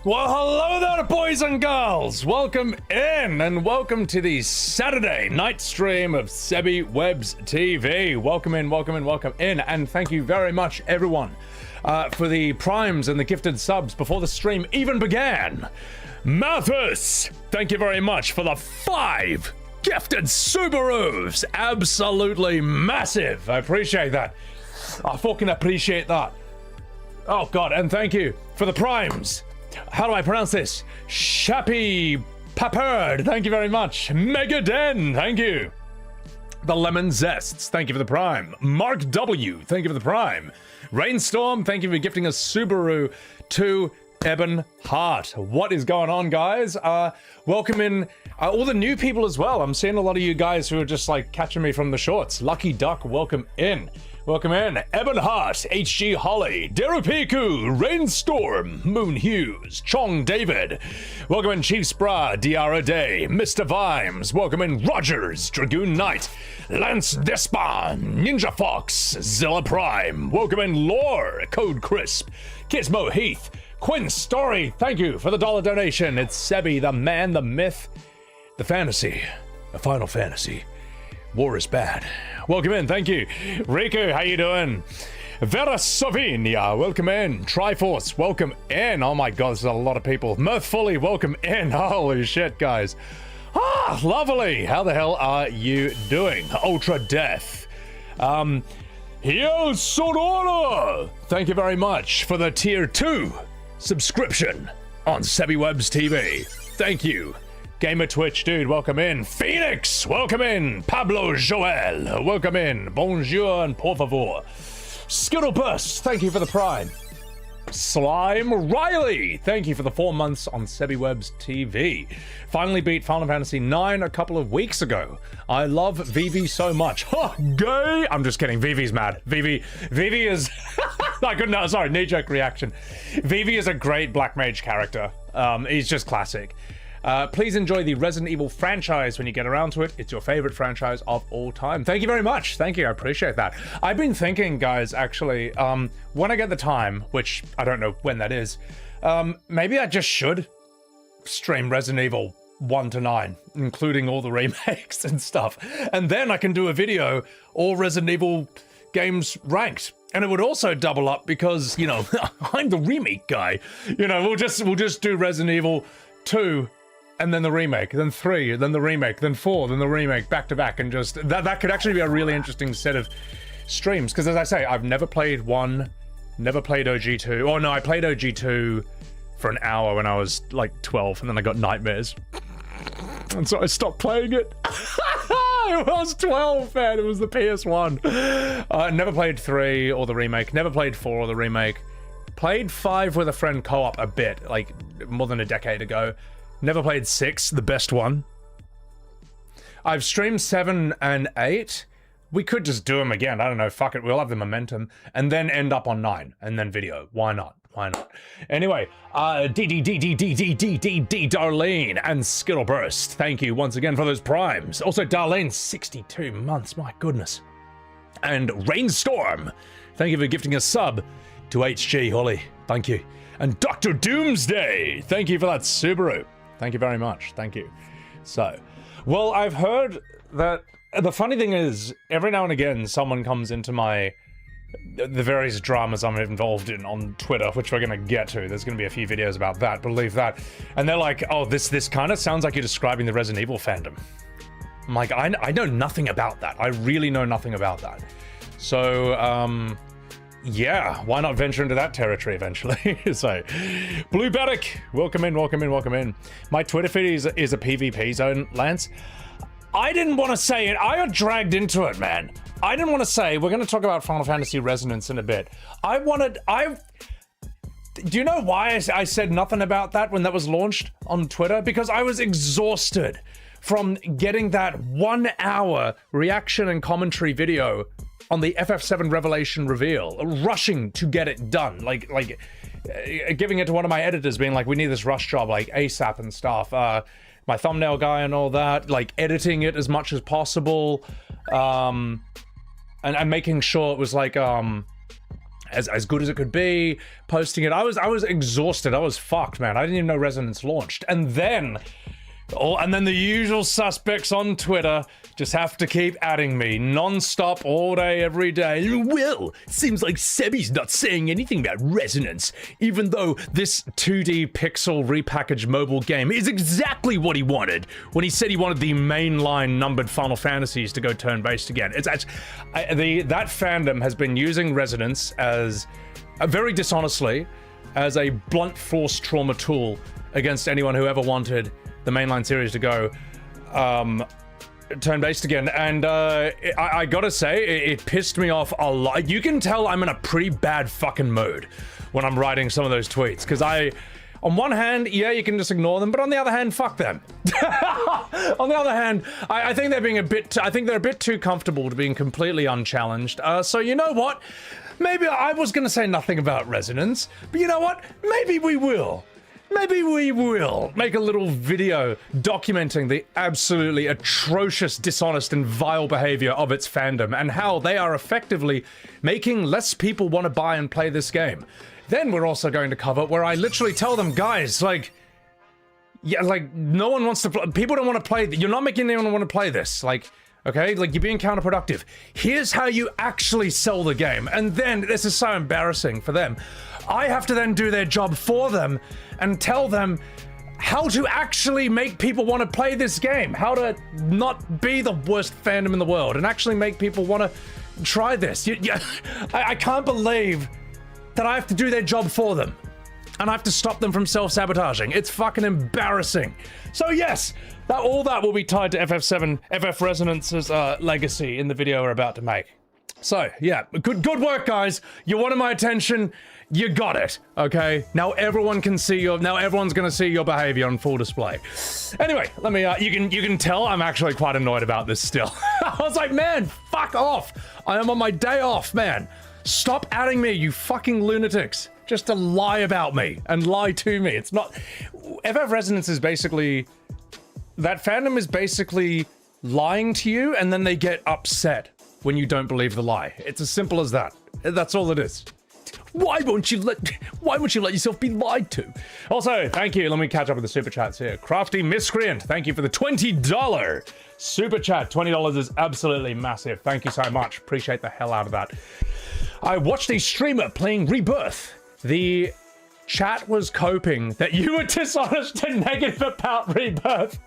Well, hello there, boys and girls. Welcome in and welcome to the Saturday night stream of Sebi Webs TV. Welcome in, welcome in, welcome in, and thank you very much, everyone, for the primes and the gifted subs before the stream even began. Mathis, thank you very much for the 5 gifted Subarus. Absolutely massive. I appreciate that. I fucking appreciate that. Oh God, and thank you for the primes. How do I pronounce this? Shappy Paperd, thank you very much. Megaden, thank you. The Lemon Zests, thank you for the prime. Mark W, thank you for the prime. Rainstorm, thank you for gifting us Subaru to Eben Hart. What is going on, guys? Welcome in all the new people as well. I'm seeing a lot of you guys who are just like catching me from the shorts. Lucky Duck, welcome in. Welcome in, Eben Hart, HG Holly, Derupiku, Rainstorm, Moon Hughes, Chong David. Welcome in Chief Spra, Diara Day, Mr. Vimes. Welcome in Rogers, Dragoon Knight, Lance Despan, Ninja Fox, Zilla Prime. Welcome in Lore, Code Crisp, Gizmo Heath, Quinn Story. Thank you for the $1 donation. It's Sebi, the man, the myth, the fantasy, the Final Fantasy. War is bad. Welcome in, thank you. Riku, how you doing? Vera Sovinia, welcome in. Triforce, welcome in. Oh my God, there's a lot of people. Mirthfully, welcome in. Holy shit, guys. Ah, lovely. How the hell are you doing? Ultra Death. Yo, Sonora. Thank you very much for the tier 2 subscription on Sebi Webs TV. Thank you. Gamer Twitch, dude, welcome in. Phoenix, welcome in. Pablo Joel, welcome in. Bonjour and por favor. Skittleburst, thank you for the prime. Slime Riley, thank you for the 4 months on Sebi Webs TV. Finally beat Final Fantasy 9 a couple of weeks ago. I love Vivi so much. Huh, gay! I'm just kidding, Vivi's mad. Vivi is... I couldn't know, sorry, knee-jerk reaction. Vivi is a great Black Mage character. He's just classic. Please enjoy the Resident Evil franchise when you get around to it. It's your favorite franchise of all time. Thank you very much. Thank you. I appreciate that. I've been thinking, guys, actually, when I get the time, which I don't know when that is, maybe I just should stream Resident Evil 1 to 9, including all the remakes and stuff. And then I can do a video, all Resident Evil games ranked. And it would also double up because, you know, I'm the remake guy. You know, we'll just do Resident Evil 2 and then the remake, then 3, then the remake, then 4, then the remake, back to back, and just that could actually be a really interesting set of streams. Because as I say, I've never played 1, never played OG2. Oh no, I played OG2 for an hour when I was like 12, and then I got nightmares, and so I stopped playing it. I was 12, man. It was the PS1. Never played 3 or the remake. Never played 4 or the remake. Played 5 with a friend co-op a bit, like more than a decade ago. Never played 6, the best one. I've streamed 7 and 8. We could just do them again. I don't know. Fuck it. We'll have the momentum. And then end up on 9. And then video. Why not? Why not? Anyway, Darlene and Skittleburst. Thank you once again for those primes. Also, Darlene, 62 months. My goodness. And Rainstorm. Thank you for gifting a sub to HG Holly. Thank you. And Dr. Doomsday. Thank you for that Subaru. Thank you very much. Thank you. So, well, I've heard that the funny thing is, every now and again, someone comes into the various dramas I'm involved in on Twitter, which we're gonna get to. There's gonna be a few videos about that, believe that. And they're like, oh, this kind of sounds like you're describing the Resident Evil fandom. I'm like, I know nothing about that. I really know nothing about that. So, yeah, why not venture into that territory eventually? So, Blue Batic, welcome in, welcome in, welcome in. My Twitter feed is a PvP zone, Lance. I didn't want to say it. I got dragged into it, man. I didn't want to say, we're going to talk about Final Fantasy Resonance in a bit. Do you know why I said nothing about that when that was launched on Twitter? Because I was exhausted from getting that 1 hour reaction and commentary video on the FF7 Revelation reveal, rushing to get it done, like giving it to one of my editors, being like, we need this rush job, like ASAP and stuff. My thumbnail guy and all that, like editing it as much as possible, and making sure it was like as good as it could be, posting it. I was exhausted. I was fucked, man. I didn't even know Resonance launched. And then the usual suspects on Twitter just have to keep adding me non-stop all day, every day. Well, seems like Sebi's not saying anything about Resonance, even though this 2D pixel repackaged mobile game is exactly what he wanted when he said he wanted the mainline numbered Final Fantasies to go turn-based again. It's actually, that fandom has been using Resonance as, very dishonestly, as a blunt force trauma tool against anyone who ever wanted the mainline series to go turn-based again, and I gotta say, it pissed me off a lot. You can tell I'm in a pretty bad fucking mood when I'm writing some of those tweets, because on one hand, yeah, you can just ignore them, but on the other hand, fuck them. On the other hand, I think they're being I think they're a bit too comfortable to being completely unchallenged. So you know what? Maybe I was gonna say nothing about Resonance, but you know what? Maybe we will. Maybe we will make a little video documenting the absolutely atrocious, dishonest, and vile behavior of its fandom and how they are effectively making less people want to buy and play this game. Then we're also going to cover where I literally tell them, guys, like, yeah, like, no one wants to play, people don't want to play, you're not making anyone want to play this, like, okay, like, you're being counterproductive. Here's how you actually sell the game. And then, this is so embarrassing for them, I have to then do their job for them and tell them how to actually make people want to play this game, how to not be the worst fandom in the world and actually make people want to try this. I can't believe that I have to do their job for them and I have to stop them from self-sabotaging. It's fucking embarrassing. So yes, all that will be tied to FF Resonance's legacy in the video we're about to make. So yeah, good work, guys. You wanted my attention. You got it, okay? Now everyone can see now everyone's gonna see your behavior on full display. Anyway, let me, you can tell I'm actually quite annoyed about this still. I was like, man, fuck off. I am on my day off, man. Stop adding me, you fucking lunatics. Just to lie about me and lie to me. It's not, FF Resonance is basically, that fandom is basically lying to you and then they get upset when you don't believe the lie. It's as simple as that. That's all it is. Why won't you let yourself be lied to? Also, thank you. Let me catch up with the super chats here. Crafty Miscreant, thank you for the $20 super chat. $20 is absolutely massive. Thank you so much. Appreciate the hell out of that. I watched a streamer playing Rebirth. The chat was coping that you were dishonest and negative about Rebirth.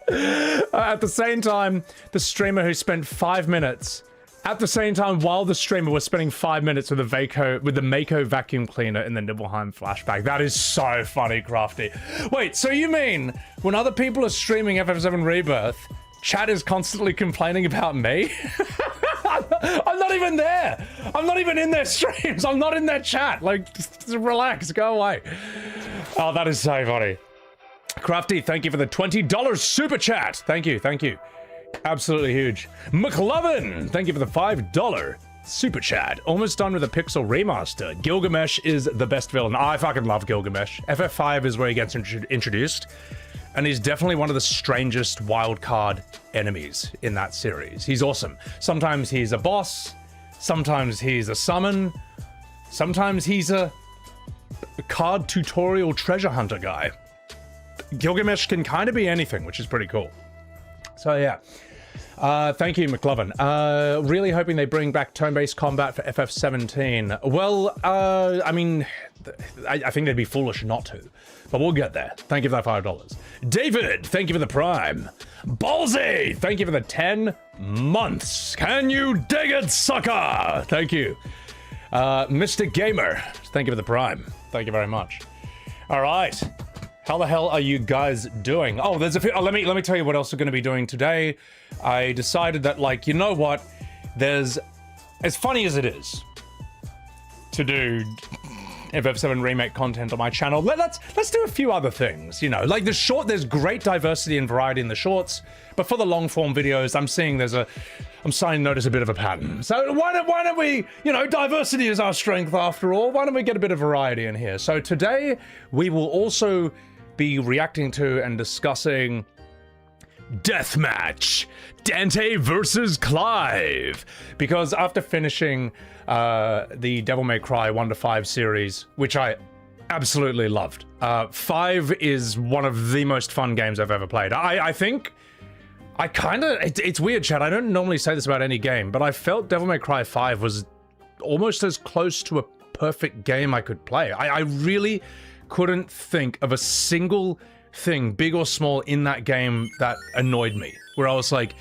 At the same time, the streamer who spent 5 minutes at the same time, while the streamer was spending 5 minutes with the Mako vacuum cleaner in the Nibelheim flashback. That is so funny, Crafty. Wait, so you mean when other people are streaming FF7 Rebirth, chat is constantly complaining about me? I'm not even there. I'm not even in their streams. I'm not in their chat. Like, just relax, go away. Oh, that is so funny. Crafty, thank you for the $20 super chat. Thank you, thank you. Absolutely huge. McLovin, thank you for the $5 super chat. Almost done with a Pixel remaster. Gilgamesh is the best villain. I fucking love Gilgamesh. FF5 is where he gets introduced, and he's definitely one of the strangest wildcard enemies in that series. He's awesome. Sometimes he's a boss, sometimes he's a summon, sometimes he's a card tutorial treasure hunter guy. Gilgamesh can kind of be anything, which is pretty cool. So yeah, thank you, McLovin. Really hoping they bring back turn-based combat for FF17. Well, I mean, I think they'd be foolish not to, but we'll get there. Thank you for that $5. David, thank you for the Prime. Ballsy, thank you for the 10 months. Can you dig it, sucker? Thank you. Mr. Gamer, thank you for the Prime. Thank you very much. All right. How the hell are you guys doing? Oh, there's a few. Oh, let me tell you what else we're going to be doing today. I decided that, like, you know what? There's, as funny as it is to do FF7 Remake content on my channel, let's do a few other things. You know, like there's great diversity and variety in the shorts, but for the long form videos, I'm starting to notice a bit of a pattern. So why don't we, you know, diversity is our strength after all. Why don't we get a bit of variety in here? So today we will also be reacting to and discussing deathmatch, Dante versus Clive. Because after finishing the Devil May Cry 1 to 5 series, which I absolutely loved, 5 is one of the most fun games I've ever played. I think I kind of, it's weird, Chad, I don't normally say this about any game, but I felt Devil May Cry 5 was almost as close to a perfect game I could play. I really couldn't think of a single thing, big or small, in that game that annoyed me, where I was like,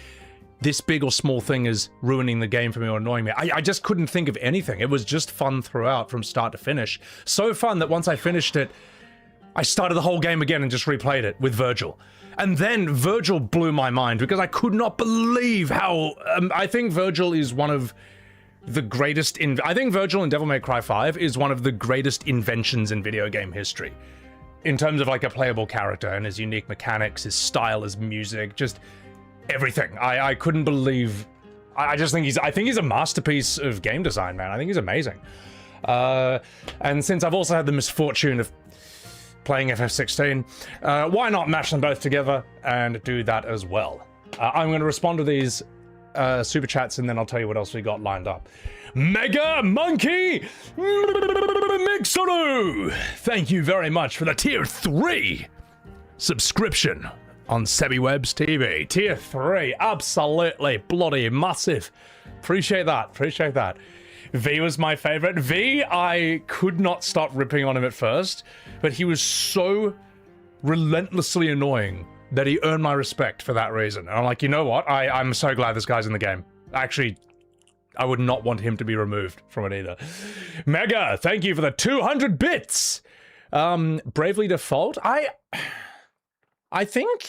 this big or small thing is ruining the game for me or annoying me. I just couldn't think of anything. It was just fun throughout from start to finish. So fun that once I finished it, I started the whole game again and just replayed it with Virgil. And then Virgil blew my mind because I could not believe how... I think Virgil is one of the greatest... I think Virgil in Devil May Cry 5 is one of the greatest inventions in video game history. In terms of like a playable character and his unique mechanics, his style, his music, just everything. I couldn't believe... I just think he's a masterpiece of game design, man. I think he's amazing. And since I've also had the misfortune of playing FF16, why not mash them both together and do that as well? I'm going to respond to these super chats and then I'll tell you what else we got lined up. Mega Monkey Mixuru! Thank you very much for the tier 3 subscription on SebiWebs TV. Tier 3, absolutely bloody massive. Appreciate that, appreciate that. V was my favorite. V, I could not stop ripping on him at first, but he was so relentlessly annoying that he earned my respect for that reason. And I'm like, you know what? I'm so glad this guy's in the game. Actually, I would not want him to be removed from it either. Mega, thank you for the 200 bits. Bravely Default, I think,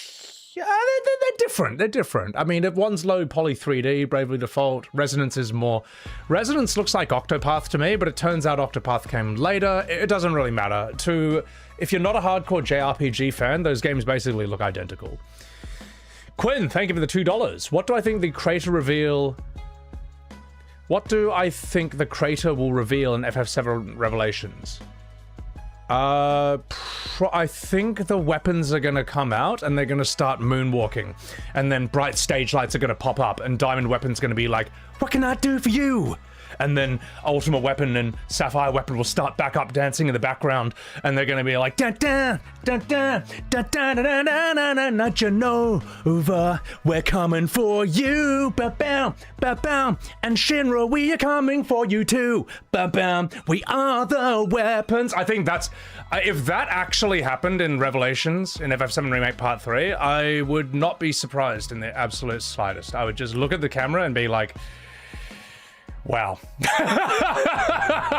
yeah, they're different. They're different. I mean, if one's low poly 3D, Bravely Default, Resonance is more. Resonance looks like Octopath to me, but it turns out Octopath came later. It doesn't really matter. If you're not a hardcore JRPG fan, those games basically look identical. Quinn, thank you for the $2. What do I think the crater reveal? What do I think the crater will reveal in FF7 Revelations? I think the weapons are gonna come out and they're gonna start moonwalking, and then bright stage lights are gonna pop up and Diamond Weapon's gonna be like, what can I do for you? And then Ultimate Weapon and Sapphire Weapon will start back up dancing in the background, and they're gonna be like, dun dun dun dun dun dun dun dun dun dun, not your Nova, we're coming for you, ba bam, ba bam, and Shinra, we are coming for you too, ba bam, we are the weapons. I think that's, if that actually happened in Revelations, in FF7 Remake Part 3, I would not be surprised in the absolute slightest. I would just look at the camera and be like, wow.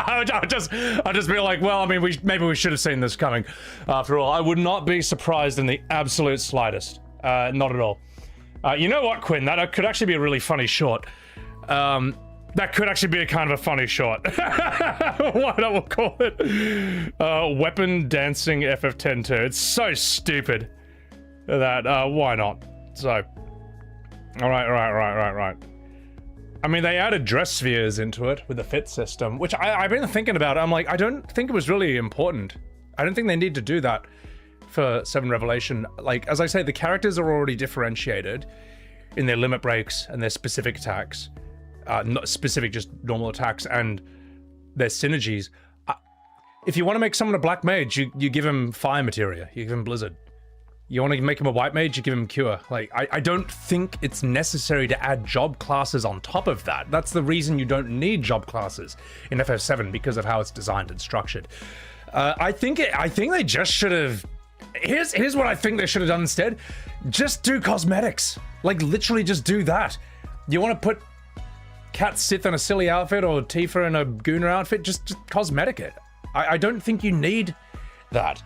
I'll just be like, well, I mean, maybe we should have seen this coming. After all, I would not be surprised in the absolute slightest. Not at all. You know what, Quinn? That could actually be a really funny short. That could actually be a kind of a funny short. Why not? We'll call it Weapon Dancing FF10-2. It's so stupid that, why not? So, all right. I mean, they added dress spheres into it with the fit system, which I've been thinking about. I'm like, I don't think it was really important. I don't think they need to do that for 7 Revelation. Like, as I say, the characters are already differentiated in their limit breaks and their specific attacks. Not specific, just normal attacks and their synergies. If you want to make someone a black mage, you give him fire materia, you give him blizzard. You want to make him a white mage, you give him cure. Like, I don't think it's necessary to add job classes on top of that. That's the reason you don't need job classes in FF7, because of how it's designed and structured. I think they just should have... Here's what I think they should have done instead. Just do cosmetics. Like, literally just do that. You want to put Cat Sith in a silly outfit or Tifa in a Gooner outfit? Just cosmetic it. I don't think you need that.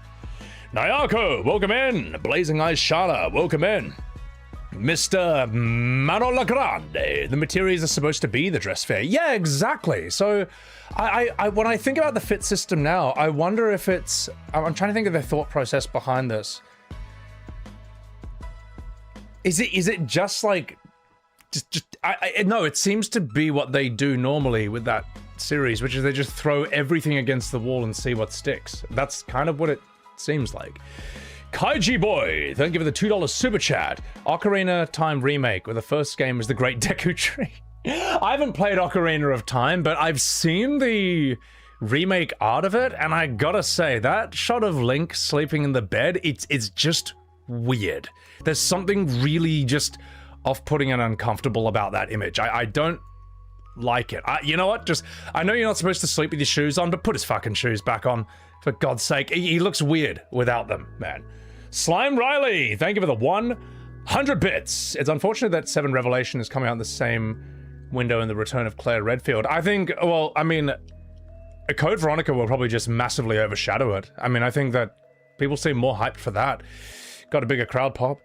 Nayako, welcome in. Blazing Eyes Shala, welcome in. Mr. Manola Grande, the materials are supposed to be the dress fair. Yeah, exactly. So, when I think about the fit system now, I wonder if it's... I'm trying to think of the thought process behind this. Is it just like... No, it seems to be what they do normally with that series, which is they just throw everything against the wall and see what sticks. That's kind of what it seems like. Kaiji Boy, thank you for the $2 super chat. Ocarina of Time remake, where the first game was the Great Deku Tree. I haven't played Ocarina of Time, but I've seen the remake art of it, and I gotta say, that shot of Link sleeping in the bed, it's just weird. There's something really just off-putting and uncomfortable about that image. I don't like it. You know what? I know you're not supposed to sleep with your shoes on, but put his fucking shoes back on. For God's sake. He looks weird without them, man. Slime Riley, thank you for the 100 bits. It's unfortunate that 7 Revelation is coming out in the same window in the return of Claire Redfield. I think, well, I mean, a Code Veronica will probably just massively overshadow it. I mean, I think that people seem more hyped for that. Got a bigger crowd pop.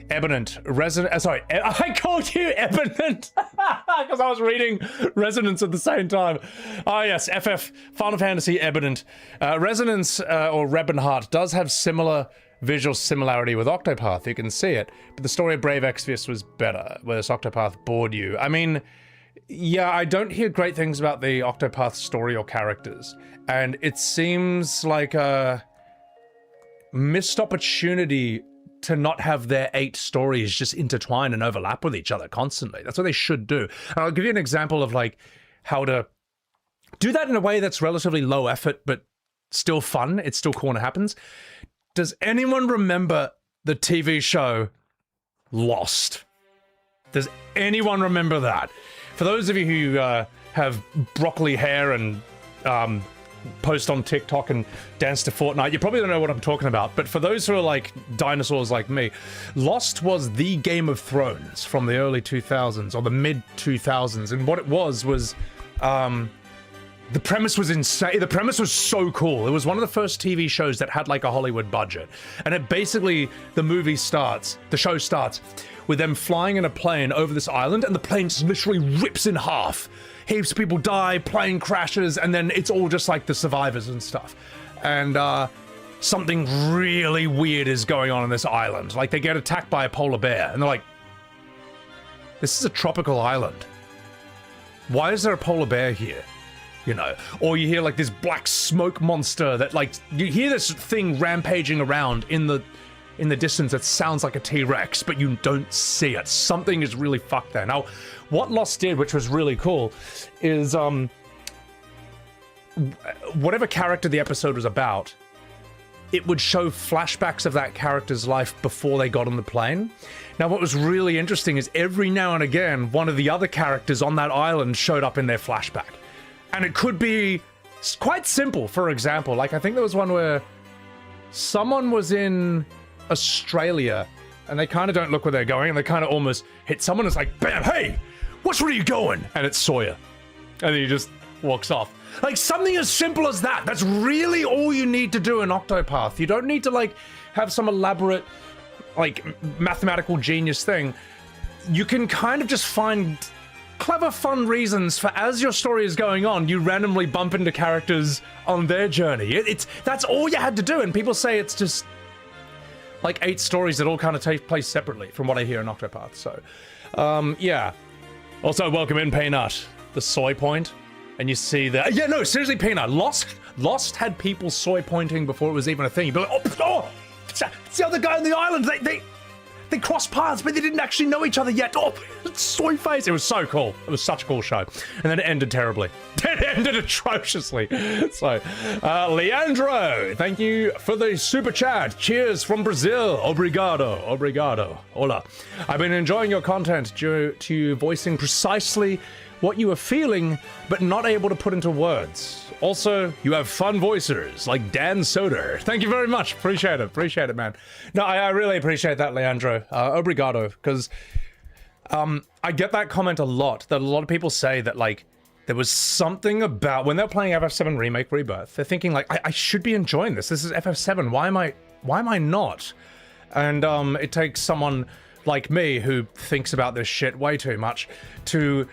Eminent Resonant. Sorry, I called you Eminent because I was reading Resonance at the same time. Ah, yes, FF Final Fantasy Eminent. Resonance or Rebenheart does have similar visual similarity with Octopath. You can see it, but the story of Brave Exvius was better, whereas Octopath bored you. I mean, yeah, I don't hear great things about the Octopath story or characters, and it seems like a missed opportunity to not have their 8 stories just intertwine and overlap with each other constantly. That's what they should do. And I'll give you an example of like how to do that in a way that's relatively low effort, but still fun. It's still cool when it happens. Does anyone remember the TV show Lost? Does anyone remember that? For those of you who have broccoli hair and post on TikTok and dance to Fortnite, you probably don't know what I'm talking about, but for those who are like dinosaurs like me, Lost was the Game of Thrones from the early 2000s or the mid 2000s, and what it was the premise was insane. The premise was so cool. It was one of the first TV shows that had like a Hollywood budget, and it basically, the show starts with them flying in a plane over this island, and the plane just literally rips in half. Heaps of people die, plane crashes, and then it's all just like the survivors and stuff. And something really weird is going on this island. Like, they get attacked by a polar bear, and they're like, this is a tropical island. Why is there a polar bear here? You know, or you hear like this black smoke monster that, like, you hear this thing rampaging around in the distance that sounds like a T-Rex, but you don't see it. Something is really fucked there. Now, what Lost did, which was really cool, is whatever character the episode was about, it would show flashbacks of that character's life before they got on the plane. Now, what was really interesting is every now and again, one of the other characters on that island showed up in their flashback. And it could be quite simple. For example, like, I think there was one where someone was in Australia and they kind of don't look where they're going, and they kind of almost hit someone. It's like, bam, hey, where are you going? And it's Sawyer. And then he just walks off. Like, something as simple as that. That's really all you need to do in Octopath. You don't need to, like, have some elaborate, like, mathematical genius thing. You can kind of just find clever, fun reasons for, as your story is going on, you randomly bump into characters on their journey. That's all you had to do, and people say it's just like 8 stories that all kind of take place separately, from what I hear in Octopath. So, yeah. Also, welcome in, Peanut. The soy point, and you see that. Yeah, no, seriously, Peanut. Lost had people soy pointing before it was even a thing. You'd be like, oh, it's the other guy on the island. They crossed paths, but they didn't actually know each other yet. Oh, soy face. It was so cool. It was such a cool show. And then it ended terribly. It ended atrociously. So, Leandro, thank you for the super chat. Cheers from Brazil. Obrigado. Hola. I've been enjoying your content due to you voicing precisely what you are feeling, but not able to put into words. Also, you have fun voicers, like Dan Soder. Thank you very much. Appreciate it, man. No, I really appreciate that, Leandro. Obrigado, because I get that comment a lot, that a lot of people say that, like, there was something about, when they're playing FF7 Remake Rebirth, they're thinking, like, I should be enjoying this. This is FF7. Why am I not? And it takes someone like me, who thinks about this shit way too much, to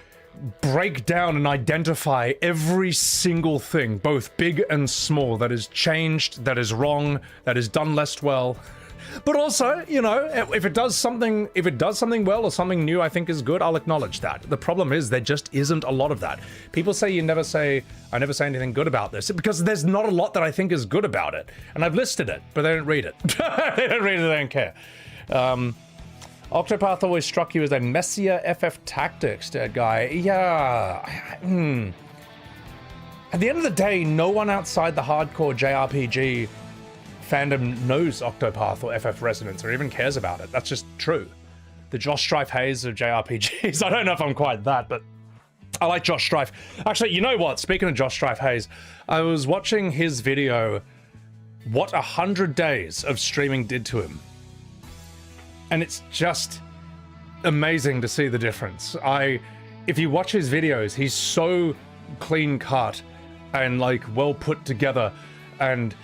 break down and identify every single thing, both big and small, that is changed, that is wrong, that is done less well, But also, you know, if it does something well or something new I think is good, I'll acknowledge that. The problem is there just isn't a lot of that. People say I never say anything good about this because there's not a lot that I think is good about it. And I've listed it, but they don't read it. They don't read it, they don't care. Octopath always struck you as a messier FF Tactics, dead guy. Yeah. At the end of the day, no one outside the hardcore JRPG fandom knows Octopath or FF Resonance or even cares about it. That's just true. The Josh Strife Hayes of JRPGs. I don't know if I'm quite that, but I like Josh Strife. Actually, you know what? Speaking of Josh Strife Hayes, I was watching his video, what 100 days of streaming did to him. And it's just amazing to see the difference. If you watch his videos, he's so clean cut and like well put together, and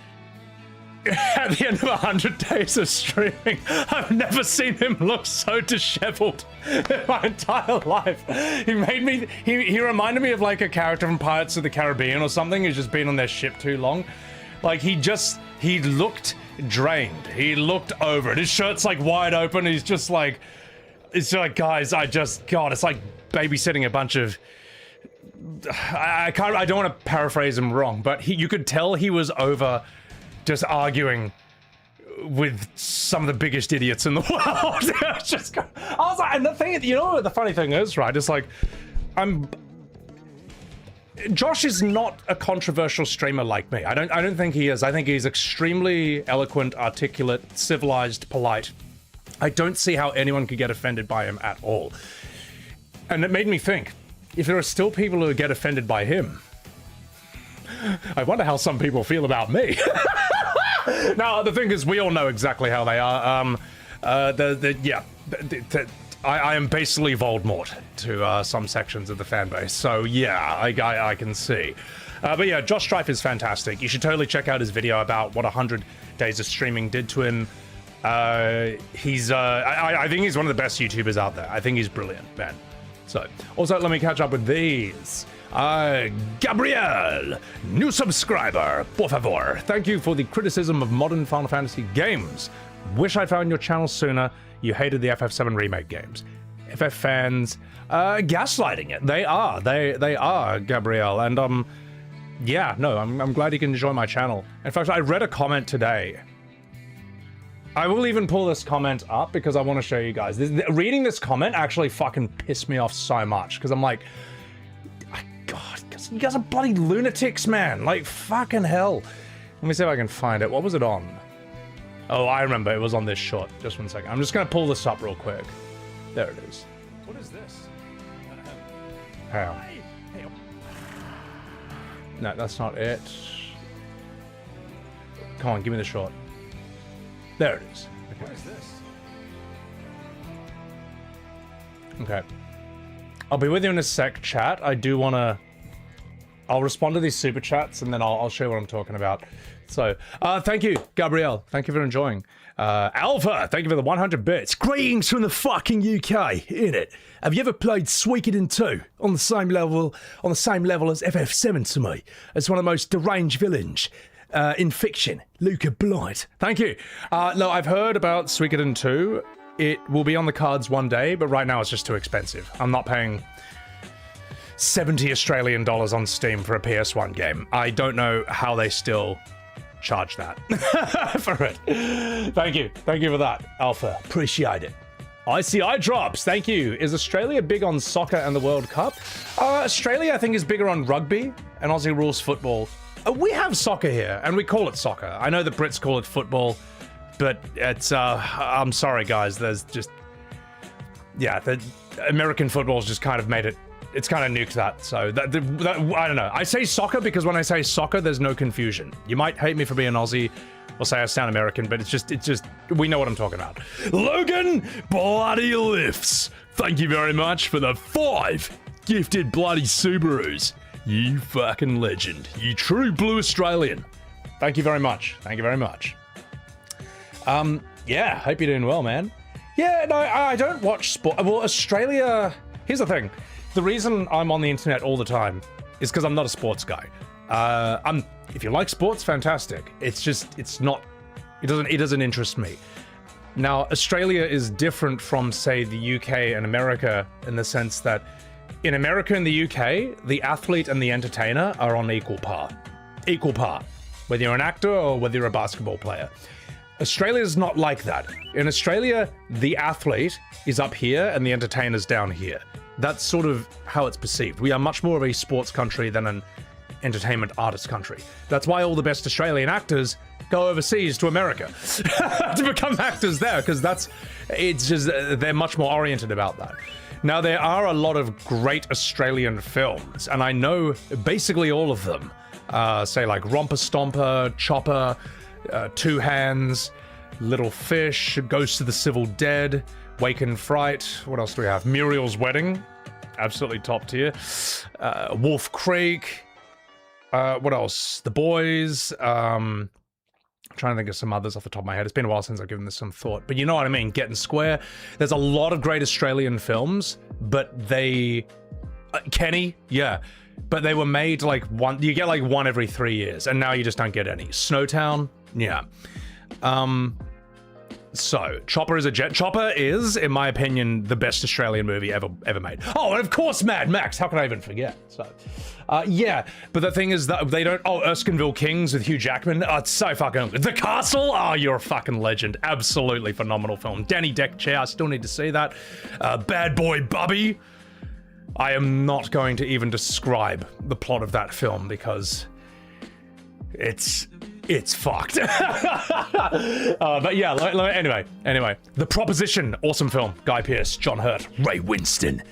at the end of 100 days of streaming, I've never seen him look so disheveled in my entire life. He reminded me of like a character from Pirates of the Caribbean or something who's just been on their ship too long. Like he looked drained. He looked over it. His shirt's like wide open. He's just like, it's like, guys, God, it's like babysitting a bunch of, I don't want to paraphrase him wrong, but you could tell he was over just arguing with some of the biggest idiots in the world. I was like, and the thing, you know what the funny thing is, right? It's like, Josh is not a controversial streamer like me. I don't think he is. I think he's extremely eloquent, articulate, civilized, polite. I don't see how anyone could get offended by him at all. And it made me think, if there are still people who get offended by him, I wonder how some people feel about me. Now, the thing is, we all know exactly how they are. I am basically Voldemort to some sections of the fan base. So yeah, I can see. But yeah, Josh Strife is fantastic. You should totally check out his video about what 100 days of streaming did to him. I think he's one of the best YouTubers out there. I think he's brilliant, man. So, also, let me catch up with these. Gabriel, new subscriber, por favor. Thank you for the criticism of modern Final Fantasy games. Wish I found your channel sooner. You hated the FF7 remake games. FF fans, gaslighting it. They are, Gabriel. And, yeah, no, I'm glad you can enjoy my channel. In fact, I read a comment today. I will even pull this comment up because I want to show you guys. Reading this comment actually fucking pissed me off so much because I'm like, God, you guys are bloody lunatics, man. Like, fucking hell. Let me see if I can find it. What was it on? Oh, I remember. It was on this short. Just one second. I'm just going to pull this up real quick. There it is. What is this? How? No, that's not it. Come on, give me the short. There it is. Okay. What is this? Okay. I'll be with you in a sec, chat. I do want to... I'll respond to these super chats and then I'll show you what I'm talking about. So, thank you, Gabrielle. Thank you for enjoying. Alpha, thank you for the 100 bits. Greetings from the fucking UK, innit? Have you ever played Suikoden 2 on the same level as FF7 to me? As one of the most deranged villains in fiction, Luca Blight. Thank you. No, I've heard about Suikoden 2. It will be on the cards one day, but right now it's just too expensive. I'm not paying 70 Australian dollars on Steam for a PS1 game. I don't know how they still charge that for it. Thank you for that, Alpha. Appreciate it. ICI drops, thank you. Is Australia big on soccer and the World Cup? Australia, I think, is bigger on rugby and Aussie rules football. We have soccer here, and we call it soccer. I know the Brits call it football, but it's, I'm sorry, guys, there's just, yeah, the American football's just kind of made it, it's kind of nuked that, so that, I don't know. I say soccer because when I say soccer, there's no confusion. You might hate me for being Aussie or say I sound American, but it's just, we know what I'm talking about. Logan Bloody Lifts, thank you very much for the 5 gifted bloody Subarus. You fucking legend. You true blue Australian. Thank you very much. Thank you very much. Yeah, hope you're doing well, man. Yeah, no, I don't watch sport. Well, Australia, here's the thing. The reason I'm on the internet all the time is because I'm not a sports guy. If you like sports, fantastic. It's just, it's not, it doesn't interest me. Now, Australia is different from, say, the UK and America in the sense that in America and the UK, the athlete and the entertainer are on equal par. Equal par. Whether you're an actor or whether you're a basketball player. Australia is not like that. In Australia, the athlete is up here and the entertainer's down here. That's sort of how it's perceived. We are much more of a sports country than an entertainment artist country. That's why all the best Australian actors go overseas to America to become actors there, because they're much more oriented about that. Now, there are a lot of great Australian films, and I know basically all of them. Say like Romper Stomper, Chopper, Two Hands, Little Fish, Ghost of the Civil Dead, Wake in Fright. What else do we have? Muriel's Wedding, absolutely top tier. Wolf Creek. What else? The Boys. I'm trying to think of some others off the top of my head. It's been a while since I've given this some thought, but you know what I mean. Getting Square. There's a lot of great Australian films, but they, Kenny, yeah, but they were made like one. You get like one every 3 years, and now you just don't get any. Snowtown, yeah. So Chopper is, in my opinion, the best Australian movie ever made. Oh, and of course, Mad Max. How could I even forget? So, yeah. But the thing is that they don't. Oh, Erskineville Kings with Hugh Jackman. Oh, it's so fucking good. The Castle. Oh, you're a fucking legend. Absolutely phenomenal film. Danny Deck Chair. I still need to see that. Bad Boy Bubby. I am not going to even describe the plot of that film because it's fucked. But yeah, anyway. The Proposition, awesome film. Guy Pearce, John Hurt, Ray Winston.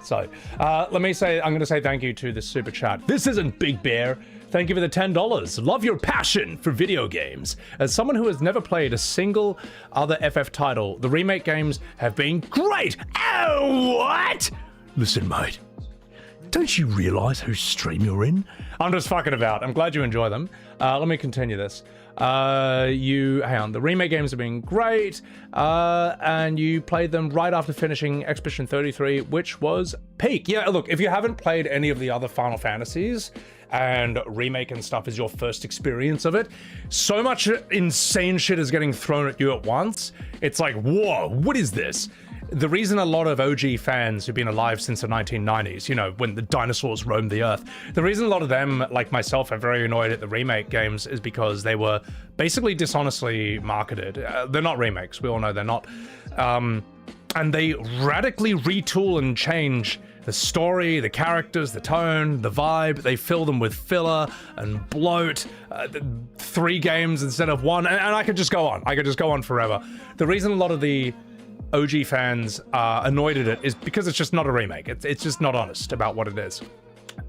So, I'm going to say thank you to the super chat. This isn't Big Bear. Thank you for the $10. Love your passion for video games. As someone who has never played a single other FF title, the remake games have been great. Oh, what? Listen, mate. Don't you realise whose stream you're in? I'm just fucking about. I'm glad you enjoy them. Let me continue this. Hang on. The remake games have been great, and you played them right after finishing Expedition 33, which was peak. Yeah, look, if you haven't played any of the other Final Fantasies, and remake and stuff is your first experience of it, so much insane shit is getting thrown at you at once. It's like, whoa, what is this? The reason a lot of OG fans who've been alive since the 1990s, you know, when the dinosaurs roamed the earth, the reason a lot of them, like myself, are very annoyed at the remake games is because they were basically dishonestly marketed. They're not remakes, we all know they're not. And they radically retool and change the story, the characters, the tone, the vibe. They fill them with filler and bloat, 3 games instead of 1, and I could just go on. I could just go on forever. The reason a lot of the OG fans are annoyed at it is because it's just not a remake. It's just not honest about what it is.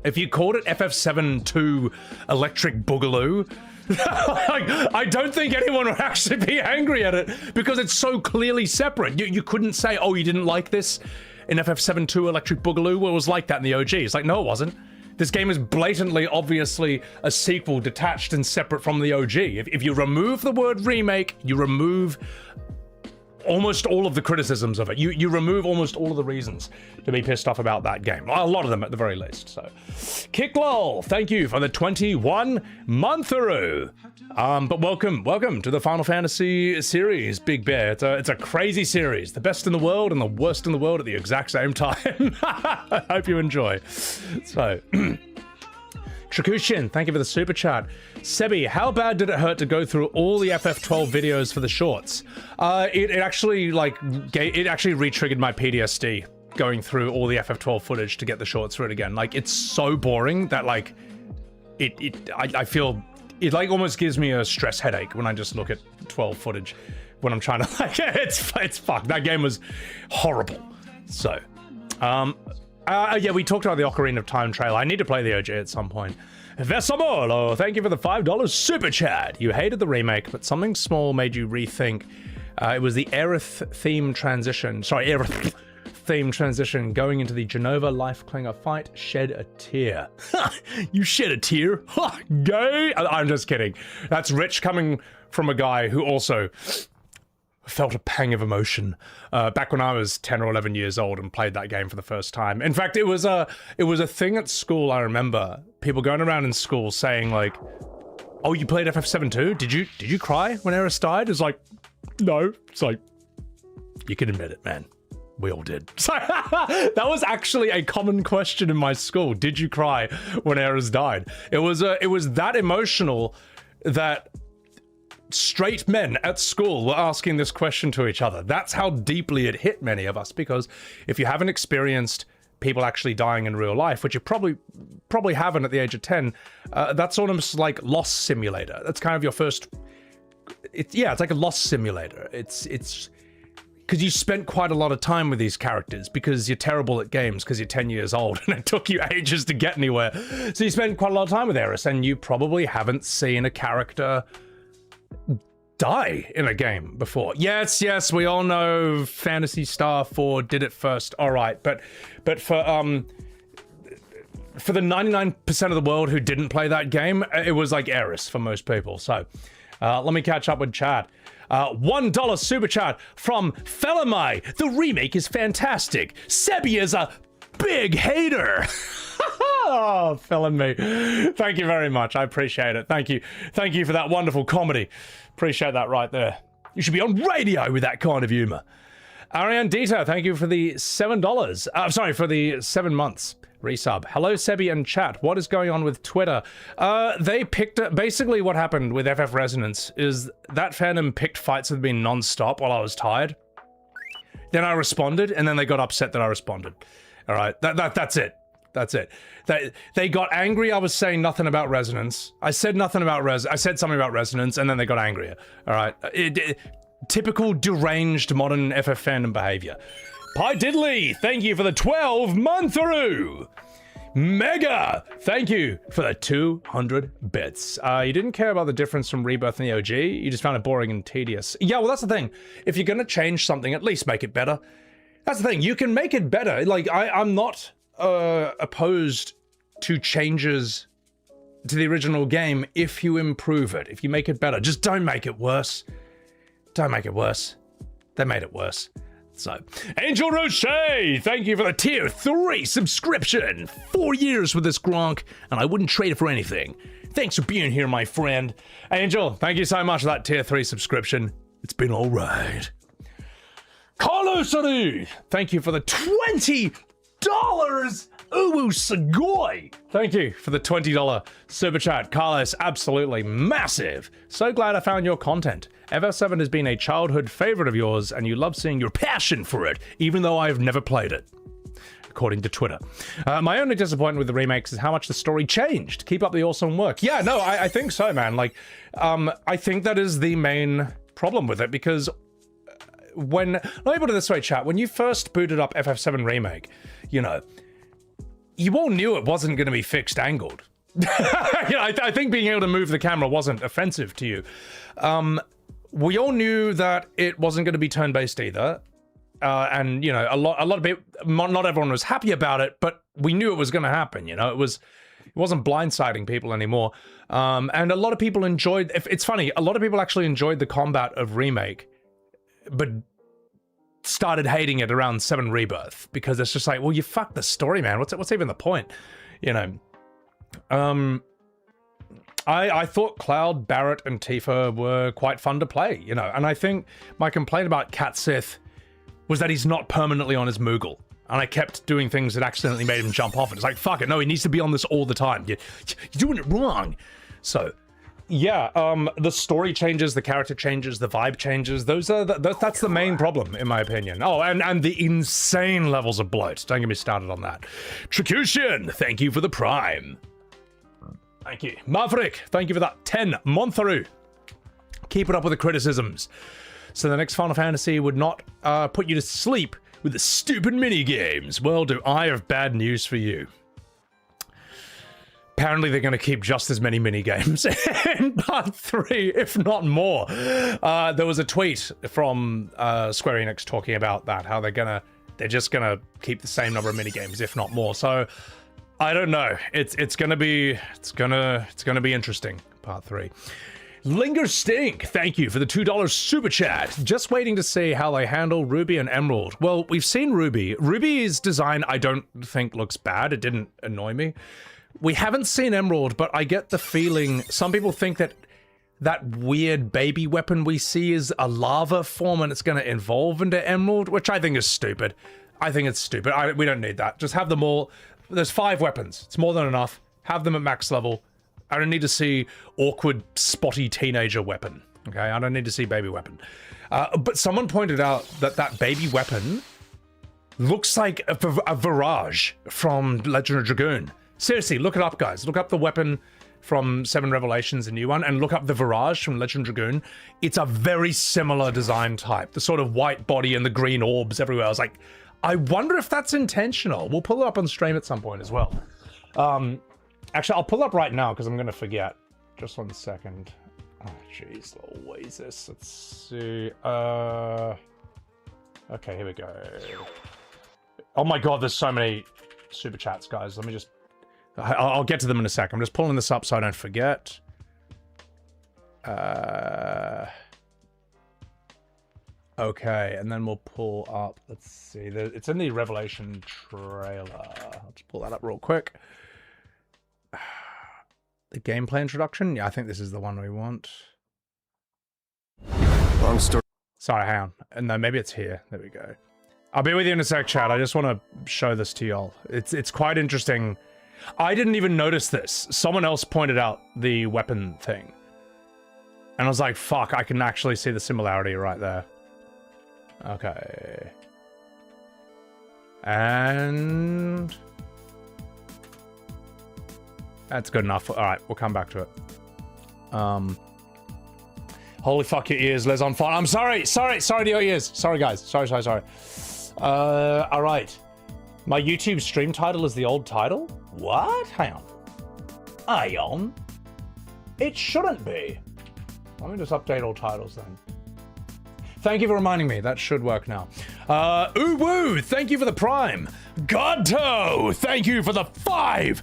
If you called it FF7 2 Electric Boogaloo, like, I don't think anyone would actually be angry at it because it's so clearly separate. You couldn't say, oh, you didn't like this in FF7 2 Electric Boogaloo? Well, it was like that in the OG. It's like, no, it wasn't. This game is blatantly, obviously, a sequel detached and separate from the OG. If you remove the word remake, you remove almost all of the criticisms of it. You remove almost all of the reasons to be pissed off about that game. A lot of them at the very least. So, Kicklol, thank you for the 21 month-aroo. But welcome to the Final Fantasy series, Big Bear. It's a crazy series, the best in the world and the worst in the world at the exact same time. I hope you enjoy. So. Trakushin, thank you for the super chat. Sebi, how bad did it hurt to go through all the FF12 videos for the shorts? It actually re-triggered my PTSD going through all the FF12 footage to get the shorts for it again. Like, it's so boring that like I feel it like almost gives me a stress headache when I just look at 12 footage when I'm trying to like it's fucked. That game was horrible. So, yeah, we talked about the Ocarina of Time trailer. I need to play the OG at some point. Vesamolo, thank you for the $5 super chat. You hated the remake, but something small made you rethink. It was the Aerith theme transition. Sorry, Aerith theme transition going into the Genova Lifeclinger fight. Shed a tear. You shed a tear? Gay? I'm just kidding. That's rich coming from a guy who also felt a pang of emotion back when I was 10 or 11 years old and played that game for the first time. In fact, it was a thing at school. I remember people going around in school saying like, "Oh, you played FF7 too? Did you cry when Eris died?" It's like, no. It's like, You can admit it, man. We all did. So that was actually a common question in my school. Did you cry when Ares died? It was that emotional that straight men at school were asking this question to each other. That's how deeply it hit many of us, because if you haven't experienced people actually dying in real life, which you probably haven't at the age of 10, that's almost like Loss Simulator. That's kind of your first... it's like a Loss Simulator. It's because you spent quite a lot of time with these characters because you're terrible at games because you're 10 years old and it took you ages to get anywhere. So you spent quite a lot of time with Ares, and you probably haven't seen a character die in a game before. Yes, we all know Phantasy Star 4 did it first, all right, but for the 99% of the world who didn't play that game, it was like Ares for most people. So let me catch up with chat. $1 super chat from Felamai. The remake is fantastic. Sebi is a big hater. Oh, Felamai. Thank you very much. I appreciate it. Thank you. Thank you for that wonderful comedy. Appreciate that right there. You should be on radio with that kind of humor. Ariane Dita, thank you for the $7. Sorry, for the 7 months. Resub. Hello, Sebi and chat. What is going on with Twitter? They picked... basically what happened with FF Resonance is that fandom picked fights with me non-stop while I was tired. Then I responded, and then they got upset that I responded. All right, that's it. That's it. They got angry I was saying nothing about Resonance. I said nothing about I said something about Resonance, and then they got angrier. All right. Typical deranged modern FF fandom behavior. Pie Diddley, thank you for the 12-month-through. Mega, thank you for the 200 bits. You didn't care about the difference from Rebirth and the OG, you just found it boring and tedious. Yeah, well, that's the thing. If you're gonna change something, at least make it better. That's the thing, you can make it better. Like, I'm not opposed to changes to the original game if you improve it, if you make it better. Just don't make it worse. Don't make it worse. They made it worse. So, Angel Roche, thank you for the tier 3 subscription. 4 years with this Gronk, and I wouldn't trade it for anything. Thanks for being here, my friend. Angel, thank you so much for that tier 3 subscription. It's been all right. Carlos, thank you for the $20. Uwu Segoy! Thank you for the $20 super chat. Carlos, absolutely massive. So glad I found your content. FF7 has been a childhood favorite of yours, and you love seeing your passion for it, even though I've never played it. According to Twitter. My only disappointment with the remakes is how much the story changed. Keep up the awesome work. Yeah, no, I think so, man. Like, I think that is the main problem with it, because when... Let me put it this way, chat. When you first booted up FF7 Remake, you know, you all knew it wasn't going to be fixed angled. I think being able to move the camera wasn't offensive to you. We all knew that it wasn't going to be turn-based either. And, you know, a lot of people, not everyone was happy about it, but we knew it was going to happen, you know? It wasn't blindsiding people anymore. And a lot of people enjoyed... It's funny, a lot of people actually enjoyed the combat of Remake, but started hating it around 7 Rebirth, because it's just like, well, you fucked the story, man. What's even the point? You know? I thought Cloud, Barrett, and Tifa were quite fun to play, you know? And I think my complaint about Cat Sith was that he's not permanently on his Moogle. And I kept doing things that accidentally made him jump off it. It's like, fuck it, no, he needs to be on this all the time. You're doing it wrong. So, yeah, the story changes, the character changes, the vibe changes. That's the main problem, in my opinion. Oh, and the insane levels of bloat. Don't get me started on that. Tricution, thank you for the Prime. Thank you. Maverick, thank you for that 10-month-through. Keep it up with the criticisms. So the next Final Fantasy would not put you to sleep with the stupid mini-games. Well, do I have bad news for you. Apparently they're going to keep just as many mini-games in part 3, if not more. There was a tweet from Square Enix talking about that, how they're just gonna keep the same number of mini-games, if not more. So I don't know. It's gonna be interesting, part 3. Linger Stink, thank you for the $2 super chat. Just waiting to see how they handle Ruby and Emerald. Well, we've seen Ruby. Ruby's design I don't think looks bad. It didn't annoy me. We haven't seen Emerald, but I get the feeling some people think that that weird baby weapon we see is a lava form and it's going to evolve into emerald, which I think is stupid. I think it's stupid. We don't need that. Just have them all. There's 5 weapons. It's more than enough. Have them at max level. I don't need to see awkward, spotty teenager weapon. Okay, I don't need to see baby weapon. But someone pointed out that that baby weapon looks like a Virage from Legend of Dragoon. Seriously, look it up, guys. Look up the weapon from 7 Revelations, the new one, and look up the Virage from Legend of Dragoon. It's a very similar design type. The sort of white body and the green orbs everywhere. I was like, I wonder if that's intentional. We'll pull it up on stream at some point as well. Actually, I'll pull it up right now because I'm going to forget. Just 1 second. Oh, jeez, always this. Let's see. Okay, here we go. Oh my god, there's so many super chats, guys. Let me just... I'll get to them in a sec. I'm just pulling this up so I don't forget. Okay, and then we'll pull up... Let's see. It's in the Revelation trailer. I'll just pull that up real quick. The gameplay introduction? Yeah, I think this is the one we want. Long story. Sorry, hang on. No, maybe it's here. There we go. I'll be with you in a sec, chat. I just want to show this to y'all. It's quite interesting. I didn't even notice this. Someone else pointed out the weapon thing. And I was like, fuck, I can actually see the similarity right there. Okay. And... that's good enough. Alright, we'll come back to it. Holy fuck your ears, Les on fire. I'm sorry to your ears. Sorry, guys. Sorry. Alright. My YouTube stream title is the old title? What? Hang on. Ion? It shouldn't be. Let me just update all titles then. Thank you for reminding me. That should work now. Woo! Thank you for the Prime. Godto! Thank you for the 5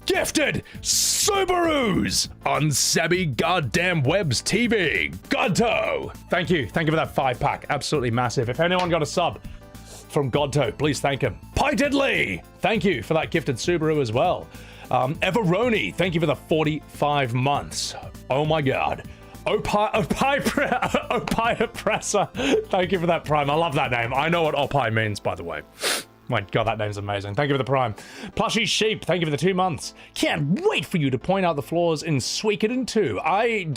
gifted Subarus on Sebby Goddamn Webs TV. Godto! Thank you for that 5-pack. Absolutely massive. If anyone got a sub from Godto, please thank him. Pie Diddley! Thank you for that gifted Subaru as well. Everoni, thank you for the 45 months. Oh my god. Oppresor, thank you for that Prime. I love that name. I know what Opie means, by the way. My god, that name's amazing. Thank you for the Prime. Plushy Sheep, thank you for the 2 months. Can't wait for you to point out the flaws in Suikoden 2. I'm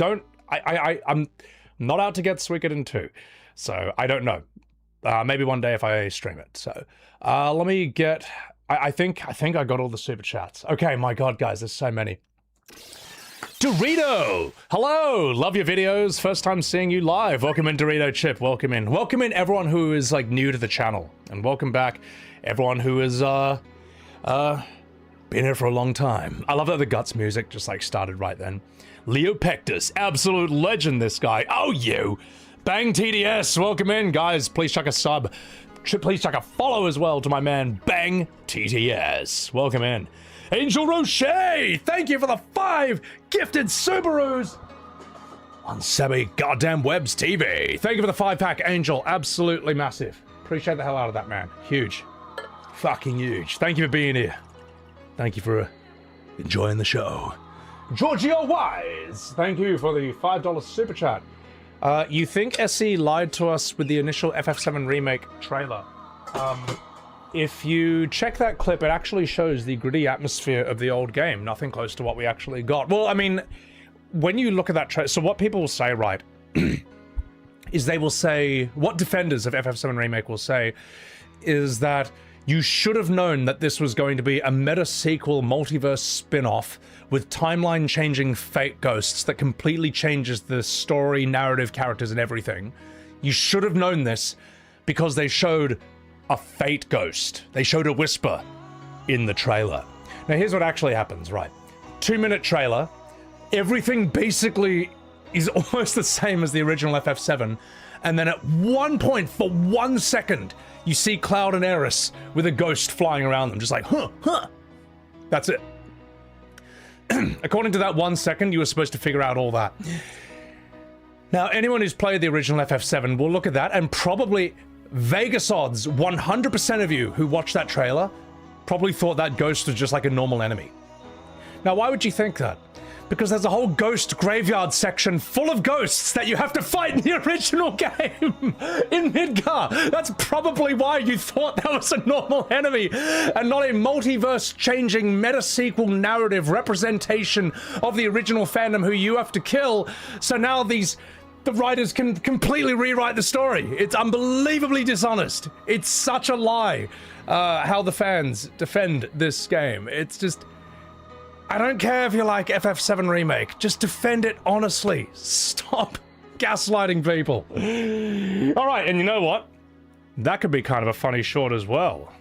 not out to get Suikoden 2, so I don't know. Maybe one day if I stream it. So let me get... I think I got all the super chats. Okay, my god, guys, there's so many. Dorito! Hello! Love your videos. First time seeing you live. Welcome in, Dorito Chip. Welcome in. Welcome in everyone who is, like, new to the channel. And welcome back everyone who has, been here for a long time. I love that the Guts music just, like, started right then. Leo Pectus. Absolute legend, this guy. Oh, you! Bang TDS. Welcome in, guys. Please chuck a sub. Please chuck a follow as well to my man, Bang TTS. Welcome in. Angel Roche, thank you for the 5 gifted Subarus on Sebby Goddamn Webs TV. Thank you for the 5-pack, Angel. Absolutely massive. Appreciate the hell out of that, man. Huge. Fucking huge. Thank you for being here. Thank you for enjoying the show. Giorgio Wise, thank you for the $5 super chat. You think SE lied to us with the initial FF7 Remake trailer? If you check that clip, it actually shows the gritty atmosphere of the old game. Nothing close to what we actually got. Well, I mean, when you look at that trailer, so what people will say, right, is they will say, what defenders of FF7 Remake will say, is that you should have known that this was going to be a meta-sequel multiverse spin-off with timeline-changing fate ghosts that completely changes the story, narrative, characters, and everything. You should have known this because they showed a fate ghost. They showed a whisper in the trailer. Now here's what actually happens, right? 2-minute trailer. Everything basically is almost the same as the original FF7. And then at one point, for 1 second, you see Cloud and Aerith with a ghost flying around them. Just like, huh. That's it. According to that 1 second, you were supposed to figure out all that. Now, anyone who's played the original FF7 will look at that and probably... Vegas odds, 100% of you who watched that trailer probably thought that ghost was just like a normal enemy. Now, why would you think that? because there's a whole ghost graveyard section full of ghosts that you have to fight in the original game in Midgar. That's probably why you thought that was a normal enemy and not a multiverse-changing meta-sequel narrative representation of the original fandom who you have to kill. So now the writers can completely rewrite the story. It's unbelievably dishonest. It's such a lie how the fans defend this game. It's just... I don't care if you like FF7 Remake, just defend it honestly. Stop gaslighting people. Alright, and you know what? That could be kind of a funny short as well.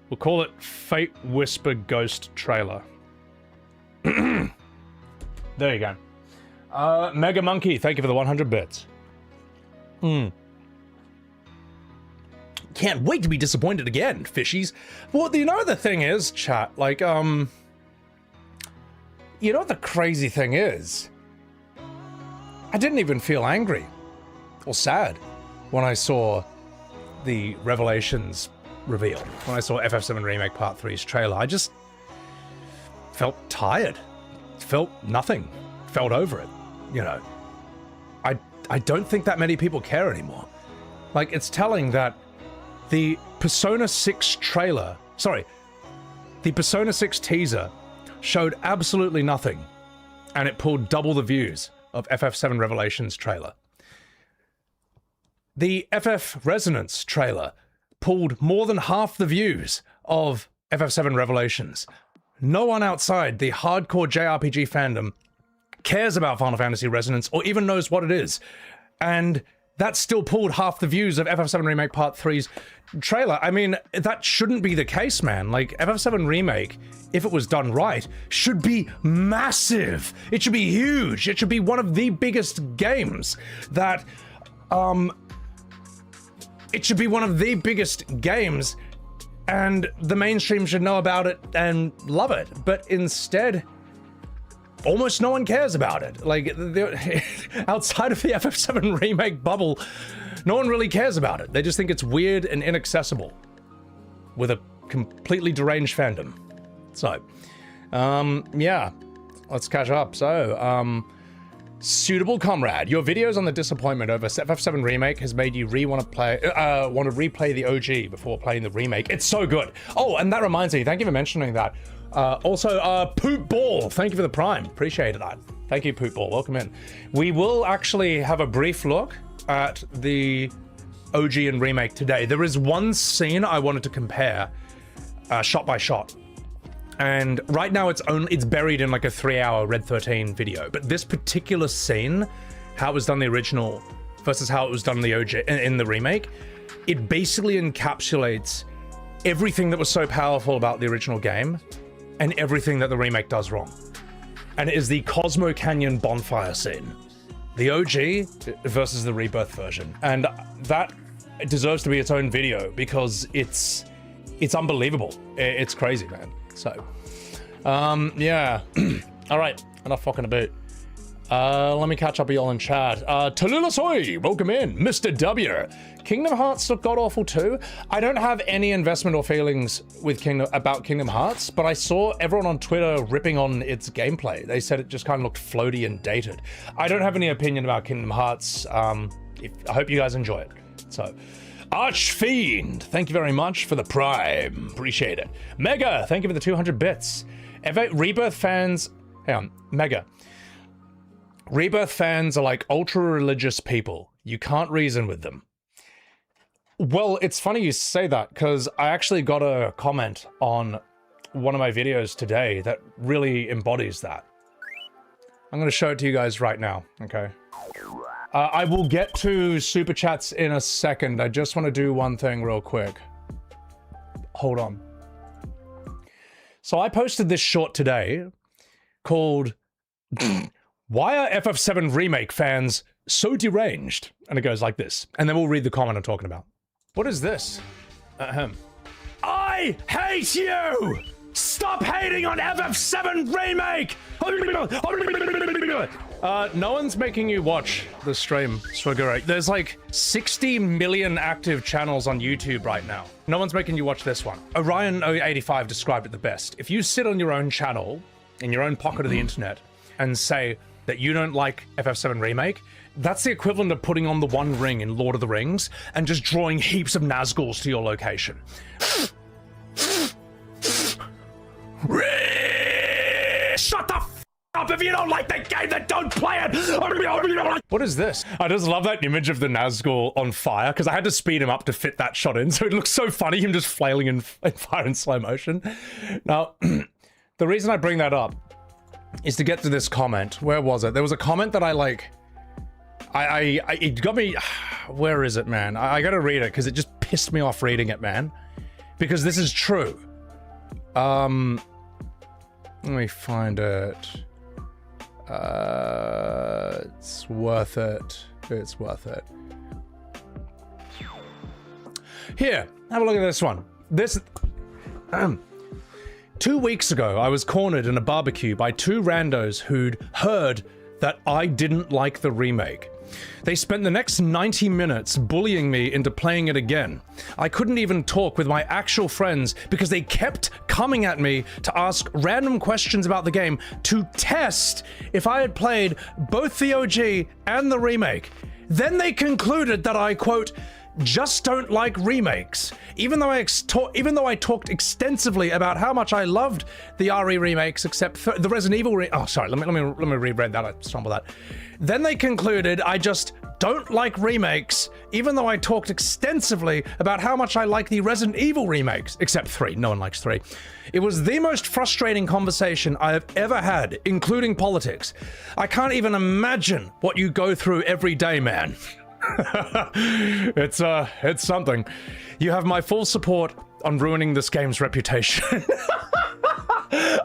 We'll call it Fate Whisper Ghost Trailer. There you go. Mega Monkey, thank you for the 100 bits. Can't wait to be disappointed again, fishies. Well, you know the thing is, chat, like, you know what the crazy thing is? I didn't even feel angry or sad when I saw the Revelations reveal. When I saw FF7 Remake Part 3's trailer, I just felt tired. Felt nothing. Felt over it, you know. I don't think that many people care anymore. Like, it's telling that the Persona 6 trailer, sorry, the Persona 6 teaser showed absolutely nothing, and it pulled double the views of FF7 Revelations trailer. The FF Resonance trailer pulled more than half the views of FF7 Revelations. No one outside the hardcore JRPG fandom cares about Final Fantasy Resonance or even knows what it is. And that still pulled half the views of FF7 Remake Part 3's trailer. I mean, that shouldn't be the case, man. Like, FF7 Remake, if it was done right, should be massive. It should be huge. It should be one of the biggest games that, it should be one of the biggest games, and the mainstream should know about it and love it. But instead, almost no one cares about it. Like, outside of the FF7 Remake bubble, no one really cares about it. They just think it's weird and inaccessible with a completely deranged fandom. So, yeah, let's catch up. So, Suitable Comrade, your videos on the disappointment over FF7 Remake has made you want to replay the OG before playing the remake. It's so good. Oh, and that reminds me, thank you for mentioning that. Also, Poop Ball, thank you for the Prime. Appreciate that. Thank you, Poop Ball. Welcome in. We will actually have a brief look at the OG and remake today. There is one scene I wanted to compare, shot by shot. And right now it's buried in like a 3-hour Red 13 video. But this particular scene, how it was done in the original versus how it was done in the OG in the remake, it basically encapsulates everything that was so powerful about the original game and everything that the remake does wrong. And it is the Cosmo Canyon bonfire scene. The OG versus the Rebirth version. And that deserves to be its own video because it's unbelievable. It's crazy, man. So, yeah. All right, enough fucking about. Let me catch up with y'all in chat. Tallulah Soy, welcome in. Mr. W. Kingdom Hearts look god-awful too. I don't have any investment or feelings with Kingdom Hearts, but I saw everyone on Twitter ripping on its gameplay. They said it just kind of looked floaty and dated. I don't have any opinion about Kingdom Hearts. I hope you guys enjoy it. So, Archfiend, thank you very much for the Prime. Appreciate it. Mega, thank you for the 200 bits. Rebirth fans, hang on, Mega. Rebirth fans are like ultra-religious people. You can't reason with them. Well, it's funny you say that, because I actually got a comment on one of my videos today that really embodies that. I'm going to show it to you guys right now, okay? I will get to Super Chats in a second. I just want to do one thing real quick. Hold on. So I posted this short today called... Why are FF7 Remake fans so deranged? And it goes like this. And then we'll read the comment I'm talking about. What is this? I hate you! Stop hating on FF7 Remake! No one's making you watch the stream, Swagger. There's like 60 million active channels on YouTube right now. No one's making you watch this one. Orion085 described it the best. If you sit on your own channel, in your own pocket of the internet, and say that you don't like FF7 Remake, that's the equivalent of putting on the One Ring in Lord of the Rings and just drawing heaps of Nazguls to your location. Shut the f up if you don't like the game, then don't play it! What is this? I just love that image of the Nazgul on fire, because I had to speed him up to fit that shot in, so it looks so funny, him just flailing in fire in slow motion. Now, the reason I bring that up is to get to this comment. Where was it? There was a comment that I like... it got me... Where is it, man? I gotta read it, because it just pissed me off reading it, man. Because this is true. Let me find it. It's worth it. It's worth it. Here, have a look at this one. This... 2 weeks ago, I was cornered in a barbecue by two randos who'd heard that I didn't like the remake. They spent the next 90 minutes bullying me into playing it again. I couldn't even talk with my actual friends because they kept coming at me to ask random questions about the game to test if I had played both the OG and the remake. Then they concluded that I, quote, just don't like remakes. Even though I talked extensively about how much I loved the RE remakes, except the Resident Evil oh, sorry, let me reread that. I stumbled that. Then they concluded I just don't like remakes, even though I talked extensively about how much I like the Resident Evil remakes, except 3. No one likes 3. It was the most frustrating conversation I have ever had, including politics. I can't even imagine what you go through every day, man. It's something. You have my full support on ruining this game's reputation.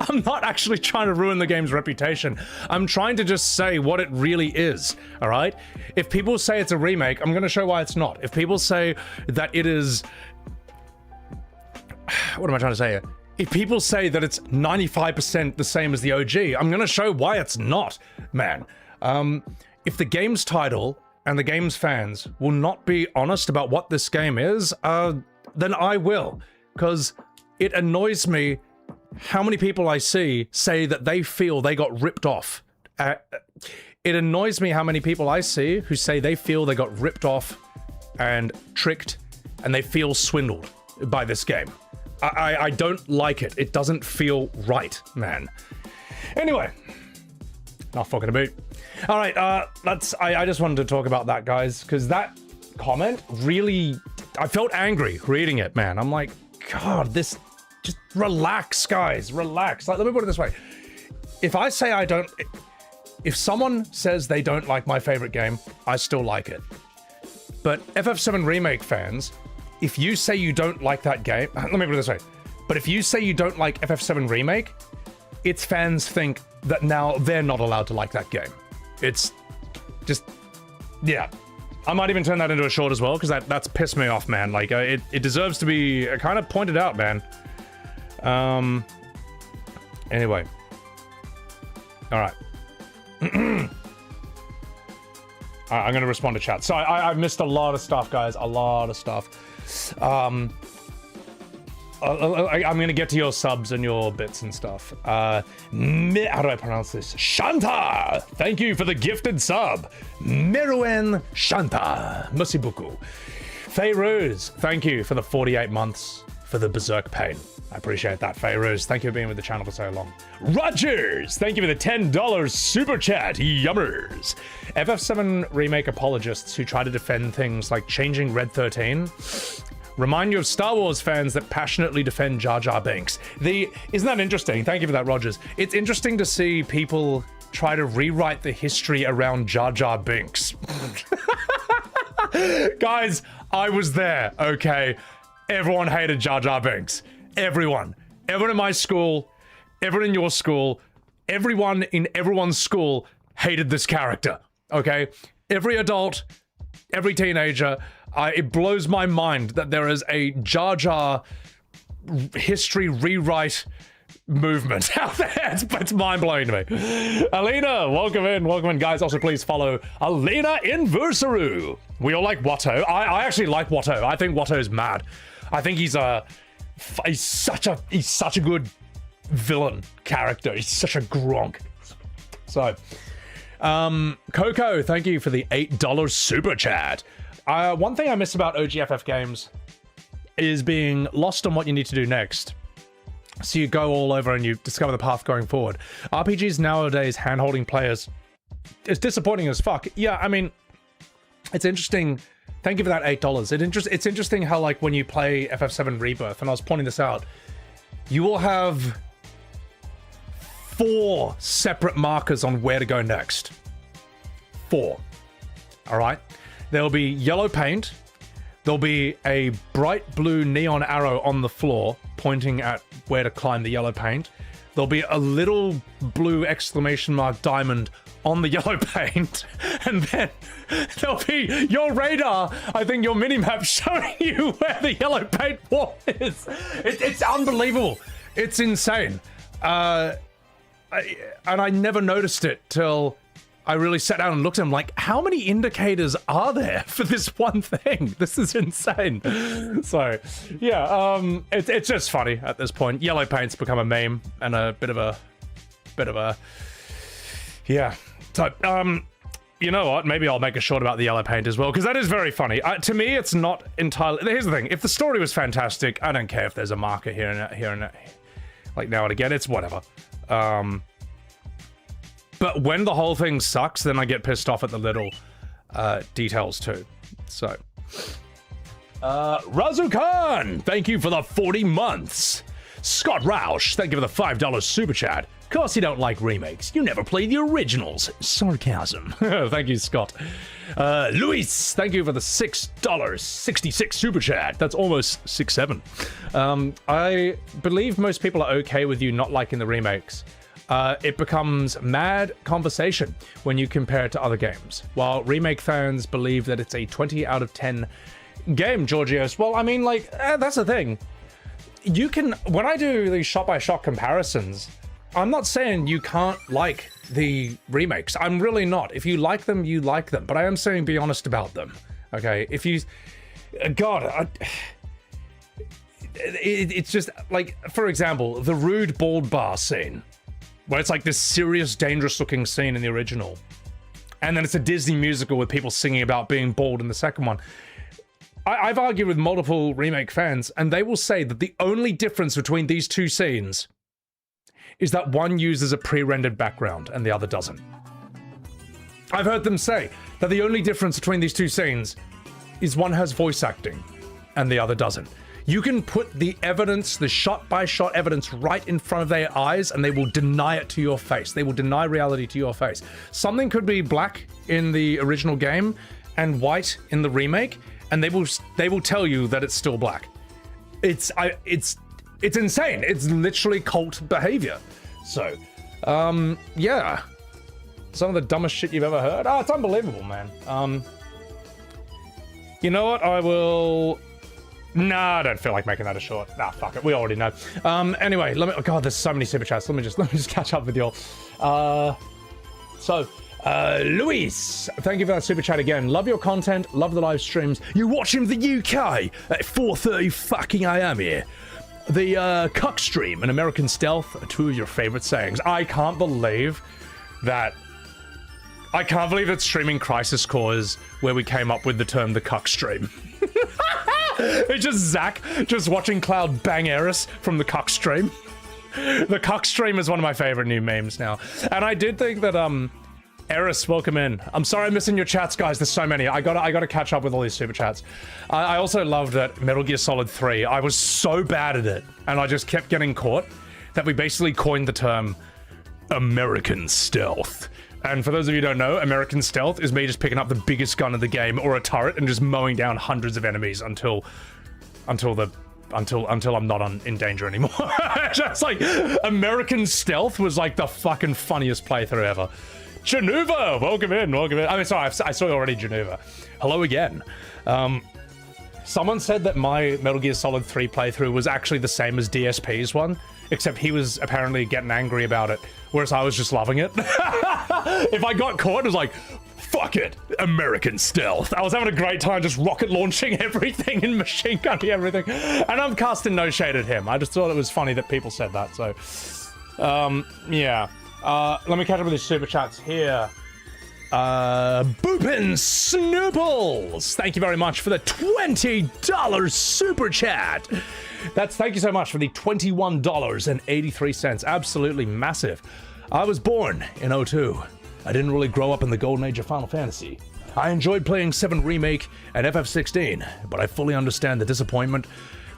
I'm not actually trying to ruin the game's reputation. I'm trying to just say what it really is, all right? If people say it's a remake, I'm going to show why it's not. If people say that it is... What am I trying to say here? If people say that it's 95% the same as the OG, I'm going to show why it's not, man. If the game's title and the game's fans will not be honest about what this game is, then I will. Because it annoys me how many people I see say that they feel they got ripped off. It annoys me how many people I see who say they feel they got ripped off and tricked and they feel swindled by this game. I don't like it. It doesn't feel right, man. Anyway, not fucking about. All right, I just wanted to talk about that, guys, because that comment really, I felt angry reading it, man. I'm like, God, this, just relax, guys, relax. Like, let me put it this way. If I say I don't, if someone says they don't like my favorite game, I still like it. But FF7 Remake fans, if you say you don't like that game, let me put it this way. But if you say you don't like FF7 Remake, its fans think that now they're not allowed to like that game. It's just, yeah. I might even turn that into a short as well, because that's pissed me off, man. Like, it deserves to be kind of pointed out, man. Anyway. All right. I'm going to respond to chat. So I've missed a lot of stuff, guys. A lot of stuff. I'm going to get to your subs and your bits and stuff. How do I pronounce this? Shanta! Thank you for the gifted sub. Meruen Shanta. Merci beaucoup. Fayrose, thank you for the 48 months for the Berserk Pain. I appreciate that, Fayrose. Thank you for being with the channel for so long. Rogers, thank you for the $10 super chat. Yummers. FF7 Remake apologists who try to defend things like changing Red 13 remind you of Star Wars fans that passionately defend Jar Jar Binks. Isn't that interesting? Thank you for that, Rogers. It's interesting to see people try to rewrite the history around Jar Jar Binks. Guys, I was there, okay? Everyone hated Jar Jar Binks. Everyone. Everyone in my school, everyone in your school, everyone in everyone's school hated this character, okay? Every adult, every teenager, it blows my mind that there is a Jar Jar history rewrite movement out there. It's mind-blowing to me. Alina, welcome in, guys. Also, please follow Alina Inversaru. We all like Watto. I actually like Watto. I think Watto's mad. I think he's such a good villain character. He's such a gronk. So, Coco, thank you for the $8 super chat. One thing I miss about OGFF games is being lost on what you need to do next. So you go all over and you discover the path going forward. RPGs nowadays, hand-holding players, it's disappointing as fuck. Yeah, I mean, it's interesting. Thank you for that $8. It's interesting how, like, when you play FF7 Rebirth, and I was pointing this out, you will have 4 separate markers on where to go next. 4. All right? There'll be yellow paint. There'll be a bright blue neon arrow on the floor pointing at where to climb the yellow paint. There'll be a little blue exclamation mark diamond on the yellow paint. And then there'll be your radar, I think your minimap, showing you where the yellow paint wall is. It's unbelievable. It's insane. And I never noticed it till I really sat down and looked at them like, how many indicators are there for this one thing? This is insane. So, yeah, it's just funny at this point. Yellow paint's become a meme and a bit of a, yeah. So, you know what? Maybe I'll make a short about the yellow paint as well, because that is very funny. To me, it's not entirely. Here's the thing: if the story was fantastic, I don't care if there's a marker here and like now and again. It's whatever. But when the whole thing sucks, then I get pissed off at the little details too. So, Razu Khan, thank you for the 40 months. Scott Roush, thank you for the $5 super chat. Of course you don't like remakes. You never play the originals. Sarcasm. Thank you, Scott. Luis, thank you for the $6.66 super chat. That's almost 6-7. I believe most people are okay with you not liking the remakes. It becomes mad conversation when you compare it to other games. While remake fans believe that it's a 20 out of 10 game, Georgios. Well, I mean, like, that's the thing. You can, when I do these shot-by-shot comparisons, I'm not saying you can't like the remakes. I'm really not. If you like them, you like them. But I am saying be honest about them. Okay? If you... God, it's just, like, for example, the rude bald bar scene, where it's like this serious, dangerous-looking scene in the original. And then it's a Disney musical with people singing about being bald in the second one. I've argued with multiple remake fans, and they will say that the only difference between these two scenes is that one uses a pre-rendered background and the other doesn't. I've heard them say that the only difference between these two scenes is one has voice acting and the other doesn't. You can put the evidence, the shot-by-shot evidence right in front of their eyes and they will deny it to your face. They will deny reality to your face. Something could be black in the original game and white in the remake, and they will tell you that it's still black. It's insane. It's literally cult behavior. So, yeah. Some of the dumbest shit you've ever heard. Oh, it's unbelievable, man. You know what? I will... Nah, I don't feel like making that a short. Nah, fuck it. We already know. Anyway, let me... Oh, God, there's so many super chats. Let me just catch up with y'all. Luis, thank you for that super chat again. Love your content. Love the live streams. You watching the UK at 4:30 fucking AM here. The cuck stream and American Stealth are two of your favorite sayings. I can't believe that Streaming Crisis Core is where we came up with the term the cuck stream. It's just Zach just watching Cloud bang Eris from the cuck stream. The cuck stream is one of my favorite new memes now. And I did think that Eris, welcome in. I'm sorry I'm missing your chats, guys. There's so many. I gotta catch up with all these super chats. I also love that Metal Gear Solid 3, I was so bad at it, and I just kept getting caught, that we basically coined the term American Stealth. And for those of you who don't know, American Stealth is me just picking up the biggest gun of the game or a turret and just mowing down hundreds of enemies until I'm not in danger anymore. Just like American Stealth was like the fucking funniest playthrough ever. Geneva, welcome in. I mean, sorry, I saw you already, Geneva. Hello again. Someone said that my Metal Gear Solid 3 playthrough was actually the same as DSP's one, except he was apparently getting angry about it, whereas I was just loving it. If I got caught, it was like, fuck it, American Stealth. I was having a great time just rocket launching everything and machine gunning everything, and I'm casting no shade at him. I just thought it was funny that people said that, so, yeah. Let me catch up with the super chats here. Boopin Snooples, thank you very much for the $20 super chat. Thank you so much for the $21.83. Absolutely massive. I was born in 02. I didn't really grow up in the golden age of Final Fantasy. I enjoyed playing 7 Remake and FF16, but I fully understand the disappointment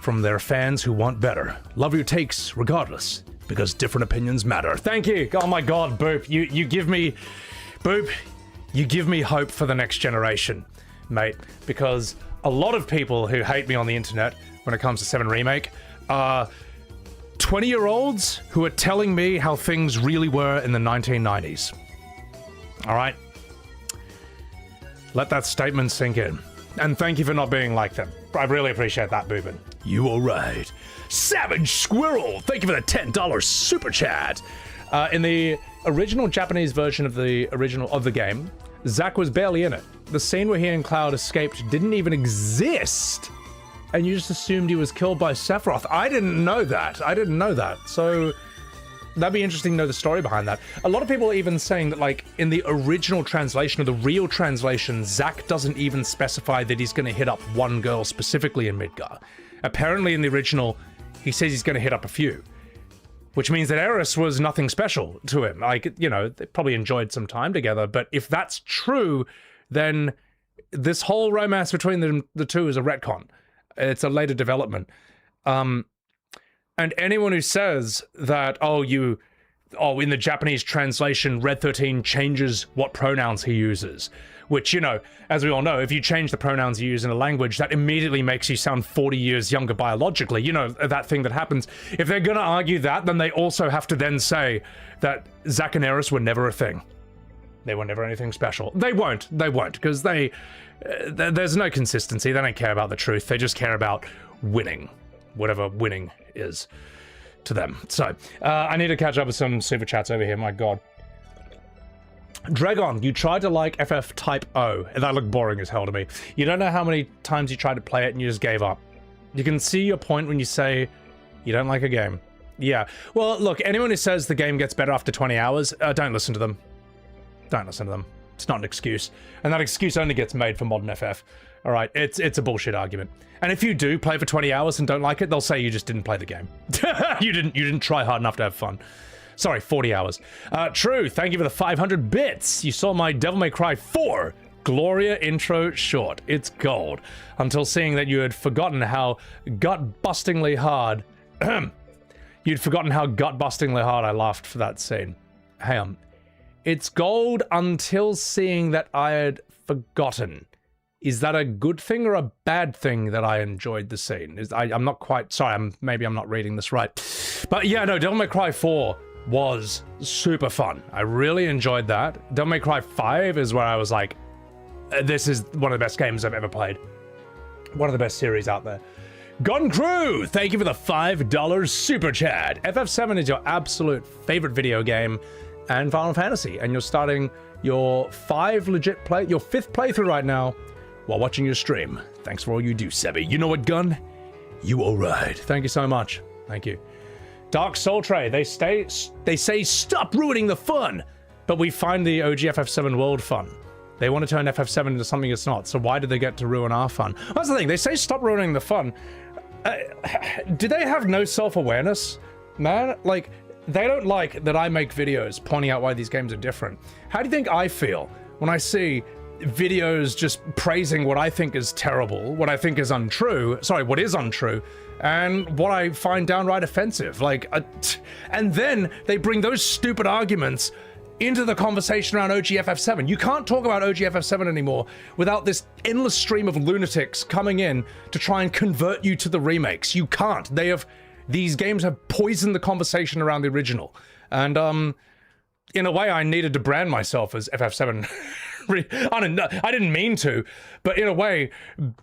from their fans who want better. Love your takes regardless, because different opinions matter. Thank you. Oh my god, Boop, you give me... Boop, you give me hope for the next generation, mate, because a lot of people who hate me on the internet when it comes to 7 Remake are 20-year-olds who are telling me how things really were in the 1990s. All right? Let that statement sink in. And thank you for not being like them. I really appreciate that, Boobin. You all right. Savage Squirrel, thank you for the $10 super chat. In the original Japanese version of the game, Zack was barely in it. The scene where he and Cloud escaped didn't even exist, and you just assumed he was killed by Sephiroth. I didn't know that. So that'd be interesting to know the story behind that. A lot of people are even saying that, like, in the original translation or the real translation, Zack doesn't even specify that he's going to hit up one girl specifically in Midgar. Apparently in the original, he says he's going to hit up a few. Which means that Eris was nothing special to him. Like, you know, they probably enjoyed some time together, but if that's true, then this whole romance between the two is a retcon. It's a later development. And anyone who says that, in the Japanese translation, Red 13 changes what pronouns he uses, which, you know, as we all know, if you change the pronouns you use in a language, that immediately makes you sound 40 years younger biologically. You know, that thing that happens. If they're gonna argue that, then they also have to then say that Zack and Eris were never a thing. They were never anything special. They won't, because there's no consistency. They don't care about the truth. They just care about winning, whatever winning is to them. So, I need to catch up with some super chats over here, my god. Dragon, you tried to like FF Type O, and that looked boring as hell to me. You don't know how many times you tried to play it and you just gave up. You can see your point when you say you don't like a game. Yeah, well, look, anyone who says the game gets better after 20 hours, don't listen to them. Don't listen to them. It's not an excuse. And that excuse only gets made for modern FF. All right, it's a bullshit argument. And if you do play for 20 hours and don't like it, they'll say you just didn't play the game. You didn't try hard enough to have fun. Sorry, 40 hours. True, thank you for the 500 bits. You saw my Devil May Cry 4 Gloria intro short. It's gold. Until seeing that you had forgotten how gut-bustingly hard... You'd forgotten how gut-bustingly hard I laughed for that scene. Hang on. It's gold until seeing that I had forgotten. Is that a good thing or a bad thing that I enjoyed the scene? I'm not quite... Sorry, maybe I'm not reading this right. But yeah, no, Devil May Cry 4... was super fun. I really enjoyed that. Devil May Cry 5 is where I was like, this is one of the best games I've ever played. One of the best series out there. Gun Crew, thank you for the $5 super chat. FF7 is your absolute favorite video game and Final Fantasy, and you're starting your fifth playthrough right now while watching your stream. Thanks for all you do, Sebi. You know what, Gun? You all right. Thank you so much. Thank you. Dark Soul Tray, they say stop ruining the fun, but we find the OG FF7 world fun. They want to turn FF7 into something it's not, so why do they get to ruin our fun? That's the thing, they say stop ruining the fun. Do they have no self-awareness? Man, like, they don't like that I make videos pointing out why these games are different. How do you think I feel when I see videos just praising what I think is terrible, what I think is untrue, sorry, what is untrue, and what I find downright offensive, like, and then they bring those stupid arguments into the conversation around OG FF7. You can't talk about OG FF7 anymore without this endless stream of lunatics coming in to try and convert you to the remakes. You can't. These games have poisoned the conversation around the original. And, in a way, I needed to brand myself as FF7. I didn't mean to, but in a way,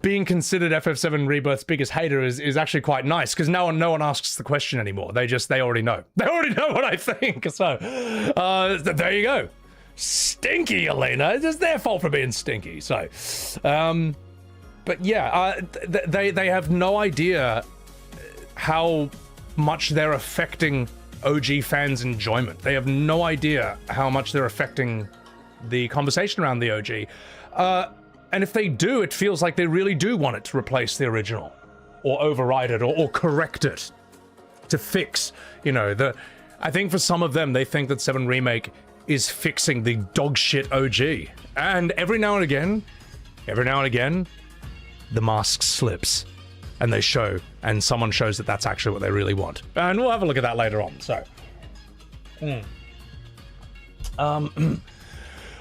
being considered FF7 Rebirth's biggest hater is actually quite nice, because no one asks the question anymore. They already know. They already know what I think. So, there you go. Stinky, Elena. It's just their fault for being stinky. So, but yeah, they have no idea how much they're affecting OG fans' enjoyment. They have no idea how much they're affecting the conversation around the OG. And if they do, it feels like they really do want it to replace the original, or override it, or correct it, to fix, you know, I think for some of them, they think that 7 Remake is fixing the dogshit OG. And every now and again, the mask slips, and they show, and someone shows that that's actually what they really want. And we'll have a look at that later on, so.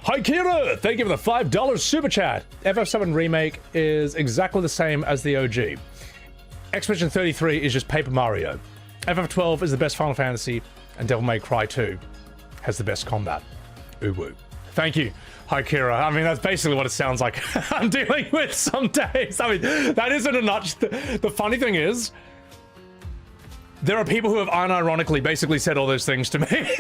Hi Kira, thank you for the $5 super chat. FF7 Remake is exactly the same as the OG. Expedition 33 is just Paper Mario. FF12 is the best Final Fantasy, and Devil May Cry 2 has the best combat. Ooh woo. Thank you. Hi Kira. I mean, that's basically what it sounds like I'm dealing with some days. I mean, that isn't a notch. The funny thing is, there are people who have unironically basically said all those things to me.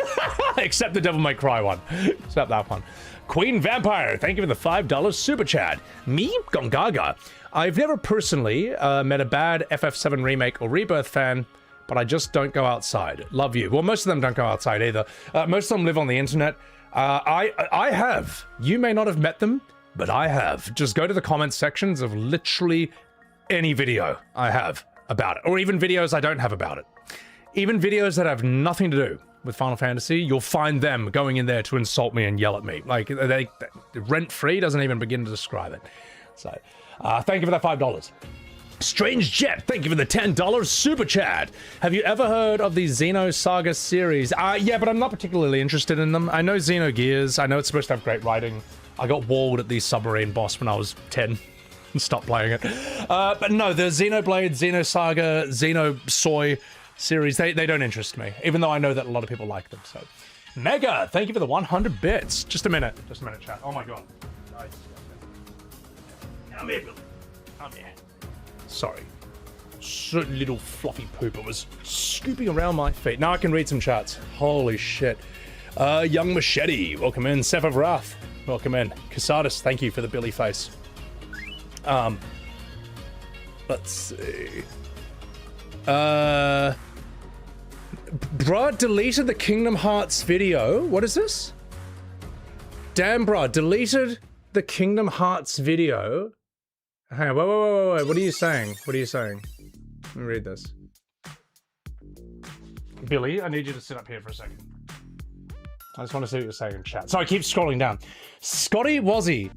Except the Devil May Cry one. Except that one. Queen Vampire, thank you for the $5 super chat. Me? Gongaga. I've never personally met a bad FF7 Remake or Rebirth fan, but I just don't go outside. Love you. Well, most of them don't go outside either. Most of them live on the internet. I have. You may not have met them, but I have. Just go to the comments sections of literally any video I have about it, or even videos I don't have about it. Even videos that have nothing to do with Final Fantasy, you'll find them going in there to insult me and yell at me. Like, they rent-free doesn't even begin to describe it. So, thank you for that $5. Strange Jet, thank you for the $10 super chat. Have you ever heard of the Xenosaga series? Yeah, but I'm not particularly interested in them. I know Xenogears. I know it's supposed to have great writing. I got walled at the submarine boss when I was 10 and stopped playing it. But no, the Xenoblade, Xenosaga, Xenosoy series, they don't interest me, even though I know that a lot of people like them. So, Mega, thank you for the 100 bits. Just a minute, chat. Oh my god. Nice. Come here, Billy. Come here. Sorry. Certain little fluffy pooper was scooping around my feet. Now I can read some chats. Holy shit. Young Machete, welcome in. Seth of Wrath, welcome in. Casadus, thank you for the Billy face. Let's see. Bruh deleted the Kingdom Hearts video. What is this? Damn, bruh, deleted the Kingdom Hearts video. Hey, wait. What are you saying? What are you saying? Let me read this. Billy, I need you to sit up here for a second. I just want to see what you're saying in chat. So I keep scrolling down. Scotty Wazzy.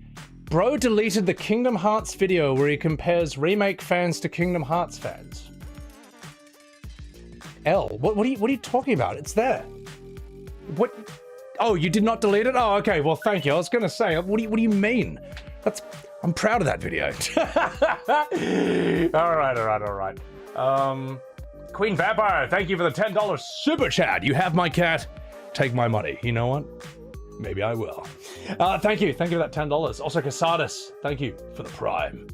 Bro deleted the Kingdom Hearts video where he compares Remake fans to Kingdom Hearts fans. What are you talking about? It's there. What? Oh, you did not delete it? Oh, okay. Well, thank you. I was gonna say, what do you mean? I'm proud of that video. All right. Queen Vampire, thank you for the $10 super chat. You have my cat, take my money. You know what? Maybe I will. Thank you for that $10. Also, Casadus, thank you for the Prime.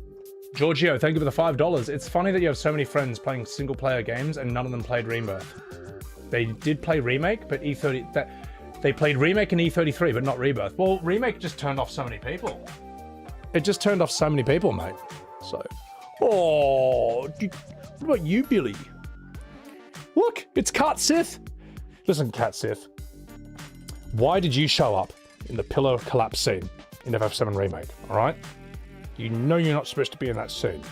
Giorgio, thank you for the $5. It's funny that you have so many friends playing single-player games and none of them played Rebirth. They did play Remake, but they played Remake and E33, but not Rebirth. Well, Remake just turned off so many people. It just turned off so many people, mate. So, what about you, Billy? Look, it's Cat Sith. Listen, Cat Sith. Why did you show up in the pillar collapse scene in FF7 Remake, alright? You know you're not supposed to be in that scene,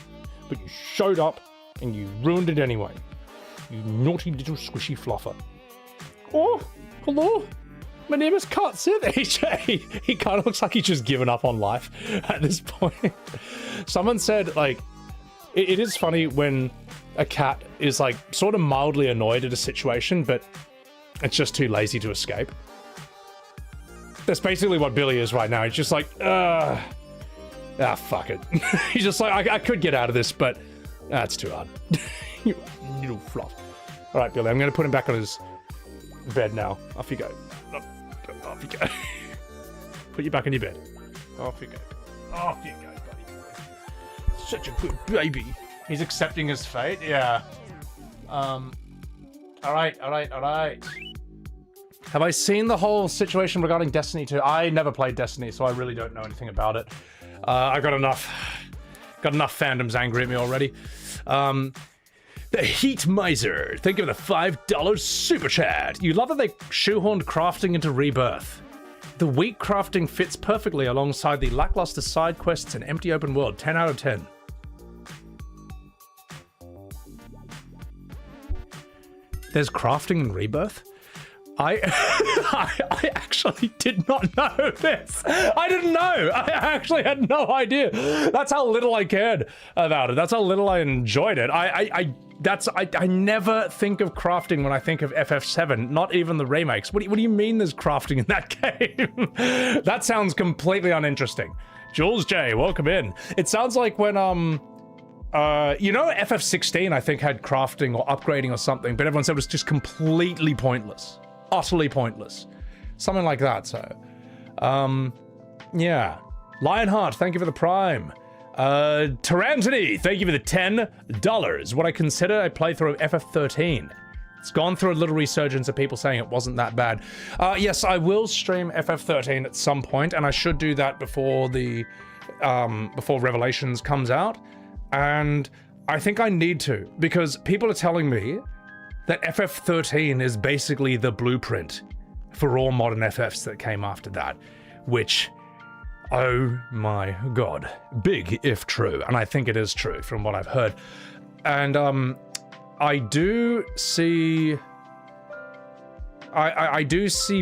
but you showed up and you ruined it anyway. You naughty little squishy fluffer. Oh, hello. My name is Cat Sith. AJ. He kind of looks like he's just given up on life at this point. Someone said, like, it is funny when a cat is, like, sort of mildly annoyed at a situation, but it's just too lazy to escape. That's basically what Billy is right now. He's just like, fuck it. He's just like, I could get out of this, but it's too hard. You little fluff. All right, Billy, I'm going to put him back on his bed now. Off you go. Off you go. Put you back in your bed. Off you go. Off you go, buddy. Such a good baby. He's accepting his fate. Yeah. All right. Have I seen the whole situation regarding Destiny 2? I never played Destiny, so I really don't know anything about it. I got enough fandoms angry at me already. The Heat Miser, thank you for the $5 super chat. You love that they shoehorned crafting into Rebirth. The weak crafting fits perfectly alongside the lackluster side quests and empty open world. 10 out of 10. There's crafting in Rebirth? I actually did not know this. I didn't know. I actually had no idea. That's how little I cared about it. That's how little I enjoyed it. I never think of crafting when I think of FF7, not even the remakes. What do you mean there's crafting in that game? That sounds completely uninteresting. Jules J, welcome in. It sounds like when, you know, FF16 I think had crafting or upgrading or something, but everyone said it was just completely pointless. Utterly pointless. Something like that, so. Yeah. Lionheart, thank you for the Prime. Tarantony, thank you for the $10. What I consider a playthrough of FF13. It's gone through a little resurgence of people saying it wasn't that bad. Yes, I will stream FF13 at some point, and I should do that before the, before Revelations comes out. And I think I need to, because people are telling me that FF13 is basically the blueprint for all modern FFs that came after that, which, oh my god, big if true, and I think it is true from what I've heard. And I do see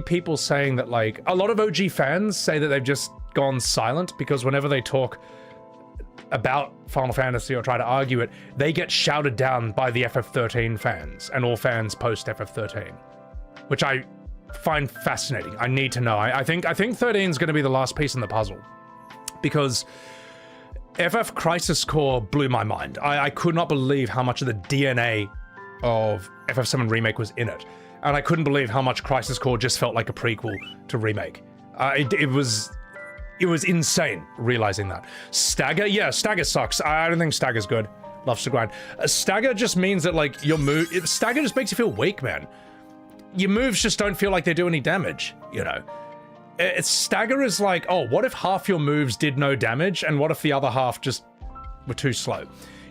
people saying that, like, a lot of OG fans say that they've just gone silent because whenever they talk about Final Fantasy or try to argue it, they get shouted down by the FF13 fans and all fans post FF13, which I find fascinating. I need to know. I think 13 is going to be the last piece in the puzzle, because FF Crisis Core blew my mind. I could not believe how much of the DNA of FF7 Remake was in it, and I couldn't believe how much Crisis Core just felt like a prequel to Remake. It was insane realizing that. Stagger? Yeah, Stagger sucks. I don't think Stagger's good. Loves to grind. Stagger just means that, like, your move... Stagger just makes you feel weak, man. Your moves just don't feel like they do any damage, you know? Stagger is like, oh, what if half your moves did no damage, and what if the other half just were too slow?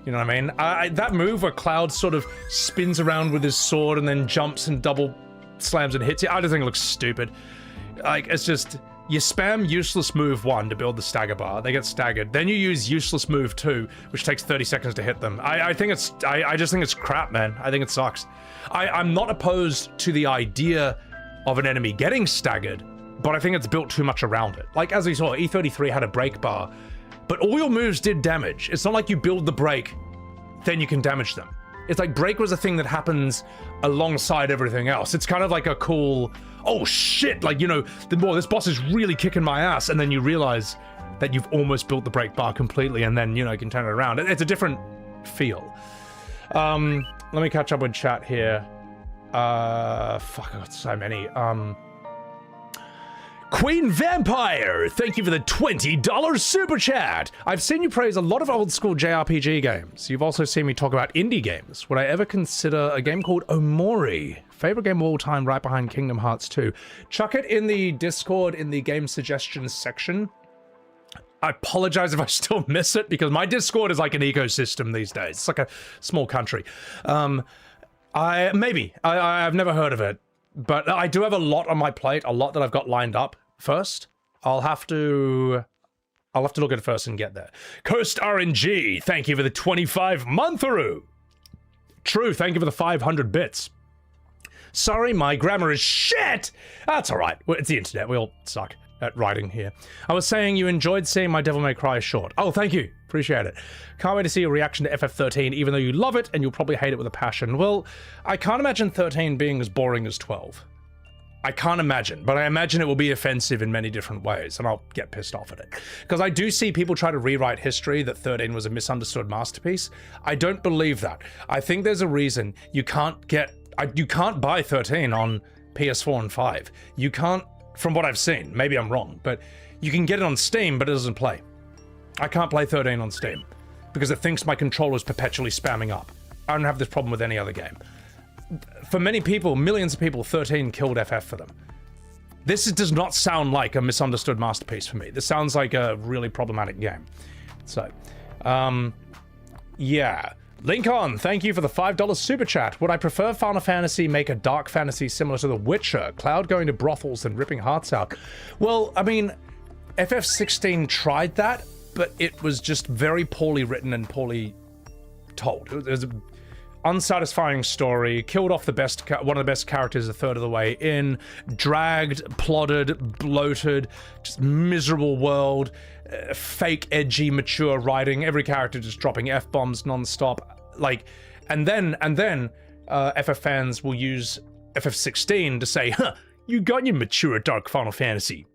You know what I mean? That move where Cloud sort of spins around with his sword and then jumps and double slams and hits you, I just think it looks stupid. Like, it's just... You spam useless move 1 to build the stagger bar, they get staggered. Then you use useless move 2, which takes 30 seconds to hit them. I just think it's crap, man. I think it sucks. I'm not opposed to the idea of an enemy getting staggered, but I think it's built too much around it. Like, as we saw, E33 had a break bar, but all your moves did damage. It's not like you build the break, then you can damage them. It's like break was a thing that happens alongside everything else. It's kind of like a cool, oh shit, like, you know, this boss is really kicking my ass, and then you realize that you've almost built the break bar completely, and then, you know, you can turn it around. It's a different feel. Let me catch up with chat here. Fuck, I got so many. Queen Vampire, thank you for the $20 super chat. I've seen you praise a lot of old school JRPG games. You've also seen me talk about indie games. Would I ever consider a game called Omori? Favorite game of all time, right behind Kingdom Hearts 2. Chuck it in the Discord in the game suggestions section. I apologize if I still miss it, because my Discord is like an ecosystem these days. It's like a small country. I've never heard of it, but I do have a lot on my plate, a lot that I've got lined up first. I'll have to look at it first and get there. Coast RNG, thank you for the 25 month-through. True, thank you for the 500 bits. Sorry, my grammar is shit! That's alright, it's the internet, we all suck at writing here. I was saying you enjoyed seeing my Devil May Cry short. Oh, thank you, appreciate it. Can't wait to see your reaction to FF13, even though you love it and you'll probably hate it with a passion. Well, I can't imagine 13 being as boring as 12. I can't imagine, but I imagine it will be offensive in many different ways, and I'll get pissed off at it. Because I do see people try to rewrite history that 13 was a misunderstood masterpiece. I don't believe that. I think there's a reason you can't buy 13 on PS4 and 5. You can't, from what I've seen, maybe I'm wrong, but you can get it on Steam, but it doesn't play. I can't play 13 on Steam, because it thinks my controller's perpetually spamming up. I don't have this problem with any other game. For many people, millions of people, 13 killed FF for them. This does not sound like a misunderstood masterpiece for me. This sounds like a really problematic game. So, yeah. Lincoln, thank you for the $5 super chat. Would I prefer Final Fantasy make a dark fantasy similar to The Witcher? Cloud going to brothels and ripping hearts out. Well, I mean, FF16 tried that, but it was just very poorly written and poorly told. It was an unsatisfying story, killed off one of the best characters a third of the way in, dragged, plotted, bloated, just miserable world, fake, edgy, mature writing, every character just dropping F-bombs non-stop, like, and then FF fans will use FF16 to say, huh, you got your mature dark Final Fantasy,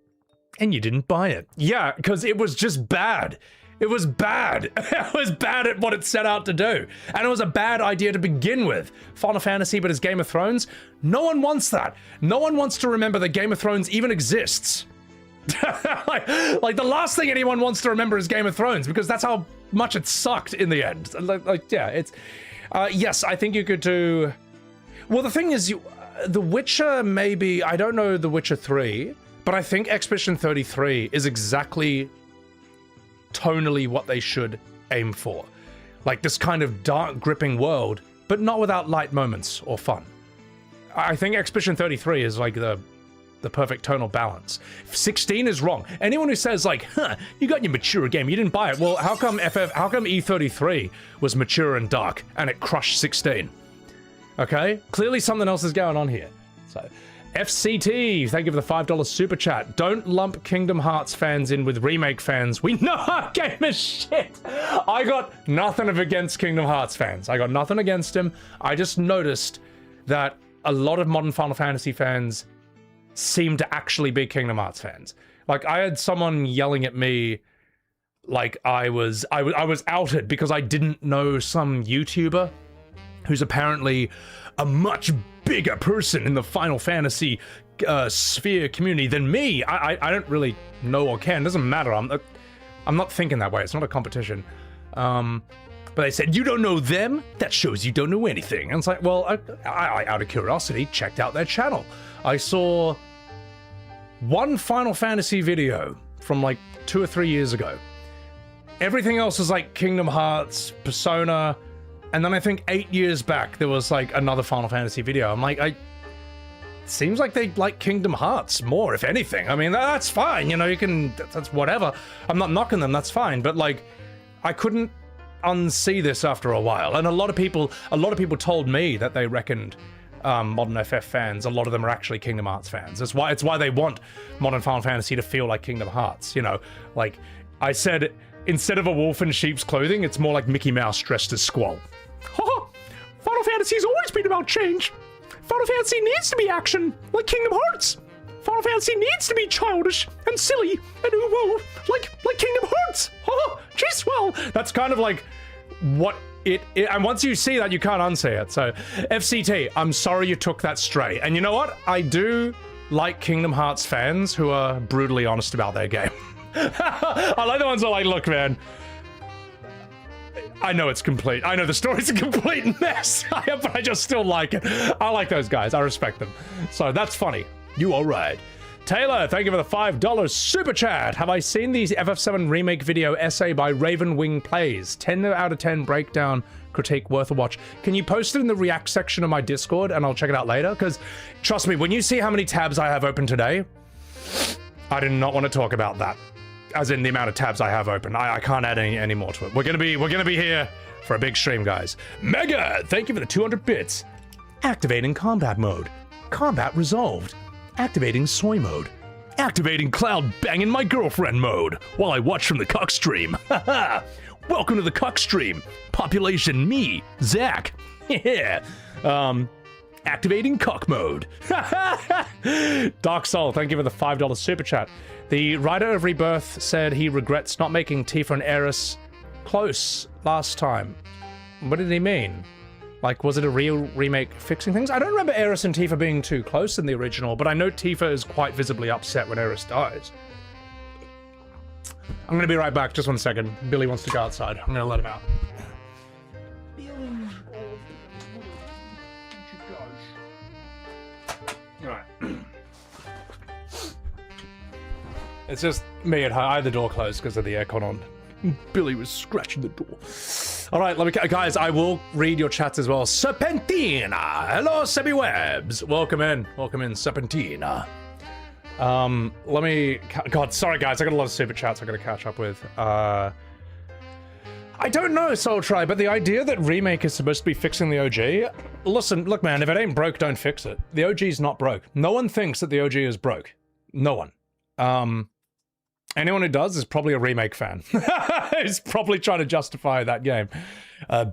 and you didn't buy it. Yeah, because it was just bad. It was bad. It was bad at what it set out to do. And it was a bad idea to begin with. Final Fantasy, but as Game of Thrones, no one wants that. No one wants to remember that Game of Thrones even exists. like the last thing anyone wants to remember is Game of Thrones, because that's how much it sucked in the end. Yeah, it's... yes, I think you could do... Well, the thing is, The Witcher maybe... I don't know The Witcher 3, but I think Expedition 33 is exactly tonally what they should aim for. Like this kind of dark, gripping world, but not without light moments or fun. I think Expedition 33 is like the perfect tonal balance. 16 is wrong. Anyone who says like, huh, you got your mature game, you didn't buy it. Well, how come E33 was mature and dark and it crushed 16? Okay, clearly something else is going on here. So, FCT, thank you for the $5 super chat. Don't lump Kingdom Hearts fans in with remake fans. We know our game is shit. I got nothing against Kingdom Hearts fans. I got nothing against them. I just noticed that a lot of modern Final Fantasy fans seem to actually be Kingdom Hearts fans. Like, I had someone yelling at me like I was outed because I didn't know some YouTuber who's apparently a much bigger person in the Final Fantasy sphere community than me. I don't really know or care. It doesn't matter. I'm not thinking that way. It's not a competition. But they said, you don't know them? That shows you don't know anything. And it's like, well, I out of curiosity, checked out their channel. I saw one Final Fantasy video from like 2 or 3 years ago. Everything else is like Kingdom Hearts, Persona, and then I think 8 years back, there was like another Final Fantasy video. I'm like, seems like they like Kingdom Hearts more, if anything. I mean, that's fine, you know, you can, that's whatever. I'm not knocking them, that's fine. But like, I couldn't unsee this after a while. And a lot of people told me that they reckoned modern FF fans, a lot of them are actually Kingdom Hearts fans. It's why they want modern Final Fantasy to feel like Kingdom Hearts, you know? Like, I said, instead of a wolf in sheep's clothing, it's more like Mickey Mouse dressed as Squall. Haha! Final Fantasy's always been about change. Final Fantasy needs to be action, like Kingdom Hearts. Final Fantasy needs to be childish and silly and ooh-woo, like Kingdom Hearts. Haha! Jeez, well, that's kind of like what it, and once you see that, you can't unsee it. So, FCT, I'm sorry you took that stray. And you know what? I do like Kingdom Hearts fans who are brutally honest about their game. I like the ones that are like, look, man, I know it's complete. I know the story's a complete mess, but I just still like it. I like those guys. I respect them. So that's funny. You are right. Taylor, thank you for the $5 super chat. Have I seen the FF7 remake video essay by Raven Wing Plays? 10 out of 10 breakdown critique worth a watch. Can you post it in the react section of my Discord and I'll check it out later? Because trust me, when you see how many tabs I have open today, I did not want to talk about that. As in the amount of tabs I have open. I can't add any more to it. We're gonna be here for a big stream, guys. Mega, thank you for the 200 bits. Activating combat mode. Combat resolved. Activating soy mode. Activating cloud banging my girlfriend mode while I watch from the cuck stream. Haha. Welcome to the cuck stream. Population me, Zach. Yeah. Activating cuck mode. Dark Soul, thank you for the $5 super chat. The writer of Rebirth said he regrets not making Tifa and Aerith close last time. What did he mean? Like, was it a real remake fixing things? I don't remember Aerith and Tifa being too close in the original, but I know Tifa is quite visibly upset when Aerith dies. I'm gonna be right back, just 1 second. Billy wants to go outside. I'm gonna let him out. Alright. It's just me at home. I had the door closed because of the aircon on. Billy was scratching the door. All right, guys, I will read your chats as well. Serpentina. Hello, Sebi Webs. Welcome in, Serpentina. God, sorry guys, I got a lot of super chats I gotta catch up with. I don't know, Soul Tribe, but the idea that Remake is supposed to be fixing the OG, look man, if it ain't broke, don't fix it. The OG's not broke. No one thinks that the OG is broke. No one. Anyone who does is probably a Remake fan. He's probably trying to justify that game.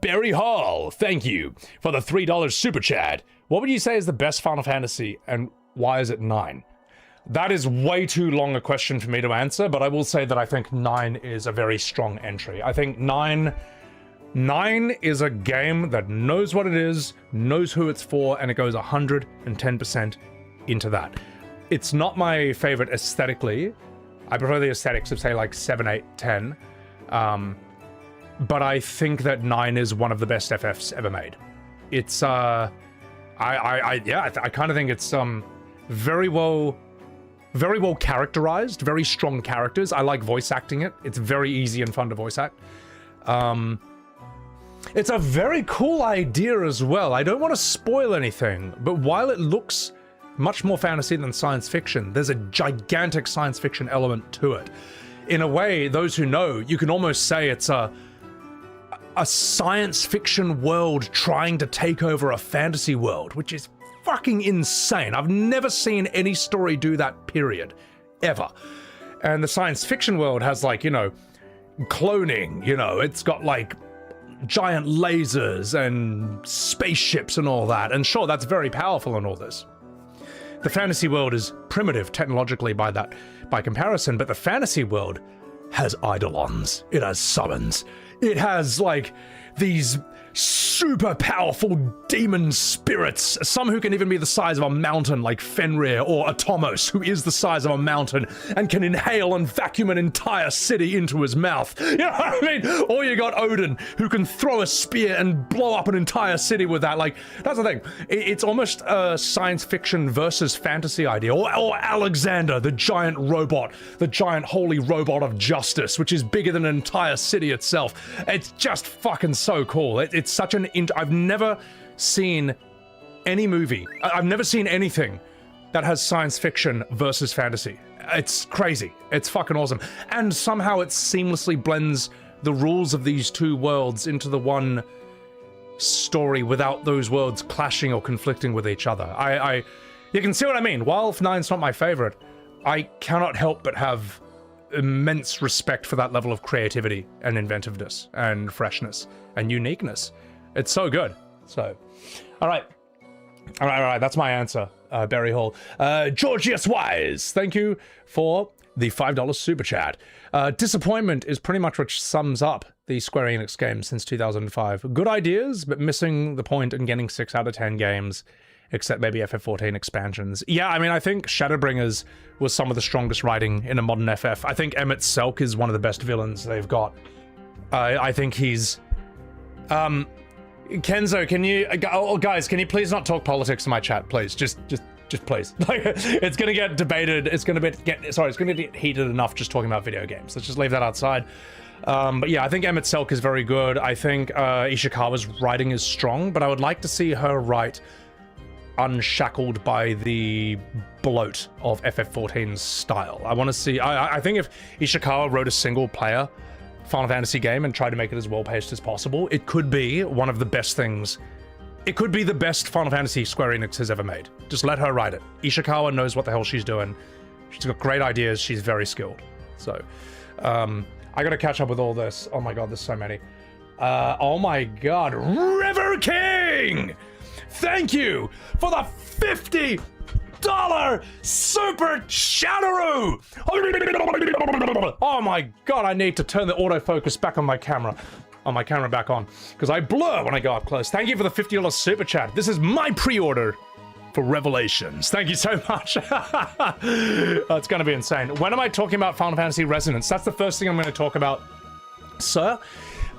Barry Hall, thank you for the $3 super chat. What would you say is the best Final Fantasy, and why is it 9? That is way too long a question for me to answer, but I will say that I think 9 is a very strong entry. I think 9 is a game that knows what it is, knows who it's for, and it goes 110% into that. It's not my favorite aesthetically. I prefer the aesthetics of, say, like 7, 8, 10. But I think that 9 is one of the best FFs ever made. It's, I kind of think it's, very well characterized, very strong characters. I like voice acting it. It's very easy and fun to voice act. It's a very cool idea as well. I don't want to spoil anything, but while it looks much more fantasy than science fiction, there's a gigantic science fiction element to it. In a way, those who know, you can almost say it's a science fiction world trying to take over a fantasy world, which is fucking insane. I've never seen any story do that, period, ever. And the science fiction world has, like, you know, cloning, you know, it's got like giant lasers and spaceships and all that, and sure, that's very powerful and all this. The fantasy world is primitive technologically by comparison, but the fantasy world has eidolons, it has summons, it has like these super powerful demon spirits, some who can even be the size of a mountain like Fenrir, or Atomos, who is the size of a mountain and can inhale and vacuum an entire city into his mouth. You know what I mean? Or you got Odin, who can throw a spear and blow up an entire city with that. Like, that's the thing. It's almost a science fiction versus fantasy idea. Or Alexander, the giant robot, the giant holy robot of justice, which is bigger than an entire city itself. It's just fucking so cool. It's such an I've never seen any movie, I've never seen anything that has science fiction versus fantasy. It's crazy. It's fucking awesome. And somehow it seamlessly blends the rules of these two worlds into the one story without those worlds clashing or conflicting with each other. You can see what I mean. While 9's not my favorite, I cannot help but have immense respect for that level of creativity and inventiveness and freshness and uniqueness. It's so good. So, all right, that's my answer, Barry Hall. Georgius Wise, thank you for the $5 super chat. Disappointment is pretty much what sums up the Square Enix games since 2005. Good ideas, but missing the point and getting 6 out of 10 games, except maybe FF14 expansions. Yeah, I mean, I think Shadowbringers was some of the strongest writing in a modern FF. I think Emmett Selk is one of the best villains they've got. I think he's... Kenzo, can you... Oh, guys, can you please not talk politics in my chat, please? Just please. Like, it's gonna get debated, it's gonna get heated enough just talking about video games. Let's just leave that outside. But yeah, I think Emmett Selk is very good. I think Ishikawa's writing is strong, but I would like to see her write unshackled by the bloat of FF14's style. I want to see... I think if Ishikawa wrote a single player Final Fantasy game and tried to make it as well paced as possible, it could be one of the best things. It could be the best Final Fantasy Square Enix has ever made. Just let her write it. Ishikawa knows what the hell she's doing. She's got great ideas. She's very skilled. So, I gotta catch up with all this. Oh my god, there's so many. Oh my god, River King! Thank you for the $50 super chatteroo! Oh my god, I need to turn the autofocus back on my camera. On my camera back on, because I blur when I go up close. Thank you for the $50 super chat. This is my pre-order for Revelations. Thank you so much. It's gonna be insane. When am I talking about Final Fantasy Resonance? That's the first thing I'm gonna talk about, sir.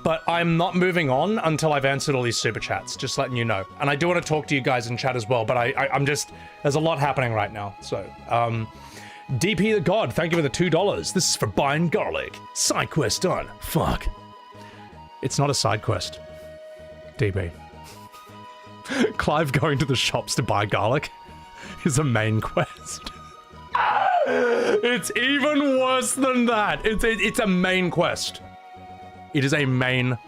But I'm not moving on until I've answered all these super chats, just letting you know. And I do want to talk to you guys in chat as well, but I'm just, there's a lot happening right now. So, DP the God, thank you for the $2. This is for buying garlic. Side quest done. Fuck. It's not a side quest. DP. Clive going to the shops to buy garlic is a main quest. It's even worse than that. It's a main quest. It is a main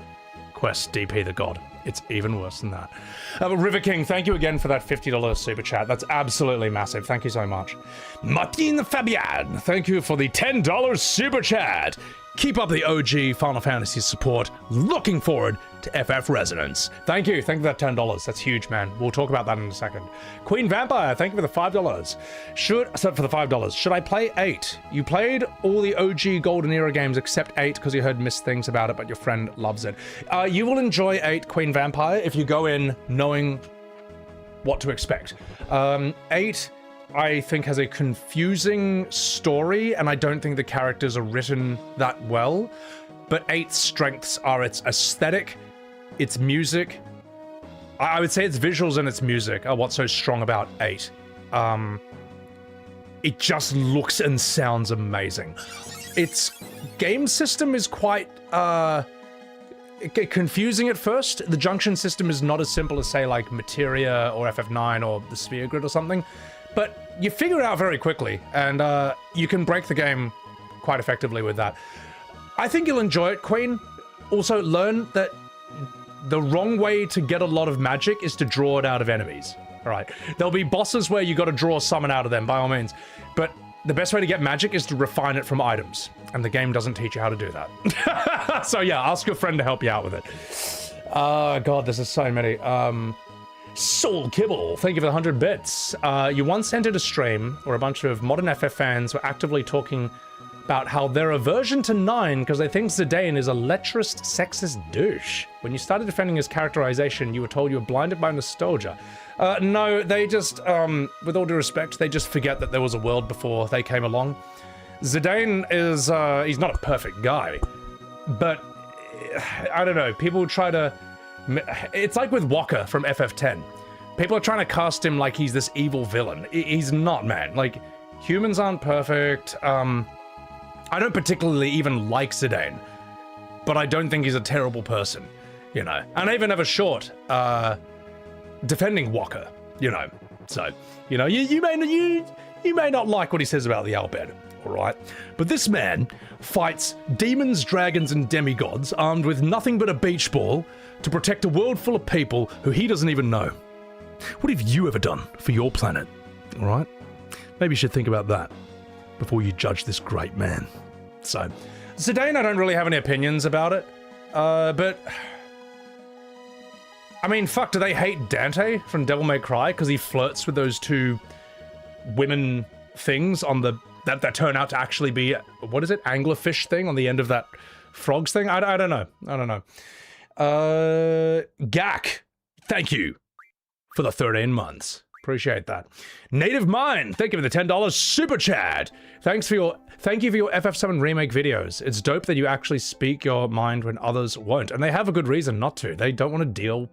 quest, DP the God. It's even worse than that. River King, thank you again for that $50 super chat. That's absolutely massive. Thank you so much. Martin Fabian, thank you for the $10 super chat. Keep up the OG Final Fantasy support. Looking forward to FF Resonance. Thank you for that $10. That's huge, man. We'll talk about that in a second. Queen Vampire, thank you for the $5. Should I play 8? You played all the OG Golden Era games except 8 because you heard missed things about it, but your friend loves it. You will enjoy 8, Queen Vampire, if you go in knowing what to expect. 8, I think, has a confusing story, and I don't think the characters are written that well. But 8's strengths are its aesthetic, its music. I would say its visuals and its music are what's so strong about 8. It just looks and sounds amazing. Its game system is quite confusing at first. The junction system is not as simple as, say, like Materia or FF9 or the Sphere Grid or something. But you figure it out very quickly, and you can break the game quite effectively with that. I think you'll enjoy it, Queen. Also, learn that the wrong way to get a lot of magic is to draw it out of enemies. All right. There'll be bosses where you got to draw summon out of them, by all means. But the best way to get magic is to refine it from items, and the game doesn't teach you how to do that. So yeah, ask your friend to help you out with it. God, this is so many. Soul Kibble, thank you for the 100 bits. You once entered a stream where a bunch of modern FF fans were actively talking about how they're aversion to 9 because they think Zidane is a lecherous, sexist douche. When you started defending his characterization, you were told you were blinded by nostalgia. No, they just, with all due respect, they just forget that there was a world before they came along. Zidane is, he's not a perfect guy, but I don't know, people try to... It's like with Walker from FF10. People are trying to cast him like he's this evil villain. He's not, man. Like, humans aren't perfect. I don't particularly even like Zidane, but I don't think he's a terrible person, you know. And I even have a short defending Walker, you know. So, you know, you may not like what he says about the Albed, all right? But this man fights demons, dragons, and demigods armed with nothing but a beach ball to protect a world full of people who he doesn't even know. What have you ever done for your planet? All right? Maybe you should think about that before you judge this great man. So, Zidane, I don't really have any opinions about it. But... I mean, fuck, do they hate Dante from Devil May Cry because he flirts with those two women things on the... that turn out to actually be... what is it? Anglerfish thing on the end of that frogs thing? I don't know. I don't know. Gak, thank you for the 13 months. Appreciate that. Native Mind, thank you for the $10 super chat. Thank you for your FF7 remake videos. It's dope that you actually speak your mind when others won't, and they have a good reason not to. They don't want to deal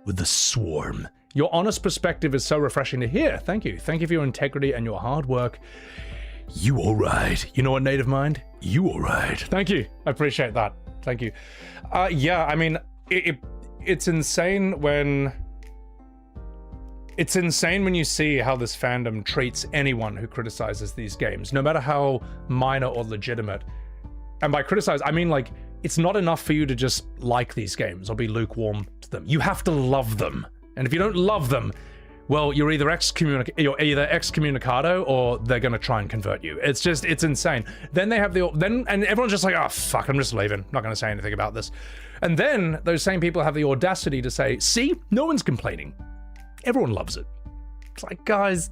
with the swarm. Your honest perspective is so refreshing to hear. Thank you. Thank you for your integrity and your hard work. You all right. You know what, Native Mind? You all right. Thank you. I appreciate that. Thank you. Yeah, I mean, it's insane when... It's insane when you see how this fandom treats anyone who criticizes these games, no matter how minor or legitimate. And by criticize, I mean, like, it's not enough for you to just like these games or be lukewarm to them. You have to love them. And if you don't love them, well, you're either excommunicado or they're gonna try and convert you. It's just, it's insane. Then they have and everyone's just like, oh, fuck, I'm just leaving. Not gonna say anything about this. And then those same people have the audacity to say, see, no one's complaining. Everyone loves it. It's like, guys,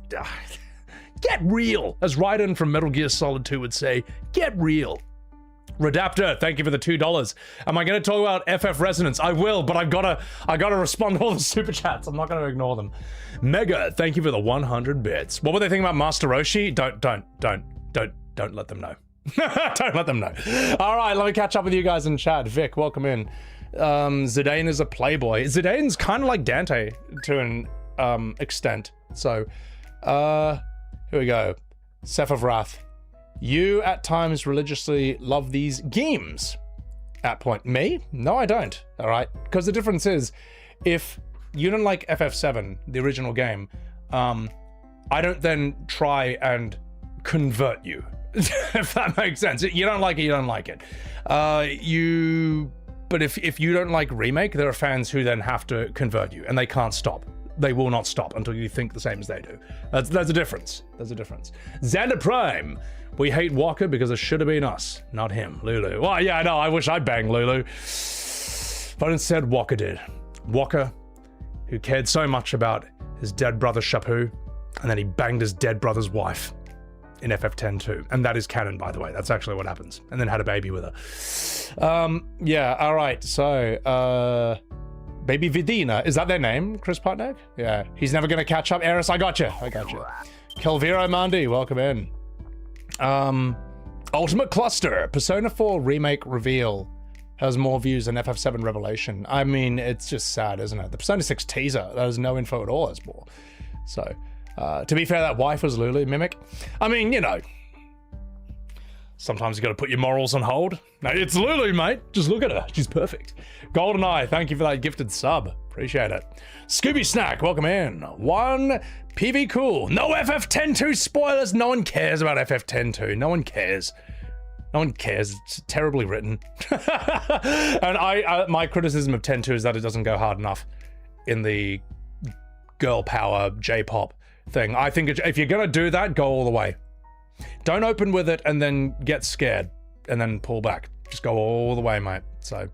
get real. As Raiden from Metal Gear Solid 2 would say, get real. Redaptor, thank you for the $2. Am I going to talk about FF Resonance? I will, but I gotta respond to all the super chats. I'm not going to ignore them. Mega, thank you for the 100 bits. What were they thinking about Master Roshi? Don't let them know. Don't let them know. All right, let me catch up with you guys in chat. Vic, welcome in. Zidane is a playboy. Zidane's kind of like Dante to an extent. So, here we go. Seph of Wrath. You at times religiously love these games. At point. Me? No, I don't. All right. Because the difference is, if you don't like FF7, the original game, I don't then try and convert you. If that makes sense. You don't like it, you don't like it. But if you don't like Remake, there are fans who then have to convert you, and they can't stop. They will not stop until you think the same as they do. There's a difference. There's a difference. Xander Prime. We hate Walker because it should have been us, not him. Lulu. Well, yeah, I know. I wish I'd banged Lulu. But instead, Walker did. Walker, who cared so much about his dead brother Shapu, and then he banged his dead brother's wife in FF10 too. And that is canon, by the way. That's actually what happens. And then had a baby with her. Yeah, all right. So, Baby Vidina. Is that their name, Chris Putnick? Yeah. He's never going to catch up. Eris, I got you. I got you. Kelviro Mandi, welcome in. Ultimate Cluster. Persona 4 Remake Reveal has more views than FF7 Revelation. I mean, it's just sad, isn't it? The Persona 6 teaser, there's no info at all, has more. So, to be fair, that wife was Lulu Mimic. I mean, you know, sometimes you gotta put your morals on hold. No, it's Lulu, mate. Just look at her. She's perfect. GoldenEye, thank you for that gifted sub. Appreciate it. Scooby Snack, welcome in. One PV Cool. No FF10-2 spoilers. No one cares about FF10-2. No one cares. No one cares. It's terribly written. And my criticism of 10-2 is that it doesn't go hard enough in the girl power J-pop thing. I think if you're gonna do that, go all the way. Don't open with it and then get scared and then pull back. Just go all the way, mate. So,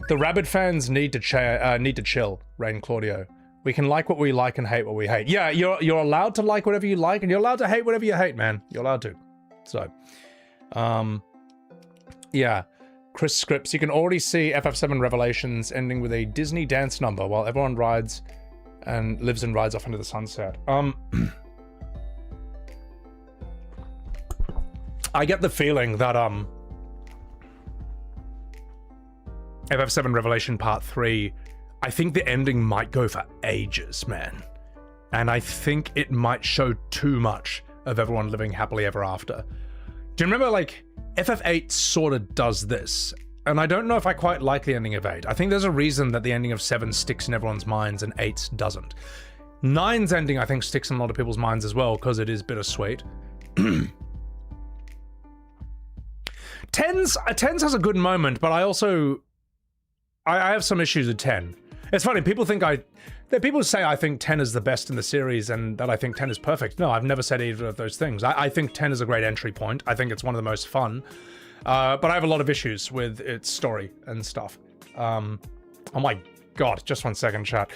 the Rabid fans need to chill. Rain Claudio. We can like what we like and hate what we hate. Yeah, you're allowed to like whatever you like, and you're allowed to hate whatever you hate, man. You're allowed to. So, yeah. Chris Scripps. You can already see FF7 Revelations ending with a Disney dance number while everyone rides and lives and rides off into the sunset. I get the feeling that FF7 Revelation Part 3, I think the ending might go for ages, man. And I think it might show too much of everyone living happily ever after. Do you remember, like, FF8 sort of does this? And I don't know if I quite like the ending of 8. I think there's a reason that the ending of 7 sticks in everyone's minds and 8's doesn't. 9's ending, I think, sticks in a lot of people's minds as well, because it is bittersweet. 10's has a good moment, but I also... I have some issues with 10. It's funny, people say I think 10 is the best in the series and that I think 10 is perfect. No, I've never said either of those things. I think 10 is a great entry point. I think it's one of the most fun. But I have a lot of issues with its story and stuff. Oh my god, just 1 second, chat.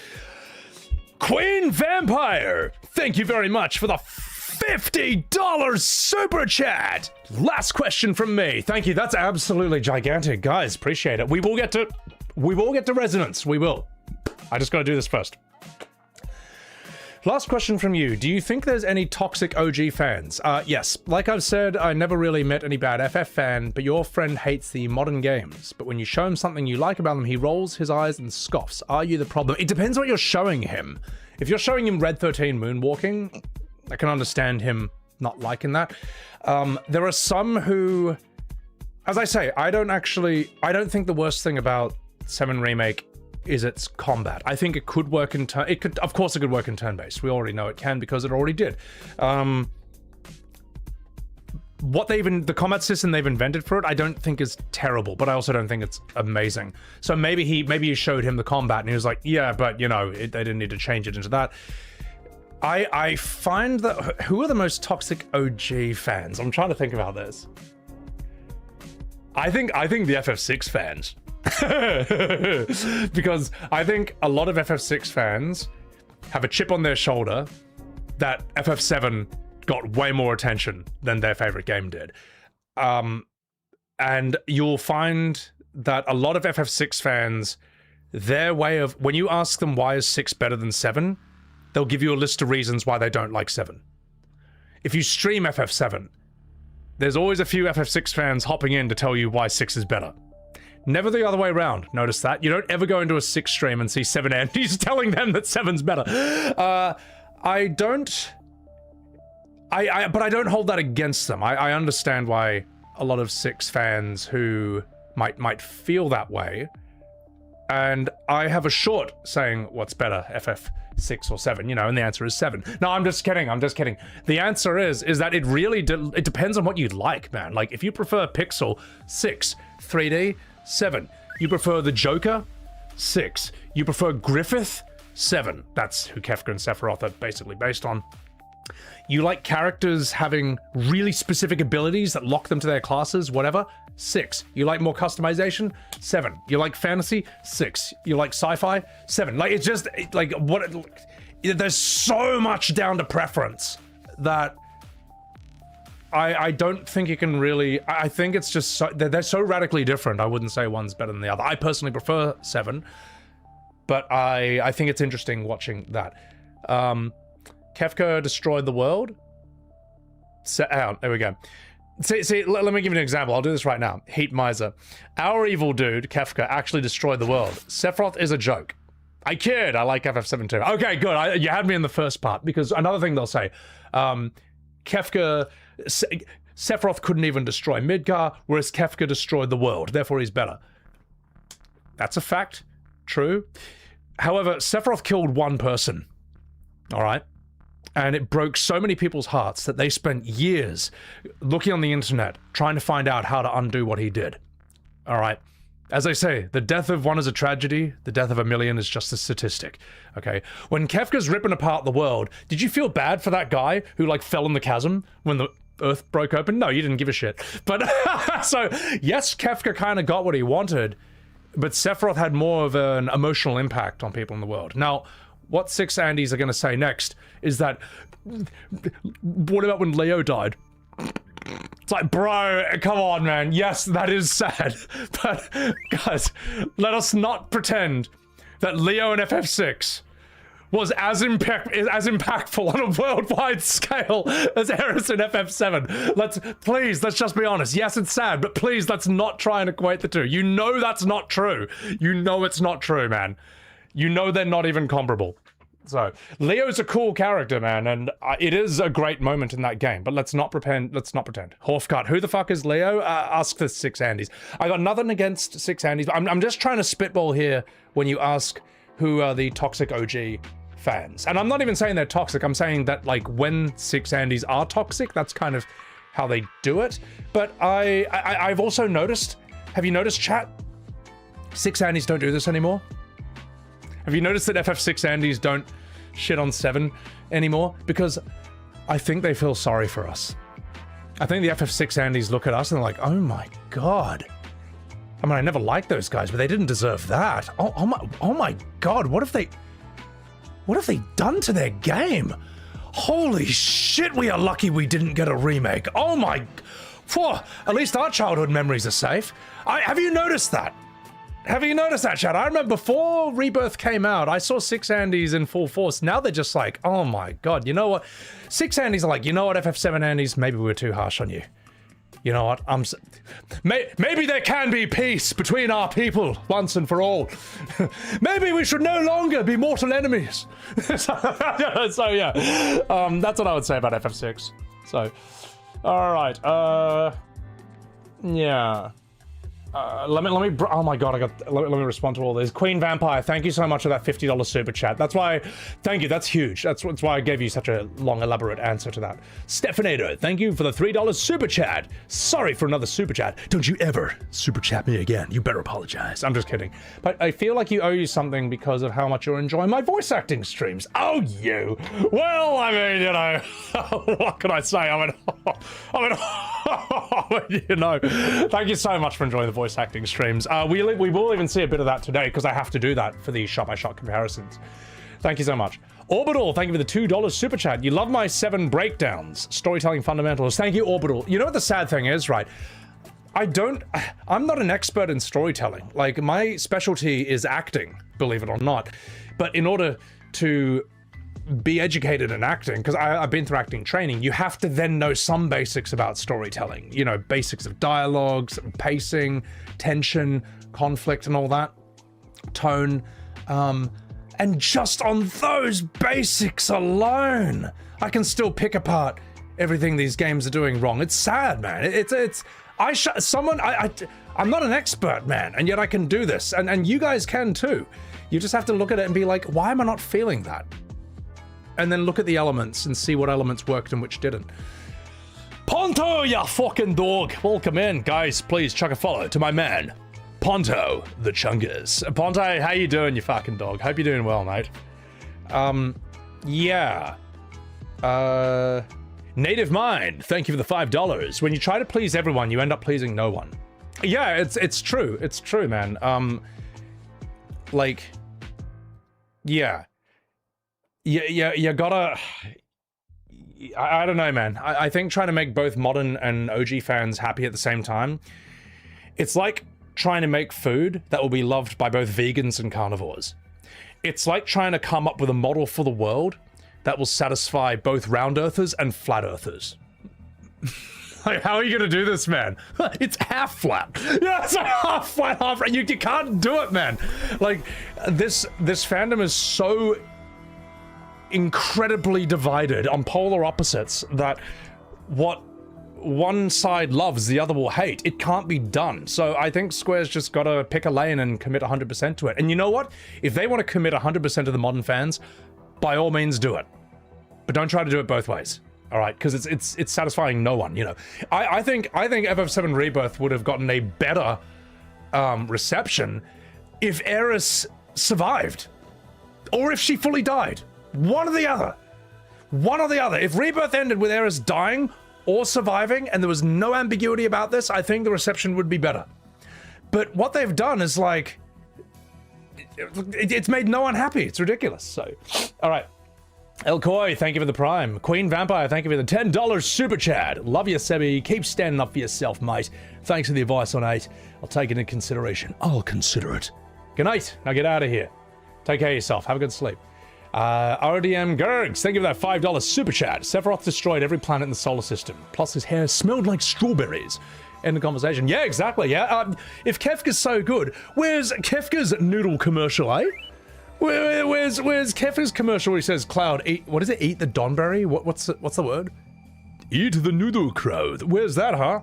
Queen Vampire, thank you very much for the $50 super chat. Last question from me. Thank you. That's absolutely gigantic, guys. Appreciate it. We will get to resonance. We will. I just got to do this first. Last question from you. Do you think there's any toxic OG fans? Yes. Like I've said, I never really met any bad FF fan, but your friend hates the modern games. But when you show him something you like about them, he rolls his eyes and scoffs. Are you the problem? It depends what you're showing him. If you're showing him Red 13 moonwalking, I can understand him not liking that. There are some who, as I say, I don't think the worst thing about 7 Remake is its combat. I think it could work in turn. Of course, it could work in turn-based. We already know it can because it already did. The combat system they've invented for it, I don't think is terrible, but I also don't think it's amazing. So maybe you showed him the combat and he was like, yeah, but you know, they didn't need to change it into that. I find that who are the most toxic OG fans? I'm trying to think about this. I think the FF6 fans. Because I think a lot of FF6 fans have a chip on their shoulder that FF7 got way more attention than their favorite game did. And you'll find that a lot of FF6 fans, their way of, when you ask them why is 6 better than 7, they'll give you a list of reasons why they don't like 7. If you stream FF7, there's always a few FF6 fans hopping in to tell you why 6 is better. Never the other way around. Notice that. You don't ever go into a 6 stream and see 7 antis telling them that 7's better. But I don't hold that against them. I understand why a lot of 6 fans who might feel that way. And I have a short saying what's better, FF6 or 7, you know, and the answer is 7. No, I'm just kidding. The answer is that it really it depends on what you like, man. Like, if you prefer Pixel, 6. 3D, 7. You prefer the Joker, 6. You prefer Griffith, 7. That's who Kefka and Sephiroth are basically based on. You like characters having really specific abilities that lock them to their classes, whatever, 6. You like more customization, 7. You like fantasy, 6. You like sci-fi, 7. Like, it's just, like, there's so much down to preference that I don't think you can really, I think it's just, they're so radically different, I wouldn't say one's better than the other. I personally prefer 7, but I think it's interesting watching that. Kefka destroyed the world. There we go. See, let me give you an example. I'll do this right now. Heat Miser. Our evil dude, Kefka, actually destroyed the world. Sephiroth is a joke. I kid. I like FF7 too. Okay, good. You had me in the first part, because another thing they'll say, Sephiroth couldn't even destroy Midgar, whereas Kefka destroyed the world. Therefore, he's better. That's a fact. True. However, Sephiroth killed one person. All right? And it broke so many people's hearts that they spent years looking on the internet trying to find out how to undo what he did. All right? As they say, the death of one is a tragedy, the death of a million is just a statistic. Okay? When Kefka's ripping apart the world, did you feel bad for that guy who, like, fell in the chasm when the earth broke open? No, you didn't give a shit. But, so, yes, Kefka kind of got what he wanted, but Sephiroth had more of an emotional impact on people in the world. Now, what 6 Andys are going to say next is that, what about when Leo died? It's like, bro, come on, man. Yes, that is sad. But, guys, let us not pretend that Leo in FF6 was as impactful on a worldwide scale as Aerith in FF7. Let's just be honest. Yes, it's sad, but please, let's not try and equate the two. You know that's not true. You know it's not true, man. You know they're not even comparable. So, Leo's a cool character, man, and it is a great moment in that game, but let's not pretend. Horfcut, who the fuck is Leo? Ask the 6 Andys. I got nothing against 6 Andys, but I'm just trying to spitball here when you ask who are the toxic OG fans. And I'm not even saying they're toxic, I'm saying that, like, when 6 Andys are toxic, that's kind of how they do it. But I've also noticed, have you noticed, chat? 6 Andys don't do this anymore. Have you noticed that FF6 Andys don't shit on 7 anymore? Because I think they feel sorry for us. I think the FF6 Andys look at us and they're like, oh my god. I mean, I never liked those guys, but they didn't deserve that. Oh my god, what have they done to their game? Holy shit, we are lucky we didn't get a remake. Oh my, at least our childhood memories are safe. Have you noticed that? Have you noticed that, chat? I remember before Rebirth came out, I saw 6 Andys in full force. Now they're just like, oh my god, you know what? 6 Andys are like, you know what, FF7 Andys, maybe we were too harsh on you. You know what, maybe there can be peace between our people once and for all. Maybe we should no longer be mortal enemies. So yeah, that's what I would say about FF6. So, all right, yeah. Let me, oh my god, let me respond to all this. Queen Vampire, thank you so much for that $50 super chat. That's why, thank you, that's huge. That's why I gave you such a long, elaborate answer to that. Stefanator, thank you for the $3 super chat. Sorry for another super chat. Don't you ever super chat me again. You better apologize. I'm just kidding. But I feel like you owe you something because of how much you're enjoying my voice acting streams. Oh, you. Well, I mean, you know, what can I say? I mean, you know, thank you so much for enjoying the voice acting streams. We will even see a bit of that today because I have to do that for the shot-by-shot comparisons. Thank you so much. Orbital, thank you for the $2 super chat. You love my 7 breakdowns, storytelling fundamentals. Thank you, Orbital. You know what the sad thing is, right? I'm not an expert in storytelling. Like, my specialty is acting, believe it or not. But in order to be educated in acting, because I've been through acting training, you have to then know some basics about storytelling. You know, basics of dialogues, pacing, tension, conflict, and all that. Tone. And just on those basics alone, I can still pick apart everything these games are doing wrong. It's sad, man. I'm not an expert, man, and yet I can do this, and you guys can too. You just have to look at it and be like, why am I not feeling that? And then look at the elements and see what elements worked and which didn't. Ponto, ya fucking dog. Welcome in, guys. Please chuck a follow to my man, Ponto the Chungus. Ponto, how you doing, you fucking dog? Hope you're doing well, mate. Yeah. Native Mind, thank you for the $5. When you try to please everyone, you end up pleasing no one. Yeah, it's true. It's true, man. Like, yeah. You gotta... I don't know, man. I think trying to make both modern and OG fans happy at the same time, it's like trying to make food that will be loved by both vegans and carnivores. It's like trying to come up with a model for the world that will satisfy both round earthers and flat earthers. Like, how are you gonna do this, man? It's half flat. Yeah, it's like half flat, half flat. You can't do it, man. Like, this fandom is so incredibly divided on polar opposites that what one side loves, the other will hate. It can't be done. So I think Square's just gotta pick a lane and commit 100% to it. And you know what? If they want to commit 100% of the modern fans, by all means do it. But don't try to do it both ways. All right, because it's satisfying no one, you know. I think FF7 Rebirth would have gotten a better reception if Eris survived, or if she fully died. One or the other. One or the other. If Rebirth ended with Eris dying or surviving, and there was no ambiguity about this, I think the reception would be better. But what they've done is like, it's made no one happy. It's ridiculous. So, all right. El Koi, thank you for the prime. Queen Vampire, thank you for the $10 super chat. Love you, Sebi. Keep standing up for yourself, mate. Thanks for the advice on 8. I'll take it into consideration. I'll consider it. Good night. Now get out of here. Take care of yourself. Have a good sleep. RDM Gergs, thank you for that $5 super chat. Sephiroth destroyed every planet in the solar system. Plus his hair smelled like strawberries. End the conversation. Yeah, exactly, yeah. If Kefka's so good, where's Kefka's noodle commercial, eh? Where's Kefka's commercial where he says, Cloud, eat, what is it, eat the Donberry? What's the word? Eat the noodle crowd. Where's that, huh?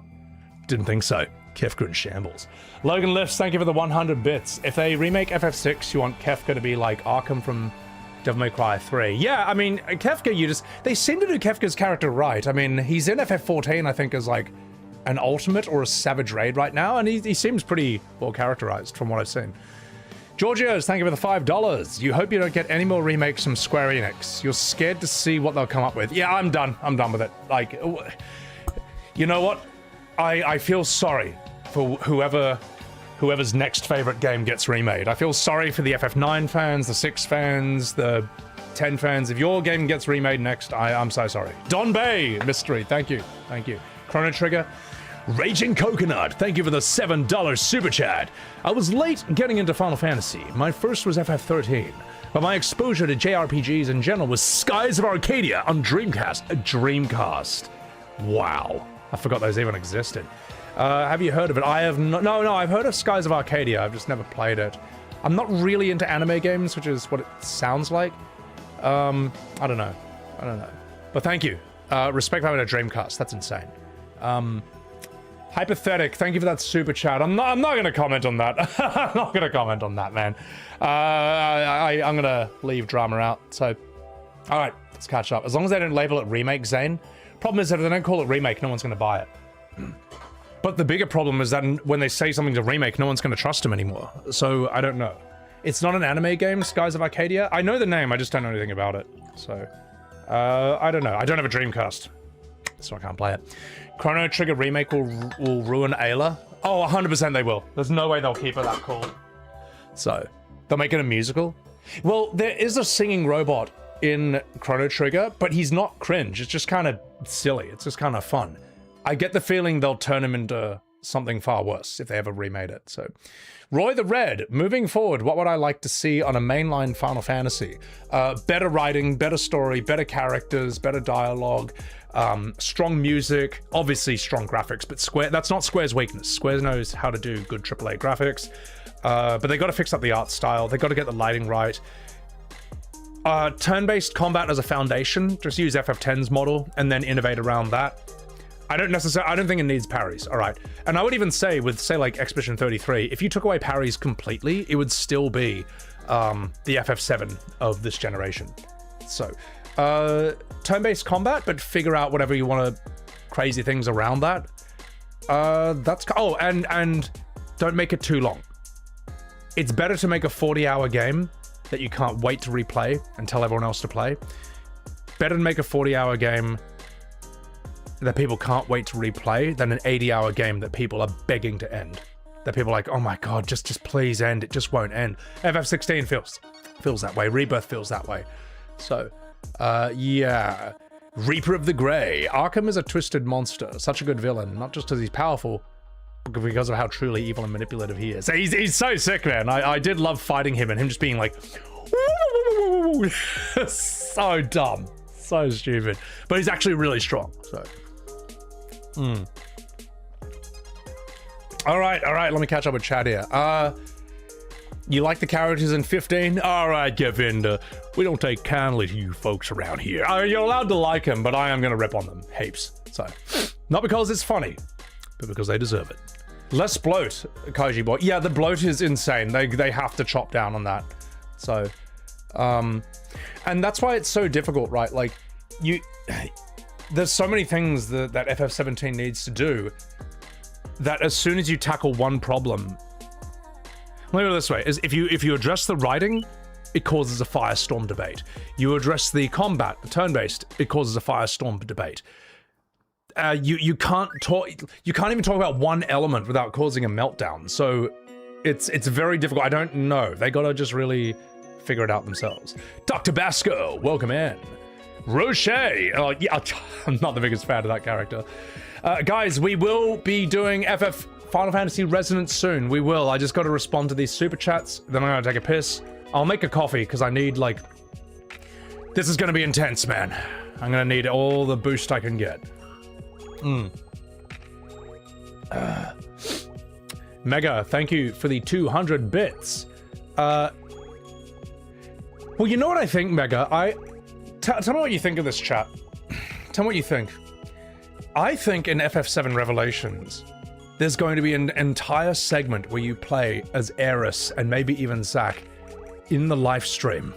Didn't think so. Kefka in shambles. Logan Lifts, thank you for the 100 bits. If they remake FF6, you want Kefka to be like Arkham from Devil May Cry 3. Yeah, I mean, Kefka, they seem to do Kefka's character right. I mean, he's in FF14, I think, as like an ultimate or a savage raid right now, and he seems pretty well characterized from what I've seen. Giorgio's, thank you for the $5. You hope you don't get any more remakes from Square Enix. You're scared to see what they'll come up with. Yeah, I'm done. I'm done with it. Like, you know what? I feel sorry for whoever's next favorite game gets remade. I feel sorry for the FF9 fans, the 6 fans, the 10 fans. If your game gets remade next, I'm so sorry. Don Bay, Mystery, thank you. Thank you. Chrono Trigger. Raging Coconut, thank you for the $7 super chat. I was late getting into Final Fantasy. My first was FF13, but my exposure to JRPGs in general was Skies of Arcadia on Dreamcast. Wow, I forgot those even existed. Have you heard of it? I have not. No, I've heard of Skies of Arcadia. I've just never played it. I'm not really into anime games, which is what it sounds like. I don't know. But thank you. Respect having a Dreamcast. That's insane. Hypothetic, thank you for that super chat. I'm not gonna comment on that. I'm not gonna comment on that, man. I'm gonna leave drama out. So, all right, let's catch up. As long as they don't label it remake, Zane. Problem is that if they don't call it remake, no one's gonna buy it. But the bigger problem is that when they say something's a remake, no one's gonna trust them anymore. So I don't know. It's not an anime game, Skies of Arcadia. I know the name, I just don't know anything about it. So, I don't know. I don't have a Dreamcast, so I can't play it. Chrono Trigger remake will ruin Ayla. Oh, 100% they will. There's no way they'll keep it that cool. So, they'll make it a musical. Well, there is a singing robot in Chrono Trigger, but he's not cringe. It's just kind of silly. It's just kind of fun. I get the feeling they'll turn him into something far worse if they ever remade it. So, Roy the Red, moving forward, what would I like to see on a mainline Final Fantasy? Better writing, better story, better characters, better dialogue, strong music, obviously strong graphics, but that's not Square's weakness. Square knows how to do good AAA graphics, but they got to fix up the art style. They got to get the lighting right. Turn-based combat as a foundation. Just use FF10's model and then innovate around that. I don't think it needs parries. All right, and I would even say with like Expedition 33, if you took away parries completely, it would still be the FF7 of this generation. So turn-based combat, but figure out whatever you want to crazy things around that. And don't make it too long. It's better to make a 40-hour game that you can't wait to replay and tell everyone else to play. Better to make a 40-hour game that people can't wait to replay than an 80-hour game that people are begging to end. That people are like, oh my god, just please end. It just won't end. FF16 feels that way. Rebirth feels that way. So, yeah. Reaper of the Grey. Arkham is a twisted monster. Such a good villain. Not just because he's powerful, but because of how truly evil and manipulative he is. He's so sick, man. I did love fighting him and him just being like... so dumb. So stupid. But he's actually really strong, so... All right, let me catch up with chat here. You like the characters in 15? All right, Govinda. We don't take kindly to you folks around here. You're allowed to like them, but I am gonna rip on them heaps. So, not because it's funny, but because they deserve it. Less bloat, Kaiji boy. Yeah, the bloat is insane. They have to chop down on that. So, and that's why it's so difficult, right? Like, there's so many things that FF17 needs to do that as soon as you tackle one problem, let me put it this way, is if you address the writing, it causes a firestorm debate. You address the combat, the turn-based, it causes a firestorm debate. You can't even talk about one element without causing a meltdown. So it's very difficult. I don't know. They gotta just really figure it out themselves. Dr. Basco, welcome in. Roche, yeah, I'm not the biggest fan of that character. Guys, we will be doing FF Final Fantasy Resonance soon. We will. I just got to respond to these super chats. Then I'm gonna take a piss. I'll make a coffee because I need like. This is gonna be intense, man. I'm gonna need all the boost I can get. Mega, thank you for the 200 bits. Well, you know what I think, Mega? Tell me what you think of this chat. Tell me what you think. I think in FF7 Revelations, there's going to be an entire segment where you play as Aerith and maybe even Zack in the live stream.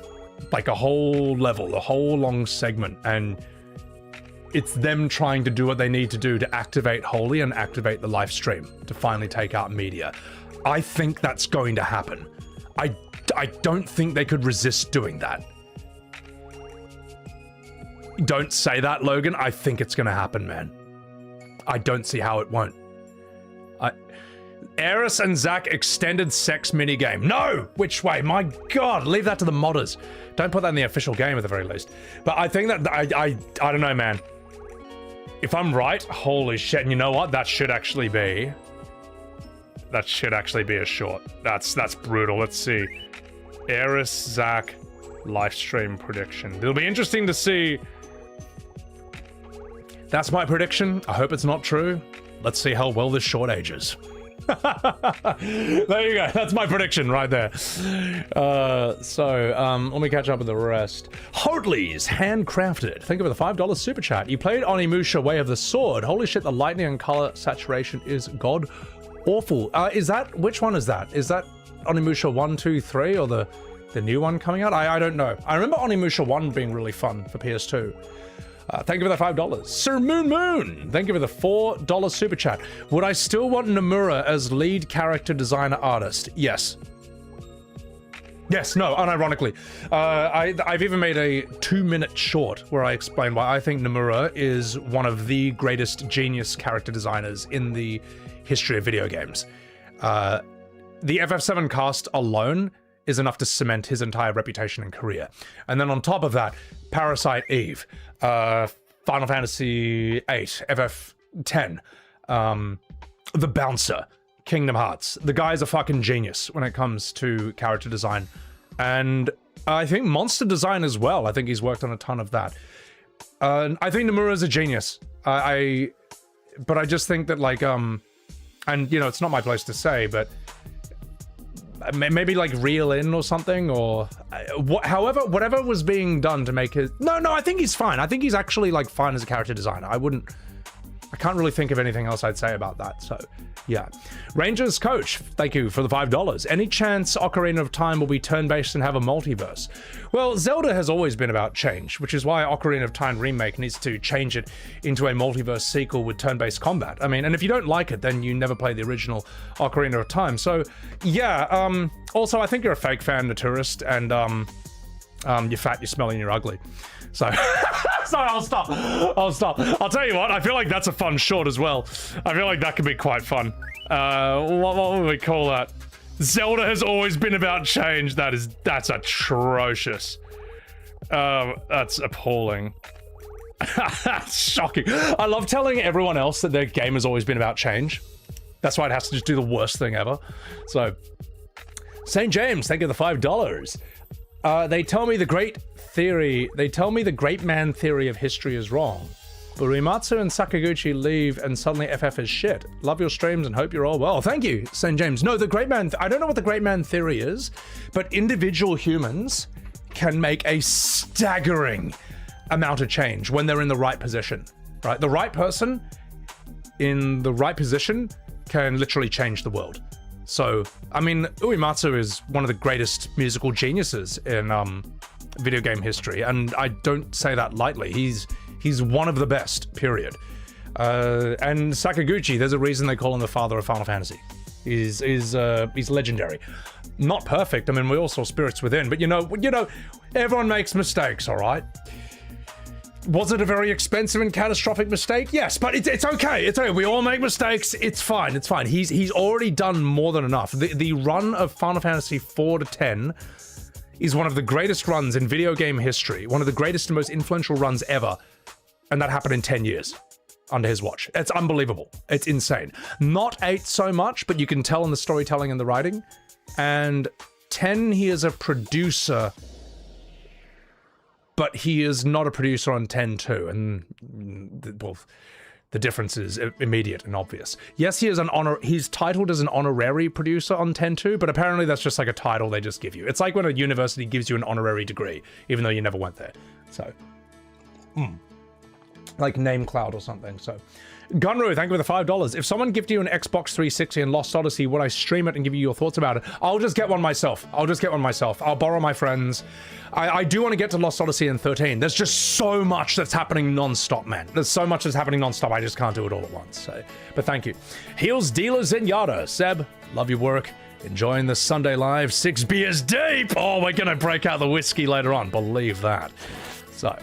Like a whole level, a whole long segment, and it's them trying to do what they need to do to activate Holy and activate the live stream to finally take out media. I think that's going to happen. I don't think they could resist doing that. Don't say that, Logan. I think it's gonna happen, man. I don't see how it won't. Aerith and Zack extended sex minigame. No! Which way? My god, leave that to the modders. Don't put that in the official game at the very least. But I think that, I don't know, man. If I'm right, holy shit, and you know what? That should actually be a short. That's brutal. Let's see. Aerith, Zack, live stream prediction. It'll be interesting to see. That's my prediction. I hope it's not true. Let's see how well this short ages. There you go. That's my prediction right there. Let me catch up with the rest. Hotley's handcrafted. Think of it, the $5 super chat. You played Onimusha Way of the Sword. Holy shit, the lightning and color saturation is god awful. Which one is that? Is that Onimusha 1, 2, 3 or the new one coming out? I don't know. I remember Onimusha 1 being really fun for PS2. Thank you for the $5. Sir Moon, thank you for the $4 super chat. Would I still want Nomura as lead character designer artist? Yes. Yes, no, unironically. I've even made a 2-minute short where I explain why I think Nomura is one of the greatest genius character designers in the history of video games. The FF7 cast alone is enough to cement his entire reputation and career. And then on top of that, Parasite Eve, Final Fantasy VIII, FF10, The Bouncer, Kingdom Hearts. The guy's a fucking genius when it comes to character design. And I think monster design as well. I think he's worked on a ton of that. I think Nomura's a genius. But I just think that like, and you know, it's not my place to say, but maybe like reel in or something, or whatever was being done to make his... No, I think he's fine. I think he's actually like fine as a character designer. I can't really think of anything else I'd say about that, so yeah. Rangers Coach, thank you for the $5. Any chance Ocarina of Time will be turn-based and have a multiverse? Well, Zelda has always been about change, which is why Ocarina of Time Remake needs to change it into a multiverse sequel with turn-based combat. I mean, and if you don't like it, then you never played the original Ocarina of Time. So yeah, also I think you're a fake fan, a tourist, and you're fat, you're smelly, and you're ugly. So, sorry, I'll stop. I'll tell you what, I feel like that's a fun short as well. I feel like that could be quite fun. What would we call that? Zelda has always been about change. That's atrocious. That's appalling. That's shocking. I love telling everyone else that their game has always been about change. That's why it has to just do the worst thing ever. So, St. James, thank you for the $5. They tell me the great man theory of history is wrong. But Uematsu and Sakaguchi leave and suddenly FF is shit. Love your streams and hope you're all well. Thank you, St. James. No, the great man, I don't know what the great man theory is, but individual humans can make a staggering amount of change when they're in the right position, right? The right person in the right position can literally change the world. So, I mean, Uematsu is one of the greatest musical geniuses in video game history, and I don't say that lightly. He's one of the best, period. And Sakaguchi, there's a reason they call him the father of Final Fantasy. He's legendary. Not perfect. I mean, we all saw Spirits Within, but you know, everyone makes mistakes, all right? Was it a very expensive and catastrophic mistake? Yes, but it's okay. It's okay. We all make mistakes. It's fine. It's fine. He's already done more than enough. The run of Final Fantasy 4 to 10 is one of the greatest runs in video game history. One of the greatest and most influential runs ever. And that happened in 10 years under his watch. It's unbelievable. It's insane. Not 8 so much, but you can tell in the storytelling and the writing. And 10, he is a producer, but he is not a producer on 10 too. And well, the difference is immediate and obvious. Yes, he's titled as an honorary producer on 10-2, but apparently that's just like a title they just give you. It's like when a university gives you an honorary degree, even though you never went there. So, like Name Cloud or something. So, Gunru, thank you for the $5. If someone gifted you an Xbox 360 and Lost Odyssey, would I stream it and give you your thoughts about it? I'll just get one myself. I'll borrow my friends. I do want to get to Lost Odyssey in 13. There's just so much that's happening non-stop, man. There's so much that's happening non-stop, I just can't do it all at once. So, but thank you. Heels Dealers in Yada. Seb, love your work. Enjoying the Sunday Live. 6 beers deep. Oh, we're going to break out the whiskey later on. Believe that. So,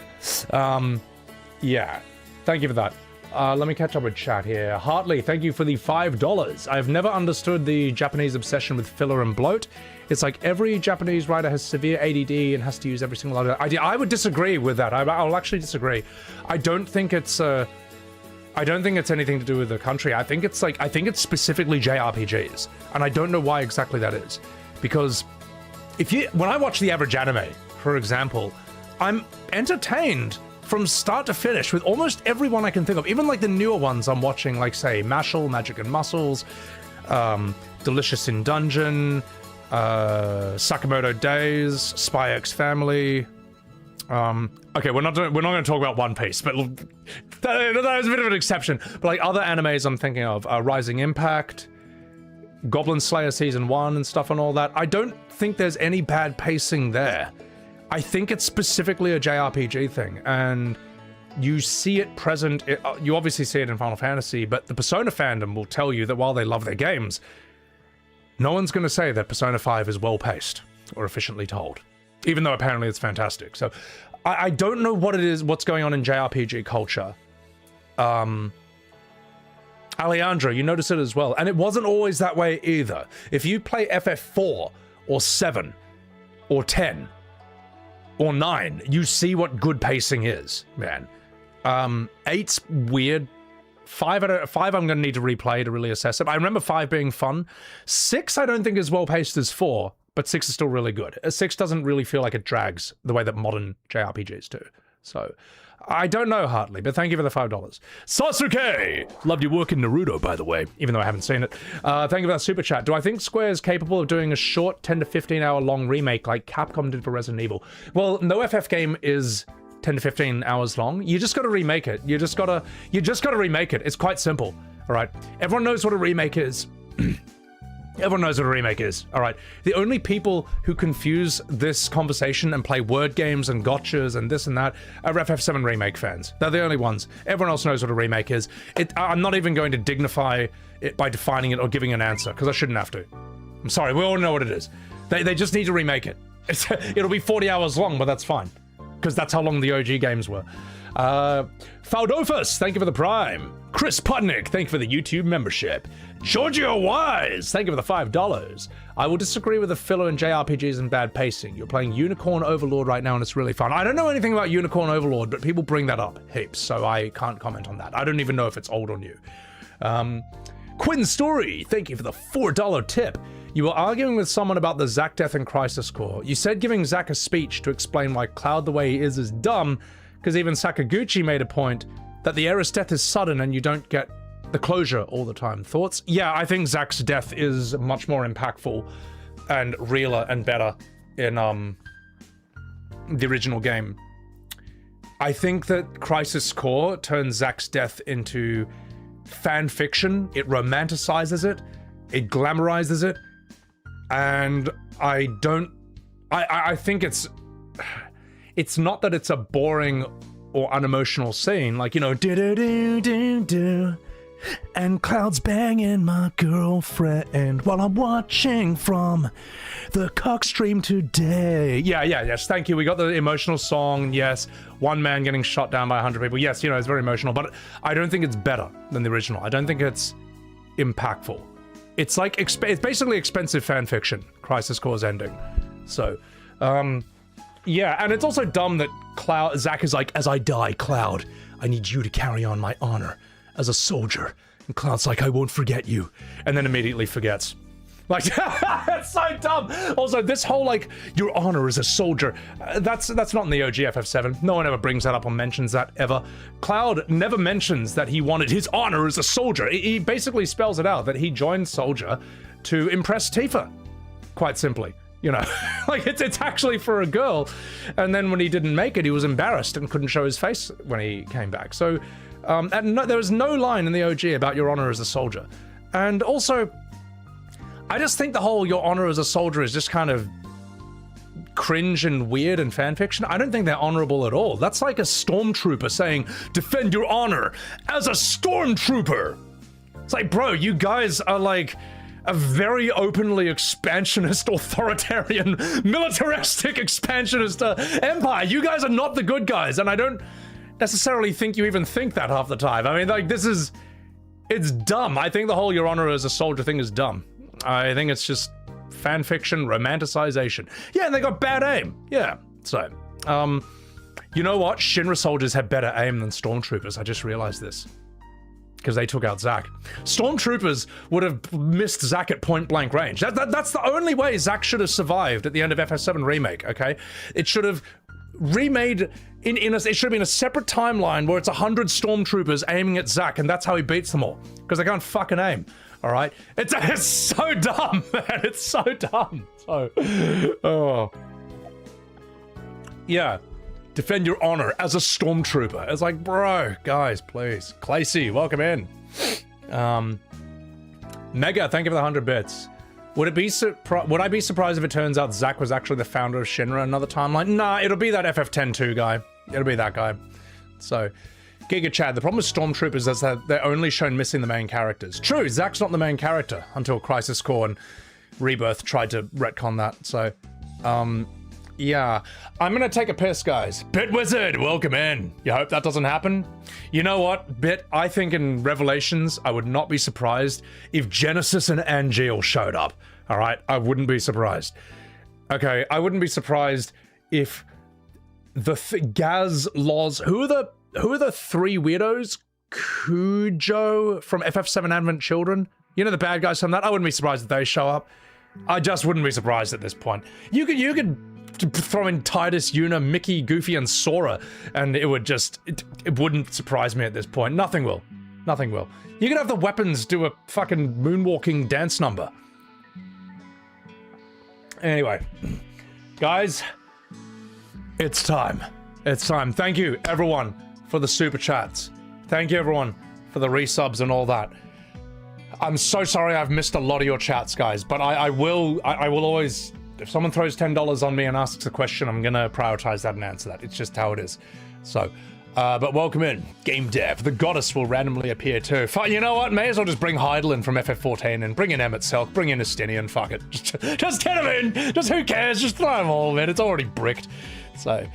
yeah. Thank you for that. Let me catch up with chat here. Hartley, thank you for the $5. I've never understood the Japanese obsession with filler and bloat. It's like every Japanese writer has severe ADD and has to use every single other idea. I would disagree with that. I'll actually disagree. I don't think it's anything to do with the country. I think it's specifically JRPGs, and I don't know why exactly that is. Because when I watch the average anime, for example, I'm entertained from start to finish with almost everyone I can think of. Even like the newer ones I'm watching, like say Mashal, Magic and Muscles, Delicious in Dungeon, Sakamoto Days, Spy X Family. Okay, we're not going to talk about One Piece, but that was a bit of an exception. But like other animes I'm thinking of, Rising Impact, Goblin Slayer Season 1 and stuff and all that. I don't think there's any bad pacing there. I think it's specifically a JRPG thing, and you see it present. You obviously see it in Final Fantasy, but the Persona fandom will tell you that while they love their games, no one's going to say that Persona 5 is well-paced or efficiently told, even though apparently it's fantastic. So I don't know what it is, what's going on in JRPG culture. Alejandro, you notice it as well, and it wasn't always that way either. If you play FF4 or 7 or 10 or 9, you see what good pacing is, man. 8's weird. 5 I'm going to need to replay to really assess it. I remember 5 being fun. 6 I don't think is well paced as 4, but 6 is still really good. 6 doesn't really feel like it drags the way that modern JRPGs do. So, I don't know, Hartley, but thank you for the $5. Sasuke! Loved your work in Naruto, by the way, even though I haven't seen it. Thank you for that super chat. Do I think Square is capable of doing a short 10 to 15 hour long remake like Capcom did for Resident Evil? Well, no FF game is 10 to 15 hours long. You just gotta remake it. You just gotta remake it. It's quite simple, all right? Everyone knows what a remake is. Everyone knows what a remake is, all right? The only people who confuse this conversation and play word games and gotchas and this and that are FF7 Remake fans. They're the only ones. Everyone else knows what a remake is. I'm not even going to dignify it by defining it or giving an answer, because I shouldn't have to. I'm sorry, we all know what it is. They just need to remake it. It'll be 40 hours long, but that's fine, because that's how long the OG games were. Faldofus, thank you for the Prime. Chris Putnick, thank you for the YouTube membership. Giorgio Wise, thank you for the $5. I will disagree with the filler in JRPGs and bad pacing. You're playing Unicorn Overlord right now and it's really fun. I don't know anything about Unicorn Overlord, but people bring that up heaps, so I can't comment on that. I don't even know if it's old or new. Quinn Story, thank you for the $4 tip. You were arguing with someone about the Zack death in Crisis Core. You said giving Zack a speech to explain why Cloud the way he is dumb, because even Sakaguchi made a point that the Aerith's death is sudden and you don't get the closure all the time. Thoughts? Yeah, I think Zack's death is much more impactful and realer and better in the original game. I think that Crisis Core turns Zack's death into fan fiction. It romanticizes it, it glamorizes it, and I think it's not that it's a boring or unemotional scene, like, you know, do-do-do-do-do, and Cloud's banging my girlfriend while I'm watching from the cock stream today. Yes, thank you. We got the emotional song, yes. One man getting shot down by 100 people. Yes, you know, it's very emotional, but I don't think it's better than the original. I don't think it's impactful. It's like, it's basically expensive fan fiction, Crisis Core's ending. So, yeah, and it's also dumb that Zack is like, as I die, Cloud, I need you to carry on my honor as a soldier. And Cloud's like, I won't forget you. And then immediately forgets. Like, that's so dumb. Also, this whole, like, your honor as a soldier, that's not in the OG FF7. No one ever brings that up or mentions that, ever. Cloud never mentions that he wanted his honor as a soldier. He basically spells it out, that he joined Soldier to impress Tifa, quite simply. You know, like, it's actually for a girl. And then when he didn't make it, he was embarrassed and couldn't show his face when he came back. So, there was no line in the OG about your honor as a soldier. And also, I just think the whole your honor as a soldier is just kind of cringe and weird and fanfiction. I don't think they're honorable at all. That's like a stormtrooper saying, defend your honor as a stormtrooper. It's like, bro, you guys are like a very openly expansionist, authoritarian, militaristic expansionist empire. You guys are not the good guys, and I don't necessarily think you even think that half the time. I mean, like, it's dumb. I think the whole your honor as a soldier thing is dumb. I think it's just fan fiction, romanticization. Yeah, and they got bad aim. Yeah, so, you know what? Shinra soldiers have better aim than stormtroopers. I just realized this, because they took out Zack. Stormtroopers would have missed Zack at point blank range. That's the only way Zack should have survived at the end of FF7 Remake, okay? It should have remade, it should have been a separate timeline where it's 100 stormtroopers aiming at Zack, and that's how he beats them all, because they can't fucking aim, all right? It's so dumb, man. It's so dumb. So, oh. Yeah. Defend your honor as a stormtrooper. It's like, bro, guys, please. Clacy, welcome in. Mega, thank you for the 100 bits. Would I be surprised if it turns out Zack was actually the founder of Shinra, another timeline? Nah, it'll be that FF10-2 guy. It'll be that guy. So, Giga Chad, the problem with stormtroopers is that they're only shown missing the main characters. True, Zack's not the main character until Crisis Core and Rebirth tried to retcon that, so, yeah, I'm gonna take a piss, guys. Bit Wizard, welcome in. You hope that doesn't happen? You know what, Bit? I think in Revelations, I would not be surprised if Genesis and Angeal showed up. All right, I wouldn't be surprised. Okay, I wouldn't be surprised if the Gaz, Loz, who are the three weirdos? Cujo from FF7 Advent Children? You know, the bad guys from that? I wouldn't be surprised if they show up. I just wouldn't be surprised at this point. You could throw in Titus, Yuna, Mickey, Goofy, and Sora, and it would just, it wouldn't surprise me at this point. Nothing will. Nothing will. You can have the weapons do a fucking moonwalking dance number. Anyway, guys, it's time. It's time. Thank you, everyone, for the super chats. Thank you, everyone, for the resubs and all that. I'm so sorry I've missed a lot of your chats, guys, but I will always, if someone throws $10 on me and asks a question, I'm gonna prioritize that and answer that. It's just how it is. So, but welcome in, Game Dev. The Goddess will randomly appear too. You know what? May as well just bring Heidel in from FF14 and bring in Emmett Selk, bring in Estinian, fuck it. Just get him in! Just who cares? Just throw them all in. It's already bricked. So,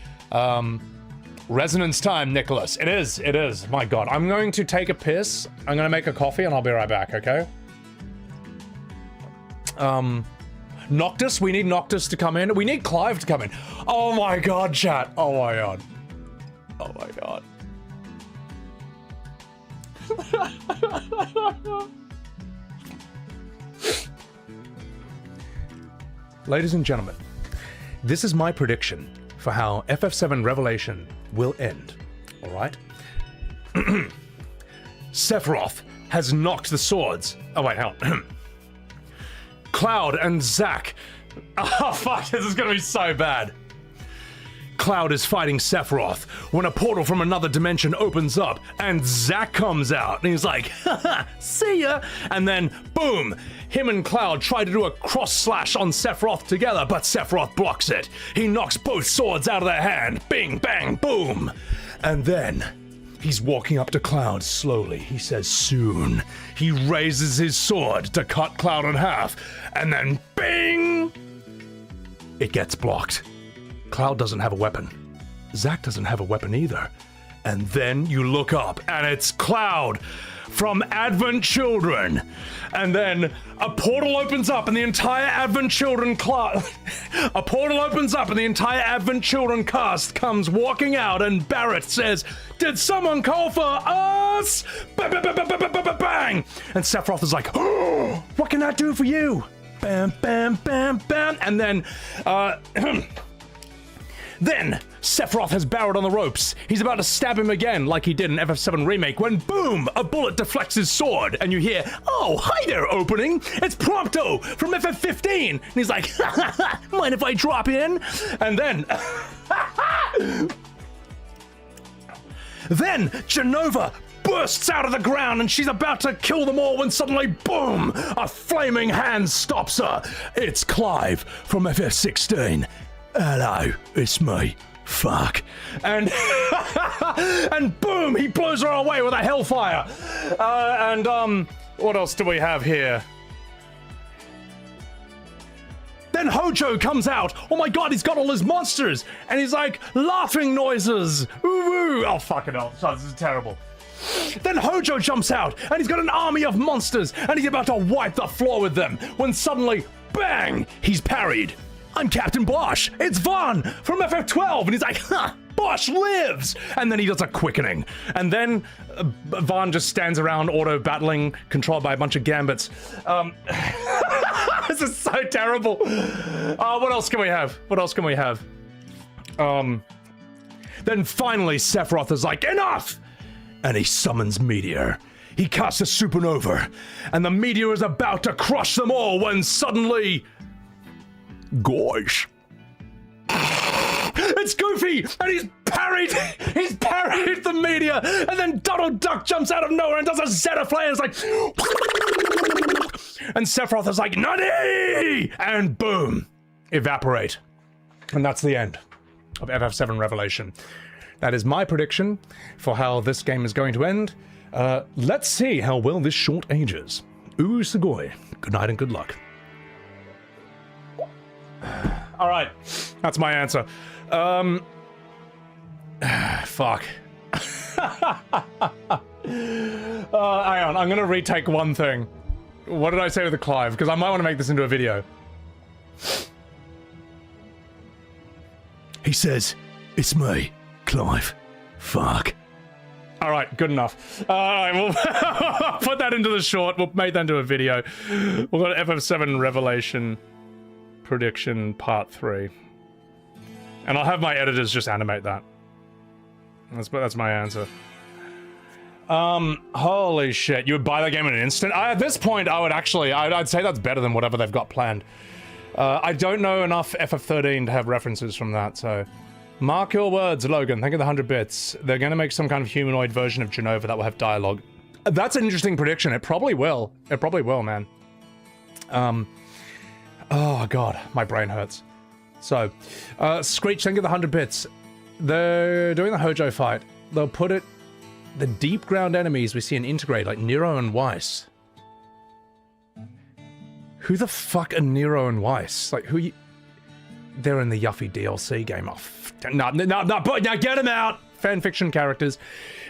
resonance time, Nicholas. It is. My god. I'm going to take a piss. I'm gonna make a coffee and I'll be right back, okay? Noctis, we need Noctis to come in. We need Clive to come in. Oh my god, chat. Oh my god. Oh my god. Ladies and gentlemen, this is my prediction for how FF7 Revelation will end, alright? Sephiroth has knocked the swords. Oh wait, hell. Cloud and Zack. Oh fuck, this is gonna be so bad. Cloud is fighting Sephiroth when a portal from another dimension opens up and Zack comes out and he's like, haha, see ya! And then, boom, him and Cloud try to do a cross slash on Sephiroth together, but Sephiroth blocks it. He knocks both swords out of their hand, bing, bang, boom! And then, he's walking up to Cloud slowly. He says, soon. He raises his sword to cut Cloud in half, and then, bing! It gets blocked. Cloud doesn't have a weapon. Zack doesn't have a weapon either. And then you look up, and it's Cloud from Advent Children. And then a portal opens up, and the entire Advent Children a portal opens up, and the entire Advent Children cast comes walking out, and Barrett says, "Did someone call for us?" Bang, bang, bang, bang, bang, bang, bang. And Sephiroth is like, "Oh, what can I do for you?" Bam, bam, bam, bam. And then, then, Sephiroth has Barrett on the ropes. He's about to stab him again, like he did in FF7 Remake, when boom, a bullet deflects his sword, and you hear, "Oh, hi there, opening! It's Prompto from FF15!" And he's like, "Ha ha ha, mind if I drop in?" And then, then Genova bursts out of the ground and she's about to kill them all when suddenly, boom, a flaming hand stops her. It's Clive from FF16. Hello, it's me. Fuck. And and boom, he blows her away with a hellfire. What else do we have here? Then Hojo comes out. Oh my god, he's got all his monsters. And he's like, laughing noises. Ooh, ooh. Oh, fucking hell. This is terrible. Then Hojo jumps out, and he's got an army of monsters, and he's about to wipe the floor with them, when suddenly, bang, he's parried. I'm Captain Bosch. It's Vaughn from FF12. And he's like, huh, Bosch lives. And then he does a quickening. And then Vaughn just stands around auto-battling, controlled by a bunch of gambits. This is so terrible. What else can we have? What else can we have? Then finally Sephiroth is like, enough! And he summons Meteor. He casts a supernova. And the Meteor is about to crush them all when suddenly... Gosh. It's Goofy, and he's parried the meteor, and then Donald Duck jumps out of nowhere and does a Zeta flare, and it's like, and Sephiroth is like, Nani! And boom, evaporate. And that's the end of FF7 Revelation. That is my prediction for how this game is going to end. Let's see how well this short ages. Ooh, Sugoi. Good night and good luck. All right, that's my answer. Fuck. Hang on, I'm gonna retake one thing. What did I say with the Clive? Because I might want to make this into a video. He says, it's me, Clive. Fuck. All right, good enough. All right, we'll put that into the short. We'll make that into a video. We'll go to FF7 Revelation. Prediction part 3. And I'll have my editors just animate that. That's my answer. Holy shit, you would buy that game in an instant? At this point, I'd say that's better than whatever they've got planned. I don't know enough FF13 to have references from that, so... Mark your words, Logan. Think of the 100 bits. They're gonna make some kind of humanoid version of Genova that will have dialogue. That's an interesting prediction. It probably will. It probably will, man. Oh god, my brain hurts. So, Screech, think of the 100 bits. They're doing the Hojo fight. They'll put it... The deep ground enemies we see in Integrate, like Nero and Weiss. Who the fuck are Nero and Weiss? Like, who you... They're in the Yuffie DLC game. Oh, no, get them out! Fanfiction characters.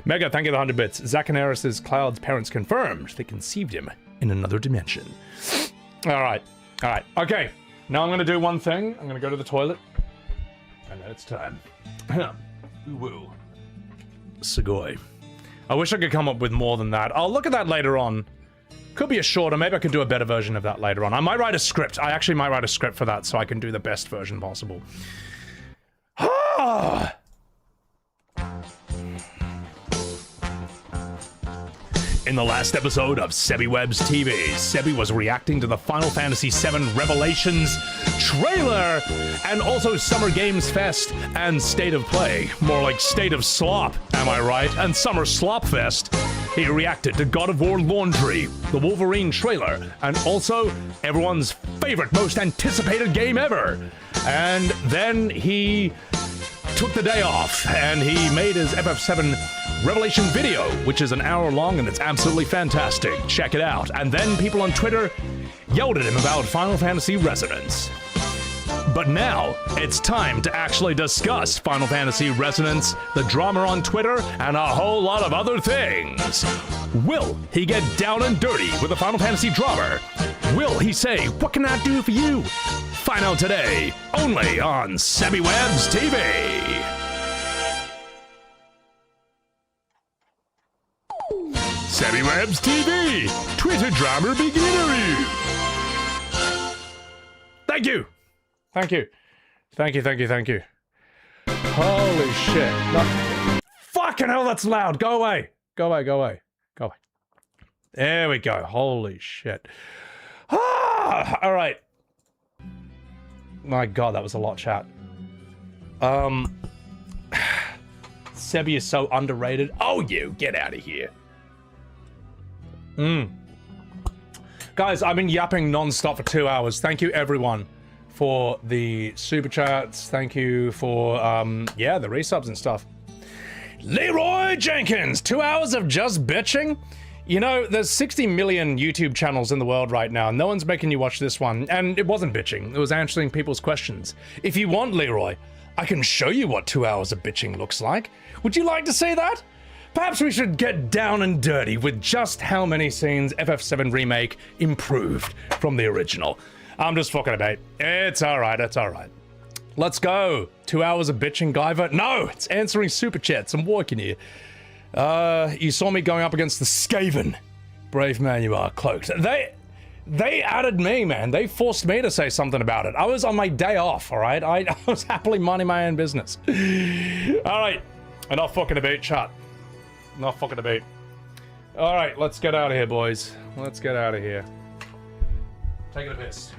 Mega, thank you the 100 bits. Zacchaneris' Cloud's parents confirmed they conceived him in another dimension. Alright, okay. Now I'm gonna do one thing. I'm gonna go to the toilet. And then it's time. Woo. Sugoi. I wish I could come up with more than that. I'll look at that later on. Could be a shorter, maybe I could do a better version of that later on. I might write a script. I actually might write a script for that so I can do the best version possible. In the last episode of Sebi Webs TV, Sebi was reacting to the Final Fantasy VII Revelations trailer, and also Summer Games Fest and State of Play. More like State of Slop, am I right? And Summer Slop Fest. He reacted to God of War Laundry, the Wolverine trailer, and also everyone's favorite, most anticipated game ever. And then he took the day off, and he made his FF7 Revelation video, which is an hour long and it's absolutely fantastic. Check it out. And then people on Twitter yelled at him about Final Fantasy Resonance. But now, it's time to actually discuss Final Fantasy Resonance, the drama on Twitter, and a whole lot of other things. Will he get down and dirty with the Final Fantasy drama? Will he say, "What can I do for you?" Find out today, only on Sebi Webs TV. Sebi Webs TV, Twitter drama beginner. Thank you. Thank you. Thank you, thank you, thank you. Holy shit. No. Fucking hell, that's loud. Go away. Go away, go away. Go away. There we go. Holy shit. Ah, all right. My god, that was a lot, chat. Sebi is so underrated. Oh, you. Get out of here. Guys, I've been yapping non-stop for 2 hours. Thank you, everyone, for the super chats. Thank you for, yeah, the resubs and stuff. Leroy Jenkins, 2 hours of just bitching? You know, there's 60 million YouTube channels in the world right now. No one's making you watch this one. And it wasn't bitching. It was answering people's questions. If you want, Leroy, I can show you what 2 hours of bitching looks like. Would you like to see that? Perhaps we should get down and dirty with just how many scenes FF7 Remake improved from the original. I'm just fucking about. It's alright, it's alright. Let's go. 2 hours of bitching, Guyver. No, it's answering super chats. I'm working here. You saw me going up against the Skaven. Brave man you are, Cloaked. They added me, man. They forced me to say something about it. I was on my day off, alright? I was happily minding my own business. Alright. Enough fucking about, chat. Enough fucking about. Alright, let's get out of here, boys. Let's get out of here. Taking a piss.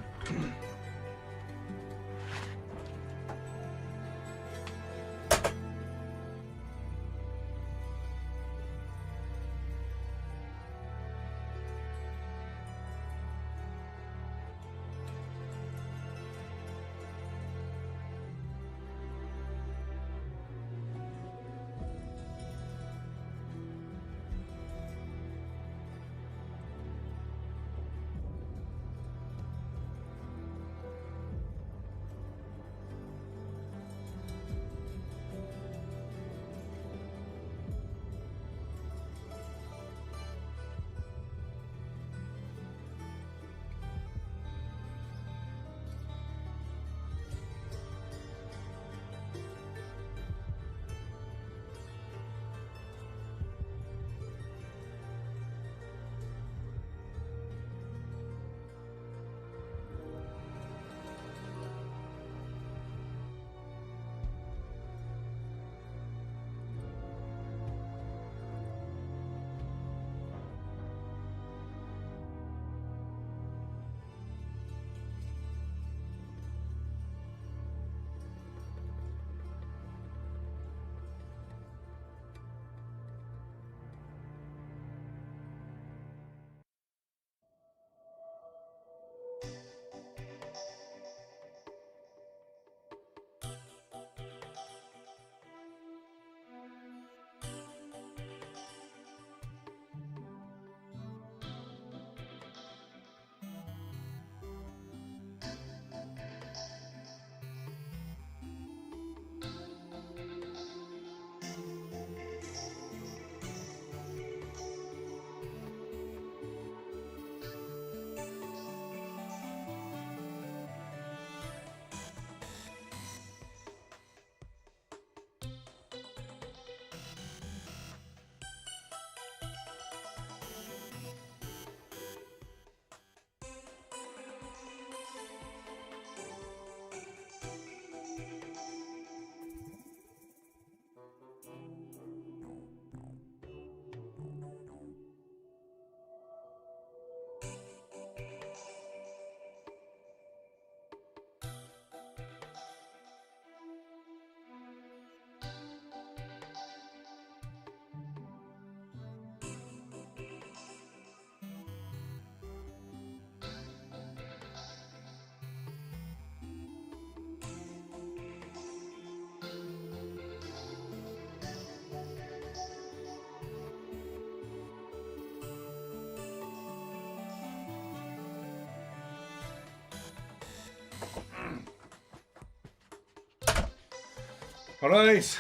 Alright.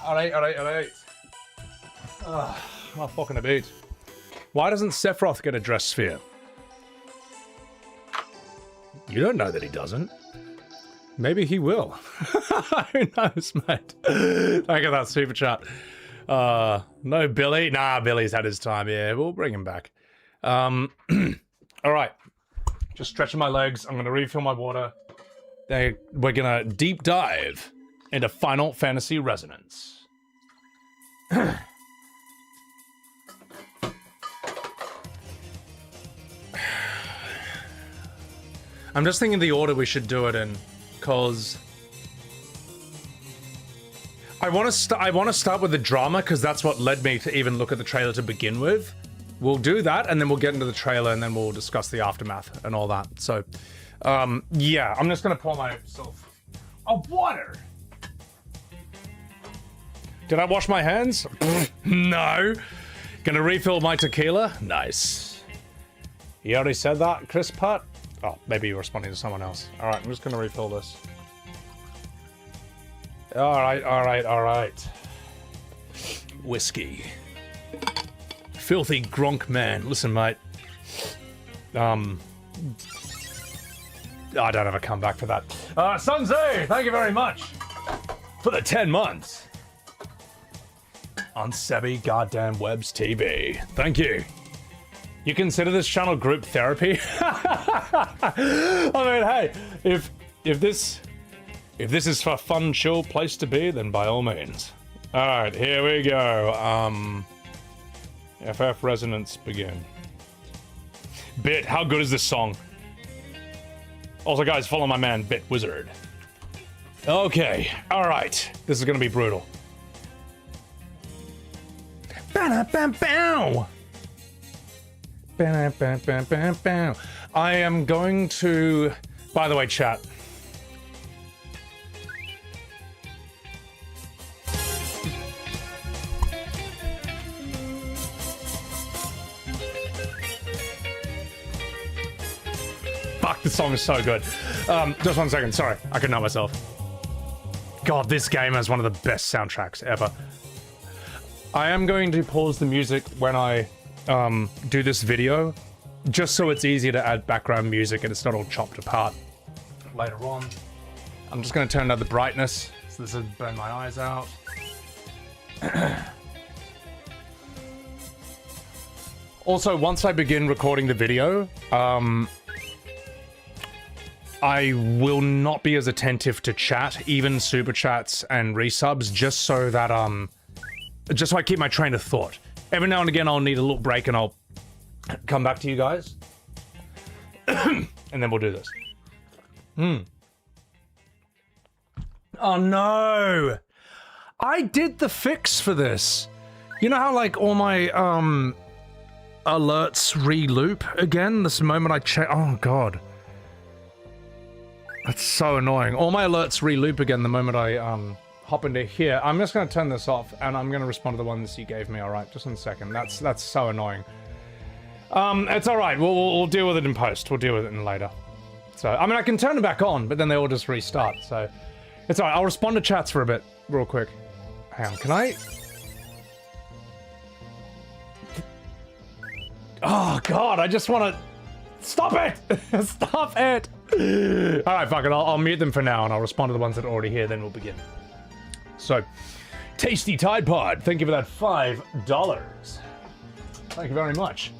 Alright. Oh, fucking a beat. Why doesn't Sephiroth get a dress sphere? You don't know that he doesn't. Maybe he will. Who knows, mate? Thank you for that super chat. No Billy? Nah, Billy's had his time. Yeah, we'll bring him back. Alright. Just stretching my legs. I'm gonna refill my water. We're gonna deep dive into Final Fantasy Resonance. I'm just thinking the order we should do it in, cause I want to start with the drama, because that's what led me to even look at the trailer to begin with. We'll do that, and then we'll get into the trailer, and then we'll discuss the aftermath and all that. So, yeah, I'm just gonna pour myself a water. Did I wash my hands? No. Gonna refill my tequila? Nice. You already said that, Chris Putt? Oh, maybe you're responding to someone else. Alright, I'm just gonna refill this. Alright. Whiskey. Filthy Gronk man. Listen, mate. I don't have a comeback for that. Sunzay, thank you very much for the 10 months on Sebi Goddamn Webs TV. Thank you. You consider this channel group therapy? I mean, hey, if this is for fun, chill place to be, then by all means. All right, here we go. FF Resonance begin. Bit, how good is this song? Also, guys, follow my man, Bit Wizard. Okay, all right, this is gonna be brutal. Ba-da-bam-bow! I am going to... By the way, chat. Fuck, this song is so good. Just 1 second, sorry. I couldn't help myself. God, this game has one of the best soundtracks ever. I am going to pause the music when I do this video, just so it's easier to add background music and it's not all chopped apart later on. I'm just going to turn down the brightness, so this will burn my eyes out. Also, once I begin recording the video, I will not be as attentive to chat, even super chats and resubs, just so that just so I keep my train of thought. Every now and again, I'll need a little break and I'll come back to you guys. And then we'll do this. Oh no! I did the fix for this. You know how like all my alerts re-loop again? This moment I check. Oh god. That's so annoying. All my alerts re-loop again the moment I hop into here. I'm just going to turn this off, and I'm going to respond to the ones you gave me, alright? Just in a second. That's so annoying. It's alright. We'll deal with it in post. We'll deal with it in later. So, I mean, I can turn it back on, but then they all just restart, so... It's alright. I'll respond to chats for a bit, real quick. Hang on, can I... Oh, God, I just want to... Stop it! Stop it! Alright, fuck it. I'll mute them for now, and I'll respond to the ones that are already here, then we'll begin. So, Tasty Tide Pod, thank you for that $5. Thank you very much.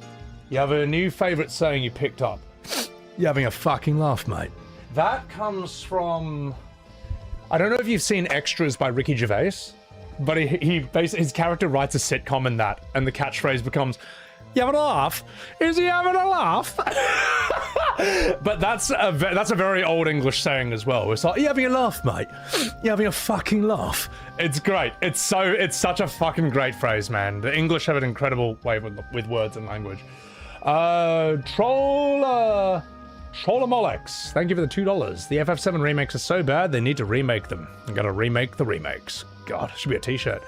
You have a new favorite saying you picked up. You're having a fucking laugh, mate. That comes from... I don't know if you've seen Extras by Ricky Gervais, but he basically, his character writes a sitcom in that, and the catchphrase becomes, "You having a laugh? Is he having a laugh?" But that's a very old English saying as well. It's like, "You having a laugh, mate? You having a fucking laugh?" It's great. It's such a fucking great phrase, man. The English have an incredible way with words and language. Trollamolex, thank you for the $2. The FF7 remakes are so bad, they need to remake them. I'm gonna remake the remakes. God, it should be a t-shirt.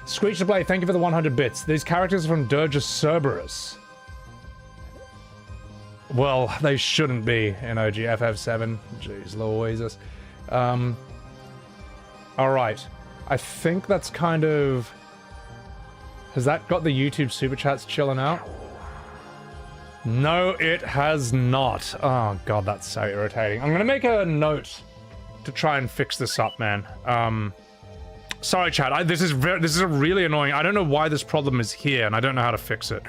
Screech to Play, thank you for the 100 bits. These characters are from Dirge Cerberus. Well, they shouldn't be in OG FF7. Jeez Louises. Alright. I think that's kind of... Has that got the YouTube Super Chats chilling out? No, it has not. Oh god, that's so irritating. I'm gonna make a note to try and fix this up, man. Sorry, chat. This is really annoying. I don't know why this problem is here, and I don't know how to fix it.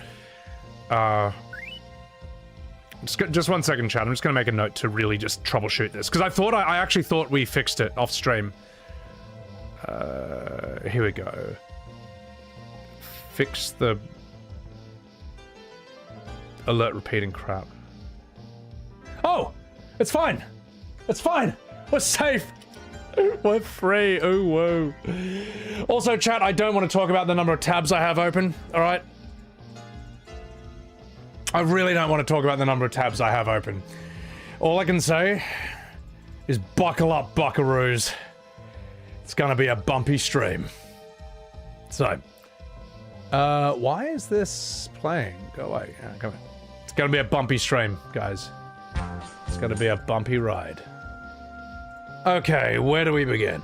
Just 1 second, chat. I'm just gonna make a note to really just troubleshoot this, because I actually thought we fixed it off stream. Here we go. Fix the alert repeating crap. Oh! It's fine! It's fine! We're safe! We're free! Oh, whoa. Also, chat, I don't want to talk about the number of tabs I have open, alright? I really don't want to talk about the number of tabs I have open. All I can say is buckle up, buckaroos. It's gonna be a bumpy stream. So, why is this playing? Go away. Yeah, come on. It's gonna be a bumpy stream, guys. It's gonna be a bumpy ride. Okay, where do we begin?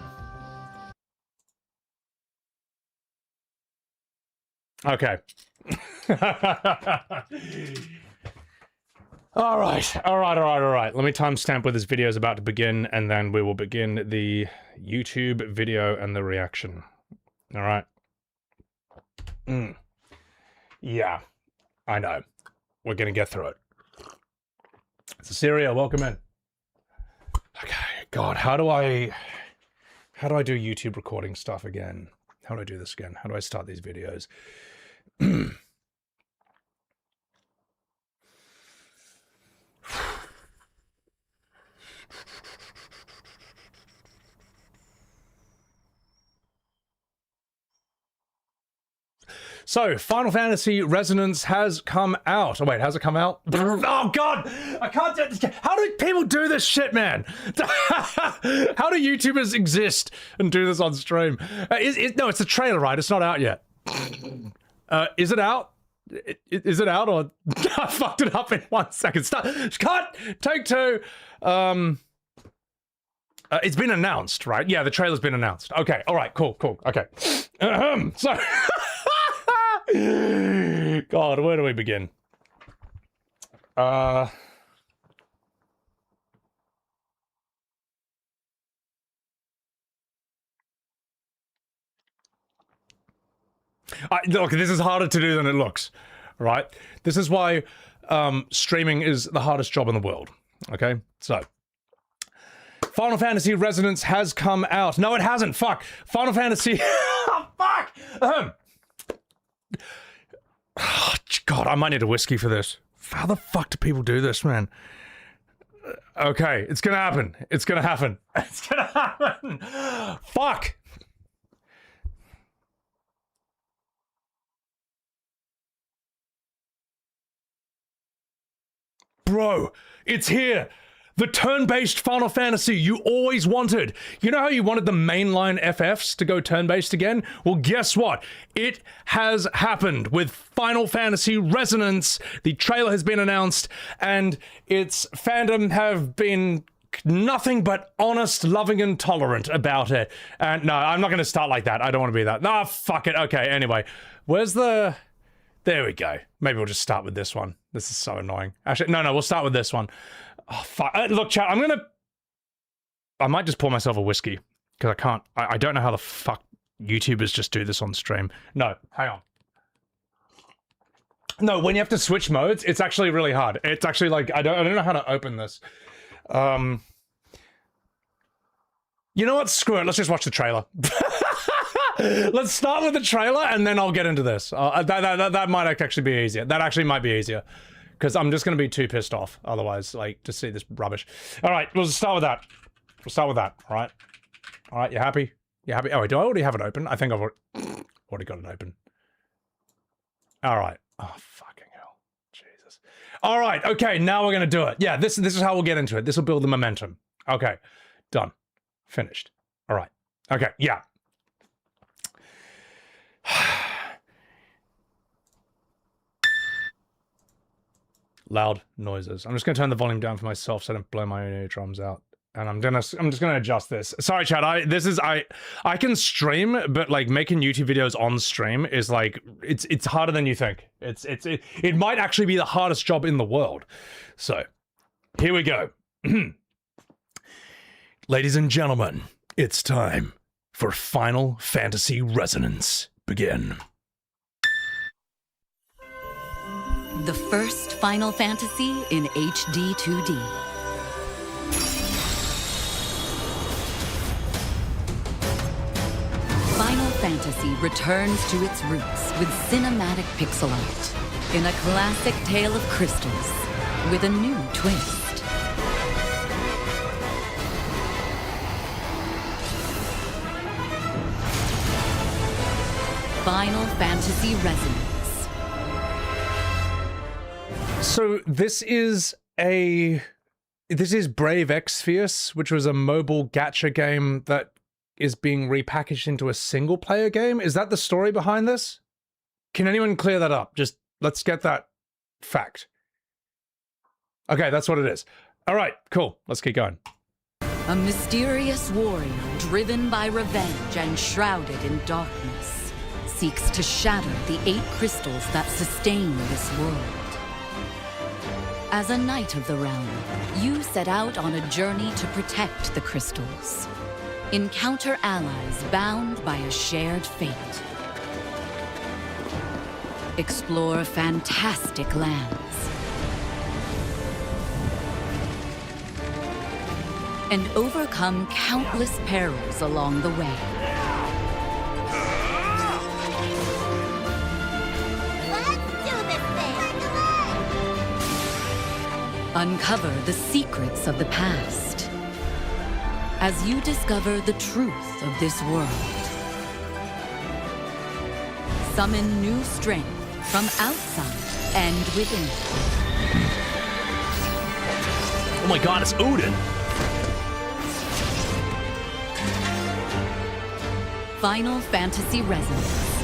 Okay. Alright. Let me timestamp where this video is about to begin, and then we will begin the YouTube video and the reaction. Alright. Yeah. I know. We're gonna get through it. So, Syria, welcome in. Okay, God, how do I do YouTube recording stuff again? How do I do this again? How do I start these videos? So, Final Fantasy Resonance has come out. Oh, wait, has it come out? Oh, God! I can't do this. How do people do this shit, man? How do YouTubers exist and do this on stream? No, it's a trailer, right? It's not out yet. Is it out? Is it out, or... I fucked it up in 1 second. Stop. Cut! Take two. It's been announced, right? Yeah, the trailer's been announced. Okay, alright, cool, okay. So... God, where do we begin? Look, this is harder to do than it looks, right? This is why streaming is the hardest job in the world, okay? So, Final Fantasy Resonance has come out. No, it hasn't, fuck! Final Fantasy... Fuck! Oh, God, I might need a whiskey for this. How the fuck do people do this, man? Okay, it's gonna happen. It's gonna happen. It's gonna happen! Fuck! Bro, it's here! The turn-based Final Fantasy you always wanted. You know how you wanted the mainline FFs to go turn-based again? Well, guess what? It has happened with Final Fantasy Resonance. The trailer has been announced, and its fandom have been nothing but honest, loving, and tolerant about it. And no, I'm not going to start like that. I don't want to be that. Nah, fuck it. Okay, anyway. Where's the... There we go. Maybe we'll just start with this one. This is so annoying. Actually, no, we'll start with this one. Oh, fuck. Look, chat, I might just pour myself a whiskey, because I can't... I don't know how the fuck YouTubers just do this on stream. No, hang on. No, when you have to switch modes, it's actually really hard. It's actually like... I don't know how to open this. You know what? Screw it. Let's just watch the trailer. Let's start with the trailer, and then I'll get into this. That might actually be easier. That actually might be easier. Because I'm just going to be too pissed off, otherwise, like, to see this rubbish. Alright, we'll start with that. We'll start with that, alright? Alright, you happy? You happy? Oh, wait, do I already have it open? I think I've already got it open. Alright. Oh, fucking hell. Jesus. Alright, okay, now we're going to do it. Yeah, this is how we'll get into it. This will build the momentum. Okay, done. Finished. Alright. Okay, yeah. Loud noises. I'm just going to turn the volume down for myself so I don't blow my own eardrums out. And I'm just gonna adjust this. Sorry, chat. I can stream, but like making YouTube videos on stream is like it's harder than you think. It might actually be the hardest job in the world. So here we go. Ladies and gentlemen, it's time for Final Fantasy Resonance. Begin. The first Final Fantasy in HD 2D. Final Fantasy returns to its roots with cinematic pixel art in a classic tale of crystals with a new twist. Final Fantasy Resonance. So this is Brave Exvius, which was a mobile gacha game that is being repackaged into a single-player game? Is that the story behind this? Can anyone clear that up? Just, let's get that fact. Okay, that's what it is. All right, cool. Let's keep going. A mysterious warrior driven by revenge and shrouded in darkness seeks to shatter the 8 crystals that sustain this world. As a knight of the realm, you set out on a journey to protect the crystals. Encounter allies bound by a shared fate. Explore fantastic lands. And overcome countless perils along the way. Let's do this thing! Uncover the secrets of the past as you discover the truth of this world. Summon new strength from outside and within. Oh my god, it's Odin! Final Fantasy Resonance.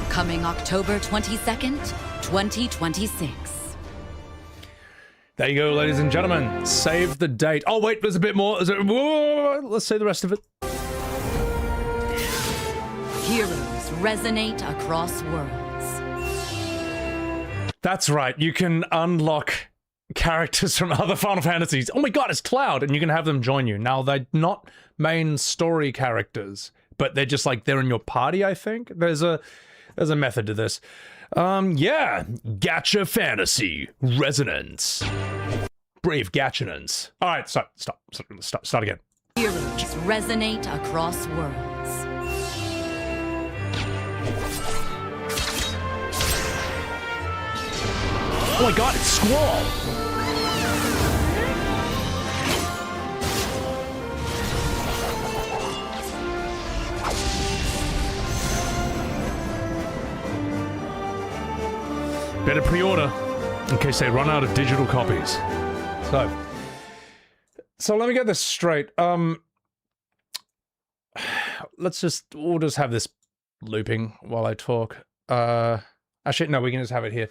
Coming October 22nd, 2026. There you go, ladies and gentlemen. Save the date. Oh, wait, there's a bit more. Whoa, let's say the rest of it. Heroes resonate across worlds. That's right. You can unlock characters from other Final Fantasies. Oh my god, it's Cloud, and you can have them join you. Now, they're not main story characters, but they're just like, they're in your party, I think. There's a method to this. Yeah, Gacha Fantasy Resonance. Brave Gachanance. All right, stop again. Heroes resonate across worlds. Oh my god, it's Squall. Better pre-order in case they run out of digital copies. So let me get this straight. We'll just have this looping while I talk. Actually, no, we can just have it here.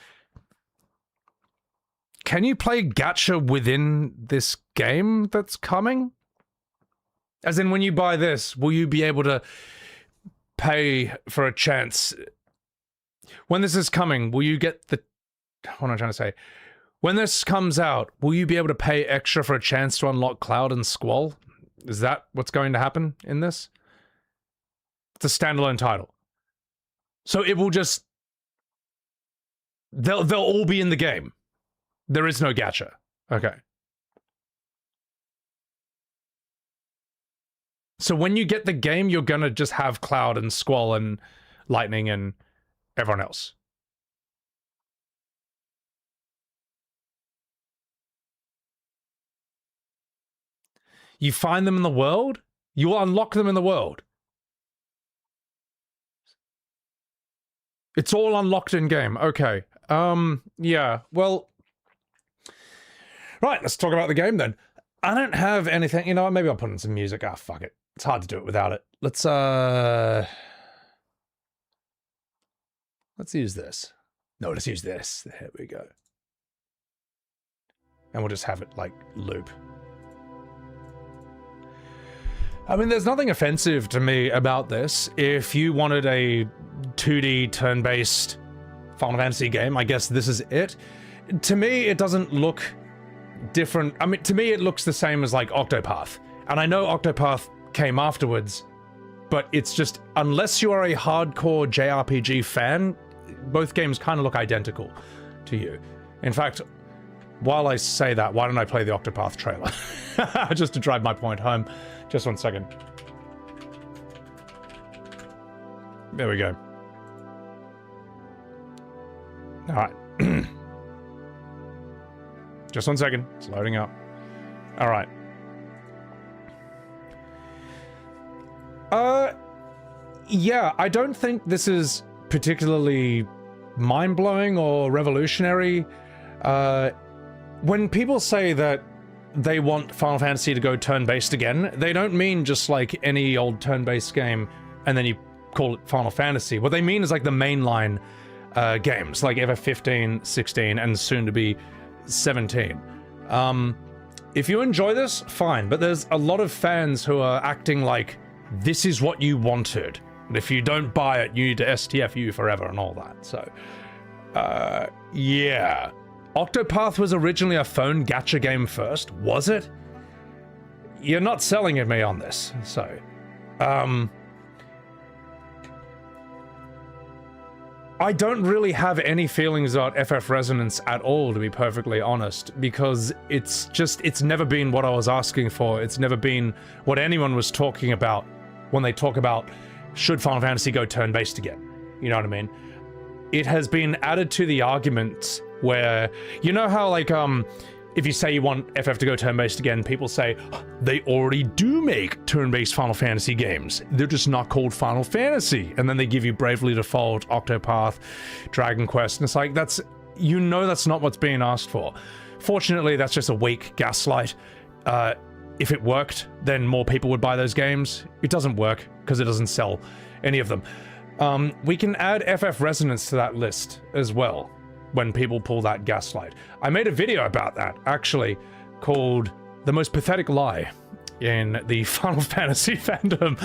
Can you play gacha within this game that's coming? As in, when you buy this, will you be able to pay for a chance? When this is coming, will you get the... What am I trying to say? When this comes out, will you be able to pay extra for a chance to unlock Cloud and Squall? Is that what's going to happen in this? It's a standalone title. So it will just... They'll all be in the game. There is no gacha. Okay. So when you get the game, you're gonna just have Cloud and Squall and Lightning and everyone else. You find them in the world? You will unlock them in the world. It's all unlocked in game. Okay. Yeah. Well, right, let's talk about the game then. I don't have anything, you know, maybe I'll put in some music. Ah, fuck it. It's hard to do it without it. Let's use this. No, let's use this. There we go. And we'll just have it, like, loop. I mean, there's nothing offensive to me about this. If you wanted a 2D turn-based Final Fantasy game, I guess this is it. To me, it doesn't look different. I mean, to me, it looks the same as like Octopath. And I know Octopath came afterwards, but it's just, unless you are a hardcore JRPG fan, both games kind of look identical to you. In fact, while I say that, why don't I play the Octopath trailer? Just to drive my point home. Just 1 second. There we go. Alright. Just 1 second. It's loading up. Alright. Yeah, I don't think this is particularly mind-blowing or revolutionary. When people say that they want Final Fantasy to go turn-based again, they don't mean just like any old turn-based game and then you call it Final Fantasy. What they mean is like the mainline games, like FF15, 16, and soon to be 17. If you enjoy this, fine, but there's a lot of fans who are acting like this is what you wanted, and if you don't buy it, you need to STFU forever and all that. So, yeah. Octopath was originally a phone gacha game first, was it? You're not selling at me on this, so... I don't really have any feelings about FF Resonance at all, to be perfectly honest, because it's never been what I was asking for. It's never been what anyone was talking about when they talk about, should Final Fantasy go turn-based again? You know what I mean? It has been added to the argument where, you know how, like, if you say you want FF to go turn-based again, people say, they already do make turn-based Final Fantasy games. They're just not called Final Fantasy. And then they give you Bravely Default, Octopath, Dragon Quest, and it's like, that's, you know that's not what's being asked for. Fortunately, that's just a weak gaslight. If it worked, then more people would buy those games. It doesn't work, because it doesn't sell any of them. We can add FF Resonance to that list as well, when people pull that gaslight. I made a video about that, actually, called The Most Pathetic Lie in the Final Fantasy fandom.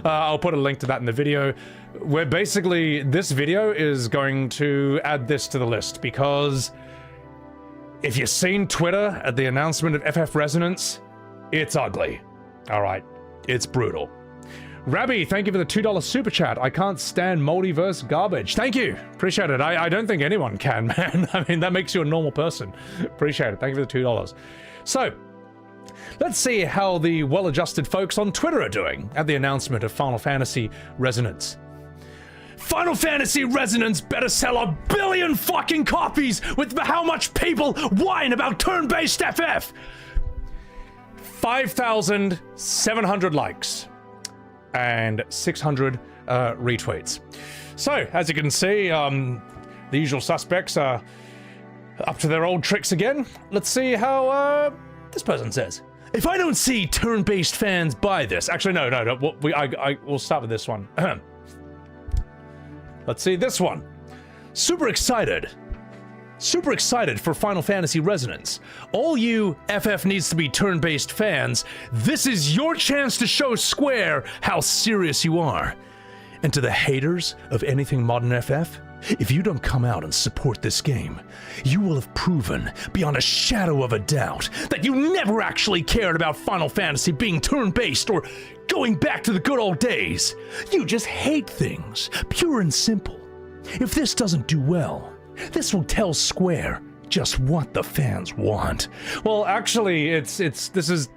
I'll put a link to that in the video, where basically this video is going to add this to the list, because if you've seen Twitter at the announcement of FF Resonance, it's ugly. Alright, it's brutal. Rabbi, thank you for the $2 super chat. I can't stand multiverse garbage. Thank you. Appreciate it. I don't think anyone can, man. I mean, that makes you a normal person. Appreciate it. Thank you for the $2. So, let's see how the well-adjusted folks on Twitter are doing at the announcement of Final Fantasy Resonance. Final Fantasy Resonance better sell 1 billion fucking copies with how much people whine about turn-based FF. 5,700 likes. And 600 retweets. So, as you can see, the usual suspects are up to their old tricks again. Let's see how this person says. If I don't see turn-based fans buy this... Actually, no. We'll start with this one. Let's see this one. Super excited for Final Fantasy Resonance. All you FF needs to be turn-based fans, this is your chance to show Square how serious you are. And to the haters of anything modern FF, if you don't come out and support this game, you will have proven beyond a shadow of a doubt that you never actually cared about Final Fantasy being turn-based or going back to the good old days. You just hate things, pure and simple. If this doesn't do well, this will tell Square just what the fans want. Well, actually, this is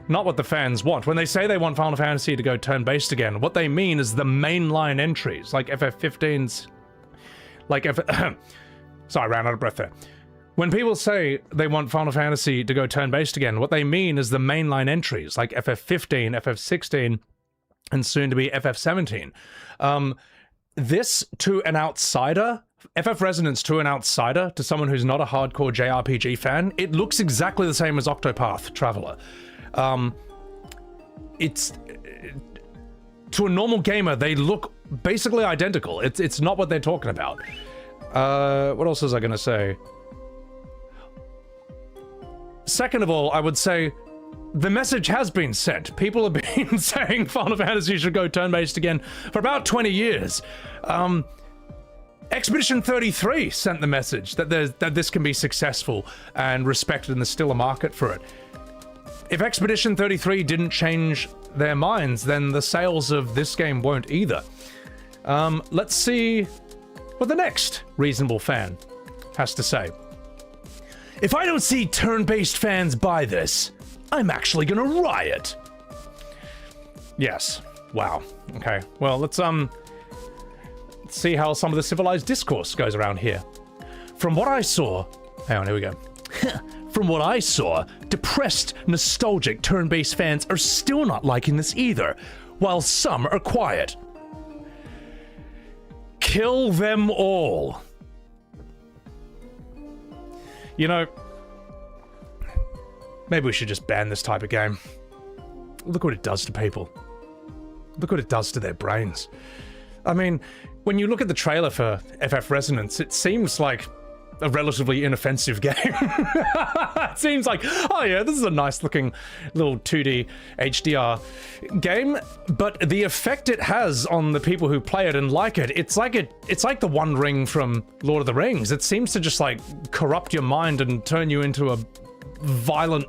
not what the fans want. When they say they want Final Fantasy to go turn-based again, what they mean is the mainline entries, like FF15's... Sorry, I ran out of breath there. When people say they want Final Fantasy to go turn-based again, what they mean is the mainline entries, like FF15, FF16, and soon to be FF17. This, to an outsider... FF Resonance to an outsider, to someone who's not a hardcore JRPG fan, it looks exactly the same as Octopath Traveler. It's... To a normal gamer, they look basically identical. It's not what they're talking about. What else was I gonna say? Second of all, I would say, the message has been sent. People have been saying Final Fantasy should go turn-based again for about 20 years. Expedition 33 sent the message that this can be successful and respected, and there's still a market for it. If Expedition 33 didn't change their minds, then the sales of this game won't either. Let's see what the next reasonable fan has to say. If I don't see turn-based fans buy this, I'm actually gonna riot. Yes. Wow. Okay. Well, let's see how some of the civilized discourse goes around here. From what I saw... Hang on, here we go. From what I saw, depressed, nostalgic turn-based fans are still not liking this either, while some are quiet. Kill them all. You know, maybe we should just ban this type of game. Look what it does to people. Look what it does to their brains. I mean, when you look at the trailer for FF Resonance, it seems like a relatively inoffensive game. It seems like, oh yeah, this is a nice looking little 2D HDR game, but the effect it has on the people who play it and like it, it's like the One Ring from Lord of the Rings. It seems to just like corrupt your mind and turn you into a violent,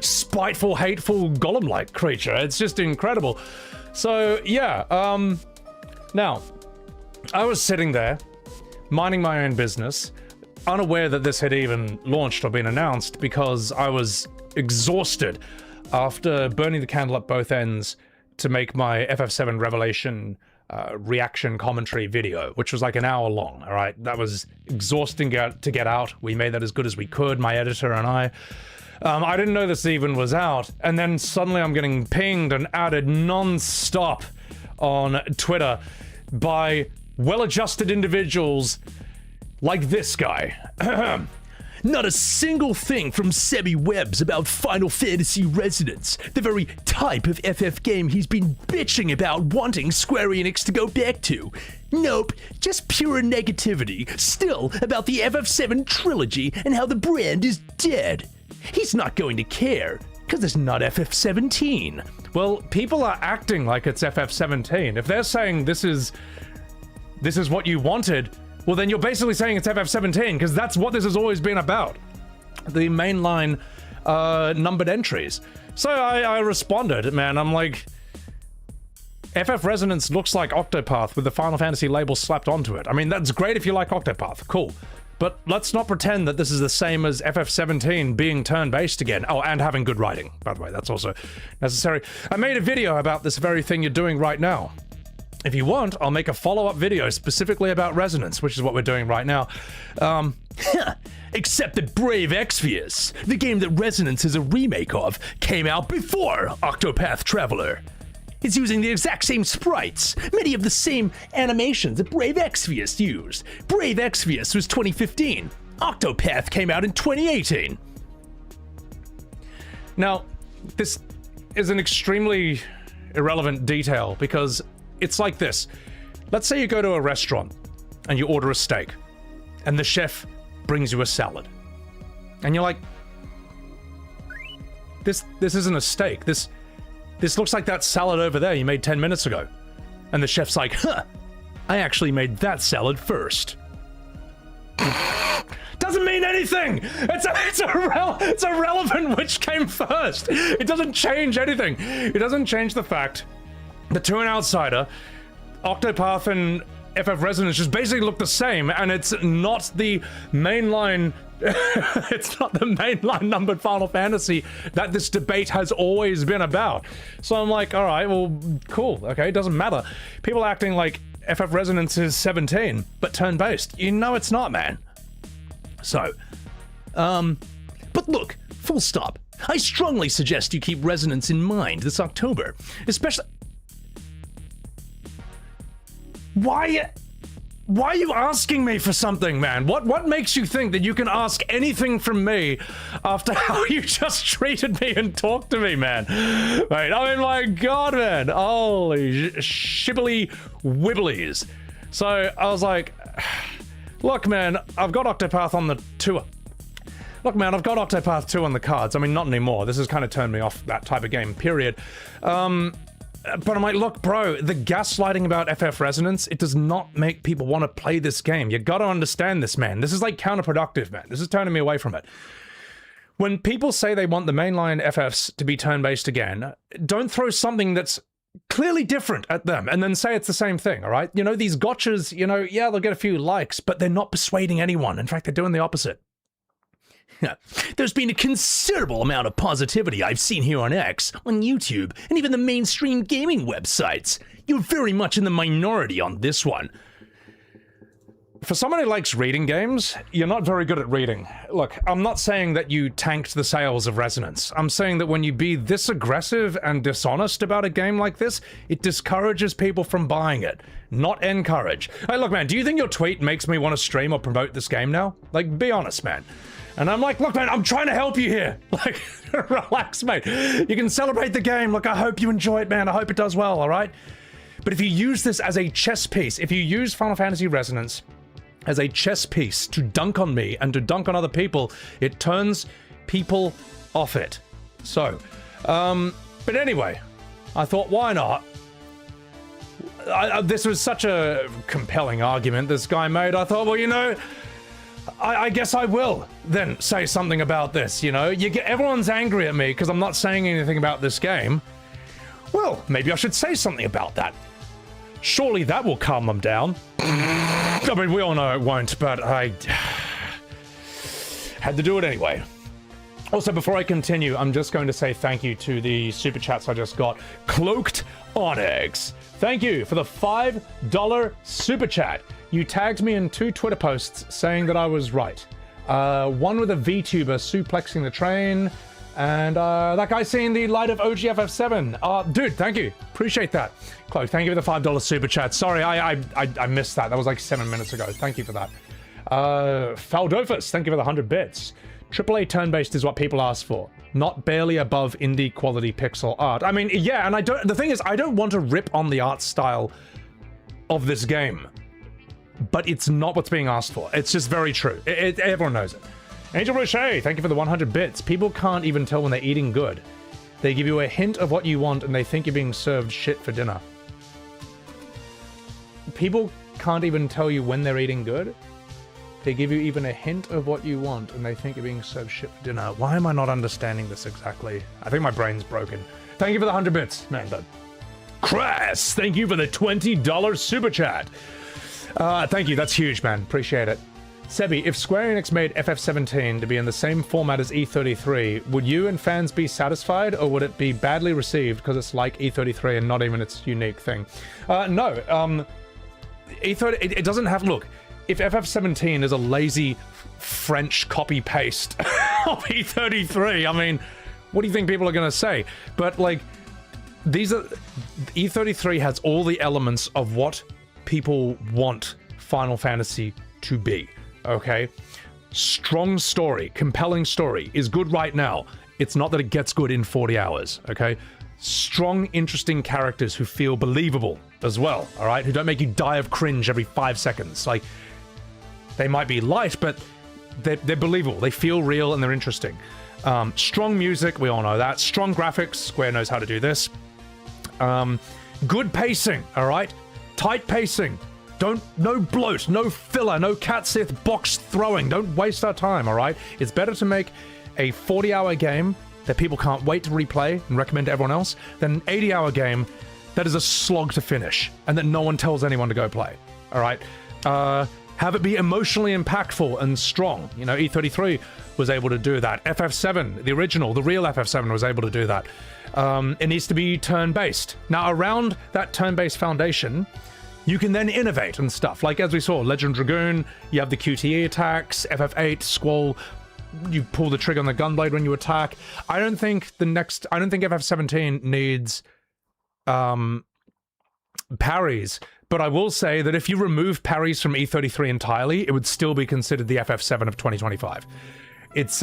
spiteful, hateful golem-like creature. It's just incredible. So yeah, now, I was sitting there, minding my own business, unaware that this had even launched or been announced, because I was exhausted after burning the candle at both ends to make my FF7 Revelation reaction commentary video, which was like an hour long, all right? That was exhausting to get out. We made that as good as we could, my editor and I. I didn't know this even was out, and then suddenly I'm getting pinged and added non-stop on Twitter by well-adjusted individuals like this guy. Not a single thing from Sebi Webbs about Final Fantasy Resonance, the very type of FF game he's been bitching about wanting Square Enix to go back to. Nope, just pure negativity, still about the FF7 trilogy and how the brand is dead. He's not going to care, because it's not FF17. Well, people are acting like it's FF17. If they're saying this is what you wanted, well then you're basically saying it's FF17, because that's what this has always been about. The mainline numbered entries. So I responded, man, I'm like, FF Resonance looks like Octopath with the Final Fantasy label slapped onto it. I mean, that's great if you like Octopath, cool. But let's not pretend that this is the same as FF17 being turn-based again. Oh, and having good writing, by the way, that's also necessary. I made a video about this very thing you're doing right now. If you want, I'll make a follow-up video specifically about Resonance, which is what we're doing right now. Except that Brave Exvius, the game that Resonance is a remake of, came out before Octopath Traveler. It's using the exact same sprites, many of the same animations that Brave Exvius used. Brave Exvius was 2015. Octopath came out in 2018. Now, this is an extremely irrelevant detail, because it's like this. Let's say you go to a restaurant and you order a steak, and the chef brings you a salad. And you're like, this isn't a steak. This looks like that salad over there you made 10 minutes ago. And the chef's like, huh, I actually made that salad first. Doesn't mean anything! It's irrelevant which came first! It doesn't change anything. It doesn't change the fact that to an outsider, Octopath and FF Resonance just basically look the same, and it's not the mainline it's not the mainline numbered Final Fantasy that this debate has always been about. So I'm like, all right, well, cool, okay, it doesn't matter. People acting like FF Resonance is 17, but turn-based. You know it's not, man. So, but look, full stop. I strongly suggest you keep Resonance in mind this October, especially... Why are you asking me for something, man? What makes you think that you can ask anything from me after how you just treated me and talked to me, man? Right, I mean, my God, man. Holy shibbly wibblies. So I was like, look, man, I've got Octopath on the tour. Look, man, I've got Octopath 2 on the cards. I mean, not anymore. This has kind of turned me off that type of game, period. But I'm like, look, bro, the gaslighting about FF Resonance, it does not make people want to play this game. You gotta understand this, man. This is like counterproductive, man. This is turning me away from it. When people say they want the mainline FFs to be turn-based again, don't throw something that's clearly different at them and then say it's the same thing, all right? You know, these gotchas, you know, yeah, they'll get a few likes, but they're not persuading anyone. In fact, they're doing the opposite. There's been a considerable amount of positivity I've seen here on X, on YouTube, and even the mainstream gaming websites. You're very much in the minority on this one. For someone who likes reading games, you're not very good at reading. Look, I'm not saying that you tanked the sales of Resonance. I'm saying that when you be this aggressive and dishonest about a game like this, it discourages people from buying it, not encourage. Hey, look, man, do you think your tweet makes me want to stream or promote this game now? Like, be honest, man. And I'm like, look, man, I'm trying to help you here. Like, relax, mate. You can celebrate the game. Look, I hope you enjoy it, man. I hope it does well, all right? But if you use this as a chess piece, if you use Final Fantasy Resonance as a chess piece to dunk on me and to dunk on other people, it turns people off it. So, but anyway, I thought, why not? This was such a compelling argument this guy made. I thought, well, you know, I guess I will then say something about this, you know? Everyone's angry at me because I'm not saying anything about this game. Well, maybe I should say something about that. Surely that will calm them down. I mean, we all know it won't, but I had to do it anyway. Also, before I continue, I'm just going to say thank you to the super chats I just got. Cloaked Onyx. Thank you for the $5 super chat. You tagged me in 2 Twitter posts saying that I was right. One with a VTuber suplexing the train, and that guy seeing the light of OG FF7. Dude, thank you. Appreciate that. Chloe, thank you for the $5 super chat. Sorry, I missed that. That was like 7 minutes ago. Thank you for that. Faldofus, thank you for the 100 bits. AAA turn-based is what people ask for, not barely above indie quality pixel art. I mean, yeah, and the thing is, I don't want to rip on the art style of this game, but it's not what's being asked for. It's just very true. Everyone knows it. Angel Roche, thank you for the 100 bits. People can't even tell when they're eating good. They give you a hint of what you want and they think you're being served shit for dinner. People can't even tell you when they're eating good. They give you even a hint of what you want and they think you're being served shit for dinner. Why am I not understanding this exactly? I think my brain's broken. Thank you for the 100 bits, man. Crass, thank you for the $20 super chat. Thank you, that's huge, man. Appreciate it. Sebi, if Square Enix made FF17 to be in the same format as E33, would you and fans be satisfied, or would it be badly received because it's like E33 and not even its unique thing? No, E30, it doesn't have... Look, if FF17 is a lazy French copy-paste of E33, I mean, what do you think people are going to say? But, like, E33 has all the elements of what people want Final Fantasy to be. Okay, strong story, compelling story is good right now. It's not that it gets good in 40 hours, okay? Strong, interesting characters who feel believable as well, all right? Who don't make you die of cringe every 5 seconds. Like, they might be light, but they're believable. They feel real and they're interesting. Strong music, we all know that. Strong graphics, Square knows how to do this. Good pacing, all right? Tight pacing. No bloat, no filler, no cat Sith box throwing. Don't waste our time, all right? It's better to make a 40-hour game that people can't wait to replay and recommend to everyone else than an 80-hour game that is a slog to finish and that no one tells anyone to go play, all right? Have it be emotionally impactful and strong. You know, E33 was able to do that. FF7, the original, the real FF7 was able to do that. It needs to be turn-based. Now, around that turn-based foundation, you can then innovate and stuff. Like, as we saw, Legend Dragoon, you have the QTE attacks, FF8, Squall, you pull the trigger on the gunblade when you attack. I don't think FF17 needs parries, but I will say that if you remove parries from E33 entirely, it would still be considered the FF7 of 2025. It's,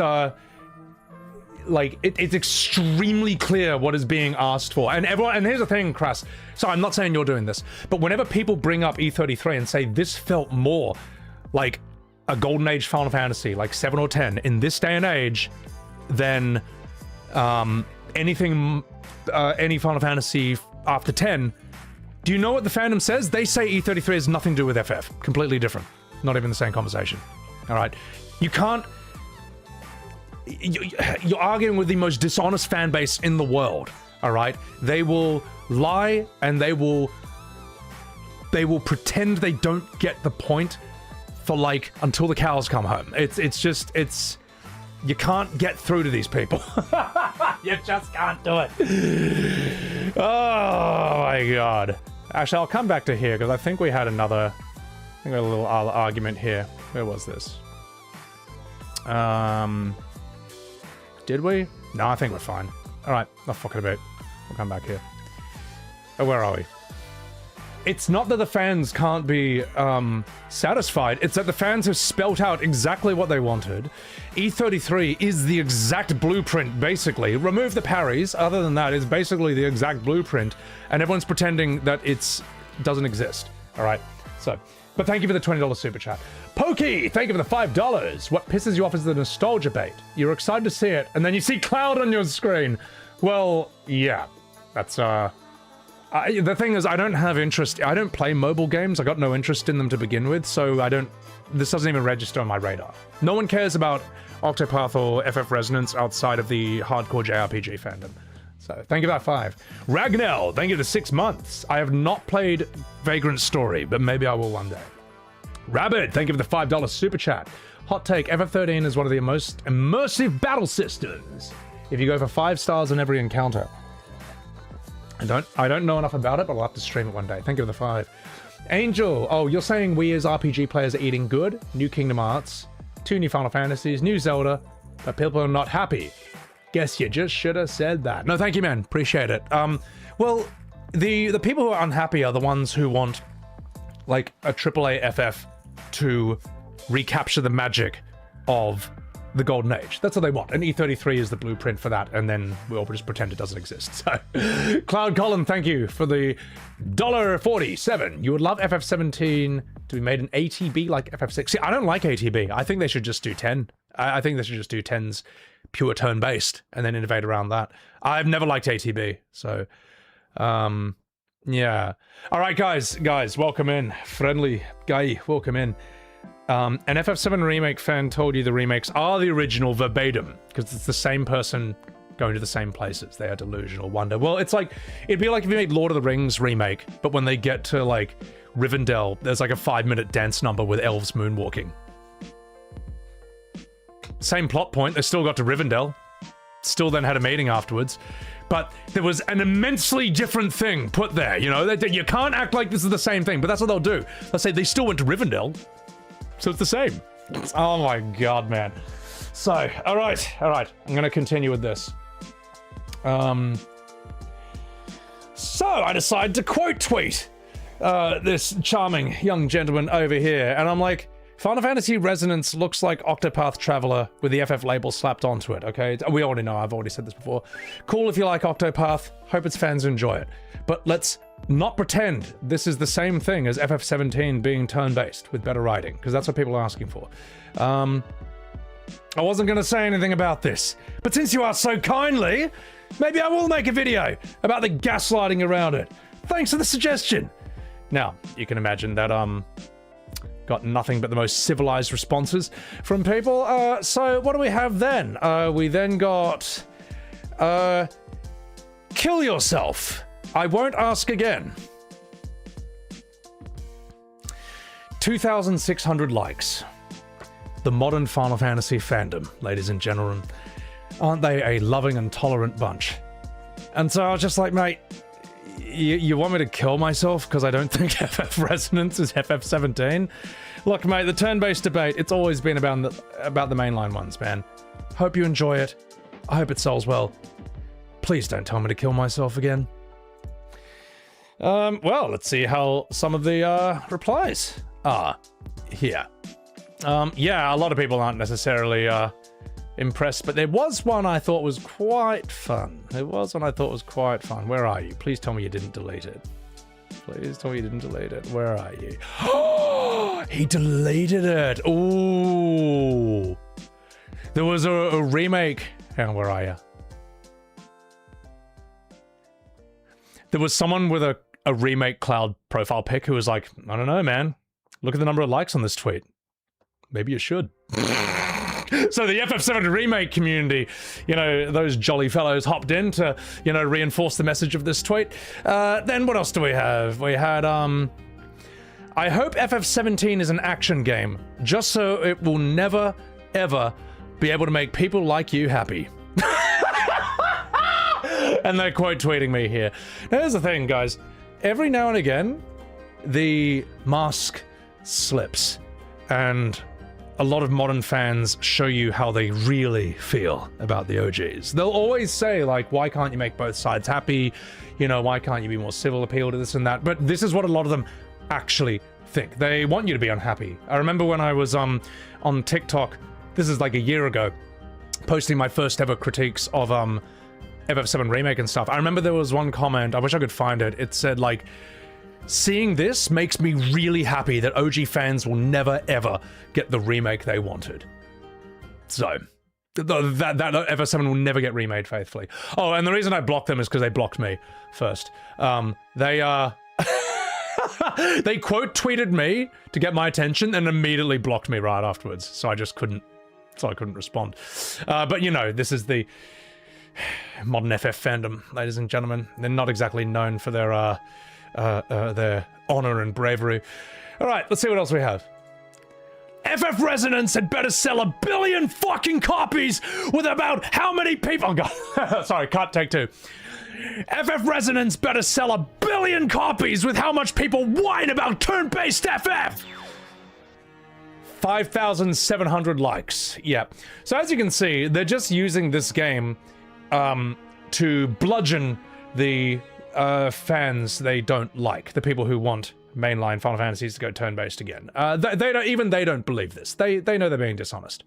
like, it's extremely clear what is being asked for. And here's the thing, Crass. So I'm not saying you're doing this, but whenever people bring up E33 and say this felt more like a Golden Age Final Fantasy, like 7 or 10, in this day and age, than any Final Fantasy after 10. Do you know what the fandom says? They say E33 has nothing to do with FF. Completely different. Not even the same conversation. All right. You can't... You're arguing with the most dishonest fan base in the world. All right. They will lie and they will pretend they don't get the point for like until the cows come home. It's you can't get through to these people. You just can't do it. Oh my god. Actually, I'll come back to here because I think we had a little argument here. Where was this? Did we? No, I think we're fine. All right, I'll fuck it a bit. We'll come back here. Oh, where are we? It's not that the fans can't be satisfied, it's that the fans have spelt out exactly what they wanted. E33 is the exact blueprint, basically. Remove the parries, other than that, it's basically the exact blueprint, and everyone's pretending that it doesn't exist. All right, so, but thank you for the $20 super chat. Pokey, thank you for the $5. What pisses you off is the nostalgia bait. You're excited to see it, and then you see Cloud on your screen. Well, yeah, that's, the thing is, I don't have interest. I don't play mobile games. I got no interest in them to begin with, so this doesn't even register on my radar. No one cares about Octopath or FF Resonance outside of the hardcore JRPG fandom. So, thank you for that 5. Ragnell, thank you for 6 months. I have not played Vagrant Story, but maybe I will one day. Rabbit, thank you for the $5 super chat. Hot take, FF13 is one of the most immersive battle systems. If you go for 5 stars on every encounter. I don't know enough about it, but I'll have to stream it one day. Thank you for the 5. Angel, oh, you're saying we as RPG players are eating good? New Kingdom Hearts, 2 new Final Fantasies, new Zelda, but people are not happy. Guess you just should have said that. No, thank you, man. Appreciate it. Well, the people who are unhappy are the ones who want, like, a AAA FF to recapture the magic of the Golden Age. That's what they want. And E33 is the blueprint for that, and then we'll just pretend it doesn't exist. So, Cloud Colin, thank you for the $1.47. You would love FF17 to be made an ATB like FF6. See, I don't like ATB. I think they should just do 10. I think they should just do 10's pure turn-based, and then innovate around that. I've never liked ATB, so, yeah. All right, guys, welcome in. Friendly guy, welcome in. An FF7 Remake fan told you the remakes are the original verbatim, because it's the same person going to the same places. They are delusional wonder. Well, it's like, it'd be like if you made Lord of the Rings remake, but when they get to, like, Rivendell, there's like a 5-minute dance number with elves moonwalking. Same plot point, they still got to Rivendell. Still then had a meeting afterwards. But there was an immensely different thing put there, you know? You can't act like this is the same thing, but that's what they'll do. They'll say they still went to Rivendell. So it's the same. Oh my god, man. So, alright. I'm gonna continue with this. So I decided to quote tweet this charming young gentleman over here, and I'm like, Final Fantasy Resonance looks like Octopath Traveler with the FF label slapped onto it, okay? We already know, I've already said this before. Cool if you like Octopath, hope its fans enjoy it. But let's not pretend this is the same thing as FF17 being turn-based with better writing, because that's what people are asking for. I wasn't going to say anything about this, but since you asked so kindly, maybe I will make a video about the gaslighting around it. Thanks for the suggestion. Now, you can imagine that, got nothing but the most civilized responses from people. So what do we have then? We then got, kill yourself. I won't ask again. 2,600 likes. The modern Final Fantasy fandom, ladies and gentlemen. Aren't they a loving and tolerant bunch? And so I was just like, mate, you want me to kill myself because I don't think FF Resonance is FF17? Look, mate, the turn-based debate, it's always been about the mainline ones, man. Hope you enjoy it. I hope it sells well. Please don't tell me to kill myself again. Well, let's see how some of the replies are here. Yeah, a lot of people aren't necessarily impressed, but there was one I thought was quite fun. Where are you? Please tell me you didn't delete it. Please tell me you didn't delete it. Where are you? He deleted it. Ooh. There was a remake. Hang on, where are you? There was someone with a remake cloud profile pic who was like, I don't know, man. Look at the number of likes on this tweet. Maybe you should. So the FF7 remake community, you know, those jolly fellows hopped in to, you know, reinforce the message of this tweet. Then what else do we have? We had, I hope FF17 is an action game, just so it will never, ever be able to make people like you happy. And they're quote tweeting me here. Now, here's the thing, guys. Every now and again, the mask slips, and a lot of modern fans show you how they really feel about the OGs. They'll always say, like, why can't you make both sides happy? You know, why can't you be more civil, appeal to this and that? But this is what a lot of them actually think. They want you to be unhappy. I remember when I was on TikTok, this is like a year ago, posting my first ever critiques of FF7 Remake and stuff. I remember there was one comment, I wish I could find it, it said like, seeing this makes me really happy that OG fans will never ever get the remake they wanted. So, that FF7 will never get remade faithfully. Oh, and the reason I blocked them is because they blocked me first. They quote tweeted me to get my attention and immediately blocked me right afterwards. So I just couldn't, respond. But you know, this is the modern FF fandom, ladies and gentlemen. They're not exactly known for their honor and bravery. All right, let's see what else we have. FF Resonance had better sell 1 billion fucking copies with about how many people? Oh god, sorry, cut, take two. FF Resonance better sell 1 billion copies with how much people whine about turn-based FF. 5,700 likes. Yeah. So as you can see, they're just using this game to bludgeon the fans they don't like, the people who want mainline Final Fantasies to go turn-based again. They don't believe this. They know they're being dishonest.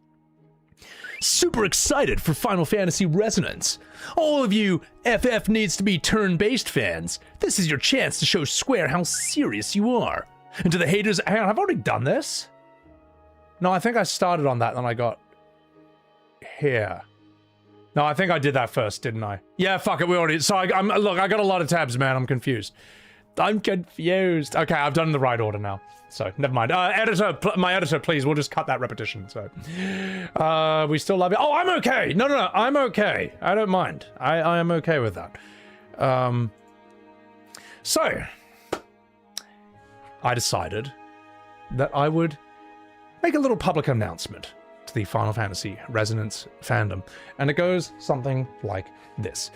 Super excited for Final Fantasy Resonance. All of you FF needs to be turn-based fans. This is your chance to show Square how serious you are. And to the haters, hang on, I've already done this? No, I think I started on that and then I got here. No, I think I did that first, didn't I? Yeah, fuck it, we already... So, look, I got a lot of tabs, man, I'm confused. I'm confused. Okay, I've done the right order now. So, never mind. My editor, please, we'll just cut that repetition, so... we still love you. Oh, I'm okay! No, I'm okay. I don't mind. I am okay with that. So... I decided that I would make a little public announcement to the Final Fantasy Resonance fandom, and it goes something like this.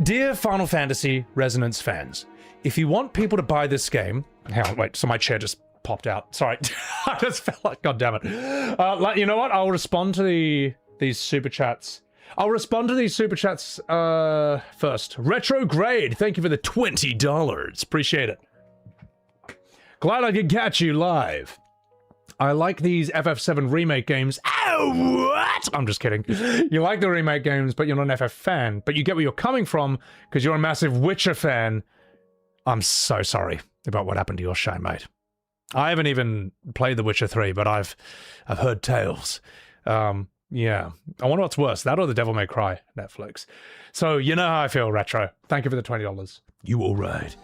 Dear Final Fantasy Resonance fans, if you want people to buy this game... Hang on, wait, so my chair just popped out. Sorry, I just felt like, god damn it. You know what, I'll respond to these super chats. I'll respond to these super chats first. Retrograde, thank you for the $20. Appreciate it. Glad I could catch you live. I like these FF7 remake games. Oh, what? I'm just kidding. You like the remake games, but you're not an FF fan. But you get where you're coming from, because you're a massive Witcher fan. I'm so sorry about what happened to your show, mate. I haven't even played The Witcher 3, but I've heard tales. Yeah. I wonder what's worse, that or The Devil May Cry, Netflix. So, you know how I feel, Retro. Thank you for the $20. You all right.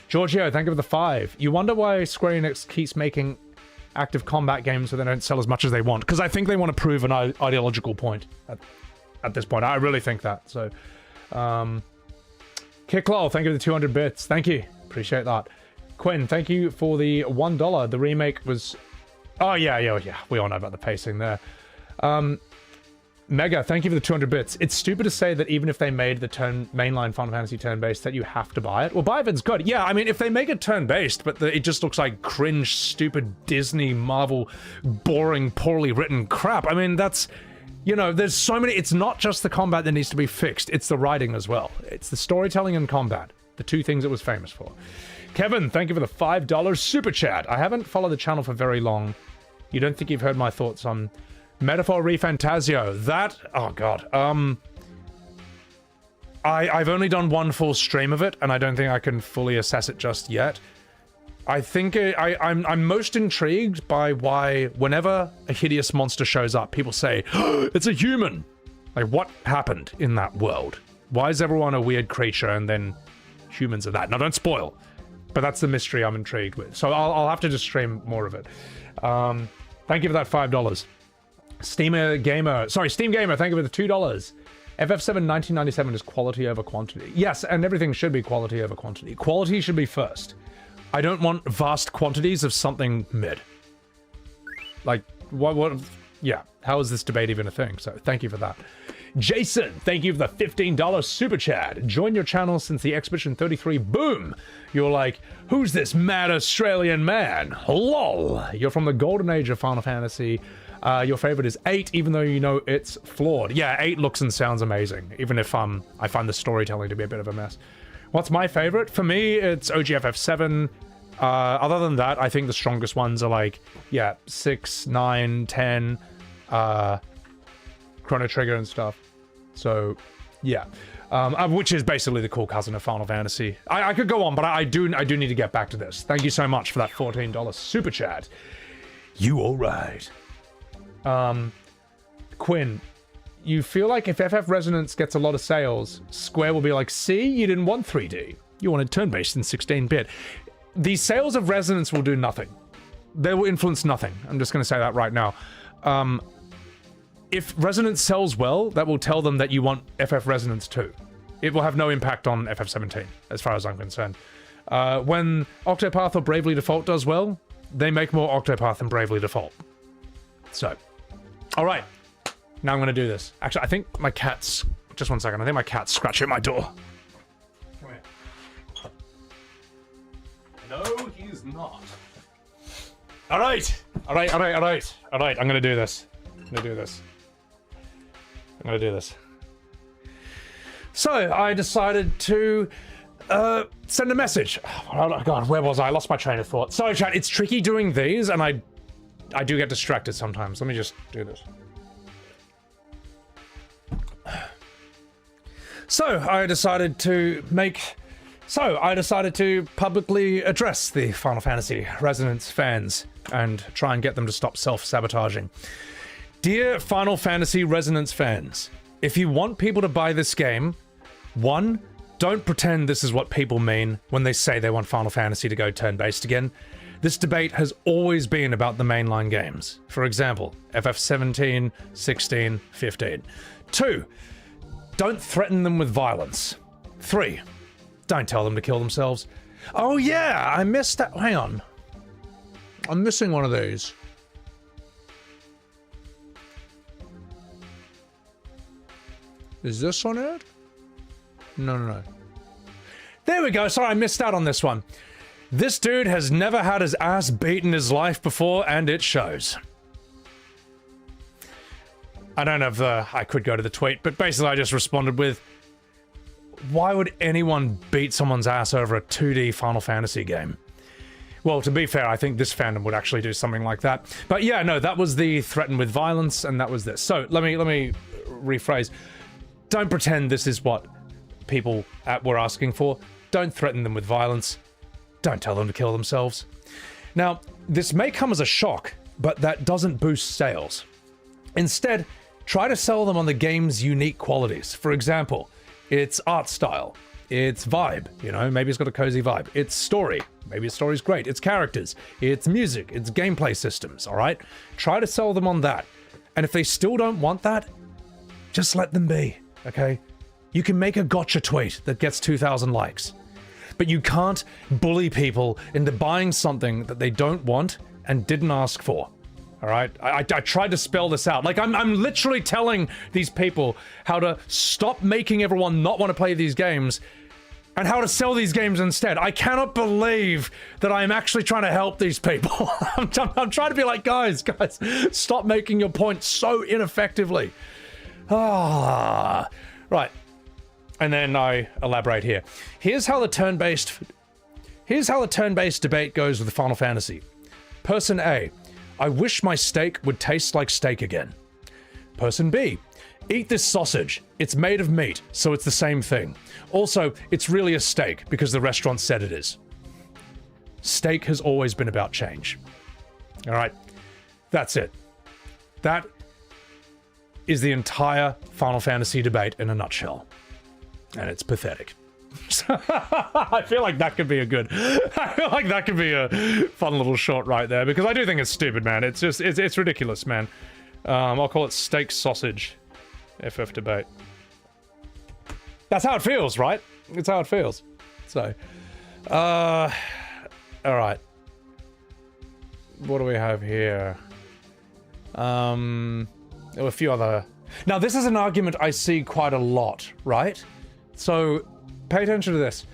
Giorgio, thank you for the 5. You wonder why Square Enix keeps making active combat games so they don't sell as much as they want, because I think they want to prove an ideological point at this point. I really think that. So, Kicklaw, thank you for the 200 bits. Thank you. Appreciate that. Quinn, thank you for the $1. The remake was... Oh, yeah. We all know about the pacing there. Mega, thank you for the 200 bits. It's stupid to say that even if they made the mainline Final Fantasy turn-based that you have to buy it. Well, buy if it's good. Yeah, I mean, if they make it turn-based, but it just looks like cringe, stupid Disney, Marvel, boring, poorly written crap. I mean, that's... You know, there's so many... It's not just the combat that needs to be fixed. It's the writing as well. It's the storytelling and combat. The two things it was famous for. Kevin, thank you for the $5 super chat. I haven't followed the channel for very long. You don't think you've heard my thoughts on... Metaphor ReFantasio, that, oh god, I've only done one full stream of it, and I don't think I can fully assess it just yet. I think I'm most intrigued by why whenever a hideous monster shows up, people say, oh, it's a human. Like, what happened in that world? Why is everyone a weird creature and then humans are that? Now, don't spoil, but that's the mystery I'm intrigued with. So I'll have to just stream more of it. Thank you for that $5. Steam Gamer, thank you for the $2. FF7 1997 is quality over quantity. Yes, and everything should be quality over quantity. Quality should be first. I don't want vast quantities of something mid. Like, what, yeah, how is this debate even a thing? So, thank you for that. Jason, thank you for the $15 super chat. Join your channel since the Expedition 33 boom. You're like, who's this mad Australian man? LOL. You're from the golden age of Final Fantasy. Your favorite is 8, even though you know it's flawed. Yeah, 8 looks and sounds amazing, even if I find the storytelling to be a bit of a mess. What's my favorite? For me, it's OG FF7. Other than that, I think the strongest ones are like, yeah, 6, 9, 10, Chrono Trigger and stuff. So, yeah. Which is basically the cool cousin of Final Fantasy. I could go on, but I do need to get back to this. Thank you so much for that $14 super chat. You alright. Quinn, you feel like if FF Resonance gets a lot of sales, Square will be like, see, you didn't want 3D. You wanted turn-based in 16-bit. The sales of Resonance will do nothing. They will influence nothing. I'm just going to say that right now. If Resonance sells well, that will tell them that you want FF Resonance 2. It will have no impact on FF17, as far as I'm concerned. When Octopath or Bravely Default does well, they make more Octopath than Bravely Default. So, all right. Now I'm going to do this. Actually, I think my cat's... Just one second. I think my cat's scratching at my door. Come here. No, he's not. All right. All right. I'm going to do this. So, I decided to send a message. Oh, God, where was I? I lost my train of thought. Sorry, chat. It's tricky doing these, and I do get distracted sometimes. Let me just do this. So, I decided to publicly address the Final Fantasy Resonance fans and try and get them to stop self-sabotaging. Dear Final Fantasy Resonance fans, if you want people to buy this game, 1, don't pretend this is what people mean when they say they want Final Fantasy to go turn-based again. This debate has always been about the mainline games. For example, FF17, 16, 15. 2, don't threaten them with violence. 3, don't tell them to kill themselves. Oh yeah, I missed that. Hang on. I'm missing one of these. Is this one it? No. There we go. Sorry, I missed out on this one. This dude has never had his ass beat in his life before, and it shows. I don't know if I could go to the tweet, but basically I just responded with, why would anyone beat someone's ass over a 2D Final Fantasy game? Well, to be fair, I think this fandom would actually do something like that. But yeah, no, that was the threaten with violence, and that was this. So let me rephrase. Don't pretend this is what people were asking for. Don't threaten them with violence. Don't tell them to kill themselves. Now, this may come as a shock, but that doesn't boost sales. Instead, try to sell them on the game's unique qualities. For example, its art style, its vibe, you know, maybe it's got a cozy vibe, its story, maybe its story's great, its characters, its music, its gameplay systems, all right? Try to sell them on that. And if they still don't want that, just let them be, okay? You can make a gotcha tweet that gets 2,000 likes, but you can't bully people into buying something that they don't want and didn't ask for. All right, I tried to spell this out. Like, I'm literally telling these people how to stop making everyone not want to play these games and how to sell these games instead. I cannot believe that I am actually trying to help these people. I'm trying to be like, guys, stop making your point so ineffectively. Right. And then I elaborate here. Here's how the turn-based debate goes with the Final Fantasy. Person A, I wish my steak would taste like steak again. Person B, eat this sausage. It's made of meat, so it's the same thing. Also, it's really a steak because the restaurant said it is. Stake has always been about change. All right, that's it. That is the entire Final Fantasy debate in a nutshell. And it's pathetic. I feel like that could be a fun little short right there, because I do think it's stupid, man. It's just, it's ridiculous, man. I'll call it steak sausage FF debate. That's how it feels, right? It's how it feels. So, all right. What do we have here? There were a few other... Now, this is an argument I see quite a lot, right? So, pay attention to this.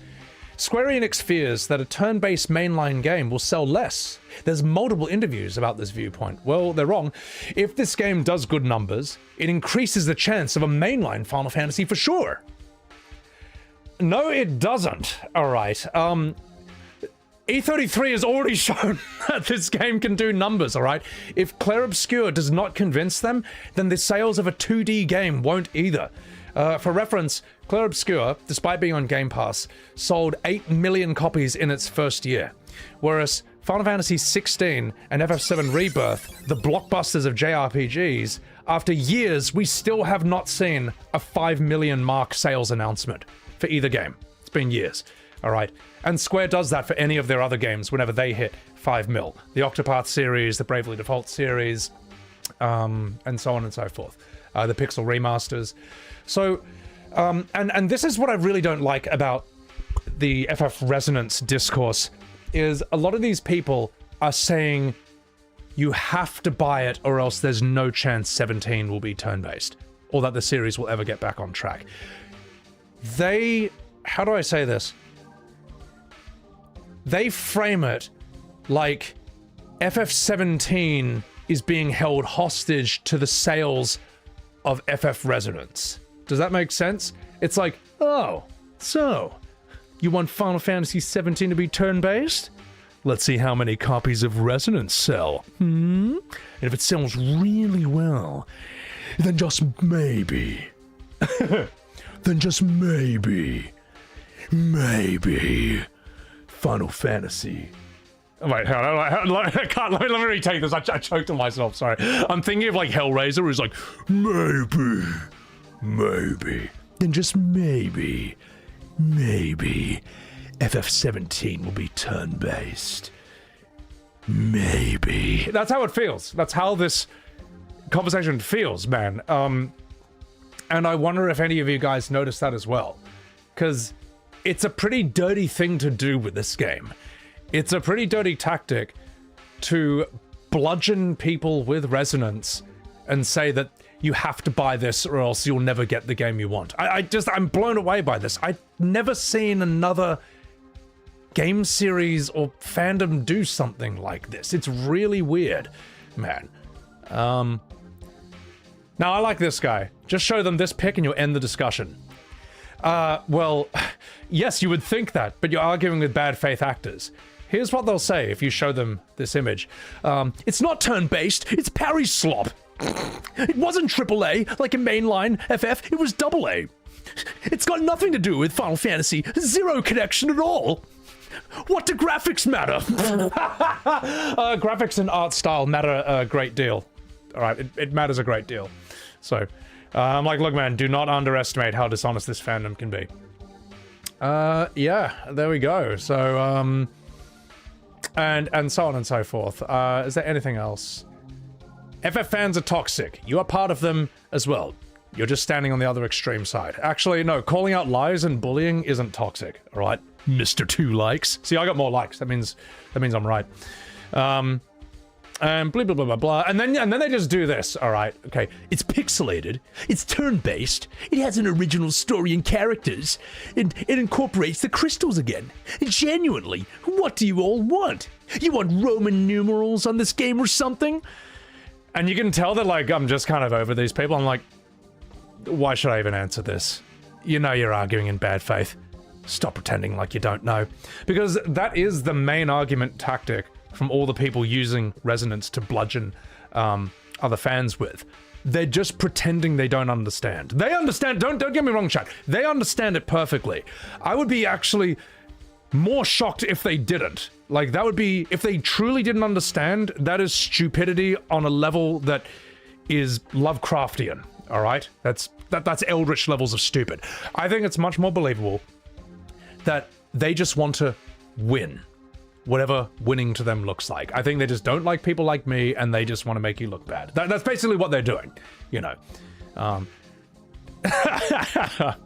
Square Enix fears that a turn-based mainline game will sell less. There's multiple interviews about this viewpoint. Well, they're wrong. If this game does good numbers, it increases the chance of a mainline Final Fantasy for sure. No, it doesn't. All right. E33 has already shown that this game can do numbers, all right? If Clair Obscur does not convince them, then the sales of a 2D game won't either. For reference, Clair Obscur, despite being on Game Pass, sold 8 million copies in its first year. Whereas Final Fantasy 16 and FF7 Rebirth, the blockbusters of JRPGs, after years, we still have not seen a 5 million mark sales announcement for either game. It's been years, all right? And Square does that for any of their other games whenever they hit 5 mil. The Octopath series, the Bravely Default series, and so on and so forth. The Pixel remasters. So, and this is what I really don't like about the FF Resonance discourse, is a lot of these people are saying you have to buy it or else there's no chance 17 will be turn-based, or that the series will ever get back on track. They, how do I say this? They frame it like FF17 is being held hostage to the sales of FF Resonance. Does that make sense? It's like, oh, so you want Final Fantasy 17 to be turn-based? Let's see how many copies of Resonance sell. And if it sells really well, then just maybe, then just maybe, Final Fantasy. Wait, I can't, let me retake this. I choked on myself, sorry. I'm thinking of like Hellraiser, who's like, maybe, then just maybe, FF17 will be turn-based. Maybe. That's how it feels. That's how this conversation feels, man. And I wonder if any of you guys noticed that as well. Because it's a pretty dirty thing to do with this game. It's a pretty dirty tactic to bludgeon people with Resonance and say that you have to buy this or else you'll never get the game you want. I'm blown away by this. I've never seen another game series or fandom do something like this. It's really weird, man. Now I like this guy. Just show them this pic and you'll end the discussion. Well, yes, you would think that, but you're arguing with bad faith actors. Here's what they'll say if you show them this image. It's not turn-based, it's parry slop. It wasn't AAA, like a mainline FF, it was AA. It's got nothing to do with Final Fantasy, zero connection at all. What do graphics matter? Graphics and art style matter a great deal. All right, it matters a great deal. So, I'm like, look, man, do not underestimate how dishonest this fandom can be. Yeah, there we go. So, and so on and so forth. Is there anything else? FF fans are toxic. You are part of them as well. You're just standing on the other extreme side. Actually, no, calling out lies and bullying isn't toxic, all right? Mr. 2 likes. See, I got more likes. That means I'm right. And blah, blah, blah, blah, blah. And then they just do this, all right? Okay, it's pixelated, it's turn-based, it has an original story and characters, and it incorporates the crystals again. Genuinely, what do you all want? You want Roman numerals on this game or something? And you can tell that, like, I'm just kind of over these people. I'm like, why should I even answer this? You know you're arguing in bad faith. Stop pretending like you don't know. Because that is the main argument tactic from all the people using Resonance to bludgeon other fans with. They're just pretending they don't understand. They understand, don't get me wrong, chat. They understand it perfectly. I would be actually more shocked if they didn't. Like, that would be, if they truly didn't understand, that is stupidity on a level that is Lovecraftian, all right? That's eldritch levels of stupid. I think it's much more believable that they just want to win, whatever winning to them looks like. I think they just don't like people like me, and they just want to make you look bad. That's basically what they're doing, you know.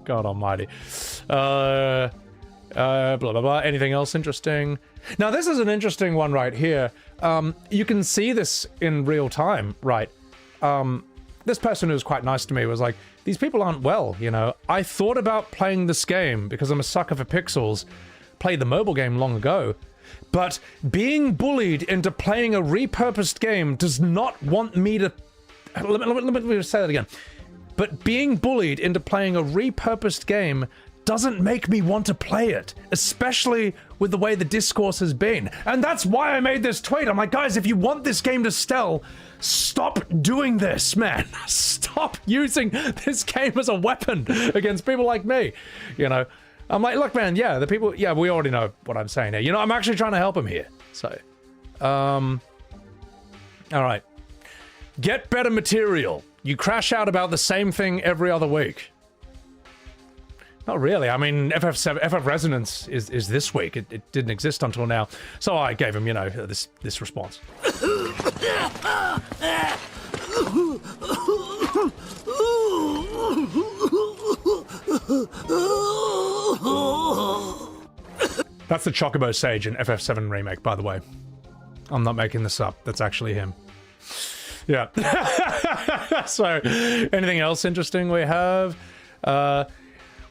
God almighty. Blah, blah, blah. Anything else interesting? Now, this is an interesting one right here. You can see this in real time, right? This person who was quite nice to me was like, these people aren't well, you know. I thought about playing this game because I'm a sucker for pixels. Played the mobile game long ago. But being bullied into playing a repurposed game does not want me to... Let me say that again. But being bullied into playing a repurposed game doesn't make me want to play it, especially with the way the discourse has been. And that's why I made this tweet. I'm like, guys, if you want this game to sell, stop doing this, man. Stop using this game as a weapon against people like me, you know. I'm like, look, man, yeah, the people, yeah, we already know what I'm saying here. You know, I'm actually trying to help him here. So, all right. Get better material. You crash out about the same thing every other week. Not really. I mean, FF Resonance is this week. It didn't exist until now. So I gave him, you know, this response. That's the Chocobo Sage in FF7 Remake, by the way. I'm not making this up. That's actually him. Yeah. So, anything else interesting we have?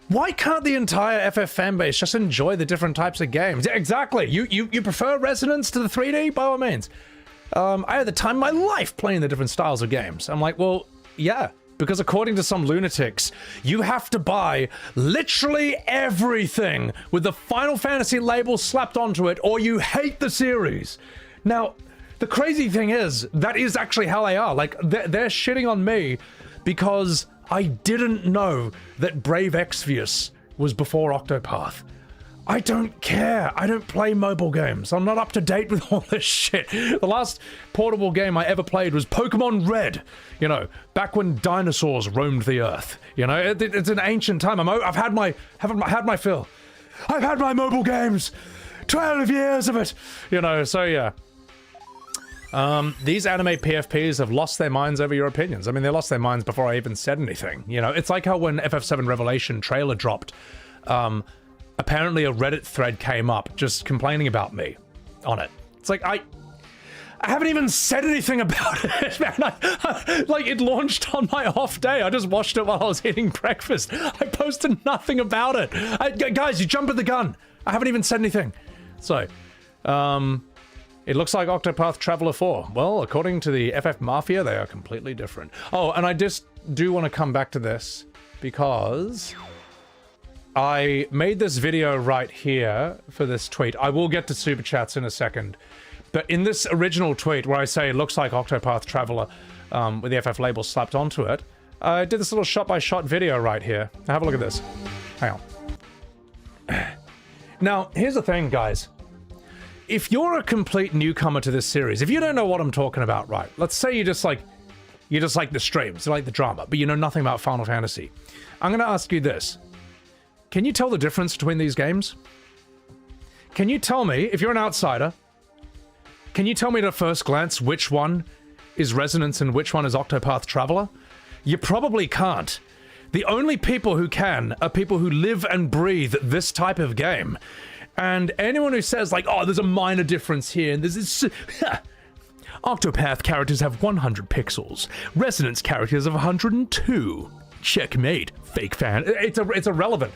Why can't the entire FF fanbase just enjoy the different types of games? Yeah, exactly. You prefer Resonance to the 3D? By all means. I had the time of my life playing the different styles of games. I'm like, well, yeah. Because according to some lunatics, you have to buy literally everything with the Final Fantasy label slapped onto it, or you hate the series. Now, the crazy thing is, that is actually how they are. Like, they're shitting on me because I didn't know that Brave Exvius was before Octopath. I don't care. I don't play mobile games. I'm not up to date with all this shit. The last portable game I ever played was Pokemon Red. You know, back when dinosaurs roamed the earth. You know, it's an ancient time. I've had my fill. I've had my mobile games. 12 years of it. You know, so yeah. These anime PFPs have lost their minds over your opinions. I mean, they lost their minds before I even said anything. You know, it's like how when FF7 Revelation trailer dropped, apparently a Reddit thread came up just complaining about me on it. It's like, I haven't even said anything about it, man. Like, it launched on my off day. I just watched it while I was eating breakfast. I posted nothing about it. Guys, you jumped at the gun. I haven't even said anything. So, it looks like Octopath Traveler 4. Well, according to the FF Mafia, they are completely different. Oh, and I just do want to come back to this because I made this video right here for this tweet. I will get to Super Chats in a second. But in this original tweet where I say it looks like Octopath Traveler with the FF label slapped onto it, I did this little shot-by-shot video right here. Now have a look at this. Hang on. Now, here's the thing, guys. If you're a complete newcomer to this series, if you don't know what I'm talking about, right? Let's say you just like the streams, you like the drama, but you know nothing about Final Fantasy. I'm gonna ask you this. Can you tell the difference between these games? Can you tell me, if you're an outsider, can you tell me at a first glance which one is Resonance and which one is Octopath Traveler? You probably can't. The only people who can are people who live and breathe this type of game. And anyone who says, like, oh, there's a minor difference here, and there's this... Octopath characters have 100 pixels. Resonance characters have 102. Checkmate, fake fan. It's irrelevant.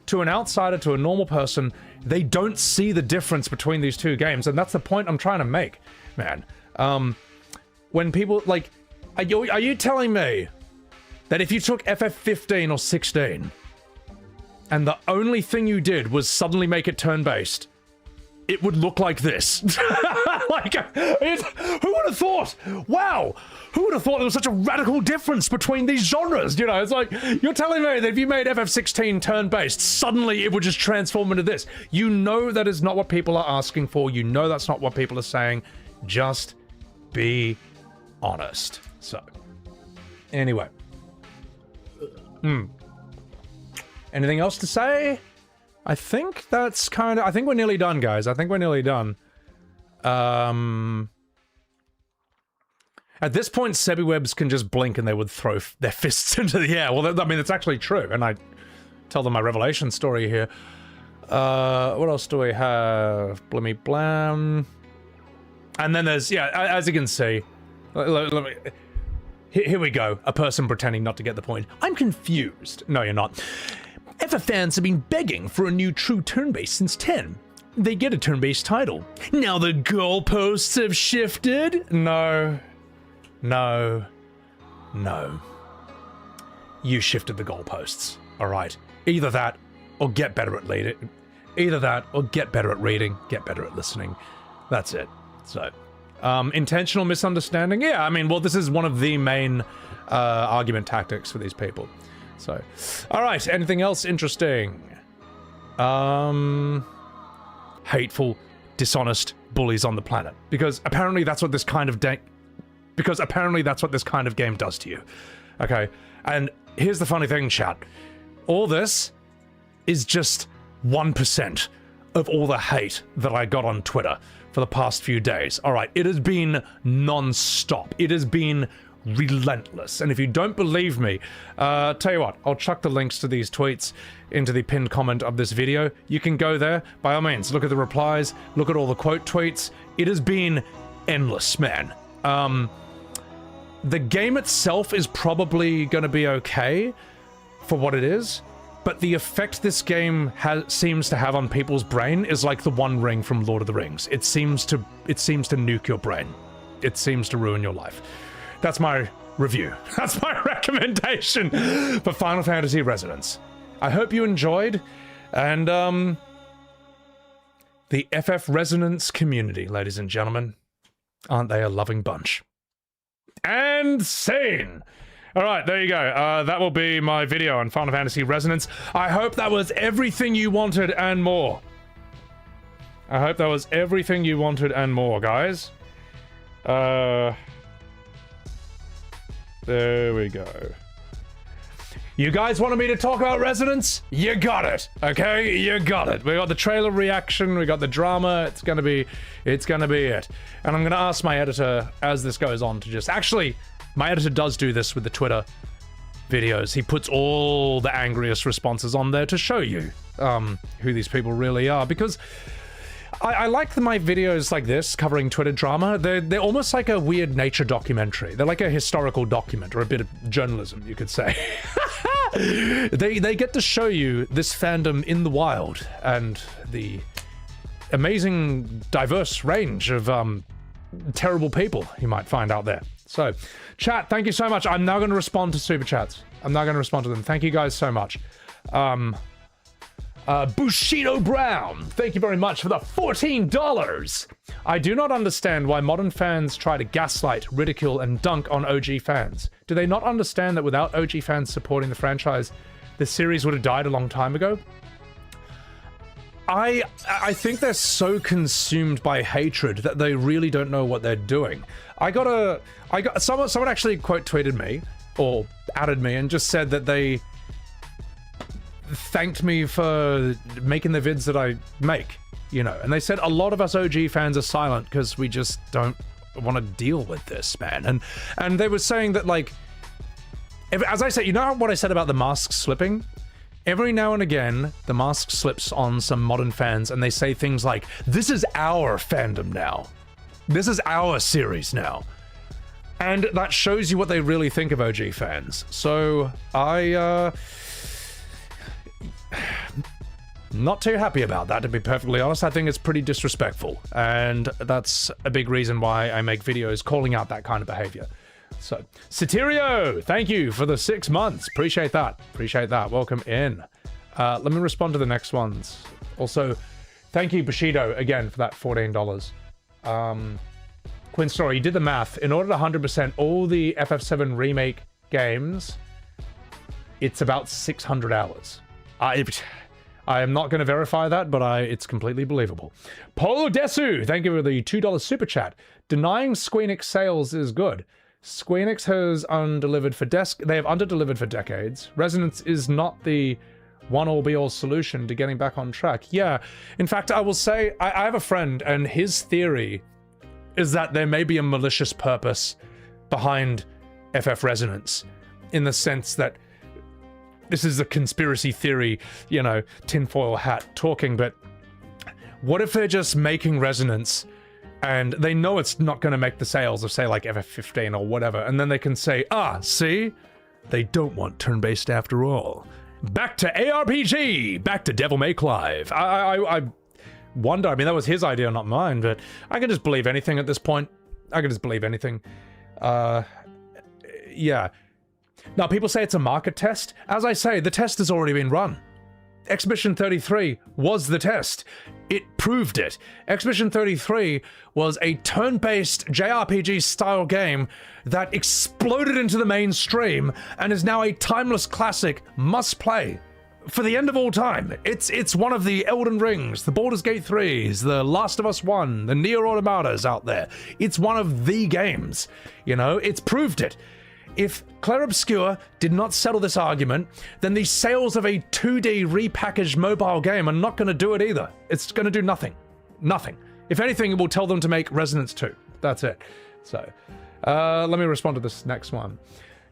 To an outsider, to a normal person, they don't see the difference between these two games, and that's the point I'm trying to make, man. When people, like... Are you telling me that if you took FF15 or 16... and the only thing you did was suddenly make it turn-based, it would look like this? Like, who would have thought? Wow, who would have thought there was such a radical difference between these genres? You know, it's like, you're telling me that if you made FF16 turn-based, suddenly it would just transform into this. You know that is not what people are asking for. You know that's not what people are saying. Just be honest. So, anyway. Anything else to say? I think that's kind of... I think we're nearly done, guys. I think we're nearly done. At this point, Sebiwebs can just blink and they would throw their fists into the air. Well, I mean, it's actually true. And I tell them my revelation story here. What else do we have? Blimmy blam. And then there's, yeah, as you can see, here we go. A person pretending not to get the point. I'm confused. No, you're not. FF fans have been begging for a new true turn-based since 10. They get a turn-based title. Now the goalposts have shifted? No. No. No. You shifted the goalposts. Alright. Either that, or get better at reading. Either that, or get better at reading, get better at listening. That's it. So, intentional misunderstanding? Yeah, I mean, well, this is one of the main argument tactics for these people. So, alright, anything else interesting? Hateful, dishonest bullies on the planet. Because apparently that's what this kind of game does to you. Okay, and here's the funny thing, chat. All this is just 1% of all the hate that I got on Twitter for the past few days. Alright, it has been non-stop. It has been relentless. And if you don't believe me, tell you what, I'll chuck the links to these tweets into the pinned comment of this video. You can go there, by all means, look at the replies, look at all the quote tweets. It has been endless, man. The game itself is probably going to be okay for what it is, but the effect this game seems to have on people's brain is like the One Ring from Lord of the Rings. It seems to nuke your brain. It seems to ruin your life. That's my review. That's my recommendation for Final Fantasy Resonance. I hope you enjoyed, and the FF Resonance community, ladies and gentlemen, aren't they a loving bunch? And scene! Alright, there you go. That will be my video on Final Fantasy Resonance. I hope that was everything you wanted and more. I hope that was everything you wanted and more, guys. There we go. You guys wanted me to talk about Resonance? You got it, okay? You got it. We got the trailer reaction, we got the drama, it's gonna be it. And I'm gonna ask my editor as this goes on to just... Actually, my editor does do this with the Twitter videos. He puts all the angriest responses on there to show you who these people really are, because I like my videos like this, covering Twitter drama. They're almost like a weird nature documentary. They're like a historical document, or a bit of journalism, you could say. They get to show you this fandom in the wild, and the amazing, diverse range of terrible people you might find out there. So, chat, thank you so much. I'm now going to respond to super chats. I'm now going to respond to them. Thank you guys so much. Bushido Brown, thank you very much for the $14. I do not understand why modern fans try to gaslight, ridicule, and dunk on OG fans. Do they not understand that without OG fans supporting the franchise, the series would have died a long time ago? I think they're so consumed by hatred that they really don't know what they're doing. Someone actually quote tweeted me, or added me, and just said that they thanked me for making the vids that I make, you know, and they said a lot of us OG fans are silent because we just don't want to deal with this, man. And they were saying that, like, as I said, you know what I said about the mask slipping? Every now and again, the mask slips on some modern fans and they say things like, this is our fandom now. This is our series now. And that shows you what they really think of OG fans. So, not too happy about that, to be perfectly honest. I think it's pretty disrespectful, and that's a big reason why I make videos calling out that kind of behavior. So, Saterio, thank you for the 6 months. Appreciate that. Appreciate that. Welcome in. Let me respond to the next ones. Also, thank you, Bushido, again, for that $14. Quinn Story, you did the math. In order to 100% all the FF7 Remake games, it's about 600 hours. I am not going to verify that, but it's completely believable. Polo Desu, thank you for the $2 super chat. Denying Squeenix sales is good. Squeenix has they have underdelivered for decades. Resonance is not the one-all-be-all solution to getting back on track. Yeah, in fact, I will say, I have a friend, and his theory is that there may be a malicious purpose behind FF Resonance, in the sense that this is a conspiracy theory, you know, tinfoil hat talking, but what if they're just making Resonance and they know it's not going to make the sales of, say, like FF15 or whatever, and then they can say, see? They don't want turn-based after all. Back to ARPG! Back to Devil May Clive. I wonder, I mean, that was his idea, not mine, but I can just believe anything at this point. I can just believe anything. Yeah. Now, people say it's a market test. As I say, the test has already been run. Exhibition 33 was the test. It proved it. Exhibition 33 was a turn-based JRPG-style game that exploded into the mainstream and is now a timeless classic must-play for the end of all time. It's one of the Elden Rings, the Baldur's Gate 3s, the Last of Us 1, the Nier Automatas out there. It's one of the games, you know? It's proved it. If Clair Obscur did not settle this argument, then the sales of a 2D repackaged mobile game are not going to do it either. It's going to do nothing. Nothing. If anything, it will tell them to make Resonance 2. That's it. So, let me respond to this next one.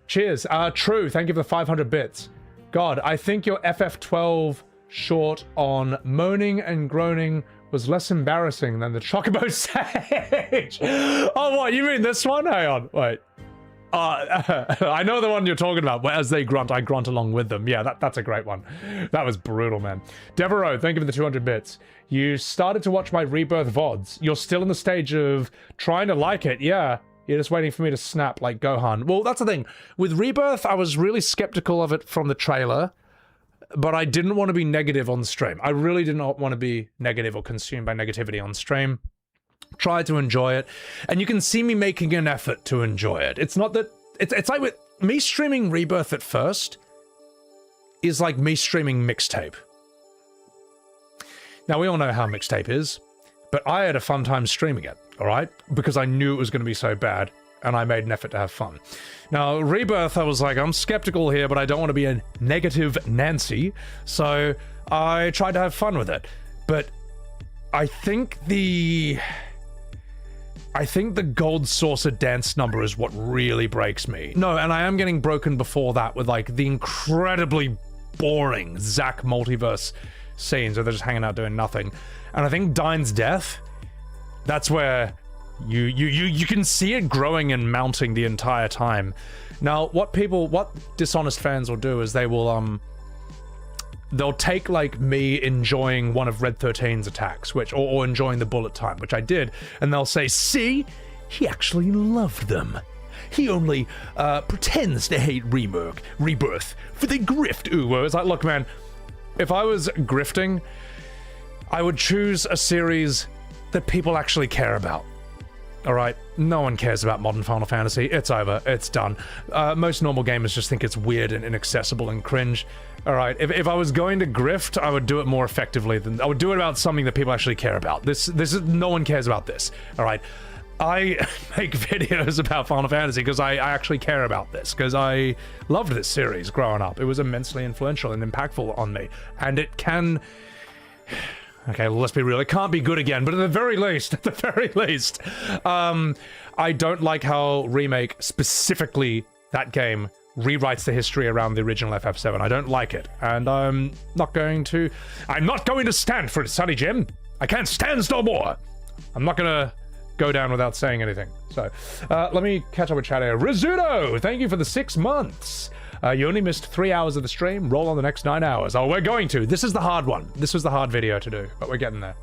Cheers. True, thank you for the 500 bits. God, I think your FF12 short on moaning and groaning was less embarrassing than the Chocobo Sage. Oh, what? You mean this one? Hang on. Wait. I know the one you're talking about, where as they grunt, I grunt along with them. Yeah, that's a great one. That was brutal, man. Devereaux, thank you for the 200 bits. You started to watch my Rebirth VODs. You're still in the stage of trying to like it, yeah. You're just waiting for me to snap like Gohan. Well, that's the thing. With Rebirth, I was really skeptical of it from the trailer, but I didn't want to be negative on stream. I really did not want to be negative or consumed by negativity on stream. Try to enjoy it, and you can see me making an effort to enjoy it. It's not that it's like with me streaming Rebirth at first is like me streaming Mixtape. Now we all know how Mixtape is, but I had a fun time streaming it, all right, because I knew it was going to be so bad, and I made an effort to have fun. Now Rebirth, I was like, I'm skeptical here, but I don't want to be a negative Nancy, so I tried to have fun with it. But I think the gold saucer dance number is what really breaks me. No, and I am getting broken before that with like the incredibly boring Zack multiverse scenes where they're just hanging out doing nothing. And I think Dine's death, that's where you can see it growing and mounting the entire time. Now, what dishonest fans will do is they will they'll take like me enjoying one of Red 13's attacks, or enjoying the bullet time, which I did, and they'll say, see, he actually loved them. He only pretends to hate Rebirth for the grift. Ooh, it's like, look, man, if I was grifting, I would choose a series that people actually care about. All right, no one cares about modern Final Fantasy. It's over. It's done. Most normal gamers just think it's weird and inaccessible and cringe. All right, if I was going to grift, I would do it more effectively than I would do it about something that people actually care about. This is no one cares about this. All right, I make videos about Final Fantasy because I actually care about this, because I loved this series growing up. It was immensely influential and impactful on me, and it can. Okay, let's be real. It can't be good again, but at the very least, I don't like how Remake, specifically that game, rewrites the history around the original FF7. I don't like it, and I'm not going to stand for it, Sonny Jim. I can't stand no more. I'm not gonna go down without saying anything. So, let me catch up with chat here. Rizzuto, thank you for the 6 months. You only missed 3 hours of the stream. Roll on the next 9 hours. Oh, we're going to. This is the hard one. This was the hard video to do, but we're getting there.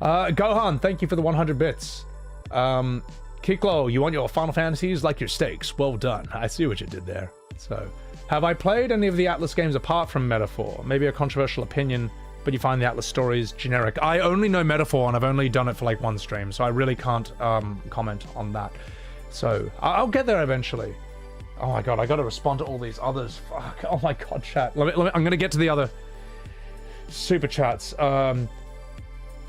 Gohan, thank you for the 100 bits. Kiklo, you want your Final Fantasies like your steaks. Well done. I see what you did there. So, have I played any of the Atlas games apart from Metaphor? Maybe a controversial opinion but you find the Atlas stories generic. I only know Metaphor, and I've only done it for like one stream, so I really can't comment on that. So I'll get there eventually. Oh my god, I gotta respond to all these others. Fuck. Oh my god, chat. Let me, I'm gonna get to the other super chats.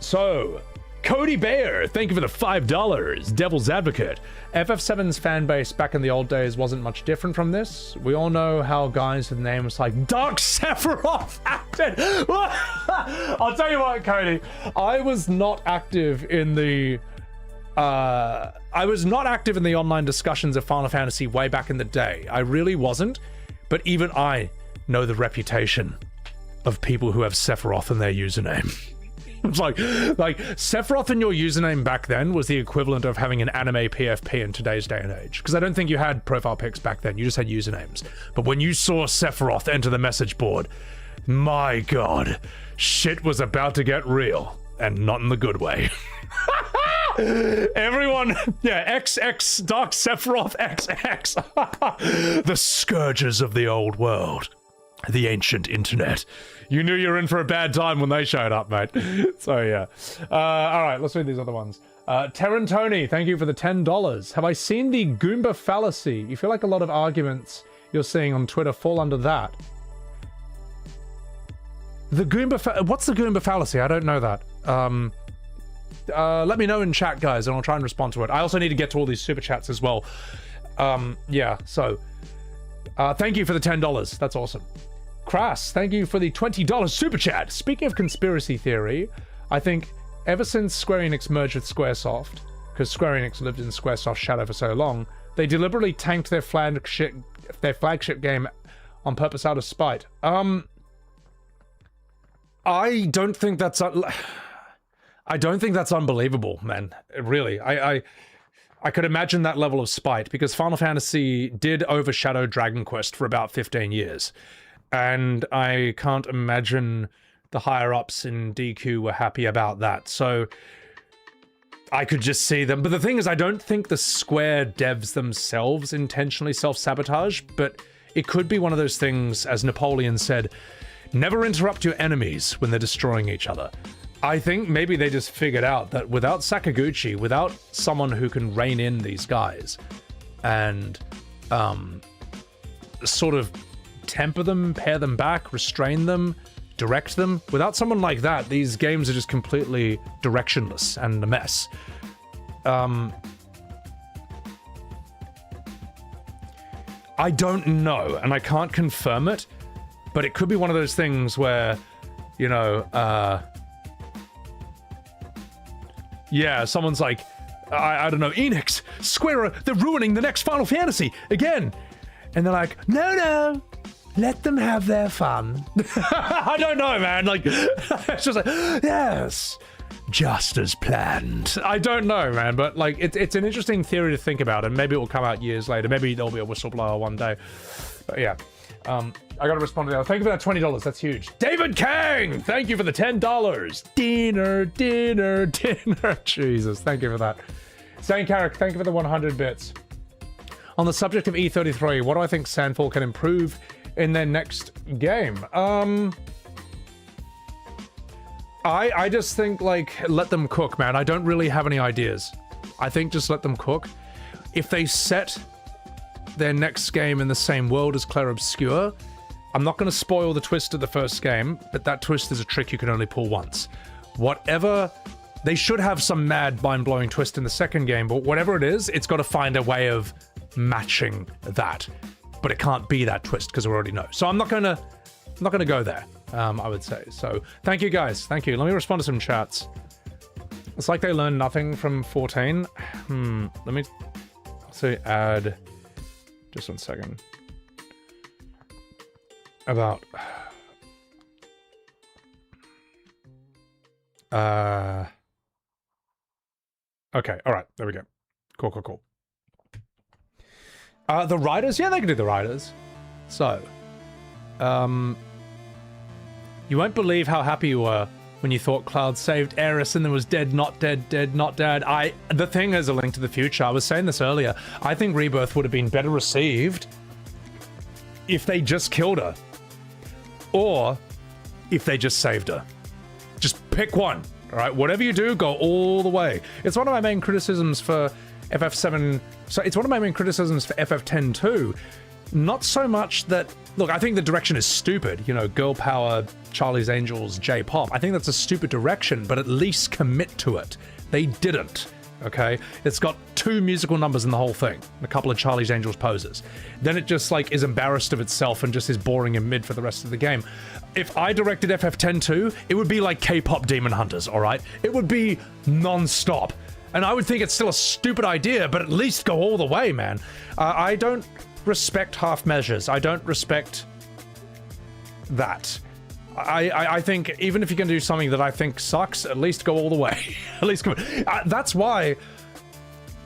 So Cody Bayer, thank you for the $5. Devil's Advocate. FF7's fan base back in the old days wasn't much different from this. We all know how guys with names like Dark Sephiroth acted. I'll tell you what, Cody. I was not active in the online discussions of Final Fantasy way back in the day. I really wasn't. But even I know the reputation of people who have Sephiroth in their username. It's like Sephiroth in your username back then was the equivalent of having an anime PFP in today's day and age. Because I don't think you had profile pics back then, you just had usernames. But when you saw Sephiroth enter the message board, my god, shit was about to get real. And not in the good way. Everyone, yeah, XX, Dark Sephiroth XX. The scourges of the old world. The ancient internet. You knew you were in for a bad time when they showed up, mate. So, yeah. All right, let's read these other ones. Terrantoni, thank you for the $10. Have I seen the Goomba fallacy? You feel like a lot of arguments you're seeing on Twitter fall under that. The Goomba what's the Goomba fallacy? I don't know that. Let me know in chat, guys, and I'll try and respond to it. I also need to get to all these super chats as well. Yeah, so... thank you for the $10. That's awesome. Crass, thank you for the $20 super chat. Speaking of conspiracy theory, I think ever since Square Enix merged with Squaresoft, because Square Enix lived in Squaresoft's shadow for so long, they deliberately tanked their flagship game on purpose out of spite. I don't think that's unbelievable, man. Really, I could imagine that level of spite because Final Fantasy did overshadow Dragon Quest for about 15 years. And I can't imagine the higher-ups in DQ were happy about that. So I could just see them. But the thing is, I don't think the Square devs themselves intentionally self-sabotage, but it could be one of those things, as Napoleon said, never interrupt your enemies when they're destroying each other. I think maybe they just figured out that without Sakaguchi, without someone who can rein in these guys and sort of temper them, pare them back, restrain them, direct them, without someone like that, these games are just completely directionless and a mess. I don't know, and I can't confirm it, but it could be one of those things where, you know, yeah, someone's like, I don't know, Enix, Square, they're ruining the next Final Fantasy again. And they're like, no, let them have their fun. I don't know, man. Like, it's just like, yes, just as planned. I don't know, man, but like, it's an interesting theory to think about, and maybe it will come out years later. Maybe there'll be a whistleblower one day. But yeah. I gotta respond to that. Thank you for that $20. That's huge. David Kang, thank you for the $10. Dinner. Jesus, thank you for that. Zane Carrick, thank you for the 100 bits. On the subject of E33, what do I think Sandfall can improve in their next game? I just think, like, let them cook, man. I don't really have any ideas. I think just let them cook. If they set their next game in the same world as Clair Obscur, I'm not going to spoil the twist of the first game, but that twist is a trick you can only pull once. Whatever... They should have some mad, mind-blowing twist in the second game, but whatever it is, it's got to find a way of matching that. But it can't be that twist, because we already know. So I'm not gonna go there, I would say. So, thank you guys, thank you. Let me respond to some chats. It's like they learned nothing from 14. Let me say add... Just 1 second. About... Okay, alright, there we go. Cool. The writers? Yeah, they can do the writers. So, you won't believe how happy you were when you thought Cloud saved Aeris and then was dead, not dead, not dead. The thing is a link to the future. I was saying this earlier. I think Rebirth would have been better received if they just killed her. Or if they just saved her. Just pick one. All right, whatever you do, go all the way. It's one of my main criticisms for FF7. So it's one of my main criticisms for FF10 too. Not so much that, look, I think the direction is stupid. You know, girl power, Charlie's Angels, J-pop. I think that's a stupid direction, but at least commit to it. They didn't. Okay, it's got 2 musical numbers in the whole thing, and a couple of Charlie's Angels poses. Then it just like is embarrassed of itself and just is boring and mid for the rest of the game. If I directed FF10 too, it would be like K-pop Demon Hunters, all right? It would be non-stop. And I would think it's still a stupid idea, but at least go all the way, man. I don't respect half measures. I don't respect that. I think even if you're going to do something that I think sucks, at least go all the way. At least go. That's why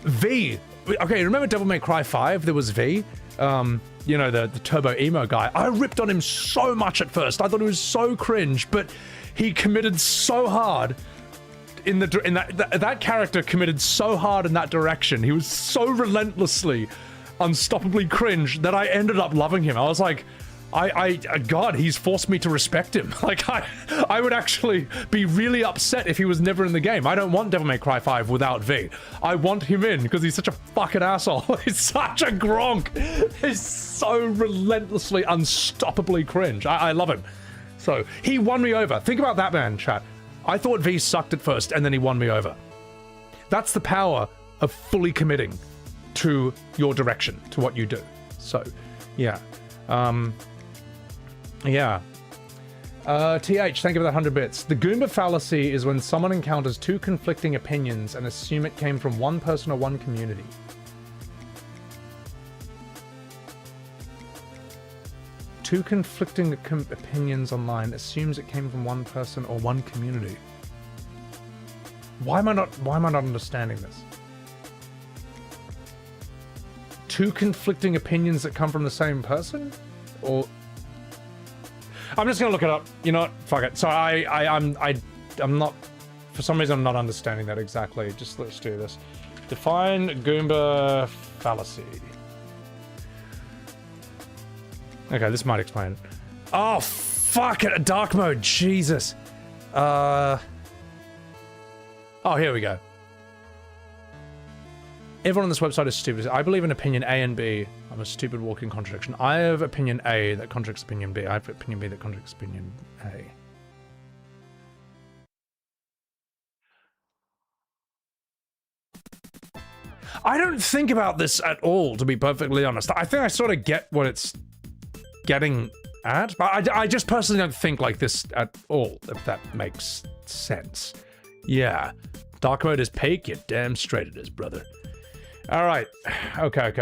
V. Okay, remember Devil May Cry 5? There was V. You know, the turbo emo guy. I ripped on him so much at first. I thought he was so cringe, but he committed so hard in that character committed so hard in that direction. He was so relentlessly, unstoppably cringe that I ended up loving him. I was like, God, he's forced me to respect him. Like, I would actually be really upset if he was never in the game. I don't want Devil May Cry 5 without V. I want him in because he's such a fucking asshole. He's such a gronk. He's so relentlessly, unstoppably cringe. I love him. So, he won me over. Think about that, man, chat. I thought V sucked at first, and then he won me over. That's the power of fully committing to your direction, to what you do. So, yeah. Yeah. TH, thank you for that 100 bits. The Goomba fallacy is when someone encounters 2 conflicting opinions and assume it came from one person or one community. Two conflicting opinions online assumes it came from one person or one community. Why am I not understanding this? 2 conflicting opinions that come from the same person? Or I'm just gonna look it up. You know what? Fuck it. So I'm not, for some reason I'm not understanding that exactly. Just let's do this. Define Goomba fallacy. Okay, this might explain it. Oh, fuck it, dark mode, Jesus. Oh, here we go. Everyone on this website is stupid. I believe in opinion A and B. I'm a stupid walking contradiction. I have opinion A that contradicts opinion B. I have opinion B that contradicts opinion A. I don't think about this at all, to be perfectly honest. I think I sort of get what it's getting at, but I just personally don't think like this at all, if that makes sense. Yeah. Dark mode is peak? You're damn straight it is, brother. Alright. Okay.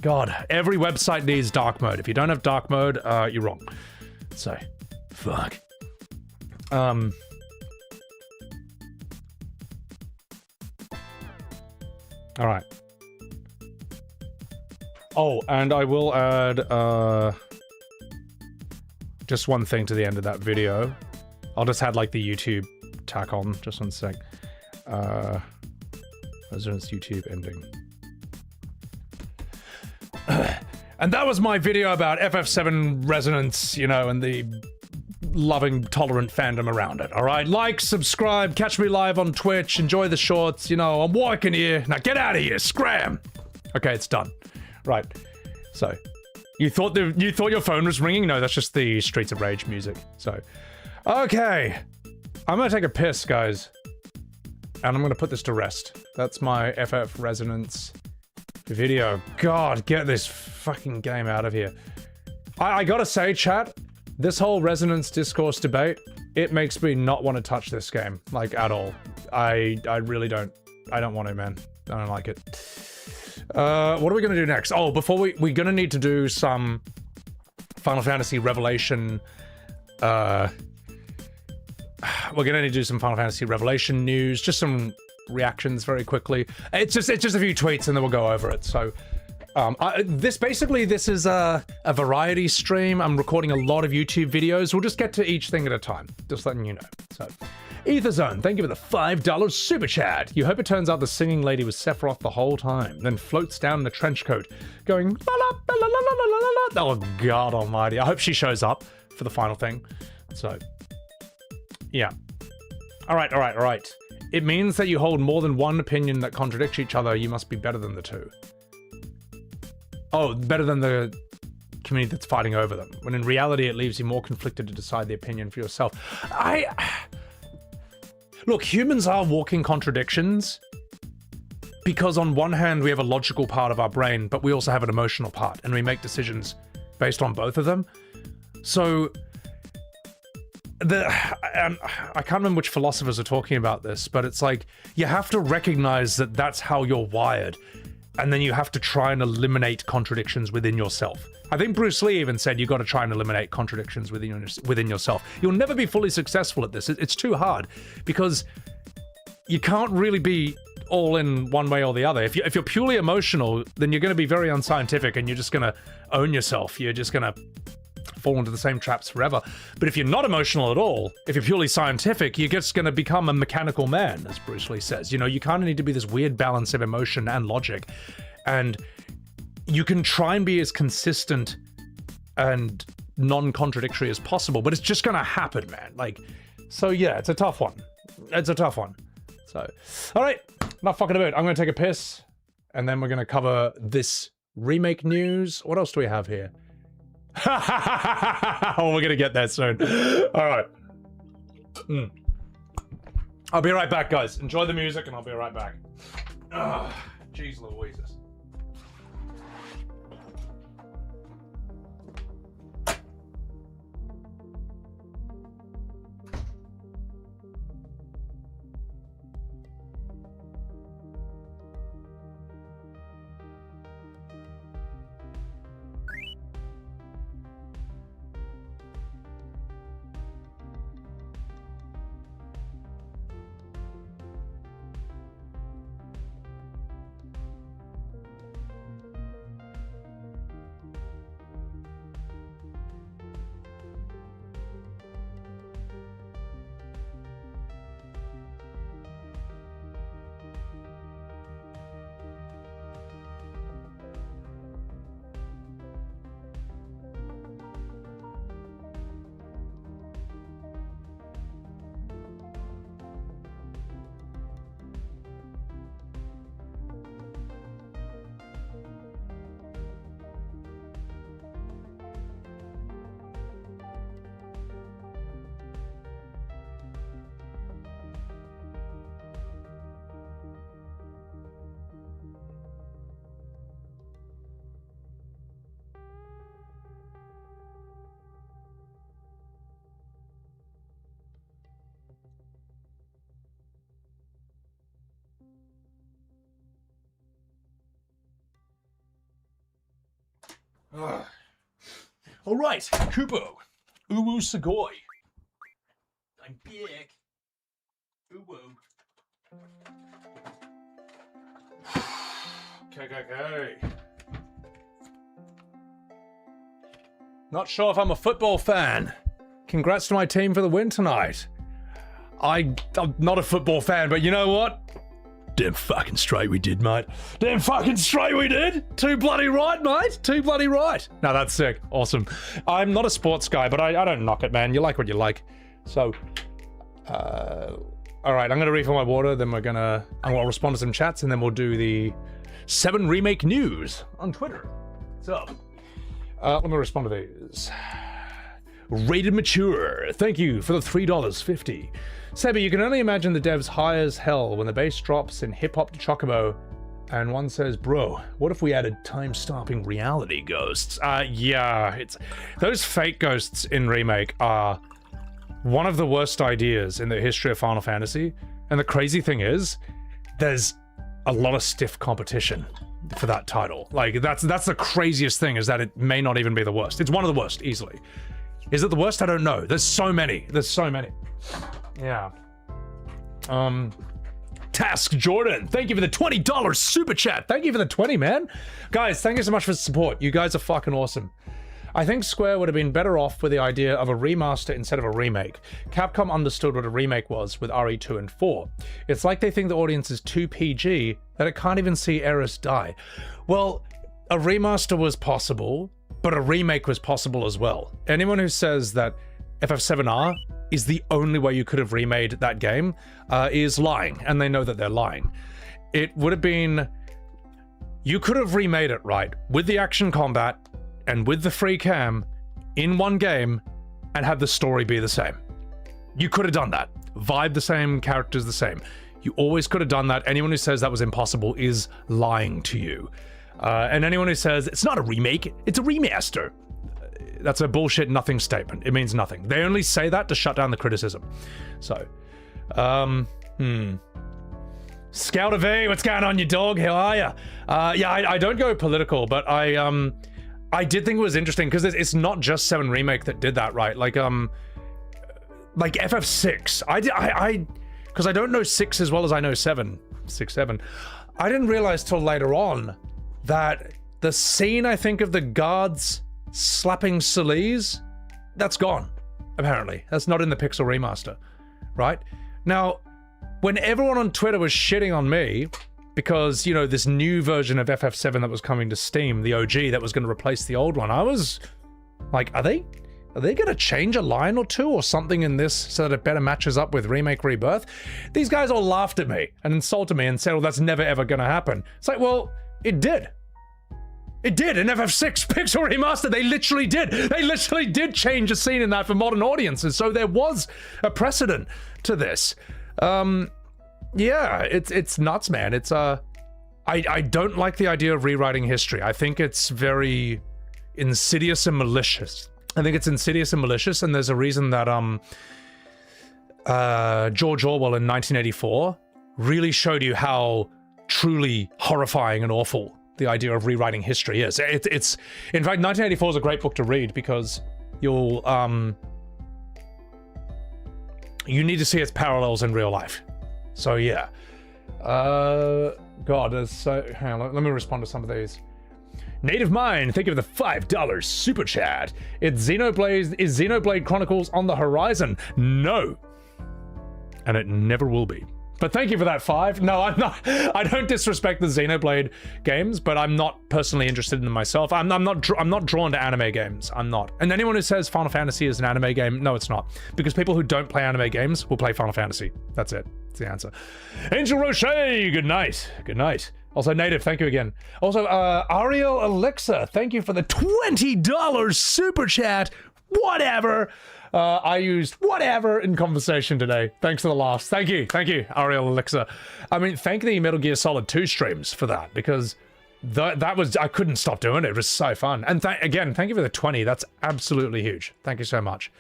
God, every website needs dark mode. If you don't have dark mode, you're wrong. So, fuck. Alright. Oh, and I will add, just one thing to the end of that video. I'll just add, like, the YouTube tack on. Just one sec. Residence YouTube ending. And that was my video about FF7 Resonance, you know, and the loving, tolerant fandom around it, alright? Like, subscribe, catch me live on Twitch, enjoy the shorts, you know, I'm working here. Now get out of here, scram! Okay, it's done. Right. So, you thought your phone was ringing? No, that's just the Streets of Rage music. So, okay. I'm gonna take a piss, guys. And I'm gonna put this to rest. That's my FF Resonance video. God, get this fucking game out of here. I gotta say, chat, this whole Resonance discourse debate, it makes me not want to touch this game, like, at all. I really don't. I don't want to, man. I don't like it. What are we gonna do next? Oh, before we're gonna need to do some Final Fantasy Revelation, we're gonna need to do some Final Fantasy Revelation news, just some reactions very quickly. It's just a few tweets and then we'll go over it. So, this is a variety stream. I'm recording a lot of YouTube videos. We'll just get to each thing at a time. Just letting you know. So, Aetherzone, thank you for the $5 super chat. You hope it turns out the singing lady was Sephiroth the whole time, then floats down in the trench coat, going la la la la la la la la. Oh God Almighty! I hope she shows up for the final thing. So, yeah. All right. It means that you hold more than one opinion that contradicts each other. You must be better than the two. Oh, better than the community that's fighting over them. When in reality, it leaves you more conflicted to decide the opinion for yourself. Look, humans are walking contradictions because on one hand, we have a logical part of our brain, but we also have an emotional part, and we make decisions based on both of them. So, I can't remember which philosophers are talking about this, but it's like, you have to recognize that that's how you're wired, and then you have to try and eliminate contradictions within yourself. I think Bruce Lee even said you got to try and eliminate contradictions within yourself. You'll never be fully successful at this. It's too hard because you can't really be all in one way or the other. If you're purely emotional, then you're going to be very unscientific and you're just going to own yourself. You're just going to fall into the same traps forever. But if you're not emotional at all, if you're purely scientific, you're just going to become a mechanical man, as Bruce Lee says. You know, you kind of need to be this weird balance of emotion and logic. And you can try and be as consistent and non-contradictory as possible, but it's just going to happen, man. Like, so yeah, it's a tough one. It's a tough one. So, all right, not fucking about it. I'm going to take a piss, and then we're going to cover this remake news. What else do we have here? Oh, we're going to get there soon. All right. I'll be right back, guys. Enjoy the music, and I'll be right back. Jeez Louises. All right, Kupo. Uwu Sugoi. I'm big. Uwu. Okay. Not sure if I'm a football fan. Congrats to my team for the win tonight. I'm not a football fan, but you know what? Damn fucking straight we did, mate. Damn fucking straight we did. Too bloody right, mate. Too bloody right. No, that's sick. Awesome. I'm not a sports guy, but I don't knock it, man. You like what you like. So, all right, I'm going to refill my water, then I'll respond to some chats, and then we'll do the 7 remake news on Twitter. So, let me respond to these. Rated Mature, thank you for the $3.50. Sebi, you can only imagine the devs high as hell when the bass drops in Hip Hop to Chocobo, and one says, bro, what if we added time-stopping reality ghosts? Yeah, those fake ghosts in Remake are one of the worst ideas in the history of Final Fantasy, and the crazy thing is, there's a lot of stiff competition for that title. Like, that's the craziest thing, is that it may not even be the worst. It's one of the worst, easily. Is it the worst? I don't know. There's so many. Yeah. Task Jordan, thank you for the $20 super chat. Thank you for the 20, man. Guys, thank you so much for the support. You guys are fucking awesome. I think Square would have been better off with the idea of a remaster instead of a remake. Capcom understood what a remake was with RE2 and 4. It's like they think the audience is too PG that it can't even see Eris die. Well, a remaster was possible, but a remake was possible as well. Anyone who says that FF7 R is the only way you could have remade that game, is lying, and they know that they're lying. It would have been... You could have remade it, right, with the action combat and with the free cam in one game and have the story be the same. You could have done that. Vibe the same, characters the same. You always could have done that. Anyone who says that was impossible is lying to you. And anyone who says it's not a remake, it's a remaster, that's a bullshit nothing statement. It means nothing. They only say that to shut down the criticism. So, Scout of A, what's going on, you dog? How are ya? Yeah, I don't go political, but I did think it was interesting because it's not just 7 Remake that did that, right? Like FF6. Because I don't know 6 as well as I know 7. 6, 7. I didn't realize till later on that the scene, I think, of the guards slapping Celise, that's gone, apparently. That's not in the Pixel remaster, right? Now, when everyone on Twitter was shitting on me because, you know, this new version of FF7 that was coming to Steam, the OG, that was going to replace the old one, I was like, are they going to change a line or two or something in this so that it better matches up with Remake Rebirth? These guys all laughed at me and insulted me and said, well, that's never ever going to happen. It's like, well, it did. It did in FF6 Pixel Remaster. They literally did. They literally did change a scene in that for modern audiences. So there was a precedent to this. Yeah, it's nuts, man. It's I don't like the idea of rewriting history. I think it's very insidious and malicious. I think it's insidious and malicious, and there's a reason that George Orwell in 1984 really showed you how truly horrifying and awful the idea of rewriting history is. It's in fact, 1984 is a great book to read because you'll you need to see its parallels in real life. So yeah, God, there's so. Hang on, let me respond to some of these. Native Mind, thank you for the $5 super chat. Is Xenoblade Chronicles on the horizon? No, and it never will be. But thank you for that 5. No, I'm not. I don't disrespect the Xenoblade games, but I'm not personally interested in them myself. I'm not drawn to anime games. I'm not. And anyone who says Final Fantasy is an anime game, no, it's not. Because people who don't play anime games will play Final Fantasy. That's it. That's the answer. Angel Roche, good night. Good night. Also, Native, thank you again. Also, Ariel Alexa, thank you for the $20 super chat. Whatever. I used whatever in conversation today. Thanks for the laughs. Thank you, Ariel Alexa. I mean, thank the Metal Gear Solid 2 streams for that, because that was, I couldn't stop doing it. It was so fun. And again, thank you for the 20. That's absolutely huge. Thank you so much.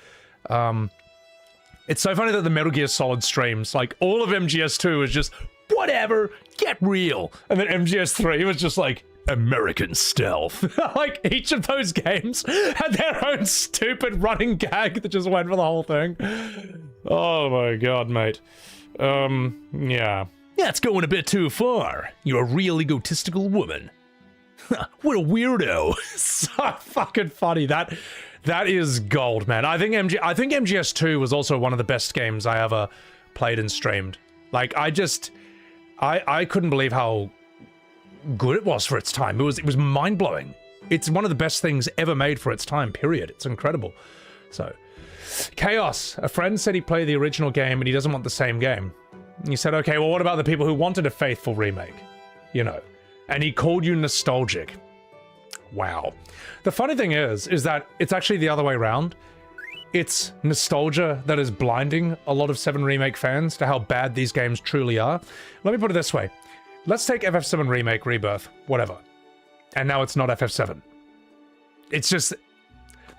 It's so funny that the Metal Gear Solid streams, like all of MGS2 was just whatever, get real. And then MGS3 was just like, American stealth. Like, each of those games had their own stupid running gag that just went for the whole thing. Oh my god, mate. Yeah. That's going a bit too far. You're a real egotistical woman. What a weirdo. So fucking funny. That is gold, man. I think MGS2 was also one of the best games I ever played and streamed. Like, I couldn't believe how good it was for its time. It was mind-blowing. It's one of the best things ever made for its time, period. It's incredible. So, Chaos. A friend said he played the original game and he doesn't want the same game. And he said, okay, well, what about the people who wanted a faithful remake? You know. And he called you nostalgic. Wow. The funny thing is that it's actually the other way around. It's nostalgia that is blinding a lot of 7 Remake fans to how bad these games truly are. Let me put it this way. Let's take FF7 Remake, Rebirth, whatever. And now it's not FF7. It's just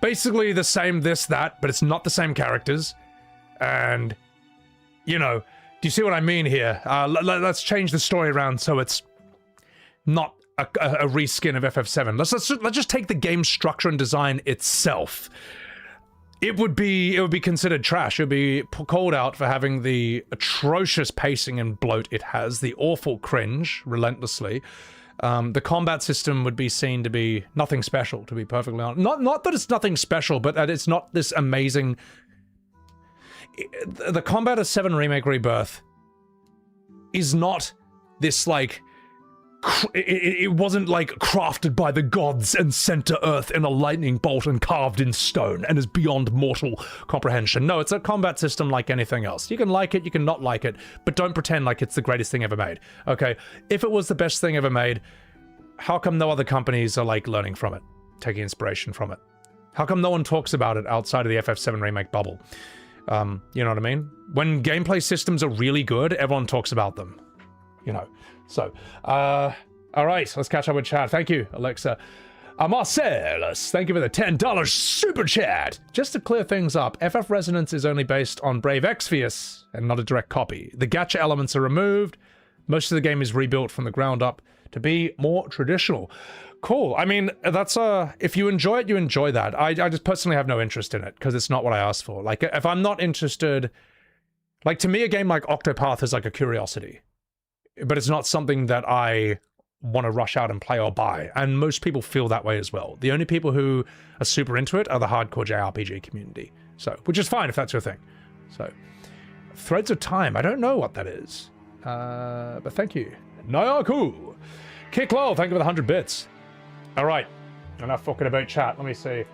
basically the same this, that, but it's not the same characters. And, you know, do you see what I mean here? Let's change the story around so it's not a reskin of FF7. Let's just take the game structure and design itself. It would be considered trash. It would be called out for having the atrocious pacing and bloat it has, the awful cringe, relentlessly. The combat system would be seen to be nothing special, to be perfectly honest. Not that it's nothing special, but that it's not this amazing... The combat of 7 Remake Rebirth is not this, like, it wasn't like crafted by the gods and sent to Earth in a lightning bolt and carved in stone and is beyond mortal comprehension. No, it's a combat system like anything else. You can like it, you can not like it, but don't pretend like it's the greatest thing ever made. Okay, if it was the best thing ever made, how come no other companies are like learning from it, taking inspiration from it? How come no one talks about it outside of the FF7 remake bubble? You know what I mean? When gameplay systems are really good, everyone talks about them. You know, so, all right, let's catch up with chat. Thank you, Alexa. Marcellus, thank you for the $10 super chat. Just to clear things up, FF Resonance is only based on Brave Exvius and not a direct copy. The gacha elements are removed. Most of the game is rebuilt from the ground up to be more traditional. Cool. I mean, that's if you enjoy it, you enjoy that. I just personally have no interest in it because it's not what I asked for. Like, if I'm not interested, like, to me, a game like Octopath is like a curiosity. But it's not something that I want to rush out and play or buy. And most people feel that way as well. The only people who are super into it are the hardcore JRPG community. So, which is fine if that's your thing. So, Threads of Time. I don't know what that is. But thank you. Nyaku. Kick low. Thank you for the 100 bits. All right. Enough fucking about chat. Let me see.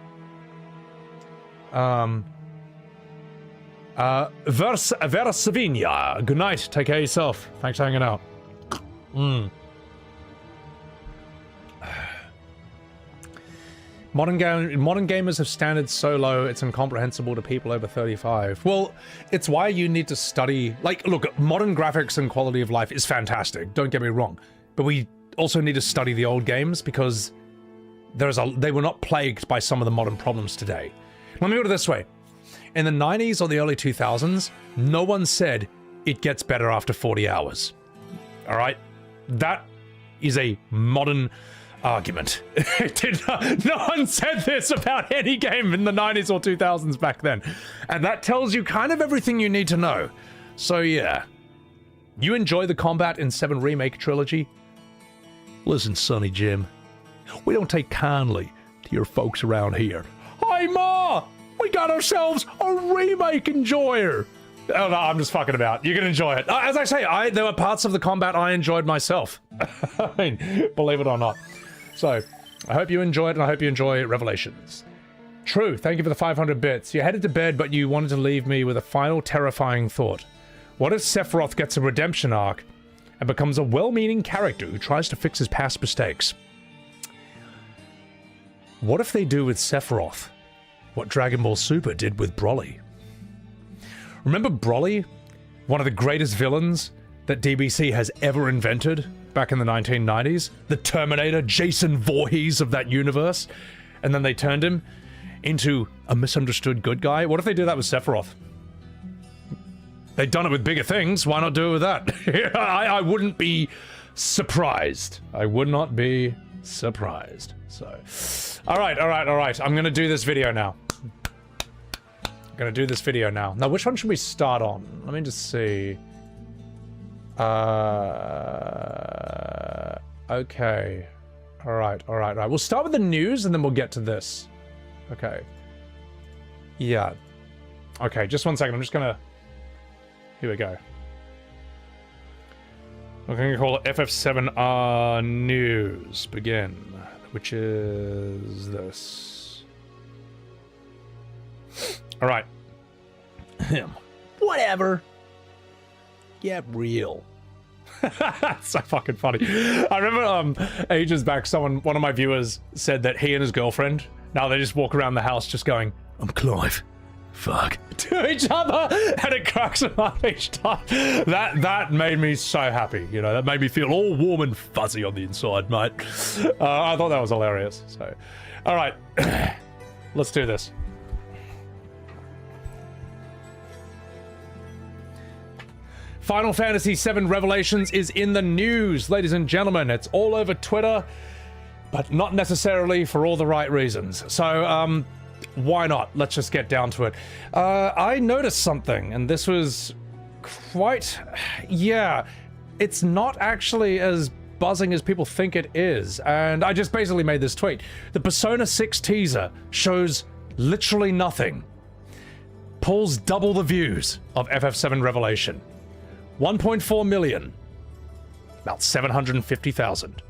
Vera Savinia. Good night. Take care of yourself. Thanks for hanging out. Modern gamers have standards so low it's incomprehensible to people over 35. Well, it's why you need to study. Like, look, modern graphics and quality of life is fantastic. Don't get me wrong, but we also need to study the old games because they were not plagued by some of the modern problems today. Let me put it this way. In the 90s or the early 2000s, no one said it gets better after 40 hours. All right? That is a modern argument. No one said this about any game in the 90s or 2000s back then. And that tells you kind of everything you need to know. So yeah. You enjoy the combat in 7 Remake trilogy? Listen, Sonny Jim, we don't take kindly to your folks around here. Hi, Ma! We got ourselves a remake enjoyer! Oh no, I'm just fucking about. You can enjoy it. As I say, there were parts of the combat I enjoyed myself. I mean, believe it or not. So, I hope you enjoy it, and I hope you enjoy Revelations. True, thank you for the 500 bits. You headed to bed, but you wanted to leave me with a final terrifying thought. What if Sephiroth gets a redemption arc and becomes a well-meaning character who tries to fix his past mistakes? What if they do with Sephiroth what Dragon Ball Super did with Broly? Remember Broly? One of the greatest villains that DBC has ever invented back in the 1990s? The Terminator, Jason Voorhees of that universe? And then they turned him into a misunderstood good guy? What if they do that with Sephiroth? They've done it with bigger things, why not do it with that? I wouldn't be surprised. I would not be surprised. So, alright, I'm gonna do this video now. Gonna do this video now. Now, which one should we start on? Let me just see. Okay. Alright. We'll start with the news and then we'll get to this. Okay. Yeah. Okay, just one second. I'm just gonna... Here we go. I'm gonna call it FF7 News. Begin. Which is this. Alright. Whatever. Get real. That's so fucking funny. I remember ages back one of my viewers said that he and his girlfriend, now they just walk around the house just going, I'm Clive. Fuck. To each other, and it cracks them up each time. That made me so happy, you know, that made me feel all warm and fuzzy on the inside, mate. I thought that was hilarious. So, alright. Let's do this. Final Fantasy VII Revelations is in the news, ladies and gentlemen. It's all over Twitter, but not necessarily for all the right reasons. So, why not? Let's just get down to it. I noticed something, and this was quite... Yeah, it's not actually as buzzing as people think it is, and I just basically made this tweet. The Persona 6 teaser shows literally nothing. Pulls double the views of FF7 Revelation. 1.4 million. About 750,000.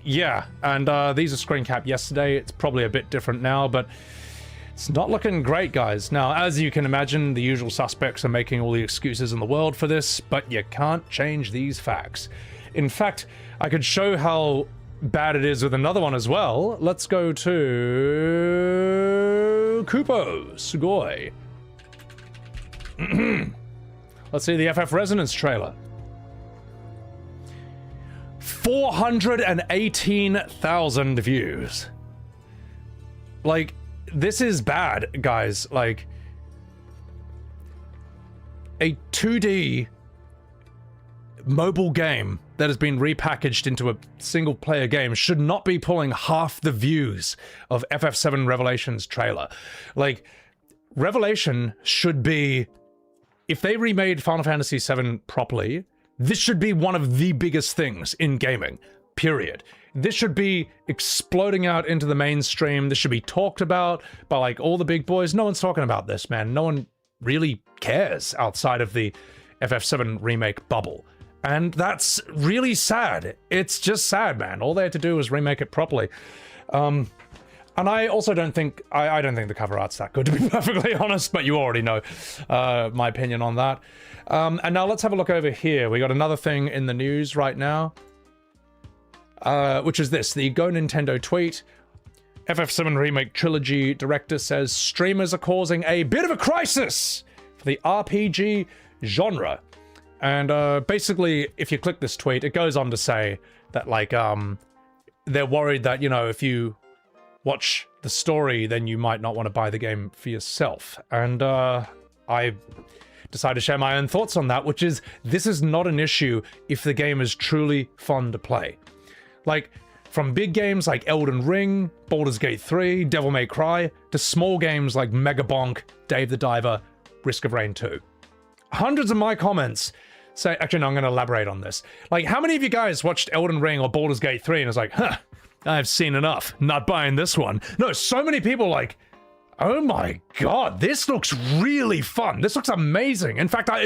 Yeah, and these are screen capped yesterday. It's probably a bit different now, but it's not looking great, guys. Now, as you can imagine, the usual suspects are making all the excuses in the world for this, but you can't change these facts. In fact, I could show how bad it is with another one as well. Let's go to Kupo, Sugoi. Let's see the FF Resonance trailer. 418,000 views. Like, this is bad, guys. Like, a 2D mobile game that has been repackaged into a single-player game should not be pulling half the views of FF7 Revelation's trailer. Like, Revelation should be... If they remade Final Fantasy VII properly, this should be one of the biggest things in gaming, period. This should be exploding out into the mainstream. This should be talked about by, like, all the big boys. No one's talking about this, man. No one really cares outside of the FF7 remake bubble. And that's really sad. It's just sad, man. All they had to do was remake it properly. And I also don't think... I don't think the cover art's that good, to be perfectly honest, but you already know my opinion on that. And now let's have a look over here. We got another thing in the news right now, which is this. The Go Nintendo tweet. FF7 Remake Trilogy director says streamers are causing a bit of a crisis for the RPG genre. And basically, if you click this tweet, it goes on to say that, like, they're worried that, you know, if you watch the story, then you might not want to buy the game for yourself. And I decided to share my own thoughts on that, which is, this is not an issue if the game is truly fun to play. Like, from big games like Elden Ring, Baldur's Gate 3, Devil May Cry, to small games like Mega Bonk, Dave the Diver, Risk of Rain 2. Hundreds of my comments say, actually no, I'm going to elaborate on this. Like, how many of you guys watched Elden Ring or Baldur's Gate 3 and was like, huh, I've seen enough, not buying this one. No, so many people like, oh my god, this looks really fun. This looks amazing. In fact, I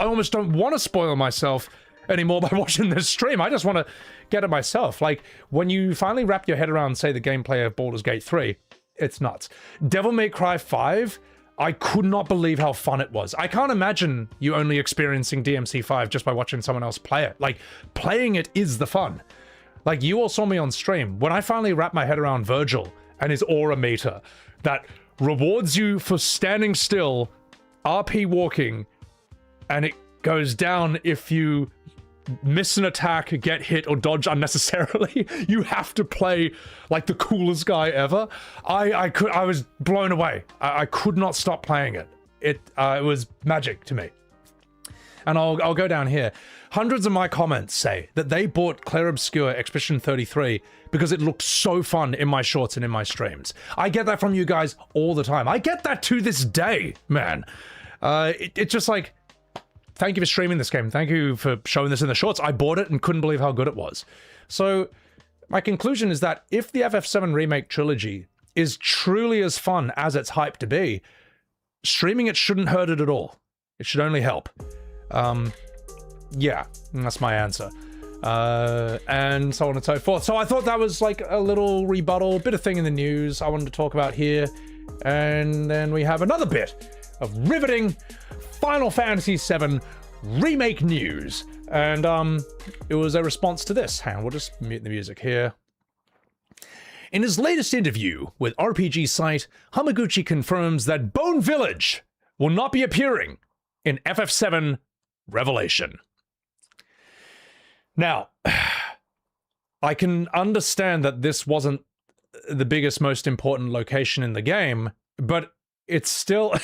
almost don't want to spoil myself anymore by watching this stream. I just want to get it myself. Like, when you finally wrap your head around, say, the gameplay of Baldur's Gate 3, it's nuts. Devil May Cry 5, I could not believe how fun it was. I can't imagine you only experiencing DMC5 just by watching someone else play it. Like, playing it is the fun. Like, you all saw me on stream. When I finally wrapped my head around Virgil and his aura meter that rewards you for standing still, RP walking, and it goes down if you miss an attack, get hit, or dodge unnecessarily. You have to play like the coolest guy ever. I was blown away. I could not stop playing it. It was magic to me. And I'll go down here. Hundreds of my comments say that they bought Clair Obscur Expedition 33 because it looked so fun in my shorts and in my streams. I get that from you guys all the time. I get that to this day, man. It's just like, thank you for streaming this game. Thank you for showing this in the shorts. I bought it and couldn't believe how good it was. So my conclusion is that if the FF7 Remake Trilogy is truly as fun as it's hyped to be, streaming it shouldn't hurt it at all. It should only help. Yeah, that's my answer. And so on and so forth. So I thought that was like a little rebuttal, bit of thing in the news I wanted to talk about here. And then we have another bit of riveting Final Fantasy VII Remake news. And it was a response to this. Hang on, we'll just mute the music here. In his latest interview with RPG site, Hamaguchi confirms that Bone Village will not be appearing in FF7 Revelation. Now, I can understand that this wasn't the biggest, most important location in the game, but it's still...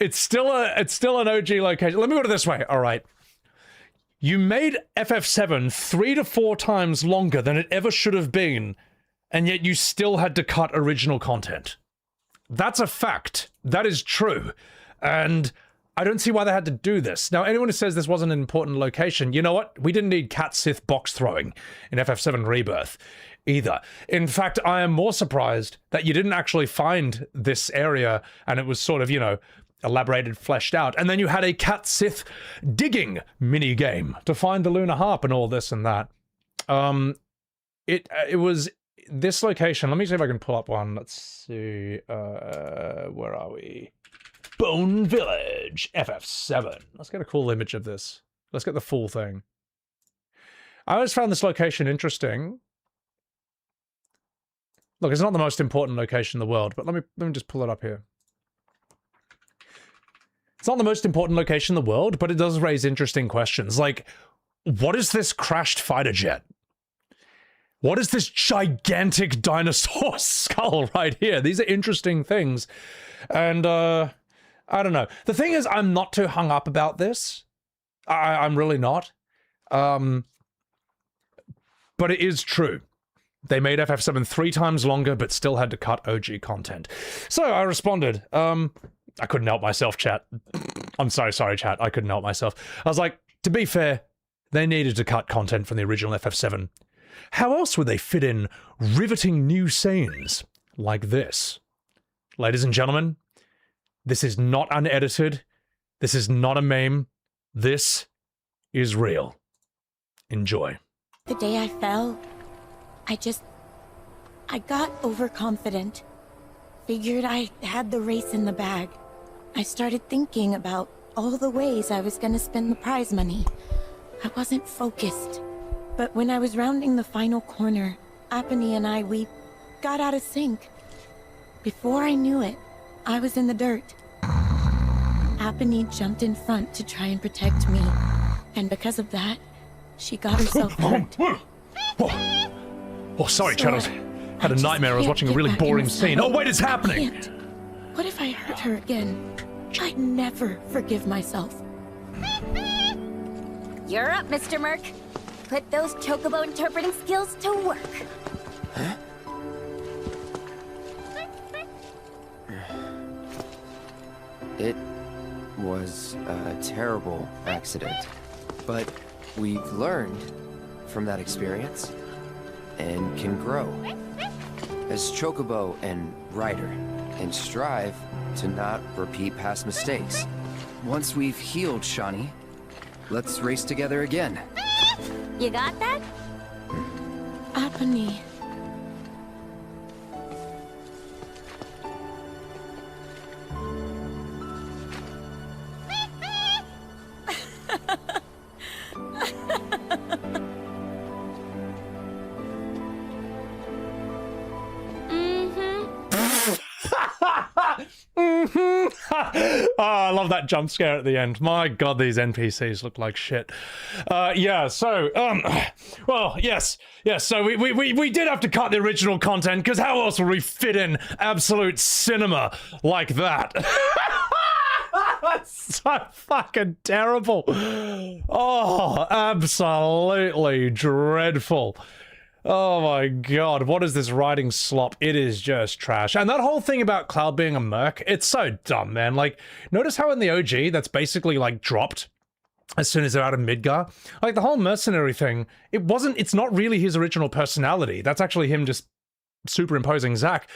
it's still an OG location. Let me put it this way, all right. You made FF7 3 to 4 times longer than it ever should have been, and yet you still had to cut original content. That's a fact. That is true. And I don't see why they had to do this. Now, anyone who says this wasn't an important location, you know what? We didn't need Cat Sith box throwing in FF7 Rebirth either. In fact, I am more surprised that you didn't actually find this area and it was sort of, you know, elaborated, fleshed out. And then you had a cat Sith digging mini game to find the lunar harp and all this and that. It was this location. Let me see if I can pull up one. Let's see. Where are we? Bone Village, FF7. Let's get a cool image of this. Let's get the full thing. I always found this location interesting. Look, it's not the most important location in the world, but let me just pull it up here. It's not the most important location in the world, but it does raise interesting questions. Like, what is this crashed fighter jet? What is this gigantic dinosaur skull right here? These are interesting things. And, I don't know. The thing is, I'm not too hung up about this. I'm really not. But it is true. They made FF7 3 times longer, but still had to cut OG content. So I responded. I couldn't help myself, chat. I'm so sorry, chat. I couldn't help myself. I was like, to be fair, they needed to cut content from the original FF7. How else would they fit in riveting new scenes like this? Ladies and gentlemen, this is not unedited. This is not a meme. This is real. Enjoy. The day I fell, I got overconfident. Figured I had the race in the bag. I started thinking about all the ways I was gonna spend the prize money. I wasn't focused. But when I was rounding the final corner, Apony and we got out of sync. Before I knew it, I was in the dirt. Apony jumped in front to try and protect me. And because of that, she got herself hurt. Oh, sorry, Chad. I had a nightmare. I was watching a really boring scene. Oh, wait, it's happening! What if I hurt her again? I'd never forgive myself. You're up, Mr. Merc. Put those chocobo interpreting skills to work. Huh? It was a terrible accident, but we've learned from that experience and can grow as chocobo and rider and strive to not repeat past mistakes. Once we've healed Shani, let's race together again. You got that? Apony. Oh, I love that jump scare at the end. My god, these NPCs look like shit. Yeah, so, well, yes, so we did have to cut the original content, because how else would we fit in absolute cinema like that? That's so fucking terrible. Oh, absolutely dreadful. Oh my god, what is this writing slop? It is just trash. And that whole thing about Cloud being a merc, it's so dumb, man. Like, notice how in the OG, that's basically, like, dropped as soon as they're out of Midgar? Like, the whole mercenary thing, it's not really his original personality. That's actually him just superimposing Zack.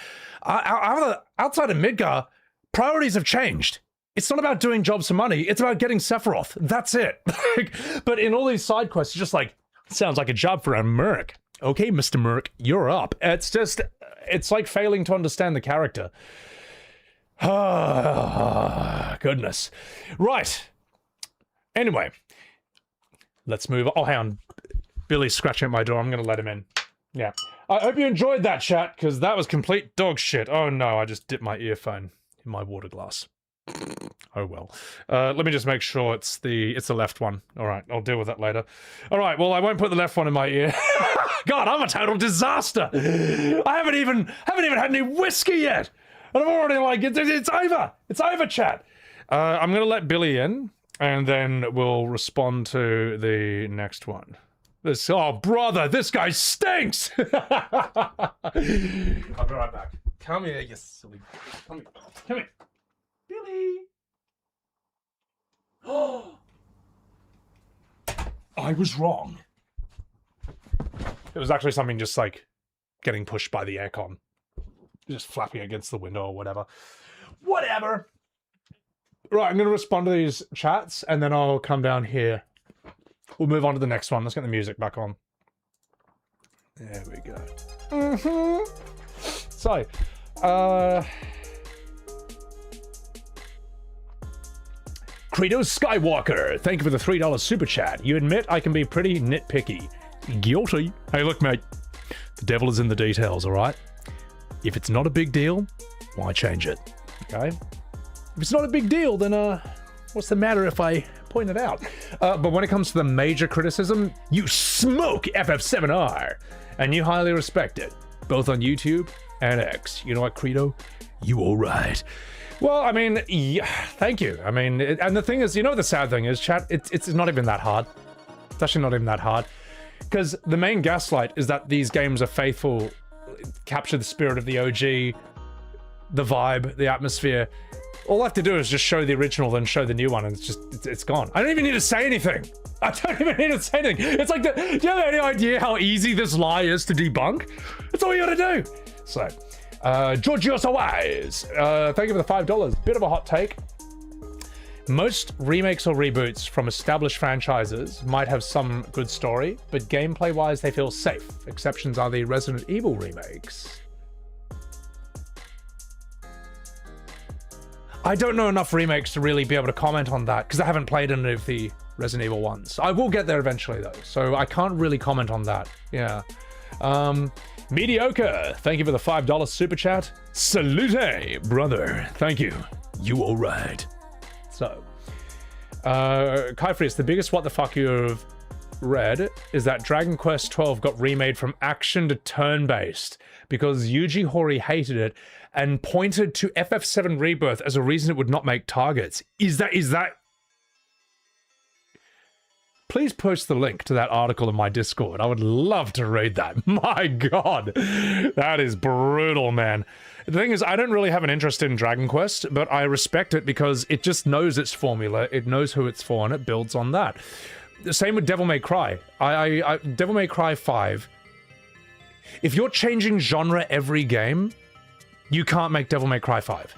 Outside of Midgar, priorities have changed. It's not about doing jobs for money, it's about getting Sephiroth. That's it. But in all these side quests, it's just like, sounds like a job for a merc. Okay, Mr. Merc, you're up. It's just, it's like failing to understand the character. Ah, goodness. Right. Anyway, let's move on. Oh, hang on. Billy's scratching at my door. I'm going to let him in. Yeah. I hope you enjoyed that, chat, because that was complete dog shit. Oh, no, I just dipped my earphone in my water glass. Oh well. Let me just make sure it's the left one. All right, I'll deal with that later. All right, well, I won't put the left one in my ear. God, I'm a total disaster. I haven't even had any whiskey yet, and I'm already like, it's over. It's over, chat. I'm gonna let Billy in, and then we'll respond to the next one. Oh, brother, this guy stinks. I'll be right back. Come here, you silly. Come here. Billy! Oh! I was wrong. It was actually something just like getting pushed by the aircon. Just flapping against the window or whatever. Whatever! Right, I'm going to respond to these chats, and then I'll come down here. We'll move on to the next one. Let's get the music back on. There we go. So, Credo Skywalker, thank you for the $3 super chat. You admit I can be pretty nitpicky. Guilty. Hey, look, mate. The devil is in the details, all right? If it's not a big deal, why change it? Okay? If it's not a big deal, then, what's the matter if I point it out? But when it comes to the major criticism, you smoke FF7R, and you highly respect it, both on YouTube and X. You know what, Credo? You all right. Well, I mean, yeah, thank you. I mean, and the thing is, you know what the sad thing is, chat? It's not even that hard. It's actually not even that hard. Because the main gaslight is that these games are faithful, capture the spirit of the OG, the vibe, the atmosphere. All I have to do is just show the original, then show the new one, and it's gone. I don't even need to say anything. I don't even need to say anything. It's like, do you have any idea how easy this lie is to debunk? That's all you gotta do. So, Georgiosa Wise, thank you for the $5. Bit of a hot take. Most remakes or reboots from established franchises might have some good story, but gameplay-wise they feel safe. Exceptions are the Resident Evil remakes. I don't know enough remakes to really be able to comment on that, because I haven't played any of the Resident Evil ones. I will get there eventually, though, so I can't really comment on that. Yeah. Mediocre, thank you for the $5 super chat. Salute, brother. Thank you. You all right. So, Kyfrius, the biggest what the fuck you've read is that Dragon Quest XII got remade from action to turn-based because Yuji Horii hated it and pointed to FF7 Rebirth as a reason it would not make targets. Is that... Please post the link to that article in my Discord. I would love to read that. My god. That is brutal, man. The thing is, I don't really have an interest in Dragon Quest, but I respect it because it just knows its formula. It knows who it's for, and it builds on that. The same with Devil May Cry. Devil May Cry 5. If you're changing genre every game, you can't make Devil May Cry 5.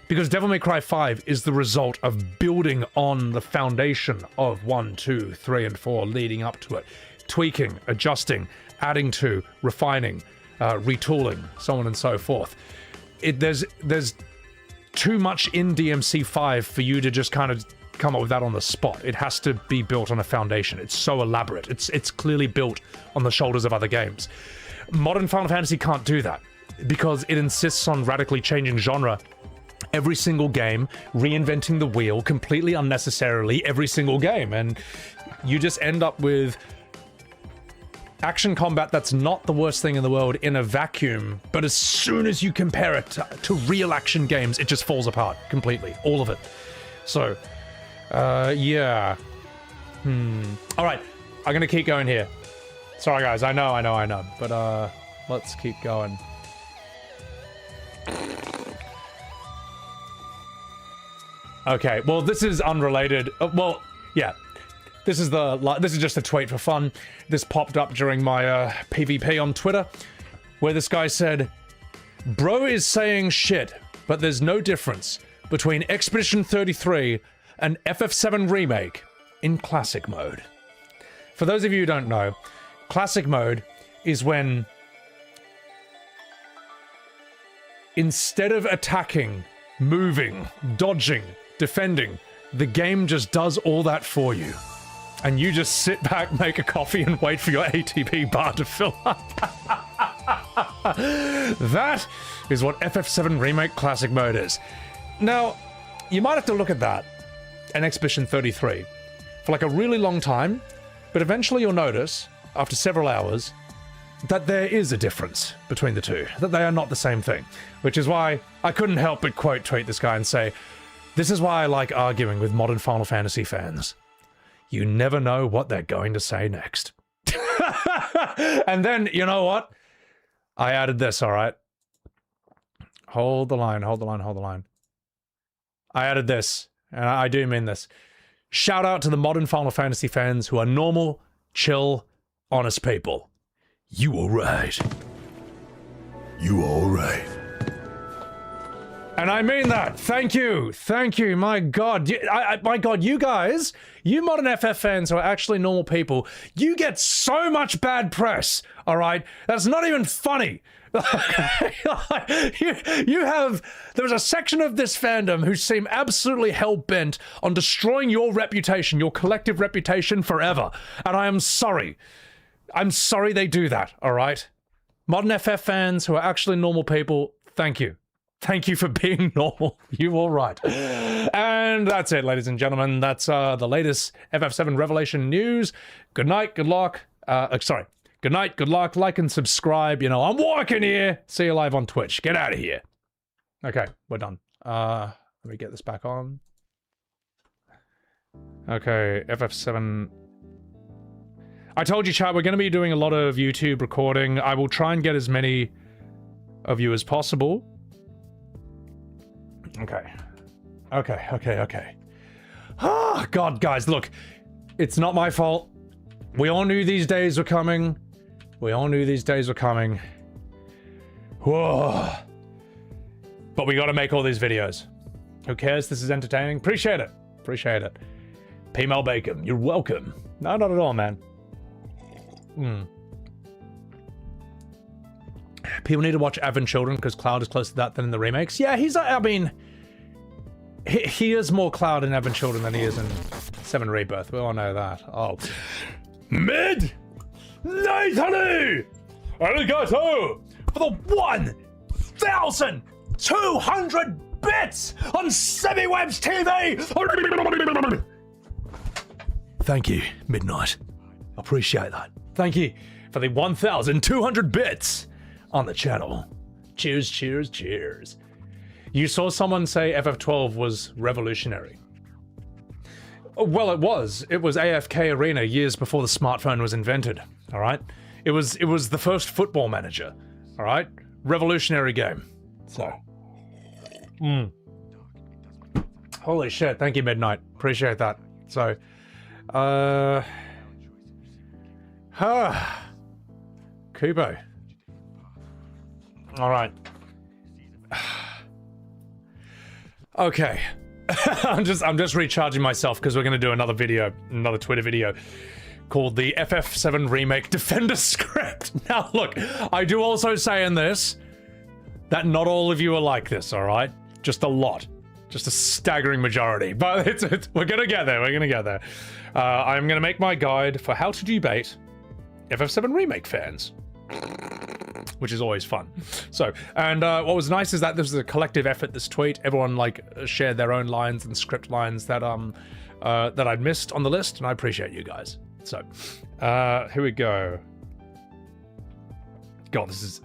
Because Devil May Cry 5 is the result of building on the foundation of 1, 2, 3, and 4 leading up to it. Tweaking, adjusting, adding to, refining, retooling, so on and so forth. There's too much in DMC5 for you to just kind of come up with that on the spot. It has to be built on a foundation. It's so elaborate. It's clearly built on the shoulders of other games. Modern Final Fantasy can't do that because it insists on radically changing genre every single game, reinventing the wheel completely unnecessarily every single game, and you just end up with action combat that's not the worst thing in the world in a vacuum, but as soon as you compare it to real action games, it just falls apart completely, all of it. So, yeah. Alright, I'm gonna keep going here. Sorry guys, I know, but let's keep going. Okay, well, this is unrelated. Well, yeah. This is just a tweet for fun. This popped up during my PvP on Twitter, where this guy said, "Bro is saying shit, but there's no difference between Expedition 33 and FF7 Remake in Classic Mode." For those of you who don't know, Classic Mode is when instead of attacking, moving, dodging, defending, the game just does all that for you. And you just sit back, make a coffee, and wait for your ATP bar to fill up. That is what FF7 Remake Classic Mode is. Now, you might have to look at that and Expedition 33 for like a really long time, but eventually you'll notice, after several hours, that there is a difference between the two, that they are not the same thing. Which is why I couldn't help but quote tweet this guy and say, "This is why I like arguing with modern Final Fantasy fans. You never know what they're going to say next." And then, you know what? I added this, alright? Hold the line. I added this, and I do mean this. Shout out to the modern Final Fantasy fans who are normal, chill, honest people. You alright. You alright. And I mean that. Thank you. Thank you. My God. My God, you guys, you modern FF fans who are actually normal people, you get so much bad press, all right? That's not even funny. There's a section of this fandom who seem absolutely hell-bent on destroying your reputation, your collective reputation forever. And I am sorry. I'm sorry they do that, all right? Modern FF fans who are actually normal people, thank you. Thank you for being normal. You all right. And that's it, ladies and gentlemen. That's the latest FF7 Revelation news. Good night, good luck. Good night, good luck. Like and subscribe. You know, I'm working here. See you live on Twitch. Get out of here. Okay, we're done. Let me get this back on. Okay, FF7. I told you, chat, we're going to be doing a lot of YouTube recording. I will try and get as many of you as possible. Okay. Oh, God, guys, look. It's not my fault. We all knew these days were coming. Whoa. But we gotta make all these videos. Who cares? This is entertaining. Appreciate it. P-Mel Bacon, you're welcome. No, not at all, man. People need to watch Advent Children because Cloud is closer to that than in the remakes. Yeah, I mean... He is more Cloud in Advent Children than he is in 7 Rebirth. We all know that. Oh. Mid! Nathalie! Arigato! For the 1,200 bits on Semi-Webs TV! Thank you, Midnight. Appreciate that. Thank you for the 1,200 bits on the channel. Cheers, cheers, cheers. You saw someone say FF12 was revolutionary. Well, it was. It was AFK Arena years before the smartphone was invented, all right? It was the first football manager, all right? Revolutionary game. So. Holy shit, thank you, Midnight. Appreciate that. So, Kupo. All right. Okay. I'm just recharging myself because we're going to do another video, another Twitter video called the FF7 Remake Defender Script. Now, look, I do also say in this that not all of you are like this, all right? Just a lot. Just a staggering majority. But we're going to get there. We're going to get there. I'm going to make my guide for how to debate FF7 Remake fans, which is always fun. So, and what was nice is that this was a collective effort, this tweet. Everyone, like, shared their own lines and script lines that I'd missed on the list, and I appreciate you guys. So, here we go. God, this is...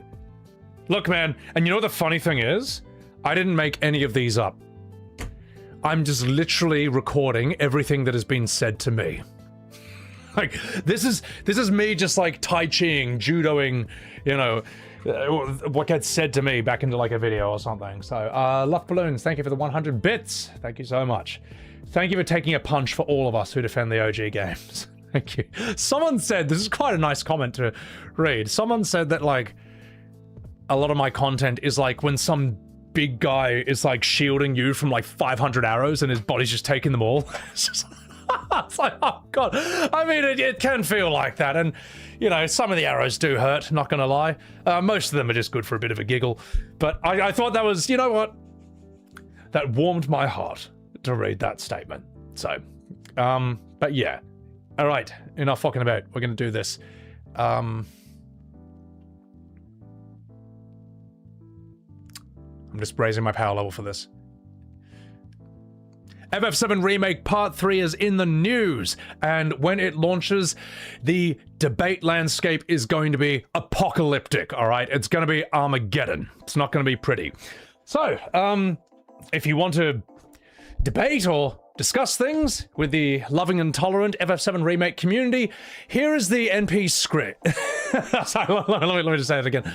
Look, man, and you know what the funny thing is? I didn't make any of these up. I'm just literally recording everything that has been said to me. Like, this is me just, like, Tai Chiing, judoing, you know, what gets said to me back into, like, a video or something. So, Luck Balloons, thank you for the 100 bits. Thank you so much. Thank you for taking a punch for all of us who defend the OG games. Thank you. Someone said, this is quite a nice comment to read. Someone said that, like, a lot of my content is, like, when some big guy is, like, shielding you from, like, 500 arrows and his body's just taking them all. It's just... It's like, oh god. I mean, it can feel like that, and you know, some of the arrows do hurt, not gonna lie. Most of them are just good for a bit of a giggle, but I thought that was, you know what, that warmed my heart to read that statement. So but yeah, all right, enough fucking about. We're gonna do this. I'm just raising my power level for this. FF7 Remake Part 3 is in the news, and when it launches, the debate landscape is going to be apocalyptic, alright? It's going to be Armageddon. It's not going to be pretty. So, if you want to debate or discuss things with the loving and tolerant FF7 Remake community, here is the NP script. Sorry, let me just say it again.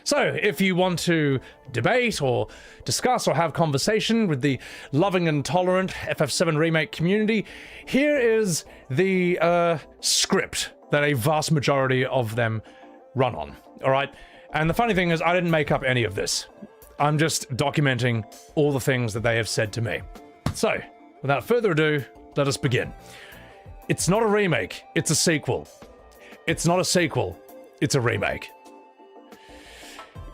So, if you want to debate or discuss or have conversation with the loving and tolerant FF7 Remake community, here is the script that a vast majority of them run on, alright? And the funny thing is, I didn't make up any of this. I'm just documenting all the things that they have said to me. So, without further ado, let us begin. It's not a remake, it's a sequel. It's not a sequel, it's a remake.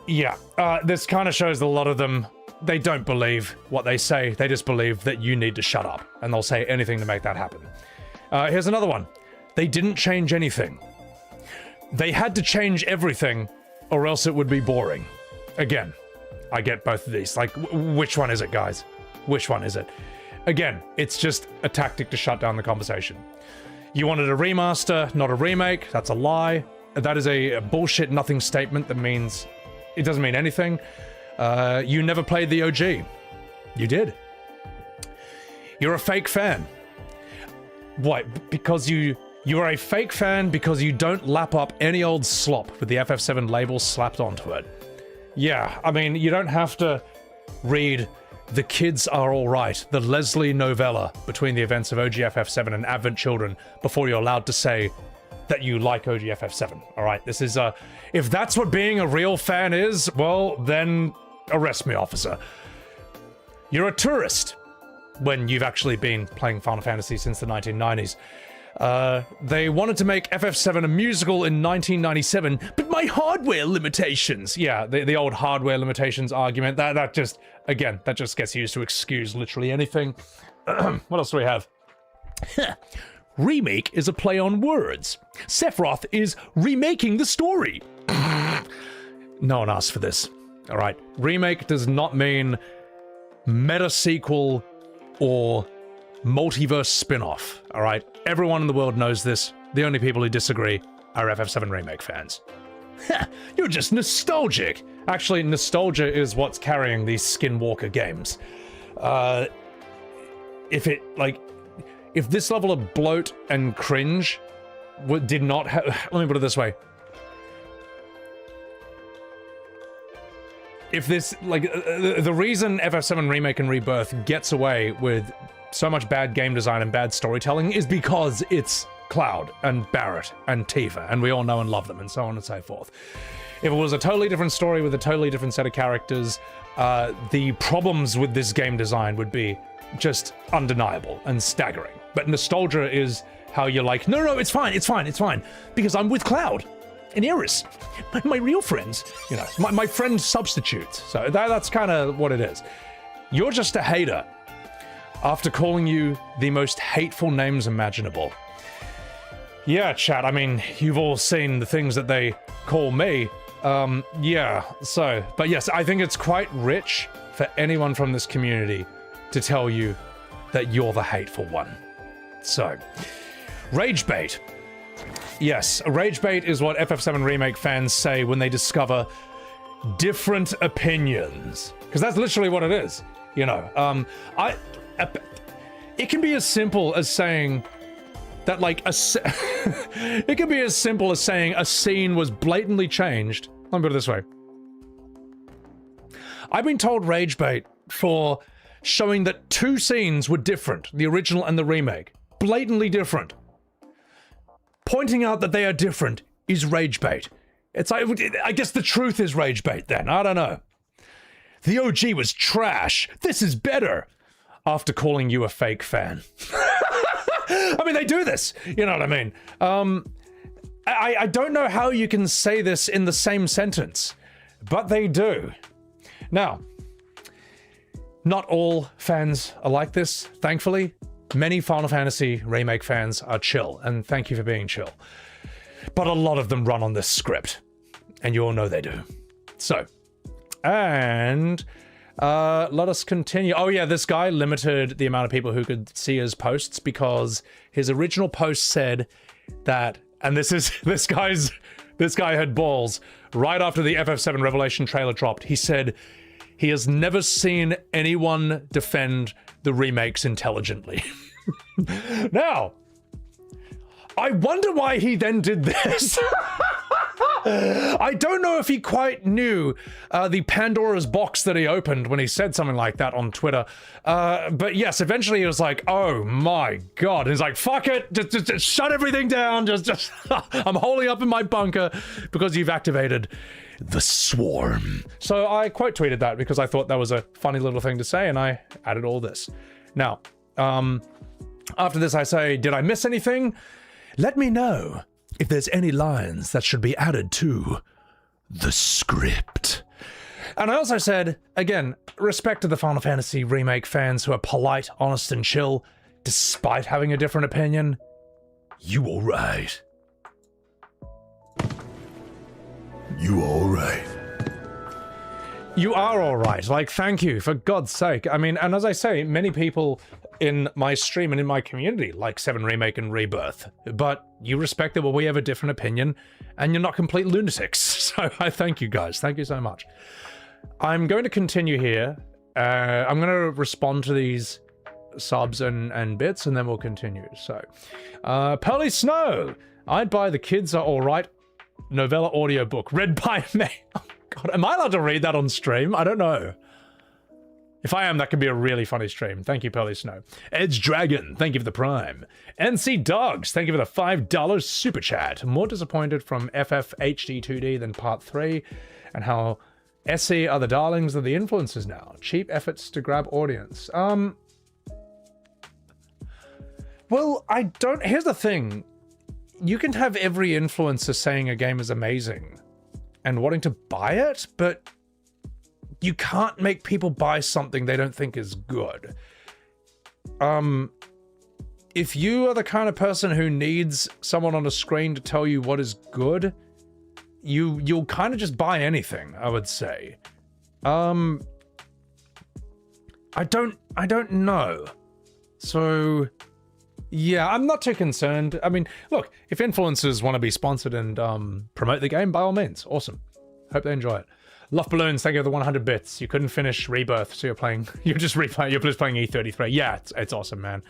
Yeah, this kind of shows that a lot of them, they don't believe what they say, they just believe that you need to shut up, and they'll say anything to make that happen. Here's another one. They didn't change anything. They had to change everything, or else it would be boring. Again, I get both of these. Like, which one is it, guys? Which one is it? Again, it's just a tactic to shut down the conversation. You wanted a remaster, not a remake. That's a lie. That is a bullshit nothing statement that means... it doesn't mean anything. You never played the OG. You did. You're a fake fan. What? Because you are a fake fan because you don't lap up any old slop with the FF7 label slapped onto it. Yeah, I mean, you don't have to read The Kids Are Alright, the Leslie novella between the events of OG FF7 and Advent Children before you're allowed to say that you like OG FF7, alright? This is, if that's what being a real fan is, well, then arrest me, officer. You're a tourist when you've actually been playing Final Fantasy since the 1990s. They wanted to make FF7 a musical in 1997, but my hardware limitations. Yeah, the old hardware limitations argument, that just, again, that just gets used to excuse literally anything. What else do we have? Remake is a play on words. Sephiroth is remaking the story. No one asked for this, alright? Remake does not mean meta-sequel or multiverse spin-off, alright? Everyone in the world knows this. The only people who disagree are FF7 Remake fans. You're just nostalgic! Actually, nostalgia is what's carrying these Skinwalker games. If this level of bloat and cringe did not have... let me put it this way. If this, like, the reason FF7 Remake and Rebirth gets away with so much bad game design and bad storytelling is because it's Cloud and Barrett and Tifa, and we all know and love them, and so on and so forth. If it was a totally different story with a totally different set of characters, the problems with this game design would be just undeniable and staggering. But nostalgia is how you're like, no, it's fine, because I'm with Cloud and Iris, my real friends, you know, my friend substitutes. So that's kind of what it is. You're just a hater after calling you the most hateful names imaginable. Yeah, chat, I mean, you've all seen the things that they call me. Yeah, so, but yes, I think it's quite rich for anyone from this community to tell you that you're the hateful one. So, rage bait. Yes, rage bait is what FF7 Remake fans say when they discover different opinions. Because that's literally what it is, you know. It can be as simple as saying that, like, it can be as simple as saying a scene was blatantly changed. Let me put it this way. I've been told rage bait for showing that two scenes were different, the original and the remake. Blatantly different. Pointing out that they are different is rage bait. It's like, I guess the truth is rage bait then, I don't know. The OG was trash, this is better, after calling you a fake fan. I mean, they do this, you know what I mean? I don't know how you can say this in the same sentence, but they do. Now, not all fans are like this, thankfully. Many Final Fantasy Remake fans are chill, and thank you for being chill. But a lot of them run on this script, and you all know they do. So, and let us continue. Oh yeah, this guy limited the amount of people who could see his posts because his original post said that, and this guy had balls. Right after the FF7 Revelation trailer dropped, he said he has never seen anyone defend the remakes intelligently. Now, I wonder why he then did this. I don't know if he quite knew the Pandora's box that he opened when he said something like that on Twitter. But yes, eventually he was like, oh my god. And he's like, fuck it, just shut everything down. Just I'm holding up in my bunker because you've activated the swarm. So I quote tweeted that because I thought that was a funny little thing to say, and I added all this. Now, after this I say, did I miss anything? Let me know if there's any lines that should be added to the script. And I also said, again, respect to the Final Fantasy Remake fans who are polite, honest, and chill, despite having a different opinion. You alright. You alright. You are alright. Like, thank you, for God's sake. I mean, and as I say, many people in my stream and in my community like 7 Remake and Rebirth, but you respect that we have a different opinion and you're not complete lunatics. So I thank you guys. Thank you so much. I'm going to continue here. I'm going to respond to these subs and bits, and then we'll continue. So, Pearly Snow, I'd buy The Kids Are Alright novella audiobook read by me. Oh god, am I allowed to read that on stream? I don't know. If I am, that could be a really funny stream. Thank you, Pearly Snow. Edge Dragon, thank you for the Prime. NC Dogs, thank you for the $5 super chat. More disappointed from FF HD2D than Part 3, and how SE are the darlings of the influencers now. Cheap efforts to grab audience. Well, I don't... Here's the thing. You can have every influencer saying a game is amazing and wanting to buy it, but you can't make people buy something they don't think is good. If you are the kind of person who needs someone on a screen to tell you what is good, you'll kind of just buy anything, I would say. I don't know. So yeah, I'm not too concerned. I mean, look, if influencers want to be sponsored and promote the game, by all means, awesome. Hope they enjoy it. Love Balloons, thank you for the 100 bits. You couldn't finish Rebirth, so you're just playing E33. Yeah, it's awesome, man.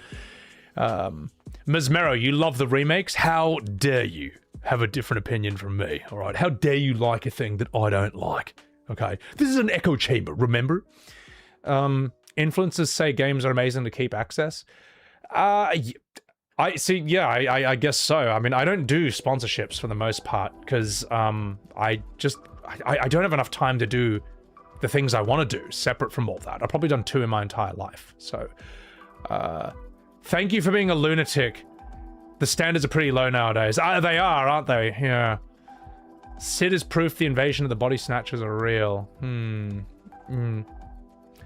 Mesmero, you love the remakes? How dare you have a different opinion from me, all right? How dare you like a thing that I don't like, okay? This is an echo chamber, remember? Influencers say games are amazing to keep access. I see, yeah, I guess so. I mean, I don't do sponsorships for the most part, because I don't have enough time to do the things I want to do, separate from all that. I've probably done 2 in my entire life, so... thank you for being a lunatic. The standards are pretty low nowadays. They are, aren't they? Yeah. Sid is proof the invasion of the body snatchers are real.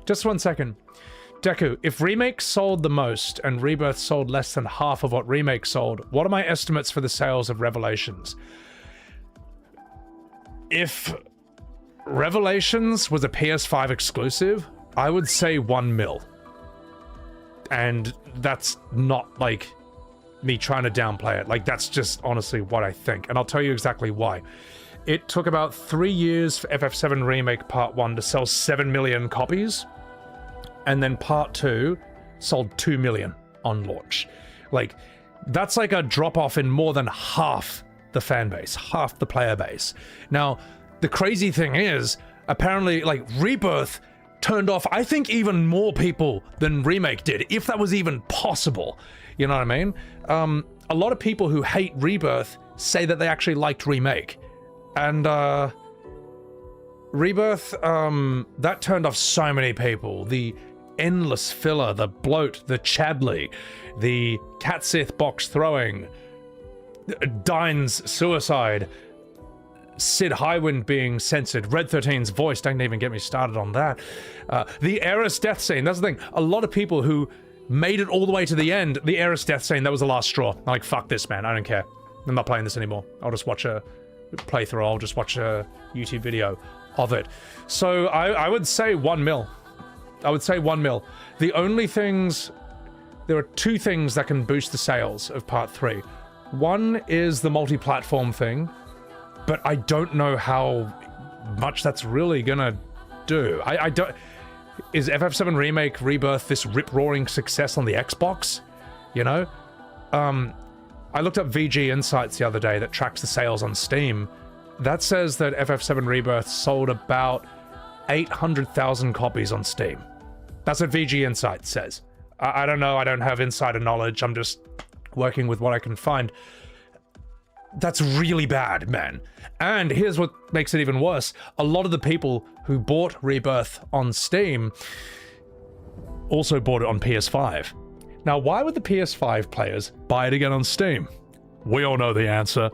Just 1 second. Deku, if Remake sold the most and Rebirth sold less than half of what Remake sold, what are my estimates for the sales of Revelations? If Revelations was a PS5 exclusive, I would say 1 mil. And that's not, like, me trying to downplay it. Like, that's just honestly what I think. And I'll tell you exactly why. It took about 3 years for FF7 Remake Part 1 to sell 7 million copies. And then Part 2 sold 2 million on launch. Like, that's like a drop-off in more than half the fan base, half the player base. Now, the crazy thing is, apparently, like, Rebirth turned off, I think, even more people than Remake did, if that was even possible. You know what I mean? A lot of people who hate Rebirth say that they actually liked Remake. And, Rebirth, that turned off so many people. The endless filler, the bloat, the Chadley, the Catsith box throwing, Dine's suicide, Sid Highwind being censored, Red 13's voice, don't even get me started on that. The Eris death scene, that's the thing. A lot of people who made it all the way to the end, the Eris death scene, that was the last straw. Like, fuck this, man, I don't care. I'm not playing this anymore. I'll just watch a playthrough, I'll just watch a YouTube video of it. So I would say 1 mil. I would say 1 mil. The only things... There are 2 things that can boost the sales of Part 3. One is the multi-platform thing, but I don't know how much that's really gonna do. I don't... Is FF7 Remake Rebirth this rip-roaring success on the Xbox? You know? I looked up VG Insights the other day that tracks the sales on Steam, that says that FF7 Rebirth sold about 800,000 copies on Steam. That's what VG Insight says. I don't know, I don't have insider knowledge, I'm just working with what I can find. That's really bad, man. And here's what makes it even worse. A lot of the people who bought Rebirth on Steam also bought it on PS5. Now, why would the PS5 players buy it again on Steam? We all know the answer.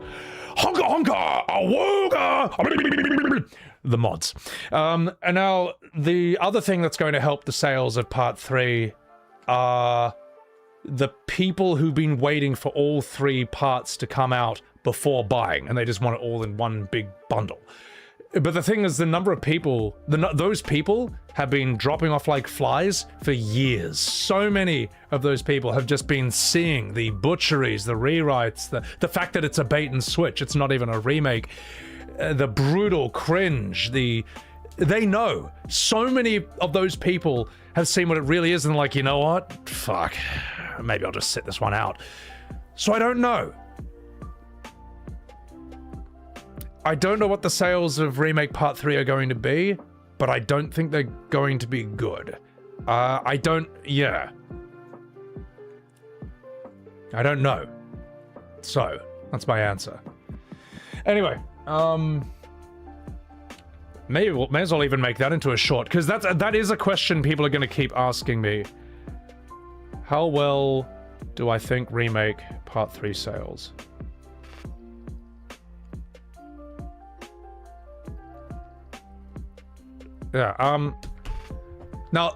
Honka honka! Awooga! The mods. And now, the other thing that's going to help the sales of Part 3 are the people who've been waiting for all 3 parts to come out before buying, and they just want it all in one big bundle. But the thing is, the number of people, those people have been dropping off like flies for years. So many of those people have just been seeing the butcheries, the rewrites, the fact that it's a bait and switch, it's not even a remake, the brutal cringe, they know. So many of those people have seen what it really is and like, you know what? Fuck. Maybe I'll just sit this one out. So I don't know. I don't know what the sales of Remake Part 3 are going to be, but I don't think they're going to be good. I don't know. So, that's my answer. Anyway, may as well even make that into a short, because that is a question people are going to keep asking me. How well do I think Remake Part 3 sales? Yeah, now,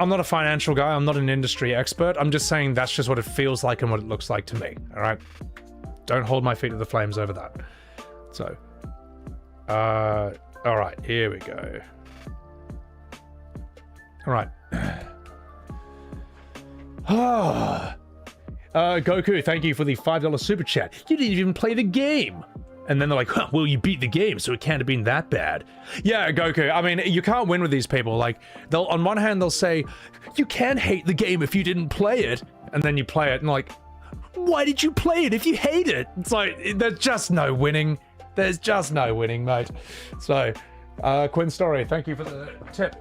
I'm not a financial guy, I'm not an industry expert, I'm just saying that's just what it feels like and what it looks like to me, alright? Don't hold my feet to the flames over that. So, alright, here we go. Alright. Goku, thank you for the $5 super chat. You didn't even play the game! And then they're like, huh, well, you beat the game, so it can't have been that bad. Yeah, Goku, I mean, you can't win with these people. Like, on one hand, they'll say, you can hate the game if you didn't play it. And then you play it, and like, why did you play it if you hate it? It's like, there's just no winning. There's just no winning, mate. So, Quinn Story, thank you for the tip.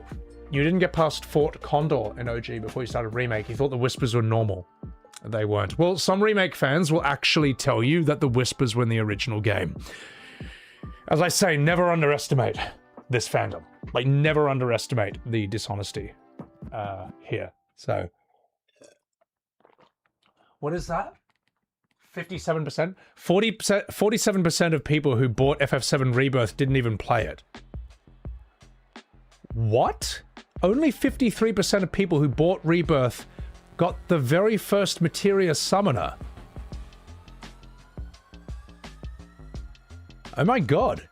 You didn't get past Fort Condor in OG before you started Remake. You thought the whispers were normal. They weren't. Well, some Remake fans will actually tell you that the whispers were in the original game. As I say, never underestimate this fandom. Like, never underestimate the dishonesty here. So, what is that? 57%? 47% of people who bought FF7 Rebirth didn't even play it. What? Only 53% of people who bought Rebirth got the very first Materia Summoner. Oh my god.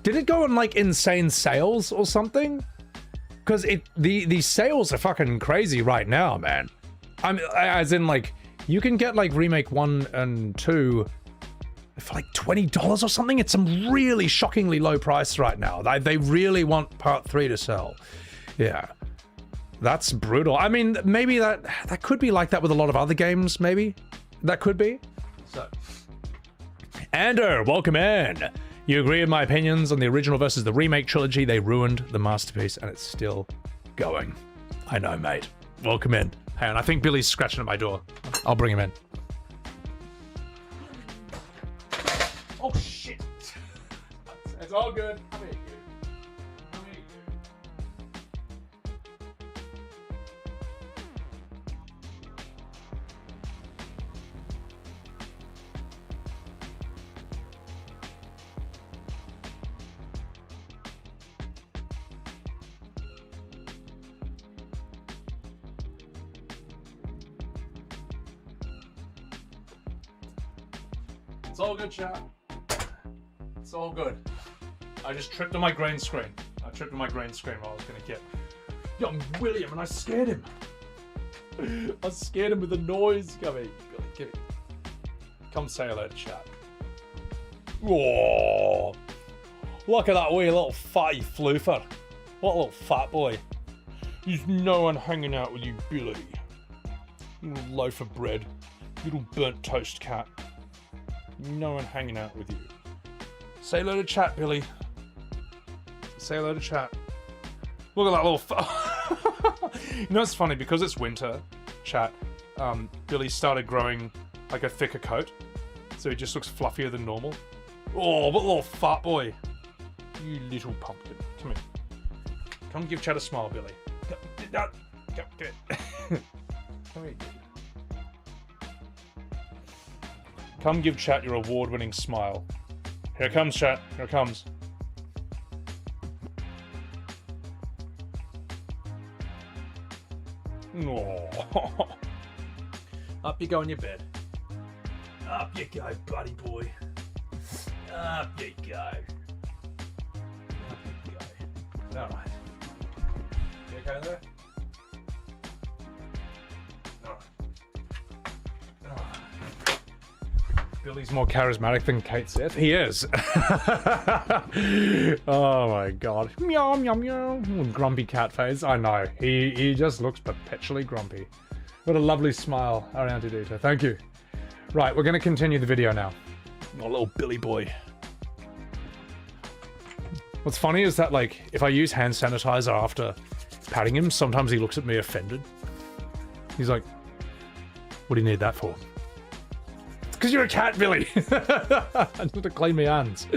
Did it go on like insane sales or something? Because the sales are fucking crazy right now, man. As in like, you can get like Remake 1 and 2 for like $20 or something. It's some really shockingly low price right now. They really want Part 3 to sell. Yeah. That's brutal. I mean, maybe that could be like that with a lot of other games, maybe. That could be. So, Ander, welcome in. You agree with my opinions on the original versus the remake trilogy? They ruined the masterpiece and it's still going. I know, mate. Welcome in. Hang on, I think Billy's scratching at my door. I'll bring him in. Oh, shit. It's all good. Come here. It's all good, chat. It's all good. I just tripped on my green screen. I tripped on my green screen while I was gonna get young William and I scared him. I scared him with the noise. Come here. Get it. Come say hello to chat. Whoa. Look at that wee little fatty floofer. What a little fat boy. There's no one hanging out with you, Billy. Little loaf of bread. Little burnt toast cat. No one hanging out with you. Say hello to chat, Billy. Say hello to chat. Look at that little you know, it's funny, because it's winter, chat, Billy started growing like a thicker coat, so he just looks fluffier than normal. Oh, what a little fat boy. You little pumpkin. Come here. Come give chat a smile, Billy. Come here. Come give chat your award-winning smile. Here it comes, chat. Here it comes. Oh. Up you go in your bed. Up you go, buddy boy. Up you go. Up you go. Alright. You okay there? Billy's more charismatic than Kate Sith. He is. Oh my god. Meow, meow, meow. Grumpy cat face. I know. He just looks perpetually grumpy. What a lovely smile, Ariantidita. Thank you. Right, we're going to continue the video now. Oh, little Billy boy. What's funny is that, like, if I use hand sanitizer after patting him, sometimes he looks at me offended. He's like, what do you need that for? Because you're a cat, Billy. I need to clean my hands.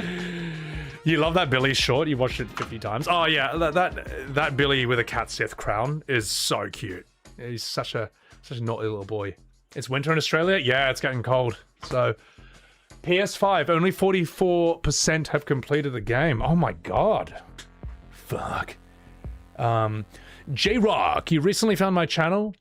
You love that Billy short? You watched it 50 times. Oh yeah, that Billy with a cat Sith crown is so cute. He's such a naughty little boy. It's winter in Australia. Yeah, it's getting cold. So PS5, only 44% have completed the game. Oh my god. Fuck. J-Rock, you recently found my channel.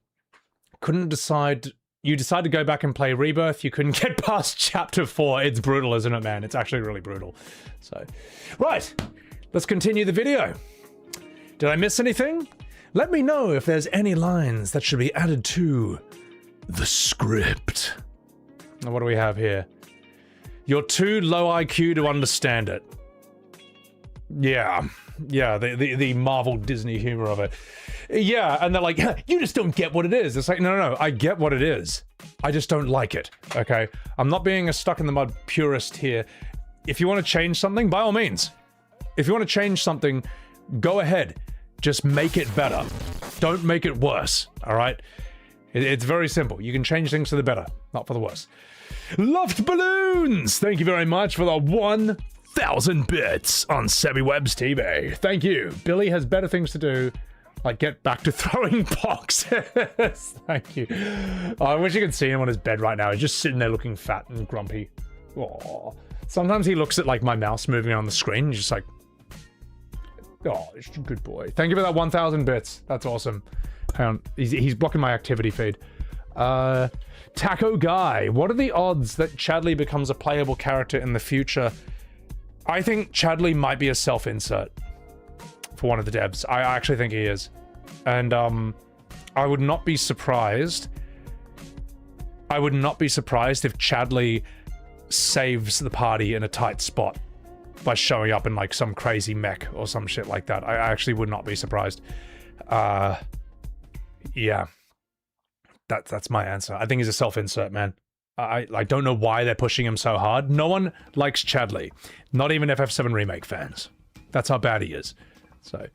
You decided to go back and play Rebirth. You couldn't get past chapter 4. It's brutal, isn't it, man? It's actually really brutal. So, right. Let's continue the video. Did I miss anything? Let me know if there's any lines that should be added to the script. Now, what do we have here? You're too low IQ to understand it. Yeah, the Marvel Disney humor of it. Yeah, and they're like, you just don't get what it is. It's like, no, I get what it is. I just don't like it, okay? I'm not being a stuck-in-the-mud purist here. If you want to change something, by all means. If you want to change something, go ahead. Just make it better. Don't make it worse, all right? It's very simple. You can change things for the better, not for the worse. Loved Balloons! Thank you very much for the 1,000 bits on SebiWebs TV. Thank you. Billy has better things to do, like get back to throwing boxes. Thank you. Oh, I wish you could see him on his bed right now. He's just sitting there looking fat and grumpy. Aww. Sometimes he looks at like my mouse moving on the screen. He's just like, oh, good boy. Thank you for that 1,000 bits. That's awesome. Hang on. He's blocking my activity feed. Taco Guy. What are the odds that Chadley becomes a playable character in the future? I think Chadley might be a self-insert for one of the devs. I actually think he is. And I would not be surprised. I would not be surprised if Chadley saves the party in a tight spot by showing up in like some crazy mech or some shit like that. I actually would not be surprised. Yeah. That's my answer. I think he's a self-insert, man. I don't know why they're pushing him so hard. No one likes Chadley. Not even FF7 Remake fans. That's how bad he is. So,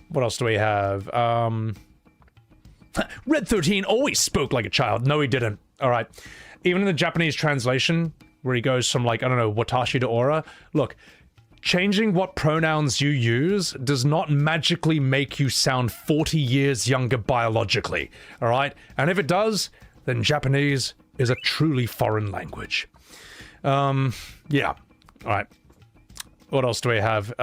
what else do we have? Red 13 always spoke like a child. No, he didn't. All right. Even in the Japanese translation, where he goes from like, I don't know, watashi to aura. Look, changing what pronouns you use does not magically make you sound 40 years younger biologically. All right. And if it does, then Japanese is a truly foreign language. Yeah. All right. What else do we have?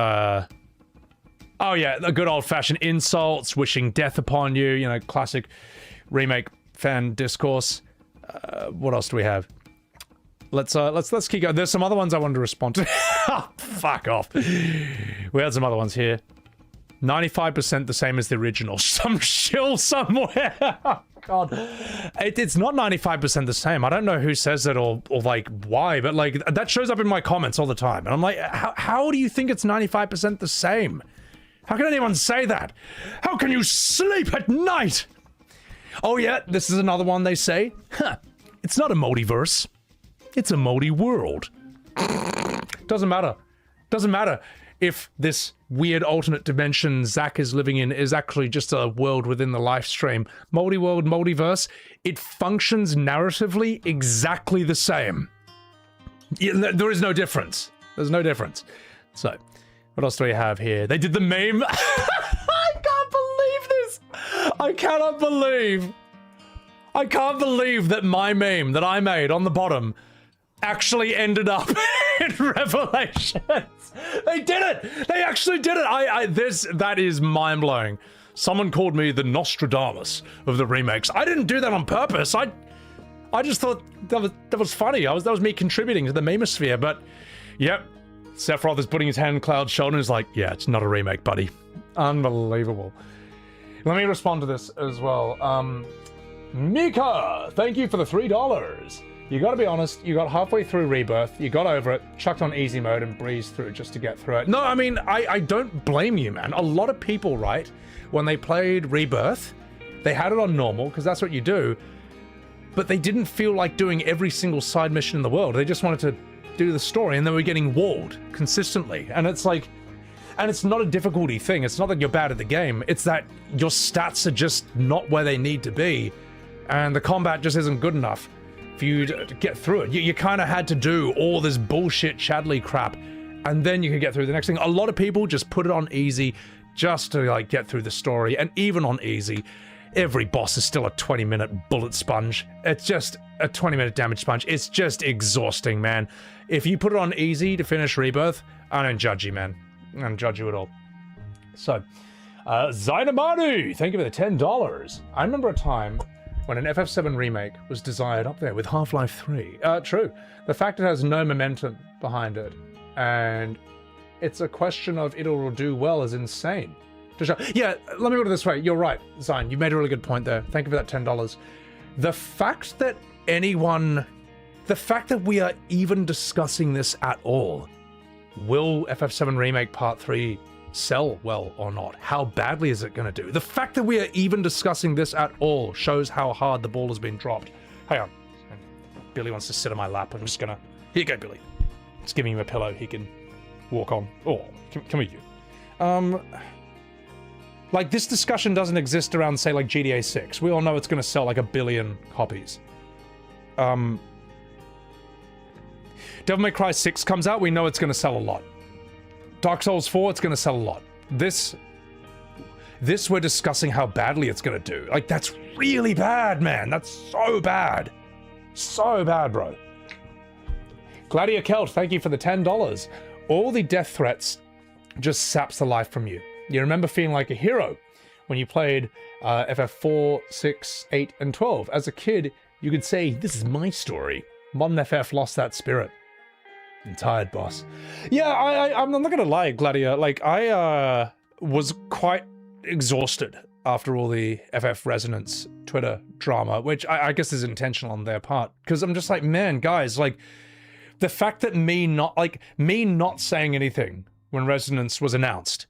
Oh yeah, the good old-fashioned insults, wishing death upon you, you know, classic remake fan discourse. What else do we have? Let's keep going. There's some other ones I wanted to respond to. Fuck off. We had some other ones here. 95% the same as the original. Some shill somewhere. Oh, God. It's not 95% the same. I don't know who says that or like why, but like that shows up in my comments all the time. And I'm like, how do you think it's 95% the same? How can anyone say that? How can you sleep at night? Oh yeah, this is another one they say. Huh. It's not a multiverse. It's a multi-world. Doesn't matter. Doesn't matter if this weird alternate dimension Zack is living in is actually just a world within the live stream. Multi-world, multiverse, it functions narratively exactly the same. There is no difference. There's no difference. So, what else do we have here? They did the meme. I can't believe this. I can't believe that my meme that I made on the bottom actually ended up in Revelations. They did it. They actually did it. That is mind-blowing. Someone called me the Nostradamus of the remakes. I didn't do that on purpose. I just thought that was funny. That was me contributing to the memosphere. But yep, Sephiroth is putting his hand on Cloud's shoulder and is like, yeah, it's not a remake, buddy. Unbelievable. Let me respond to this as well. Mika, thank you for the $3. You gotta be honest, you got halfway through Rebirth, you got over it, chucked on easy mode and breezed through just to get through it. No, I mean, I don't blame you, man. A lot of people, right, when they played Rebirth, they had it on normal, because that's what you do, but they didn't feel like doing every single side mission in the world. They just wanted to do the story, and they were getting walled consistently. And it's like, and it's not a difficulty thing. It's not that you're bad at the game. It's that your stats are just not where they need to be, and the combat just isn't good enough for you to get through it. You kind of had to do all this bullshit Chadley crap, and then you can get through the next thing. A lot of people just put it on easy just to like get through the story, and even on easy, every boss is still a 20-minute bullet sponge. It's just a 20-minute damage sponge. It's just exhausting, man. If you put it on easy to finish Rebirth, I don't judge you, man. I don't judge you at all. So, Zainamadu, thank you for the $10. I remember a time when an FF7 remake was desired up there with Half-Life 3. True. The fact it has no momentum behind it, and it's a question of it'll do well is insane. Yeah, let me put it this way. You're right, Zain. You made a really good point there. Thank you for that $10. The fact that we are even discussing this at all, will FF7 Remake Part 3 sell well or not? How badly is it going to do? The fact that we are even discussing this at all shows how hard the ball has been dropped. Hang on. Billy wants to sit on my lap. I'm just gonna... Here you go, Billy. Just giving him a pillow he can walk on. Oh, come with you. Like, this discussion doesn't exist around, say, like, GTA 6. We all know it's gonna sell like 1 billion copies. Devil May Cry 6 comes out, we know it's gonna sell a lot. Dark Souls 4, it's gonna sell a lot. This we're discussing how badly it's gonna do. Like, that's really bad, man. That's so bad. So bad, bro. Gladia Kelt, thank you for the $10. All the death threats just saps the life from you. You remember feeling like a hero when you played FF4, 6, 8, and 12. As a kid, you could say, this is my story. Modern FF lost that spirit. I'm tired, boss. Yeah, I'm not gonna lie, Gladia. Like, I was quite exhausted after all the FF Resonance Twitter drama, which I guess is intentional on their part. Because I'm just like, man, guys, like, the fact that me not saying anything when Resonance was announced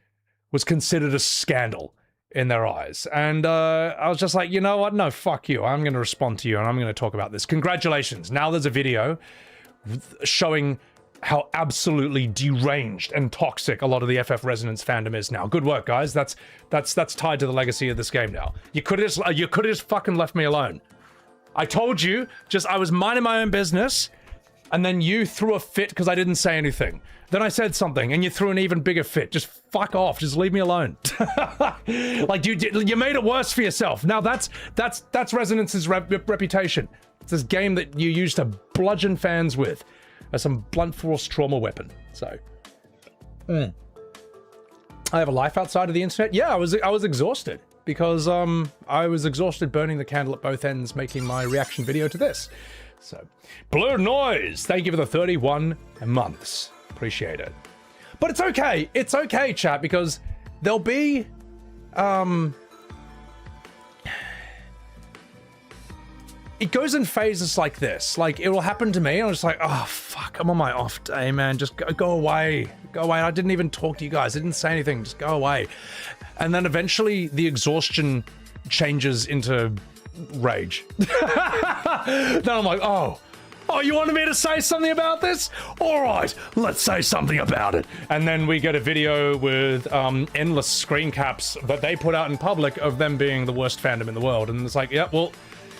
was considered a scandal in their eyes. And I was just like, you know what? No, fuck you. I'm gonna respond to you and I'm gonna talk about this. Congratulations. Now there's a video showing how absolutely deranged and toxic a lot of the FF Resonance fandom is now. Good work, guys. That's tied to the legacy of this game now. You could have just fucking left me alone. I told you, I was minding my own business, and then you threw a fit because I didn't say anything. Then I said something, and you threw an even bigger fit. Just fuck off. Just leave me alone. Like, you made it worse for yourself. Now that's Resonance's reputation. It's this game that you used to bludgeon fans with as some blunt force trauma weapon. So, I have a life outside of the internet. Yeah, I was exhausted because I was exhausted burning the candle at both ends, making my reaction video to this. So, Blue Noise, thank you for the 31 months. Appreciate it. But it's okay. It's okay, chat, because there'll be it goes in phases like this. Like, it will happen to me, and I'm just like, oh, fuck, I'm on my off day, man. Just go away. Go away. I didn't even talk to you guys. I didn't say anything. Just go away. And then eventually the exhaustion changes into rage. Then I'm like, oh, Oh, you wanted me to say something about this? All right, let's say something about it. And then we get a video with endless screen caps that they put out in public of them being the worst fandom in the world. And it's like, yeah, well,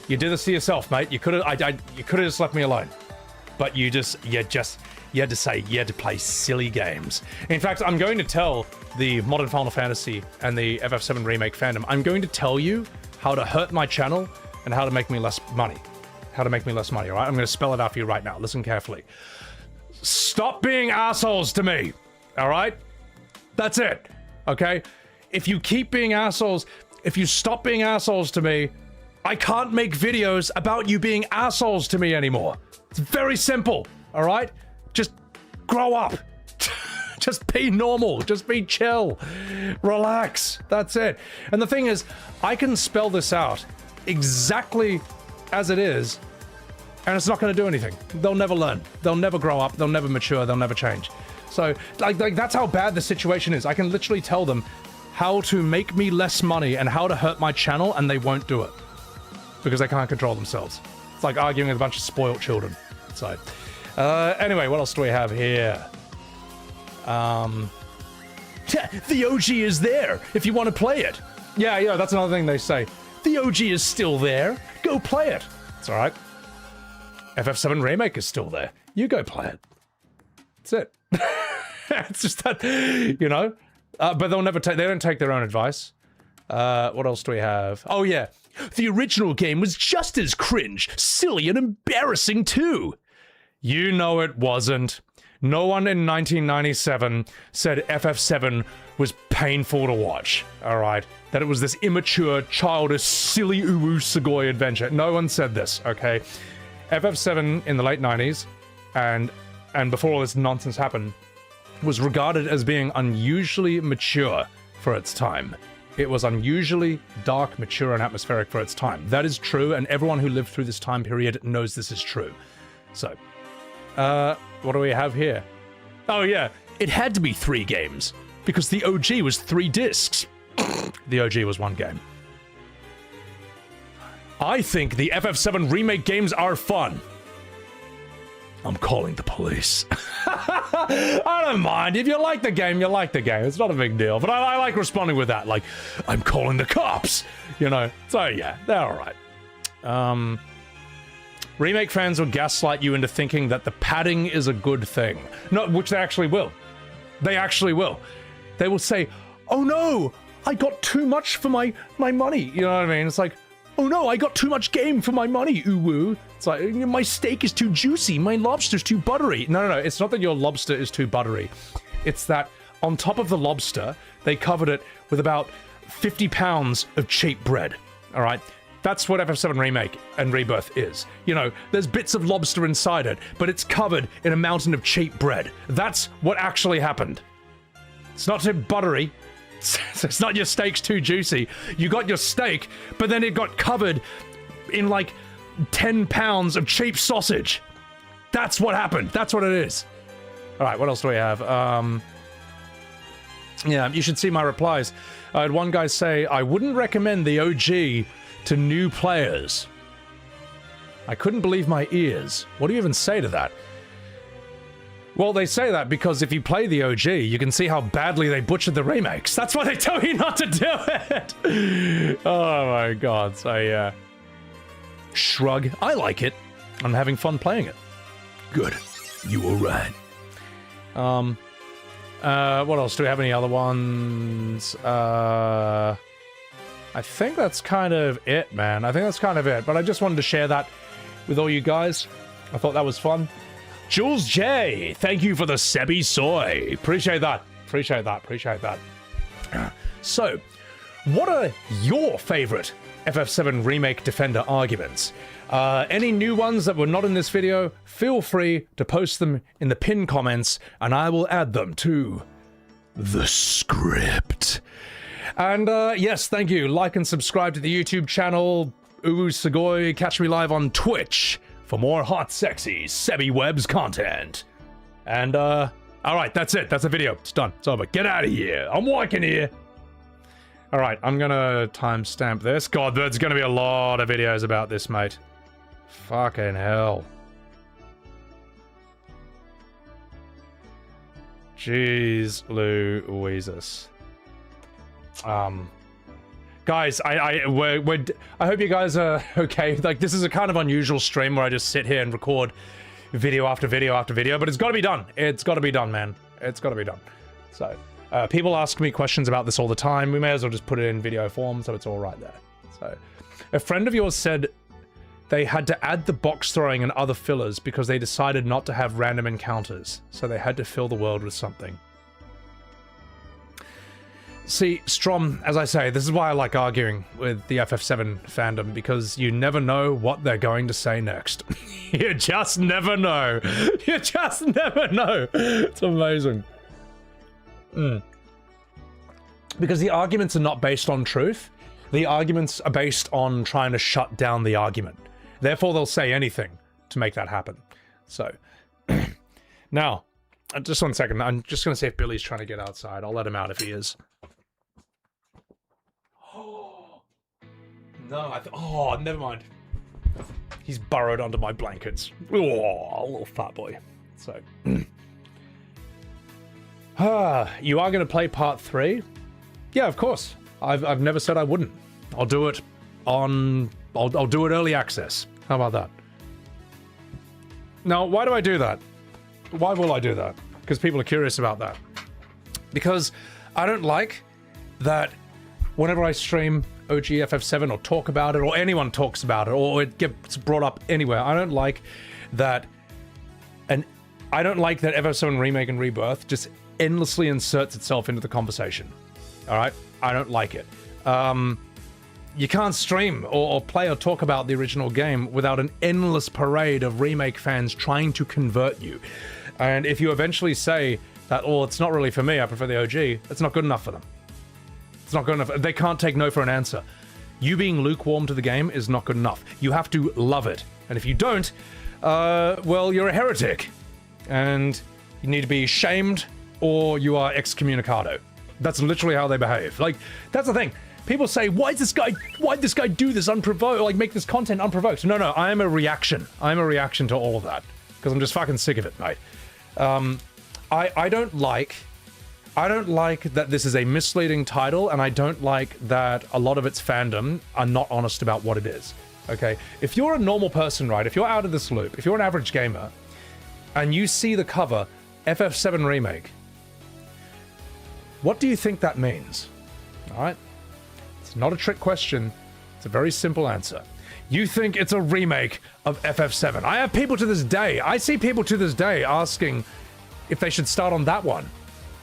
you did this to yourself, mate. You could have, you could have just left me alone. But you had to play silly games. In fact, I'm going to tell the modern Final Fantasy and the FF7 Remake fandom, I'm going to tell you how to hurt my channel and how to make me less money. How to make me less money, all right? I'm going to spell it out for you right now. Listen carefully. Stop being assholes to me, all right? That's it, okay? If you keep being assholes, if you stop being assholes to me, I can't make videos about you being assholes to me anymore. It's very simple, all right? Just grow up. Just be normal. Just be chill. Relax. That's it. And the thing is, I can spell this out exactly as it is, and it's not going to do anything. They'll never learn. They'll never grow up. They'll never mature. They'll never change. So, like that's how bad the situation is. I can literally tell them how to make me less money and how to hurt my channel, and they won't do it because they can't control themselves. It's like arguing with a bunch of spoiled children. So, anyway, what else do we have here? The OG is there if you want to play it. Yeah, that's another thing they say. The OG is still there. Go play it. It's all right. FF7 Remake is still there. You go play it. That's it. It's just that, you know. But they'll never take. They don't take their own advice. What else do we have? Oh yeah, the original game was just as cringe, silly, and embarrassing too. You know it wasn't. No one in 1997 said FF7 was painful to watch, alright? That it was this immature, childish, silly uwu sugoi adventure. No one said this, okay? FF7 in the late 90s, and before all this nonsense happened, was regarded as being unusually mature for its time. It was unusually dark, mature, and atmospheric for its time. That is true, and everyone who lived through this time period knows this is true. So, what do we have here? Oh yeah, it had to be 3 games, because the OG was 3 discs. The OG was 1 game. I think the FF7 Remake games are fun. I'm calling the police. I don't mind. If you like the game, you like the game. It's not a big deal. But I like responding with that, like, I'm calling the cops, you know? So yeah, they're alright. Remake fans will gaslight you into thinking that the padding is a good thing. No, which they actually will. They actually will. They will say, oh no, I got too much for my money. You know what I mean? It's like, oh no, I got too much game for my money, uwu. It's like, my steak is too juicy, my lobster's too buttery. No, it's not that your lobster is too buttery. It's that on top of the lobster, they covered it with about 50 pounds of cheap bread. All right? That's what FF7 Remake and Rebirth is. You know, there's bits of lobster inside it, but it's covered in a mountain of cheap bread. That's what actually happened. It's not too buttery. It's not your steak's too juicy. You got your steak, but then it got covered in like 10 pounds of cheap sausage. That's what happened. That's what it is. All right, what else do we have? Yeah, you should see my replies. I had one guy say, I wouldn't recommend the OG to new players. I couldn't believe my ears. What do you even say to that? Well, they say that because if you play the OG, you can see how badly they butchered the remakes. That's why they tell you not to do it. Oh my god. So yeah. Shrug. I like it. I'm having fun playing it. Good. You were right. What else? Do we have any other ones? I think that's kind of it, man. I think that's kind of it. But I just wanted to share that with all you guys. I thought that was fun. Jules J, thank you for the Sebi Soy. Appreciate that. Appreciate that. So, what are your favorite FF7 Remake Defender arguments? Any new ones that were not in this video, feel free to post them in the pinned comments, and I will add them to the script. And yes, thank you. Like and subscribe to the YouTube channel, Uwu Sugoi. Catch me live on Twitch for more hot, sexy Sebi Webs content. And alright, that's it. That's the video. It's done. It's over. Get out of here. I'm walking here. Alright, I'm gonna timestamp this. God, there's gonna be a lot of videos about this, mate. Fucking hell. Jeez Louises. Guys, I hope you guys are okay. Like, this is a kind of unusual stream where I just sit here and record video after video after video, but it's got to be done. It's got to be done, man. It's got to be done. So, people ask me questions about this all the time. We may as well just put it in video form, so it's all right there. So, a friend of yours said they had to add the box throwing and other fillers because they decided not to have random encounters, so they had to fill the world with something. See, Strom, as I say, this is why I like arguing with the FF7 fandom, because you never know what they're going to say next. You just never know. You just never know. It's amazing. Because the arguments are not based on truth. The arguments are based on trying to shut down the argument. Therefore, they'll say anything to make that happen. So, now, just 1 second. I'm just going to see if Billy's trying to get outside. I'll let him out if he is. No, oh, never mind. He's burrowed under my blankets. Oh, little fat boy. So, you are going to play part 3? Yeah, of course. I've never said I wouldn't. I'll do it on... I'll do it early access. How about that? Now, why do I do that? Why will I do that? Because people are curious about that. Because I don't like that whenever I stream OG FF7 or talk about it, or anyone talks about it, or it gets brought up anywhere, I don't like that. And I don't like that FF7 Remake and Rebirth just endlessly inserts itself into the conversation. All right? I don't like it. You can't stream or play or talk about the original game without an endless parade of remake fans trying to convert you. And if you eventually say that, oh, it's not really for me, I prefer the OG, it's not good enough for them. It's not good enough. They can't take no for an answer. You being lukewarm to the game is not good enough. You have to love it. And if you don't, well, you're a heretic. And you need to be shamed, or you are excommunicado. That's literally how they behave. Like, that's the thing. People say, why'd this guy do this unprovoked, like make this content unprovoked? No, I am a reaction. I'm a reaction to all of that. Because I'm just fucking sick of it, mate. I don't like that this is a misleading title, and I don't like that a lot of its fandom are not honest about what it is. Okay? If you're a normal person, right, if you're out of this loop, if you're an average gamer, and you see the cover, FF7 Remake, what do you think that means? Alright? It's not a trick question. It's a very simple answer. You think it's a remake of FF7. I have people to this day, I see people to this day asking if they should start on that one.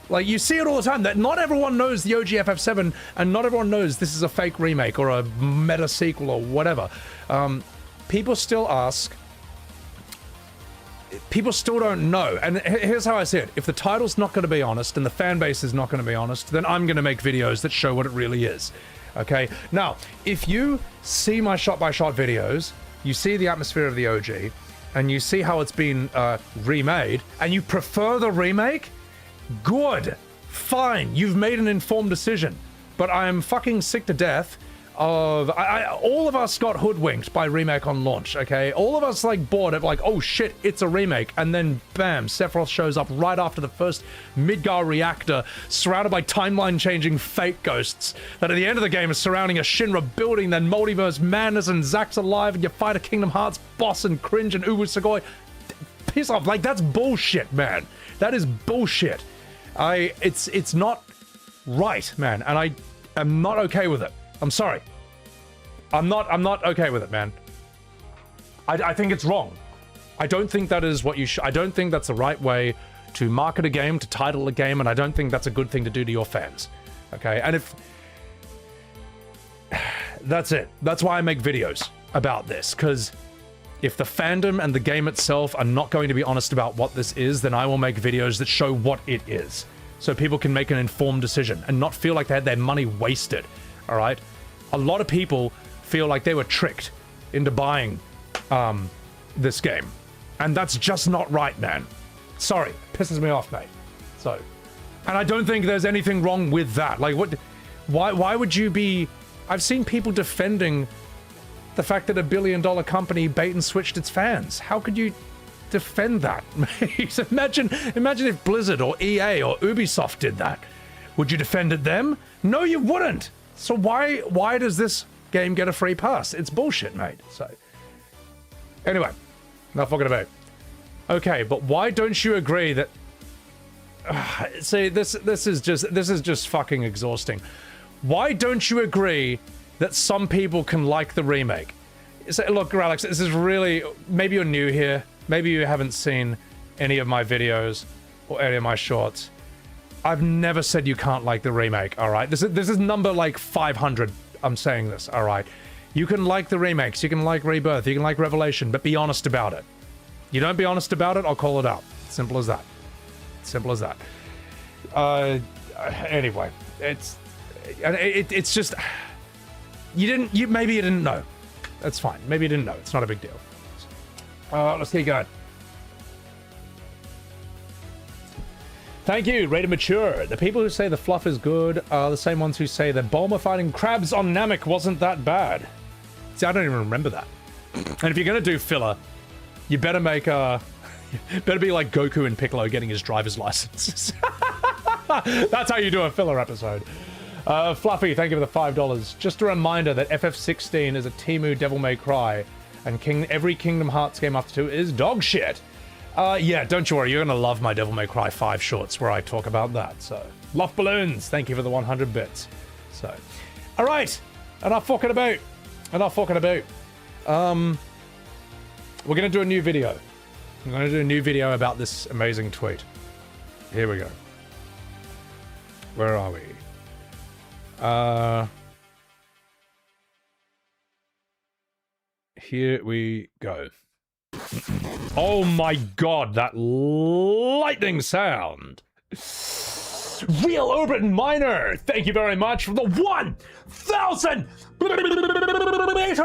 Like, you see it all the time, that not everyone knows the OG FF7, and not everyone knows this is a fake remake or a meta sequel or whatever. People still ask. People still don't know. And here's how I see it. If the title's not going to be honest and the fan base is not going to be honest, then I'm going to make videos that show what it really is. Okay? Now, if you see my shot-by-shot videos, you see the atmosphere of the OG, and you see how it's been remade, and you prefer the remake, good. Fine. You've made an informed decision. But I am fucking sick to death of... all of us got hoodwinked by remake on launch, okay? All of us, like, bought it, like, oh shit, it's a remake. And then, bam, Sephiroth shows up right after the first Midgar reactor, surrounded by timeline-changing fake ghosts that at the end of the game is surrounding a Shinra building, then multiverse madness, and Zack's alive, and you fight a Kingdom Hearts boss, and cringe, and Ubu Sugoi. Piss off. Like, that's bullshit, man. That is bullshit. It's not right, man, and I am not okay with it. I'm sorry. I'm not okay with it, man. I think it's wrong. I don't think that is what you should... I don't think that's the right way to market a game, to title a game, and I don't think that's a good thing to do to your fans. Okay? And if... That's it. That's why I make videos about this, because if the fandom and the game itself are not going to be honest about what this is, then I will make videos that show what it is, so people can make an informed decision and not feel like they had their money wasted. All right? A lot of people feel like they were tricked into buying this game. And that's just not right, man. Sorry. Pisses me off, mate. So, and I don't think there's anything wrong with that. Like, what... Why would you be... I've seen people defending the fact that $1 billion company bait and switched its fans. How could you... defend that. imagine if Blizzard or EA or Ubisoft did that. Would you defend it them? No, you wouldn't. So why does this game get a free pass? It's bullshit, mate. So anyway, enough fucking about. Okay, but why don't you agree that? See, this is just fucking exhausting. Why don't you agree that some people can like the remake? So, look, Alex, this is really, maybe you're new here. Maybe you haven't seen any of my videos or any of my shorts. I've never said you can't like the remake, all right? This is number like 500. I'm saying this, all right? You can like the remakes, you can like Rebirth, you can like Revelation, but be honest about it. You don't be honest about it, I'll call it out. Simple as that. Simple as that. Anyway, it's just, maybe you didn't know. That's fine. Maybe you didn't know. It's not a big deal. Let's keep going. Thank you, Rated Mature. The people who say the fluff is good are the same ones who say that Bulma fighting crabs on Namek wasn't that bad. See, I don't even remember that. And if you're gonna do filler, you better make better be like Goku and Piccolo getting his driver's license. That's how you do a filler episode. Fluffy, thank you for the $5. Just a reminder that FF16 is a Temu Devil May Cry, and every Kingdom Hearts game after 2 is dog shit. Yeah, don't you worry, you're gonna love my Devil May Cry 5 shorts where I talk about that, so. Love Balloons, thank you for the 100 bits. So, alright, enough fucking about. Enough fucking about. We're gonna do a new video. I'm gonna do a new video about this amazing tweet. Here we go. Where are we? Here we go. Oh my god, that lightning sound! Real Urban Miner, thank you very much for the 1,000 euros!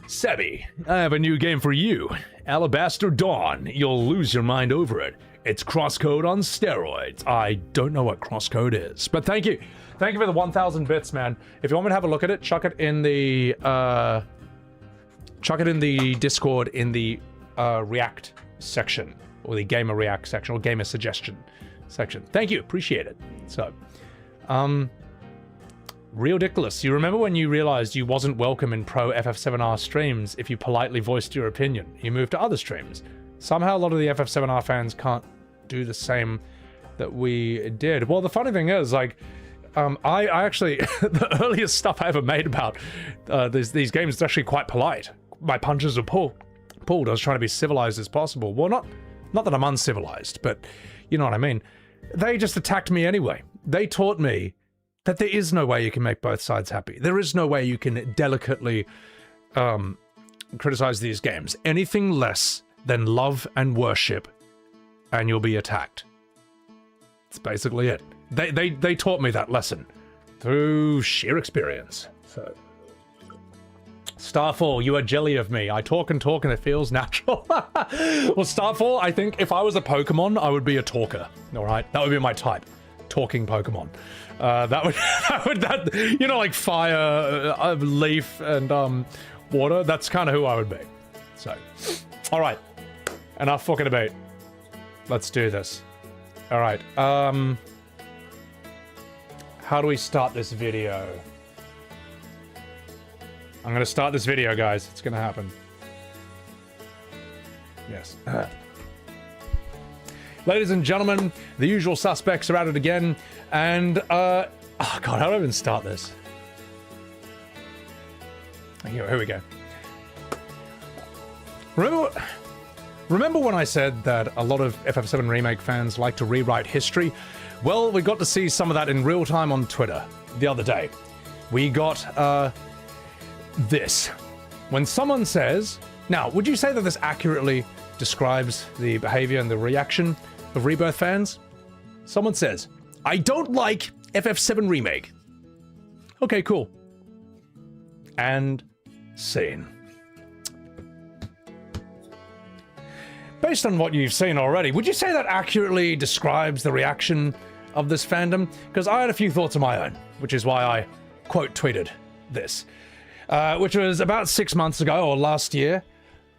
Sebby, I have a new game for you. Alabaster Dawn. You'll lose your mind over it. It's crosscode on steroids. I don't know what crosscode is, but thank you. Thank you for the 1,000 bits, man. If you want me to have a look at it, chuck it in the Discord in the React section, or the Gamer React section, or Gamer Suggestion section. Thank you, appreciate it. So, Real Ridiculous, you remember when you realized you wasn't welcome in pro FF7R streams if you politely voiced your opinion? You moved to other streams. Somehow a lot of the FF7R fans can't do the same that we did. Well, the funny thing is, like, I actually, the earliest stuff I ever made about these games is actually quite polite. My punches are pulled. I was trying to be civilized as possible. Well, not that I'm uncivilized, but you know what I mean. They just attacked me anyway. They taught me that there is no way you can make both sides happy. There is no way you can delicately criticize these games. Anything less than love and worship, and you'll be attacked. That's basically it. They taught me that lesson through sheer experience. So, Starfall, you are jelly of me. I talk and talk and it feels natural. Well, Starfall, I think if I was a Pokemon, I would be a talker. All right, that would be my type. Talking Pokemon. You know, like fire, leaf, and water. That's kind of who I would be. So, all right, enough fucking about. Let's do this. All right. How do we start this video? I'm gonna start this video, guys. It's gonna happen. Yes. Ladies and gentlemen, the usual suspects are at it again, and oh god, how do I even start this? Here we go. Remember when I said that a lot of FF7 Remake fans like to rewrite history? Well, we got to see some of that in real time on Twitter the other day. We got this. When someone says, now, would you say that this accurately describes the behavior and the reaction of Rebirth fans? Someone says, I don't like FF7 Remake. Okay, cool. And scene. Based on what you've seen already, would you say that accurately describes the reaction of this fandom? Because I had a few thoughts of my own, which is why I quote tweeted this. Which was about 6 months ago, or last year.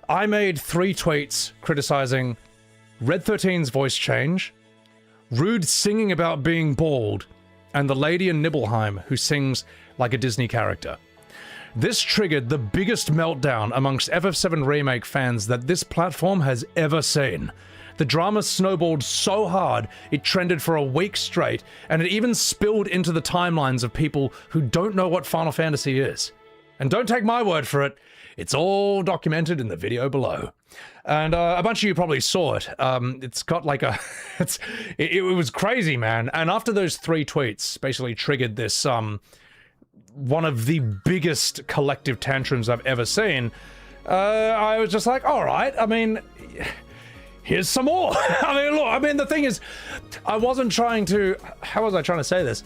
I made 3 tweets criticizing Red 13's voice change, Rude singing about being bald, and the lady in Nibelheim who sings like a Disney character. This triggered the biggest meltdown amongst FF7 Remake fans that this platform has ever seen. The drama snowballed so hard, it trended for a week straight, and it even spilled into the timelines of people who don't know what Final Fantasy is. And don't take my word for it, it's all documented in the video below. And a bunch of you probably saw it. It's got like a... it was crazy, man. And after those 3 tweets basically triggered this, one of the biggest collective tantrums I've ever seen, I was just like, all right, I mean, here's some more. I mean, look, the thing is, I wasn't trying to, how was I trying to say this?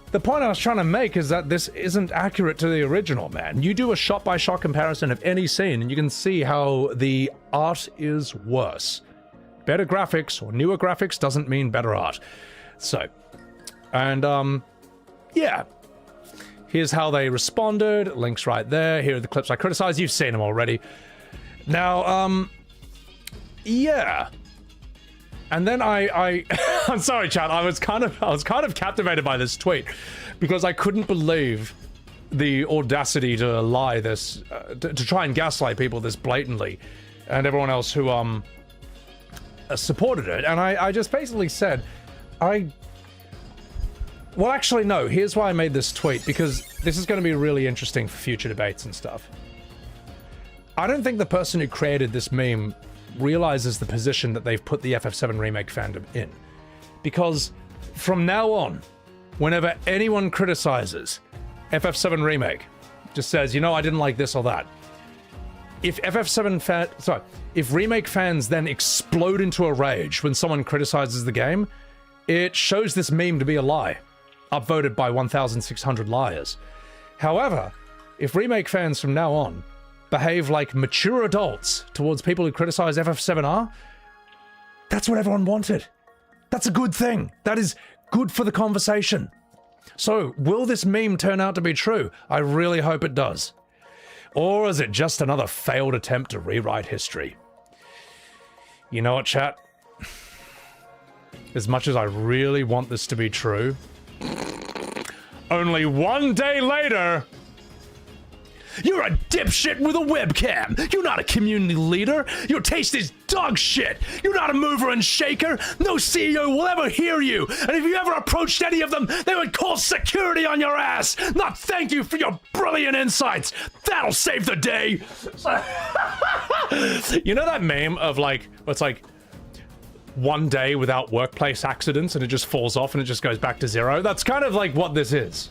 The point I was trying to make is that this isn't accurate to the original, man. You do a shot-by-shot comparison of any scene, and you can see how the art is worse. Better graphics or newer graphics doesn't mean better art. So, and, yeah. Here's how they responded. Links right there. Here are the clips I criticized. You've seen them already. Now, yeah. And then I'm sorry, chat. I was kind of captivated by this tweet because I couldn't believe the audacity to lie this, to try and gaslight people this blatantly, and everyone else who supported it. And I just basically said, well, actually, no. Here's why I made this tweet, because this is going to be really interesting for future debates and stuff. I don't think the person who created this meme realizes the position that they've put the FF7 Remake fandom in. Because from now on, whenever anyone criticizes FF7 Remake, just says, you know, I didn't like this or that. If if Remake fans then explode into a rage when someone criticizes the game, it shows this meme to be a lie. Upvoted by 1,600 liars. However, if Remake fans from now on behave like mature adults towards people who criticize FF7R, that's what everyone wanted. That's a good thing. That is good for the conversation. So, will this meme turn out to be true? I really hope it does. Or is it just another failed attempt to rewrite history? You know what, chat? As much as I really want this to be true, only 1 day later, you're a dipshit with a webcam. You're not a community leader. Your taste is dog shit. You're not a mover and shaker. No CEO will ever hear you. And if you ever approached any of them, they would call security on your ass. Not thank you for your brilliant insights. That'll save the day. You know that meme of like, it's like 1 day without workplace accidents and it just falls off and it just goes back to 0? That's kind of like what this is.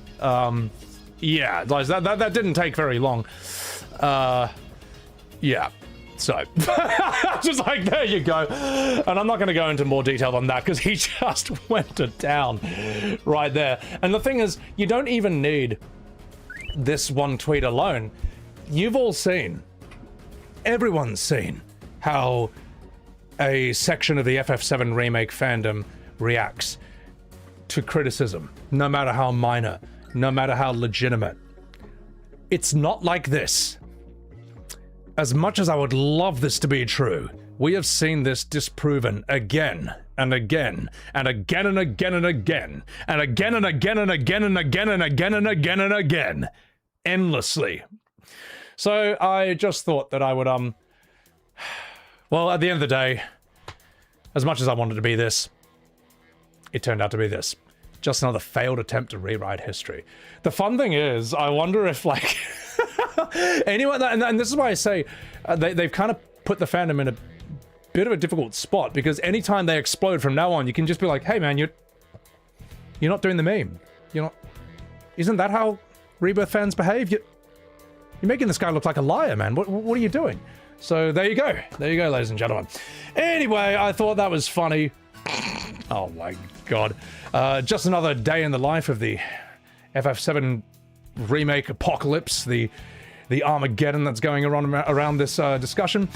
Yeah, that didn't take very long. Yeah, so just like, there you go. And I'm not going to go into more detail on that because he just went to town right there. And the thing is, you don't even need this one tweet alone. You've all seen, everyone's seen how a section of the FF7 Remake fandom reacts to criticism, no matter how minor, no matter how legitimate. It's not like this. As much as I would love this to be true, we have seen this disproven again and again and again and again and again and again and again and again and again and again and again and again, endlessly. So I just thought that I would, well, at the end of the day, as much as I wanted to be this, it turned out to be this. Just another failed attempt to rewrite history. The fun thing is, I wonder if, like, anyone, and this is why I say they've kind of put the fandom in a bit of a difficult spot, because anytime they explode from now on, you can just be like, hey man, you're not doing the meme. You're not, isn't that how Rebirth fans behave? You're making this guy look like a liar, man. What are you doing? So there you go. There you go, ladies and gentlemen. Anyway, I thought that was funny. Oh my god. Just another day in the life of the FF7 Remake apocalypse, the Armageddon that's going around this discussion.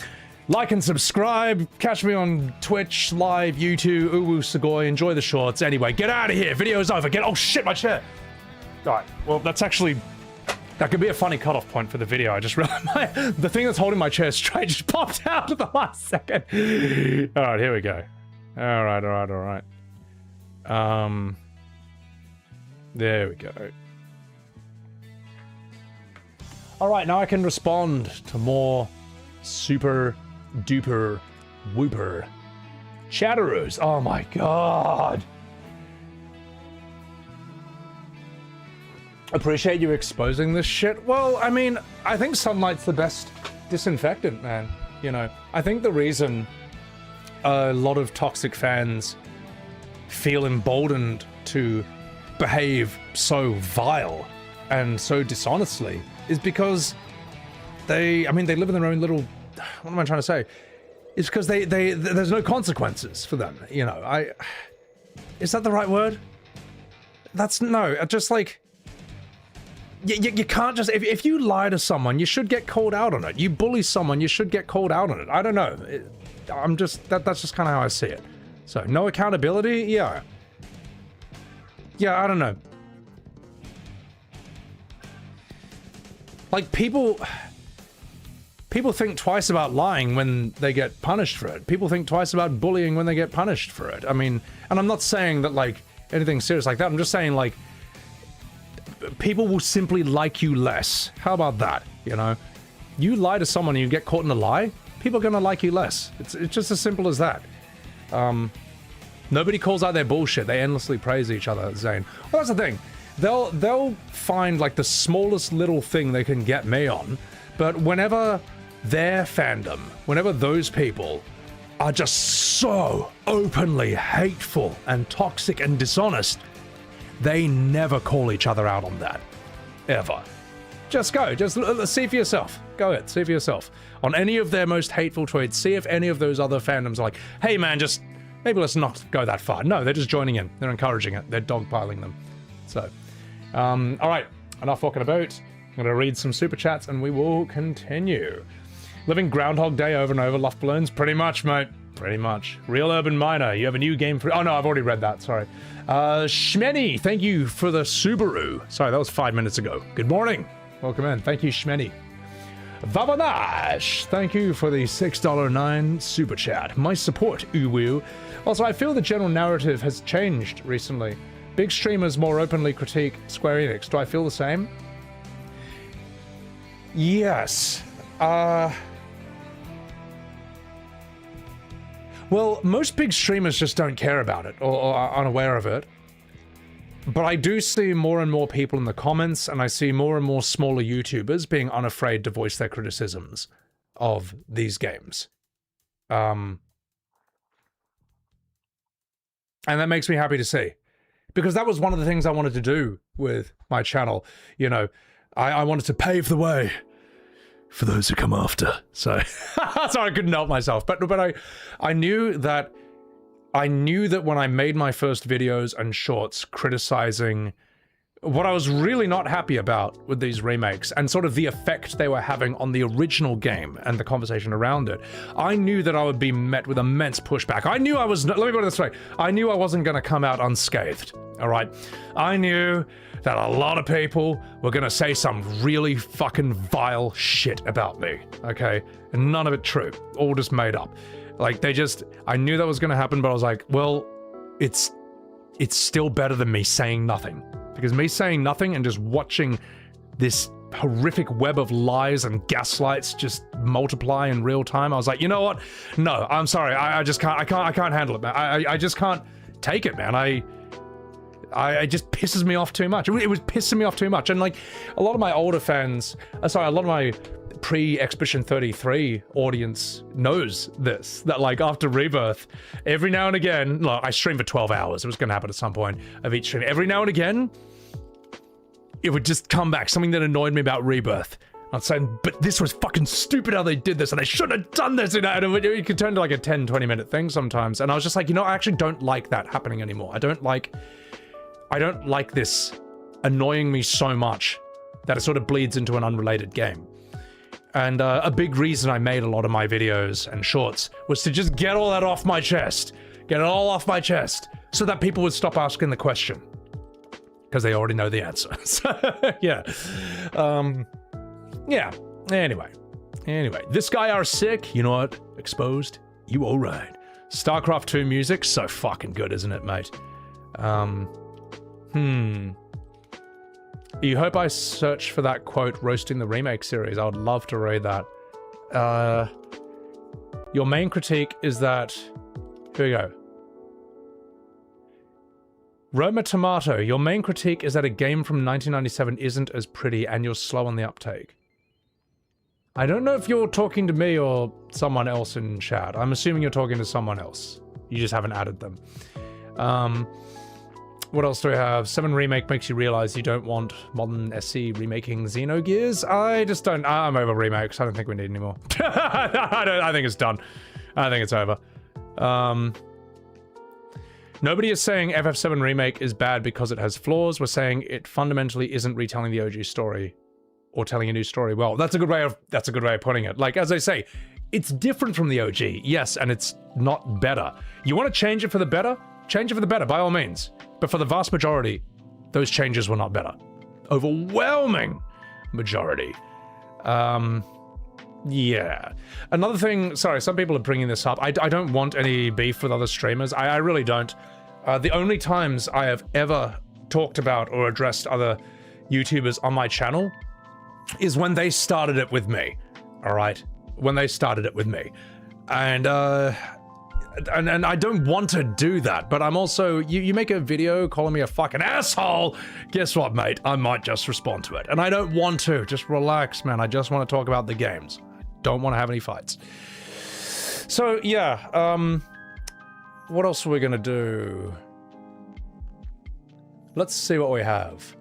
Like and subscribe. Catch me on Twitch, Live, YouTube, Uwu Sugoi. Enjoy the shorts. Anyway, get out of here. Video's over. Oh shit, my chair. Alright, well, that's actually That could be a funny cutoff point for the video. I just realized the thing that's holding my chair straight just popped out at the last second. All right, here we go. All right. There we go. All right, now I can respond to more super duper whooper chatterers. Oh my god. Appreciate you exposing this shit. Well, I mean, I think sunlight's the best disinfectant, man. You know, I think the reason a lot of toxic fans feel emboldened to behave so vile and so dishonestly is because they live in their own little, what am I trying to say? It's because there's no consequences for them, you know. Is that the right word? Just like, you can't just, if you lie to someone, you should get called out on it. You bully someone, you should get called out on it. I don't know. That's just kind of how I see it. So, no accountability? Yeah. Yeah, I don't know. Like, people think twice about lying when they get punished for it. People think twice about bullying when they get punished for it. I mean, and I'm not saying that, like, anything serious like that. I'm just saying, like, people will simply like you less. How about that, you know? You lie to someone and you get caught in a lie, people are gonna like you less. It's just as simple as that. Nobody calls out their bullshit. They endlessly praise each other, Zane. Well, that's the thing. They'll find, like, the smallest little thing they can get me on, but whenever their fandom, whenever those people are just so openly hateful and toxic and dishonest, they never call each other out on that. Ever. Just go. Just see for yourself. Go ahead. See for yourself. On any of their most hateful tweets, see if any of those other fandoms are like, hey man, just maybe let's not go that far. No, they're just joining in. They're encouraging it. They're dogpiling them. So, all right. Enough talking about. I'm going to read some super chats and we will continue. Living Groundhog Day over and over, Luft Balloons? Pretty much, mate. Pretty much. Real Urban Miner, you have a new game for... Oh, no, I've already read that. Sorry. Shmeny, thank you for the Subaru. Sorry, that was 5 minutes ago. Good morning. Welcome in. Thank you, Shmeny. Vavanash, thank you for the $6.09 super chat. My support, Uwu. Also, I feel the general narrative has changed recently. Big streamers more openly critique Square Enix. Do I feel the same? Yes. Well, most big streamers just don't care about it or are unaware of it. But I do see more and more people in the comments, and I see more and more smaller YouTubers being unafraid to voice their criticisms of these games. And that makes me happy to see. Because that was one of the things I wanted to do with my channel. You know, I wanted to pave the way for those who come after. So, sorry, I couldn't help myself. But I knew that when I made my first videos and shorts criticizing what I was really not happy about with these remakes and sort of the effect they were having on the original game and the conversation around it, I knew that I would be met with immense pushback. I knew I was, let me put it this way, I knew I wasn't going to come out unscathed, all right? I knew that a lot of people were going to say some really fucking vile shit about me, okay? And none of it true, all just made up. Like, I knew that was going to happen, but I was like, well, it's still better than me saying nothing. Because me saying nothing and just watching this horrific web of lies and gaslights just multiply in real time, I was like, you know what? No, I'm sorry, I just can't, I can't handle it, man. I just can't take it, man. It just pisses me off too much. It was pissing me off too much. And like, a lot of my older fans, a lot of my pre-Expedition 33 audience knows this, that like after Rebirth, every now and again, look, I stream for 12 hours, it was gonna happen at some point of each stream, every now and again, it would just come back, something that annoyed me about Rebirth. I'd say, but this was fucking stupid how they did this, and they shouldn't have done this, you know, and it could turn to like a 10-20 minute thing sometimes, and I was just like, you know, I actually don't like that happening anymore. I don't like this annoying me so much that it sort of bleeds into an unrelated game. And a big reason I made a lot of my videos and shorts was to just get all that off my chest. Get it all off my chest so that people would stop asking the question. because they already know the answer. So, yeah. Yeah. Anyway, this guy are sick. You know what? Exposed. You all right. StarCraft 2 music, so fucking good, isn't it, mate? You hope I search for that quote, roasting the remake series. I would love to read that. Your main critique is that... Here we go. Roma Tomato, your main critique is that a game from 1997 isn't as pretty and you're slow on the uptake. I don't know if you're talking to me or someone else in chat. I'm assuming you're talking to someone else. You just haven't added them. What else do we have? 7 Remake makes you realize you don't want modern SC remaking Xenogears. I just don't... I'm over remakes. I don't think we need any more. I think it's done. I think it's over. Nobody is saying FF7 Remake is bad because it has flaws. We're saying it fundamentally isn't retelling the OG story or telling a new story. Well, that's a good way of putting it. Like, as I say, it's different from the OG, yes, and it's not better. You want to change it for the better? Change it for the better, by all means. But for the vast majority, those changes were not better. Overwhelming majority. Yeah. Another thing, sorry, some people are bringing this up. I don't want any beef with other streamers. I really don't. The only times I have ever talked about or addressed other YouTubers on my channel is when they started it with me. All right? When they started it with me. And I don't want to do that, but I'm also, you make a video calling me a fucking asshole, guess what, mate? I might just respond to it. And I don't want to. Just relax, man. I just want to talk about the games. Don't want to have any fights. So, yeah, what else are we gonna do? Let's see what we have.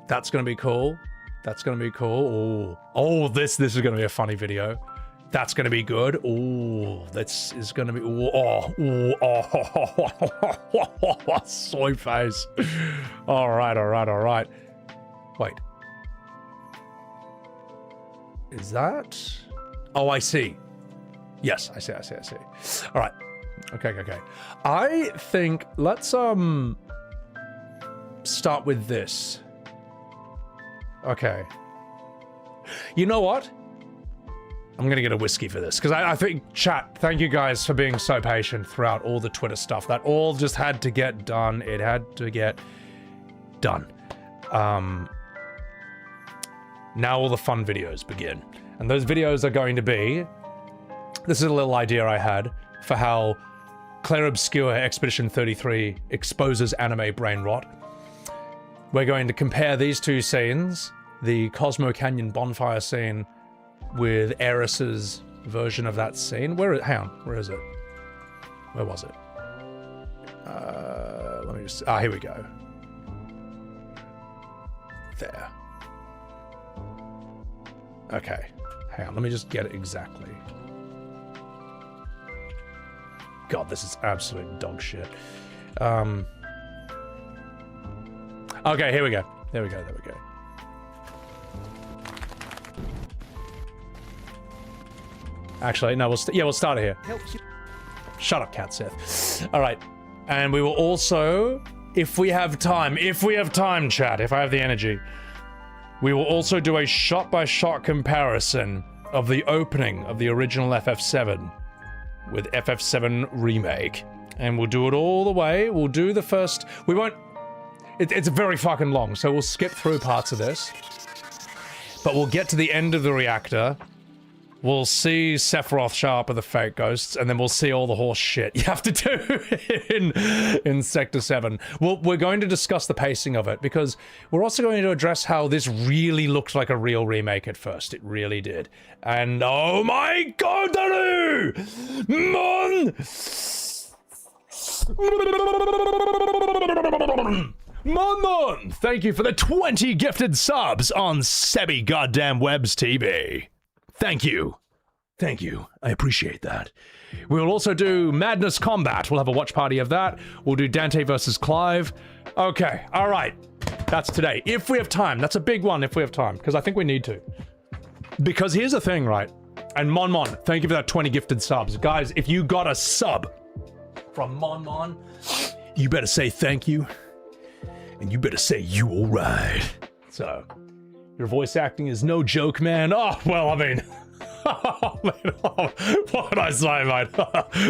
That's gonna be cool. That's gonna be cool. Oh, this is gonna be a funny video. That's gonna be good. Oh, this is gonna be. Soy face. All right. Wait. Is that? Oh, I see. Yes, I see. All right. Okay. I think let's start with this. Okay. You know what? I'm gonna get a whiskey for this, because I think, chat, thank you guys for being so patient throughout all the Twitter stuff. That all just had to get done. It had to get done. Now all the fun videos begin. And those videos are going to be... This is a little idea I had for how Claire Obscure Expedition 33 exposes anime brain rot. We're going to compare these two scenes, the Cosmo Canyon bonfire scene with Eris's version of that scene. Hang on, where is it? Where was it? Let me just... here we go. There. Okay, hang on, let me just get it exactly. God, this is absolute dog shit. Okay, here we go. There we go. Actually, no, we'll start it here. Shut up, Cat Seth. All right, and we will also, if we have time, chat, if I have the energy, we will also do a shot-by-shot comparison of the opening of the original FF7 with FF7 Remake. And we'll do it all the way. We'll do the first... We won't... It's very fucking long, so we'll skip through parts of this. But we'll get to the end of the reactor. We'll see Sephiroth show up with the fake ghosts, and then we'll see all the horse shit you have to do in Sector 7. We're going to discuss the pacing of it, because we're also going to address how this really looked like a real remake at first. It really did. And oh my god, Daru! Mon! Thank you for the 20 gifted subs on Sebi Goddamn Webs TV. Thank you. I appreciate that. We'll also do Madness Combat. We'll have a watch party of that. We'll do Dante versus Clive. Okay, all right. That's today. If we have time. That's a big one if we have time, because I think we need to. Because here's the thing, right? And Mon, thank you for that 20 gifted subs. Guys, if you got a sub from Mon, you better say thank you. And you better say you alright. So, your voice acting is no joke, man. Oh, well, I mean... what can I say, mate?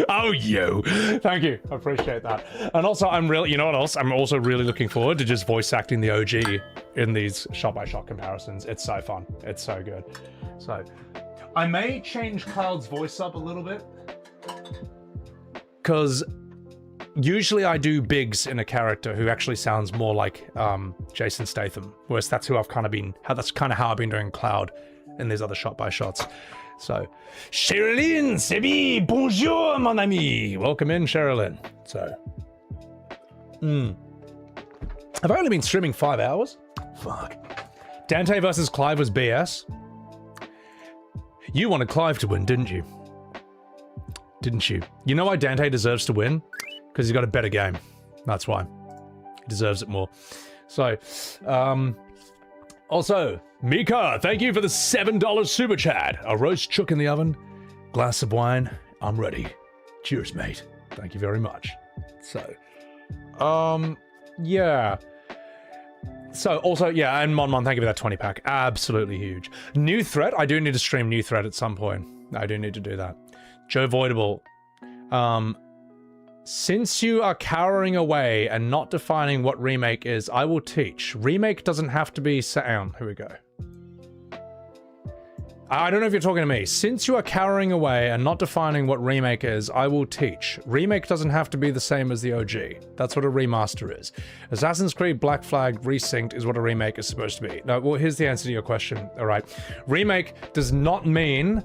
Oh, you. Thank you. I appreciate that. And also, I'm really... You know what else? I'm also really looking forward to just voice acting the OG in these shot-by-shot comparisons. It's so fun. It's so good. So, I may change Cloud's voice up a little bit. Because... usually I do Biggs in a character who actually sounds more like Jason Statham, whereas that's who I've kind of been, that's kind of how I've been doing Cloud in these other shot-by-shots. So, Sherilyn, c'est bien, bonjour, mon ami. Welcome in, Sherilyn. So, I've only been streaming 5 hours. Fuck. Dante versus Clive was BS. You wanted Clive to win, didn't you? Didn't you? You know why Dante deserves to win? Because he's got a better game. That's why. He deserves it more. So, also, Mika, thank you for the $7 super chat. A roast chook in the oven, glass of wine, I'm ready. Cheers, mate. Thank you very much. So, yeah. So, also, yeah, and Mon, thank you for that 20 pack. Absolutely huge. New threat? I do need to stream new threat at some point. I do need to do that. Joe Voidable. Since you are cowering away and not defining what remake is, I will teach. Remake doesn't have to be sound. Here we go. I don't know if you're talking to me. Since you are cowering away and not defining what remake is, I will teach. Remake doesn't have to be the same as the OG. That's what a remaster is. Assassin's Creed Black Flag Resynced is what a remake is supposed to be. No, well, here's the answer to your question. All right. Remake does not mean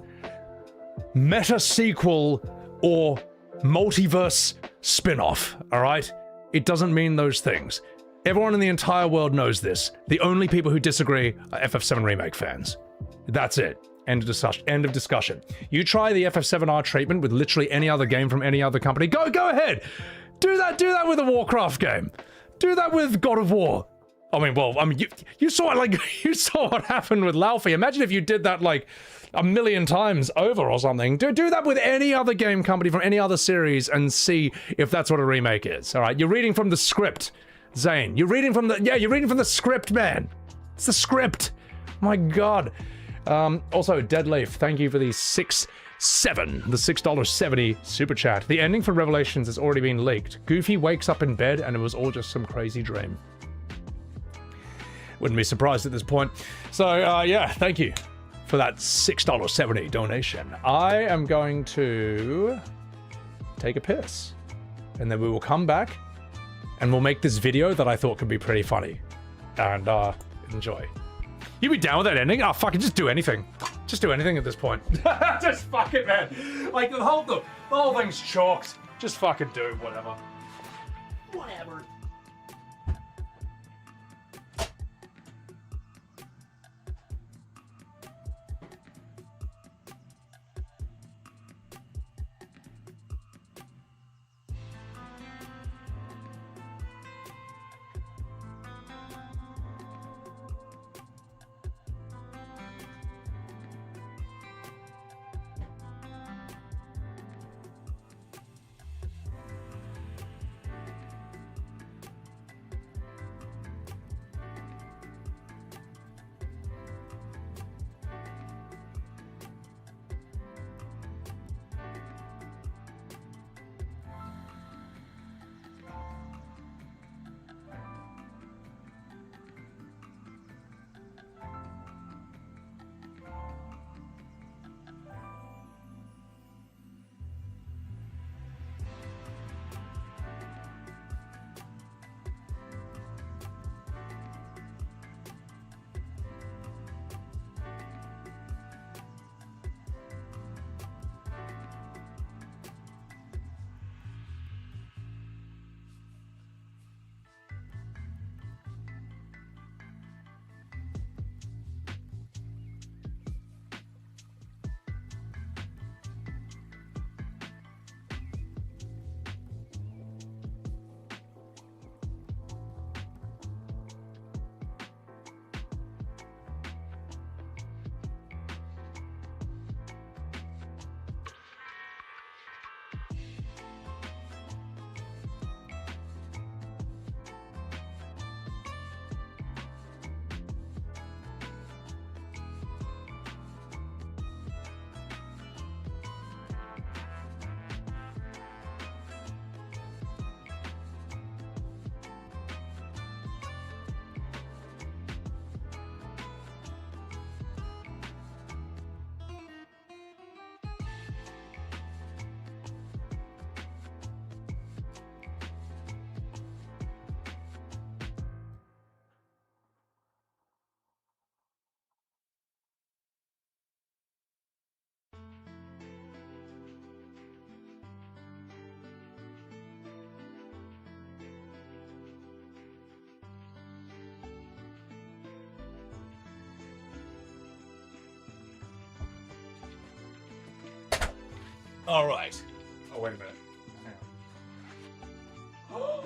meta sequel or multiverse spin-off, all right? It doesn't mean those things. Everyone in the entire world knows this. The only people who disagree are FF7 Remake fans. That's it. End of discussion. You try the FF7R treatment with literally any other game from any other company. Go ahead. Do that with a Warcraft game. Do that with God of War. You saw it, like, you saw what happened with Laufey. Imagine if you did that, like, a million times over or something. Do that with any other game company from any other series and see if that's what a remake is. All right, you're reading from the script, Zane. You're reading from the script, man. It's the script. My God. Also, Deadleaf, thank you for the $6.70 super chat. The ending for Revelations has already been leaked. Goofy wakes up in bed and it was all just some crazy dream. Wouldn't be surprised at this point. So, yeah, thank you for that $6.70 donation. I am going to take a piss. And then we will come back and we'll make this video that I thought could be pretty funny. And, enjoy. You be down with that ending? Oh, fucking just do anything. Just do anything at this point. Just fuck it, man. Like, the whole thing's chalked. Just fucking do whatever. Whatever. All right. Oh, wait a minute. Hang on.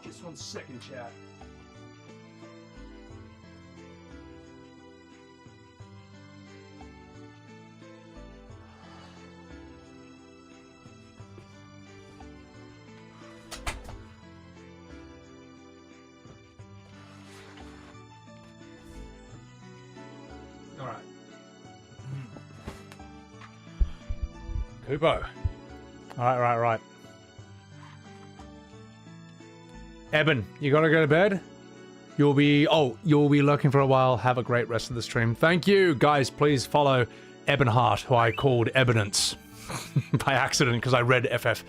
Just 1 second, chat. All right. Kupo. Right. Eben, you gotta go to bed? You'll be lurking for a while. Have a great rest of the stream. Thank you, guys. Please follow Ebonheart, who I called Ebonance by accident because I read FF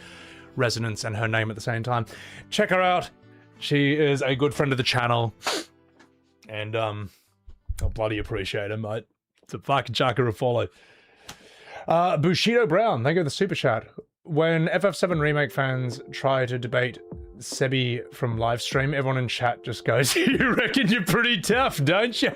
Resonance and her name at the same time. Check her out. She is a good friend of the channel. And, I'll bloody appreciate it, mate. It's a fucking chucker of follow. Bushido Brown, thank you for the super chat. When FF7 Remake fans try to debate Sebi from livestream, everyone in chat just goes, you reckon you're pretty tough, don't you?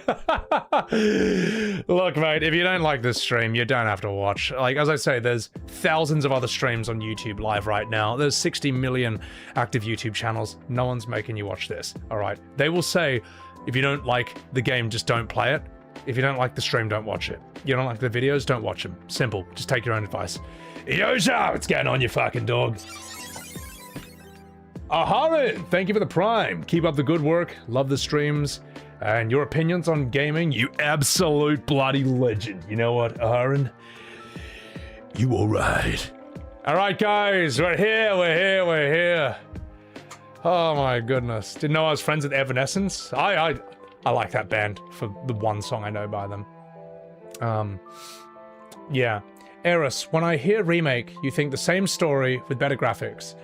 Look, mate, if you don't like this stream, you don't have to watch. Like, as I say, there's thousands of other streams on YouTube live right now. There's 60 million active YouTube channels. No one's making you watch this, all right? They will say, if you don't like the game, just don't play it. If you don't like the stream, don't watch it. You don't like the videos, don't watch them. Simple. Just take your own advice. Yosha, what's going on, you fucking dog? Aharin, thank you for the prime. Keep up the good work. Love the streams. And your opinions on gaming, you absolute bloody legend. You know what, Aharin? You alright. Alright, guys, we're here. Oh my goodness. Didn't know I was friends with Evanescence. I like that band for the one song I know by them. Yeah. Eris, when I hear remake, you think the same story with better graphics.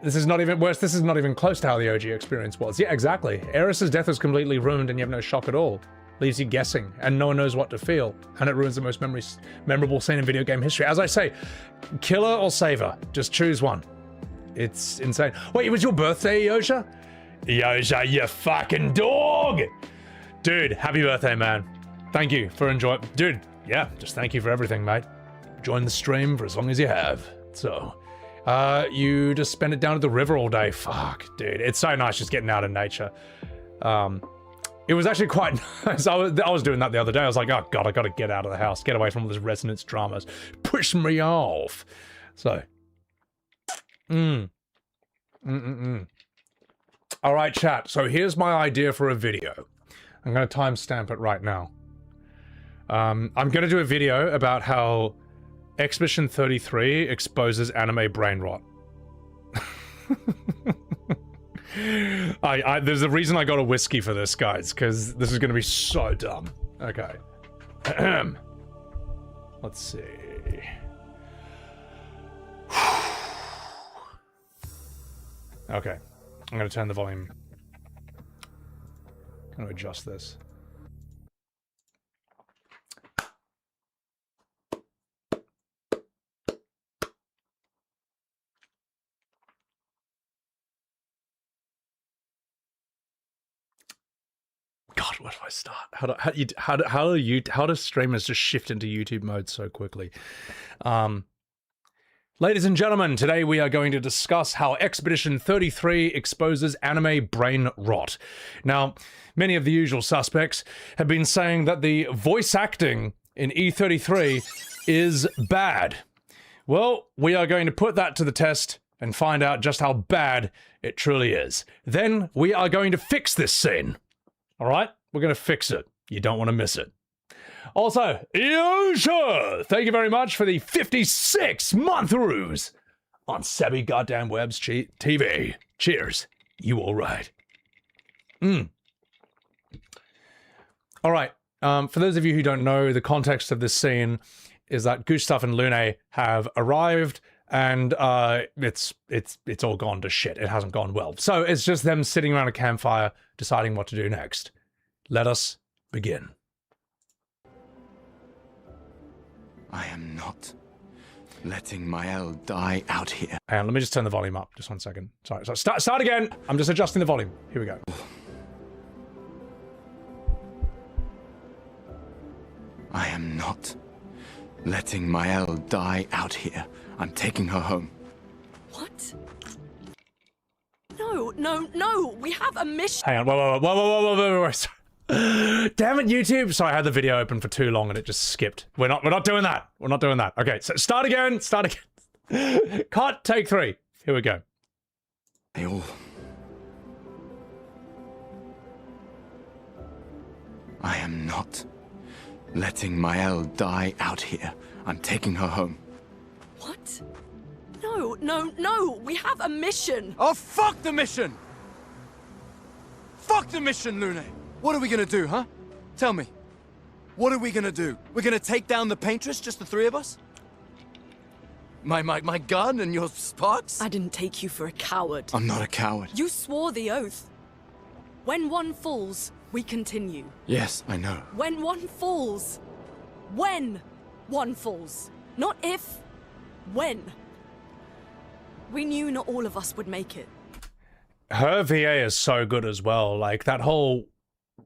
This is not even worse. This is not even close to how the OG experience was. Yeah, exactly. Eris's death is completely ruined and you have no shock at all. Leaves you guessing and no one knows what to feel. And it ruins the most memorable scene in video game history. As I say, kill her or save her. Just choose one. It's insane. Wait, it was your birthday, Yosha? Yosha, you fucking dog! Dude, happy birthday, man. Thank you for enjoying. Dude, yeah, just thank you for everything, mate. Join the stream for as long as you have. So, you just spend it down at the river all day. Fuck, dude, it's so nice just getting out in nature. It was actually quite nice. I was doing that the other day. I was like, oh god, I gotta get out of the house, get away from all this resonance dramas. Push me off. So, All right, chat. So here's my idea for a video. I'm going to timestamp it right now. I'm going to do a video about how Expedition 33 exposes anime brain rot. There's a reason I got a whiskey for this, guys, because this is going to be so dumb. Okay. Let's see. Okay. I'm going to turn the volume. I'm going to adjust this. God, where do I start? How do streamers just shift into YouTube mode so quickly? Ladies and gentlemen, today we are going to discuss how Expedition 33 exposes anime brain rot. Now, many of the usual suspects have been saying that the voice acting in E33 is bad. Well, we are going to put that to the test and find out just how bad it truly is. Then we are going to fix this scene. All right? We're going to fix it. You don't want to miss it. Also, Yosha! Thank you very much for the 56 month-roos on Sebi Goddamn Webs TV. Cheers. You all right. All right. For those of you who don't know, the context of this scene is that Gustav and Lune have arrived and it's all gone to shit. It hasn't gone well. So it's just them sitting around a campfire deciding what to do next. Let us begin. I am not letting Mael die out here. Hang on, let me just turn the volume up. Just 1 second. Sorry. Start again. I'm just adjusting the volume. Here we go. I am not letting my Elle die out here. I'm taking her home. What? No, no, no! We have a mission! Hang on, whoa. Damn it, YouTube! Sorry, I had the video open for too long and it just skipped. We're not doing that. We're not doing that. Okay, so start again. Cut, take 3. Here we go. They all... I am not letting my Elle die out here. I'm taking her home. What? No, no, no! We have a mission! Oh, fuck the mission! Fuck the mission, Lune! What are we gonna do, huh? Tell me. What are we gonna do? We're gonna take down the Paintress, just the 3 of us? My gun and your sparks? I didn't take you for a coward. I'm not a coward. You swore the oath. When one falls, we continue. Yes, I know. When one falls. When one falls. Not if. When. We knew not all of us would make it. Her VA is so good as well. Like, that whole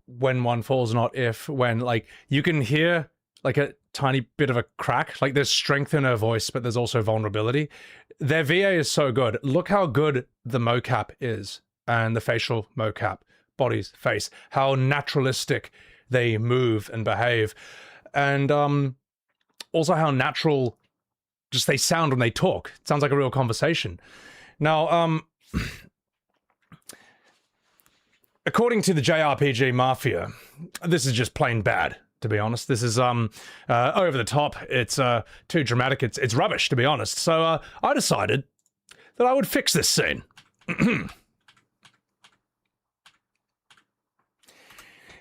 when one falls, not if, when, like, you can hear, like, a tiny bit of a crack. Like, there's strength in her voice, but there's also vulnerability. Their VA is so good. Look how good the mocap is, and the facial mocap. Body's face, how naturalistic they move and behave, and also how natural just they sound when they talk. It sounds like a real conversation. Now, according to the JRPG Mafia, this is just plain bad, to be honest. This is over the top. It's too dramatic. It's rubbish, to be honest. So I decided that I would fix this scene.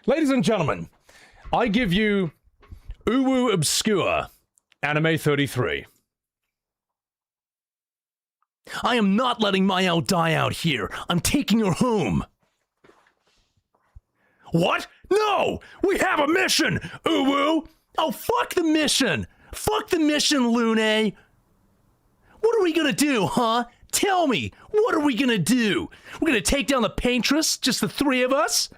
Ladies and gentlemen, I give you Uwu Obscure, Anime 33. I am not letting my Elle die out here. I'm taking her home. What? No! We have a mission, Uwu! Oh, fuck the mission! Fuck the mission, Lune! What are we gonna do, huh? Tell me, what are we gonna do? We're gonna take down the Paintress, just the 3 of us?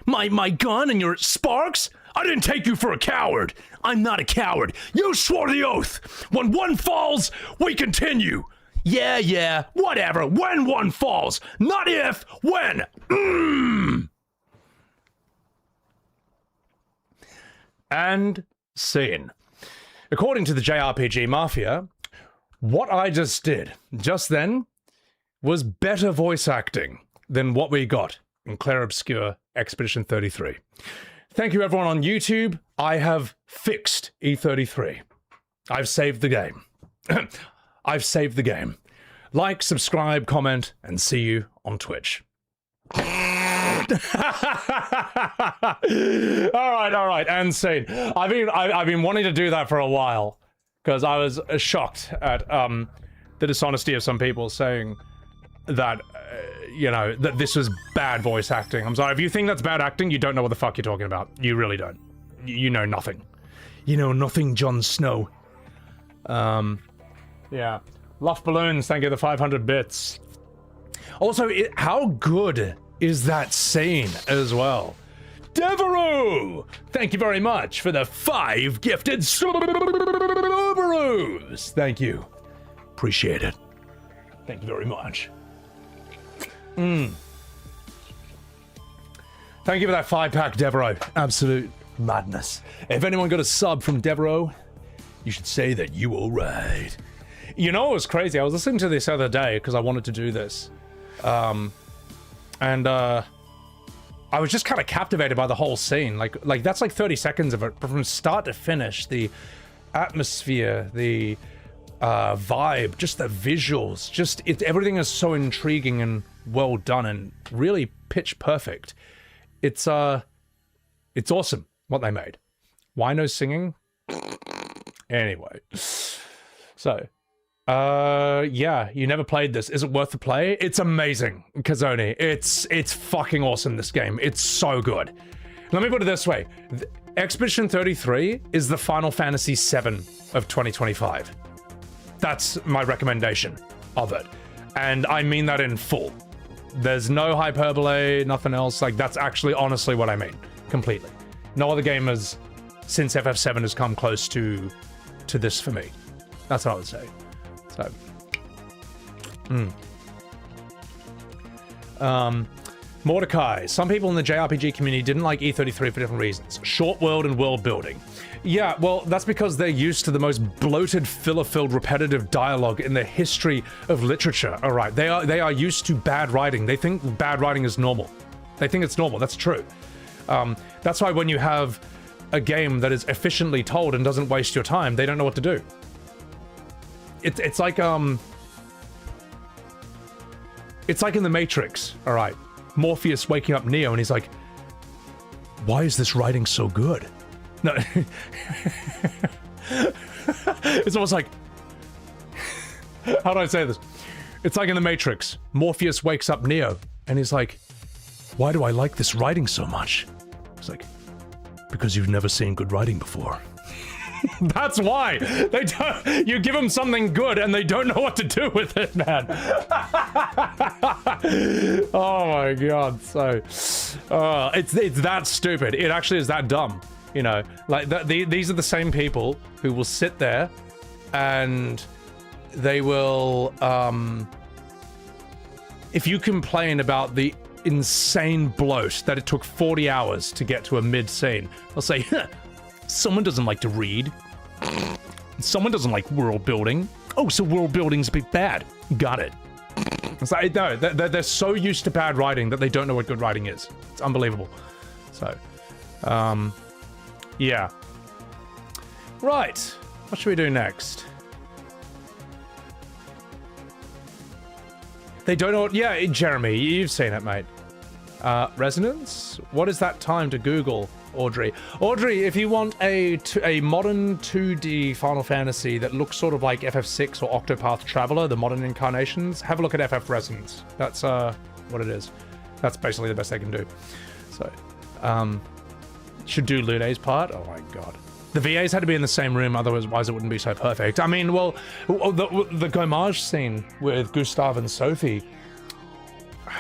My gun and your sparks? I didn't take you for a coward. I'm not a coward. You swore the oath. When one falls, we continue. Yeah, whatever. When one falls. Not if, when. And scene. According to the JRPG Mafia, what I just did just then was better voice acting than what we got in Claire Obscure Expedition 33. Thank you everyone on YouTube. I have fixed E33. I've saved the game. I've saved the game. Like, subscribe, comment, and see you on Twitch. All right, and scene. I've been wanting to do that for a while because I was shocked at the dishonesty of some people saying that you know that this was bad voice acting. I'm sorry if you think that's bad acting. You don't know what the fuck you're talking about. You really don't. You know nothing. You know nothing, Jon Snow. Yeah. Luff Balloons, thank you for the 500 bits. Also, how good is that scene as well? Devereaux! Thank you very much for the 5 gifted Subarus! Thank you. Appreciate it. Thank you very much. Thank you for that 5-pack, Devereaux. Absolute madness. If anyone got a sub from Devereaux, you should say that you were right. You know what was crazy? I was listening to this other day because I wanted to do this. I was just kind of captivated by the whole scene. Like that's like 30 seconds of it, but from start to finish, the atmosphere, the vibe, just the visuals, everything is so intriguing and well done and really pitch perfect. It's awesome what they made. Why no singing? Anyway, so yeah, you never played this. Is it worth the play? It's amazing, Kazoni. It's fucking awesome, this game. It's so good. Let me put it this way. Expedition 33 is the Final Fantasy VII of 2025. That's my recommendation of it. And I mean that in full. There's no hyperbole, nothing else. Like, that's actually honestly what I mean. Completely. No other game has since FF7 has come close to this for me. That's what I would say. So, Mordecai. Some people in the JRPG community didn't like E33 for different reasons. Short world and world building. Yeah, well, that's because they're used to the most bloated, filler-filled, repetitive dialogue in the history of literature. All right, they are used to bad writing. They think bad writing is normal. They think it's normal. That's true. That's why when you have a game that is efficiently told and doesn't waste your time, they don't know what to do. It's like in The Matrix. All right. Morpheus waking up Neo and he's like, why is this writing so good? No. It's almost like, how do I say this? It's like in The Matrix. Morpheus wakes up Neo and he's like, why do I like this writing so much? It's like, because you've never seen good writing before. That's why. They don't. You give them something good and they don't know what to do with it, man. Oh my god. So, it's that stupid. It actually is that dumb. You know, like these are the same people who will sit there and they will, if you complain about the insane bloat that it took 40 hours to get to a mid scene, they'll say, huh, someone doesn't like to read. Someone doesn't like world building. Oh, so world building's a bit bad. Got it. It's like, no, they're so used to bad writing that they don't know what good writing is. It's unbelievable. So, yeah. Right. What should we do next? They don't know what... Yeah, Jeremy, you've seen it, mate. Resonance? What is that time to Google, Audrey? Audrey, if you want a modern 2D Final Fantasy that looks sort of like FF6 or Octopath Traveler, the modern incarnations, have a look at FF Resonance. That's what it is. That's basically the best they can do. So, should do Lune's part. Oh my god. The VAs had to be in the same room, otherwise it wouldn't be so perfect. I mean, well, the Gommage scene with Gustav and Sophie.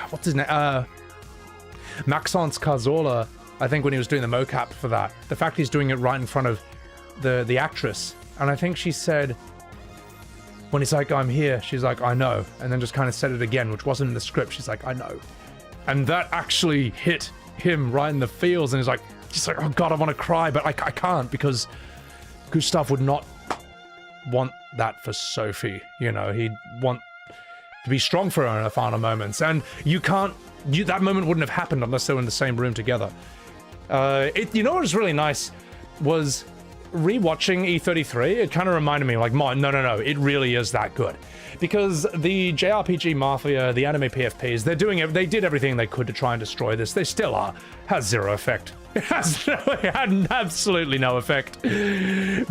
What's his name? Maxence Cazorla, I think when he was doing the mocap for that. The fact he's doing it right in front of the actress. And I think she said, when he's like, I'm here, she's like, I know. And then just kind of said it again, which wasn't in the script. She's like, I know. And that actually hit him right in the feels. And he's like, oh god, I want to cry, but I can't because Gustav would not want that for Sophie. You know, he'd want to be strong for her in her final moments. And that moment wouldn't have happened unless they were in the same room together. You know what was really nice was rewatching E33. It kind of reminded me, like, no, it really is that good. Because the JRPG Mafia, the anime PFPs, they did everything they could to try and destroy this. They still are. Has zero effect. It had absolutely no effect.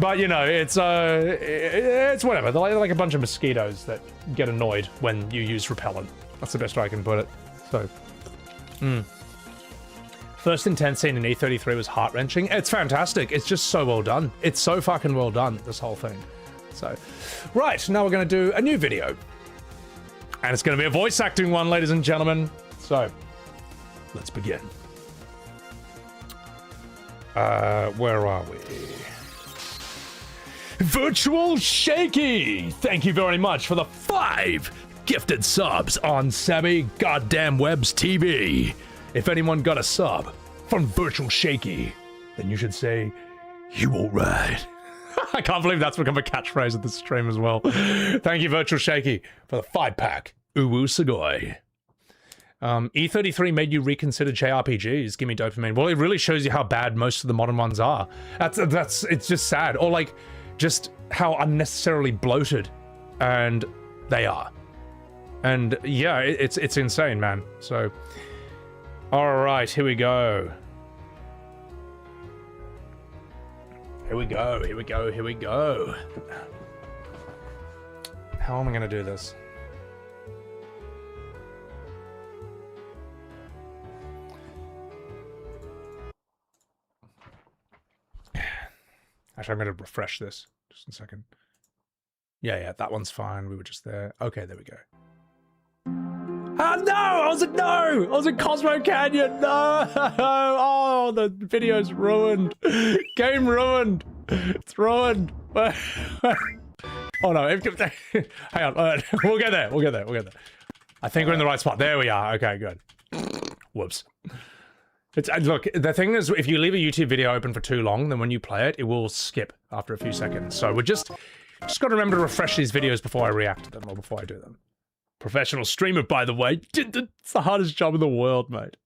But, you know, it's whatever. They're like a bunch of mosquitoes that get annoyed when you use repellent. That's the best way I can put it. So, First intense scene in E33 was heart-wrenching. It's fantastic. It's just so well done. It's so fucking well done, this whole thing. So, right, now we're going to do a new video. And it's going to be a voice acting one, ladies and gentlemen. So, let's begin. Where are we? Virtual Shaky! Thank you very much for the 5 gifted subs on Sabby Goddamn Webs TV. If anyone got a sub from Virtual Shaky, then you should say, you alright. I can't believe that's become a catchphrase of this stream as well. Thank you, Virtual Shaky, for the 5-pack. Uwu Sugoi. E33 made you reconsider JRPGs. Give me dopamine. Well, it really shows you how bad most of the modern ones are. It's just sad. Or like, just how unnecessarily bloated and they are. And yeah, it's insane, man. So, all right, here we go. Here we go, here we go, here we go. How am I gonna do this? Actually, I'm gonna refresh this. Just a second. Yeah, that one's fine. We were just there. Okay, there we go. No! I was in Cosmo Canyon! No! Oh, the video's ruined. Game ruined. It's ruined. Oh no, hang on. We'll get there. I think we're in the right spot. There we are. Okay, good. Whoops. Look, the thing is, if you leave a YouTube video open for too long, then when you play it, it will skip after a few seconds. So we're just got to remember to refresh these videos before I react to them or before I do them. Professional streamer, by the way. It's the hardest job in the world, mate.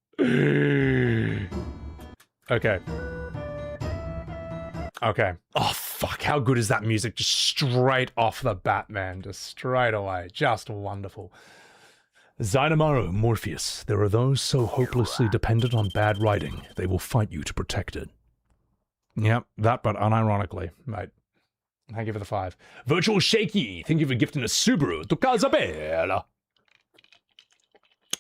Okay. Okay. Oh, fuck. How good is that music? Just straight off the bat, man. Just straight away. Just wonderful. Zynomaru, Morpheus. There are those so hopelessly dependent on bad writing, they will fight you to protect it. Yep, that, but unironically, mate. Thank you for the 5. Virtual Shaky, thank you for gifting a Subaru to Casa Bella.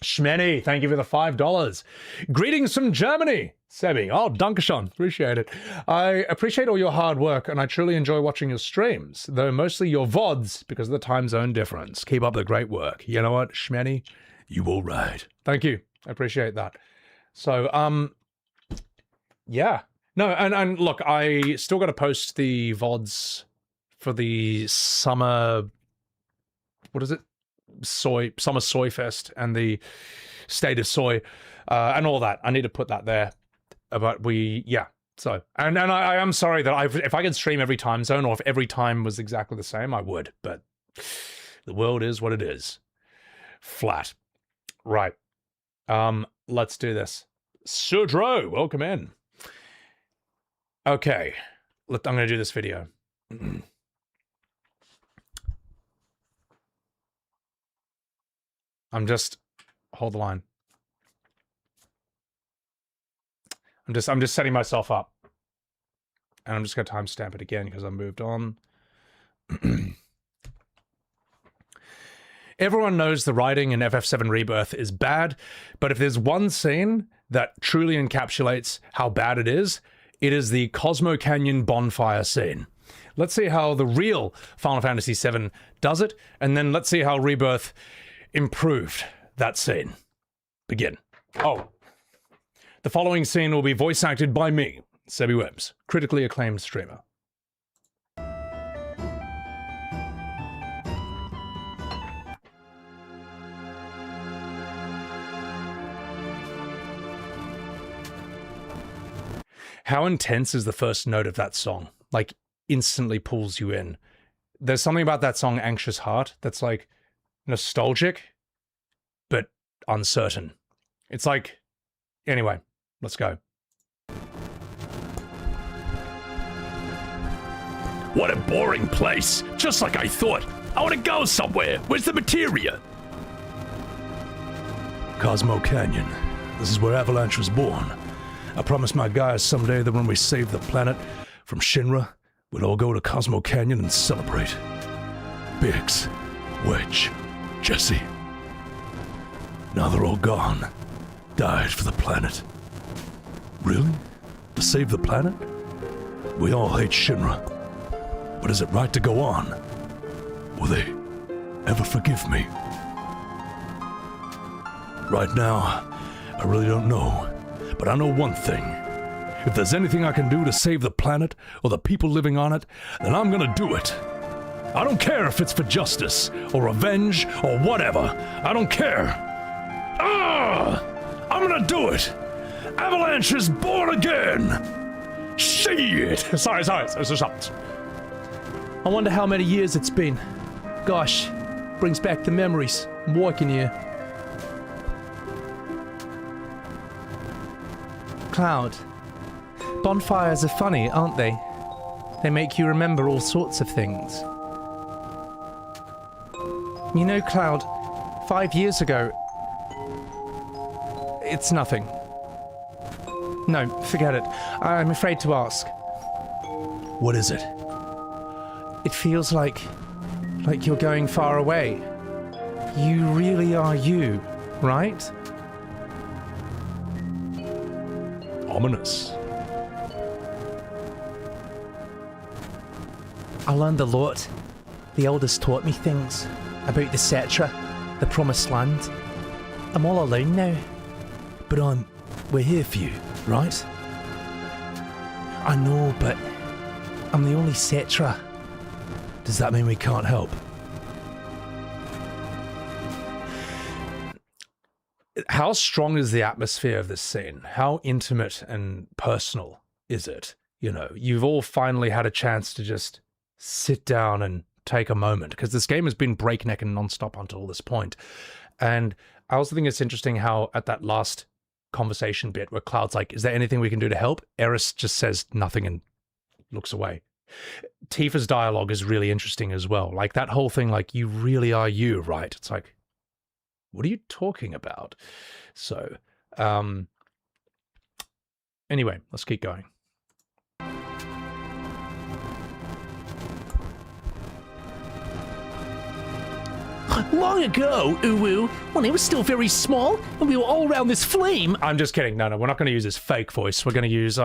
Shmeny, thank you for the $5. Greetings from Germany, Sebi. Oh, Dankeschön, appreciate it. I appreciate all your hard work, and I truly enjoy watching your streams, though mostly your VODs because of the time zone difference. Keep up the great work. You know what, Shmeny? You all right. Thank you. I appreciate that. So, yeah. No, and look, I still got to post the VODs for the summer, what is it? Summer Soy Fest and the State of Soy, and all that. I need to put that there. But yeah. So, and I am sorry that if I could stream every time zone, or if every time was exactly the same, I would. But the world is what it is. Flat. Right. Let's do this. Sudro, welcome in. Okay. I'm going to do this video. Hold the line. I'm just setting myself up. And I'm just going to timestamp it again because I moved on. Everyone knows the writing in FF7 Rebirth is bad, but if there's one scene that truly encapsulates how bad it is the Cosmo Canyon bonfire scene. Let's see how the real Final Fantasy VII does it, and then let's see how Rebirth improved that scene. Begin. Oh. The following scene will be voice acted by me, Sebi Webbs, critically acclaimed streamer. How intense is the first note of that song? Like, instantly pulls you in. There's something about that song, Anxious Heart, that's like nostalgic, but uncertain. It's like, anyway, let's go. What a boring place. Just like I thought. I want to go somewhere. Where's the materia? Cosmo Canyon. This is where Avalanche was born. I promised my guys someday that when we saved the planet from Shinra, we'd all go to Cosmo Canyon and celebrate. Biggs, Wedge, Jesse. Now they're all gone. Died for the planet. Really? To save the planet? We all hate Shinra. But is it right to go on? Will they ever forgive me? Right now, I really don't know. But I know one thing. If there's anything I can do to save the planet or the people living on it, then I'm gonna do it. I don't care if it's for justice or revenge or whatever. I don't care. I'm gonna do it. Avalanche is born again. Shit. Sorry. I wonder how many years it's been. Gosh, brings back the memories. I'm walking here. Cloud. Bonfires are funny, aren't they? They make you remember all sorts of things. You know, Cloud, 5 years ago... It's nothing. No, forget it. I'm afraid to ask. What is it? It feels like you're going far away. You really are you, right? Ominous. I learned a lot. The elders taught me things about the Cetra, the Promised Land. I'm all alone now. But we're here for you, right? I know, but I'm the only Cetra. Does that mean we can't help? How strong is the atmosphere of this scene? How intimate and personal is it? You know, you've all finally had a chance to just sit down and take a moment, because this game has been breakneck and non-stop until this point. And I also think it's interesting how at that last conversation bit where Cloud's like, is there anything we can do to help? Eris just says nothing and looks away. Tifa's dialogue is really interesting as well. Like that whole thing, like, you really are you, right? It's like, what are you talking about? So, anyway, let's keep going. Long ago, Uwu, when he was still very small, and we were all around this flame. I'm just kidding. No, we're not going to use his fake voice. We're going to use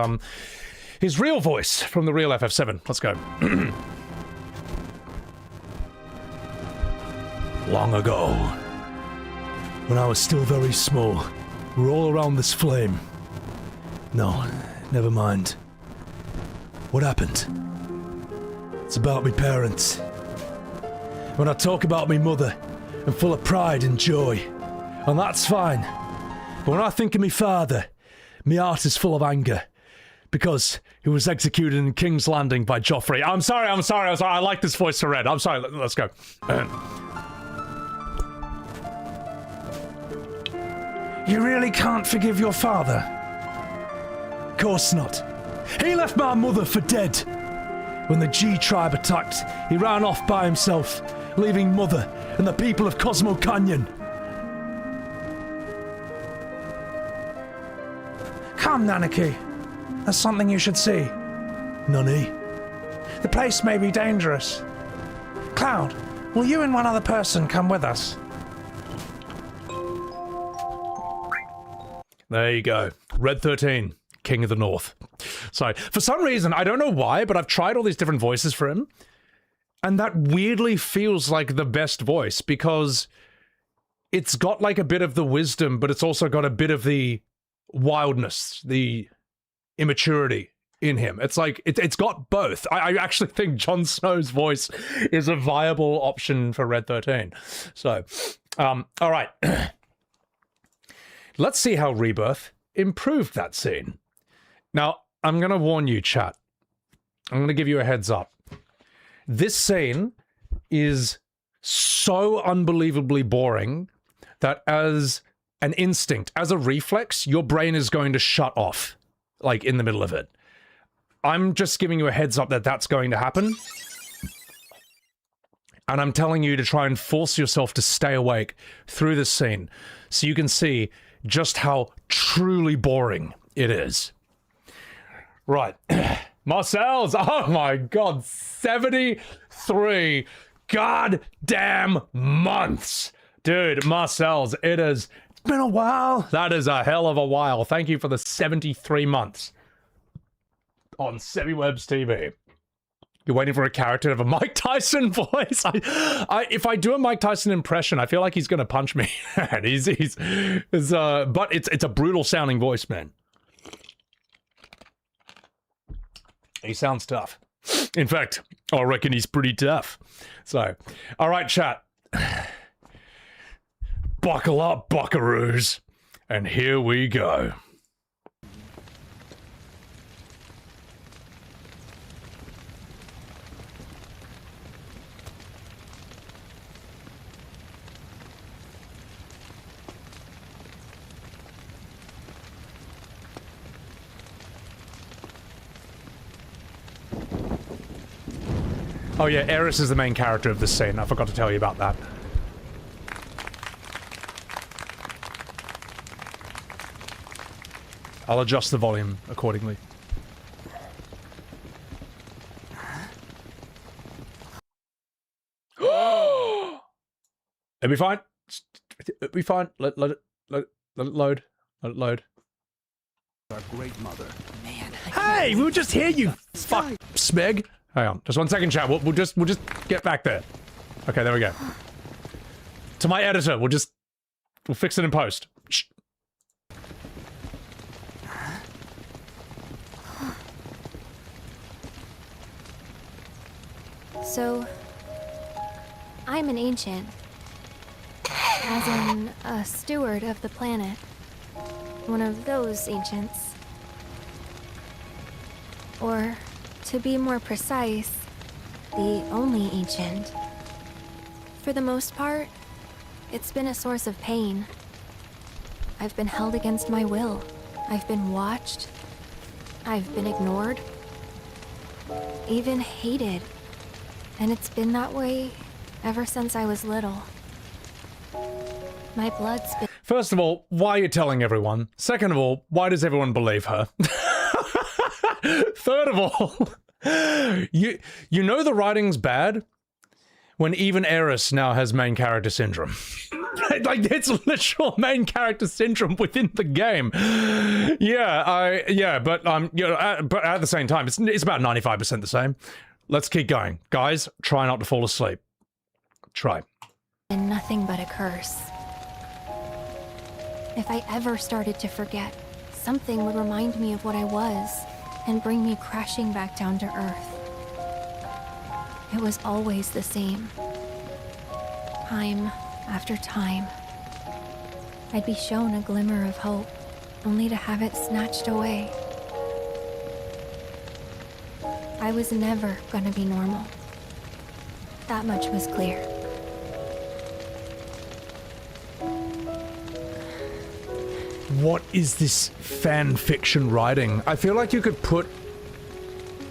his real voice from the real FF7. Let's go. Long ago, when I was still very small, we were all around this flame. No, never mind. What happened? It's about me parents. When I talk about me mother, I'm full of pride and joy, and that's fine. But when I think of me father, my heart is full of anger, because he was executed in King's Landing by Joffrey. I'm sorry. I like this voice for Red. I'm sorry. Let's go. You really can't forgive your father? Of course not. He left my mother for dead. When the G tribe attacked, he ran off by himself, leaving mother and the people of Cosmo Canyon. Come, Nanaki. There's something you should see. Nani? The place may be dangerous. Cloud, will you and one other person come with us? There you go. Red 13, King of the North. So, for some reason, I don't know why, but I've tried all these different voices for him, and that weirdly feels like the best voice, because it's got like a bit of the wisdom, but it's also got a bit of the wildness, the immaturity in him. It's like, it's got both. I actually think Jon Snow's voice is a viable option for Red 13. So, all right. Let's see how Rebirth improved that scene. Now, I'm going to warn you, chat. I'm going to give you a heads up. This scene is so unbelievably boring that as an instinct, as a reflex, your brain is going to shut off, like, in the middle of it. I'm just giving you a heads up that that's going to happen. And I'm telling you to try and force yourself to stay awake through this scene so you can see just how truly boring it is. Right. Marcel's, oh my god, 73 goddamn months. Dude, Marcel's, it's been a while. That is a hell of a while. Thank you for the 73 months on Sebiwebs TV. You're waiting for a character to have a Mike Tyson voice. If I do a Mike Tyson impression, I feel like he's gonna punch me. But it's a brutal sounding voice, man. He sounds tough. In fact, I reckon he's pretty tough. So, all right, chat. Buckle up, buckaroos. And here we go. Oh yeah, Eris is the main character of this scene. I forgot to tell you about that. I'll adjust the volume accordingly. It'll be fine. It'll be fine. Let it load. Let it load. Our great mother. Man, hey, we were just here, you fuck smeg. Hang on, just 1 second, chat. We'll just get back there. Okay, there we go. To my editor, we'll just We'll fix it in post. Shh. So, I'm an ancient. As in, a steward of the planet. One of those ancients. Or, to be more precise, the only ancient. For the most part, it's been a source of pain. I've been held against my will. I've been watched. I've been ignored. Even hated. And it's been that way ever since I was little. My blood's been... First of all, why are you telling everyone? Second of all, why does everyone believe her? Third of all, you know the writing's bad when even Eris now has main character syndrome. Like, it's literal main character syndrome within the game. But you know, but at the same time, it's about 95% the same. Let's keep going. Guys, try not to fall asleep. Try. And nothing but a curse. If I ever started to forget, something would remind me of what I was and bring me crashing back down to Earth. It was always the same. Time after time. I'd be shown a glimmer of hope, only to have it snatched away. I was never gonna be normal. That much was clear. What is this fan fiction writing? I feel like you could put...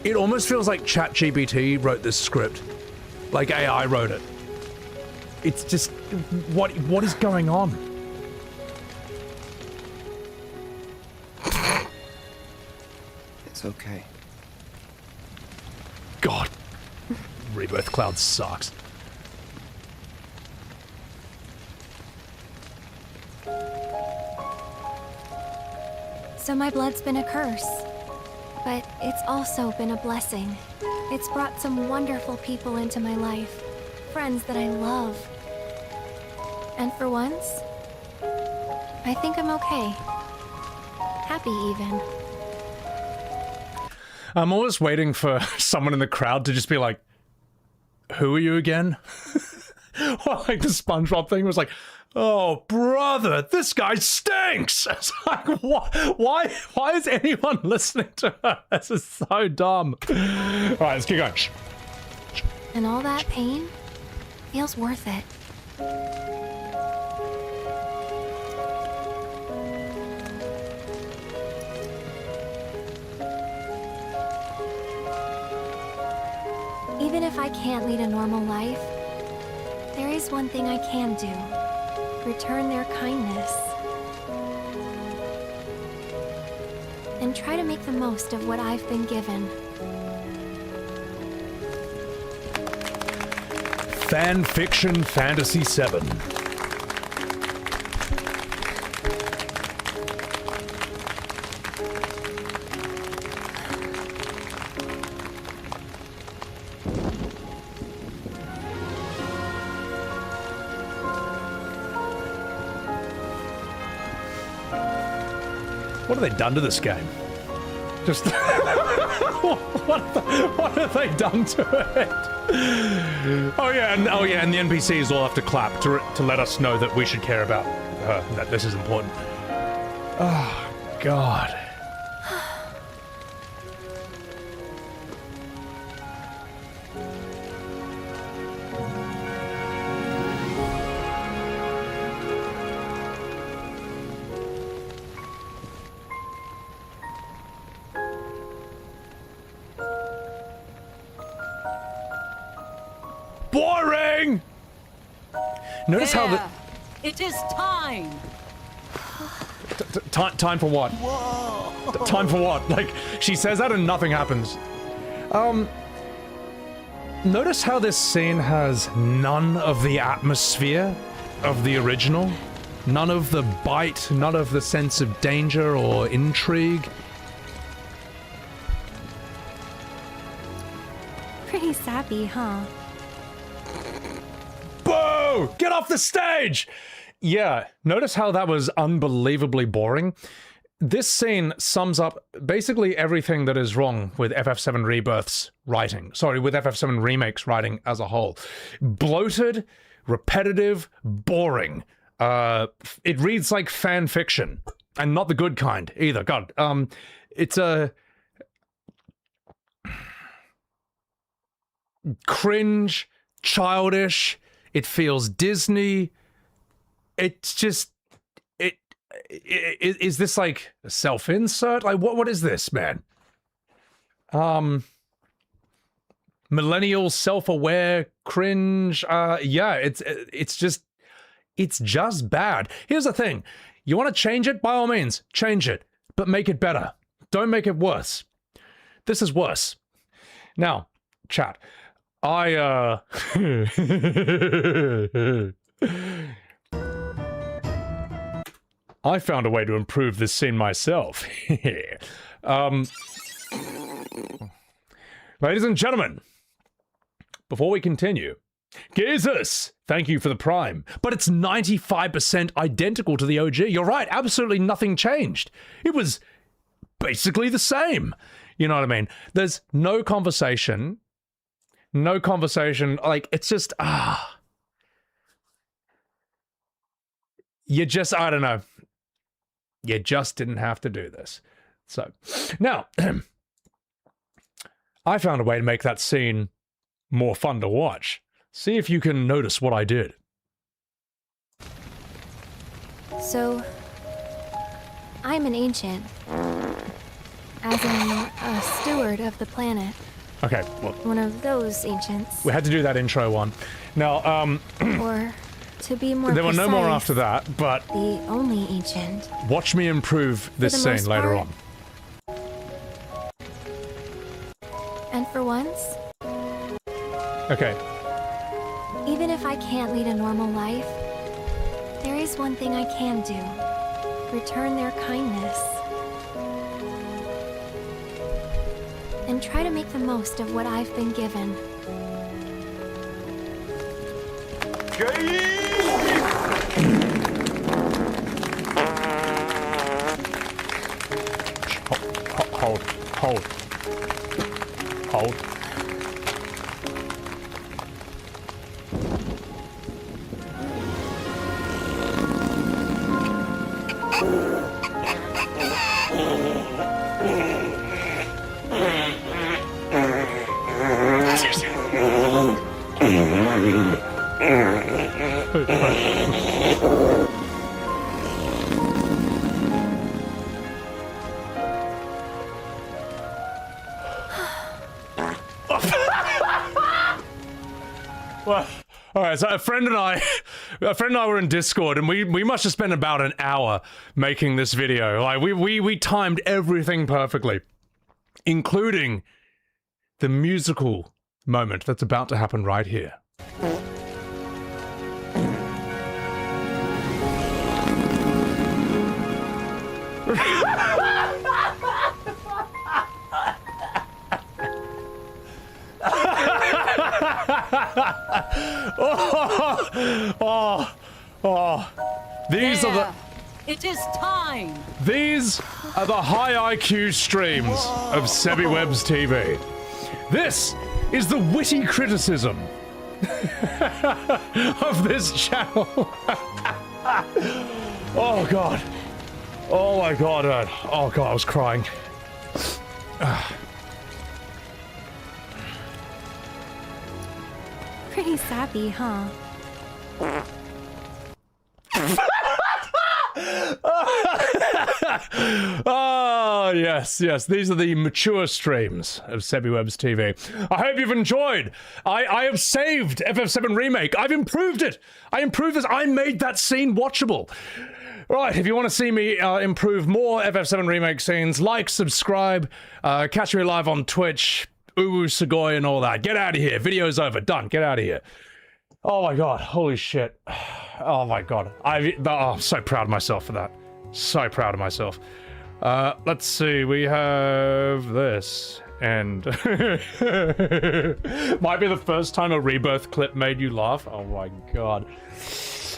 It almost feels like ChatGPT wrote this script. Like AI wrote it. It's just... What is going on? It's okay. God. Rebirth Cloud sucks. So my blood's been a curse. But it's also been a blessing. It's brought some wonderful people into my life. Friends that I love. And for once, I think I'm okay. Happy even. I'm always waiting for someone in the crowd to just be like, who are you again? Or like the SpongeBob thing was like, oh, brother, this guy stinks! It's like, why is anyone listening to her? This is so dumb. All right, let's keep going. And all that pain feels worth it. Even if I can't lead a normal life, there is one thing I can do. Return their kindness. And try to make the most of what I've been given. Fan Fiction Fantasy 7. What have they done to this game? Just what have they done to it? Oh yeah, and the NPCs all have to clap to let us know that we should care about her, that this is important. Oh God. Boring! Notice how the... It is time! Time for what? Whoa. Time for what? Like, she says that and nothing happens. Notice how this scene has none of the atmosphere of the original? None of the bite, none of the sense of danger or intrigue? Pretty sappy, huh? Boo! Get off the stage! Yeah, notice how that was unbelievably boring? This scene sums up basically everything that is wrong with FF7 Rebirth's writing. Sorry, with FF7 Remake's writing as a whole. Bloated, repetitive, boring. It reads like fan fiction. And not the good kind, either. God, it's a... cringe, childish, it feels Disney. It's just... Is this like a self-insert? Like, what is this, man? Millennial, self-aware, cringe. Yeah, it's just bad. Here's the thing. You want to change it? By all means, change it. But make it better. Don't make it worse. This is worse. Now, chat. I found a way to improve this scene myself. Ladies and gentlemen, before we continue, Jesus, thank you for the Prime. But it's 95% identical to the OG. You're right, absolutely nothing changed. It was basically the same. You know what I mean? There's no conversation. No conversation. Like, it's just, you just, I don't know. You just didn't have to do this. So, now, I found a way to make that scene more fun to watch. See if you can notice what I did. So, I'm an ancient. As in, a steward of the planet. Okay, well... one of those ancients. We had to do that intro one. Now, or, to be more there precise, were no more after that, but... the only ancient. Watch me improve this scene later on. And for once... Okay. Even if I can't lead a normal life, there is one thing I can do. Return their kindness. And try to make the most of what I've been given. Hold. Well, all right. So a friend and I were in Discord, and we must have spent about an hour making this video. Like we timed everything perfectly, including the musical moment that's about to happen right here. These are the... It is time! These are the high IQ streams of SebiWebs TV. This is the witty criticism of this channel. Oh god. Oh my god. Oh god, I was crying. Pretty sappy, huh? Oh, yes. These are the mature streams of SebiWebs TV. I hope you've enjoyed. I have saved FF7 Remake. I've improved it. I improved this. I made that scene watchable. Right, if you want to see me improve more FF7 Remake scenes, like, subscribe, catch me live on Twitch, Uwu Sugoi and all that. Get out of here. Video's over. Done. Get out of here. Oh my god. Holy shit. Oh my god. I'm so proud of myself for that. So proud of myself. Let's see. We have this. And might be the first time a Rebirth clip made you laugh. Oh my god.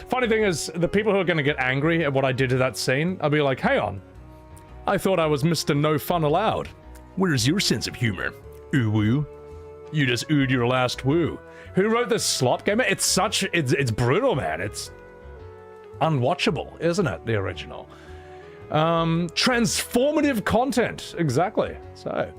Funny thing is, the people who are going to get angry at what I did to that scene, I'll be like, hang on. I thought I was Mr. No Fun Allowed. Where's your sense of humor? Ooh woo. You just oohed your last woo. Who wrote this slop game? It's brutal, man. It's unwatchable, isn't it? The original. Transformative content. Exactly. So,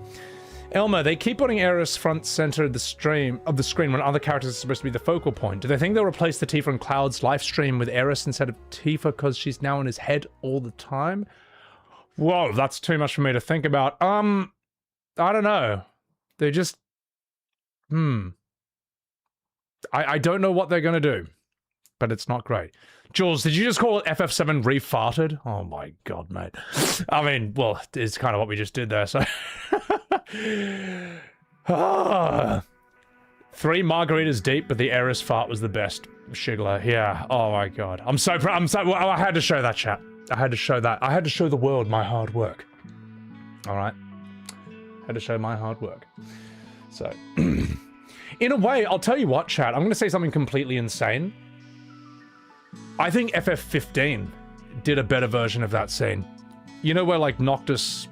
Elmer, they keep putting Aerith front center of the screen when other characters are supposed to be the focal point. Do they think they'll replace the Tifa and Cloud's live stream with Aerith instead of Tifa because she's now in his head all the time? Whoa, that's too much for me to think about. I don't know. They just... I don't know what they're gonna do, but it's not great. Jules, did you just call it FF7 refarted? Oh my god, mate. I mean, well, it's kind of what we just did there, so... 3 margaritas deep, but the Aerith fart was the best. Shigler, yeah. Oh my god. I'm so proud. Well, I had to show that, chat. I had to show that. I had to show the world my hard work. Alright? Had to show my hard work. So... In a way, I'll tell you what, chat. I'm going to say something completely insane. I think FF15 did a better version of that scene. You know where, like, Noctis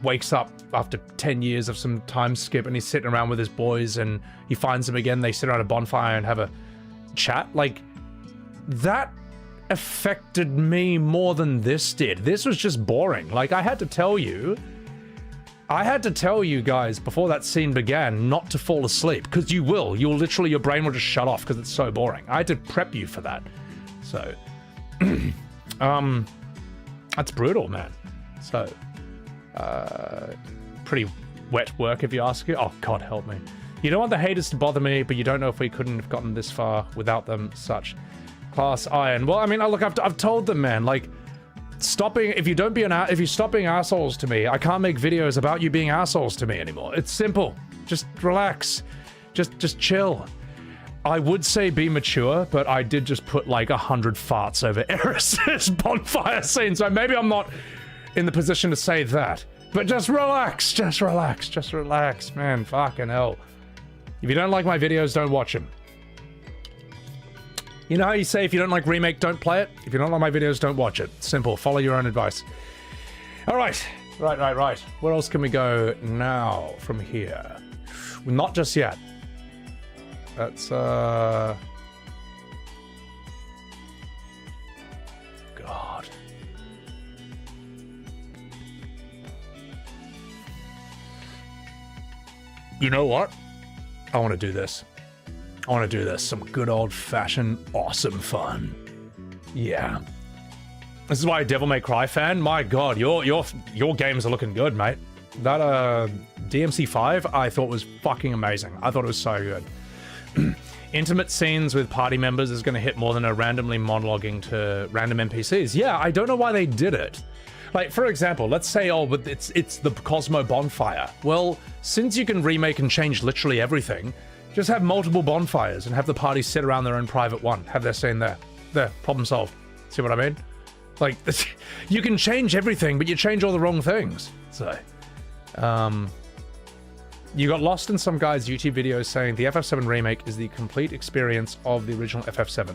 wakes up after 10 years of some time skip and he's sitting around with his boys and he finds them again, they sit around a bonfire and have a chat? Like, that affected me more than this did. This was just boring. Like, I had to tell you guys before that scene began not to fall asleep, because you will. You'll literally, your brain will just shut off because it's so boring. I had to prep you for that. So, that's brutal, man. So, pretty wet work if you ask it. Oh, God help me. You don't want the haters to bother me, but you don't know if we couldn't have gotten this far without them. Such class iron. Well, I mean, look, I've told them, man, like, if you stop being assholes to me, I can't make videos about you being assholes to me anymore. It's simple. Just relax. Just chill. I would say be mature, but I did just put like 100 farts over Aerith's bonfire scene, so maybe I'm not in the position to say that. But just relax, man. Fucking hell. If you don't like my videos, don't watch them. You know how you say if you don't like Remake, don't play it? If you don't like my videos, don't watch it. Simple. Follow your own advice. All right. Right. Where else can we go now from here? Not just yet. That's, God. You know what? I want to do this. Some good old-fashioned awesome fun. Yeah. This is why a Devil May Cry fan, my god, your games are looking good, mate. That DMC5 I thought was fucking amazing. I thought it was so good. Intimate scenes with party members is going to hit more than a randomly monologuing to random NPCs. Yeah, I don't know why they did it. Like, for example, let's say, oh, but it's the Cosmo bonfire. Well, since you can remake and change literally everything, just have multiple bonfires and have the party sit around their own private one. Have their scene there. There, problem solved. See what I mean? Like, you can change everything, but you change all the wrong things. So, you got lost in some guy's YouTube video saying the FF7 remake is the complete experience of the original FF7.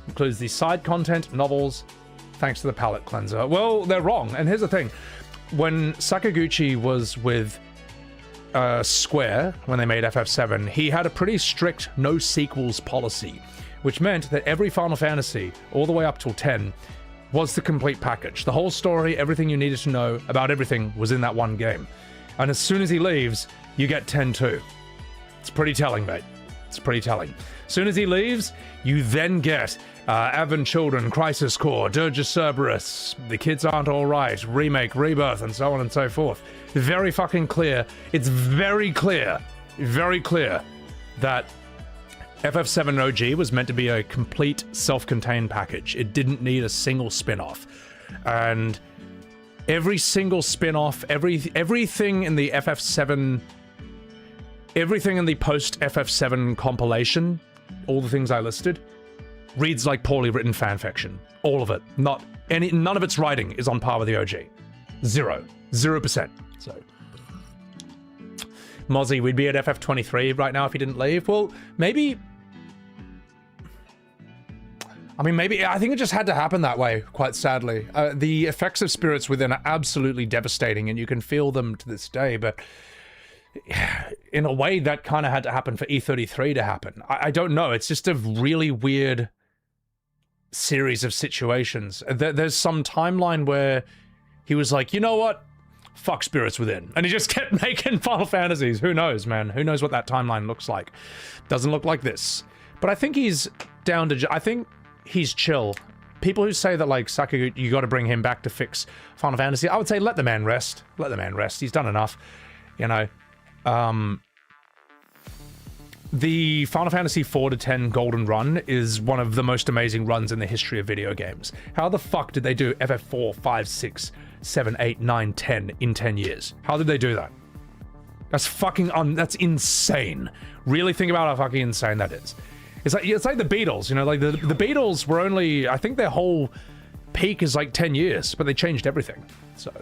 Includes the side content, novels, thanks to the palette cleanser. Well, they're wrong. And here's the thing. When Sakaguchi was with Square, when they made FF7, he had a pretty strict no sequels policy, which meant that every Final Fantasy, all the way up till 10, was the complete package. The whole story, everything you needed to know about everything was in that one game. And as soon as he leaves, you get 10 too. It's pretty telling, mate. It's pretty telling. As soon as he leaves, you then get Advent Children, Crisis Core, Dirge Cerberus, The Kids Aren't Alright, Remake, Rebirth, and so on and so forth. Very fucking clear. It's very clear that FF7 OG was meant to be a complete self-contained package. It didn't need a single spin-off. And every single spin-off, everything in the FF7, everything in the post-FF7 compilation, all the things I listed, reads like poorly written fanfiction. All of it. None of its writing is on par with the OG. 0%. So, Mozzie, we'd be at FF23 right now if he didn't leave. Well, maybe... I mean, maybe, I think it just had to happen that way, quite sadly. The effects of Spirits Within are absolutely devastating, and you can feel them to this day, but in a way, that kind of had to happen for E33 to happen. I don't know, it's just a really weird series of situations. There's some timeline where he was like, you know what? Fuck Spirits Within. And he just kept making Final Fantasies. Who knows, man? Who knows what that timeline looks like? Doesn't look like this. But I think he's down to... I think he's chill. People who say that, like, Sakaguchi, you got to bring him back to fix Final Fantasy, I would say let the man rest. Let the man rest. He's done enough. You know? The Final Fantasy 4 to 10 Golden Run is one of the most amazing runs in the history of video games. How the fuck did they do FF4, 5, 6, 7, 8, 9, 10 in 10 years? How did they do that? That's fucking that's insane. Really think about how fucking insane that is. It's like the Beatles, you know, like the Beatles were only, I think their whole peak is like 10 years, but they changed everything. So,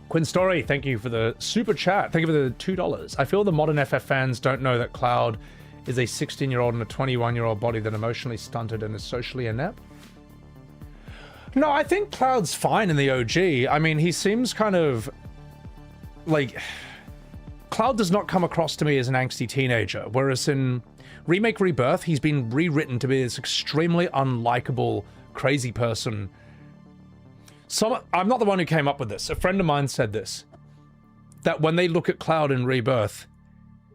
Quinn Story, thank you for the super chat. Thank you for the $2. I feel the modern FF fans don't know that Cloud is a 16-year-old in a 21-year-old body that emotionally stunted and is socially inept. No, I think Cloud's fine in the OG. I mean, he seems kind of like... Cloud does not come across to me as an angsty teenager, whereas in Remake Rebirth, he's been rewritten to be this extremely unlikable, crazy person. I'm not the one who came up with this. A friend of mine said this, that when they look at Cloud in Rebirth,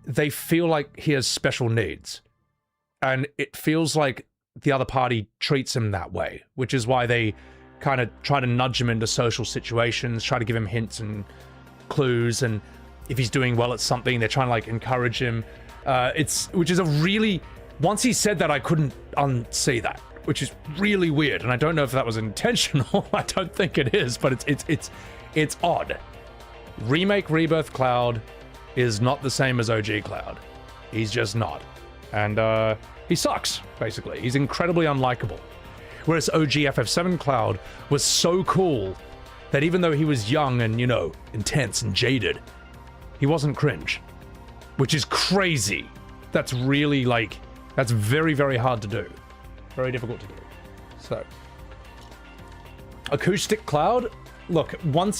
they feel like he has special needs. And it feels like the other party treats him that way, which is why they kind of try to nudge him into social situations, try to give him hints and clues, and if he's doing well at something, they're trying to like encourage him. Which is a really, once he said that, I couldn't unsee that, which is really weird. And I don't know if that was intentional. I don't think it is, but it's odd. Remake Rebirth Cloud is not the same as OG Cloud. He's just not. And he sucks, basically. He's incredibly unlikable. Whereas OG FF7 Cloud was so cool that even though he was young and, you know, intense and jaded, he wasn't cringe, which is crazy. That's really, like, that's very, very hard to do. Very difficult to do. So, Acoustic Cloud, look, when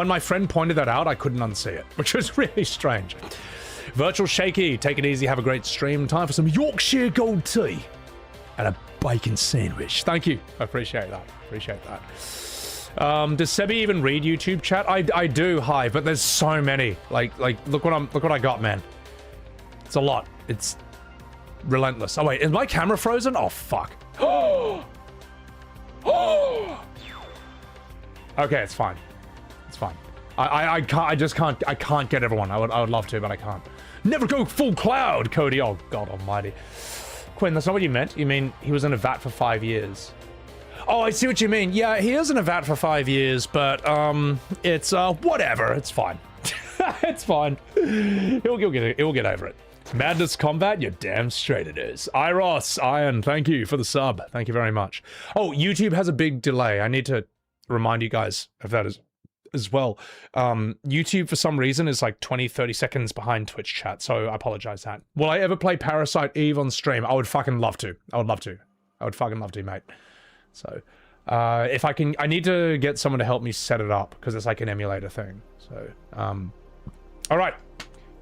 my friend pointed that out, I couldn't unsee it, which was really strange. Virtual Shaky, take it easy, have a great stream. Time for some Yorkshire Gold Tea and a bacon sandwich. Thank you. I appreciate that. Appreciate that. Does Sebi even read YouTube chat? I do, hi, but there's so many. Like look what I got, man. It's a lot. It's relentless. Oh wait, is my camera frozen? Oh fuck. Okay, it's fine. It's fine. I can't get everyone. I would love to, but I can't. Never go full Cloud, Cody. Oh god almighty. Quinn, that's not what you meant. You mean he was in a vat for 5 years. Oh, I see what you mean. Yeah, he is in a vat for 5 years, but it's whatever. It's fine. It's fine. He'll get over it. Madness Combat, you're damn straight it is. Iros, Iron, thank you for the sub. Thank you very much. Oh, YouTube has a big delay. I need to remind you guys of that as well. YouTube, for some reason, is like 20-30 seconds behind Twitch chat, so I apologize that. Will I ever play Parasite Eve on stream? I would fucking love to. I would fucking love to, mate. So, if I can, I need to get someone to help me set it up, because it's like an emulator thing. So, all right,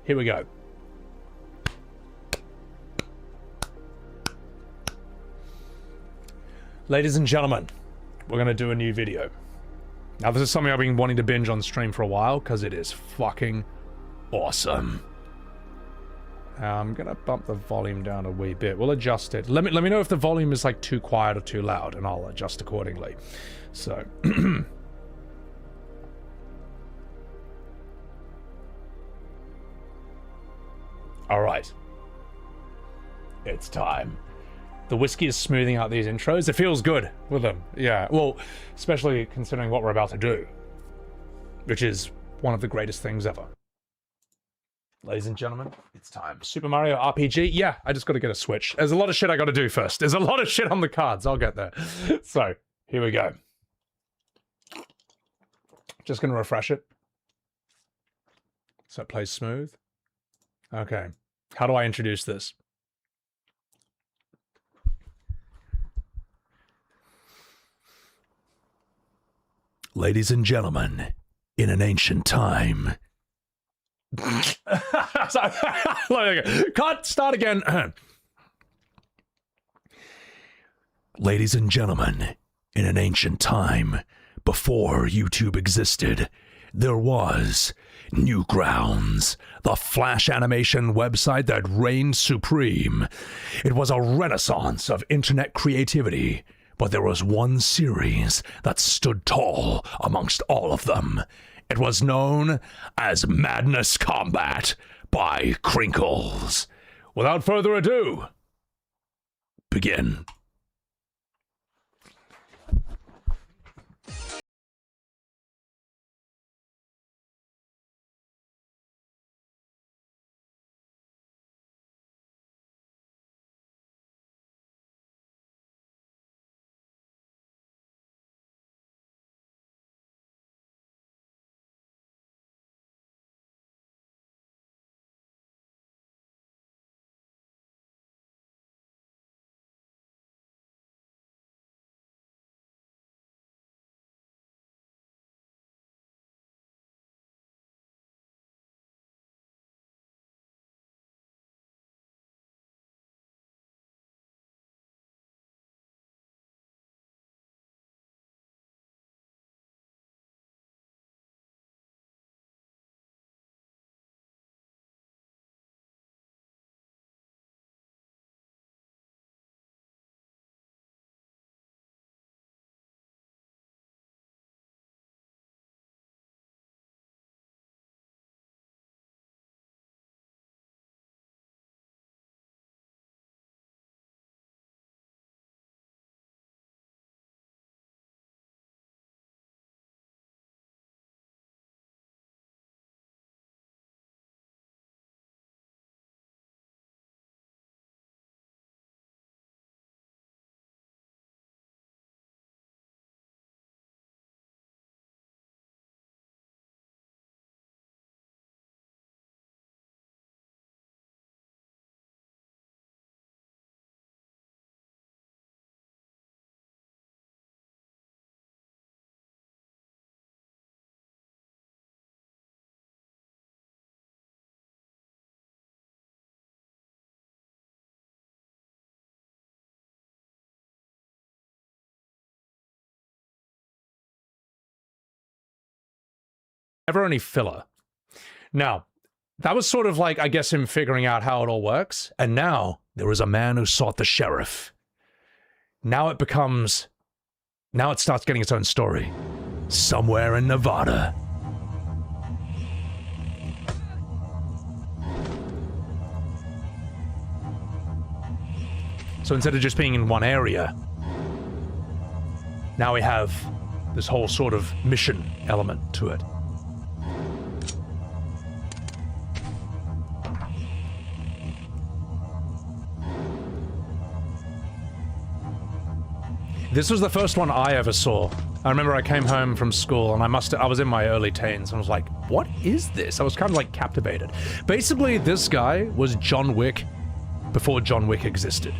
here we go. Ladies and gentlemen, we're going to do a new video. Now, this is something I've been wanting to binge on stream for a while, because it is fucking awesome. I'm gonna bump the volume down a wee bit. We'll adjust it. Let me know if the volume is like too quiet or too loud, and I'll adjust accordingly. So, all right, it's time. The whiskey is smoothing out these intros. It feels good with them. Yeah, well, especially considering what we're about to do, which is one of the greatest things ever. Ladies and gentlemen, it's time. Super Mario RPG. Yeah, I just got to get a Switch. There's a lot of shit I got to do first. There's a lot of shit on the cards. I'll get there. So, here we go. Just going to refresh it. So it plays smooth. Okay. How do I introduce this? Ladies and gentlemen, in an ancient time... Cut! Start again. Ladies and gentlemen, in an ancient time, before YouTube existed, there was Newgrounds, the Flash animation website that reigned supreme. It was a renaissance of internet creativity, but there was one series that stood tall amongst all of them. It was known as Madness Combat by Crinkles. Without further ado, begin. Ever any filler. Now, that was sort of like, I guess, him figuring out how it all works. And now, there is a man who sought the sheriff. Now it starts getting its own story. Somewhere in Nevada. So instead of just being in one area, now we have this whole sort of mission element to it. This was the first one I ever saw. I remember I came home from school and I was in my early teens and I was like, what is this? I was kind of like captivated. Basically, this guy was John Wick before John Wick existed.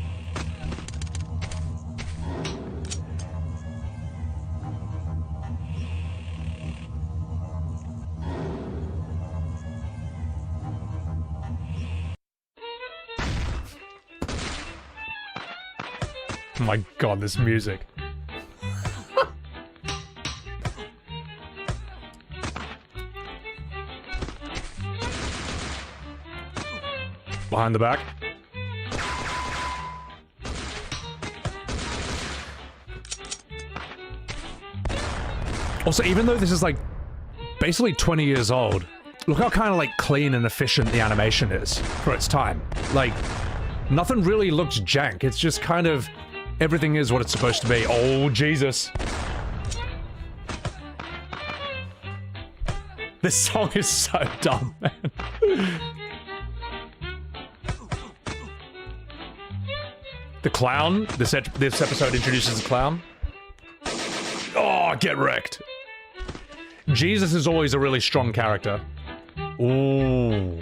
Oh my god, this music. Behind the back. Also, even though this is like basically 20 years old, look how kind of like clean and efficient the animation is for its time. Like, nothing really looks jank. It's just kind of everything is what it's supposed to be. Oh, Jesus. This song is so dumb, man. The clown. This episode introduces the clown. Oh, get wrecked. Jesus is always a really strong character. Ooh.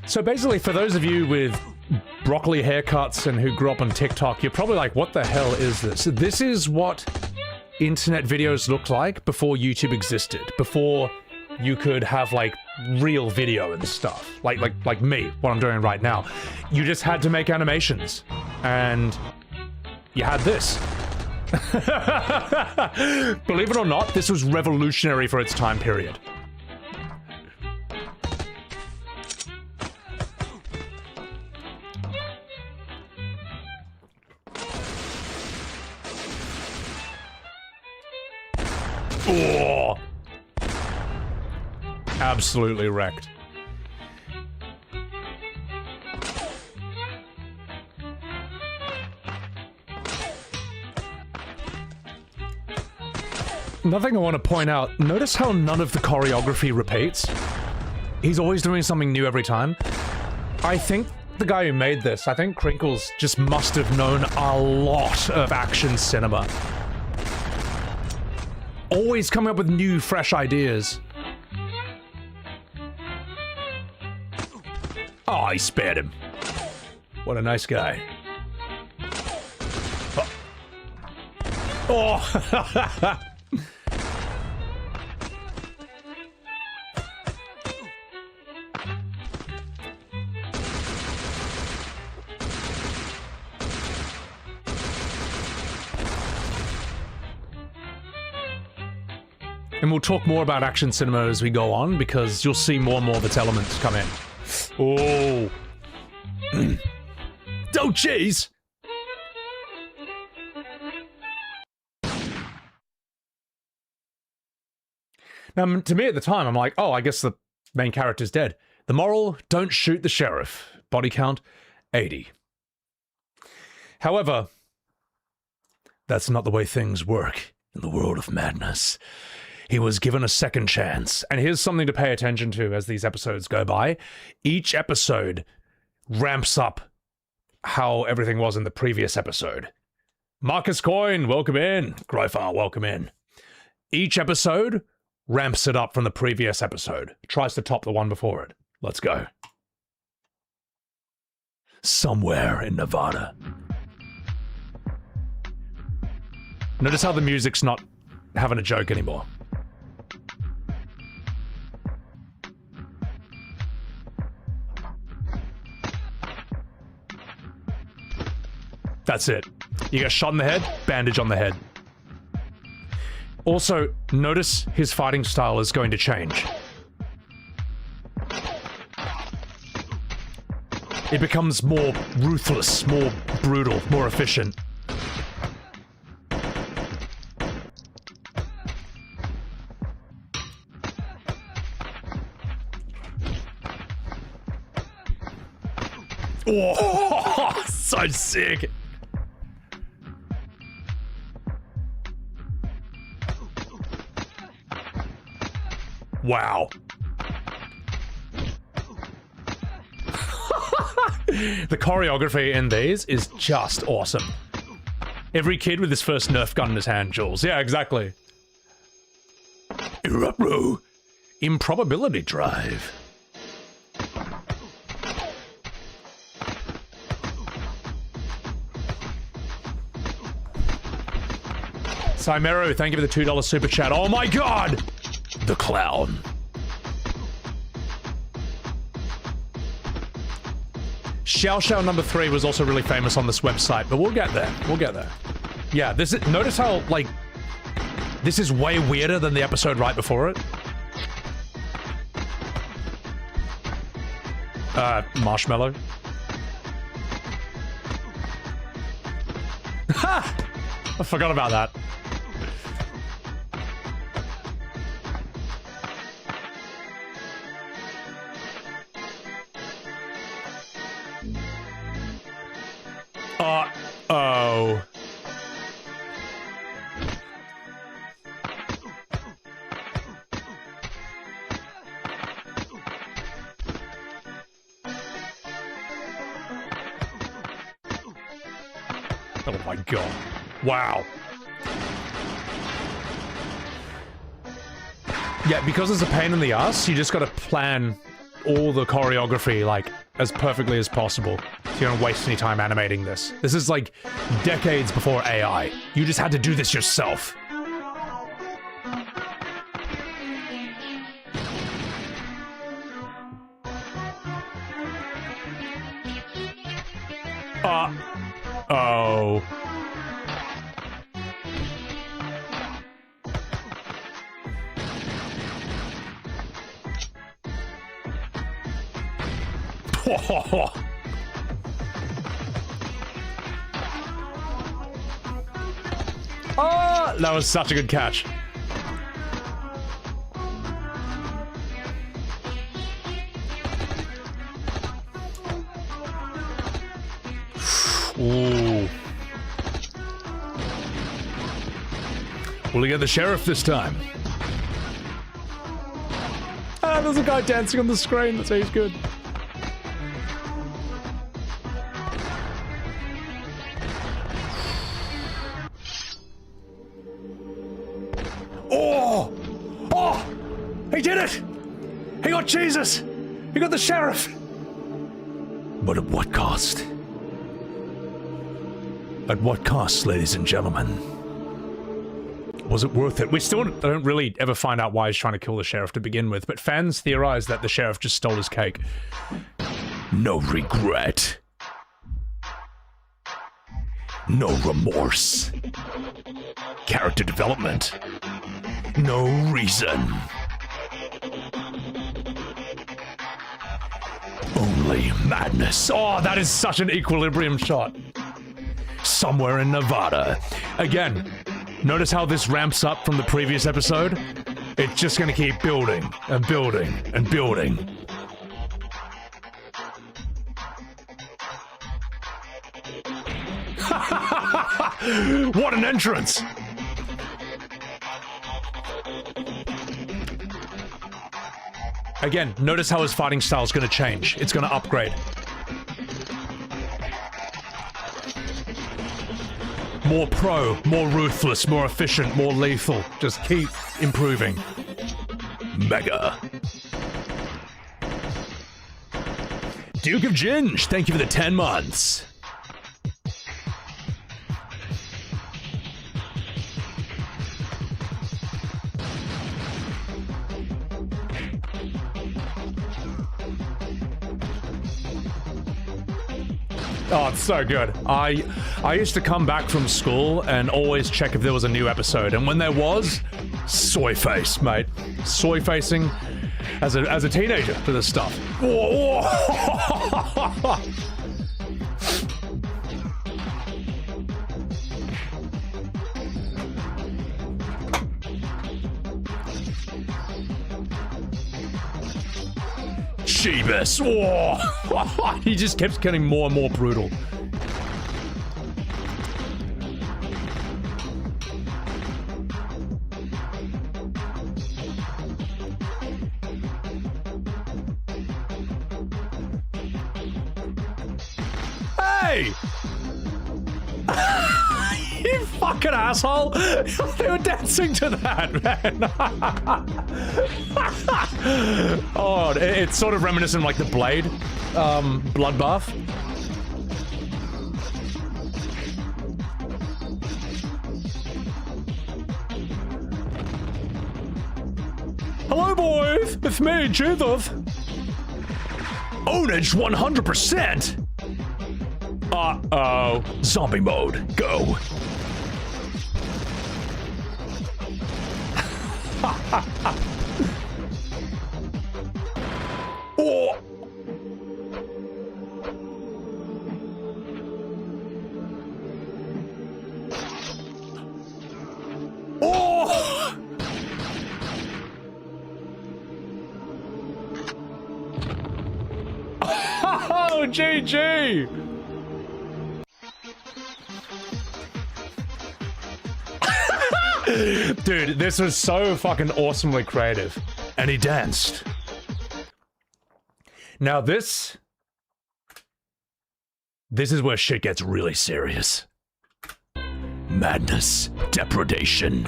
So basically, for those of you with broccoli haircuts and who grew up on TikTok, you're probably like, what the hell is this? This is what internet videos looked like before YouTube existed, before you could have like real video and stuff, like me, what I'm doing right now. You just had to make animations, and you had this. Believe it or not, this was revolutionary for its time period. Oh! Absolutely wrecked. Another thing I want to point out, notice how none of the choreography repeats? He's always doing something new every time. I think the guy who made this, I think Crinkles just must have known a lot of action cinema. Always coming up with new, fresh ideas. Oh, I spared him. What a nice guy. Oh! And we'll talk more about action cinema as we go on, because you'll see more and more of its elements come in. Oh. Oh, jeez! Now, to me at the time, I'm like, oh, I guess the main character's dead. The moral, don't shoot the sheriff. Body count, 80. However, that's not the way things work in the world of madness. He was given a second chance, and here's something to pay attention to as these episodes go by. Each episode ramps up how everything was in the previous episode. Marcus Coin, welcome in. Gryfar, welcome in. Each episode ramps it up from the previous episode. Tries to top the one before it. Let's go. Somewhere in Nevada. Notice how the music's not having a joke anymore. That's it. You get shot in the head, bandage on the head. Also, notice his fighting style is going to change. It becomes more ruthless, more brutal, more efficient. Oh, so sick. Wow. The choreography in these is just awesome. Every kid with his first Nerf gun in his hand, Jules. Yeah, exactly. Irupro. Improbability drive. Cymero, thank you for the $2 super chat. Oh my god! The clown. Xiao Xiao number 3 was also really famous on this website, but we'll get there. We'll get there. Yeah, this is, notice how, like, this is way weirder than the episode right before it. Marshmallow. Ha! I forgot about that. Oh. Oh my god. Wow. Yeah, because it's a pain in the ass, you just gotta plan all the choreography, like, as perfectly as possible. you don't waste any time animating this. This is like decades before AI. You just had to do this yourself. Oh. Oh, that was such a good catch. Ooh. Will he get the sheriff this time? Ah, there's a guy dancing on the screen. That's how he's good. Oh! Oh! He did it! He got Jesus! He got the sheriff! But at what cost? At what cost, ladies and gentlemen? Was it worth it? We still don't really ever find out why he's trying to kill the sheriff to begin with, but fans theorize that the sheriff just stole his cake. No regret. No remorse. Character development. No reason. Only madness. Oh, that is such an equilibrium shot. Somewhere in Nevada. Again, notice how this ramps up from the previous episode? It's just gonna keep building and building and building. What an entrance! Again, notice how his fighting style is gonna change. It's gonna upgrade. More pro, more ruthless, more efficient, more lethal. Just keep improving. Mega. Duke of Ginge, thank you for the 10 months. Oh, it's so good. I used to come back from school and always check if there was a new episode, and when there was, soy face, mate. Soy facing as a teenager to this stuff. Whoa, whoa. Jeebus. Whoa. He just keeps getting more and more brutal. Hey! You fucking asshole! They were dancing to that, man! Oh, it's sort of reminiscent of like the Blade bloodbath. Hello, boys! It's me, Judith! Ownage 100%! Uh-oh. Zombie mode, go. Oh. Oh. Oh, GG. Dude, this was so fucking awesomely creative. And he danced. Now this is where shit gets really serious. Madness. Depredation.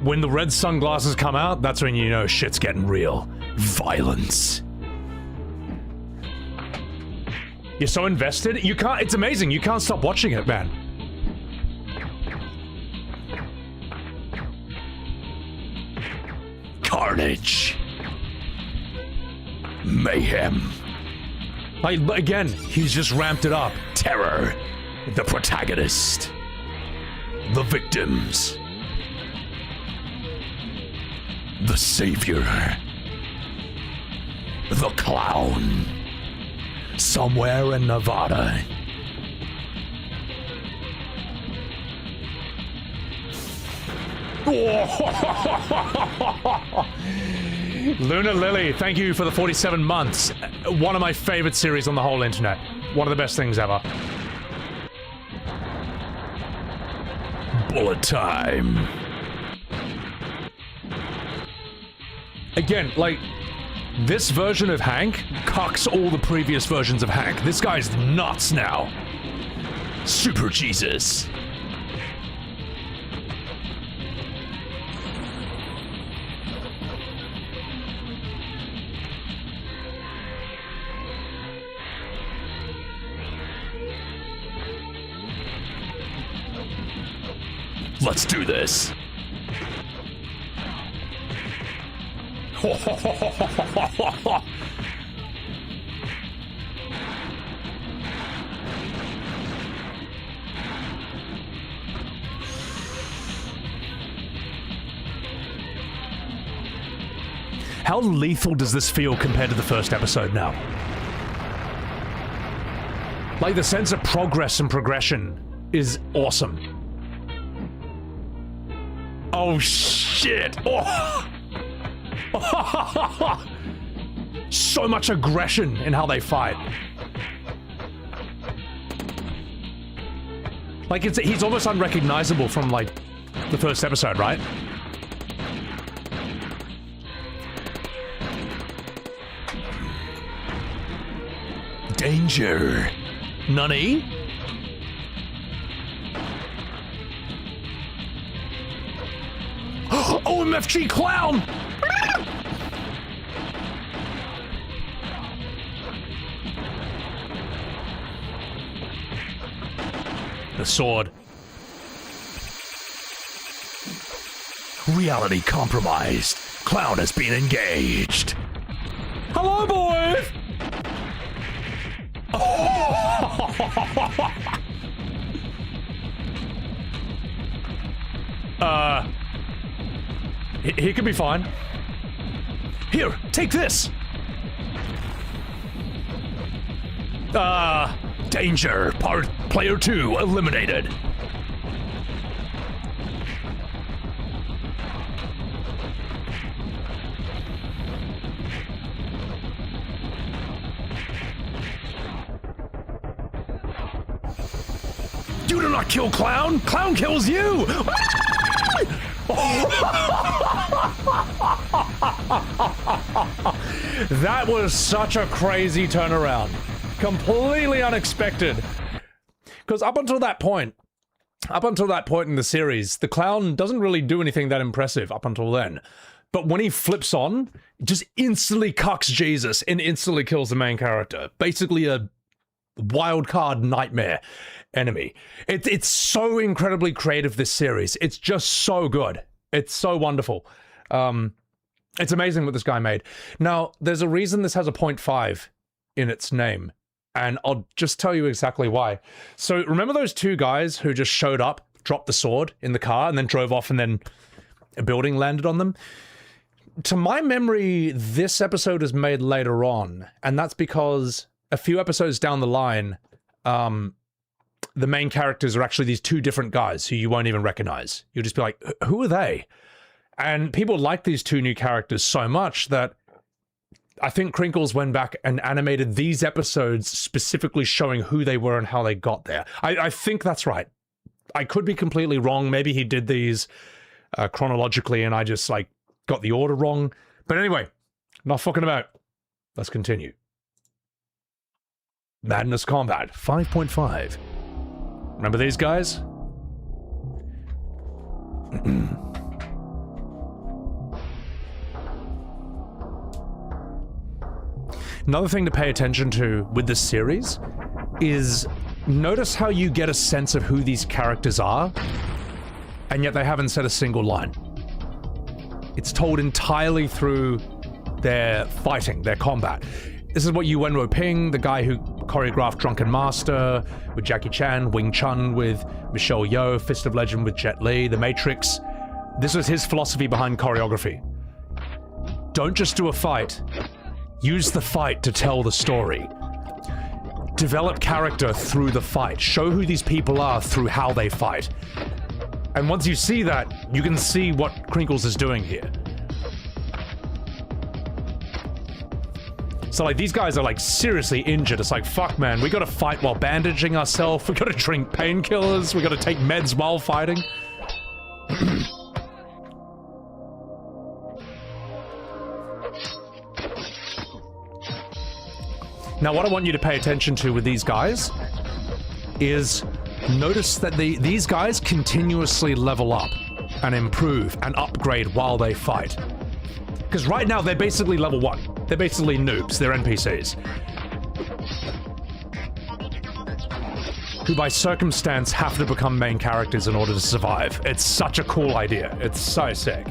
When the red sunglasses come out, that's when you know shit's getting real. Violence. You're so invested. You can't. It's amazing. You can't stop watching it, man. Carnage. Mayhem. Like, again, he's just ramped it up. Terror. The protagonist. The victims. The savior. The clown. Somewhere in Nevada. Luna Lily, thank you for the 47 months. One of my favorite series on the whole internet. One of the best things ever. Bullet time. Again, like, this version of Hank cocks all the previous versions of Hank. This guy's nuts now. Super Jesus. Let's do this. How lethal does this feel compared to the first episode now? Like, the sense of progress and progression is awesome. Oh, shit! Oh. So much aggression in how they fight. Like, he's almost unrecognizable from, like, the first episode, right? Danger. Nani? OMFG clown! The sword. Reality compromised. Clown has been engaged. Hello, boys! He could be fine. Here, take this. Danger. Player 2 eliminated. You do not kill Clown. Clown kills you. That was such a crazy turnaround. Completely unexpected. Because up until that point in the series, the clown doesn't really do anything that impressive up until then. But when he flips on, just instantly cucks Jesus and instantly kills the main character. Basically a wild card nightmare enemy. It's so incredibly creative, this series. It's just so good. It's so wonderful. It's amazing what this guy made. Now, there's a reason this has a 0.5 in its name, and I'll just tell you exactly why. So remember those two guys who just showed up, dropped the sword in the car, and then drove off, and then a building landed on them? To my memory, this episode is made later on, and that's because a few episodes down the line, the main characters are actually these two different guys who you won't even recognize. You'll just be like, who are they? And people like these two new characters so much that I think Crinkles went back and animated these episodes specifically showing who they were and how they got there. I think that's right. I could be completely wrong. Maybe he did these chronologically and I just, like, got the order wrong. But anyway, not fucking about. Let's continue. Madness Combat 5.5. Remember these guys? Another thing to pay attention to with this series is notice how you get a sense of who these characters are, and yet they haven't said a single line. It's told entirely through their fighting, their combat. This is what Yuen Woo-ping, the guy who choreographed Drunken Master with Jackie Chan, Wing Chun with Michelle Yeoh, Fist of Legend with Jet Li, The Matrix. This was his philosophy behind choreography. Don't just do a fight. Use the fight to tell the story. Develop character through the fight. Show who these people are through how they fight. And once you see that, you can see what Crinkles is doing here. So like, these guys are like seriously injured. It's like, fuck man, we gotta fight while bandaging ourselves, we gotta drink painkillers, we gotta take meds while fighting. Now what I want you to pay attention to with these guys is notice that these guys continuously level up and improve and upgrade while they fight. Because right now they're basically level 1. They're basically noobs, they're NPCs. Who by circumstance have to become main characters in order to survive. It's such a cool idea. It's so sick.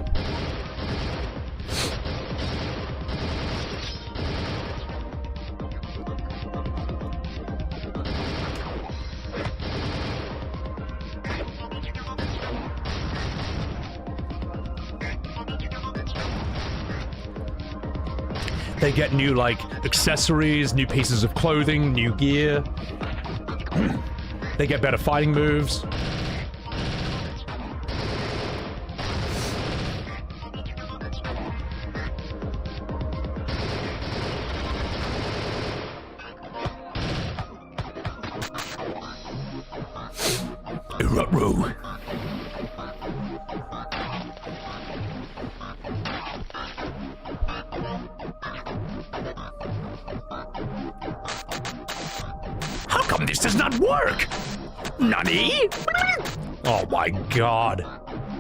They get new, like, accessories, new pieces of clothing, new gear. They get better fighting moves. Ruh-roh. How come this does not work? Nani? Oh my god.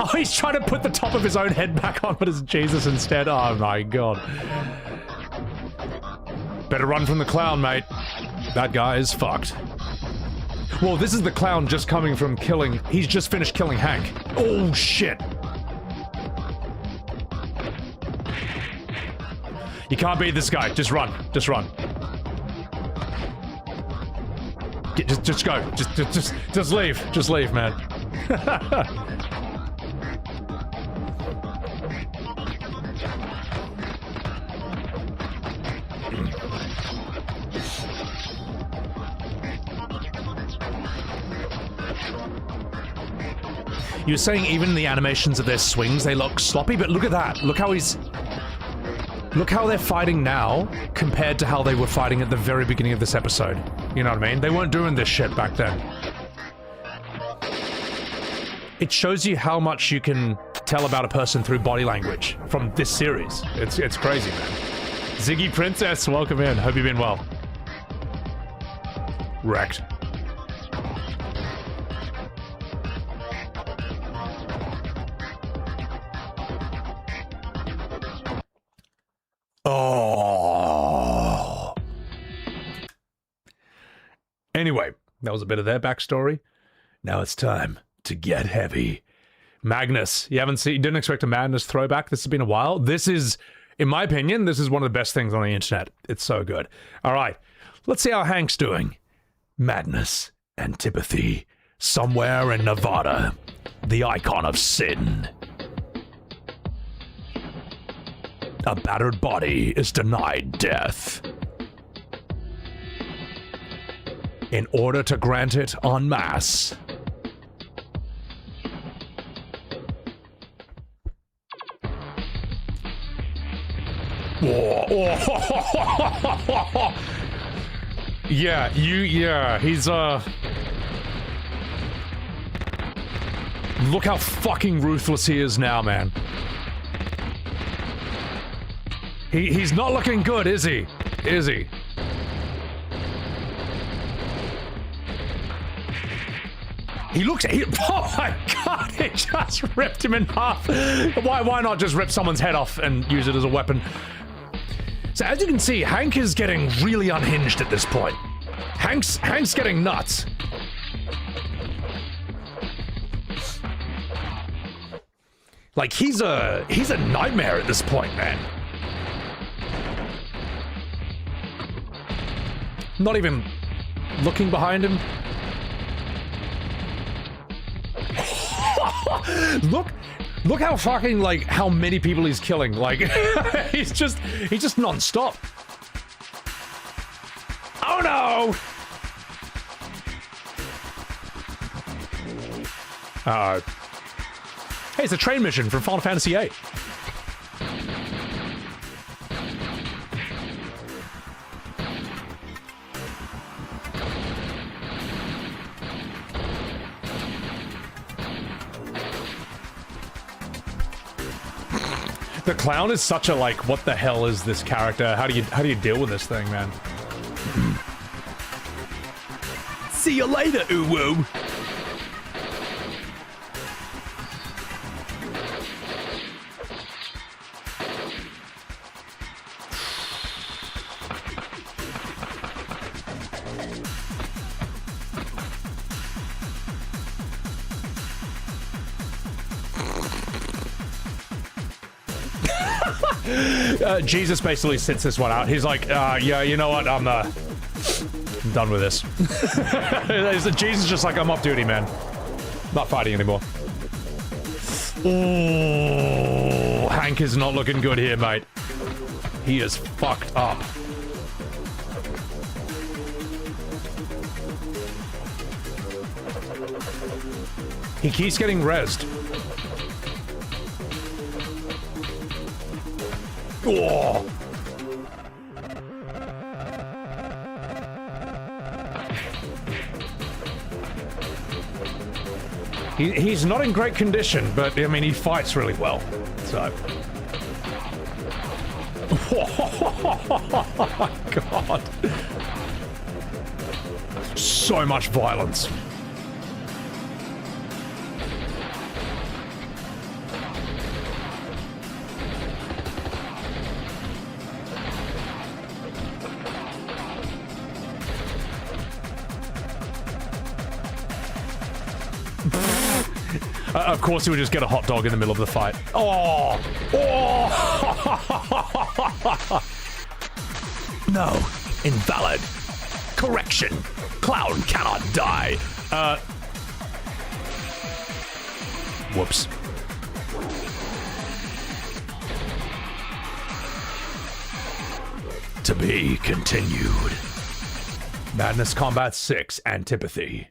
Oh, he's trying to put the top of his own head back on, but it's Jesus instead. Oh my god. Better run from the clown, mate. That guy is fucked. Well, this is the clown just coming from killing... He's just finished killing Hank. Oh, shit. You can't beat this guy. Just run. Just run. Just go. Just leave. Just leave, man. You were saying even the animations of their swings, they look sloppy, but look at that. Look how he's... Look how they're fighting now compared to how they were fighting at the very beginning of this episode. You know what I mean? They weren't doing this shit back then. It shows you how much you can tell about a person through body language from this series. It's crazy, man. Ziggy Princess, welcome in. Hope you've been well. Wrecked. Oh. Anyway, that was a bit of their backstory. Now it's time to get heavy. Magnus, you didn't expect a Magnus throwback? This has been a while. This is, in my opinion, this is one of the best things on the internet. It's so good. All right, let's see how Hank's doing. Madness, antipathy, somewhere in Nevada, the icon of sin. A battered body is denied death. In order to grant it en masse. Whoa. Yeah, he's look how fucking ruthless he is now, man. He's not looking good, is he? Is he? He looks... oh my god, it just ripped him in half. Why not just rip someone's head off and use it as a weapon? So as you can see, Hank is getting really unhinged at this point. Hank's getting nuts. Like, he's a nightmare at this point, man. Not even looking behind him. Look how fucking, like, how many people he's killing. Like, he's just non-stop. Oh no! Uh-oh. Hey, it's a train mission from Final Fantasy VIII. The clown is such a, like, what the hell is this character? How do you deal with this thing, man? See you later, Uwu. Jesus basically sits this one out. He's like, yeah, you know what? I'm done with this. Jesus is just like, I'm off duty, man. Not fighting anymore. Oh, Hank is not looking good here, mate. He is fucked up. He keeps getting rezzed. Oh. He's not in great condition, but I mean, he fights really well. So. Oh my god. So much violence. Of course he would just get a hot dog in the middle of the fight. Oh! Oh! No. Invalid. Correction. Clown cannot die. Whoops. To be continued. Madness Combat 6, Antipathy.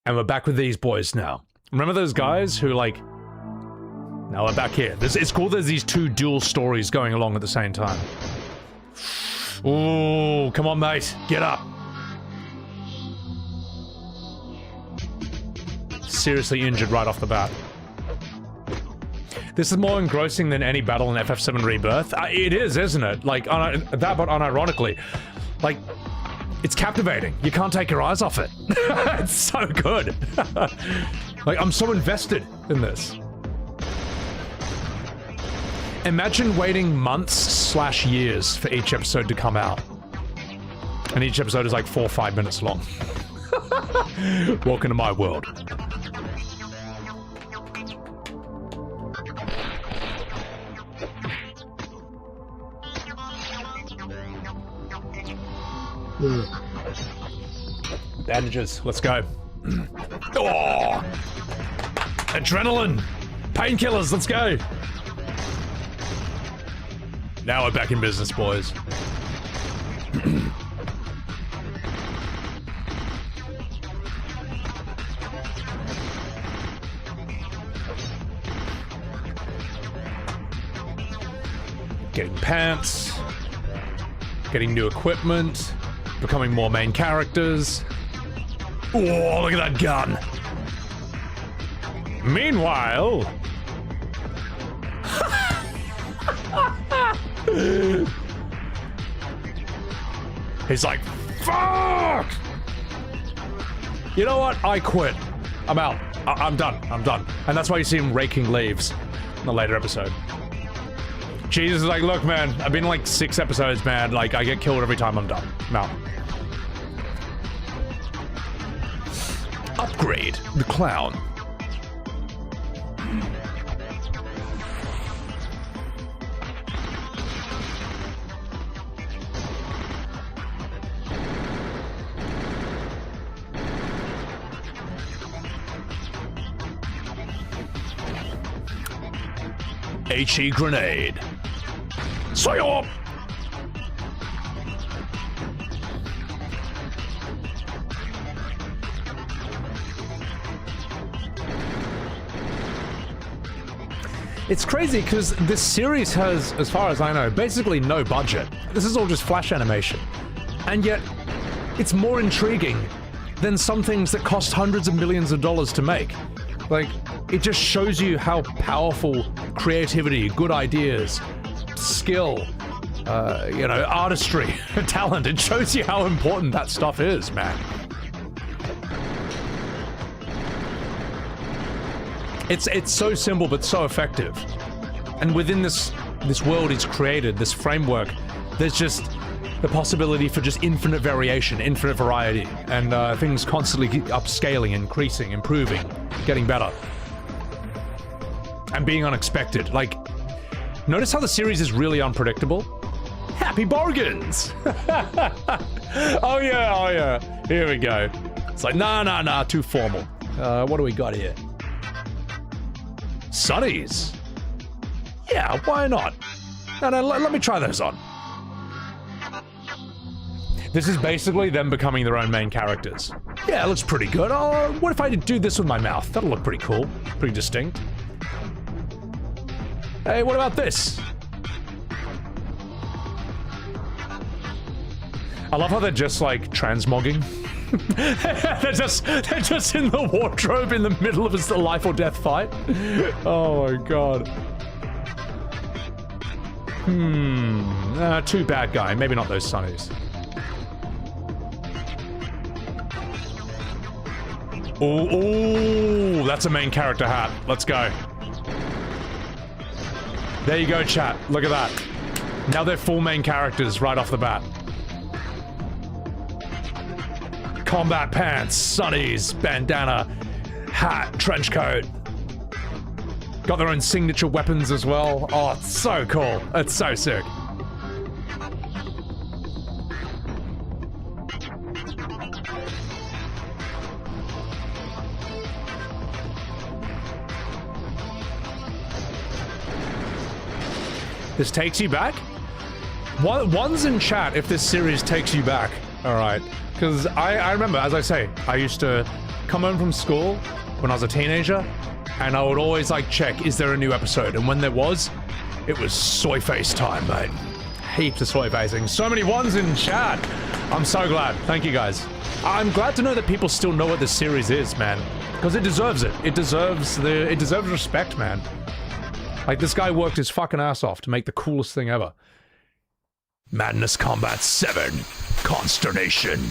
And we're back with these boys now. Remember those guys who, like... Now we're back here. It's cool there's these two dual stories going along at the same time. Ooh, come on, mate. Get up. Seriously injured right off the bat. This is more engrossing than any battle in FF7 Rebirth. It is, isn't it? Like, that but unironically. Like... It's captivating. You can't take your eyes off it. It's so good. Like, I'm so invested in this. Imagine waiting months/years for each episode to come out. And each episode is like 4 or 5 minutes long. Welcome to my world. Bandages, let's go. Oh! Adrenaline! Painkillers, let's go! Now we're back in business, boys. Getting pants. Getting new equipment. Becoming more main characters. Oh, look at that gun. Meanwhile... He's like, fuck! You know what? I quit. I'm out. I'm done. I'm done. And that's why you see him raking leaves in the later episode. Jesus is like, look, man, I've been like 6 episodes, man. Like, I get killed every time I'm done. No. Upgrade the clown. HE grenade. Psyop! It's crazy because this series has, as far as I know, basically no budget. This is all just flash animation. And yet, it's more intriguing than some things that cost hundreds of millions of dollars to make. Like, it just shows you how powerful creativity, good ideas, skill, you know, artistry, talent, it shows you how important that stuff is, man. It's so simple but so effective. And within this world he's created, this framework, there's just the possibility for just infinite variation, infinite variety, and things constantly keep upscaling, increasing, improving, getting better. And being unexpected. Like, notice how the series is really unpredictable? Happy bargains! Oh yeah. Here we go. It's like, nah, too formal. What do we got here? Sunnies. Yeah, why not? No, let me try those on. This is basically them becoming their own main characters. Yeah, it looks pretty good. Oh, what if I do this with my mouth? That'll look pretty cool. Pretty distinct. Hey, what about this? I love how they're just like transmogging. they're just in the wardrobe in the middle of a life or death fight. Oh my god. Too bad guy. Maybe not those sunnies. Oh, that's a main character hat. Let's go. There you go, chat. Look at that. Now they're full main characters right off the bat. Combat pants, sunnies, bandana, hat, trench coat. Got their own signature weapons as well. Oh, it's so cool. It's so sick. This takes you back? One's in chat if this series takes you back. Alright. Because I remember, as I say, I used to come home from school when I was a teenager, and I would always, like, check, is there a new episode? And when there was, it was soy face time, mate. Heaps of soy facing. So many ones in chat. I'm so glad. Thank you, guys. I'm glad to know that people still know what this series is, man. Because it deserves it. It deserves respect, man. Like, this guy worked his fucking ass off to make the coolest thing ever. Madness Combat 7. Consternation.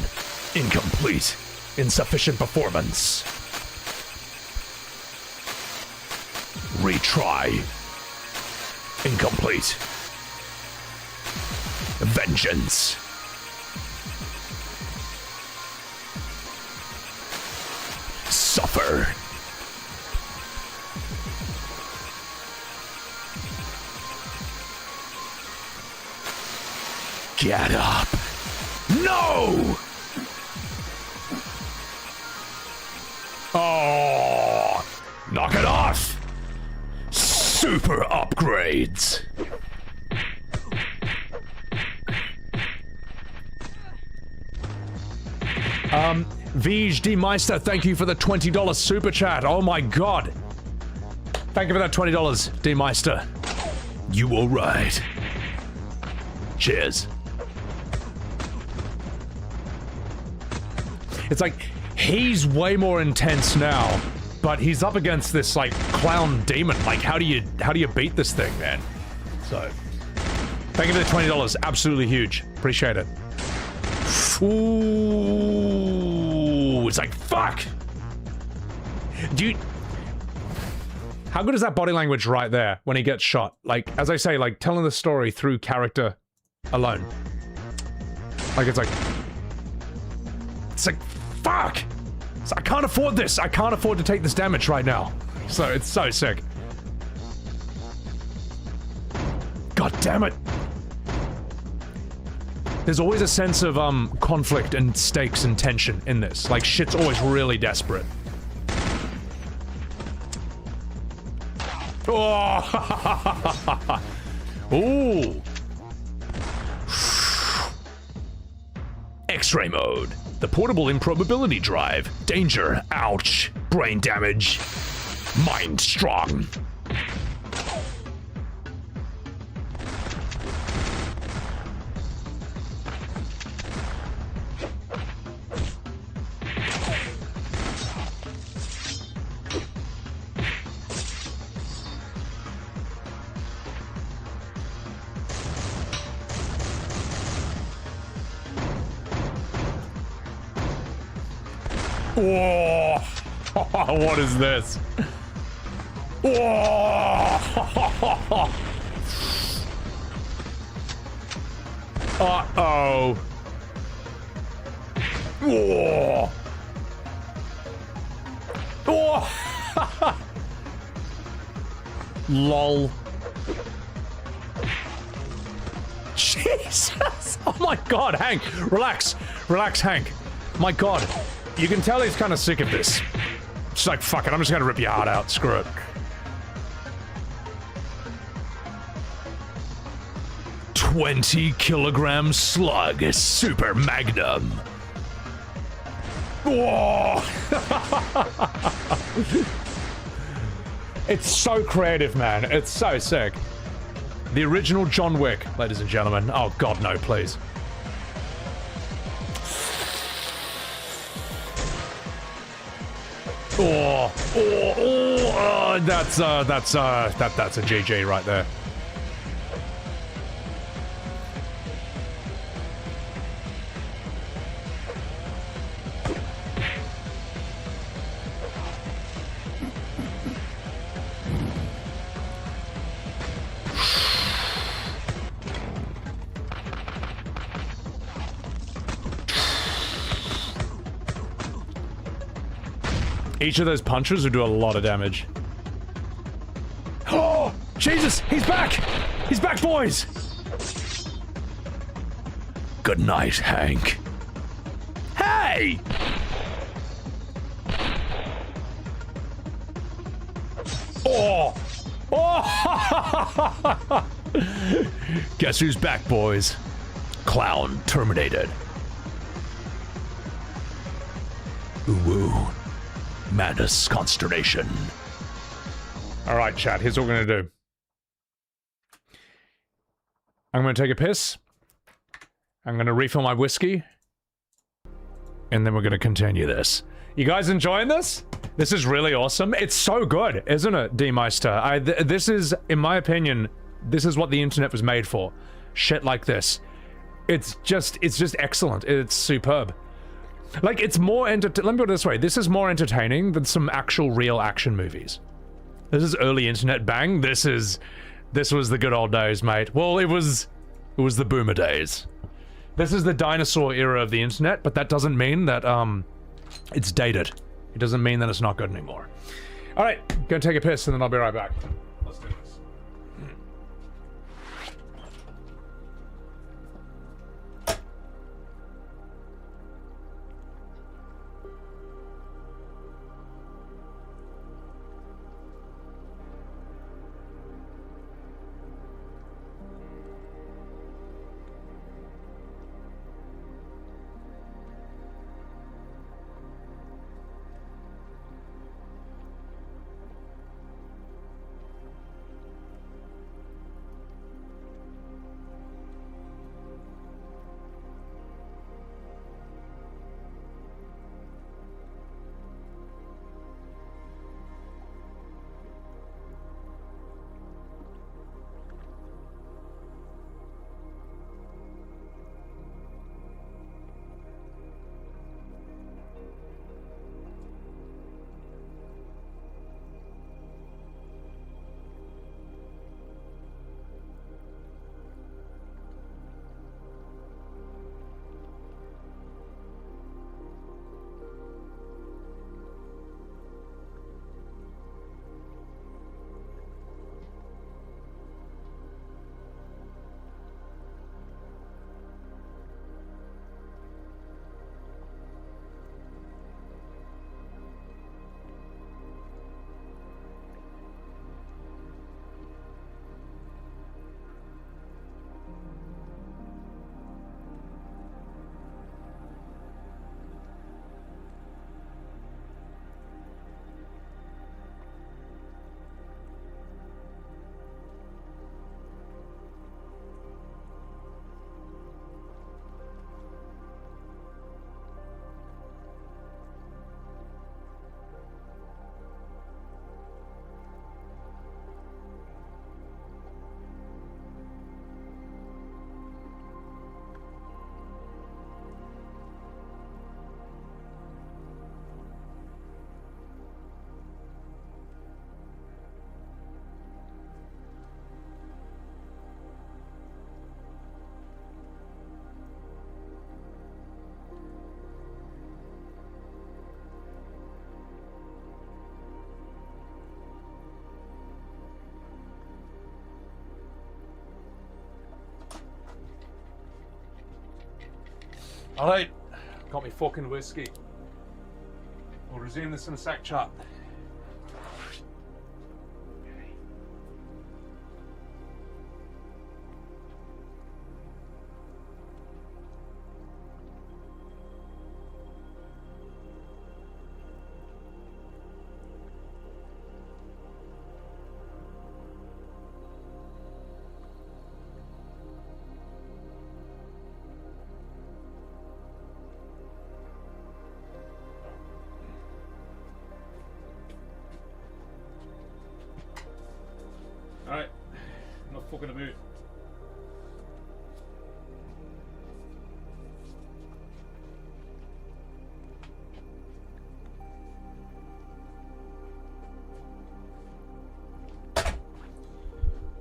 Incomplete. Insufficient performance. Retry. Incomplete. Vengeance. Suffer. Get up. No! Oh! Knock it off! Super upgrades. Vij D Meister, thank you for the $20 super chat. Oh my god. Thank you for that $20, D Meister. You were right. Cheers. It's like, he's way more intense now, but he's up against this, like, clown demon. Like, how do you beat this thing, man? So, thank you for the $20. Absolutely huge. Appreciate it. Ooh, it's like, fuck! How good is that body language right there when he gets shot? Like, as I say, like, telling the story through character alone. Like, it's like, fuck! I can't afford this! I can't afford to take this damage right now. So, it's so sick. God damn it. There's always a sense of, conflict and stakes and tension in this. Like, shit's always really desperate. Oh! Ooh! X-ray mode. The portable improbability drive. Danger. Ouch. Brain damage. Mind strong. Whoa! What is this? Whoa! Uh-oh. Whoa! Whoa! Lol. Jesus! Oh my god, Hank! Relax. Relax, Hank. My god. You can tell he's kind of sick of this. Just like, fuck it, I'm just gonna rip your heart out. Screw it. $20-kilogram slug, super magnum. Whoa! It's so creative, man. It's so sick. The original John Wick, ladies and gentlemen. Oh god, no, please. That's a GG right there. Each of those punches would do a lot of damage. Oh, Jesus, he's back! He's back, boys! Good night, Hank. Hey! Oh! Oh! Guess who's back, boys? Clown terminated. Ooh. Madness, consternation. Alright, chat, here's what we're gonna do. I'm gonna take a piss. I'm gonna refill my whiskey. And then we're gonna continue this. You guys enjoying this? This is really awesome. It's so good, isn't it, D-Meister? This is, in my opinion, this is what the internet was made for. Shit like this. It's just excellent. It's superb. Like, it's more let me put it this way, this is more entertaining than some actual real action movies. This is early internet bang, this was the good old days, mate. Well, it was the boomer days. This is the dinosaur era of the internet, but that doesn't mean that, it's dated. It doesn't mean that it's not good anymore. Alright, gonna take a piss and then I'll be right back. Let's do this. Alright, got me fucking whiskey. We'll resume this in a sec, chat. Alright, I'm not fucking about.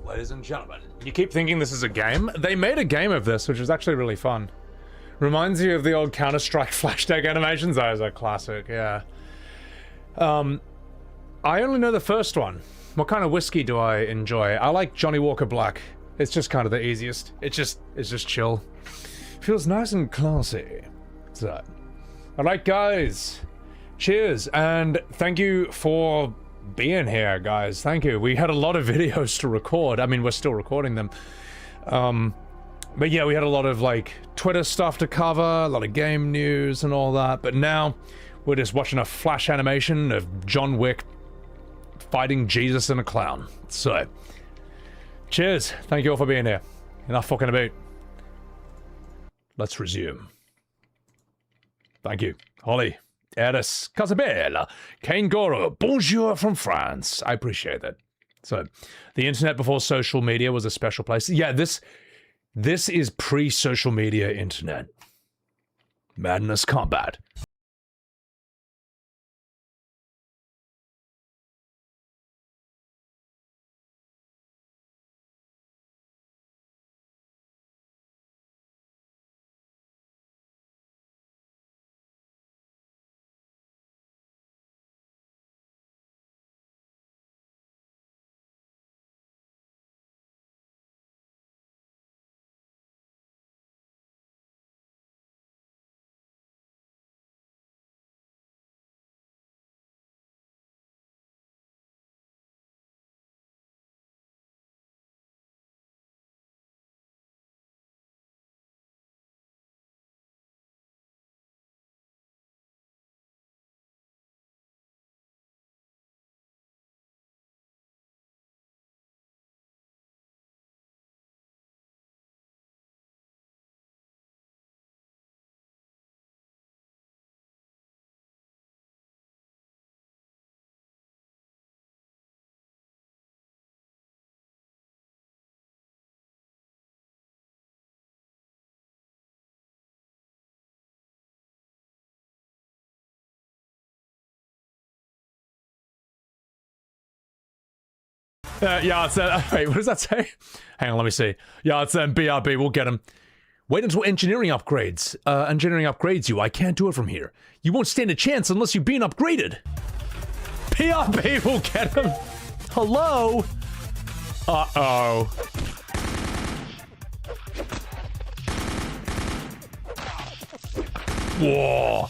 Ladies and gentlemen, you keep thinking this is a game? They made a game of this, which was actually really fun. Reminds you of the old Counter-Strike flashback animations. Those are classic, yeah. I only know the first one. What kind of whiskey do I enjoy? I like Johnny Walker Black. It's just kind of the easiest. It's just chill. Feels nice and classy. So, alright guys. Cheers, and thank you for being here, guys. Thank you. We had a lot of videos to record. I mean, we're still recording them. But yeah, we had a lot of, like, Twitter stuff to cover, a lot of game news and all that. But now, we're just watching a flash animation of John Wick fighting Jesus and a clown. So, cheers. Thank you all for being here. Enough fucking about. Let's resume. Thank you. Holly, Eris, Casabella, Kane Goro, bonjour from France. I appreciate that. So, the internet before social media was a special place. Yeah, this is pre-social media internet. Madness Combat. Yeah, it's wait, what does that say? Hang on, let me see. Yeah, it's BRB, we'll get him. Wait until engineering upgrades. Engineering upgrades you. I can't do it from here. You won't stand a chance unless you're being upgraded. PRB will get him. Hello? Uh-oh. Whoa.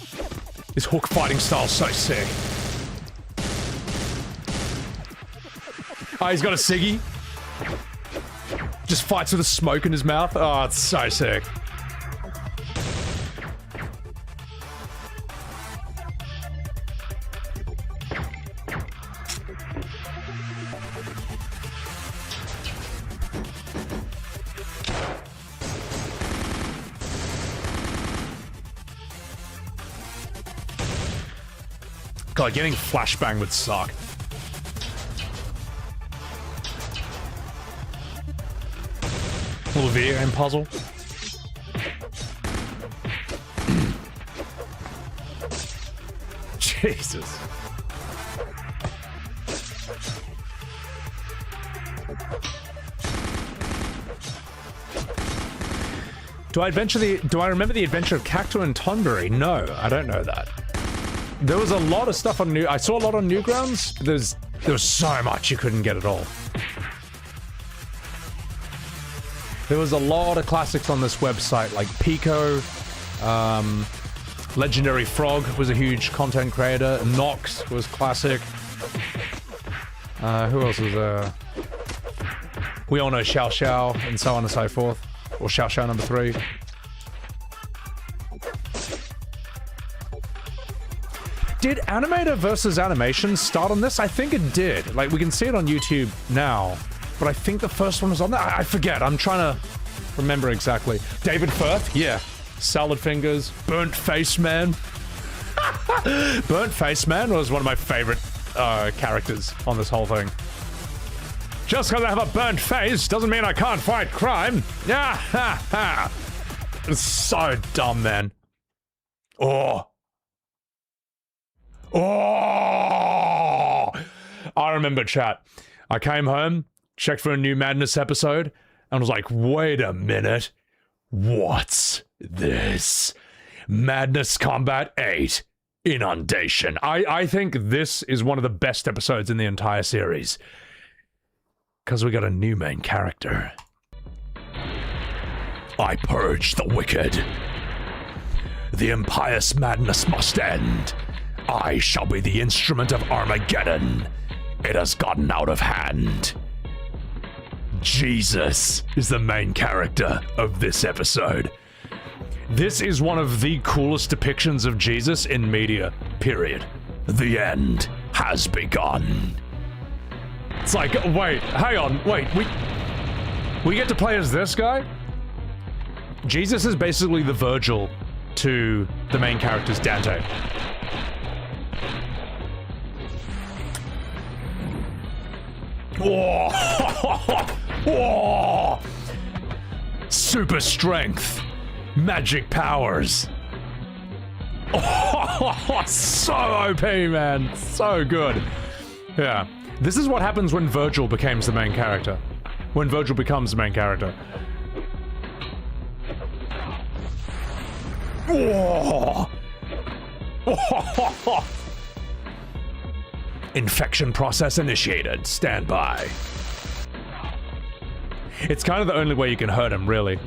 This hook fighting style's so sick. Oh, he's got a ciggy. Just fights with a smoke in his mouth. Oh, it's so sick. God, getting flashbang would suck. Little video game puzzle. Jesus. Do I remember the adventure of Cacto and Tonberry? No, I don't know that. There was a lot of stuff on I saw a lot on Newgrounds. There was so much you couldn't get at all. There was a lot of classics on this website, like Pico, Legendary Frog was a huge content creator. Nox was classic. Who else was there? We all know Xiao Xiao and so on and so forth. Or Xiao Xiao number 3. Did animator versus animation start on this? I think it did. Like, we can see it on YouTube now. But I think the first one was on that. I forget. I'm trying to remember exactly. David Firth? Yeah. Salad Fingers. Burnt Face Man. Burnt Face Man was one of my favorite characters on this whole thing. Just because I have a burnt face doesn't mean I can't fight crime. Yeah, ha, ha. It's so dumb, man. Oh. Oh! I remember, chat. I came home, checked for a new Madness episode, and was like, wait a minute. What's this? Madness Combat 8. Inundation. I think this is one of the best episodes in the entire series. Because we got a new main character. I purge the wicked. The impious madness must end. I shall be the instrument of Armageddon. It has gotten out of hand. Jesus is the main character of this episode. This is one of the coolest depictions of Jesus in media, period. The end has begun. It's like, wait, hang on, wait, we get to play as this guy? Jesus is basically the Virgil to the main character's Dante. Whoa! Whoa! Super strength. Magic powers. Oh, so OP, man. So good. Yeah. This is what happens when Virgil becomes the main character. When Virgil becomes the main character. Whoa! Infection process initiated. Stand by. It's kind of the only way you can hurt him, really.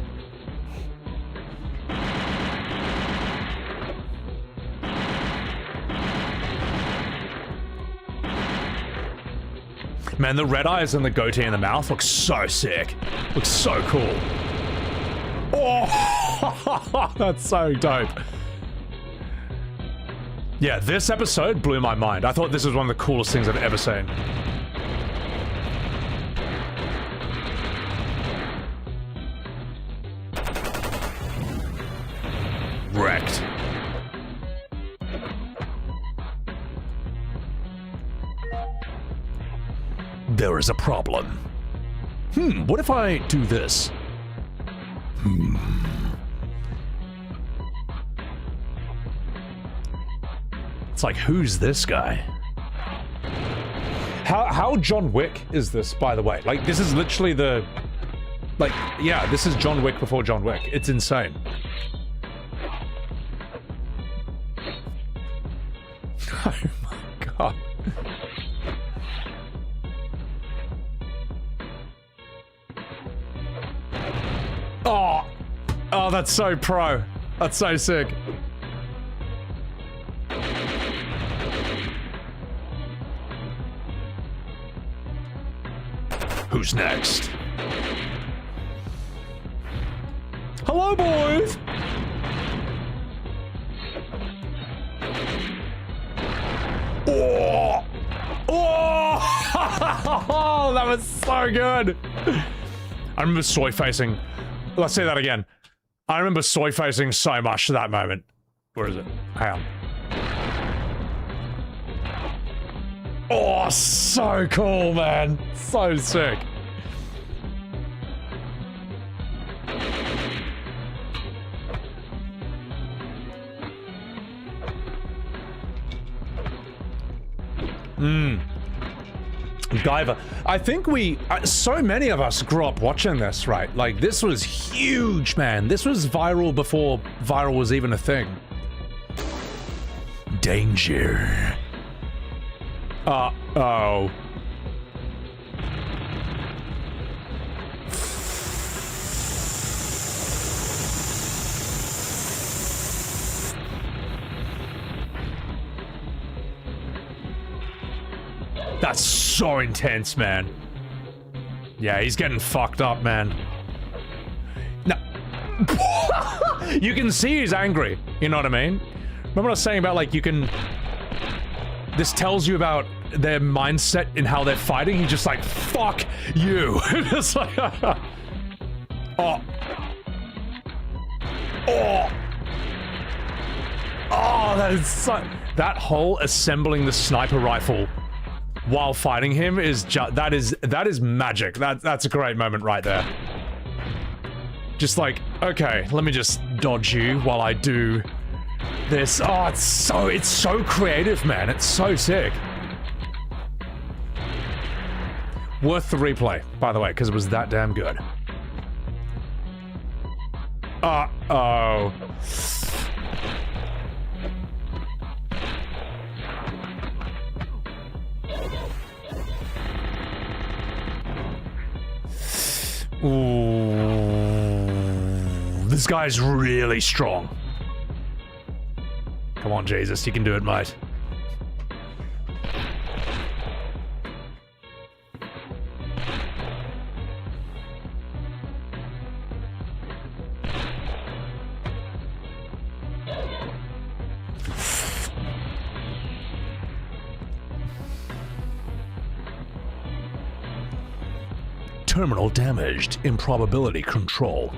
Man, the red eyes and the goatee in the mouth look so sick. Looks so cool. Oh, that's so dope. Yeah, this episode blew my mind. I thought this was one of the coolest things I've ever seen. Wrecked. There is a problem. What if I do this? It's like, who's this guy? How John Wick is this, by the way? Like, this is literally the... Like, yeah, this is John Wick before John Wick. It's insane. Oh my god. Oh, that's so pro. That's so sick. Who's next? Hello, boys! Oh! Oh! That was so good! I remember soy facing. Let's say that again. I remember soy facing so much to that moment. Where is it? Hang on. Oh, so cool, man. So sick. Guyver. I think so many of us grew up watching this, right? Like, this was huge, man. This was viral before viral was even a thing. Danger. Uh-oh. That's so intense, man. Yeah, he's getting fucked up, man. No. You can see he's angry. You know what I mean? Remember what I was saying about, like, you can... This tells you about their mindset in how they're fighting. He's just like, fuck you. It's like... Oh. Oh. Oh, that is so... That whole assembling the sniper rifle while fighting him is just... That is magic. That's a great moment right there. Just like, okay, let me just dodge you while I do this. Oh, it's so creative, man. It's so sick. Worth the replay, by the way, because it was that damn good. Uh-oh. Ooh, this guy's really strong. Come on, Jesus, you can do it, mate. Terminal damaged. Improbability control.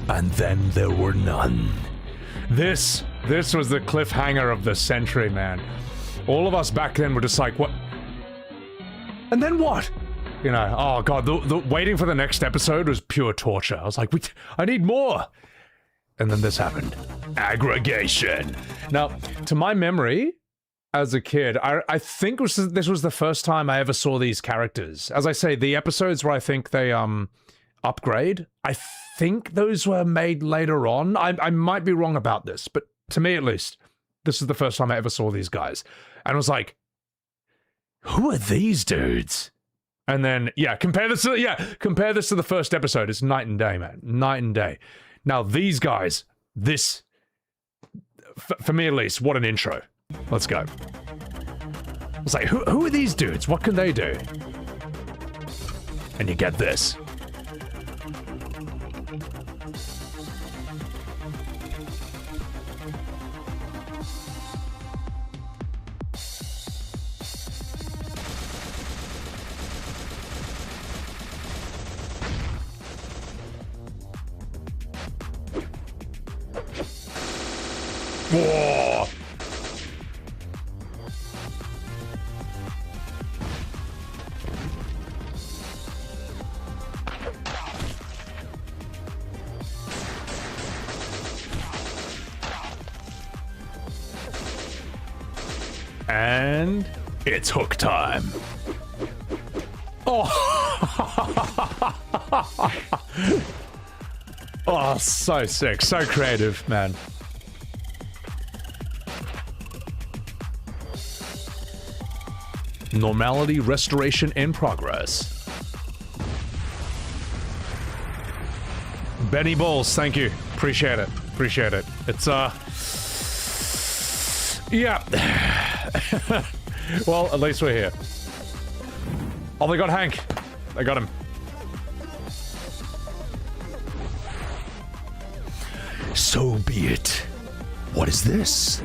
And then there were none. This was the cliffhanger of the century, man. All of us back then were just like, what? And then what? You know, oh god, the waiting for the next episode was pure torture. I was like, I need more. And then this happened. Aggregation. Now, to my memory, as a kid, I think this was the first time I ever saw these characters. As I say, the episodes where I think they upgrade, I think those were made later on. I might be wrong about this, but to me at least, this is the first time I ever saw these guys. And I was like, who are these dudes? And then, yeah, compare this to the first episode. It's night and day, man. Night and day. Now, these guys, this, for me at least, what an intro. Let's go. I was like, who are these dudes? What can they do? And you get this. Whoa. And it's hook time. Oh. Oh, so sick, so creative, man. Normality restoration in progress. Benny Balls, thank you. Appreciate it. Appreciate it. It's, yeah. Well, at least we're here. Oh, they got Hank. They got him. So be it. What is this?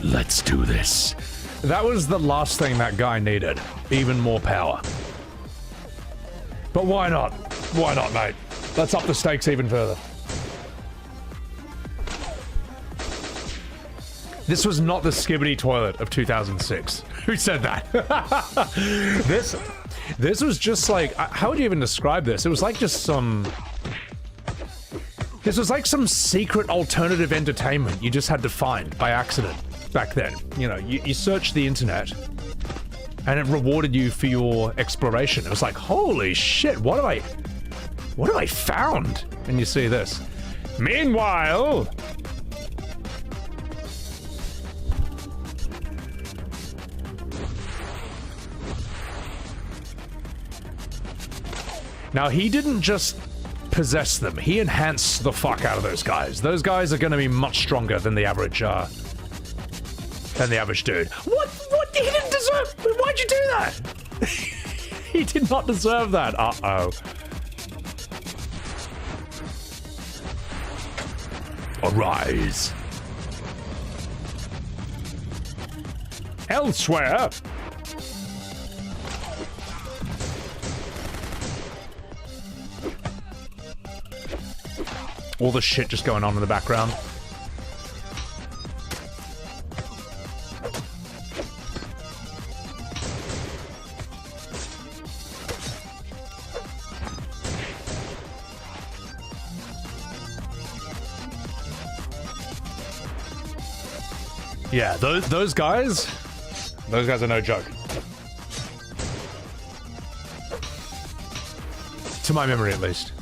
Let's do this. That was the last thing that guy needed. Even more power. But why not? Why not, mate? Let's up the stakes even further. This was not the skibbity toilet of 2006. Who said that? This was just like... How would you even describe this? It was like just some... This was like some secret alternative entertainment you just had to find by accident. Back then, you know, you searched the internet and it rewarded you for your exploration. It was like, holy shit, what have I found? And you see this. Meanwhile, Now, he didn't just possess them. He enhanced the fuck out of those guys. Those guys are going to be much stronger than the average dude. What? What? He didn't deserve... Why'd you do that? He did not deserve that. Uh-oh. Arise. Elsewhere. All the shit just going on in the background. Yeah, those guys are no joke. To my memory, at least.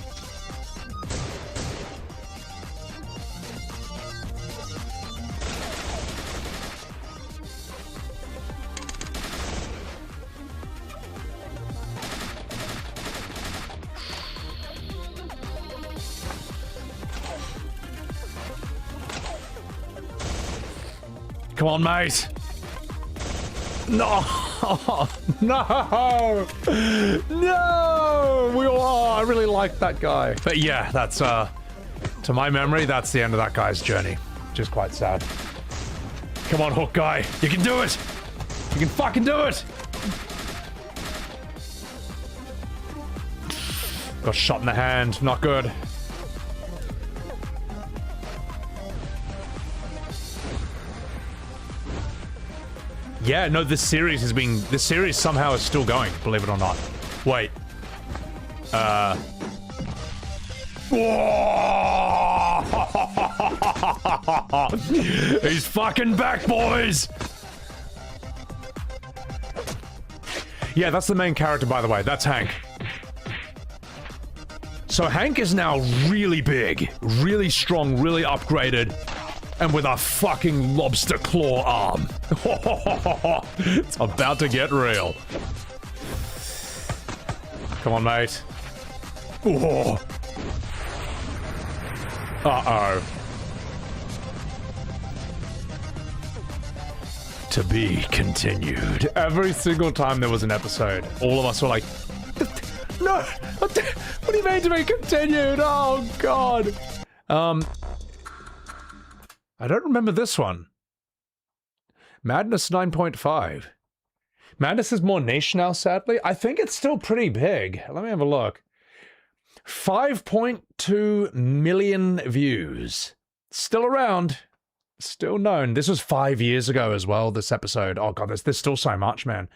Come on, mate. No. No. No. I really like that guy. But yeah, that's, to my memory, that's the end of that guy's journey. Which is quite sad. Come on, Hook guy. You can do it. You can fucking do it. Got shot in the hand. Not good. Yeah, no, this series somehow is still going, believe it or not. Wait. He's fucking back, boys! Yeah, that's the main character, by the way. That's Hank. So Hank is now really big, really strong, really upgraded. And with a fucking lobster claw arm. It's about to get real. Come on, mate. Oh. Uh-oh. To be continued. Every single time there was an episode, all of us were like, no! What do you mean to be continued? Oh, God. I don't remember this one. Madness 9.5. Madness is more niche now, sadly. I think it's still pretty big. Let me have a look. 5.2 million views. Still around. Still known. This was 5 years ago as well, this episode. Oh god, there's still so much, man.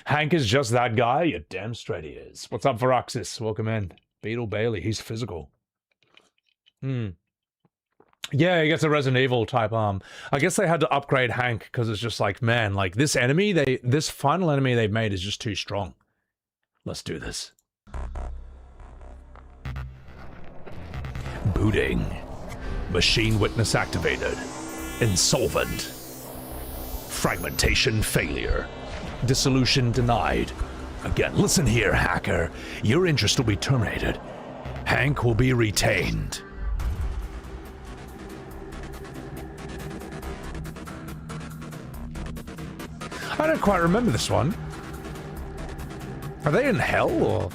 Hank is just that guy? You're damn straight he is. What's up, Veraxis? Welcome in. Beetle Bailey, he's physical. Yeah, he gets a Resident Evil type arm. I guess they had to upgrade Hank because it's just like, man, like this enemy, this final enemy they've made is just too strong. Let's do this. Booting. Machine witness activated. Insolvent. Fragmentation failure. Dissolution denied. Again, listen here, hacker. Your interest will be terminated. Hank will be retained. I don't quite remember this one. Are they in hell, or...?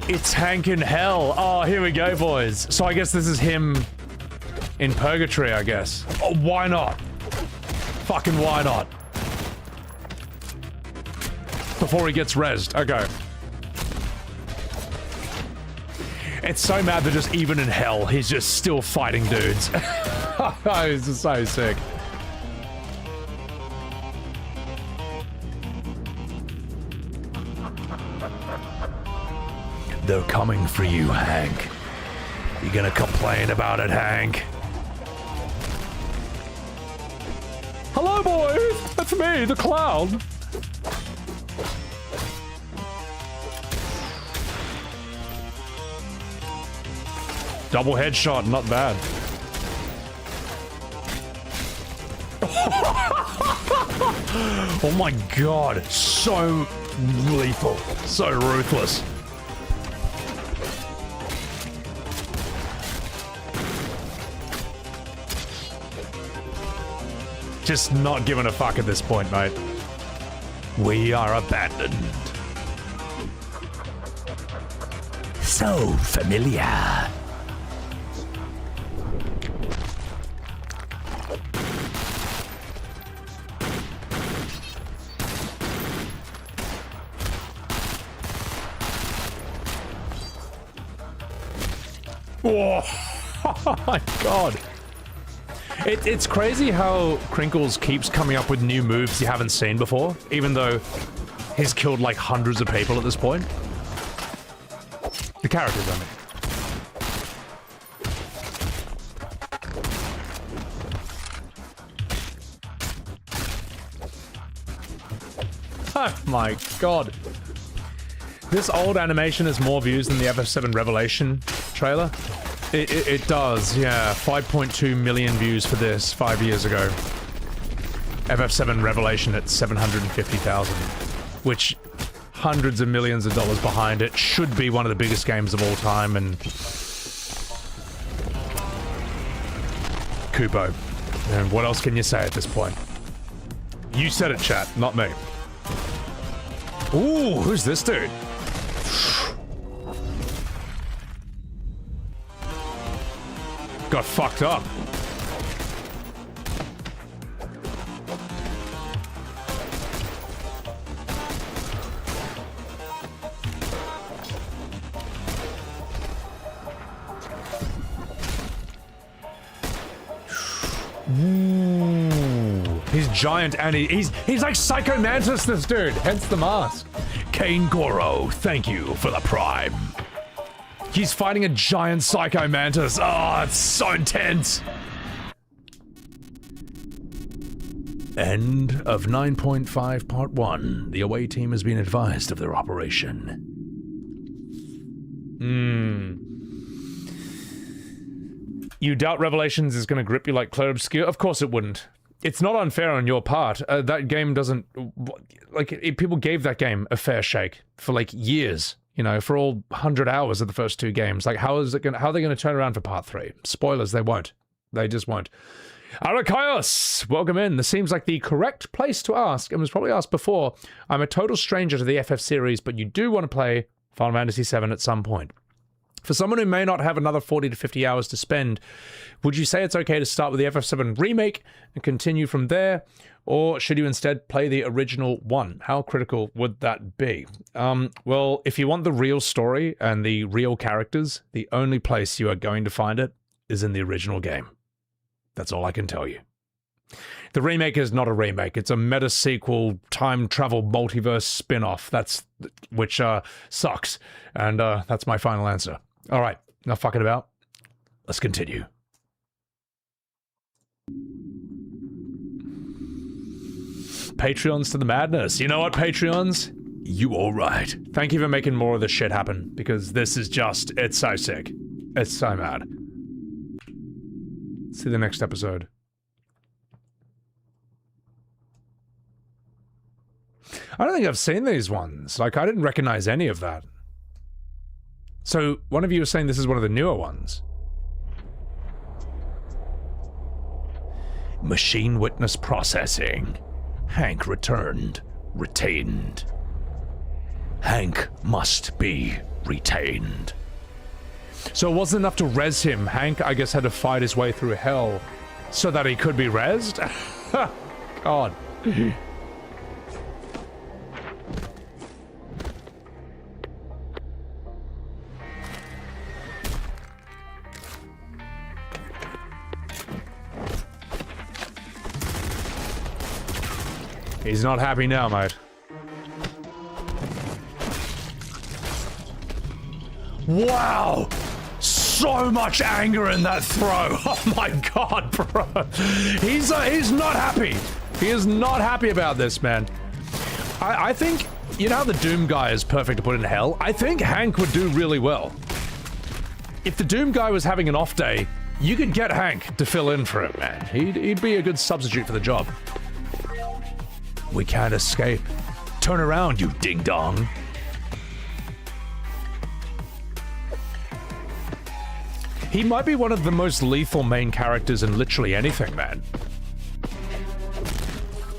It's Hank in hell. Oh, here we go, boys. So I guess this is him in purgatory, I guess. Oh, why not? Fucking why not? Before he gets rezzed. Okay. It's so mad that just even in hell, he's just still fighting dudes. This is so sick. They're coming for you, Hank. You gonna complain about it, Hank? Hello, boys! That's me, the clown! Double headshot, not bad. Oh my god, so lethal, so ruthless. Just not giving a fuck at this point, mate. We are abandoned. So familiar. Oh my god. It's crazy how Crinkles keeps coming up with new moves you haven't seen before, even though he's killed like hundreds of people at this point. The characters, I mean. Oh my god. This old animation has more views than the FF7 Revelation trailer. It does, yeah. 5.2 million views for this 5 years ago. FF7 Revelation at 750,000, which hundreds of millions of dollars behind it, should be one of the biggest games of all time, and kupo. And what else can you say at this point? You said it, chat, not me. Ooh, who's this dude? Got fucked up. Ooh, he's giant and he's like Psycho Mantis, this dude, hence the mask. Kane Goro, thank you for the prime. He's fighting a giant Psycho Mantis. Oh, it's so intense. End of 9.5 Part 1. The away team has been advised of their operation. You doubt Revelations is going to grip you like Clair Obscure? Of course it wouldn't. It's not unfair on your part. That game doesn't... people gave that game a fair shake for, like, years. You know, for all 100 hours of the first two games. Like, how are they going to turn around for Part 3? Spoilers, they won't. They just won't. Arakaios, welcome in. This seems like the correct place to ask, and was probably asked before. I'm a total stranger to the FF series, but you do want to play Final Fantasy VII at some point. For someone who may not have another 40 to 50 hours to spend, would you say it's okay to start with the FF7 Remake and continue from there? Or should you instead play the original one? How critical would that be? Well, if you want the real story and the real characters, the only place you are going to find it is in the original game. That's all I can tell you. The remake is not a remake. It's a meta-sequel, time-travel, multiverse spin-off. Which sucks. And that's my final answer. All right, enough fucking about. Let's continue. Patreons to the madness. You know what, Patreons? You all right. Thank you for making more of this shit happen, because this is just, it's so sick. It's so mad. See the next episode. I don't think I've seen these ones. Like, I didn't recognize any of that. So, one of you was saying this is one of the newer ones. Machine witness processing. Hank returned. Retained. Hank must be retained. So it wasn't enough to res him. Hank, I guess, had to fight his way through hell so that he could be resed? God. He's not happy now, mate. Wow! So so much anger in that throw. Oh my god, bro. He's not happy. He is not happy about this, man. I think, you know how the Doom guy is perfect to put in hell? I think Hank would do really well. If the Doom guy was having an off day, you could get Hank to fill in for him, man. He'd be a good substitute for the job. We can't escape. Turn around, you ding-dong. He might be one of the most lethal main characters in literally anything, man.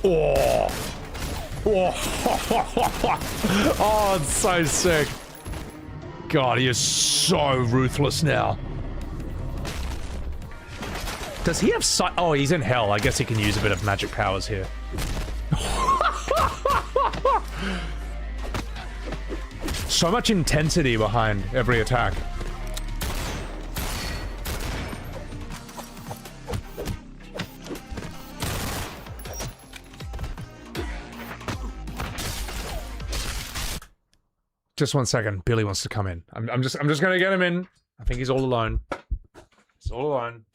Oh. Oh, it's so sick. God, he is so ruthless now. Does he have sight? Oh, he's in hell. I guess he can use a bit of magic powers here. So much intensity behind every attack. Just 1 second. Billy wants to come in. I'm just gonna get him in. I think he's all alone. He's all alone.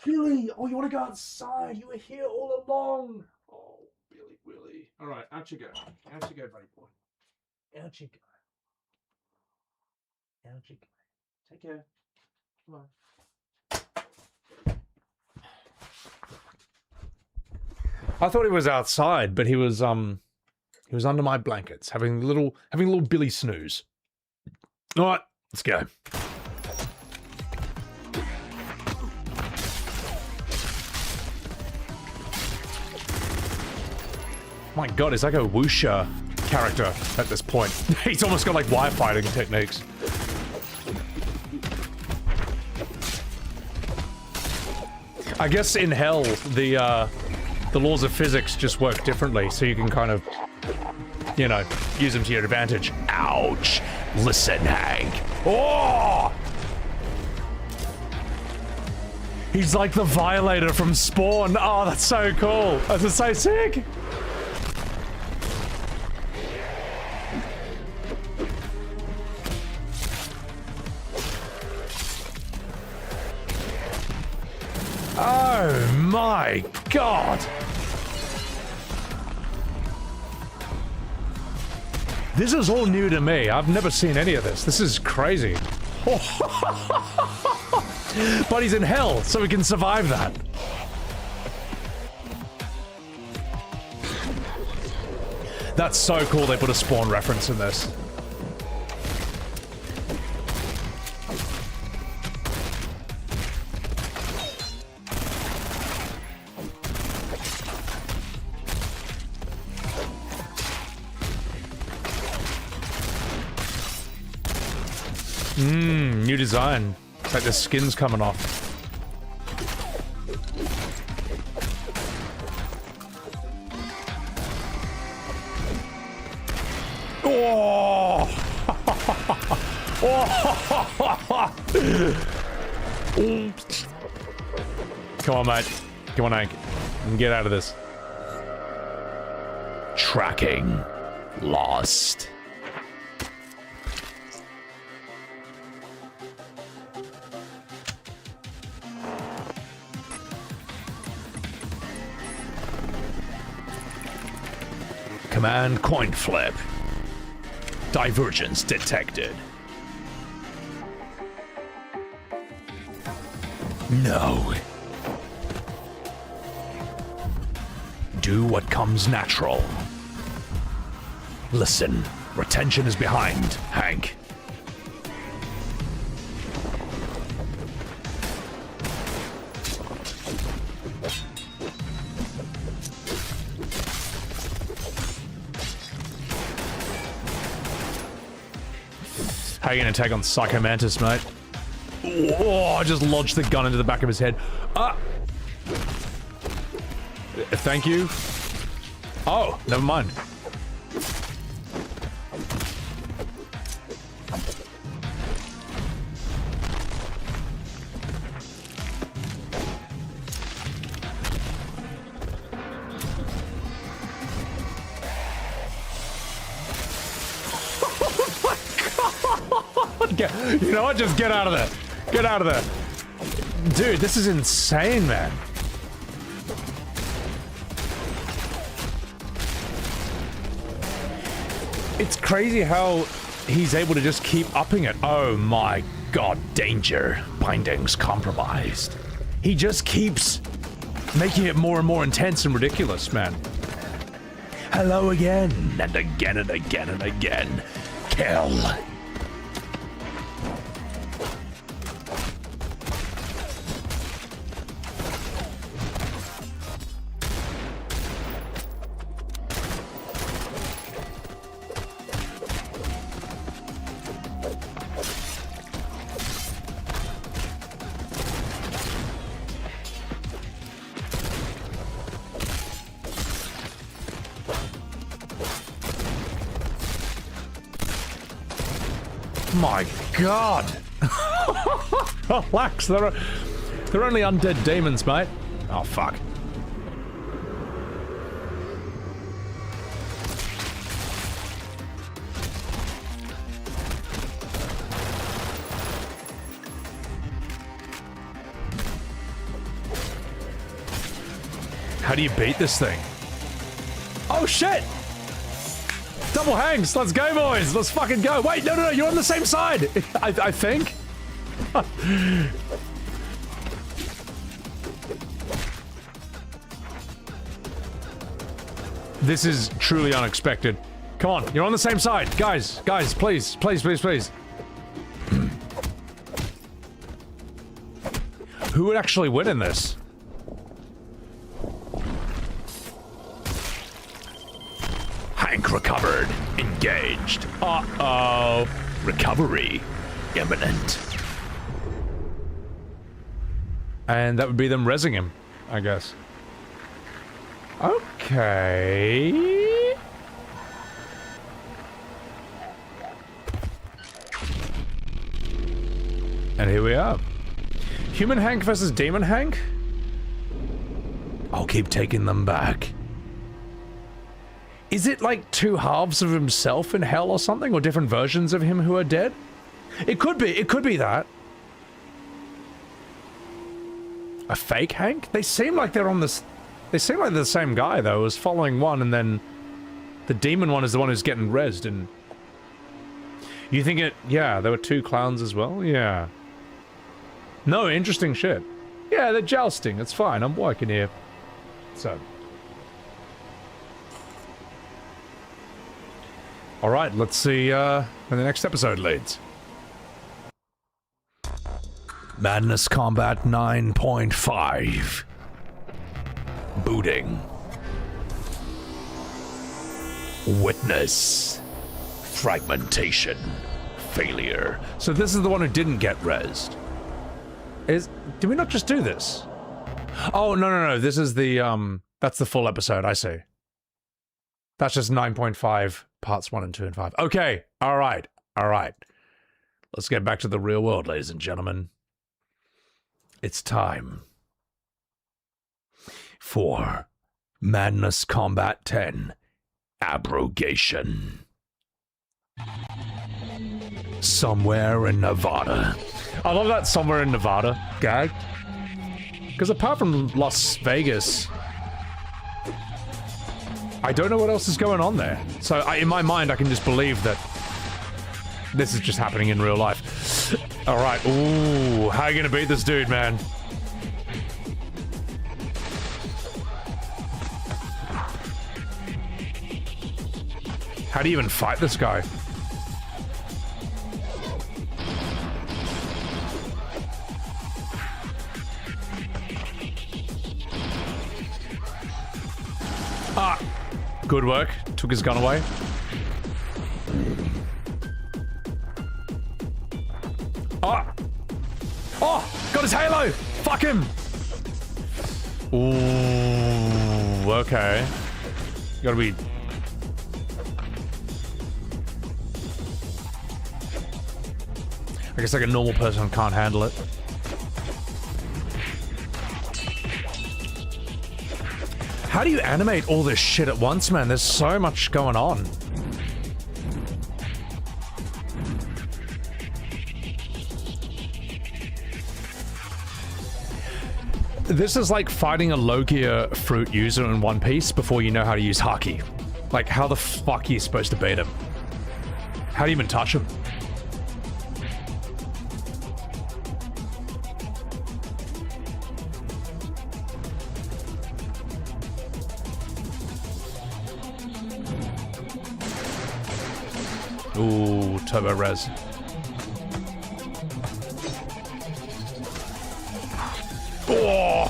Billy! Oh, you want to go outside? You were here all along. Oh, Billy, Willy. All right, out you go. Out you go, buddy boy. Out you go. Out you go. Take care. Come on. I thought he was outside, but he was under my blankets, having a little Billy snooze. All right, let's go. My god, he's like a wuxia character at this point. He's almost got like wire fighting techniques. I guess in hell, the laws of physics just work differently, so you can kind of, you know, use them to your advantage. Ouch! Listen, Hank. Oh! He's like the Violator from Spawn. Oh, that's so cool. That's so sick. Oh my god! This is all new to me. I've never seen any of this. This is crazy. But he's in hell, so we can survive that. That's so cool they put a Spawn reference in this. New design. It's like the skin's coming off. Oh! Come on, mate. Come on, Hank. Get out of this. Tracking. Lost. Command coin flip. Divergence detected. No. Do what comes natural. Listen, retention is behind, Hank. How are you gonna take on Psycho Mantis, mate? Oh, I just lodged the gun into the back of his head. Thank you. Oh, never mind. You know what? Just get out of there. Get out of there. Dude, this is insane, man. It's crazy how he's able to just keep upping it. Oh my god, danger. Bindings compromised. He just keeps making it more and more intense and ridiculous, man. Hello again, and again and again and again. Kill. My god! Relax, they're only undead demons, mate. Oh, fuck. How do you beat this thing? Oh, shit! Double hangs! Let's go, boys! Let's fucking go! Wait, no, you're on the same side! I think? This is truly unexpected. Come on, you're on the same side! Guys, please. Who would actually win in this? Hank recovered. Engaged. Uh-oh. Recovery imminent. And that would be them rezzing him, I guess. Okay. And here we are. Human Hank versus Demon Hank? I'll keep taking them back. Is it like two halves of himself in hell or something? Or different versions of him who are dead? It could be that. A fake Hank? They seem like they're on this... They seem like they're the same guy, though. It was following one, and then... The demon one is the one who's getting rezzed, and... You think it... Yeah, there were two clowns as well? Yeah. No, interesting shit. Yeah, they're jousting. It's fine. I'm working here. So... Alright, let's see where the next episode leads. Madness Combat 9.5. Booting. Witness. Fragmentation. Failure. So this is the one who didn't get rezzed. Did we not just do this? Oh, no. This is the, that's the full episode, I see. That's just 9.5. Parts 1 and 2 and 5. Okay, alright. Let's get back to the real world, ladies and gentlemen. It's time for Madness Combat 10 Abrogation. Somewhere in Nevada. I love that somewhere in Nevada gag. Because apart from Las Vegas... I don't know what else is going on there. So in my mind, I can just believe that this is just happening in real life. All right. Ooh, how are you gonna beat this dude, man? How do you even fight this guy? Ah. Good work. Took his gun away. Oh! Oh! Got his halo! Fuck him! Ooh, okay. You gotta be... I guess like a normal person can't handle it. How do you animate all this shit at once, man? There's so much going on. This is like fighting a low-gear fruit user in One Piece before you know how to use Haki. Like, how the fuck are you supposed to beat him? How do you even touch him? Ooh, turbo res. Oh!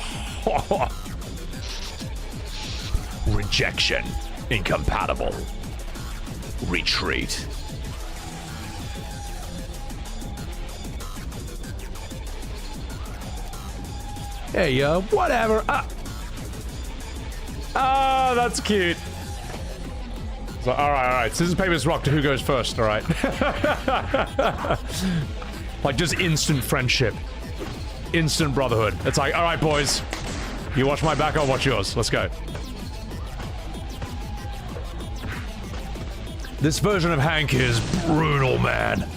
Rejection. Incompatible. Retreat. Hey, whatever. Ah, that's cute. So, all right. Scissors, paper, rock to who goes first. All right. Like just instant friendship, instant brotherhood. It's like, all right, boys, you watch my back, I'll watch yours. Let's go. This version of Hank is brutal, man.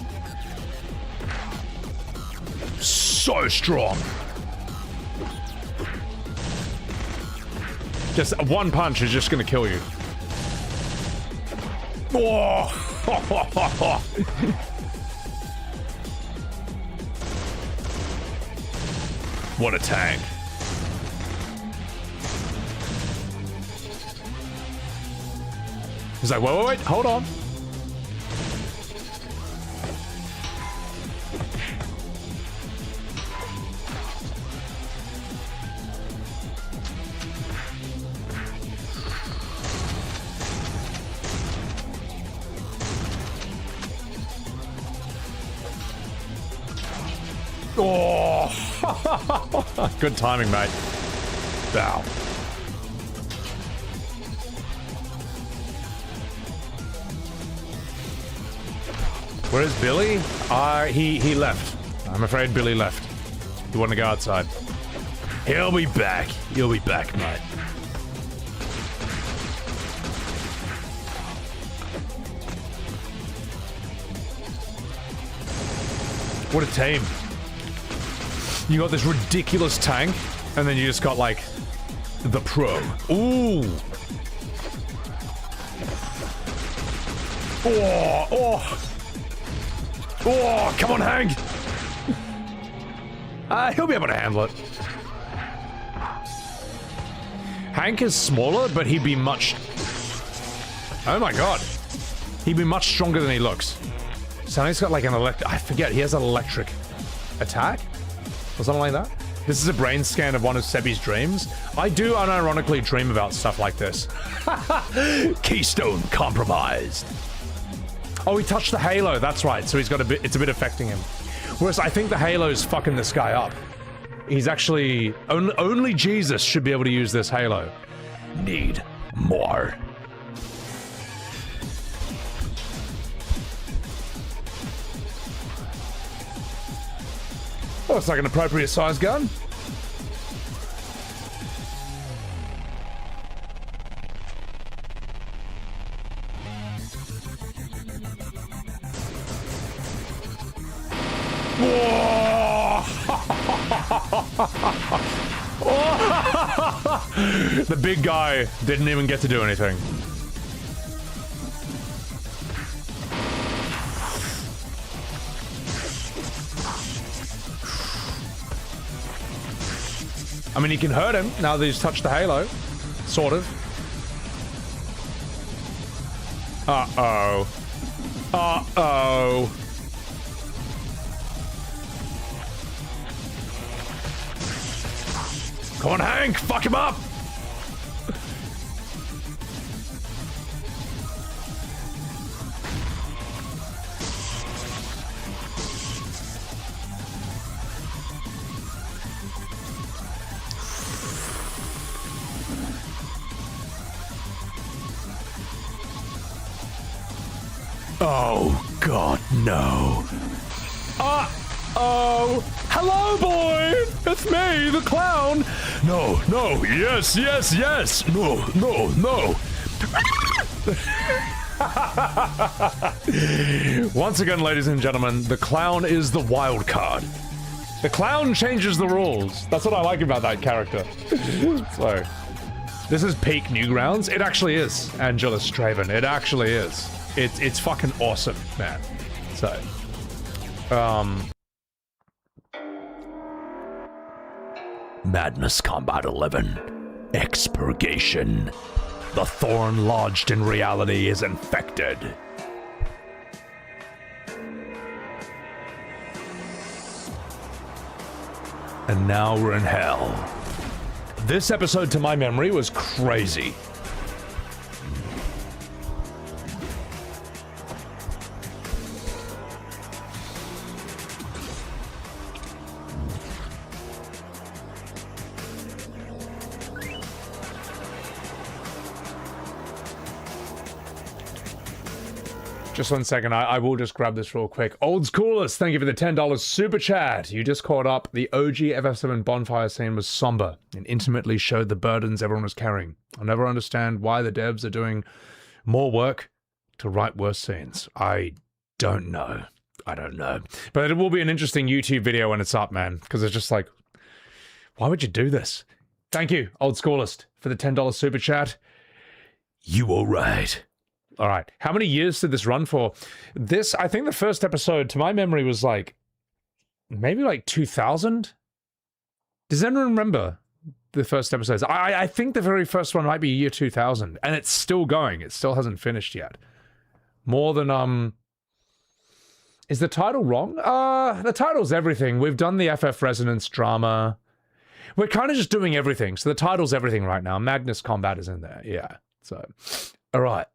So strong. Just one punch is just gonna kill you. Oh! What a tank. He's like, wait, hold on. Oh! Good timing, mate. Bow. Where's Billy? He left. I'm afraid Billy left. He wanted to go outside. He'll be back. He'll be back, mate. What a team. You got this ridiculous tank, and then you just got, like, the pro. Ooh! Oh! Oh, come on, Hank! He'll be able to handle it. Hank is smaller, but he'd be much... Oh my god. He'd be much stronger than he looks. So he's got like an I forget, he has an electric attack? Or something like that? This is a brain scan of one of Sebi's dreams. I do unironically dream about stuff like this. Keystone compromised. Oh, he touched the halo, that's right. So he's got a bit, it's a bit affecting him. Whereas I think the halo's fucking this guy up. He's actually, only Jesus should be able to use this halo. Need more. Oh, it's like an appropriate size gun. The big guy didn't even get to do anything. I mean, he can hurt him now that he's touched the halo. Sort of. Uh-oh. Uh-oh. Come on, Hank! Fuck him up! Oh, God, no. Uh-oh. Hello, boy. It's me, the clown. No, no, yes, yes, yes. No, no, no. Once again, ladies and gentlemen, the clown is the wild card. The clown changes the rules. That's what I like about that character. So, this is peak Newgrounds. It actually is, Angela Straven. It actually is. It's fucking awesome, man. So, Madness Combat 11. Expurgation. The thorn lodged in reality is infected. and now we're in hell. This episode, to my memory, was crazy. Just 1 second, I will just grab this real quick. Old Schoolers, thank you for the $10 super chat. You just caught up. The OG FF7 bonfire scene was somber and intimately showed the burdens everyone was carrying. I'll never understand why the devs are doing more work to write worse scenes. I don't know. I don't know. But it will be an interesting YouTube video when it's up, man, because it's just like, why would you do this? Thank you, Old Schoolist, for the $10 super chat. You all right. All right. How many years did this run for? This, I think the first episode, to my memory, was like, maybe like 2000? Does anyone remember the first episodes? I think the very first one might be year 2000, and it's still going. It still hasn't finished yet. More than, is the title wrong? The title's everything. We've done the FF Resonance drama. We're kind of just doing everything. So the title's everything right now. Magnus Combat is in there. Yeah. So, all right.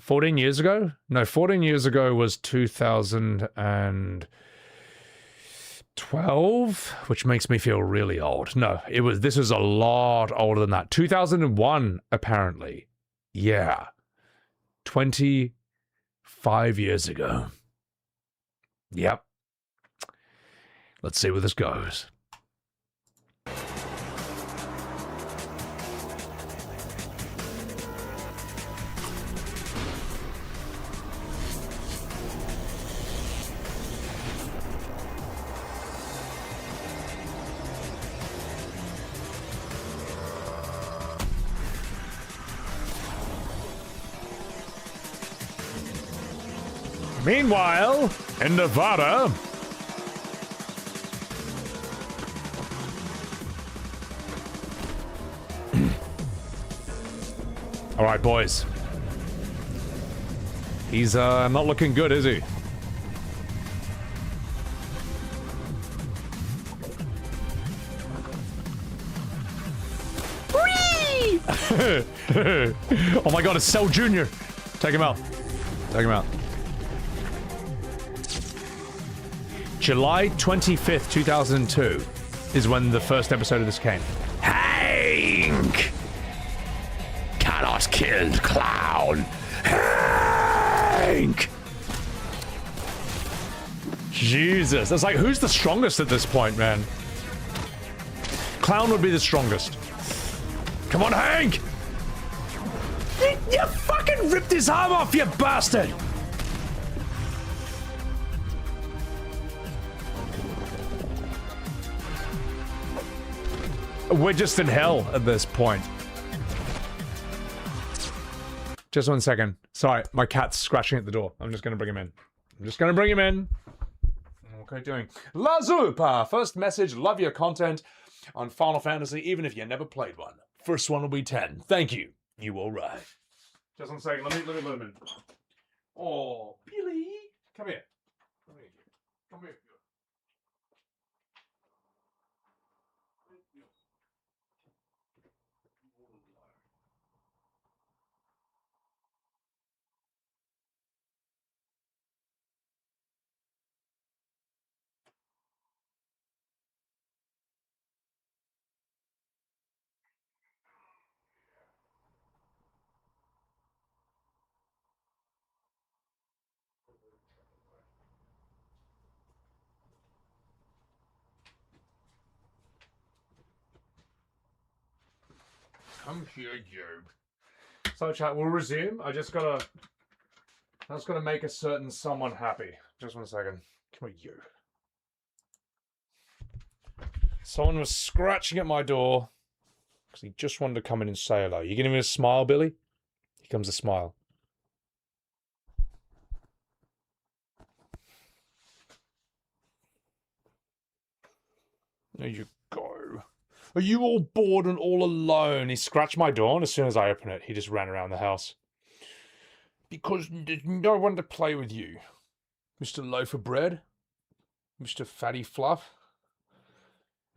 14 years ago? No, 14 years ago was 2012, which makes me feel really old. No, this was a lot older than that. 2001, apparently. Yeah. 25 years ago. Yep. Let's see where this goes. Meanwhile, in Nevada... All right, boys. He's not looking good, is he? Oh my god, it's Cell Jr. Take him out. Take him out. July 25th, 2002 is when the first episode of this came. Hank! Cannot kill clown! Hank! Jesus, it's like, who's the strongest at this point, man? Clown would be the strongest. Come on, Hank! You fucking ripped his arm off, you bastard! We're just in hell at this point. Just 1 second. Sorry, my cat's scratching at the door. I'm just gonna bring him in. Okay, doing. Lazupa! First message, love your content on Final Fantasy, even if you never played one. First one will be 10. Thank you. You all right. Just 1 second, let me let him in. Oh, Billy! Come here. Come here. Come here. Come here, you. So chat, we'll resume. I just gotta make a certain someone happy. Just 1 second. Come here, you. Someone was scratching at my door because he just wanted to come in and say hello. You giving me a smile, Billy? Here comes a smile. There you go. Are you all bored and all alone? He scratched my door, and as soon as I opened it, he just ran around the house. Because there's no one to play with you. Mr. Loaf of Bread? Mr. Fatty Fluff?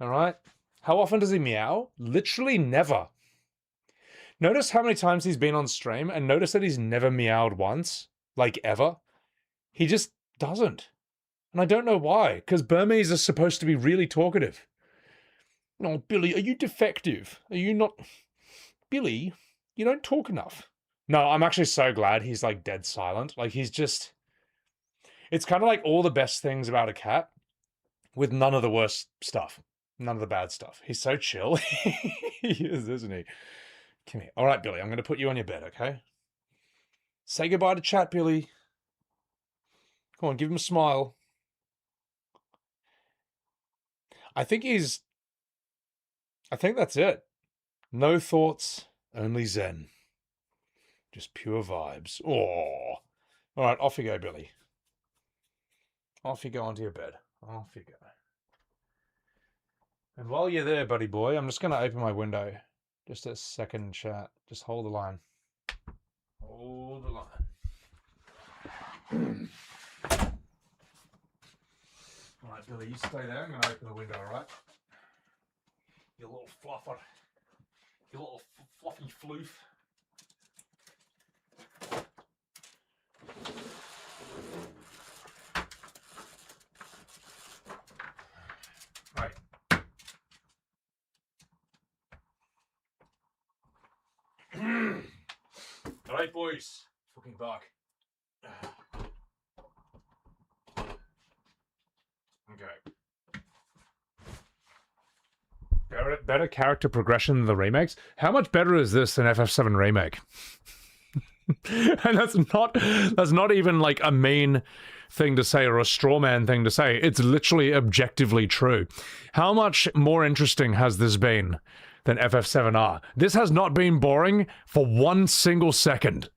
Alright? How often does he meow? Literally never. Notice how many times he's been on stream, and notice that he's never meowed once. Like, ever. He just doesn't. And I don't know why, because Burmese is supposed to be really talkative. No, Billy, are you defective? Are you not... Billy, you don't talk enough. No, I'm actually so glad he's, like, dead silent. Like, he's just... It's kind of like all the best things about a cat, with none of the worst stuff. None of the bad stuff. He's so chill. He is, isn't he? Come here. All right, Billy, I'm going to put you on your bed, okay? Say goodbye to chat, Billy. Come on, give him a smile. I think that's it. No thoughts, only zen. Just pure vibes. Oh. All right, off you go, Billy. Off you go onto your bed. Off you go. And while you're there, buddy boy, I'm just going to open my window. Just a second, chat. Just hold the line. Hold the line. All right, Billy, you stay there. I'm going to open the window, all right? You little fluffer. You little fluffy floof. Right. All right, boys. Fucking back. Okay. Better character progression than the remakes? How much better is this than FF7 Remake? And that's not even like a mean thing to say or a straw man thing to say. It's literally objectively true. How much more interesting has this been than FF7R? This has not been boring for 1 single second.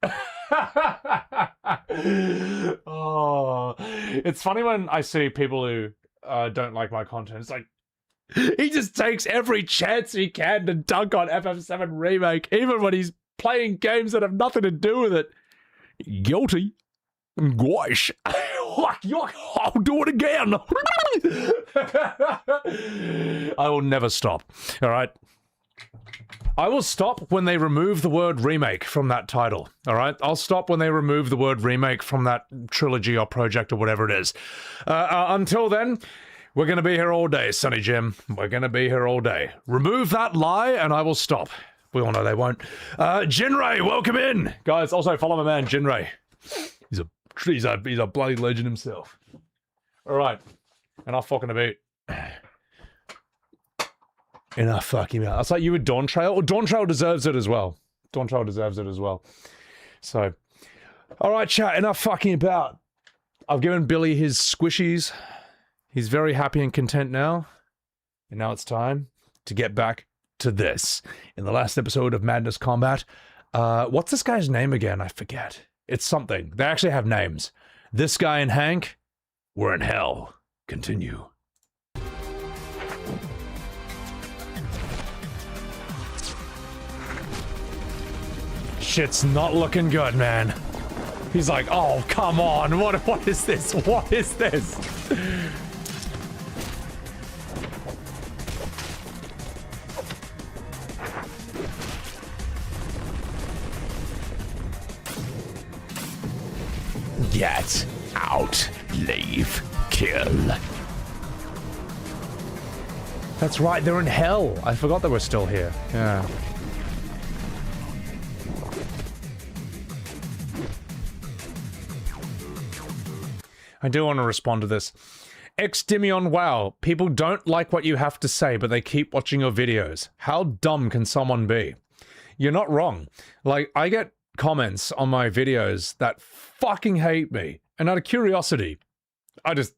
Oh, it's funny when I see people who don't like my content. It's like, he just takes every chance he can to dunk on FF7 Remake, even when he's playing games that have nothing to do with it. Guilty. Gosh. I'll do it again. I will never stop. All right. I will stop when they remove the word remake from that title. All right. I'll stop when they remove the word remake from that trilogy or project or whatever it is. Until then, we're going to be here all day, Sonny Jim. We're going to be here all day. Remove that lie and I will stop. We all know they won't. Jinray, welcome in. Guys, also follow my man, Jinray. He's a bloody legend himself. All right. And I'll fucking about. Enough fucking out. That's like you with Dawn Trail. Dawn Trail deserves it as well. Dawn Trail deserves it as well. So, all right, chat. Enough fucking about. I've given Billy his squishies. He's very happy and content now. And now it's time to get back to this. In the last episode of Madness Combat, what's this guy's name again? I forget. It's something. They actually have names. This guy and Hank were in hell. Continue. Shit's not looking good, man. He's like, oh, come on. What is this? What is this? Get out, leave, kill. That's right, they're in hell. I forgot they were still here. Yeah. I do want to respond to this. Exdimion, wow. People don't like what you have to say, but they keep watching your videos. How dumb can someone be? You're not wrong. Like, I get comments on my videos that fucking hate me. And out of curiosity, I just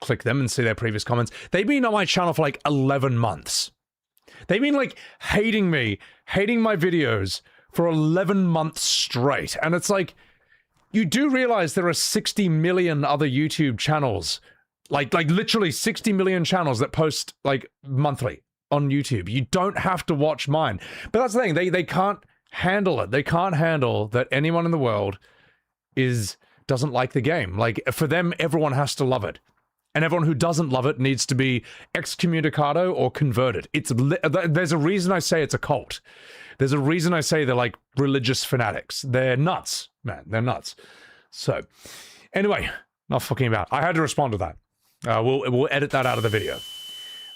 click them and see their previous comments. They've been on my channel for like 11 months. They've been like hating me, hating my videos for 11 months straight. And it's like, you do realize there are 60 million other YouTube channels, like literally 60 million channels that post like monthly on YouTube. You don't have to watch mine. But that's the thing, they can't handle it. They can't handle that anyone in the world doesn't like the game. Like, for them, everyone has to love it. And everyone who doesn't love it needs to be excommunicado or converted. There's a reason I say it's a cult. There's a reason I say they're like religious fanatics. They're nuts, man. They're nuts. So, anyway, not fucking about. I had to respond to that. We'll edit that out of the video.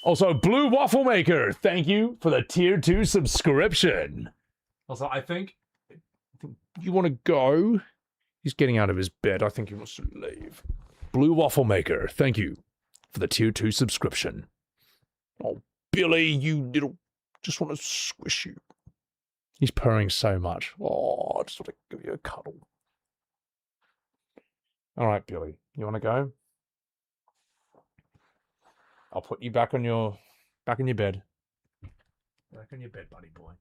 Also, Blue Waffle Maker, thank you for the tier 2 subscription. Also, I think you want to go. He's getting out of his bed. I think he wants to leave. Blue Waffle Maker, thank you for the tier 2 subscription. Oh, Billy, you little... Just want to squish you. He's purring so much. Oh, I just want to give you a cuddle. All right, Billy, you want to go? I'll put you back in your bed. Back in your bed, buddy boy.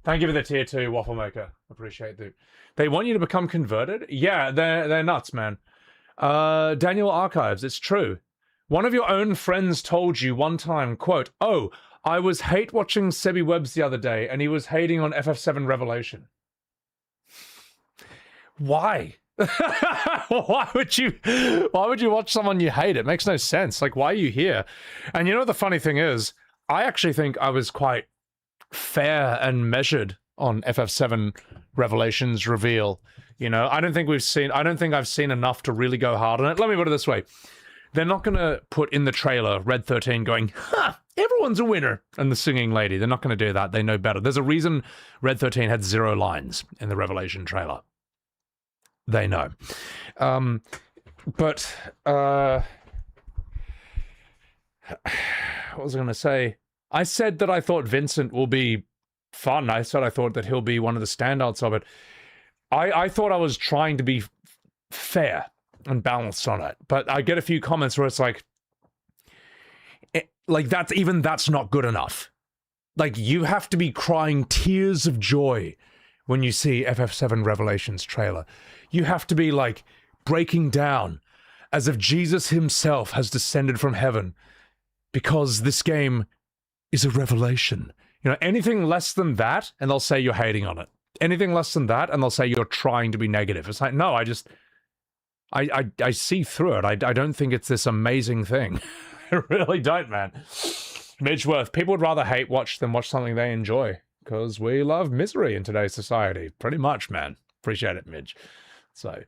Thank you for the tier 2 Waffle Maker. Appreciate it. They want you to become converted? Yeah, they're nuts, man. Daniel Archives, it's true. One of your own friends told you one time, quote, "Oh, I was hate watching Sebi Webs the other day, and he was hating on FF7 Revelation." Why? Why would you watch someone you hate? It makes no sense. Like, why are you here? And you know the funny thing is, I actually think I was quite fair and measured on FF7 Revelations reveal. You know, I don't think I've seen enough to really go hard on it. Let me put it this way. They're not going to put in the trailer Red 13 going, "Ha, everyone's a winner," and the singing lady. They're not going to do that. They know better. There's a reason Red 13 had 0 lines in the Revelation trailer. They know. What was I going to say? I said that I thought Vincent will be fun. I said I thought that he'll be one of the standouts of it. I thought I was trying to be fair and balanced on it, but I get a few comments where it's like, that's not good enough. Like, you have to be crying tears of joy when you see FF7 Revelations trailer. You have to be like breaking down as if Jesus himself has descended from heaven, because this game is a revelation. You know, anything less than that, and they'll say you're hating on it. Anything less than that, and they'll say you're trying to be negative. It's like, no, I see through it. I don't think it's this amazing thing. I really don't, man. Midgeworth, people would rather hate watch than watch something they enjoy, because we love misery in today's society. Pretty much, man. Appreciate it, Midge. So,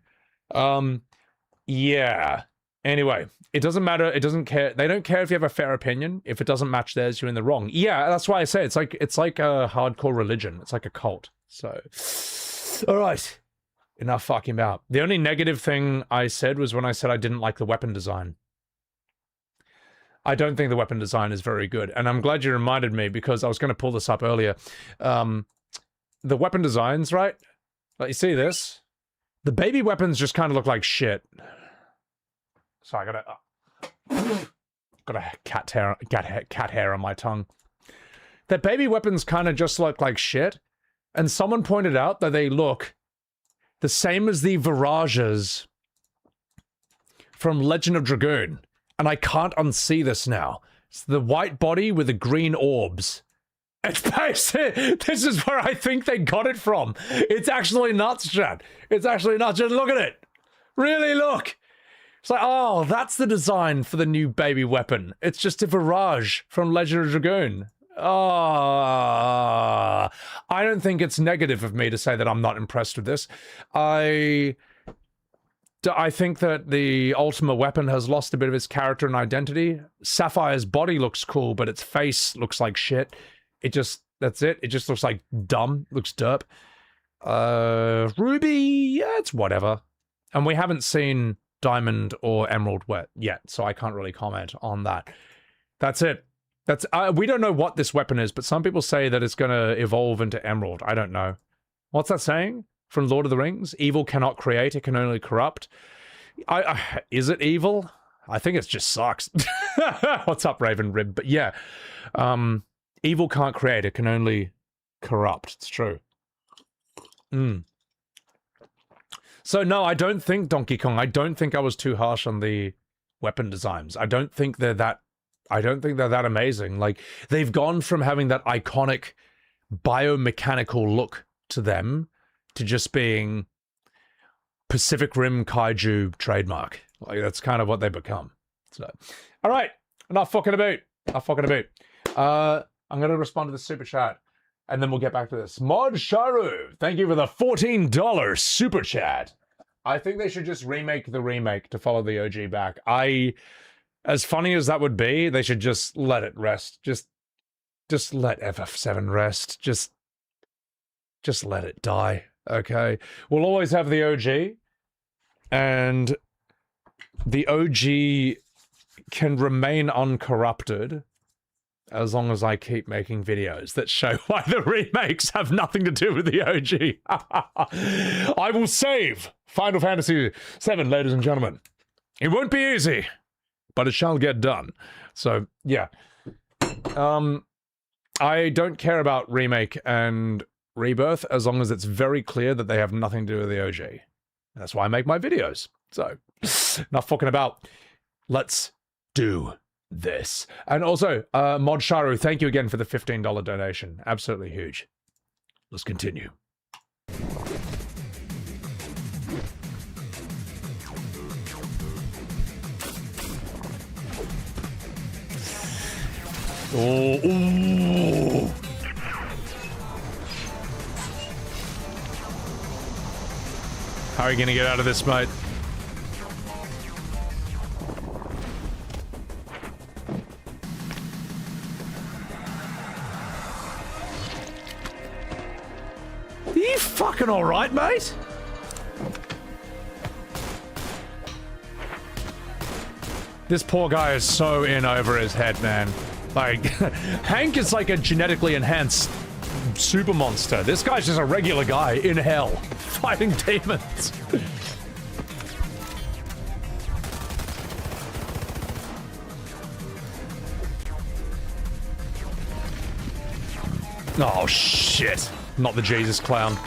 yeah. Anyway, it doesn't matter. It doesn't care. They don't care if you have a fair opinion. If it doesn't match theirs, you're in the wrong. Yeah, that's why I say it's like a hardcore religion. It's like a cult. So, all right. Enough fucking about. The only negative thing I said was when I said I didn't like the weapon design. I don't think the weapon design is very good. And I'm glad you reminded me, because I was going to pull this up earlier. The weapon designs, right? Like, you see this? The baby weapons just kind of look like shit. So I got a cat hair on my tongue. The baby weapons kind of just look like shit. And someone pointed out that they look the same as the Virages from Legend of Dragoon. And I can't unsee this now. It's the white body with the green orbs. It's basically, this is where I think they got it from. It's actually nuts, Chad. It's actually nuts. Just look at it. Really look. It's like, oh, that's the design for the new baby weapon. It's just a Virage from Legend of Dragoon. I don't think it's negative of me to say that I'm not impressed with this. I think that the Ultima weapon has lost a bit of its character and identity. Sapphire's body looks cool, but its face looks like shit. That's it. It just looks like dumb. Looks derp. Ruby, yeah, it's whatever. And we haven't seen Diamond or Emerald yet, so I can't really comment on that. That's it. We don't know what this weapon is, but some people say that it's going to evolve into Emerald. I don't know. What's that saying from Lord of the Rings? Evil cannot create, it can only corrupt. Is it evil? I think it just sucks. What's up, Raven Rib? But yeah, evil can't create, it can only corrupt. It's true. So no, I don't think Donkey Kong, I don't think I was too harsh on the weapon designs. I don't think they're that amazing. Like, they've gone from having that iconic biomechanical look to them to just being Pacific Rim Kaiju trademark. Like, that's kind of what they become. So, all right, enough fucking about. I'm going to respond to the super chat, and then we'll get back to this. Mod Sharu, thank you for the $14 super chat. I think they should just remake the remake to follow the OG back. As funny as that would be, they should just let it rest. Just let FF7 rest. Just let it die, okay? We'll always have the OG, and the OG can remain uncorrupted as long as I keep making videos that show why the remakes have nothing to do with the OG. I will save Final Fantasy VII, ladies and gentlemen. It won't be easy, but it shall get done. So, yeah. I don't care about remake and rebirth as long as it's very clear that they have nothing to do with the OG. That's why I make my videos. So, not fucking about. Let's do this. And also, Mod Sharu, thank you again for the $15 donation. Absolutely huge. Let's continue. Oh, ooh. How are you gonna get out of this, mate? Are you fucking alright, mate? This poor guy is so in over his head, man. Like, Hank is like a genetically enhanced super monster. This guy's just a regular guy in hell, fighting demons. Oh, shit. Not the Jesus clown.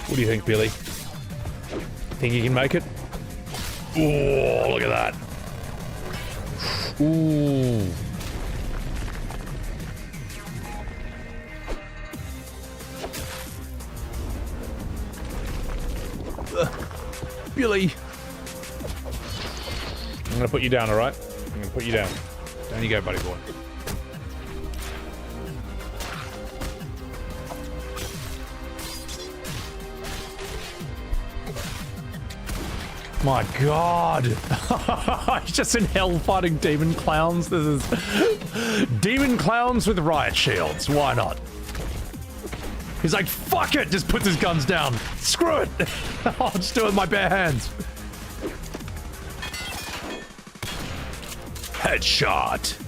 What do you think, Billy? Think you can make it? Oh, look at that. Ooh. Billy. I'm gonna put you down, alright? I'm gonna put you down. Down you go, buddy boy. My god. He's just in hell fighting demon clowns. This is demon clowns with riot shields. Why not? He's like, fuck it! Just puts his guns down. Screw it! I'll just do it with my bare hands. Headshot.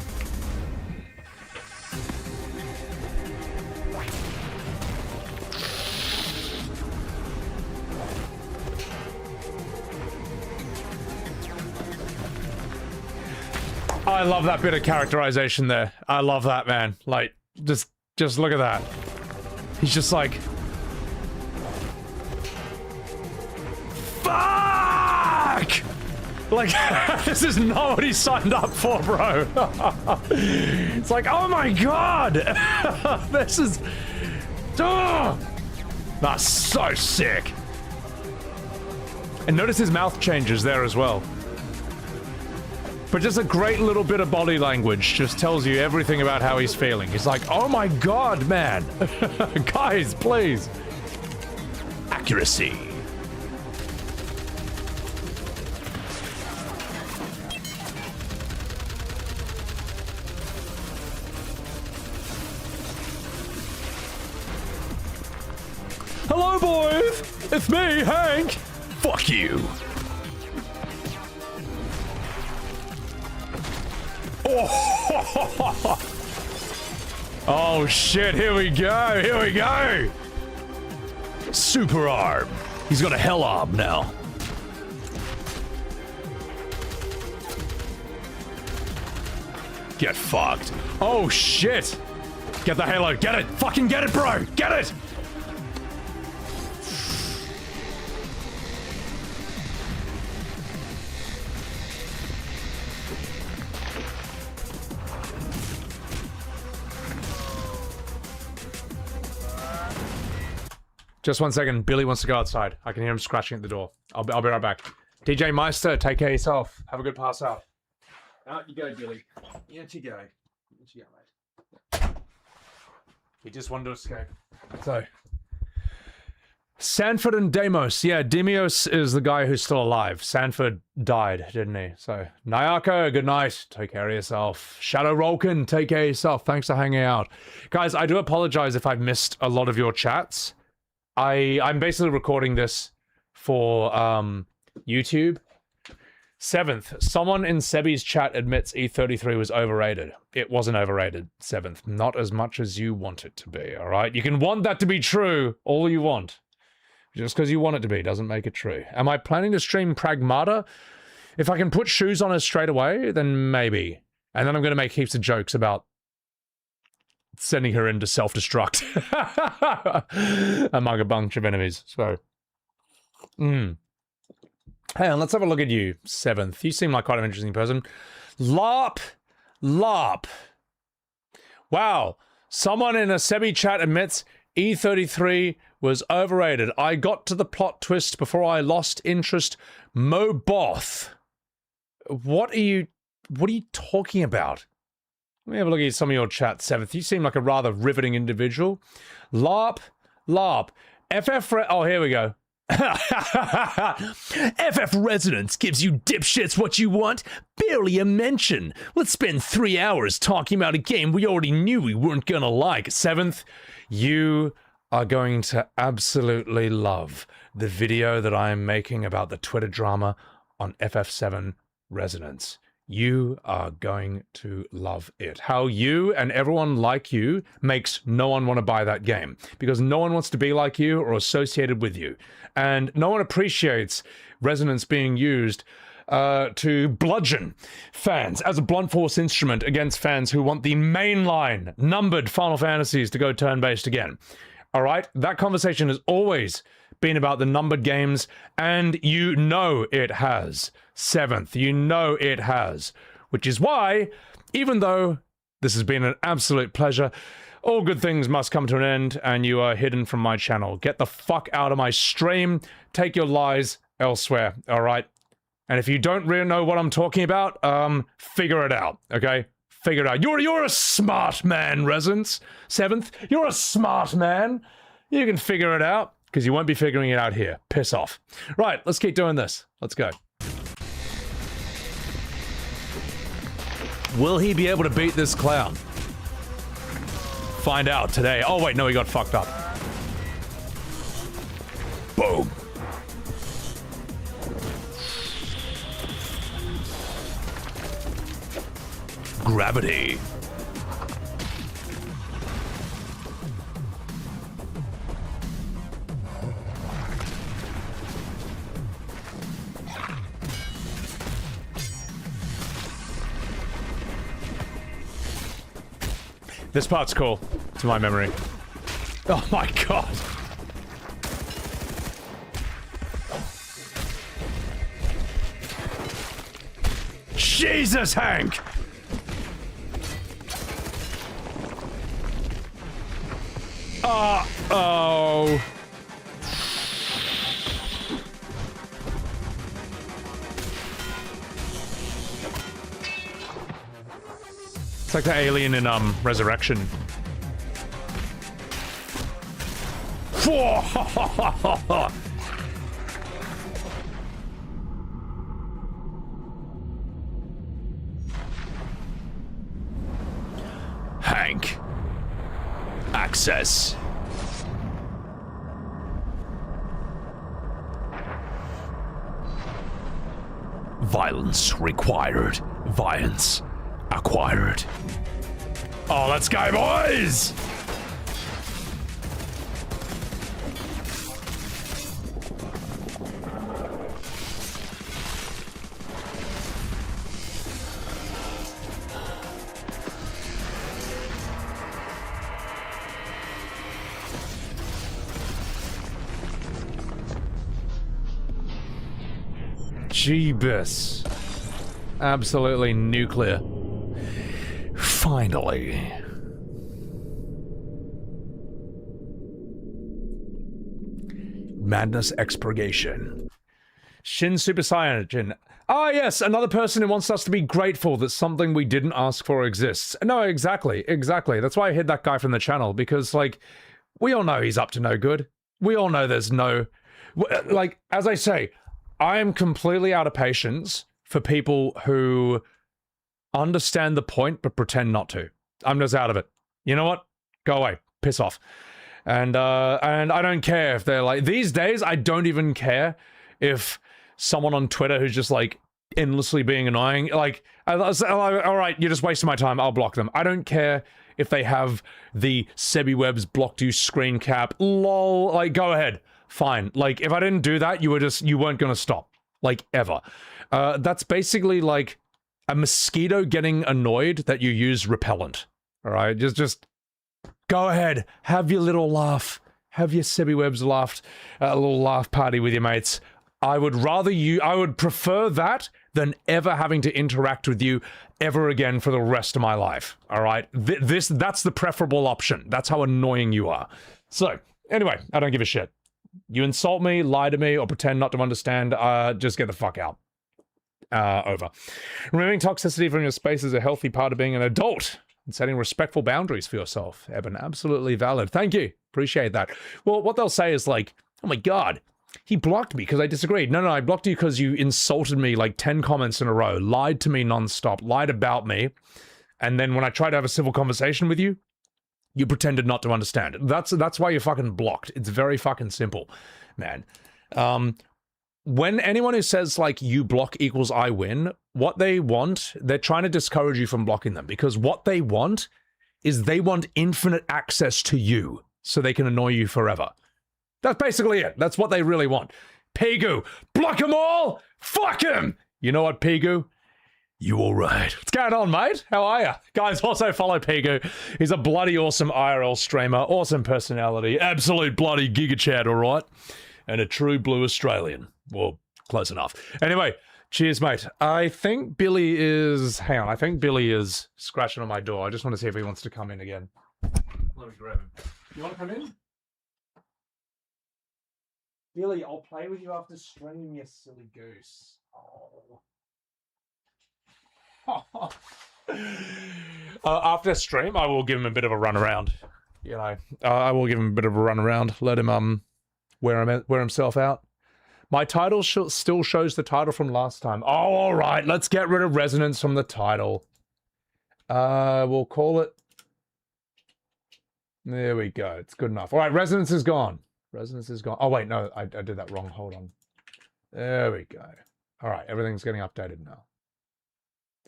I love that bit of characterization there. I love that, man. Like, just look at that. He's just like... Fuck! Like, this is not what he signed up for, bro. It's like, oh my god! This is... Oh! That's so sick. And notice his mouth changes there as well. But just a great little bit of body language just tells you everything about how he's feeling. He's like, oh my god, man. Guys, please. Accuracy. Hello, boys! It's me, Hank! Fuck you! Oh, oh shit, here we go, here we go! Super arm. He's got a hell arm now. Get fucked. Oh shit! Get the halo, get it! Fucking get it, bro! Get it! Just 1 second. Billy wants to go outside. I can hear him scratching at the door. I'll be right back. DJ Meister, take care of yourself. Have a good pass out. Out you go, Billy. Out you go. Out you go, mate. He just wanted to escape. So, Sanford and Deimos. Yeah, Demios is the guy who's still alive. Sanford died, didn't he? So, Nyako, good night. Take care of yourself. Shadow Rolkin, take care of yourself. Thanks for hanging out. Guys, I do apologize if I've missed a lot of your chats. I'm basically recording this for YouTube. 7th, someone in Sebi's chat admits E33 was overrated. It wasn't overrated, 7th. Not as much as you want it to be, alright? You can want that to be true all you want. Just because you want it to be doesn't make it true. Am I planning to stream Pragmata? If I can put shoes on her straight away, then maybe. And then I'm going to make heaps of jokes about sending her into self-destruct among a bunch of enemies. So, Hang on, let's have a look at you, 7th. You seem like quite an interesting person. LARP. Wow, someone in a Sebi chat admits E33 was overrated. I got to the plot twist before I lost interest. Moboth. What are you talking about? Let me have a look at some of your chat, 7th. You seem like a rather riveting individual. LARP. Oh, here we go. FF Resonance gives you dipshits what you want? Barely a mention. Let's spend 3 hours talking about a game we already knew we weren't gonna like. 7th, you are going to absolutely love the video that I am making about the Twitter drama on FF7 Resonance. You are going to love it. How you and everyone like you makes no one want to buy that game. Because no one wants to be like you or associated with you. And no one appreciates Resonance being used to bludgeon fans as a blunt force instrument against fans who want the mainline, numbered Final Fantasies to go turn-based again. Alright? That conversation has always been about the numbered games, and you know it has. 7th, you know it has. Which is why, even though this has been an absolute pleasure, all good things must come to an end, and you are hidden from my channel. Get the fuck out of my stream. Take your lies elsewhere, alright? And if you don't really know what I'm talking about, figure it out, okay? Figure it out. You're a smart man, Resonance. 7th, you're a smart man. You can figure it out, because you won't be figuring it out here. Piss off. Right, let's keep doing this. Let's go. Will he be able to beat this clown? Find out today. Oh wait, no, he got fucked up. Boom. Gravity. This part's cool, to my memory. Oh my god. Jesus, Hank! Uh-oh. like the alien in Resurrection. Hank. Access. Violence required. Violence acquired. Oh, let's go, boys! Jeebus. Absolutely nuclear. Finally. Madness Expurgation. Shin Super Saiyan. Ah, yes, another person who wants us to be grateful that something we didn't ask for exists. No, exactly. That's why I hid that guy from the channel, because, like, we all know he's up to no good. We all know there's no... Like, as I say, I am completely out of patience for people who understand the point but pretend not to. I'm just out of it. You know what? Go away. Piss off. And I don't care if they're like... These days, I don't even care if someone on Twitter who's just, like, endlessly being annoying, like, all right, you're just wasting my time, I'll block them. I don't care if they have the SebiWebs blocked you screen cap. Lol. Like, go ahead. Fine. Like, if I didn't do that, you weren't gonna stop. Like, ever. That's basically like a mosquito getting annoyed that you use repellent. Alright? Just go ahead. Have your little laugh. Have your SebiWebs laughed. A little laugh party with your mates. I would prefer that than ever having to interact with you ever again for the rest of my life. Alright? That's the preferable option. That's how annoying you are. So, anyway, I don't give a shit. You insult me, lie to me, or pretend not to understand, just get the fuck out. Over. Removing toxicity from your space is a healthy part of being an adult and setting respectful boundaries for yourself. Eben, absolutely valid. Thank you. Appreciate that. Well, what they'll say is like, oh my god, he blocked me because I disagreed. No, I blocked you because you insulted me like 10 comments in a row, lied to me nonstop, lied about me, and then when I tried to have a civil conversation with you, you pretended not to understand. That's why you're fucking blocked. It's very fucking simple, man. When anyone who says, like, you block equals I win, what they want, they're trying to discourage you from blocking them, because what they want is they want infinite access to you so they can annoy you forever. That's basically it. That's what they really want. Pigu, block them all! Fuck him! You know what, Pigu? You alright? What's going on, mate? How are ya? Guys, also follow Pigu. He's a bloody awesome IRL streamer, awesome personality, absolute bloody gigachad, alright? And a true blue Australian. Well, close enough. Anyway, cheers, mate. I think Billy is... Hang on, I think Billy is scratching on my door. I just want to see if he wants to come in again. Let me grab him. You want to come in? Billy, I'll play with you after stream, you silly goose. Oh. After stream, I will give him a bit of a run around. You know, I will give him a bit of a run around. Let him wear himself out. My title still shows the title from last time. Oh, all right. Let's get rid of resonance from the title. We'll call it. There we go. It's good enough. All right, resonance is gone. Resonance is gone. Oh wait, no, I did that wrong. Hold on. There we go. All right, everything's getting updated now.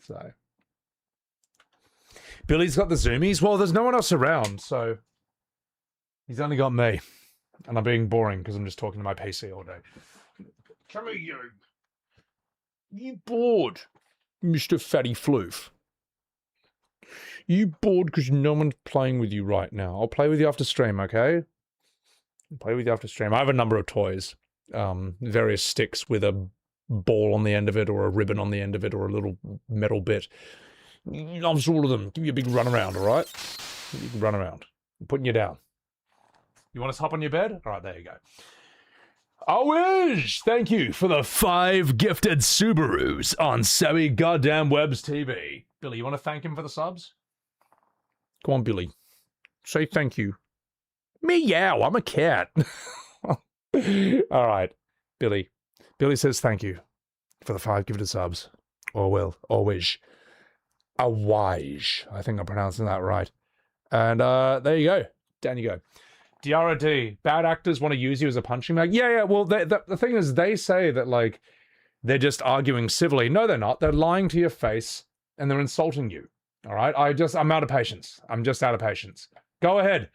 So, Billy's got the zoomies. Well, there's no one else around, so he's only got me. And I'm being boring because I'm just talking to my PC all day. Come here, you. You bored, Mr. Fatty Floof? You bored because no one's playing with you right now? I'll play with you after stream, okay? I'll play with you after stream. I have a number of toys. Various sticks with a ball on the end of it, or a ribbon on the end of it, or a little metal bit. I'll all of them. Give you a big run around, all right? You can run around. I'm putting you down. You want us to hop on your bed? All right, there you go. Awish! Thank you for the 5 gifted Subarus on Sebi Goddamn Webs TV. Billy, you want to thank him for the subs? Go on, Billy. Say thank you. Meow, I'm a cat. All right, Billy. Billy says thank you for the 5 gifted subs. Or will, or wish. A wise. I think I'm pronouncing that right. And there you go. Down you go. Diara D. Bad actors want to use you as a punching bag? Yeah, well, the thing is, they say that, like, they're just arguing civilly. No, they're not. They're lying to your face, and they're insulting you. All right? I'm out of patience. I'm just out of patience. Go ahead.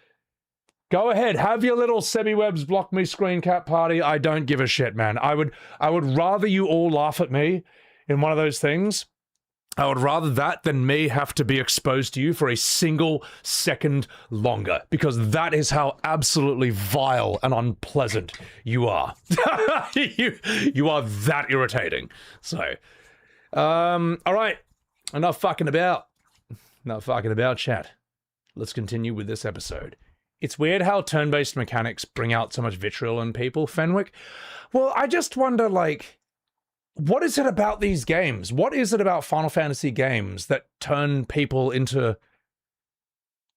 Go ahead. Have your little semi-webs block me screen cap party. I don't give a shit, man. I would rather you all laugh at me in one of those things. I would rather that than me have to be exposed to you for a single second longer, because that is how absolutely vile and unpleasant you are. you are that irritating. So, all right, enough fucking about. Enough fucking about, chat. Let's continue with this episode. It's weird how turn-based mechanics bring out so much vitriol in people, Fenwick. Well, I just wonder, like, what is it about these games? What is it about Final Fantasy games that turn people into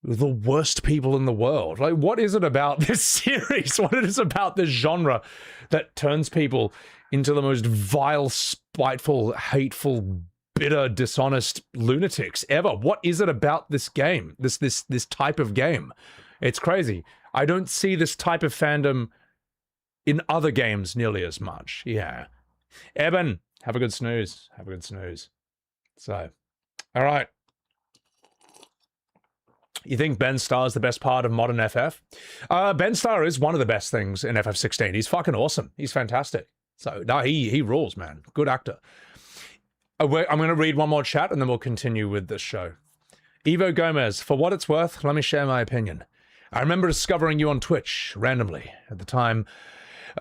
the worst people in the world? Like, what is it about this series? What is it about this genre that turns people into the most vile, spiteful, hateful, bitter, dishonest lunatics ever? What is it about this game? This type of game? It's crazy. I don't see this type of fandom in other games nearly as much. Yeah. Eben, have a good snooze. Have a good snooze. So, all right. You think Ben Starr is the best part of modern FF? Ben Starr is one of the best things in FF16. He's fucking awesome. He's fantastic. So, no, he rules, man. Good actor. I'm going to read one more chat and then we'll continue with this show. Evo Gomez, for what it's worth, let me share my opinion. I remember discovering you on Twitch randomly. At the time,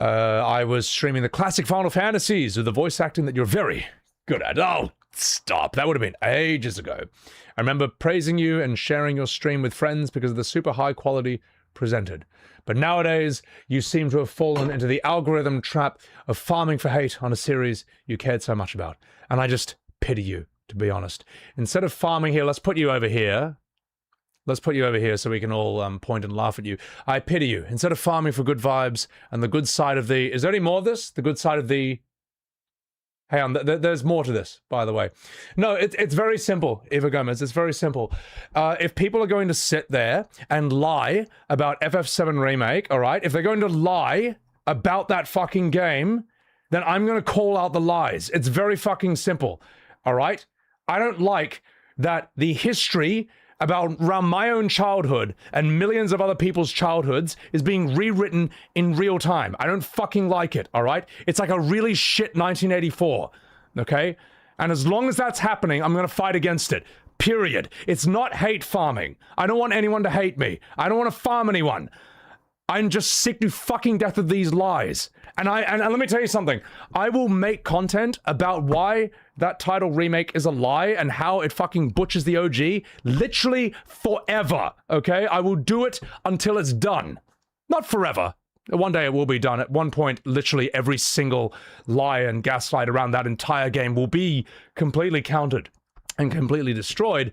I was streaming the classic Final Fantasies with the voice acting that you're very good at. Oh, stop. That would have been ages ago. I remember praising you and sharing your stream with friends because of the super high quality presented. But nowadays, you seem to have fallen into the algorithm trap of farming for hate on a series you cared so much about. And I just pity you, to be honest. Instead of farming here, let's put you over here. Let's put you over here so we can all point and laugh at you. I pity you. Instead of farming for good vibes and the good side of the... Is there any more of this? The good side of the... Hang on, there's more to this, by the way. No, it's very simple, Eva Gomez. It's very simple. If people are going to sit there and lie about FF7 Remake, all right? If they're going to lie about that fucking game, then I'm going to call out the lies. It's very fucking simple, all right? I don't like that the history around my own childhood and millions of other people's childhoods is being rewritten in real time. I don't fucking like it, all right? It's like a really shit 1984, okay? And as long as that's happening, I'm going to fight against it, period. It's not hate farming. I don't want anyone to hate me. I don't want to farm anyone. I'm just sick to fucking death of these lies. And let me tell you something. I will make content about why that title remake is a lie and how it fucking butchers the OG literally forever, okay? I will do it until it's done. Not forever. One day it will be done. At one point, literally every single lie and gaslight around that entire game will be completely countered and completely destroyed.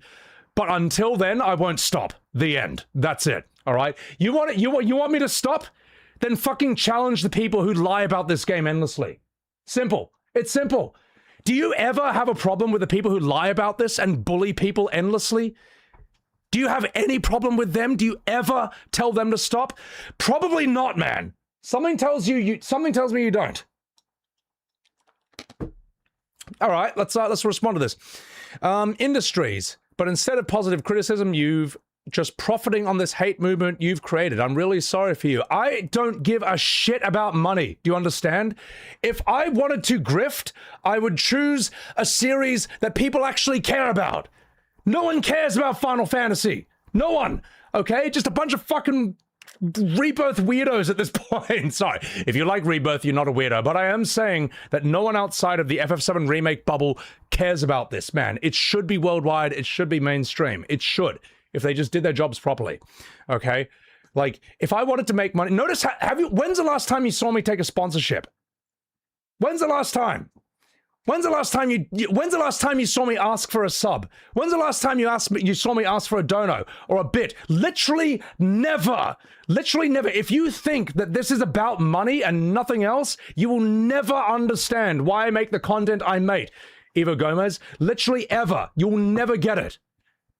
But until then, I won't stop. The end. That's it. All right? You want me to stop? Then fucking challenge the people who lie about this game endlessly. Simple. It's simple. Do you ever have a problem with the people who lie about this and bully people endlessly? Do you have any problem with them? Do you ever tell them to stop? Probably not, man. Something tells me you don't. All right, let's respond to this. Industries, but instead of positive criticism, you've just profiting on this hate movement you've created. I'm really sorry for you. I don't give a shit about money. Do you understand? If I wanted to grift, I would choose a series that people actually care about. No one cares about Final Fantasy. No one. Okay? Just a bunch of fucking Rebirth weirdos at this point. Sorry. If you like Rebirth, you're not a weirdo. But I am saying that no one outside of the FF7 Remake bubble cares about this, man. It should be worldwide. It should be mainstream. It should. If they just did their jobs properly, okay? Like, if I wanted to make money... Notice, when's the last time you saw me take a sponsorship? When's the last time? When's the last time you saw me ask for a sub? When's the last time you saw me ask for a dono or a bit? Literally never. Literally never. If you think that this is about money and nothing else, you will never understand why I make the content I make. Evo Gomez, literally ever. You'll never get it.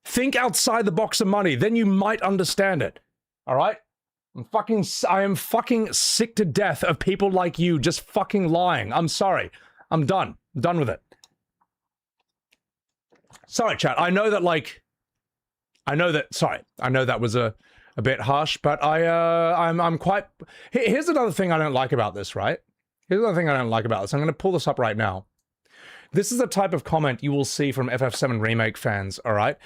Think outside the box of money, then you might understand it. All right? I am fucking sick to death of people like you just fucking lying. I'm sorry. I'm done. I'm done with it. Sorry, chat. I know that was a bit harsh, but I'm quite... Here's another thing I don't like about this, right? Here's another thing I don't like about this. I'm going to pull this up right now. This is the type of comment you will see from FF7 Remake fans, all right?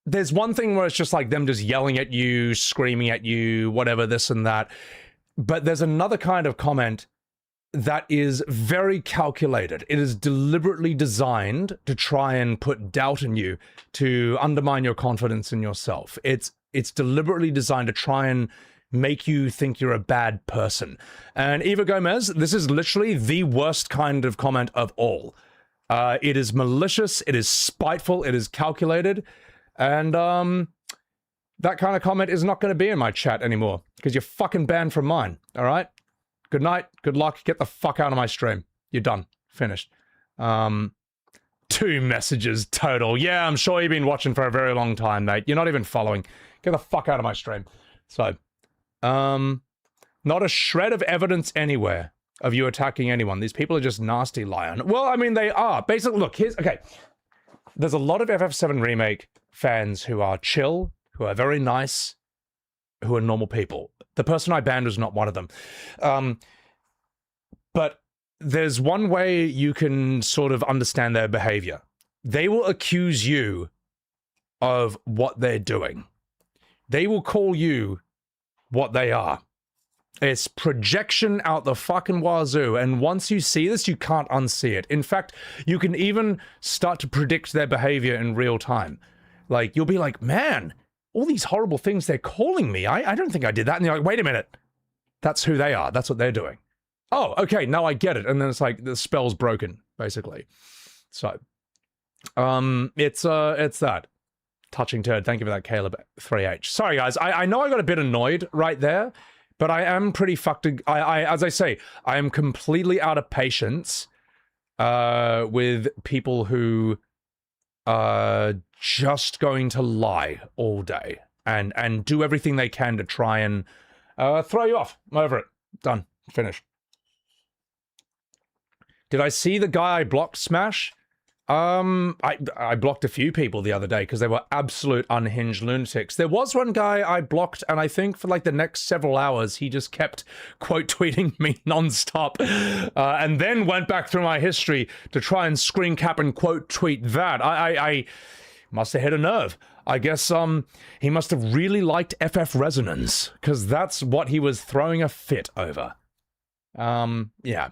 There's one thing where it's just like them just yelling at you, screaming at you, whatever, this and that. But there's another kind of comment that is very calculated. It is deliberately designed to try and put doubt in you, to undermine your confidence in yourself. It's deliberately designed to try and make you think you're a bad person. And Eva Gomez, this is literally the worst kind of comment of all. It is malicious, it is spiteful, it is calculated, and that kind of comment is not going to be in my chat anymore, because you're fucking banned from mine, all right? Good night, good luck, get the fuck out of my stream. You're done. Finished. 2 messages total. Yeah, I'm sure you've been watching for a very long time, mate. You're not even following. Get the fuck out of my stream. So, not a shred of evidence anywhere of you attacking anyone. These people are just nasty lion. Well, I mean, they are. Basically, look, okay. There's a lot of FF7 Remake fans who are chill, who are very nice, who are normal people. The person I banned was not one of them. But there's one way you can sort of understand their behavior. They will accuse you of what they're doing. They will call you what they are. It's projection out the fucking wazoo, and once you see this, you can't unsee it. In fact, you can even start to predict their behavior in real time. Like, you'll be like, man, all these horrible things they're calling me, I don't think I did that. And you're like, wait a minute. That's who they are. That's what they're doing. Oh, okay, now I get it. And then it's like, the spell's broken, basically. So, it's that. Touching turd. Thank you for that, Caleb 3H. Sorry, guys. I know I got a bit annoyed right there, but I am pretty fucked. As I say, I am completely out of patience with people who are just going to lie all day and do everything they can to try and throw you off. I'm over it. Done. Finished. Did I see the guy I blocked smash? I blocked a few people the other day because they were absolute unhinged lunatics. There was one guy I blocked, and I think for like the next several hours, he just kept quote tweeting me nonstop, and then went back through my history to try and screen cap and quote tweet that. I must have hit a nerve. I guess he must have really liked FF Resonance, because that's what he was throwing a fit over. Yeah.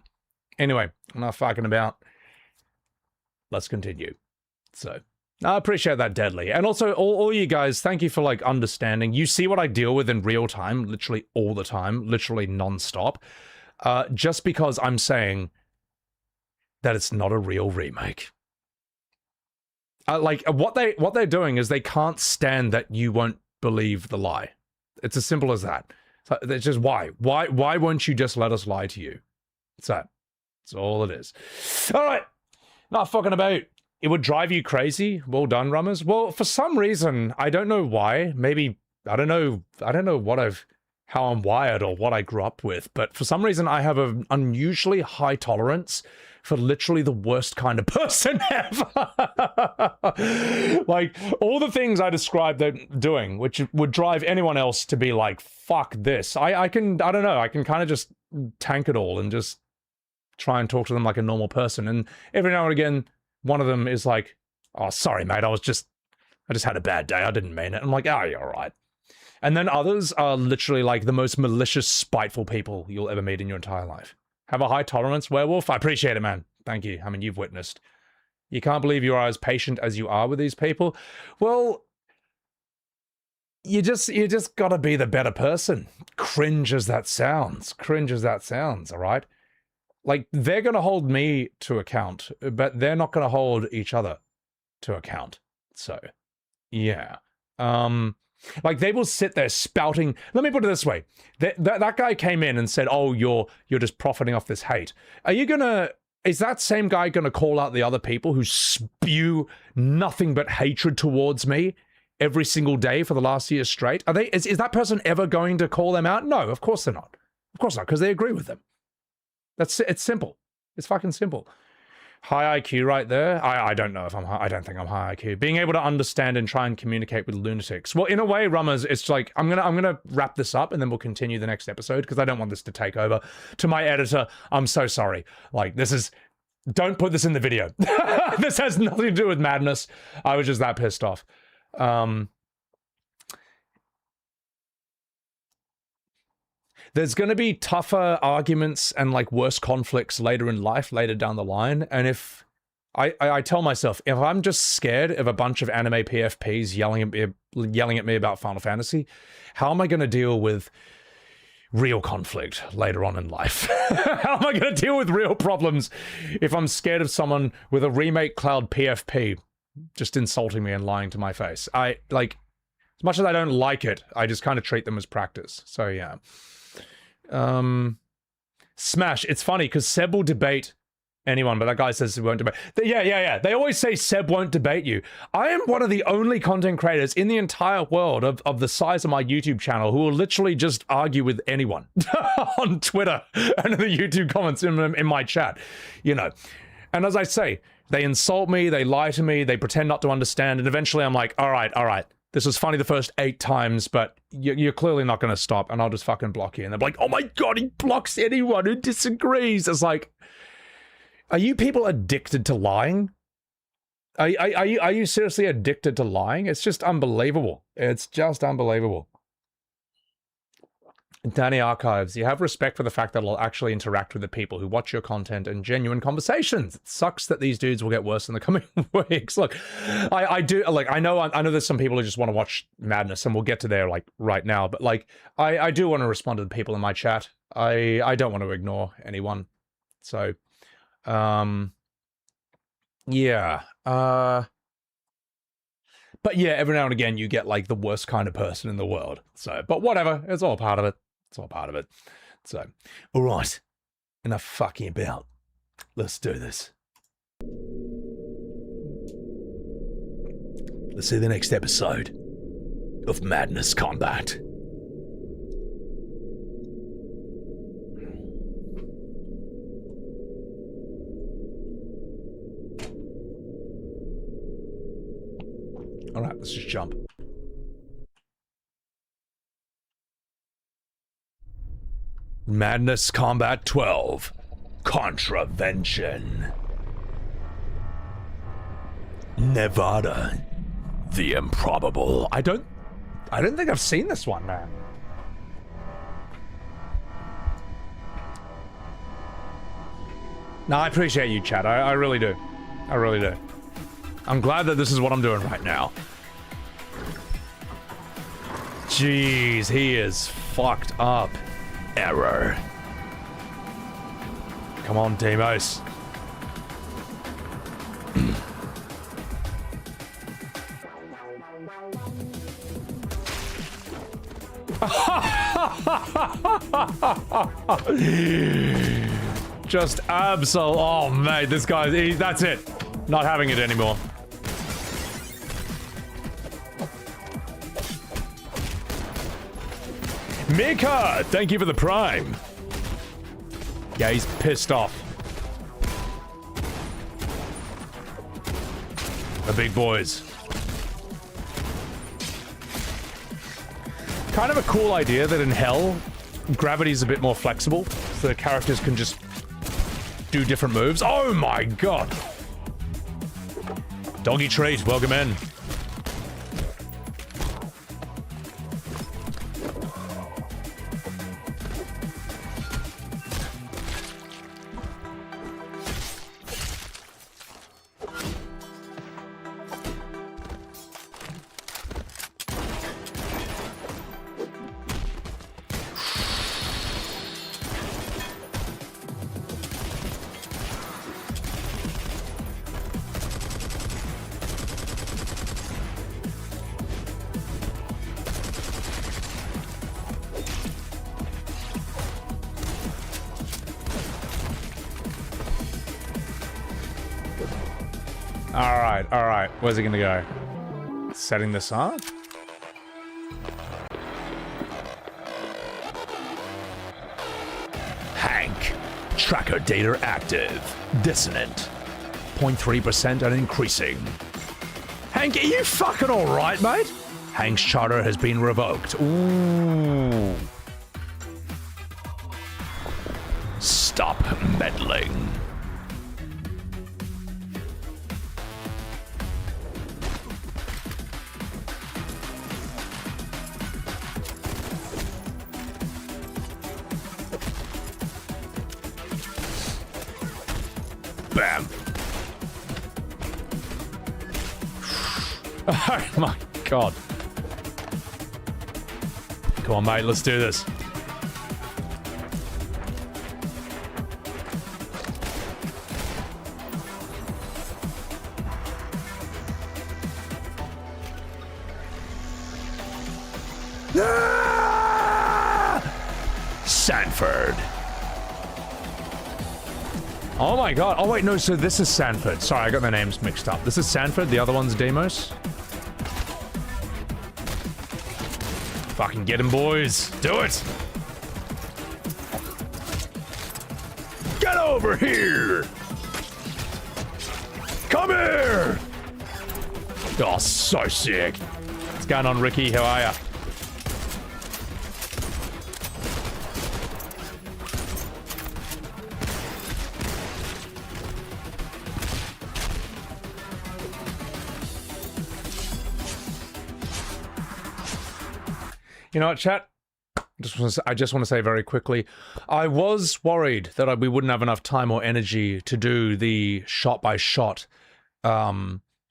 Anyway, I'm not fucking about. Let's continue. So, I appreciate that, Deadly. And also, all you guys, thank you for, like, understanding. You see what I deal with in real time, literally all the time, literally non-stop. Just because I'm saying that it's not a real remake. Like, what they're doing is they can't stand that you won't believe the lie. It's as simple as that. So it's just why? Why won't you just let us lie to you? It's that. That's all it is. All right. Not fucking about. It would drive you crazy. Well done, Rummers. Well, for some reason, I don't know why. Maybe, I don't know how I'm wired or what I grew up with, but for some reason I have an unusually high tolerance for literally the worst kind of person ever. Like, all the things I described they're doing, which would drive anyone else to be like, fuck this. I don't know, I can kind of just tank it all and just try and talk to them like a normal person. And every now and again, one of them is like, oh, sorry, mate, I just had a bad day. I didn't mean it. I'm like, oh, you're all right. And then others are literally like the most malicious, spiteful people you'll ever meet in your entire life. Have a high tolerance, werewolf? I appreciate it, man. Thank you. I mean, you've witnessed. You can't believe you are as patient as you are with these people. Well, you just gotta be the better person. Cringe as that sounds, all right? Like, they're going to hold me to account, but they're not going to hold each other to account. So, yeah. Like, they will sit there spouting. Let me put it this way. That guy came in and said, oh, you're just profiting off this hate. Are you going to... Is that same guy going to call out the other people who spew nothing but hatred towards me every single day for the last year straight? Are they? Is that person ever going to call them out? No, of course they're not. Of course not, because they agree with them. It's simple. It's fucking simple. High IQ right there. I don't know if I'm high. I don't think I'm high IQ. Being able to understand and try and communicate with lunatics. Well, in a way, Rummers, it's like I'm gonna wrap this up and then we'll continue the next episode because I don't want this to take over. To my editor, I'm so sorry. Like, this is... Don't put this in the video. This has nothing to do with madness. I was just that pissed off. There's going to be tougher arguments and like worse conflicts later in life, later down the line. And if I tell myself, if I'm just scared of a bunch of anime PFPs yelling at me about Final Fantasy, how am I going to deal with real conflict later on in life? How am I going to deal with real problems if I'm scared of someone with a remake cloud PFP just insulting me and lying to my face? I like, as much as I don't like it, I just kind of treat them as practice. So yeah. Smash, it's funny because Seb will debate anyone, but that guy says he won't debate. Yeah. They always say Seb won't debate you. I am one of the only content creators in the entire world of the size of my YouTube channel who will literally just argue with anyone on Twitter and in the YouTube comments in my chat, you know. And as I say, they insult me, they lie to me, they pretend not to understand, and eventually I'm like, all right. This was funny the first 8 times, but you're clearly not going to stop, and I'll just fucking block you. And they're like, oh my god, he blocks anyone who disagrees. It's like, are you people addicted to lying? Are you seriously addicted to lying? It's just unbelievable. It's just unbelievable. Danny Archives, you have respect for the fact that it'll actually interact with the people who watch your content and genuine conversations. It sucks that these dudes will get worse in the coming weeks. Look, I do, like, I know there's some people who just want to watch madness, and we'll get to there, like, right now, but, like, I do want to respond to the people in my chat. I don't want to ignore anyone. So, yeah. But yeah, every now and again you get, like, the worst kind of person in the world. So, but whatever, it's all part of it. It's all part of it. So, all right, enough fucking about. Let's do this. Let's see the next episode of Madness Combat. All right, let's just jump. Madness Combat 12. Contravention. Nevada. The Improbable. I don't think I've seen this one, man. No, I appreciate you, chat. I really do. I really do. I'm glad that this is what I'm doing right now. Jeez, he is fucked up. Error. Come on, Deimos. Just absolute. Oh, mate, this guy, that's it. Not having it anymore. Mika, thank you for the prime. Yeah, he's pissed off. The big boys. Kind of a cool idea that in Hell, gravity's a bit more flexible, so the characters can just do different moves. Oh my god. Doggy treat, welcome in. Alright. Where's it gonna go? Setting this up? Hank. Tracker data active. Dissonant. 0.3% and increasing. Hank, are you fucking alright, mate? Hank's charter has been revoked. Ooh. Stop meddling. Bam. Oh my god. Come on, mate, let's do this. Sanford. Oh my god. Oh wait, no, so this is Sanford. Sorry, I got the names mixed up. This is Sanford, the other one's Deimos. Fucking get him, boys. Do it. Get over here. Come here. Oh, so sick. What's going on, Ricky? How are ya? You know what, chat? I just want to say very quickly, I was worried that we wouldn't have enough time or energy to do the shot-by-shot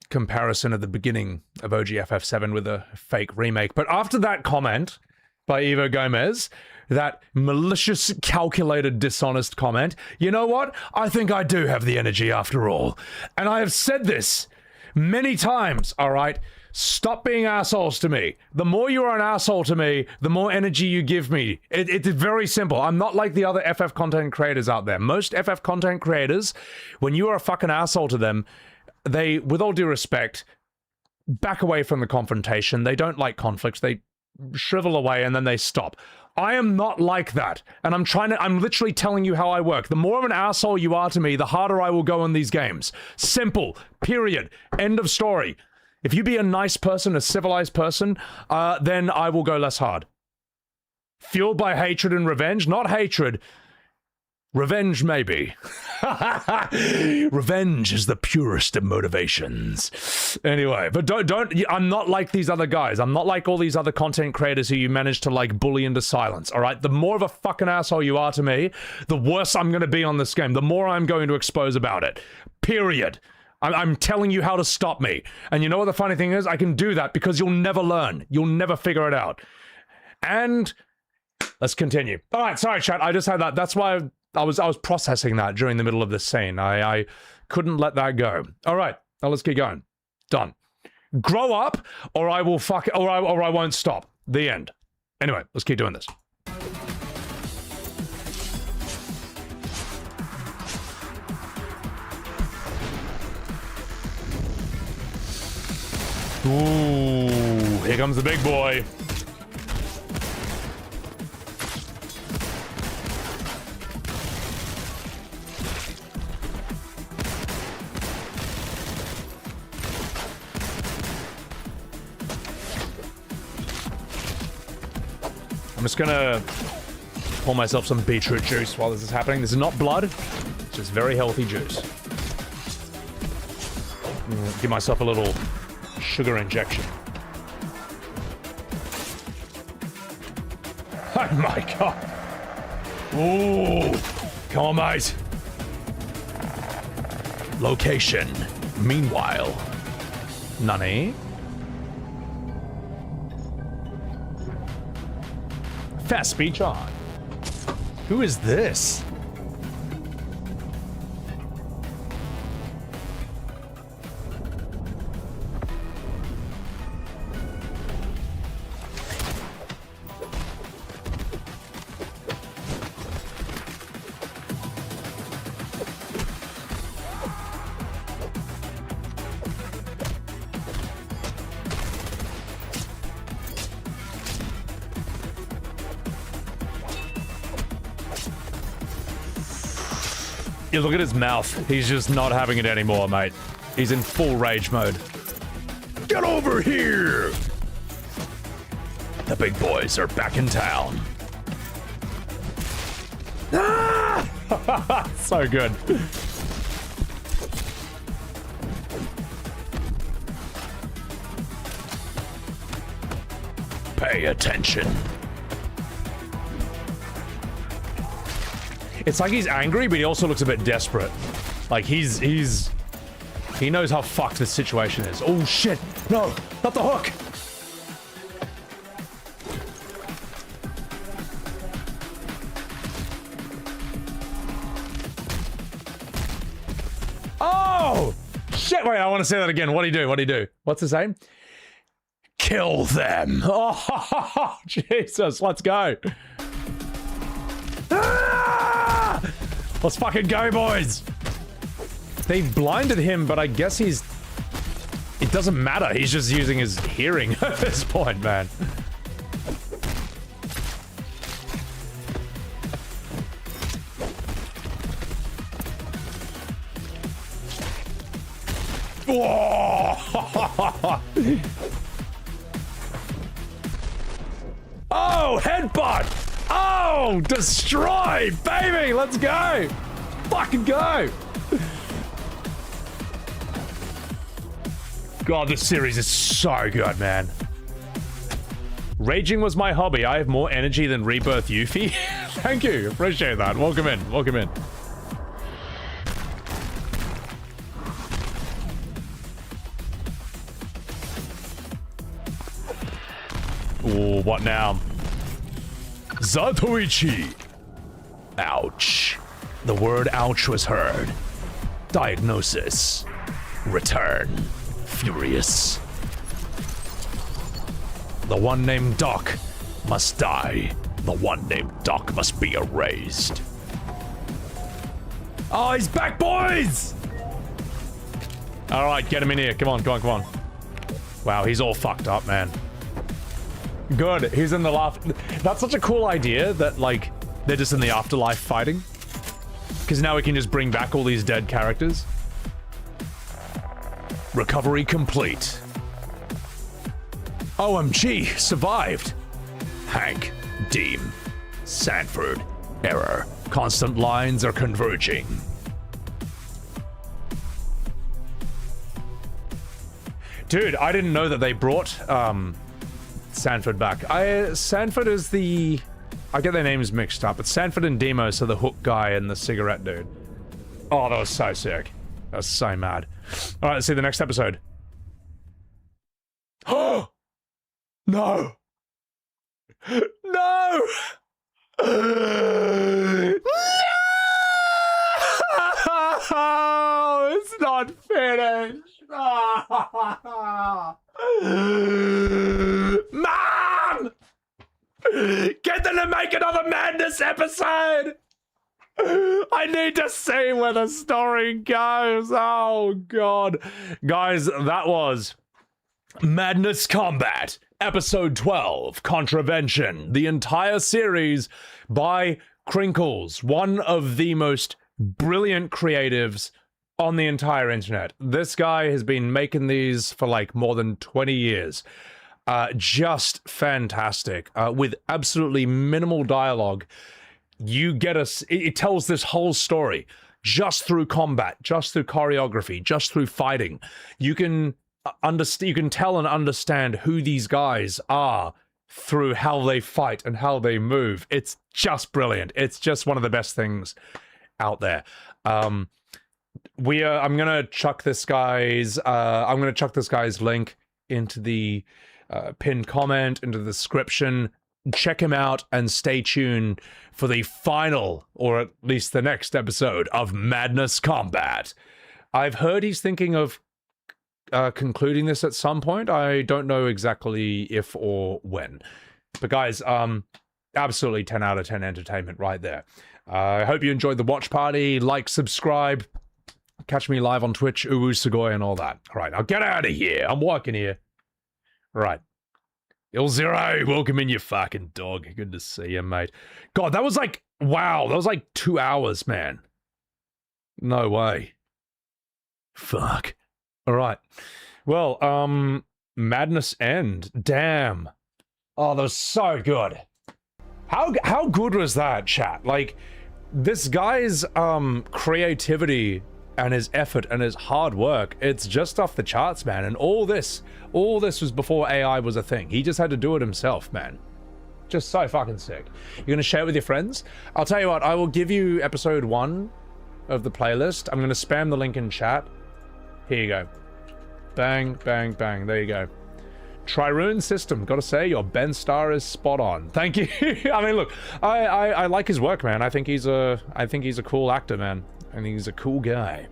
comparison at the beginning of OG FF7 with a fake remake. But after that comment by Evo Gomez, that malicious, calculated, dishonest comment, you know what? I think I do have the energy after all. And I have said this many times, all right? Stop being assholes to me. The more you are an asshole to me, the more energy you give me. It's very simple. I'm not like the other FF content creators out there. Most FF content creators, when you are a fucking asshole to them, they, with all due respect, back away from the confrontation. They don't like conflicts. They shrivel away and then they stop. I am not like that. And I'm literally telling you how I work. The more of an asshole you are to me, the harder I will go in these games. Simple. Period. End of story. If you be a nice person, a civilized person, then I will go less hard. Fueled by hatred and revenge? Not hatred. Revenge, maybe. Revenge is the purest of motivations. Anyway, but don't, I'm not like these other guys. I'm not like all these other content creators who you manage to, like, bully into silence, all right? The more of a fucking asshole you are to me, the worse I'm going to be on this game. The more I'm going to expose about it. Period. I'm telling you how to stop me. And you know what the funny thing is? I can do that because you'll never learn. You'll never figure it out. And let's continue. All right, sorry, chat. I just had that. That's why I was processing that during the middle of this scene. I couldn't let that go. All right, now let's keep going. Done. Grow up, or I will fuck, or I won't stop. The end. Anyway, let's keep doing this. Ooh, here comes the big boy. I'm just gonna pour myself some beetroot juice while this is happening. This is not blood, it's just very healthy juice. Give myself a little sugar injection. Oh my god. Ooh. Come on, mate. Location. Meanwhile. Nani? Fast speech on. Who is this? You look at his mouth. He's just not having it anymore, mate. He's in full rage mode. Get over here! The big boys are back in town. Ah! So good. Pay attention. It's like he's angry, but he also looks a bit desperate. Like he knows how fucked this situation is. Oh shit! No, not the hook! Oh! Shit, wait, I want to say that again. What'd he do? What'd he do? What's his name? Kill them! Oh, Jesus, let's go. Ah! Let's fucking go, boys! They blinded him, but I guess he's... It doesn't matter, he's just using his hearing at this point, man. Oh, headbutt! Oh, destroy, baby! Let's go! Fucking go! God, this series is so good, man. Raging was my hobby. I have more energy than Rebirth Yuffie. Thank you, appreciate that. Welcome in, welcome in. Ooh, what now? Zatoichi. Ouch. The word ouch was heard. Diagnosis. Return. Furious. The one named Doc must die. The one named Doc must be erased. Oh, he's back, boys! Alright, get him in here. Come on, come on, come on. Wow, he's all fucked up, man. Good, he's in the laugh. That's such a cool idea that, like, they're just in the afterlife fighting. Because now we can just bring back all these dead characters. Recovery complete. OMG, survived. Hank, Deem, Sanford, error. Constant lines are converging. Dude, I didn't know that they brought, Sanford back. Sanford is the... I get their names mixed up. It's Sanford and Demos are the hook guy and the cigarette dude. Oh, that was so sick. That was so mad. Alright, let's see the next episode. Oh! No! No! No! It's not finished! Mom! Get them to make another Madness episode! I need to see where the story goes. Oh, God. Guys, that was Madness Combat, Episode 12, Contravention. The entire series by Crinkles, one of the most brilliant creatives on the entire internet. This guy has been making these for like more than 20 years. Just fantastic. With absolutely minimal dialogue. You get us, it tells this whole story just through combat, just through choreography, just through fighting. You can you can tell and understand who these guys are through how they fight and how they move. It's just brilliant. It's just one of the best things out there. I'm gonna chuck this guy's link into the pinned comment, into the description. Check him out and stay tuned for the final, or at least the next episode of Madness Combat. I've heard he's thinking of concluding this at some point. I don't know exactly if or when. But guys, absolutely 10 out of 10 entertainment right there. I hope you enjoyed the watch party. Like, subscribe. Catch me live on Twitch, Uwu Sugoi, and all that. All right, I'll get out of here. I'm working here. All right. Il-Zero, welcome in, you fucking dog. Good to see you, mate. God, that was like, wow, that was like 2 hours, man. No way. Fuck. All right. Well, Madness End. Damn. Oh, that was so good. How good was that, chat? Like, this guy's creativity and his effort and his hard work, it's just off the charts, man. And all this was before AI was a thing. He just had to do it himself, man. Just so fucking sick. You're gonna share it with your friends? I'll tell you what, I will give you episode 1 of the playlist. I'm gonna spam the link in chat. Here you go. Bang, bang, bang. There you go. Trirune System, gotta say, your Ben Starr is spot on. Thank you. I mean, look, I like his work, man. I think he's a cool actor, man. I think he's a cool guy.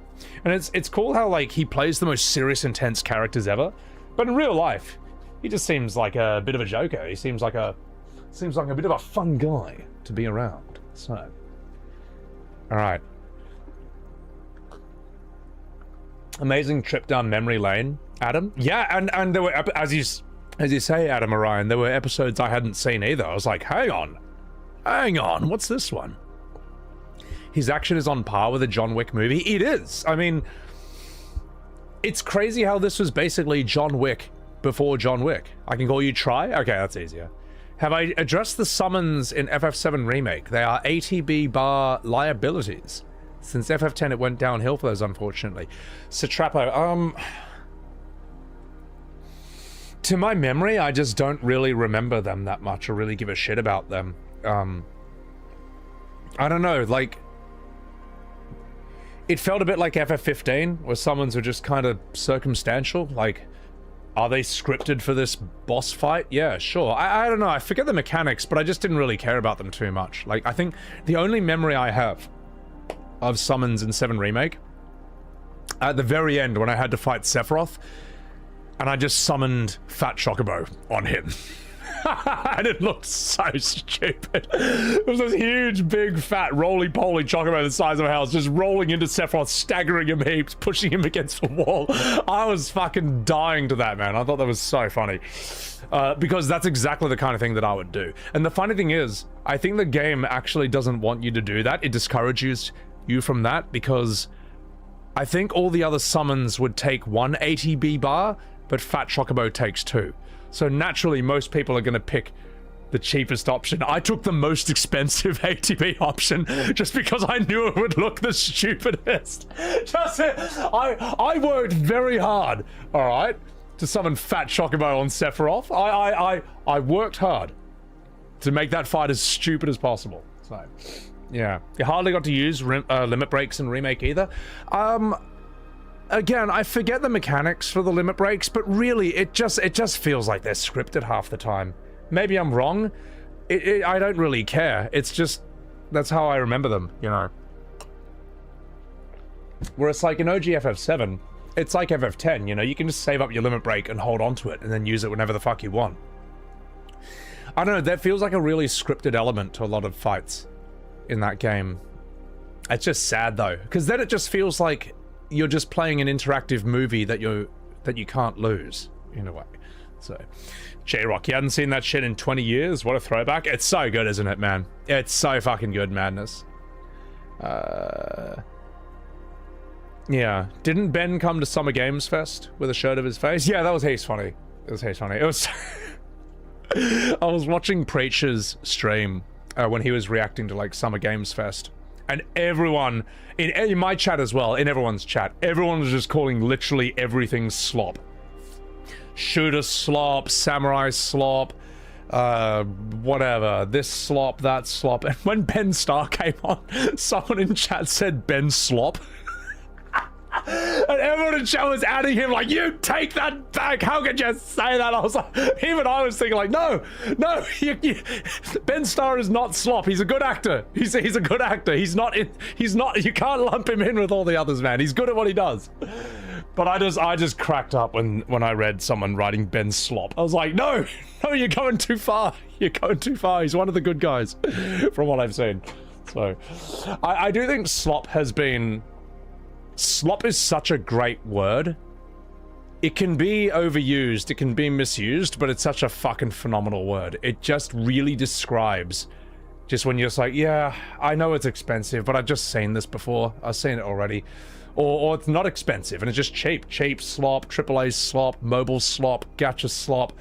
And it's cool how, like, he plays the most serious, intense characters ever. But in real life, he just seems like a bit of a joker. He seems like a bit of a fun guy to be around. So, all right. Amazing trip down memory lane, Adam. Yeah, and there were, as you say, Adam Orion, there were episodes I hadn't seen either. I was like, hang on, what's this one? His action is on par with a John Wick movie. It is. I mean, it's crazy how this was basically John Wick before John Wick. I can call you Try? Okay, that's easier. Have I addressed the summons in FF7 Remake? They are ATB bar liabilities. Since FF10 it went downhill for those, unfortunately. Satrapo, to my memory, I just don't really remember them that much or really give a shit about them. I don't know, like, it felt a bit like FF15, where summons were just kind of circumstantial. Like, are they scripted for this boss fight? Yeah, sure. I don't know, I forget the mechanics, but I just didn't really care about them too much. Like, I think the only memory I have of summons in 7 Remake, at the very end when I had to fight Sephiroth, and I just summoned Fat Chocobo on him. And it looked so stupid. It was this huge, big, fat, roly-poly Chocobo the size of a house, just rolling into Sephiroth, staggering him heaps, pushing him against the wall. I was fucking dying to that, man. I thought that was so funny. Because that's exactly the kind of thing that I would do. And the funny thing is, I think the game actually doesn't want you to do that. It discourages you from that, because I think all the other summons would take 1 ATB bar, but Fat Chocobo takes 2. So naturally, most people are going to pick the cheapest option. I took the most expensive ATB option just because I knew it would look the stupidest. I worked very hard, all right, to summon Fat Chocobo on Sephiroth. I worked hard to make that fight as stupid as possible. So, yeah. You hardly got to use limit breaks in Remake either. Again, I forget the mechanics for the limit breaks, but really, it just feels like they're scripted half the time. Maybe I'm wrong. I don't really care. It's just, that's how I remember them, you know. Whereas, like, in OG FF7, it's like FF10, you know, you can just save up your limit break and hold on to it, and then use it whenever the fuck you want. I don't know, that feels like a really scripted element to a lot of fights in that game. It's just sad, though, because then it just feels like you're just playing an interactive movie that you can't lose, in a way. So, J-Rock, you hadn't seen that shit in 20 years? What a throwback. It's so good, isn't it, man? It's so fucking good, Madness. Yeah. Didn't Ben come to Summer Games Fest with a shirt of his face? Yeah, that was heaps funny. It was heaps funny. It was... I was watching Preacher's stream when he was reacting to, like, Summer Games Fest. And everyone, in my chat as well, in everyone's chat, everyone was just calling literally everything slop. Shooter slop, samurai slop, whatever, this slop, that slop. And when Ben Starr came on, someone in chat said Ben Slop. And everyone in chat was adding him like, you take that back, how could you say that? I was like, even I was thinking like, no, Ben Starr is not slop, he's a good actor. He's a good actor. He's not, you can't lump him in with all the others, man. He's good at what he does. But I just cracked up when I read someone writing Ben Slop. I was like, no, you're going too far. You're going too far. He's one of the good guys from what I've seen. So, I do think slop has been... Slop is such a great word. It can be overused, it can be misused, but it's such a fucking phenomenal word. It just really describes Just when you're just like, yeah, I know it's expensive, but I've just seen this before. I've seen it already. Or it's not expensive, and it's just cheap. Cheap slop, AAA slop, mobile slop, gacha slop.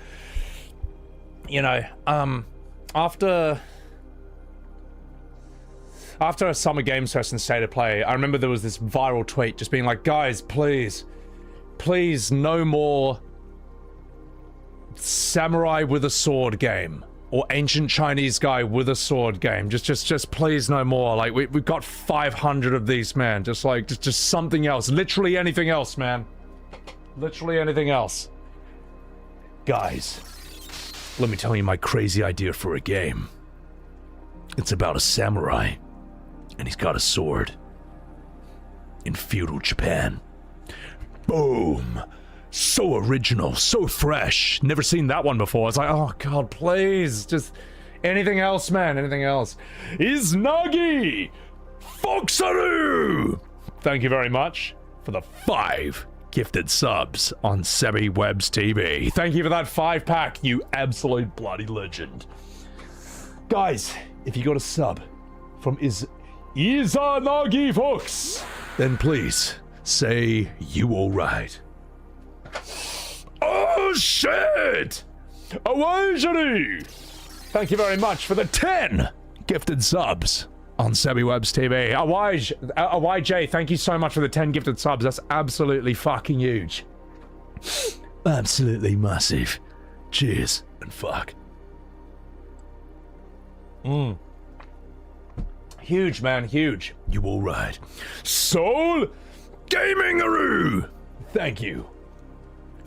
You know, after a Summer Games Fest and State of Play, I remember there was this viral tweet just being like, guys, please, no more samurai with a sword game. Or ancient Chinese guy with a sword game. Just please no more. Like, we've got 500 of these, man. Just like, just something else. Literally anything else, man. Literally anything else. Guys, let me tell you my crazy idea for a game. It's about a samurai, and he's got a sword. In feudal Japan. Boom! So original, so fresh. Never seen that one before. It's like, oh god, please, just anything else, man, anything else. Izanagi Foxaru! Thank you very much for the 5 gifted subs on Sebi Webs TV. Thank you for that 5-pack, you absolute bloody legend. Guys, if you got a sub from Izanagi Fox, then please say you alright. Oh shit! Awajari! Thank you very much for the 10 gifted subs on Sebi Webs TV. AYJ, thank you so much for the 10 gifted subs. That's absolutely fucking huge. Absolutely massive. Cheers and fuck. Huge, man, huge. You alright? Soul Gaming-aroo! Thank you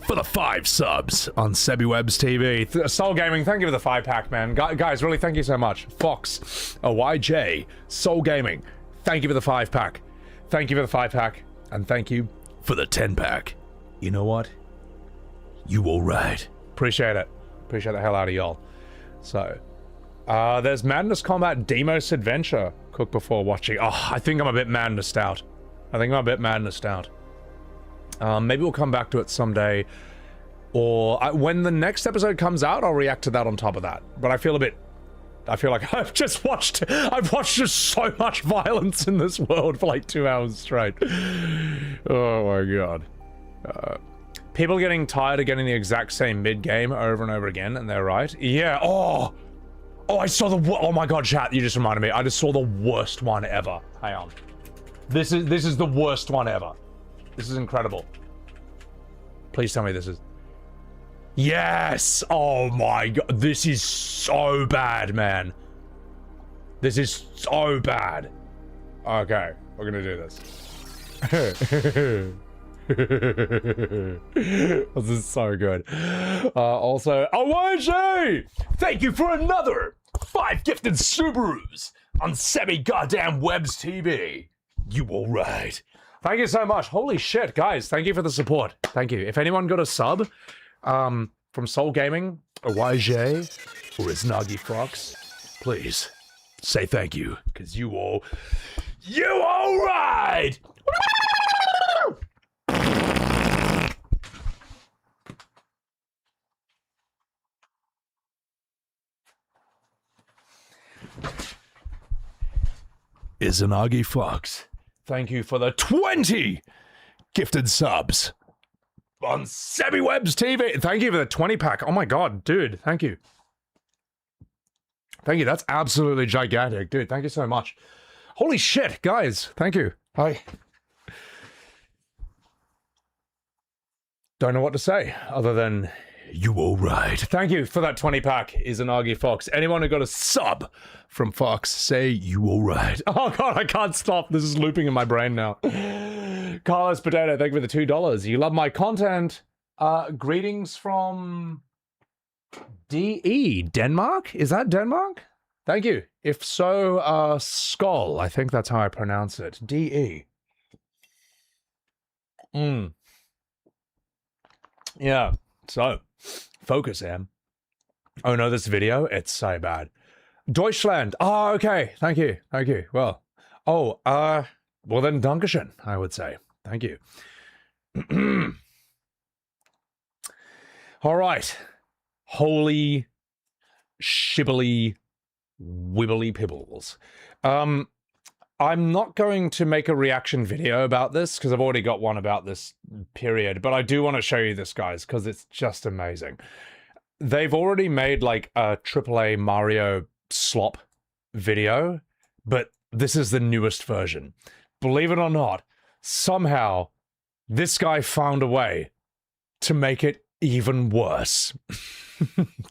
for the 5 subs on Sebi Webs TV. Soul Gaming, thank you for the 5-pack, man. Guys, really, thank you so much. Fox, YJ, Soul Gaming, thank you for the 5-pack. Thank you for the 5-pack, and thank you for the 10-pack. You know what? You alright. Appreciate it. Appreciate the hell out of y'all. So, there's Madness Combat Demos Adventure. Cook before watching. Oh, I think I'm a bit madnessed out. Maybe we'll come back to it someday, or when the next episode comes out, I'll react to that on top of that. But I feel like I've watched just so much violence in this world for like 2 hours straight. Oh my god. People getting tired of getting the exact same mid-game over and over again, and they're right. Yeah, oh, I saw oh my god, chat, you just reminded me. I just saw the worst one ever. Hang on. This is the worst one ever. This is incredible. Please tell me this is... Yes! Oh my god. This is so bad, man. This is so bad. Okay, we're gonna do this. This is so good. Also, Awaji! Thank you for another 5 gifted Subarus on Sebi goddamn Webs TV. You alright? Thank you so much. Holy shit, guys. Thank you for the support. Thank you. If anyone got a sub from Soul Gaming, or YJ, or Izanagi Fox, please say thank you, because you all right! Izanagi Fox, thank you for the 20 gifted subs on Sebi Webs TV. Thank you for the 20-pack. Oh my god, dude, thank you. Thank you, that's absolutely gigantic. Dude, thank you so much. Holy shit, guys, thank you. Hi. Don't know what to say other than you all right. Thank you for that 20-pack, Izanagi Fox. Anyone who got a sub from Fox, say you all right. Oh god, I can't stop. This is looping in my brain now. Carlos Potato, thank you for the $2. You love my content. Greetings from DE, Denmark? Is that Denmark? Thank you. If so, Skull, I think that's how I pronounce it. DE. Yeah, so, focus, Em. Oh no, this video, it's so bad. Deutschland. Oh, okay. Thank you. Thank you. Well, well then, Dankeschön, I would say. Thank you. All right. Holy shibbly wibbly pibbles. I'm not going to make a reaction video about this because I've already got one about this period, but I do want to show you this, guys, because it's just amazing. They've already made like a AAA Mario slop video, but this is the newest version. Believe it or not, somehow this guy found a way to make it even worse.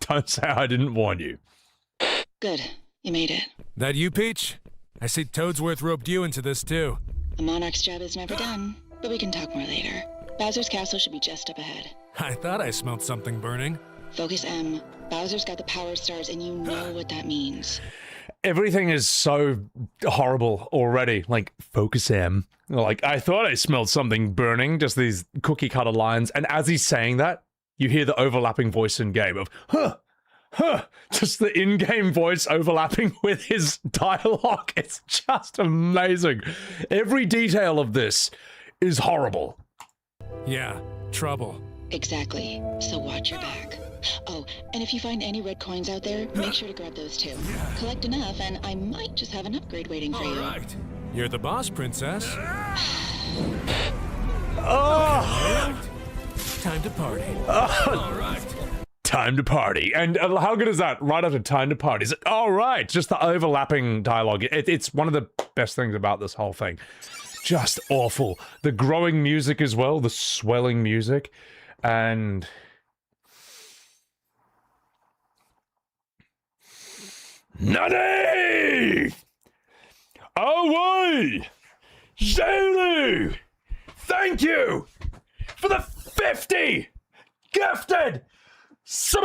Don't say I didn't warn you. Good. You made it. That you, Peach? I see Toadsworth roped you into this, too. The Monarch's job is never done, but we can talk more later. Bowser's castle should be just up ahead. I thought I smelled something burning. Focus M. Bowser's got the power stars, and you know what that means. Everything is so horrible already. Like, focus M. Like, I thought I smelled something burning, just these cookie-cutter lines. And as he's saying that, you hear the overlapping voice in-game of, huh, just the in-game voice overlapping with his dialogue. It's just amazing. Every detail of this is horrible. Yeah, trouble. Exactly. So watch your back. Oh, and if you find any red coins out there, make sure to grab those too. Collect enough, and I might just have an upgrade waiting for you. Right. You're the boss, princess. Oh! Time to party. All right. Time to party. And how good is that? Right after time to party. Is it, all right. Just the overlapping dialogue. It's one of the best things about this whole thing. Just awful. The growing music as well. The swelling music. And... Nani! Away! Zulu! Thank you for the 50 gifted Subarus!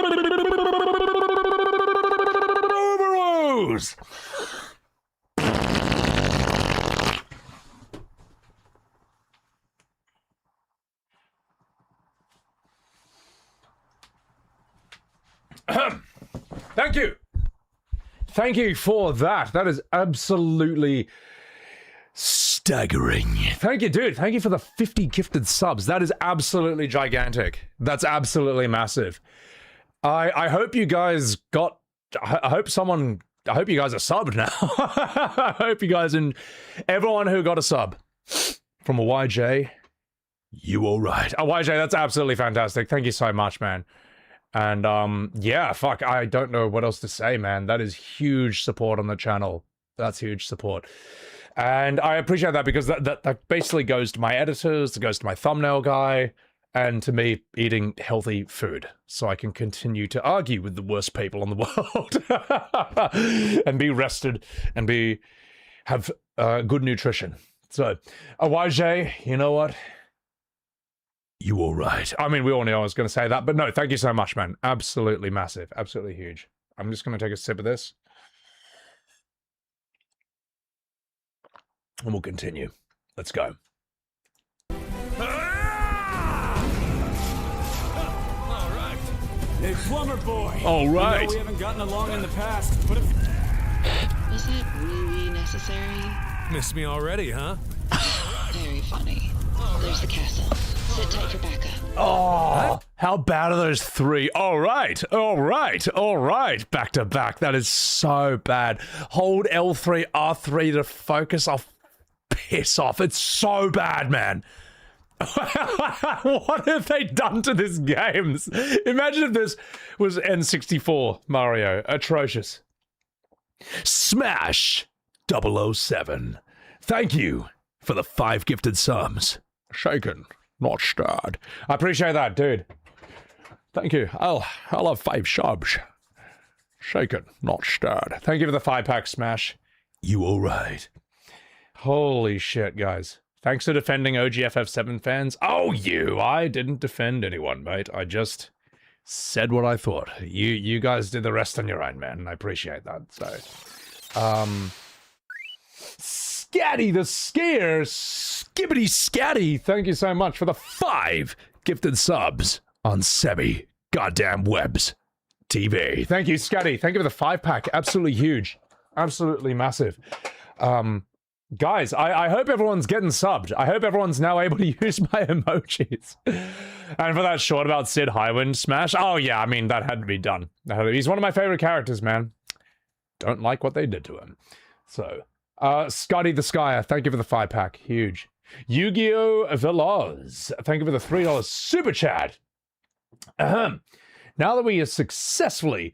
Thank you. Thank you for that. That is absolutely staggering. Thank you, dude. Thank you for the 50 gifted subs. That is absolutely gigantic. That's absolutely massive. I hope you guys got... I hope you guys are subbed now. I hope you guys and everyone who got a sub from a YJ, you all right. Oh, YJ, that's absolutely fantastic. Thank you so much, man. And, yeah, fuck, I don't know what else to say, man. That is huge support on the channel. That's huge support. And I appreciate that because that basically goes to my editors, it goes to my thumbnail guy, and to me eating healthy food. So I can continue to argue with the worst people in the world. And be rested and have good nutrition. So, YJ, you know what? You all right? I mean, we all knew I was going to say that, but no, thank you so much, man. Absolutely massive. Absolutely huge. I'm just going to take a sip of this. And we'll continue. Let's go. All right. Hey, plumber boy. All right. You know we haven't gotten along in the past, but Was that really necessary? Missed me already, huh? Very funny. There's the castle. Sit tight for backup. Oh, how bad are those three? All right, all right, all right. Back to back. That is so bad. Hold L3, R3 to focus. I'll piss off. It's so bad, man. What have they done to this game? Imagine if this was N64 Mario. Atrocious. Smash 007. Thank you for the 5 gifted subs. Shaken, not stirred. I appreciate that, dude. Thank you. I'll have 5 subs. Shaken, not stirred. Thank you for the 5-pack smash. You all right? Holy shit, guys. Thanks for defending OG FF7 fans. Oh, you. I didn't defend anyone, mate. I just said what I thought. You guys did the rest on your own, man. And I appreciate that. So, Scatty the Skier, Skibbity Scatty, thank you so much for the 5 gifted subs on Sebi Goddamn Webs TV. Thank you, Scatty. Thank you for the 5-pack. Absolutely huge. Absolutely massive. Guys, I hope everyone's getting subbed. I hope everyone's now able to use my emojis. And for that short about Sid Highwind smash, oh yeah, I mean, that had to be done. He's one of my favorite characters, man. don't like what they did to him. So, Scotty the Skyer, thank you for the 5-pack. Huge. Yu-Gi-Oh! Veloz, thank you for the $3 super chat. Now that we have successfully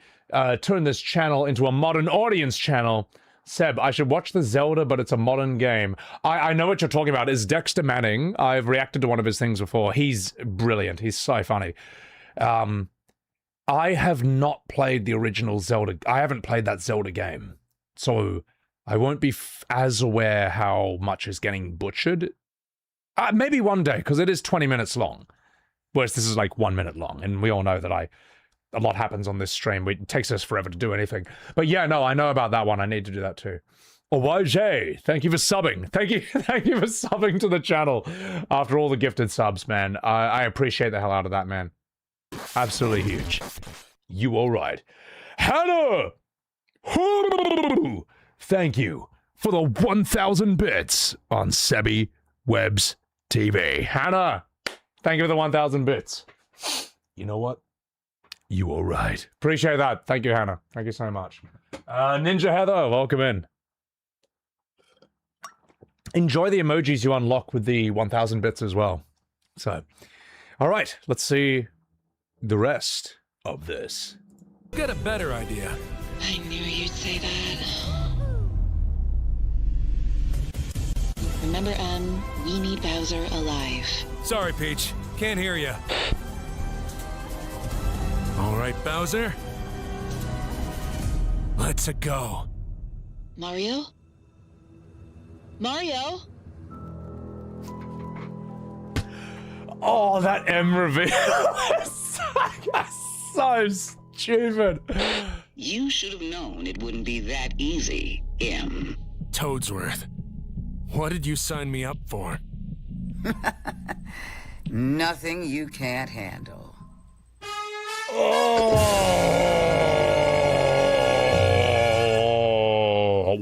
turned this channel into a modern audience channel, Seb, I should watch the Zelda, but it's a modern game. I know what you're talking about. Is Dexter Manning. I've reacted to one of his things before. He's brilliant. He's so funny. I have not played the original Zelda. I haven't played that Zelda game. So I won't be as aware how much is getting butchered. Maybe one day, because it is 20 minutes long. Whereas this is like 1 minute long. And we all know that a lot happens on this stream. It takes us forever to do anything. But yeah, no, I know about that one. I need to do that too. YJ, thank you for subbing. Thank you for subbing to the channel after all the gifted subs, man. I appreciate the hell out of that, man. Absolutely huge. You all right. Hannah! Thank you for the 1,000 bits on Sebi Webs TV. Hannah, thank you for the 1,000 bits. You know what? You all right. Appreciate that. Thank you, Hannah. Thank you so much. Ninja Heather, welcome in. Enjoy the emojis you unlock with the 1,000 bits as well. So, all right, let's see the rest of this. Got a better idea. I knew you'd say that. Remember, we need Bowser alive. Sorry, Peach. Can't hear you. All right, Bowser. Let's go. Mario? Mario? Oh, that M reveal is so stupid. You should have known it wouldn't be that easy, M. Toadsworth, what did you sign me up for? Nothing you can't handle. Oh,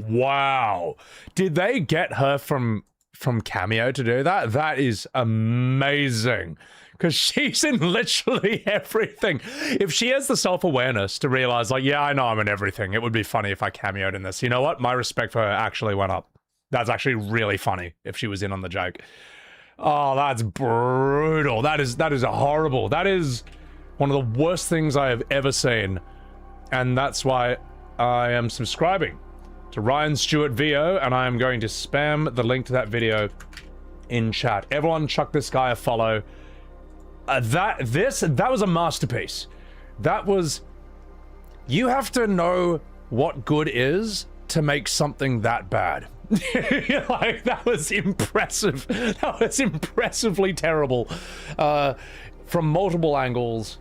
wow. Did they get her from Cameo to do that? That is amazing. Because she's in literally everything. If she has the self-awareness to realize, like, yeah, I know I'm in everything. It would be funny if I cameoed in this. You know what? My respect for her actually went up. That's actually really funny if she was in on the joke. Oh, that's brutal. That is horrible. That is one of the worst things I have ever seen. And that's why I am subscribing to Ryan Stewart VO, and I am going to spam the link to that video in chat. Everyone chuck this guy a follow. That was a masterpiece. That was... You have to know what good is to make something that bad. Like, that was impressive. That was impressively terrible. From multiple angles,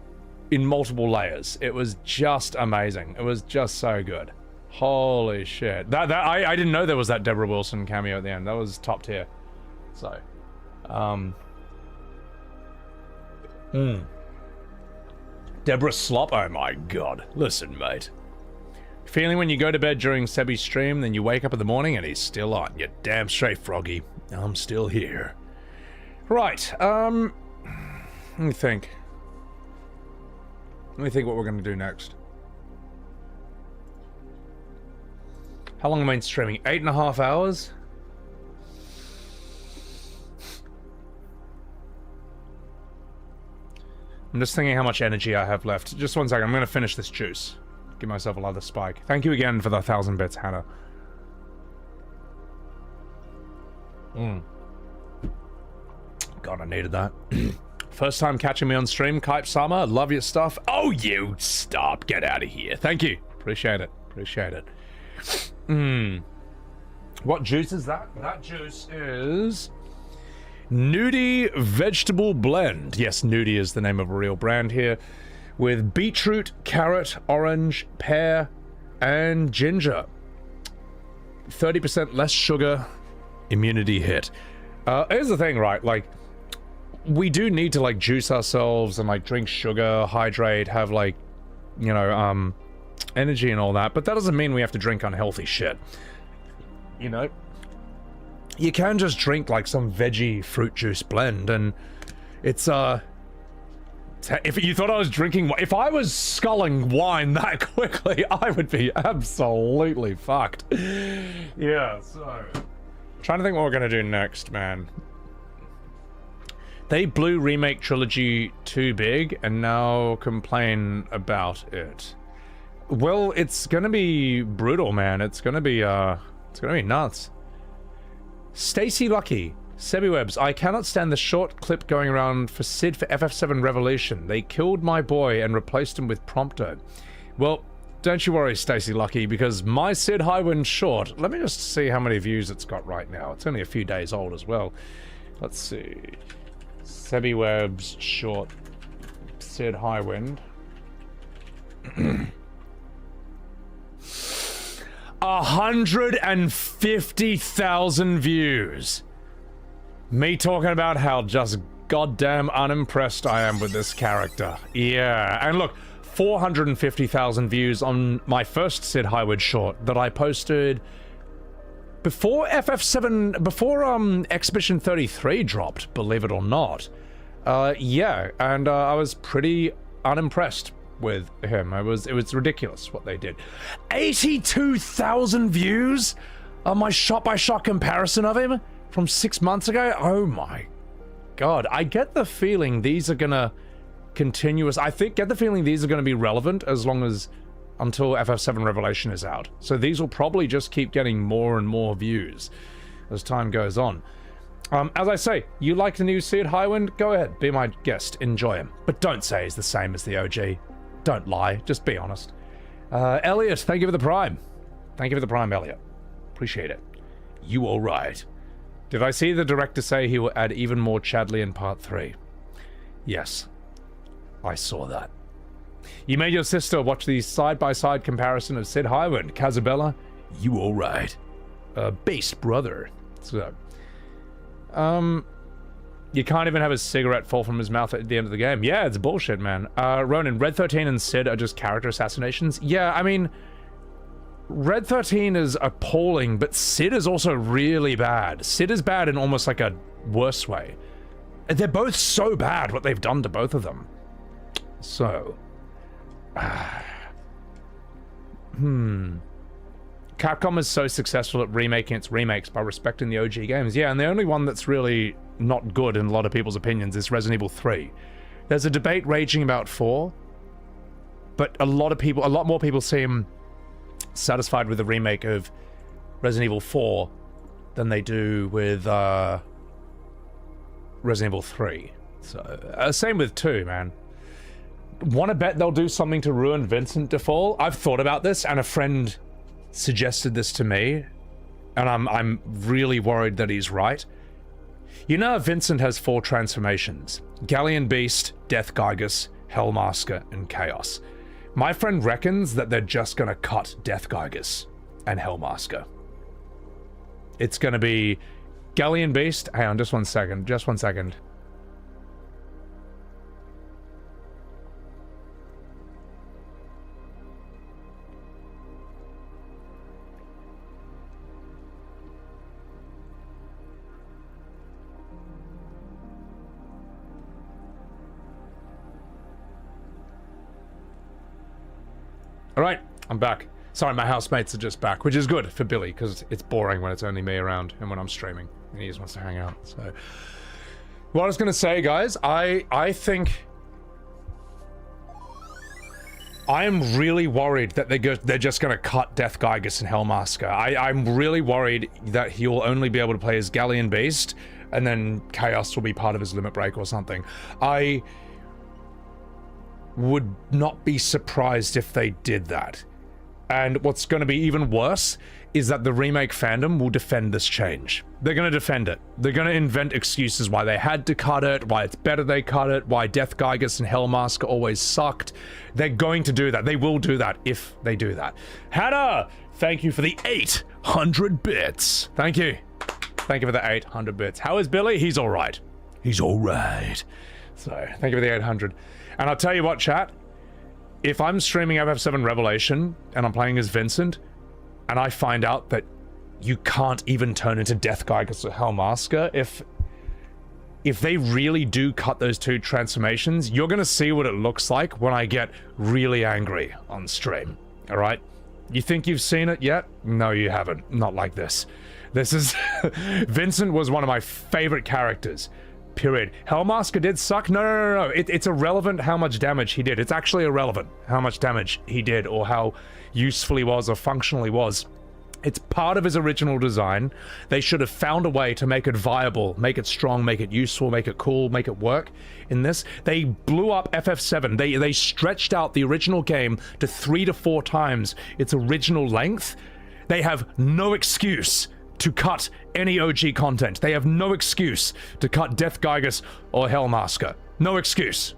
in multiple layers. It was just amazing. It was just so good. Holy shit. I didn't know there was that Deborah Wilson cameo at the end. That was top tier. So, Deborah Slop, oh my god. Listen, mate. Feeling when you go to bed during Sebi's stream, then you wake up in the morning and he's still on. You're damn straight, Froggy. I'm still here. Right, let me think. Let me think what we're gonna do next. How long am I streaming? 8.5 hours? I'm just thinking how much energy I have left. Just 1 second, I'm gonna finish this juice. Give myself another spike. Thank you again for the 1,000 bits, Hannah. God, I needed that. First time catching me on stream, Kype Sama. Love your stuff. Oh, you stop. Get out of here. Thank you. Appreciate it. Appreciate it. What juice is that? That juice is Nudie Vegetable Blend. Yes, Nudie is the name of a real brand here. With beetroot, carrot, orange, pear, and ginger. 30% less sugar, immunity hit. Here's the thing, right? Like, we do need to, like, juice ourselves and, like, drink sugar, hydrate, have, like, you know, energy and all that, but that doesn't mean we have to drink unhealthy shit. You know? You can just drink, like, some veggie fruit juice blend, and it's If you thought I was drinking, if I was sculling wine that quickly, I would be absolutely fucked. Yeah, so... Trying to think what we're gonna do next, man. They blew Remake Trilogy too big and now complain about it. Well, it's gonna be brutal, man. It's gonna be nuts. Stacy Lucky. Sebiwebs, I cannot stand the short clip going around for Sid for FF7 Revolution. They killed my boy and replaced him with Prompto. Well, don't you worry, Stacy Lucky, because my Sid Highwind short, let me just see how many views it's got right now. It's only a few days old as well. Let's see. Sebiwebs short Sid Highwind. 150,000 views. Me talking about how just goddamn unimpressed I am with this character. Yeah, and look, 450,000 views on my first Sid Highwood short that I posted before FF7, before Exhibition 33 dropped, believe it or not. Yeah, and I was pretty unimpressed with him. It was ridiculous what they did. 82,000 views on my shot-by-shot comparison of him from 6 months ago. Oh my god. I get the feeling these are gonna continuous. I get the feeling these are gonna be relevant as long as until FF7 Revelation is out. So these will probably just keep getting more and more views as time goes on. As I say, you like the new Sid Highwind? Go ahead, be my guest, enjoy him. But don't say he's the same as the OG. Don't lie, just be honest. Elliot, thank you for the Prime. Thank you for the Prime, Elliot. Appreciate it. You alright? Did I see the director say he will add even more Chadley in Part 3? Yes. I saw that. You made your sister watch the side-by-side comparison of Sid Highwind. Casabella, you alright? Beast brother. So, you can't even have a cigarette fall from his mouth at the end of the game. Yeah, it's bullshit, man. Ronan, Red 13 and Sid are just character assassinations. Yeah, I mean, Red 13 is appalling, but Sid is also really bad. Sid is bad in almost like a worse way. They're both so bad, what they've done to both of them. So... Capcom is so successful at remaking its remakes by respecting the OG games. Yeah, and the only one that's really not good in a lot of people's opinions is Resident Evil 3. There's a debate raging about 4, but a lot more people seem satisfied with the remake of Resident Evil 4 than they do with Resident Evil 3. So, same with 2, man. Want to bet they'll do something to ruin Vincent de Paul? I've thought about this, and a friend suggested this to me, and I'm really worried that he's right. You know, Vincent has 4 transformations: Galleon Beast, Death Gygus, Hellmasker, and Chaos. My friend reckons that they're just gonna cut Death Gygus and Hellmasker. It's gonna be Galleon Beast. Hang on, just one second. Alright, I'm back. Sorry, my housemates are just back, which is good for Billy, because it's boring when it's only me around and when I'm streaming, and he just wants to hang out, so... What I was going to say, guys, I think... I am really worried that they're just going to cut Death Gygus and Hellmasker. I'm really worried that he'll only be able to play as Galleon Beast, and then Chaos will be part of his limit break or something. I would not be surprised if they did that. And what's going to be even worse is that the remake fandom will defend this change. They're going to defend it. They're going to invent excuses why they had to cut it, why it's better they cut it, why Death Gygus and Hellmasker always sucked. They're going to do that. They will do that if they do that. Hannah, thank you for the 800 bits. Thank you. Thank you for the 800 bits. How is Billy? He's all right. He's all right. So, thank you for the 800. And I'll tell you what, chat, if I'm streaming FF7 Revelation and I'm playing as Vincent, and I find out that you can't even turn into Death Gygus or Hellmasker, if if they really do cut those two transformations, you're gonna see what it looks like when I get really angry on stream, all right? You think you've seen it yet? No, you haven't. Not like this. This is... Vincent was one of my favorite characters. Period. Hellmasker did suck? No. It's irrelevant how much damage he did. It's actually irrelevant how much damage he did or how useful he was or functional he was. It's part of his original design. They should have found a way to make it viable, make it strong, make it useful, make it cool, make it work in this. They blew up FF7. They stretched out the original game to 3 to 4 times its original length. They have no excuse to cut any OG content. They have no excuse to cut Death Gygus or Hellmasker. No excuse.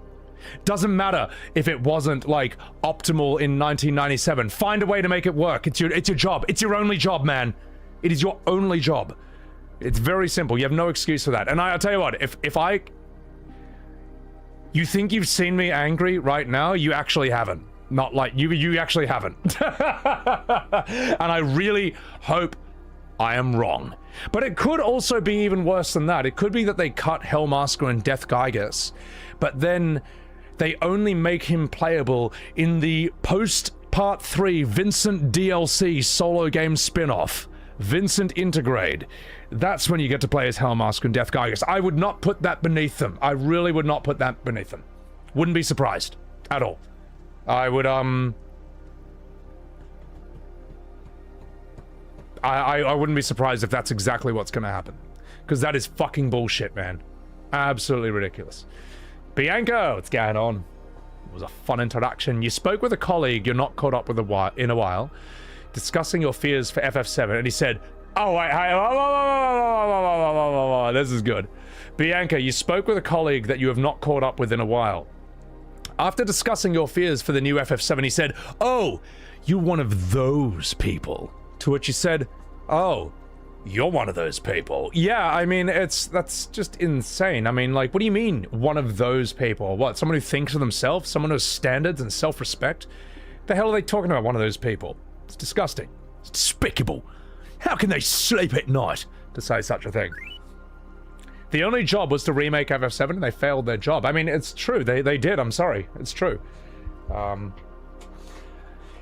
Doesn't matter if it wasn't like optimal in 1997. Find a way to make it work. It's your job. It's your only job, man. It is your only job. It's very simple. You have no excuse for that. And I'll tell you what, if I... You think you've seen me angry right now? You actually haven't. Not like... You actually haven't. And I really hope I am wrong. But it could also be even worse than that. It could be that they cut Hellmasker and Death Gygus, but then they only make him playable in the post-Part 3 Vincent DLC solo game spin-off, Vincent Intergrade. That's when you get to play as Hellmasker and Death Gygus. I would not put that beneath them. I really would not put that beneath them. Wouldn't be surprised at all. I would, I wouldn't be surprised if that's exactly what's going to happen. Because that is fucking bullshit, man. Absolutely ridiculous. Bianca, what's going on? It was a fun introduction. You spoke with a colleague you're not caught up with in a while, discussing your fears for FF7, and he said, oh, wait, this is good. Bianca, you spoke with a colleague that you have not caught up with in a while. After discussing your fears for the new FF7, he said, oh, you're one of those people. To which he said, oh, you're one of those people. Yeah, I mean, that's just insane. I mean, like, what do you mean, one of those people? What, someone who thinks of themselves? Someone who has standards and self-respect? The hell are they talking about, one of those people? It's disgusting. It's despicable. How can they sleep at night to say such a thing? The only job was to remake FF7 and they failed their job. I mean, it's true. They did. I'm sorry. It's true.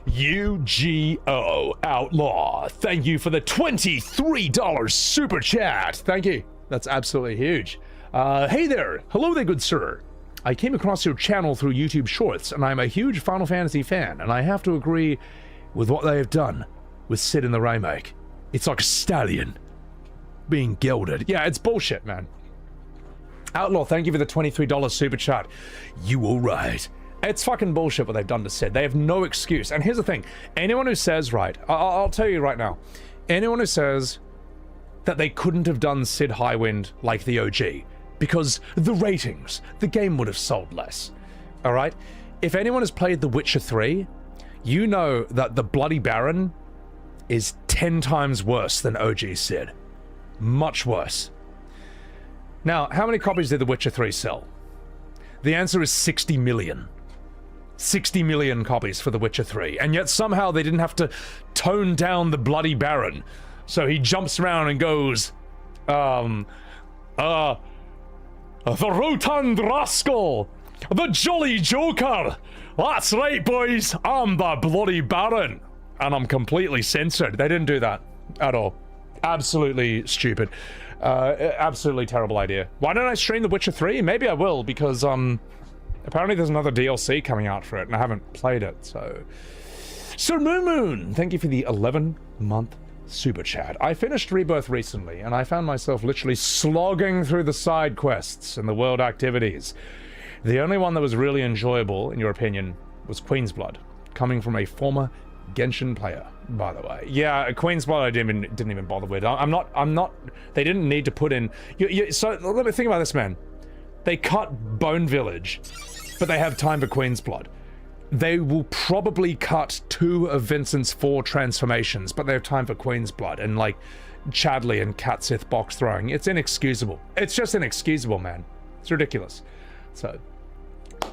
UGO Outlaw, thank you for the $23 super chat. Thank you. That's absolutely huge. Hey there. Hello there, good sir. I came across your channel through YouTube Shorts, and I'm a huge Final Fantasy fan, and I have to agree with what they have done with Sid in the remake. It's like a stallion being gelded. Yeah, it's bullshit, man. Outlaw, thank you for the $23 super chat. You all right? It's fucking bullshit what they've done to Sid. They have no excuse. And here's the thing. Anyone who says, right, I'll tell you right now, anyone who says that they couldn't have done Sid Highwind like the OG, because the ratings, the game would have sold less, all right? If anyone has played The Witcher 3, you know that the Bloody Baron is 10 times worse than OG Sid. Much worse. Now, how many copies did The Witcher 3 sell? The answer is 60 million. 60 million copies for The Witcher 3, and yet somehow they didn't have to tone down the Bloody Baron. So he jumps around and goes, the rotund rascal, the jolly joker. That's right, boys, I'm the Bloody Baron. And I'm completely censored. They didn't do that at all. Absolutely stupid. Absolutely terrible idea. Why don't I stream The Witcher 3? Maybe I will, because, apparently there's another DLC coming out for it, and I haven't played it, so... Sir Moon, thank you for the 11-month super chat. I finished Rebirth recently, and I found myself literally slogging through the side quests and the world activities. The only one that was really enjoyable, in your opinion, was Queen's Blood, coming from a former Genshin player, by the way. Yeah, Queen's Blood I didn't even bother with. I'm not... They didn't need to put in... So, let me think about this, man. They cut Bone Village, but they have time for Queen's Blood. They will probably cut 2 of Vincent's 4 transformations, but they have time for Queen's Blood and, like, Chadley and Katsith box throwing. It's inexcusable. It's just inexcusable, man. It's ridiculous. So,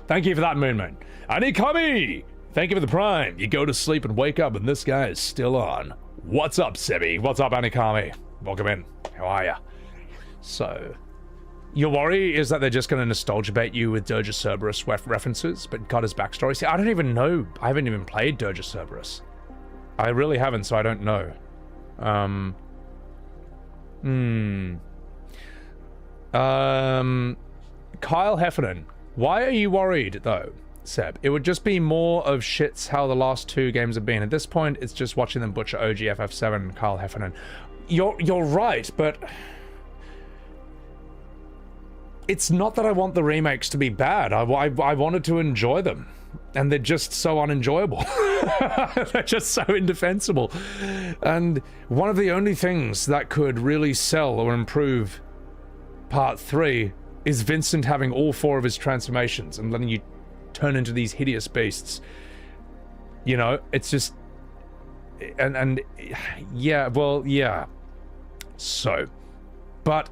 thank you for that, Moon. Anikami! Thank you for the Prime. You go to sleep and wake up and this guy is still on. What's up, Sebi? What's up, Anikami? Welcome in. How are ya? So... Your worry is that they're just going to nostalgia bait you with Dirge of Cerberus references, but got his backstory. See, I don't even know. I haven't even played Dirge of Cerberus. I really haven't, so I don't know. Kyle Heffernan. Why are you worried, though, Seb? It would just be more of shits how the last 2 games have been. At this point, it's just watching them butcher OG FF7, Kyle Heffernan. You're right, but... It's not that I want the remakes to be bad. I wanted to enjoy them. And they're just so unenjoyable. They're just so indefensible. And one of the only things that could really sell or improve Part 3 is Vincent having all 4 of his transformations and letting you turn into these hideous beasts. You know, it's just... And yeah, well, yeah. So... But,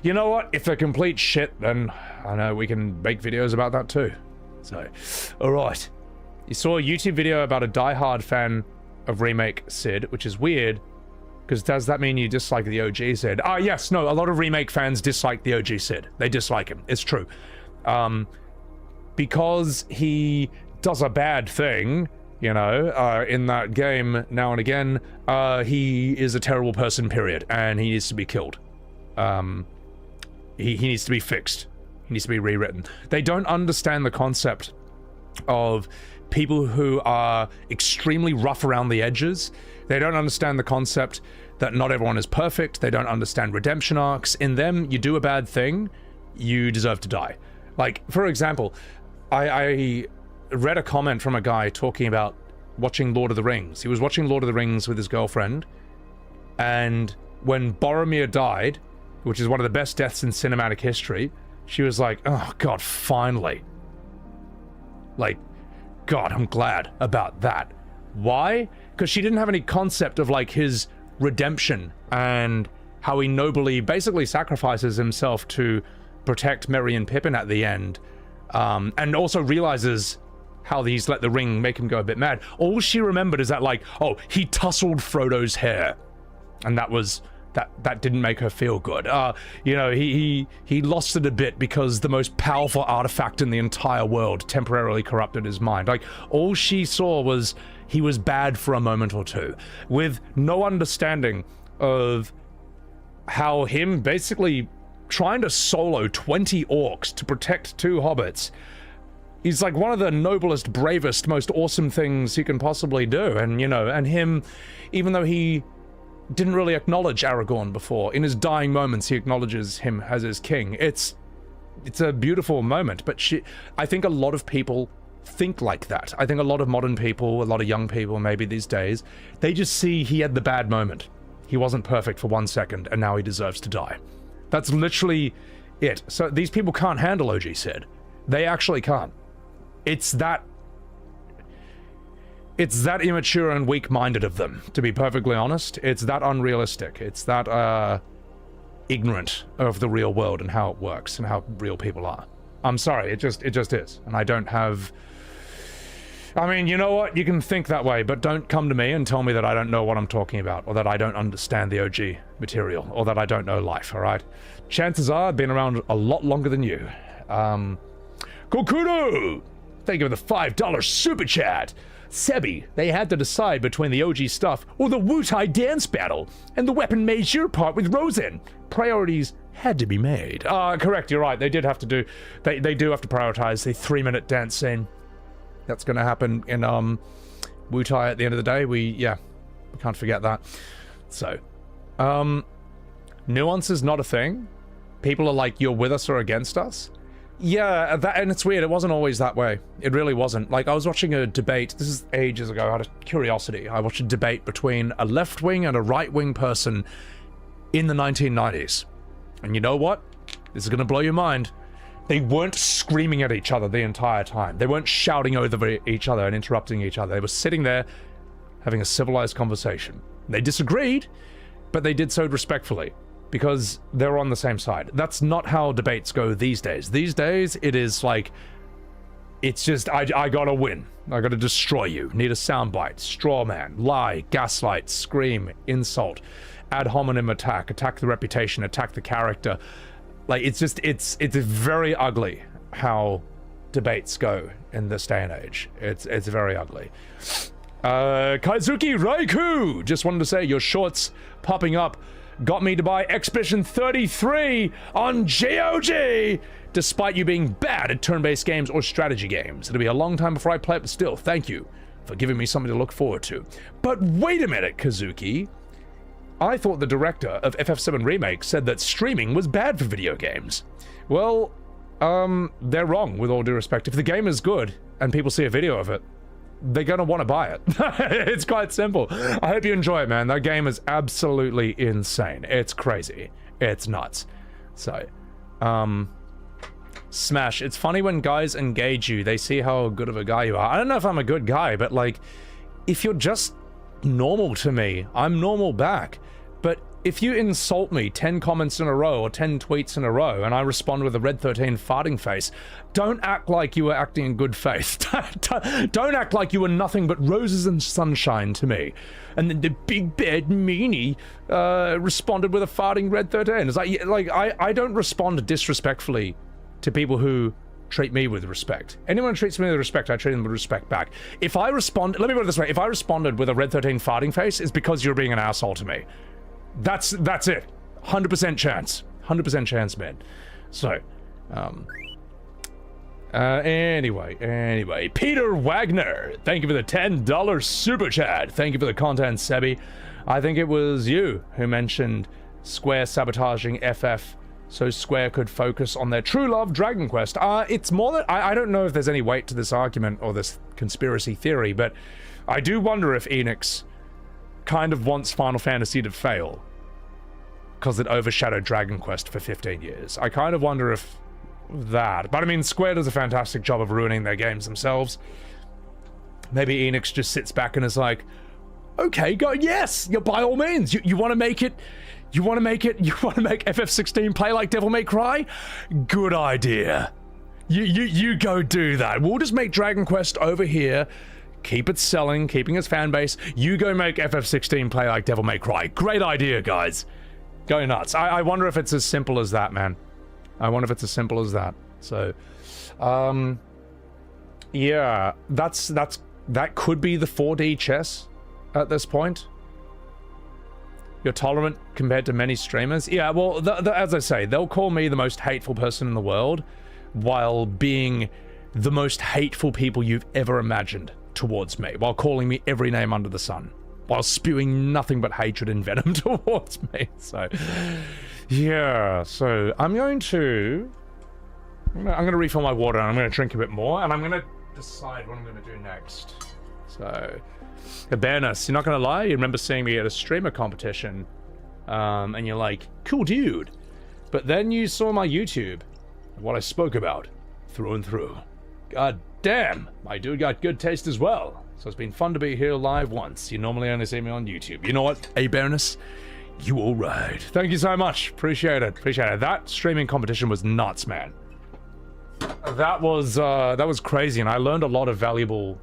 you know what? If they're complete shit, then I know we can make videos about that too. So, alright. You saw a YouTube video about a diehard fan of Remake Sid, which is weird, because does that mean you dislike the OG Sid? Ah, yes, no, a lot of Remake fans dislike the OG Sid. They dislike him. It's true. Because he does a bad thing, you know, in that game now and again, he is a terrible person, period, and he needs to be killed. He needs to be fixed. He needs to be rewritten. They don't understand the concept of people who are extremely rough around the edges. They don't understand the concept that not everyone is perfect. They don't understand redemption arcs. In them, you do a bad thing, you deserve to die. Like, for example, I read a comment from a guy talking about watching Lord of the Rings. He was watching Lord of the Rings with his girlfriend, and when Boromir died, which is one of the best deaths in cinematic history, she was like, oh god, finally. Like, god, I'm glad about that. Why? Because she didn't have any concept of like his redemption and how he nobly basically sacrifices himself to protect Merry and Pippin at the end, and also realizes how he's let the ring make him go a bit mad. All she remembered is that, like, oh, he tousled Frodo's hair, and that was... That didn't make her feel good. You know, he lost it a bit because the most powerful artifact in the entire world temporarily corrupted his mind. Like, all she saw was he was bad for a moment or two, with no understanding of how him basically trying to solo 20 orcs to protect 2 hobbits. He's like one of the noblest, bravest, most awesome things he can possibly do. And, you know, and him, even though he didn't really acknowledge Aragorn before, in his dying moments he acknowledges him as his king. It's a beautiful moment, but I think a lot of people think like that. I think a lot of modern people, a lot of young people maybe these days, they just see he had the bad moment. He wasn't perfect for 1 second, and now he deserves to die. That's literally it. So these people can't handle OG Sid. They actually can't. It's that immature and weak-minded of them, to be perfectly honest. It's that unrealistic. It's that, ignorant of the real world and how it works and how real people are. I'm sorry, it just is. And I don't have... I mean, you know what? You can think that way, but don't come to me and tell me that I don't know what I'm talking about, or that I don't understand the OG material, or that I don't know life, alright? Chances are I've been around a lot longer than you. Kokudo! Thank you for the $5 super chat! Sebi, they had to decide between the OG stuff or the Wu-Tai dance battle and the weapon major part with Rosen. Priorities had to be made. Correct, you're right. They did have to do... They do have to prioritize the 3-minute dance scene. That's going to happen in Wu-Tai at the end of the day. We can't forget that. So, nuance is not a thing. People are like, you're with us or against us. Yeah, and it's weird, it wasn't always that way. It really wasn't. Like, I was watching a debate, this is ages ago, out of curiosity. I watched a debate between a left-wing and a right-wing person in the 1990s. And you know what? This is gonna blow your mind. They weren't screaming at each other the entire time. They weren't shouting over each other and interrupting each other. They were sitting there having a civilized conversation. They disagreed, but they did so respectfully, because they're on the same side. That's not how debates go these days. These days, it is like, it's just, I gotta win. I gotta destroy you. Need a soundbite, straw man, lie, gaslight, scream, insult, ad hominem attack the reputation, attack the character. Like, it's just, it's very ugly how debates go in this day and age. It's very ugly. Kaizuki Raiku, just wanted to say your shorts popping up got me to buy Expedition 33 on GOG, despite you being bad at turn-based games or strategy games. It'll be a long time before I play it, but still, thank you for giving me something to look forward to. But wait a minute, Kazuki. I thought the director of FF7 Remake said that streaming was bad for video games. Well, they're wrong, with all due respect. If the game is good and people see a video of it, they're gonna want to buy it. It's quite simple. I hope you enjoy it, man. That game is absolutely insane. It's crazy. It's nuts. So, Smash, it's funny when guys engage you, they see how good of a guy you are. I don't know if I'm a good guy, but like, if you're just normal to me, I'm normal back. But if you insult me 10 comments in a row or 10 tweets in a row and I respond with a red 13 farting face, don't act like you were acting in good faith. Don't act like you were nothing but roses and sunshine to me. And then the big bad meanie responded with a farting red 13. It's like I don't respond disrespectfully to people who treat me with respect. Anyone who treats me with respect, I treat them with respect back. If I respond, let me put it this way, if I responded with a red 13 farting face, it's because you're being an asshole to me. That's it. 100% chance. 100% chance, man. So, anyway, Peter Wagner, thank you for the $10 super chat. Thank you for the content, Sebi. I think it was you who mentioned Square sabotaging FF so Square could focus on their true love, Dragon Quest. It's more that I don't know if there's any weight to this argument or this conspiracy theory, but I do wonder if Enix kind of wants Final Fantasy to fail because it overshadowed Dragon Quest for 15 years. I kind of wonder if that, but I mean, Square does a fantastic job of ruining their games themselves. Maybe Enix just sits back and is like, okay, go, yes, by all means, you want to make it, you want to make FF16 play like Devil May Cry? Good idea. You go do that. We'll just make Dragon Quest over here, keep it selling, keeping its fan base. You go make FF16 play like Devil May Cry. Great idea, guys. Go nuts. I wonder if it's as simple as that, man. I wonder if it's as simple as that. So, yeah, that could be the 4D chess at this point. You're tolerant compared to many streamers. Yeah, well, as I say, they'll call me the most hateful person in the world while being the most hateful people you've ever imagined towards me, while calling me every name under the sun, while spewing nothing but hatred and venom towards me. So, yeah, so I'm going to refill my water and I'm going to drink a bit more and I'm going to decide what I'm going to do next. So, Awareness, you're not going to lie, you remember seeing me at a streamer competition and you're like, cool dude. But then you saw my YouTube, what I spoke about, through and through. God damn, my dude got good taste as well. So it's been fun to be here live once. You normally only see me on YouTube. You know what, Awareness? You alright. Thank you so much. Appreciate it. Appreciate it. That streaming competition was nuts, man. That was crazy, and I learned a lot of valuable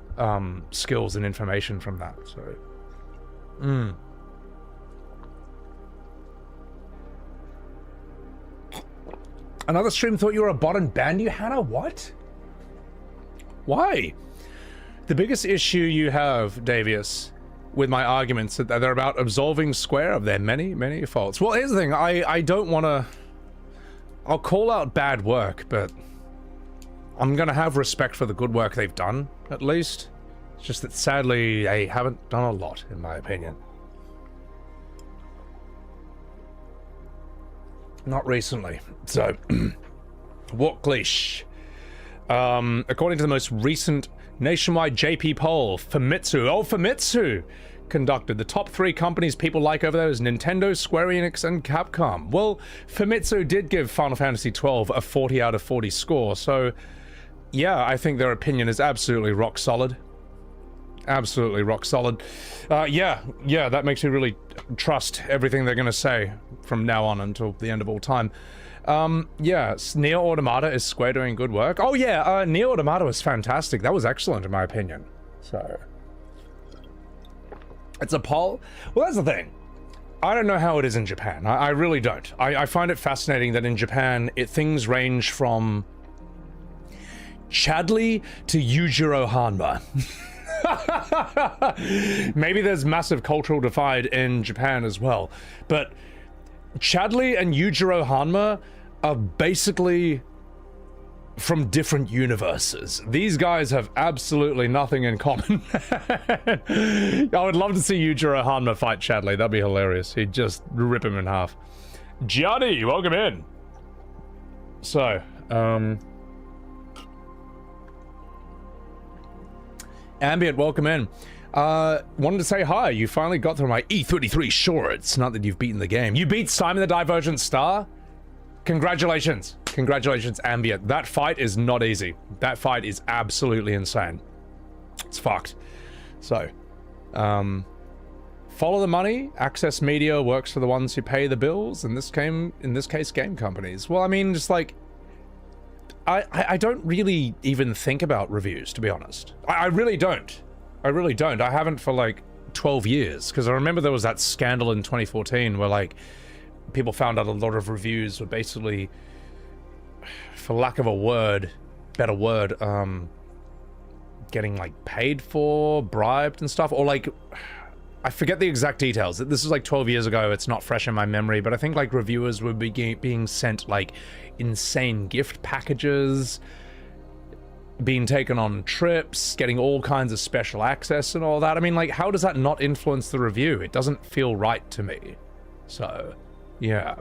skills and information from that. So, Another stream thought you were a bot and banned you, Hannah? What? Why? The biggest issue you have, Davius, with my arguments that they're about absolving Square of their many, many faults. Well, here's the thing. I don't want to... I'll call out bad work, but I'm going to have respect for the good work they've done, at least. It's just that, sadly, they haven't done a lot, in my opinion. Not recently. So, Walkleash. According to the most recent nationwide JP poll, Famitsu conducted. The top 3 companies people like over there is Nintendo, Square Enix, and Capcom. Well, Famitsu did give Final Fantasy XII a 40 out of 40 score, so yeah, I think their opinion is absolutely rock solid. Absolutely rock solid. Yeah, that makes me really trust everything they're gonna say from now on until the end of all time. Yeah, Nier Automata, is Square doing good work? Oh yeah, Nier Automata was fantastic. That was excellent in my opinion. So, it's a poll. Well, that's the thing. I don't know how it is in Japan. I really don't. I find it fascinating that in Japan, things range from Chadley to Yujiro Hanma. Maybe there's massive cultural divide in Japan as well, but Chadley and Yujiro Hanma are basically from different universes. These guys have absolutely nothing in common. I would love to see Yujiro Hanma fight Chadley. That'd be hilarious. He'd just rip him in half. Gianni, welcome in. So, Ambient, welcome in. Wanted to say hi. You finally got through my E33 shorts. Not that you've beaten the game. You beat Simon the Divergent Star? Congratulations. Congratulations, Ambient. That fight is not easy. That fight is absolutely insane. It's fucked. So, follow the money. Access media works for the ones who pay the bills. In this case, game companies. Well, I mean, just like, I don't really even think about reviews, to be honest. I really don't. I really don't. I haven't for like 12 years, because I remember there was that scandal in 2014 where like people found out a lot of reviews were basically, for lack of a better word, getting like paid for, bribed and stuff, or like, I forget the exact details. This was like 12 years ago. It's not fresh in my memory, but I think like reviewers were being sent like insane gift packages, being taken on trips, getting all kinds of special access and all that. I mean, like, how does that not influence the review? It doesn't feel right to me. So, yeah.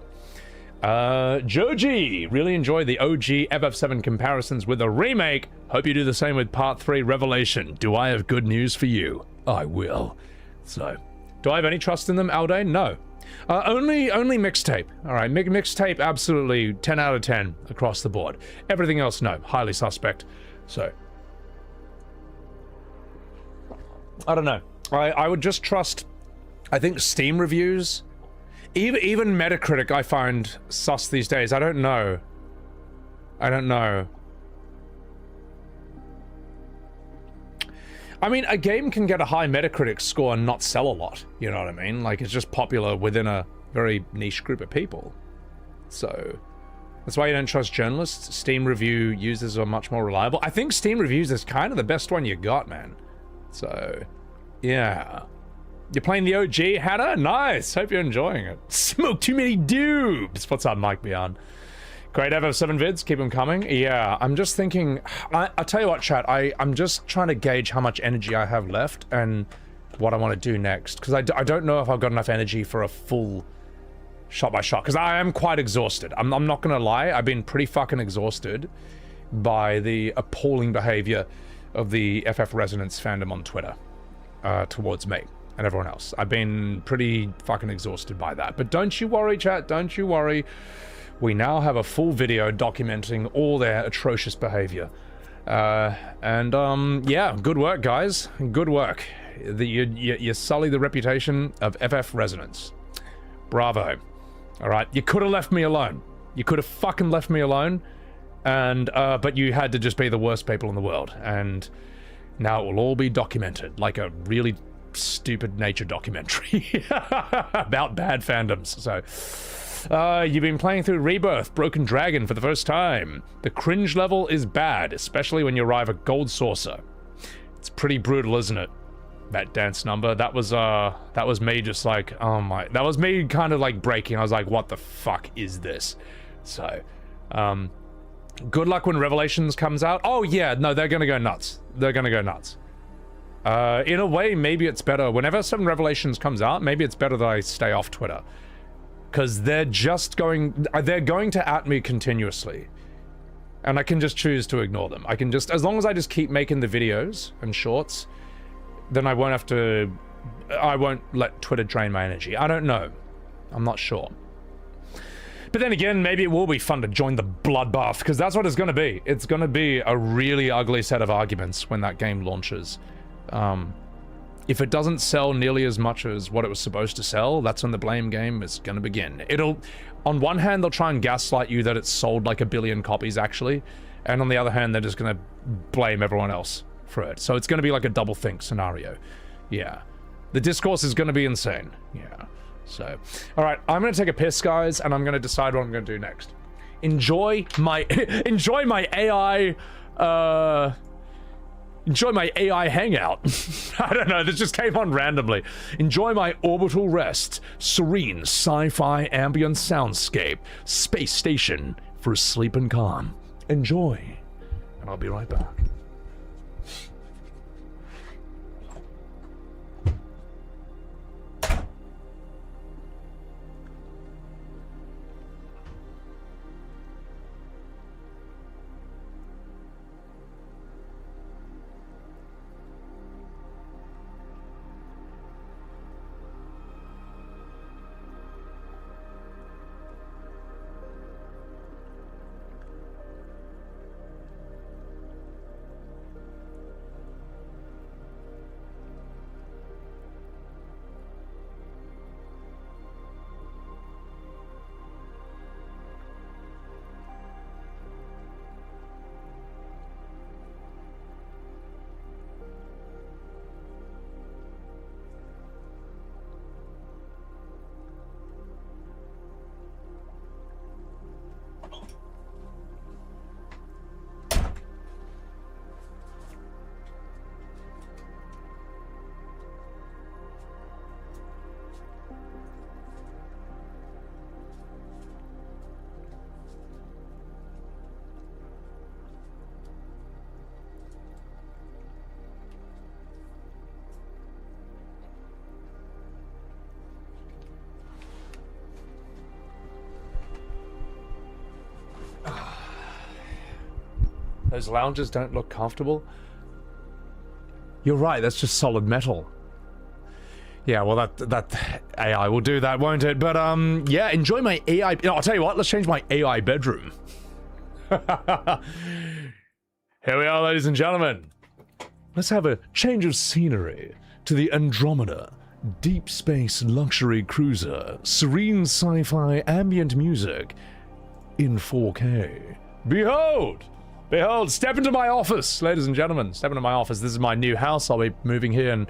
Joji, really enjoyed the OG FF7 comparisons with the remake. Hope you do the same with Part 3 Revelation. Do I have good news for you? I will. So, do I have any trust in them, Aldane? No. Only mixtape. All right, mixtape, absolutely 10 out of 10 across the board. Everything else, no. Highly suspect. So, I don't know. I would just trust, I think, Steam reviews. Even Metacritic I find sus these days. I don't know. I don't know. I mean, a game can get a high Metacritic score and not sell a lot. You know what I mean? Like, it's just popular within a very niche group of people. So, that's why you don't trust journalists. Steam review users are much more reliable. I think Steam reviews is kind of the best one you got, man. So, yeah. You're playing the OG, Hannah? Nice. Hope you're enjoying it. Smoke too many dupes. What's up, Mike Beyond? Great FF7 vids. Keep them coming. Yeah, I'm just thinking... I'll tell you what, chat. I'm just trying to gauge how much energy I have left and what I want to do next. Because I don't know if I've got enough energy for a full shot by shot. Because I am quite exhausted. I'm not going to lie. I've been pretty fucking exhausted by the appalling behavior of the FF Resonance fandom on Twitter towards me and everyone else. I've been pretty fucking exhausted by that. But don't you worry, chat. Don't you worry. We now have a full video documenting all their atrocious behavior. Yeah, good work, guys. Good work. You sully the reputation of FF Resonance. Bravo. Alright, you could have left me alone. You could have fucking left me alone. And, but you had to just be the worst people in the world. And now it will all be documented, like a really stupid nature documentary about bad fandoms. So, you've been playing through Rebirth, Broken Dragon for the first time. The cringe level is bad, especially when you arrive at Gold Saucer. It's pretty brutal, isn't it? That dance number, that was me just like, oh my, that was me kind of like breaking. I was like, what the fuck is this? So, good luck when Revelations comes out. Oh yeah, no, they're gonna go nuts. They're gonna go nuts. In a way, maybe it's better, whenever some Revelations comes out, maybe it's better that I stay off Twitter. Because they're going to at me continuously. And I can just choose to ignore them. I can just, as long as I just keep making the videos and shorts, then I won't let Twitter drain my energy. I don't know. I'm not sure. But then again, maybe it will be fun to join the bloodbath, because that's what it's going to be. It's going to be a really ugly set of arguments when that game launches. If it doesn't sell nearly as much as what it was supposed to sell, that's when the blame game is going to begin. On one hand, they'll try and gaslight you that it's sold like 1 billion copies, actually. And on the other hand, they're just going to blame everyone else for it. So it's going to be like a double think scenario. Yeah. The discourse is going to be insane. Yeah. So, all right, I'm gonna take a piss, guys, and I'm gonna decide what I'm gonna do next. Enjoy my enjoy my AI hangout. I don't know, this just came on randomly. Enjoy my orbital rest, serene sci-fi ambient soundscape, space station for sleep and calm. Enjoy, and I'll be right back. Those lounges don't look comfortable. You're right, that's just solid metal. Yeah, well, that AI will do that, won't it? But, yeah, enjoy my AI... No, I'll tell you what, let's change my AI bedroom. Here we are, ladies and gentlemen. Let's have a change of scenery to the Andromeda Deep Space Luxury Cruiser. Serene sci-fi ambient music in 4K. Behold! Behold, step into my office, ladies and gentlemen. Step into my office. This is my new house. I'll be moving here, and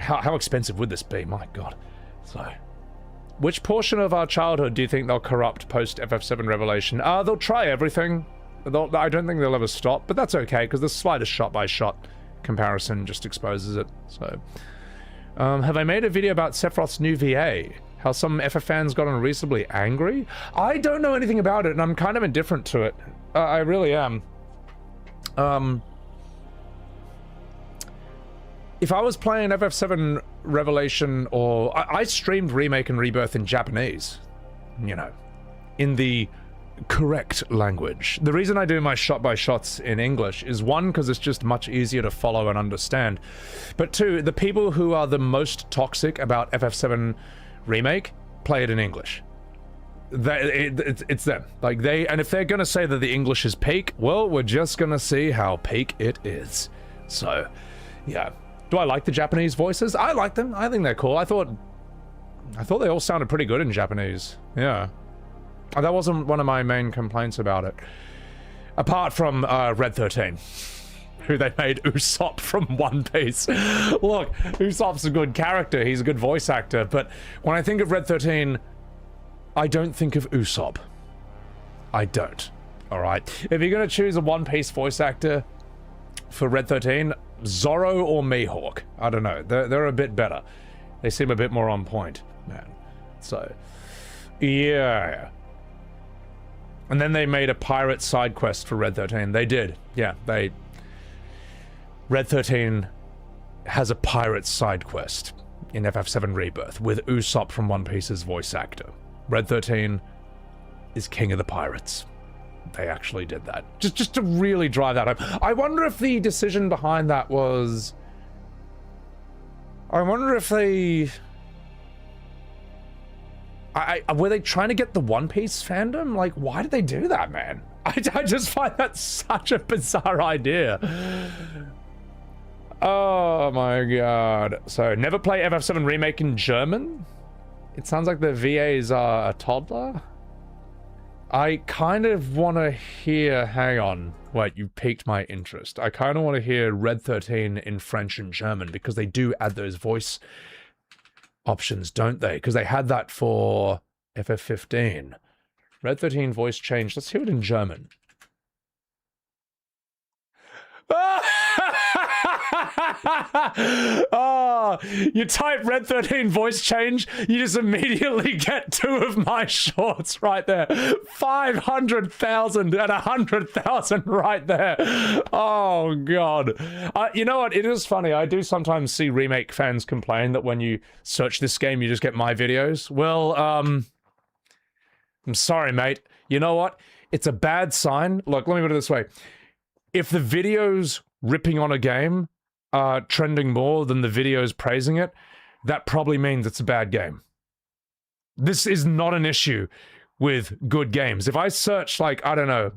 how expensive would this be? My God. So, which portion of our childhood do you think they'll corrupt post FF7 Revelation? They'll try everything. I don't think they'll ever stop, but that's okay because the slightest shot-by-shot comparison just exposes it. So, have I made a video about Sephiroth's new VA? How some FF fans got unreasonably angry? I don't know anything about it, and I'm kind of indifferent to it. I really am. If I was playing FF7 Revelation, or I streamed Remake and Rebirth in Japanese, you know, in the correct language. The reason I do my shot-by-shots in English is, one, because it's just much easier to follow and understand, but two, the people who are the most toxic about FF7 Remake play it in English. It's them. Like, and if they're gonna say that the English is peak, well, we're just gonna see how peak it is. So, yeah. Do I like the Japanese voices? I like them. I think they're cool. I thought they all sounded pretty good in Japanese. Yeah. That wasn't one of my main complaints about it. Apart from Red 13. Who they made Usopp from One Piece. Look, Usopp's a good character, he's a good voice actor, but when I think of Red 13, I don't think of Usopp. I don't. Alright? If you're gonna choose a One Piece voice actor for Red 13, Zoro or Mihawk. I don't know. They're a bit better. They seem a bit more on point, man. So, yeah. And then they made a pirate side quest for Red 13. They did. Yeah, Red 13 has a pirate side quest in FF7 Rebirth with Usopp from One Piece's voice actor. Red 13 is king of the pirates. They actually did that. Just to really drive that home. I wonder if the decision behind that was... I wonder if they... were they trying to get the One Piece fandom? Like, why did they do that, man? I just find that such a bizarre idea. Oh my God. So, never play FF7 Remake in German? It sounds like the VAs are a toddler? I kind of want to hear... Hang on. Wait, you piqued my interest. I kind of want to hear Red 13 in French and German, because they do add those voice options, don't they? Because they had that for FF15. Red 13 voice change. Let's hear it in German. Oh, you type Red 13 voice change, you just immediately get 2 of my shorts right there. 500,000 and 100,000 right there. Oh, God. You know what? It is funny. I do sometimes see remake fans complain that when you search this game, you just get my videos. Well, I'm sorry, mate. You know what? It's a bad sign. Look, let me put it this way. If the videos ripping on a game are trending more than the videos praising it, that probably means it's a bad game. This is not an issue with good games. If I search, like, I don't know,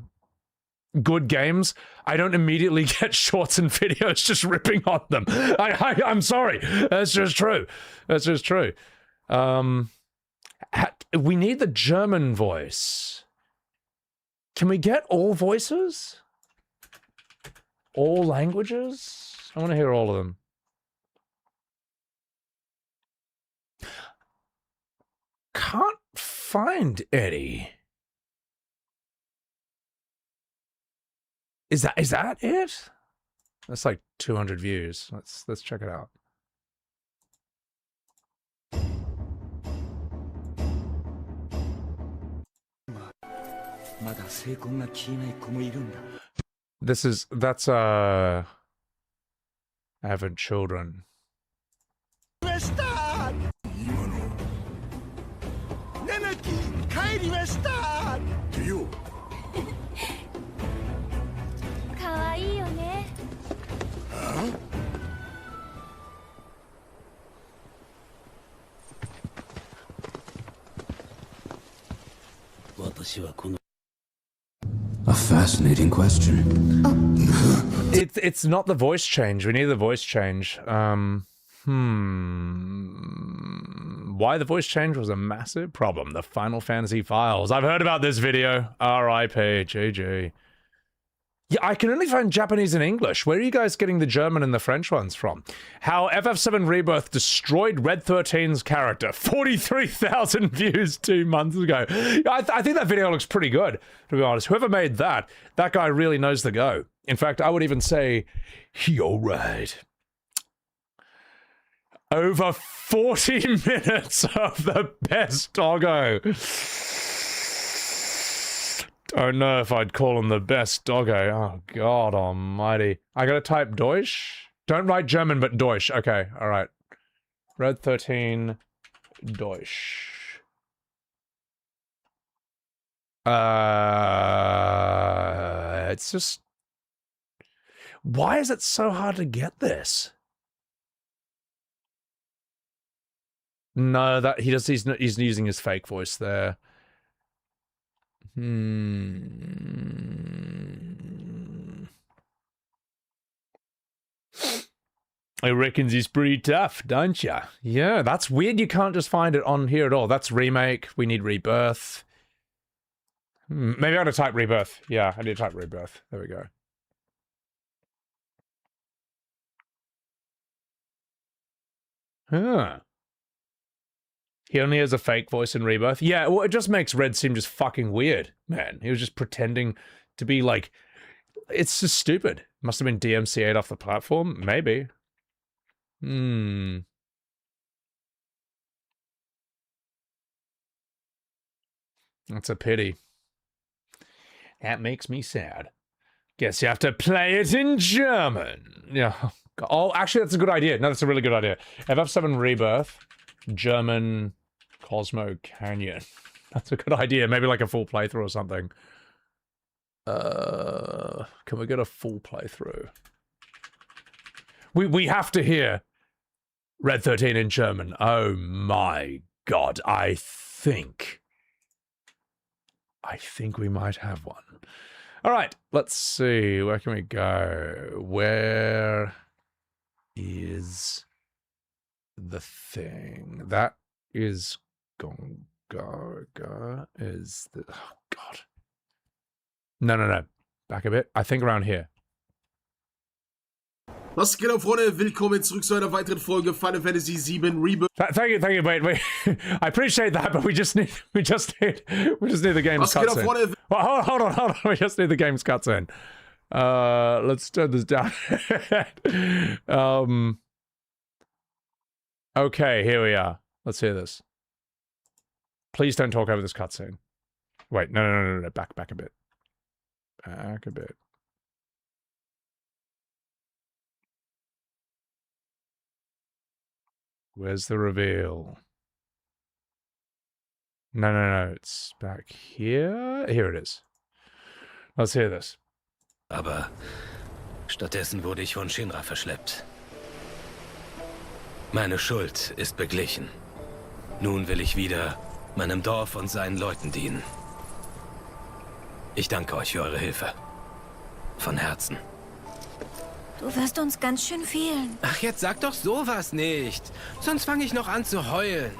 good games, I don't immediately get shorts and videos just ripping on them. I'm sorry. That's just true. That's just true. We need the German voice. Can we get all voices? All languages? I want to hear all of them. Can't find any. Is that it? That's like 200 views. Let's check it out. That's having children. A fascinating question. It's not the voice change. We need the voice change. Why the voice change was a massive problem. The Final Fantasy files. I've heard about this video. R.I.P. GG. Yeah, I can only find Japanese and English. Where are you guys getting the German and the French ones from? How FF7 Rebirth destroyed Red 13's character. 43,000 views 2 months ago. I think that video looks pretty good, to be honest. Whoever made that guy really knows the go. In fact, I would even say, you're right. Over 40 minutes of the best doggo. Don't know if I'd call him the best doggo. Oh, God almighty. I gotta type Deutsch? Don't write German, but Deutsch. Okay, alright. Red 13, Deutsch. It's just... Why is it so hard to get this? No, he's using his fake voice there. I reckons he's pretty tough, don't ya? Yeah, that's weird you can't just find it on here at all. That's remake. We need rebirth. Maybe I ought to type rebirth. Yeah, I need to type rebirth. There we go. Huh. He only has a fake voice in Rebirth. Yeah, well, it just makes Red seem just fucking weird, man. He was just pretending to be like... It's just stupid. Must have been DMCA'd off the platform? Maybe. That's a pity. That makes me sad. Guess you have to play it in German. Yeah. Oh, actually, that's a good idea. No, that's a really good idea. FF7 Rebirth, German... Cosmo Canyon. That's a good idea. Maybe like a full playthrough or something. Can we get a full playthrough? We have to hear Red 13 in German. Oh my God. I think we might have one. All right. Let's see. Where can we go? Where is the thing? That is... Gongaga is the... Oh, God. No. Back a bit. I think around here. Was geht ab, Freunde? Willkommen zurück zu einer weiteren Folge Final Fantasy VII Rebirth. Thank you. Wait. I appreciate that, but we just need the game's cutscene. Well, hold on. We just need the game's cutscene. Let's turn this down. Okay, here we are. Let's hear this. Please don't talk over this cutscene. Wait, no. Back a bit. Back a bit. Where's the reveal? No. It's back here. Here it is. Let's hear this. Aber stattdessen wurde ich von Shinra verschleppt. Meine Schuld ist beglichen. Nun will ich wieder meinem Dorf und seinen Leuten dienen. Ich danke euch für eure Hilfe. Von Herzen. Du wirst uns ganz schön fehlen. Ach, jetzt sag doch sowas nicht. Sonst fange ich noch an zu heulen.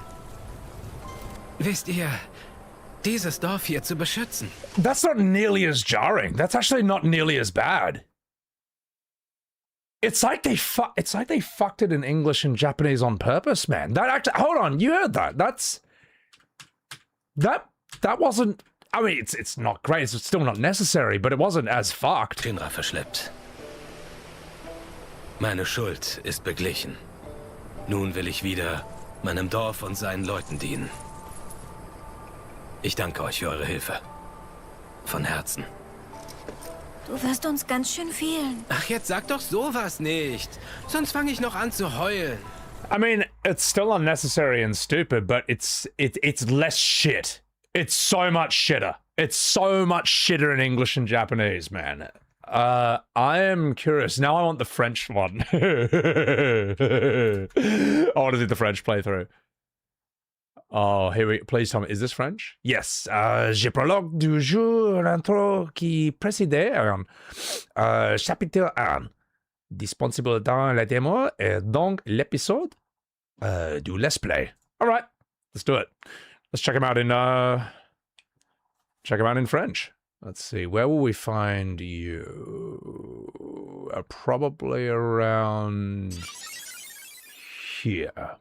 Wisst ihr, dieses Dorf hier zu beschützen. That's not nearly as jarring. That's actually not nearly as bad. It's like they fucked it in English and Japanese on purpose, man. That actually, hold on, you heard that? That wasn't. I mean, it's not great. It's still not necessary, but it wasn't as fucked. Shinra verschleppt. Meine Schuld ist beglichen. Nun will ich wieder meinem Dorf und seinen Leuten dienen. Ich danke euch für eure Hilfe. Von Herzen. Du wirst uns ganz schön fehlen. Ach, jetzt sag doch sowas nicht. Sonst fange ich noch an zu heulen. I mean, it's still unnecessary and stupid, but it's less shit. It's so much shitter. It's so much shitter in English and Japanese, man. I am curious. Now I want the French one. I want to do the French playthrough. Oh, here we... Please tell me, is this French? Yes. Je prologue du jour intro qui précédait chapitre 1. Disponible dans la démo et donc l'épisode du Let's Play. All right, let's do it. Let's check him out in French. Let's see, where will we find you? Probably around here.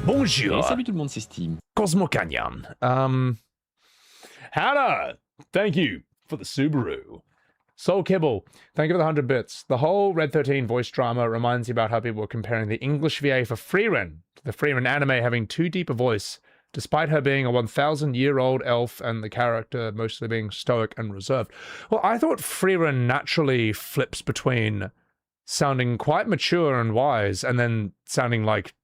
Bonjour. Salut tout le monde, c'est Steam. Cosmo Canyon. Hannah, thank you for the Subaru. Soul Kibble, thank you for the 100 bits. The whole Red 13 voice drama reminds you about how people were comparing the English VA for Frieren to the Frieren anime having too deep a voice, despite her being a 1,000-year-old elf and the character mostly being stoic and reserved. Well, I thought Frieren naturally flips between sounding quite mature and wise and then sounding like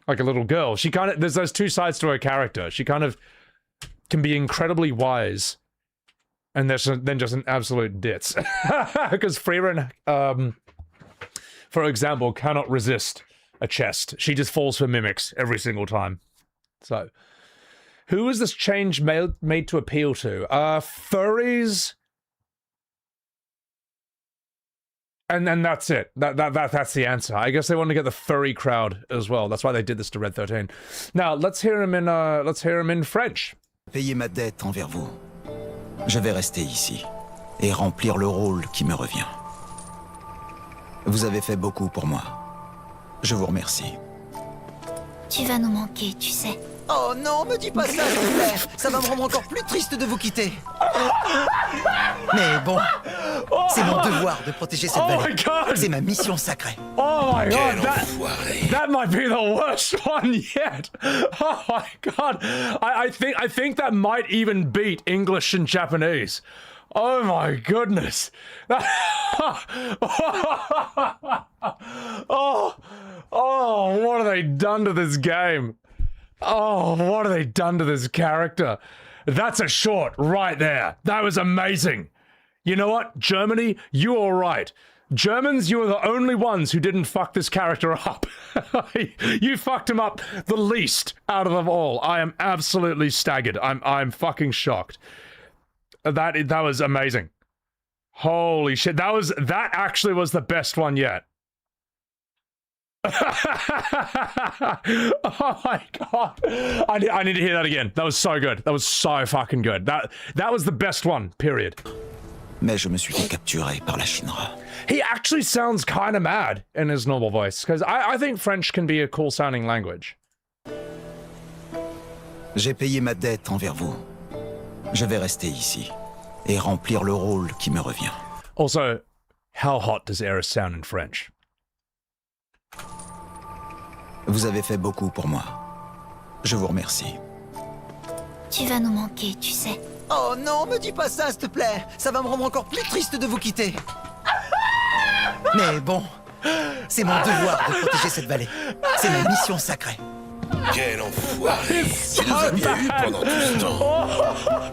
a little girl. She kind of, there's those two sides to her character. She kind of can be incredibly wise and then just an absolute ditz. Because Frieren, for example, cannot resist a chest. She just falls for mimics every single time. So, who is this change made to appeal to? Furries. And then that's it. That's the answer. I guess they want to get the furry crowd as well. That's why they did this to Red 13. Now let's hear him in French. Payer ma dette envers vous. Je vais rester ici et remplir le rôle qui me revient. Vous avez fait beaucoup pour moi. Je vous remercie. Tu vas nous manquer, tu sais. Oh non, me dis pas ça, s'il te plaît. Ça va me rendre encore plus triste de vous quitter. Mais bon, c'est mon devoir de protéger cette vallée. C'est ma mission sacrée. Oh my god, that might be the worst one yet. Oh my god, I think that might even beat English and Japanese. Oh my goodness. Oh, what have they done to this game? Oh, what have they done to this character? That's a short right there. That was amazing. You know what? Germany, you all right. Germans, you are the only ones who didn't fuck this character up. You fucked him up the least out of them all. I am absolutely staggered. I'm fucking shocked. That was amazing. Holy shit. That actually was the best one yet. Oh my god. I need to hear that again. That was so good. That was so fucking good. That was the best one, period. mais je me suis fait capturer par la Shinra. He actually sounds kind of mad in his normal voice, because I think French can be a cool sounding language. J'ai payé ma dette envers vous. Je vais rester ici et remplir le rôle qui me revient. Also, how hot does Eris sound in French? Vous avez fait beaucoup pour moi. Je vous remercie. Tu vas nous manquer, tu sais. Oh non, me dis pas ça, s'il te plaît. Ça va me rendre encore plus triste de vous quitter. Mais bon, c'est mon devoir de protéger cette vallée. C'est ma mission sacrée. Quel enfoiré! Tu nous as bien eu pendant tout ce temps.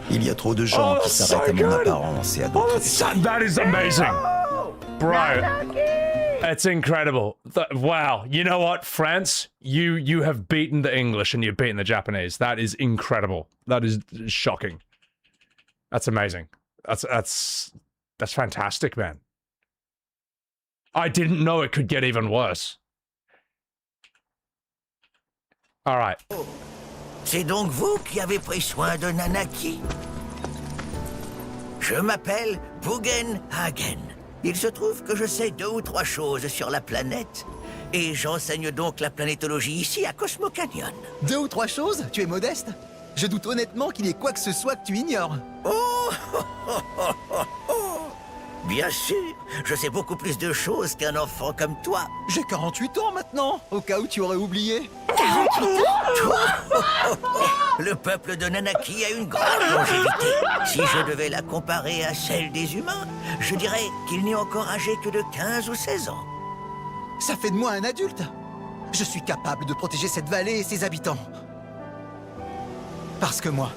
Il y a trop de gens qui s'arrêtent à mon apparence et à d'autres détails. That is amazing! Bro, it's incredible. Wow, you know what, France? You have beaten the English and you've beaten the Japanese. That is incredible. That is shocking. That's amazing. That's fantastic, man. I didn't know it could get even worse. All right. C'est donc vous qui avez pris soin de Nanaki? Je m'appelle Bugenhagen. Il se trouve que je sais 2 ou 3 choses sur la planète. Et j'enseigne donc la planétologie ici à Cosmo Canyon. 2 ou 3 choses? Tu es modeste? Je doute honnêtement qu'il y ait quoi que ce soit que tu ignores. Oh, oh, oh, oh, oh, oh. Bien sûr, je sais beaucoup plus de choses qu'un enfant comme toi. J'ai 48 ans maintenant, au cas où tu aurais oublié. 48 ans? Toi? Oh, oh, oh. Le peuple de Nanaki a une grande longévité. Si je devais la comparer à celle des humains, je dirais qu'il n'est encore âgé que de 15 ou 16 ans. Ça fait de moi un adulte. Je suis capable de protéger cette vallée et ses habitants. Parce que moi,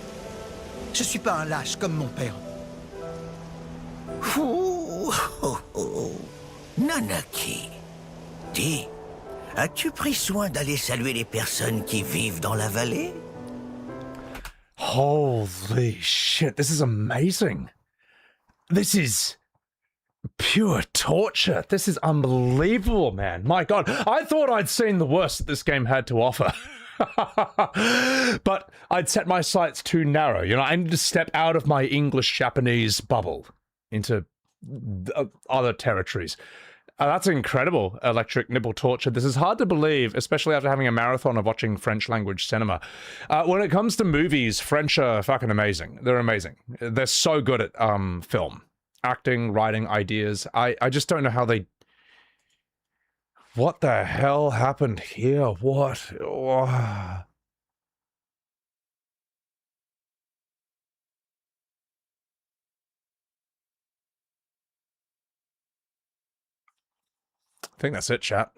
je suis pas un lâche comme mon père. Oh, oh, oh. Nanaki, dis, as-tu pris soin d'aller saluer les personnes qui vivent dans la vallée? Holy shit, this is amazing. This is pure torture. This is unbelievable, man. My God, I thought I'd seen the worst that this game had to offer. But I'd set my sights too narrow. You know, I need to step out of my English-Japanese bubble into other territories. That's incredible, Electric Nipple Torture. This is hard to believe, especially after having a marathon of watching French language cinema. When it comes to movies, French are fucking amazing. They're amazing. They're so good at film. Acting, writing, ideas. I just don't know how they... What the hell happened here? What? Oh. I think that's it, chat.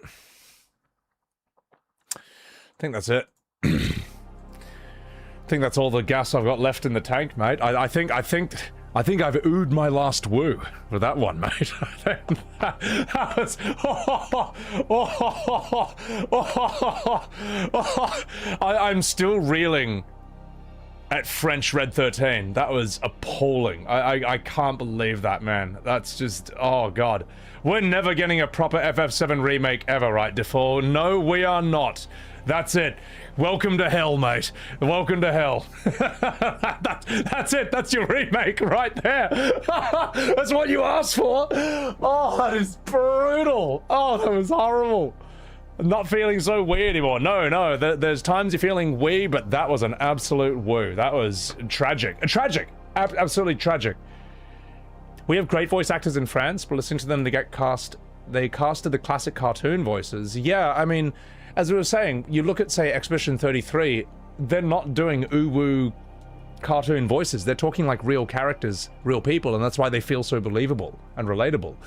I think that's it. I think that's all the gas I've got left in the tank, mate. I think I've oohed my last woo for that one, mate. That was... I'm still reeling at French Red 13. That was appalling. I can't believe that, man. That's just... Oh, God. We're never getting a proper FF7 remake ever, right, Defoe? No, we are not. That's it. Welcome to hell, mate. Welcome to hell. That's it. That's your remake right there. That's what you asked for. Oh, that is brutal. Oh, that was horrible. I'm not feeling so wee anymore. No. There's times you're feeling wee, but that was an absolute woo. That was tragic. Tragic. Absolutely tragic. We have great voice actors in France, but listening to them, they casted the classic cartoon voices. Yeah, I mean, as we were saying, you look at, say, Expedition 33, they're not doing uwu cartoon voices. They're talking like real characters, real people, and that's why they feel so believable and relatable.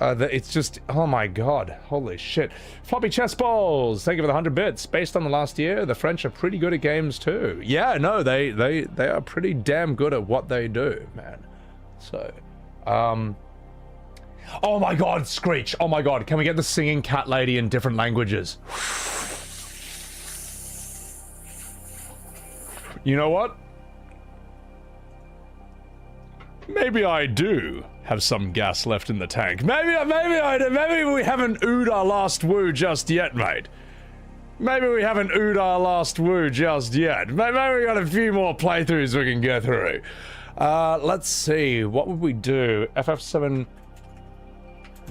It's just, oh my God, holy shit. Floppy chess balls, thank you for the 100 bits. Based on the last year, the French are pretty good at games too. Yeah, no, they are pretty damn good at what they do, man. So, oh my God, Screech, oh my God, can we get the singing cat lady in different languages? You know what? Maybe I do have some gas left in the tank. Maybe we haven't oohed our last woo just yet, mate. Maybe we haven't oohed our last woo just yet. Maybe we got a few more playthroughs we can go through. Let's see. What would we do? FF7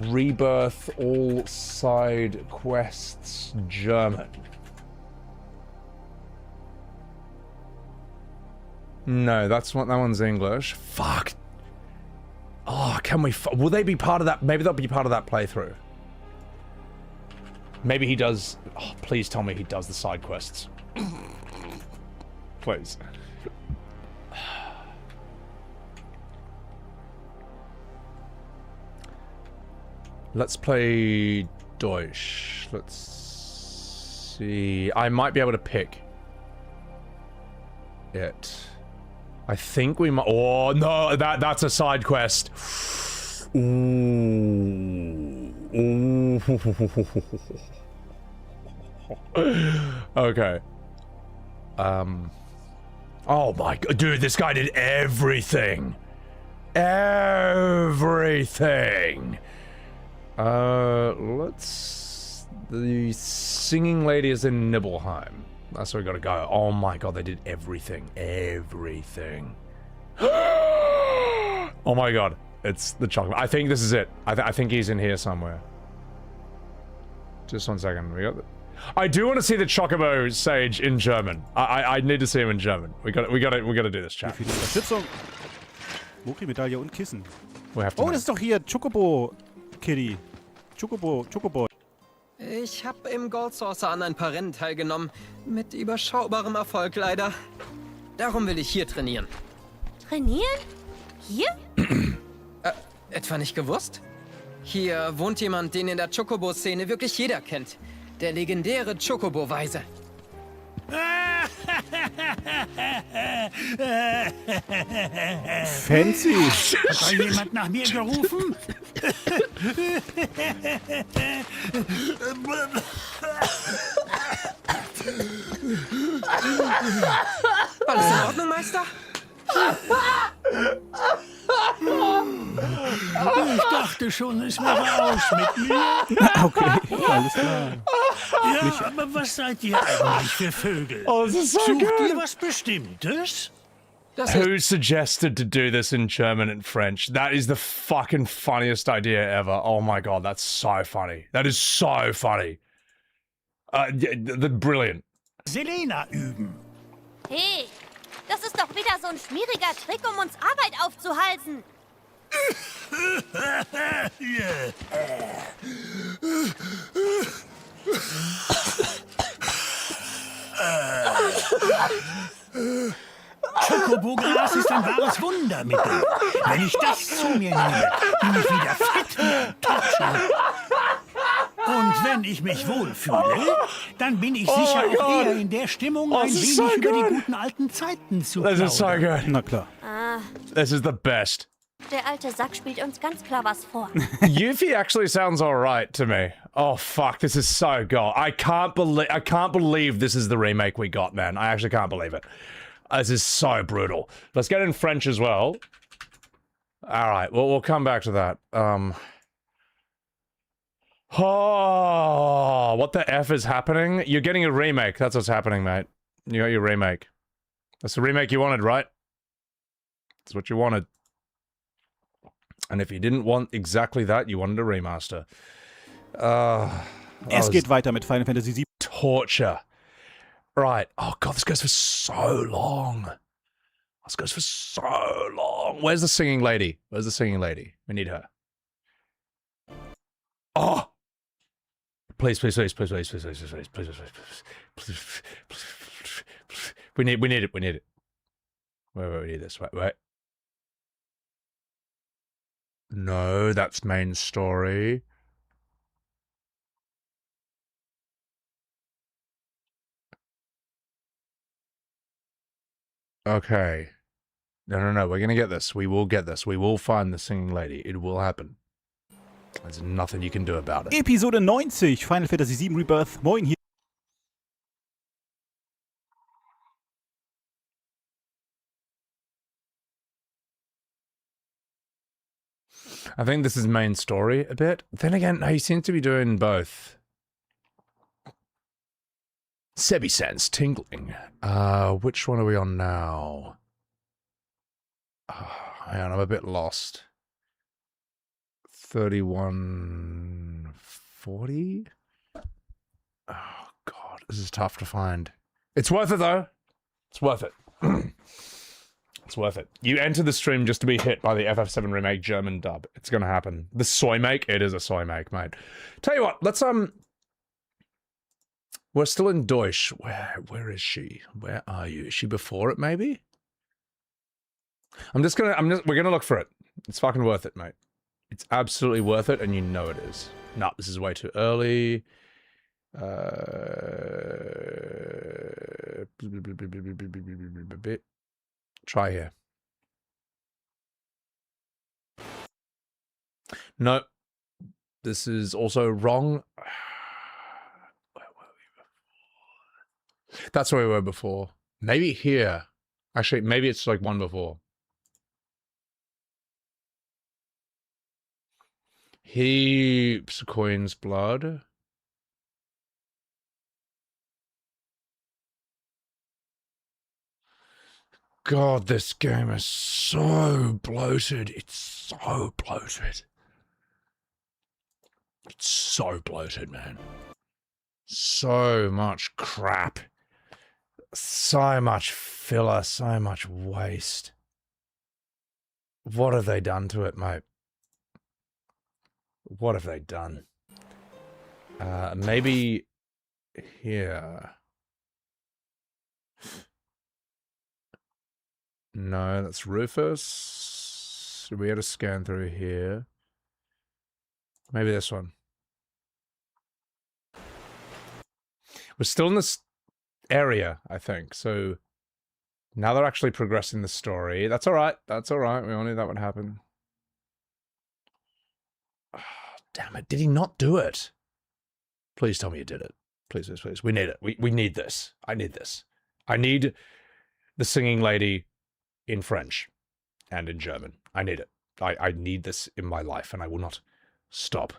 Rebirth, all side quests, German. No, that's what that one's English. Fuck. Oh, can we? Will they be part of that? Maybe they'll be part of that playthrough. Maybe he does. Oh, please tell me he does the side quests. Please. Let's play Deutsch. Let's see. I might be able to pick it. I think we might. Oh no, that's a side quest. Ooh. Ooh. Okay. Oh my god, dude, this guy did everything. Everything. Let's. The singing lady is in Nibelheim. That's where we gotta go. Oh my god, they did everything. Everything. Oh my god. It's the chocolate. I think this is it. I think he's in here somewhere. Just 1 second. We got the... I do want to see the Chocobo Sage in German. I need to see him in German. We gotta do this, chat. Unterstützung. Mokri-Medaille und Kissen. We have to das ist doch hier Chocobo Kitty. Chocobo. Ich habe im Gold Saucer an ein paar Rennen teilgenommen. Mit überschaubarem Erfolg leider. Darum will ich hier trainieren. Trainieren? Hier? Etwa nicht gewusst? Hier wohnt jemand, den in der Chocobo-Szene wirklich jeder kennt. Der legendäre Chocobo-Weise. Fancy. Hat da jemand nach mir gerufen? Alles in Ordnung, Meister? Ich dachte schon, es wäre aus mit mir. Okay, alles klar. Ja, aber was seid ihr eigentlich für Vögel? Oh, this is so Sucht good. ihr was Bestimmtes? Who suggested to do this in German and French? That is the fucking funniest idea ever. Oh my god, that's so funny. That is so funny. Brilliant. Selena üben. Hey, das ist doch wieder so ein schmieriger Trick, um uns Arbeit aufzuhalsen. Chocobogras ist ein wahres Wundermittel. Wenn ich das zu mir nehme, bin ich wieder fit wie ein Totscher. Und wenn ich mich wohlfühle, dann bin ich sicher auch eher in der Stimmung, ein wenig über die guten alten Zeiten zu plaudern. This is so good. Na klar. This is the best. Der alte Sack spielt uns ganz klar was vor. Yuffie actually sounds alright to me. Oh fuck, this is so good. I can't believe this is the remake we got, man. I actually can't believe it. This is so brutal. Let's get in French as well. Alright, well, we'll come back to that. Oh, what the F is happening? You're getting a remake. That's what's happening, mate. You got your remake. That's the remake you wanted, right? That's what you wanted. And if you didn't want exactly that, you wanted a remaster. Es geht weiter mit Final Fantasy VII. Torture. Right. Oh god, this goes for so long. This goes for so long. Where's the singing lady? Where's the singing lady? We need her. Oh! Please, please, please, please, please, please, please, please, please, please, please, please. We need it, we need it. Wait, we need this. Wait. No, that's main story. Okay. No, we're gonna get this. We will get this. We will find the singing lady. It will happen. There's nothing you can do about it. Episode 90, Final Fantasy VII Rebirth. Moin hier. I think this is main story a bit. Then again, no, he seems to be doing both. Sebi-san's tingling. Which one are we on now? hang on, I'm a bit lost. 3140? Oh, God. This is tough to find. It's worth it, though. It's worth it. It's worth it. You enter the stream just to be hit by the FF7 Remake German dub. It's gonna happen. The soy make? It is a soy make, mate. Tell you what, let's, we're still in Deutsch. Where is she? Where are you? Is she before it, maybe? We're gonna look for it. It's fucking worth it, mate. It's absolutely worth it, and you know it is. No, this is way too early. Try here. No. This is also wrong. Where were we before? That's where we were before. Maybe here. Actually, maybe it's like one before. Heaps of coins, blood. God, this game is so bloated. It's so bloated. It's so bloated, man. So much crap. So much filler, so much waste. What have they done to it, mate? What have they done? Maybe here. No, that's Rufus. We had to scan through here. Maybe this one. We're still in this area, I think. So now they're actually progressing the story. That's all right. That's all right. We all knew that would happen. Oh, damn it. Did he not do it? Please tell me you did it. Please, please, please. We need it. We need this. I need this. I need the singing lady in French and in German. I need it. I need this in my life, and I will not stop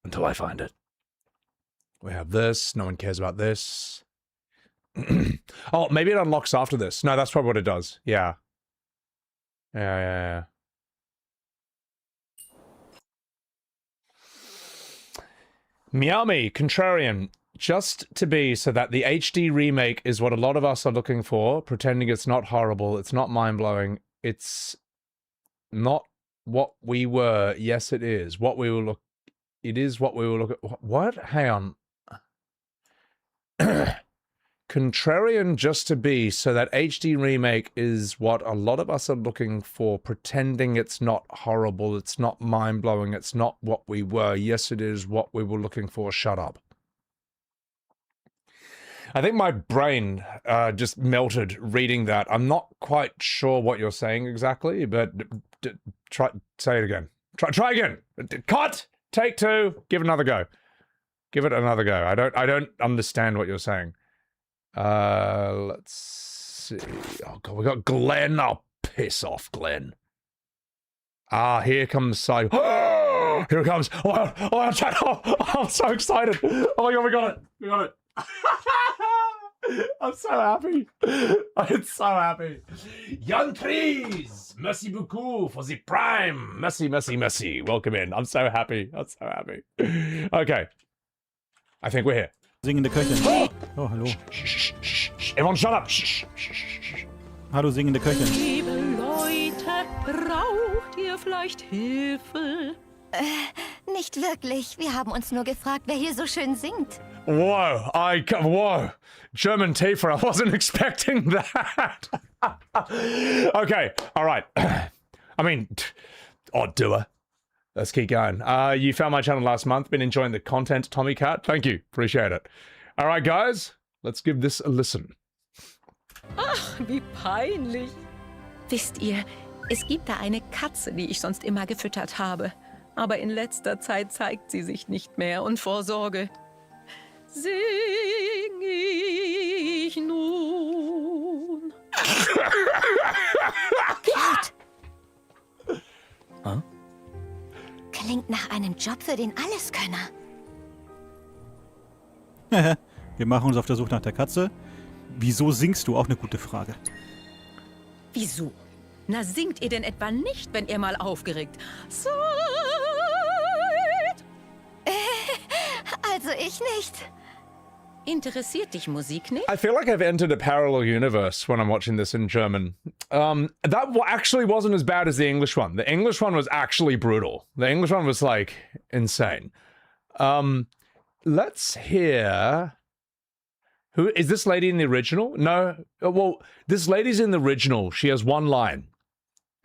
until I find it. We have this. No one cares about this. Oh, maybe it unlocks after this. No, that's probably what it does. Yeah. Yeah. Miami, Contrarian. Just to be so that the HD remake is what a lot of us are looking for, pretending it's not horrible, it's not mind-blowing, it's not what we were. Yes, it is. What we will look... It is what we will look at... What? Hang on. Contrarian just to be so that HD remake is what a lot of us are looking for, pretending it's not horrible, it's not mind-blowing, it's not what we were. Yes, it is what we were looking for. Shut up. I think my brain just melted reading that. I'm not quite sure what you're saying exactly, but say it again. Try again. Cut. Take two. Give it another go. Give it another go. I don't understand what you're saying. Let's see. Oh god, we got Glenn. Oh, piss off, Glenn. Ah, here comes Side. Here it comes. Oh, I'm so excited. Oh my god, we got it. We got it. I'm so happy. I'm so happy. Jan Trees, merci beaucoup for the prime. Merci, merci, merci. Welcome in. I'm so happy. I'm so happy. Okay. I think we're here. Singende Köchin. Oh, hallo. Everyone shut up. Hallo, singende Köchin. Liebe Leute, braucht ihr vielleicht Hilfe? Nicht wirklich. Wir haben uns nur gefragt, wer hier so schön singt. Whoa, whoa. German Tifa, I wasn't expecting that. Okay, all right. I mean, odd doer. Let's keep going. You found my channel last month. Been enjoying the content, Tommy Cat. Thank you. Appreciate it. All right, guys. Let's give this a listen. Ach, wie peinlich. Wisst ihr, es gibt da eine Katze, die ich sonst immer gefüttert habe. Aber in letzter Zeit zeigt sie sich nicht mehr und vor Sorge sing ich nun. Kurt! Huh? Klingt nach einem Job für den Alleskönner. Wir machen uns auf der Suche nach der Katze. Wieso singst du? Auch eine gute Frage. Wieso? Na, singt ihr denn etwa nicht, wenn ihr mal aufgeregt seid? Also ich nicht. Interessiert dich Musik nicht? I feel like I've entered a parallel universe when I'm watching this in German. Actually wasn't as bad as the English one. The English one was actually brutal. The English one was, like, insane. Let's hear... Who is this lady in the original? No. Well, this lady's in the original. She has one line.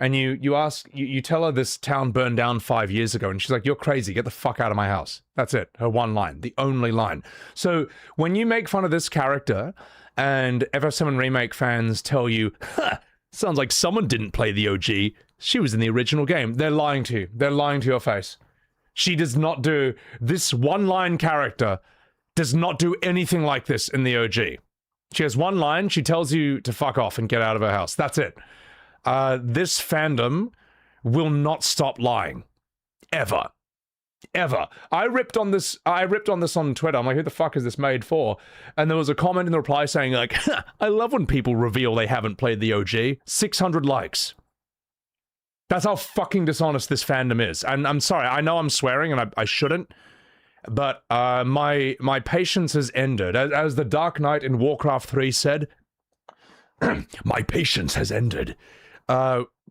And you tell her this town burned down 5 years ago, and she's like, "You're crazy, get the fuck out of my house." That's it, her one line, the only line. So when you make fun of this character, and FF7 Remake fans tell you, "Huh, sounds like someone didn't play the OG, she was in the original game," they're lying to you. They're lying to your face. She does not do, this one-line character does not do anything like this in the OG. She has one line, she tells you to fuck off and get out of her house. That's it. This fandom will not stop lying. Ever. Ever. I ripped on this on Twitter. I'm like, who the fuck is this made for? And there was a comment in the reply saying, like, I love when people reveal they haven't played the OG. 600 likes. That's how fucking dishonest this fandom is. And I'm sorry, I know I'm swearing and I shouldn't, but my patience has ended. As the Dark Knight in Warcraft 3 said, my patience has ended.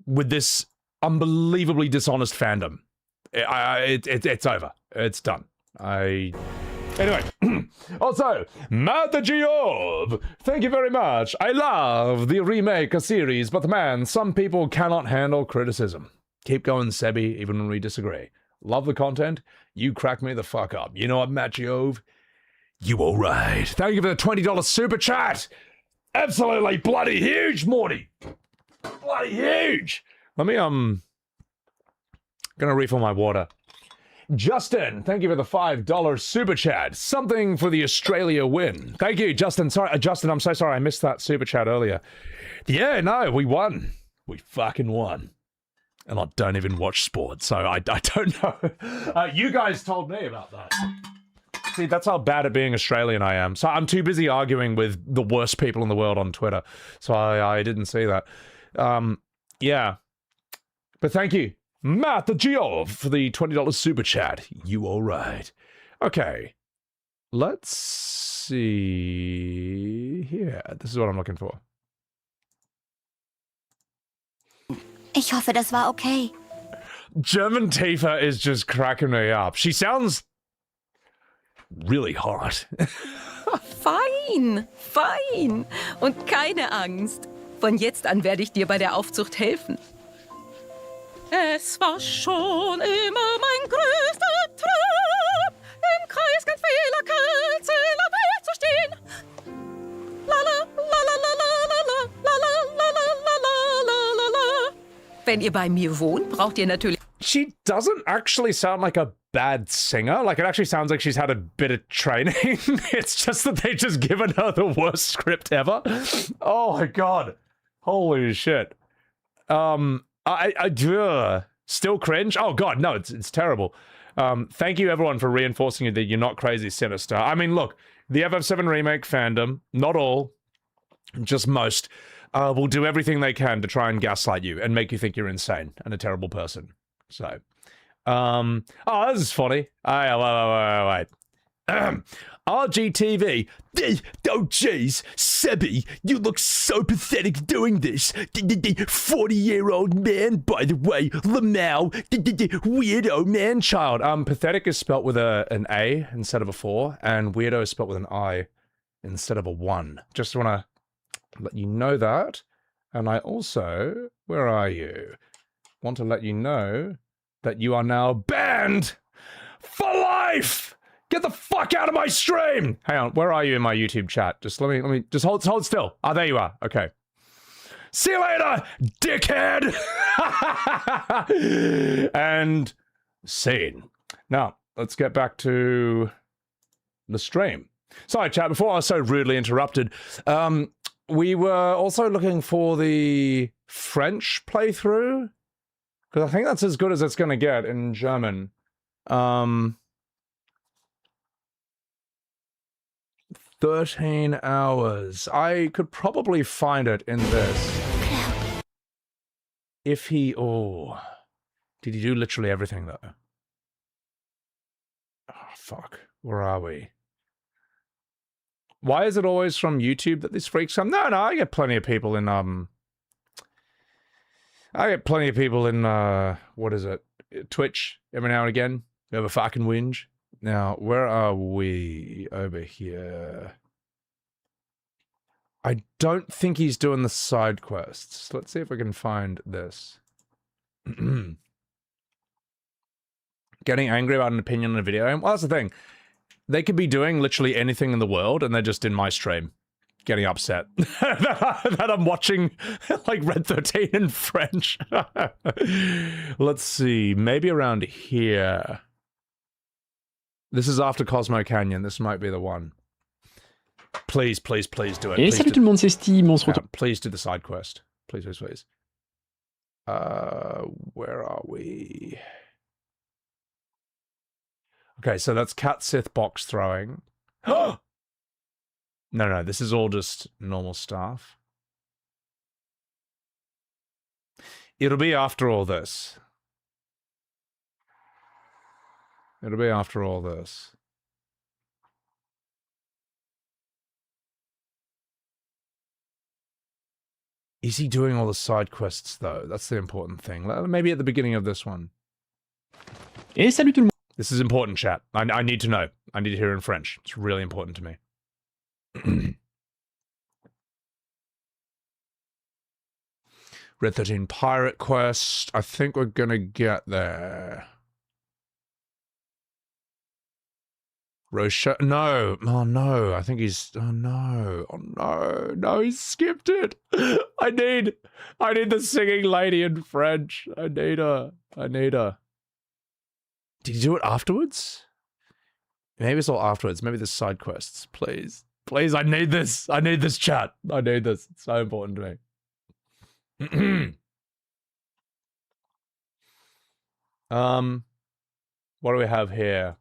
With this unbelievably dishonest fandom. It's over. It's done. Anyway. Also, Matt the Geov, thank you very much. I love the remake series, but man, some people cannot handle criticism. Keep going, Sebi, even when we disagree. Love the content. You crack me the fuck up. You know what, Matt Geov? You alright. Thank you for the $20 super chat. Absolutely bloody huge, Morty. Bloody huge. Let me, gonna refill my water. Justin, thank you for the $5 super chat. Something for the Australia win. Thank you, Justin. Sorry, Justin, I'm so sorry I missed that super chat earlier. Yeah, no, we won. We fucking won. And I don't even watch sports, so I don't know. You guys told me about that. See, that's how bad at being Australian I am. So I'm too busy arguing with the worst people in the world on Twitter. So I didn't see that. Yeah. But thank you, Matt the Geov, for the $20 super chat. You alright. Okay. Let's see here. This is what I'm looking for. Ich hoffe, das war okay. German Tifa is just cracking me up. She sounds really hot. Fein, fein. Und keine Angst. Von jetzt an werde ich dir bei der Aufzucht helfen. Es war schon immer mein größter Traum, im Kreis ganz vieler Kerzen am Weg zu stehen. La la la la la la la la la la la la la la. Wenn ihr bei mir wohnt, braucht ihr natürlich... She doesn't actually sound like a bad singer. Like, it actually sounds like she's had a bit of training. It's just that they've just given her the worst script ever. Oh my god. Holy shit. Still cringe? Oh god, no, it's terrible. Thank you everyone for reinforcing that you're not crazy sinister. I mean, look, the FF7 Remake fandom, not all, just most, will do everything they can to try and gaslight you and make you think you're insane and a terrible person. So, oh, this is funny. Wait. RGTV. Oh, jeez. Sebi, you look so pathetic doing this. 40-year-old man, by the way. Lamau. Weirdo man-child. Pathetic is spelt with an A instead of a 4, and weirdo is spelt with an I instead of a 1. Just want to let you know that. And I also, where are you? Want to let you know that you are now banned for life! Get the fuck out of my stream! Hang on, where are you in my YouTube chat? Just let me just hold still. Ah, there you are. Okay. See you later, dickhead! And scene. Now, let's get back to the stream. Sorry, chat, before I was so rudely interrupted, we were also looking for the French playthrough, because I think that's as good as it's going to get in German. 13 hours. I could probably find it in this. if he... Oh. Did he do literally everything, though? Oh, fuck. Where are we? Why is it always from YouTube that this freaks come? No, I get plenty of people in, what is it? Twitch, every now and again. We have a fucking whinge. Now, where are we? Over here. I don't think he's doing the side quests. Let's see if we can find this. Getting angry about an opinion on a video game? Well, that's the thing. They could be doing literally anything in the world, and they're just in my stream. Getting upset that I'm watching, like, Red 13 in French. Let's see. Maybe around here. This is after Cosmo Canyon. This might be the one. Please, please, please do it. Et salut tout le monde, c'est Steam, on se retrouve. Please do the side quest. Please, please, please. Where are we? Okay, so that's Cat Sith box throwing. No, this is all just normal stuff. It'll be after all this. It'll be after all this. Is he doing all the side quests, though? That's the important thing. Maybe at the beginning of this one. Et salut tout le monde. This is important, chat. I need to know. I need to hear in French. It's really important to me. Red 13 Pirate Quest. I think we're gonna get there. Rocha. No. Oh no. I think he's. Oh no. Oh no. No, he skipped it. I need the singing lady in French. I need her. Did you do it afterwards? Maybe it's all afterwards. Maybe the side quests. Please. Please, I need this. I need this, chat. I need this. It's so important to me. What do we have here?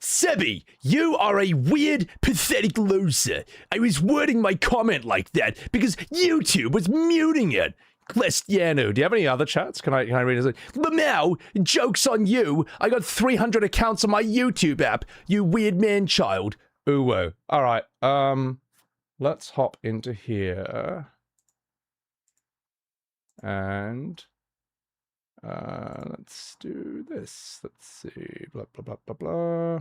Sebby, you are a weird, pathetic loser. I was wording my comment like that because YouTube was muting it. Cristiano, do you have any other chats? Can I read this? Lamau, joke's on you. I got 300 accounts on my YouTube app, you weird man-child. Ooh, whoa. All right, let's hop into here. And let's do this. Let's see. Blah, blah, blah, blah, blah.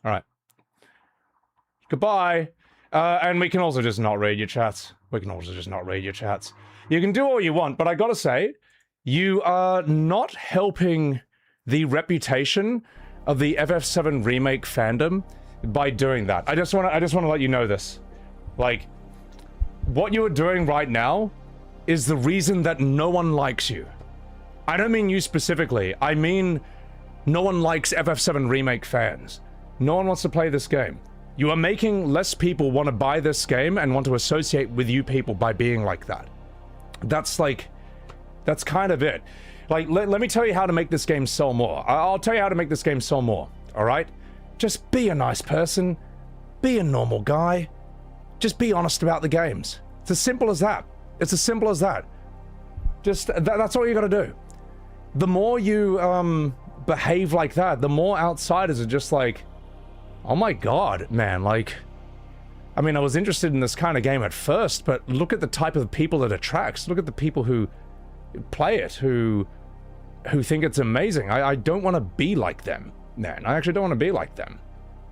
All right. Goodbye. And we can also just not read your chats. You can do all you want, but I gotta say, you are not helping the reputation of the FF7 Remake fandom by doing that. I just want to let you know this. Like, what you are doing right now is the reason that no one likes you. I don't mean you specifically. I mean, no one likes FF7 Remake fans. No one wants to play this game. You are making less people want to buy this game and want to associate with you people by being like that. That's kind of it. Like, let me tell you how to make this game sell more. I'll tell you how to make this game sell more, alright? Just be a nice person. Be a normal guy. Just be honest about the games. It's as simple as that. It's as simple as that. Just, that's all you gotta do. The more you, behave like that, the more outsiders are just like, oh my god, man, like, I mean, I was interested in this kind of game at first, but look at the type of people it attracts. Look at the people who play it, who think it's amazing. I don't want to be like them, man. I actually don't want to be like them.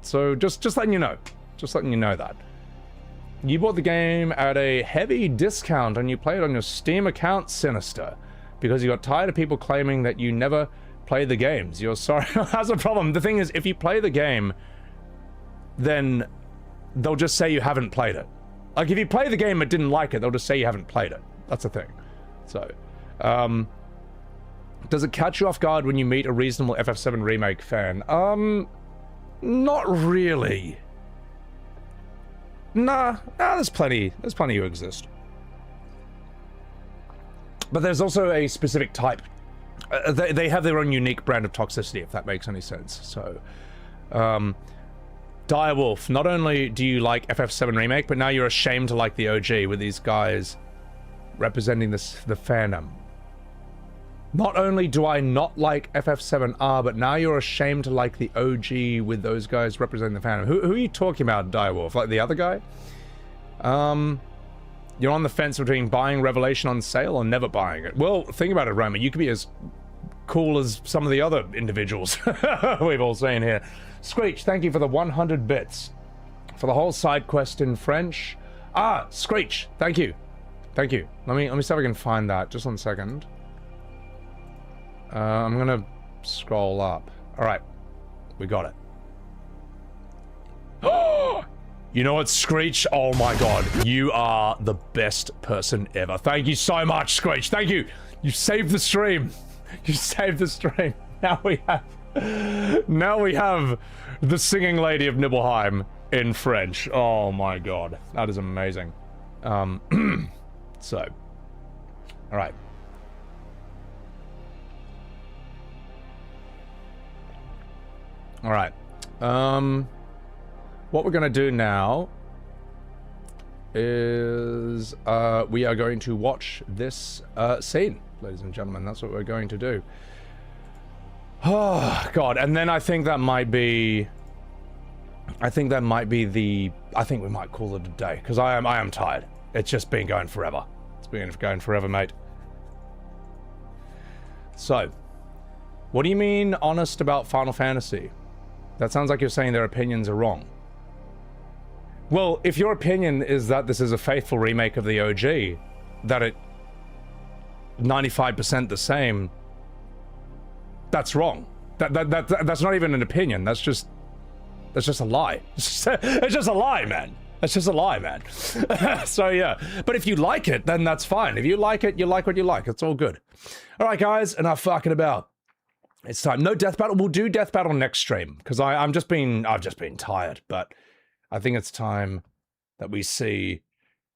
So just letting you know. Just letting you know that. You bought the game at a heavy discount and you play it on your Steam account, Sinister, because you got tired of people claiming that you never play the games. You're sorry. That's a problem. The thing is, if you play the game, then they'll just say you haven't played it. Like, if you play the game and didn't like it, they'll just say you haven't played it. That's the thing. So, does it catch you off guard when you meet a reasonable FF7 Remake fan? Not really. Nah, there's plenty who exist. But there's also a specific type. They have their own unique brand of toxicity, if that makes any sense. So, Direwolf, not only do you like FF7 Remake, but now you're ashamed to like the OG with these guys representing the fandom. Not only do I not like FF7R, but now you're ashamed to like the OG with those guys representing the fandom. Who are you talking about, Direwolf? Like the other guy? You're on the fence between buying Revelation on sale or never buying it. Well, think about it, Roma. You could be as cool as some of the other individuals we've all seen here. Screech, thank you for the 100 bits. For the whole side quest in French. Ah, Screech, thank you. Thank you. Let me see if I can find that. Just 1 second. I'm gonna scroll up. Alright. We got it. You know what, Screech? Oh my god. You are the best person ever. Thank you so much, Screech. Thank you. You saved the stream. You saved the stream. Now we have the singing lady of Nibelheim in French. Oh my god. That is amazing. So. Alright. Alright. What we're going to do now is we are going to watch this scene, ladies and gentlemen. That's what we're going to do. Oh, God. And then I think that might be... I think we might call it a day, because I am tired. It's just been going forever. It's been going forever, mate. So, what do you mean honest about Final Fantasy? That sounds like you're saying their opinions are wrong. Well, if your opinion is that this is a faithful remake of the OG, that it 95% the same, that's wrong. That's not even an opinion. That's just a lie. It's just a lie, man. That's just a lie, man. So yeah, but if you like it, then that's fine. If you like it, you like what you like. It's all good. All right, guys, enough fucking about. It's time. No death battle. We'll do death battle next stream because I've just been tired. But I think it's time that we see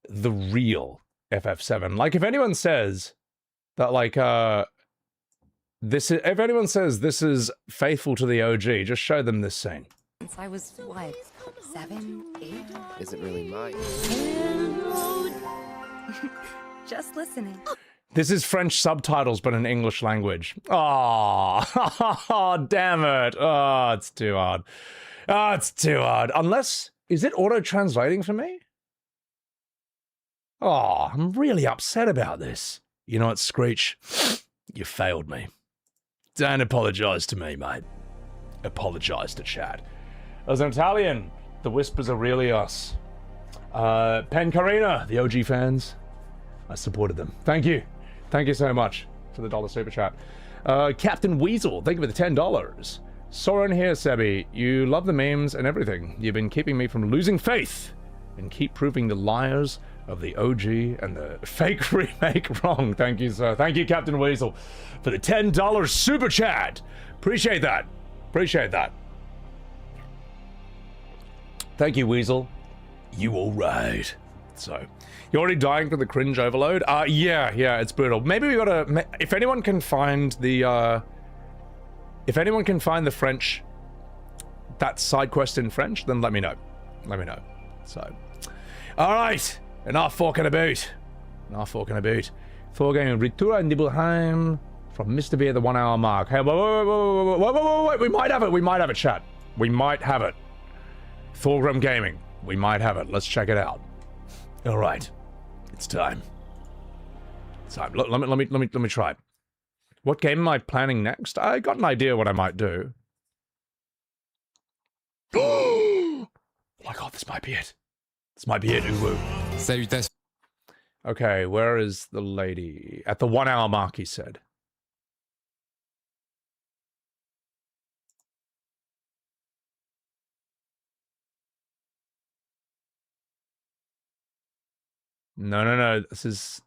the real FF7. Like, if anyone says that, like, if anyone says this is faithful to the OG, just show them this scene. Since I was, what, 7, 8? Is it really mine? Just listening. This is French subtitles, but in English language. Oh, damn it. Oh, it's too hard. Oh, it's too hard. Unless, is it auto-translating for me? Oh, I'm really upset about this. You know what, Screech? You failed me. Don't apologize to me, mate. Apologize to chat. As an Italian, the whispers are really us. Pencarina, the OG fans. I supported them. Thank you. Thank you so much for the $1 super chat. Captain Weasel, thank you for the $10. Soren here, Sebi. You love the memes and everything. You've been keeping me from losing faith and keep proving the liars of the OG and the fake remake wrong. Thank you, sir. Thank you, Captain Weasel, for the $10 super chat. Appreciate that. Appreciate that. Thank you, Weasel. You all right. So, you're already dying for the cringe overload? Yeah, it's brutal. Maybe we gotta... If anyone can find the, if anyone can find the French... that side quest in French, then let me know. Let me know. So... Alright! Enough talking about. Enough talking about. Thorgame Ritura Nibelheim from Mr. V at the 1 hour mark. Hey, wait. We might have it. We might have it, chat. We might have it. Thorgrim Gaming. We might have it. Let's check it out. All right, it's time. It's time. Let me try. What game am I planning next? I got an idea what I might do. Oh my god, this might be it. This might be it, Uwu. Salutations. Okay, where is the lady? At the 1 hour mark, he said. No. This is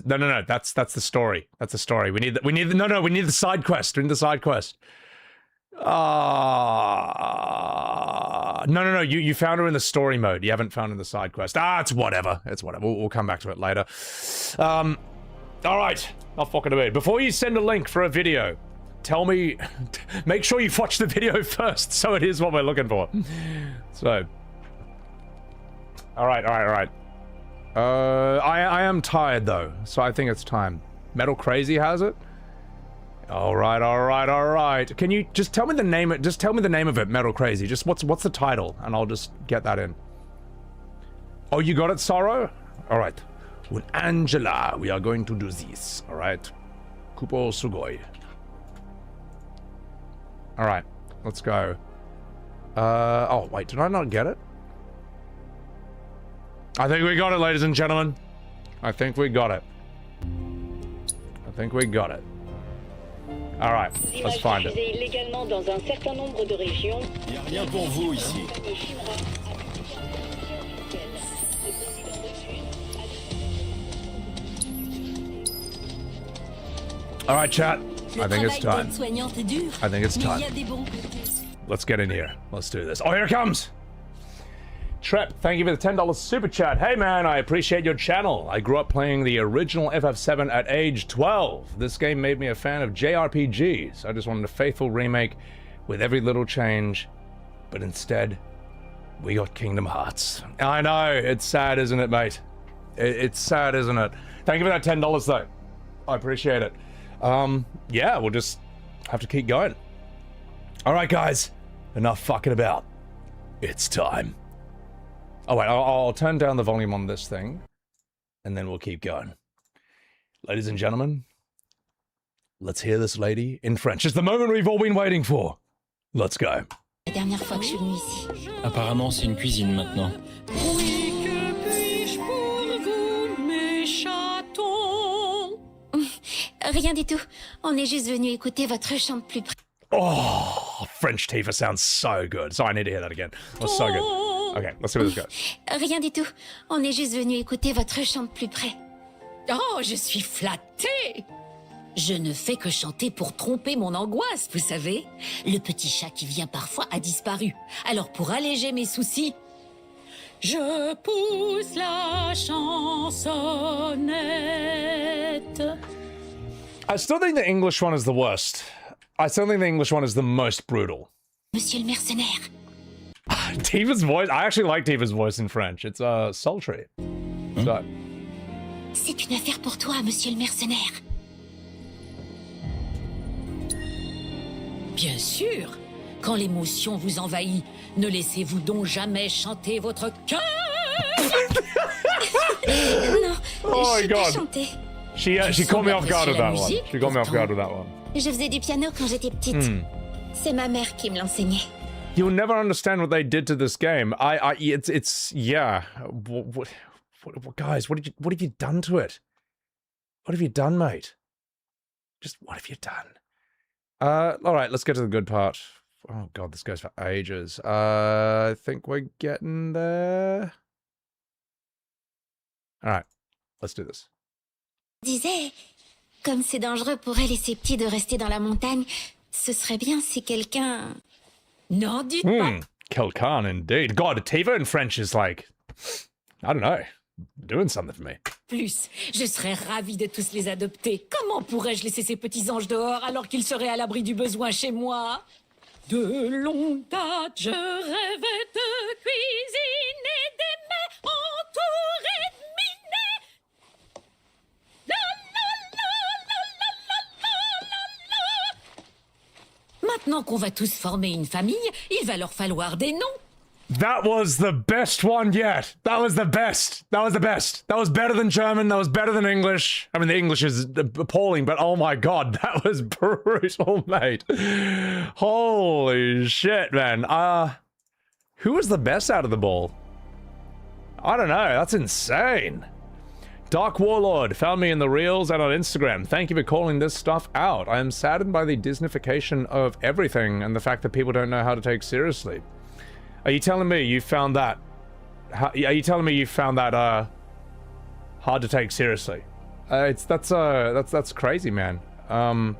no. That's the story. That's the story. We need the side quest. We need the side quest. No. You found her in the story mode. You haven't found her in the side quest. It's whatever. It's whatever. We'll come back to it later. All right. I'll fucking do it. Before you send a link for a video, tell me, make sure you watch the video first, so it is what we're looking for. So, all right. I am tired though, so I think it's time. Metal Crazy has it. All right. Can you just tell me the name? Just tell me the name of it, Metal Crazy. Just what's the title, and I'll just get that in. Oh, you got it, Sorrow? All right. With Angela, we are going to do this. All right. Kupo Sugoi. All right. Let's go. Oh, wait. Did I not get it? I think we got it, ladies and gentlemen. I think we got it. All right. Let's find it. All right, chat. I think it's time. Let's get in here. Let's do this. Oh, here it comes. Trep, thank you for the $10 super chat. Hey man, I appreciate your channel. I grew up playing the original FF7 at age 12. This game made me a fan of JRPGs. I just wanted a faithful remake with every little change, but instead, we got Kingdom Hearts. I know, it's sad, isn't it, mate? It's sad, isn't it? Thank you for that $10 though. I appreciate it. Yeah, we'll just have to keep going. All right, guys, enough fucking about. It's time. Oh wait, I'll turn down the volume on this thing, and then we'll keep going. Ladies and gentlemen, let's hear this lady in French. It's the moment we've all been waiting for. Let's go. La dernière fois que je suis venue ici. Apparemment, c'est une cuisine maintenant. Oui, que puis-je pour vous, mes chatons? Rien du tout. On est juste venu écouter votre chant de plus près. Oh, French Tifa sounds so good. So I need to hear that again. That was so good. Okay, let's see where this goes. Rien du tout. On est juste venu écouter votre chant de plus près. Oh, je suis flattée. Je ne fais que chanter pour tromper mon angoisse, vous savez. Le petit chat qui vient parfois a disparu. Alors pour alléger mes soucis, je pousse la chansonnette. I still think the English one is the worst. I still think the English one is the most brutal. Monsieur le mercenaire. Tifa's voice, I actually like Tifa's voice in French. It's sultry. So. C'est une affaire pour toi, monsieur le mercenaire. Bien sûr. Quand l'émotion vous envahit, ne laissez-vous donc jamais chanter votre cœur. Non, oh je my sais pas God. chanter. She caught me off guard with that one. She caught me off guard with that one. Je faisais du piano quand j'étais petite. C'est ma mère qui me l'enseignait. You'll never understand what they did to this game. It's yeah. What, guys? What have you done to it? What have you done, mate? Just what have you done? All right, let's get to the good part. Oh God, this goes for ages. I think we're getting there. All right, let's do this. Je disais, comme c'est dangereux pour elle et ses petits de rester dans la montagne, ce serait bien si quelqu'un... N'en dites pas. Kelkan, indeed. God, Tifa in French is like, I don't know, doing something for me. Plus, je serais ravie de tous les adopter. Comment pourrais-je laisser ces petits anges dehors alors qu'ils seraient à l'abri du besoin chez moi? De longue date, je rêvais de cuisiner des mets entourés de minets. La la la la la la la la la. Maintenant qu'on va tous former une famille, il va leur falloir des noms. That was the best one yet. That was the best. That was the best. That was better than German. That was better than English. I mean, the English is appalling, but oh my God, that was brutal, mate. Holy shit, man. Who was the best out of the ball? I don't know. That's insane. Dark Warlord found me in the Reels and on Instagram. Thank you for calling this stuff out. I am saddened by the Disneyfication of everything and the fact that people don't know how to take seriously. Are you telling me you found that? Are you telling me you found that hard to take seriously? That's crazy, man. Oh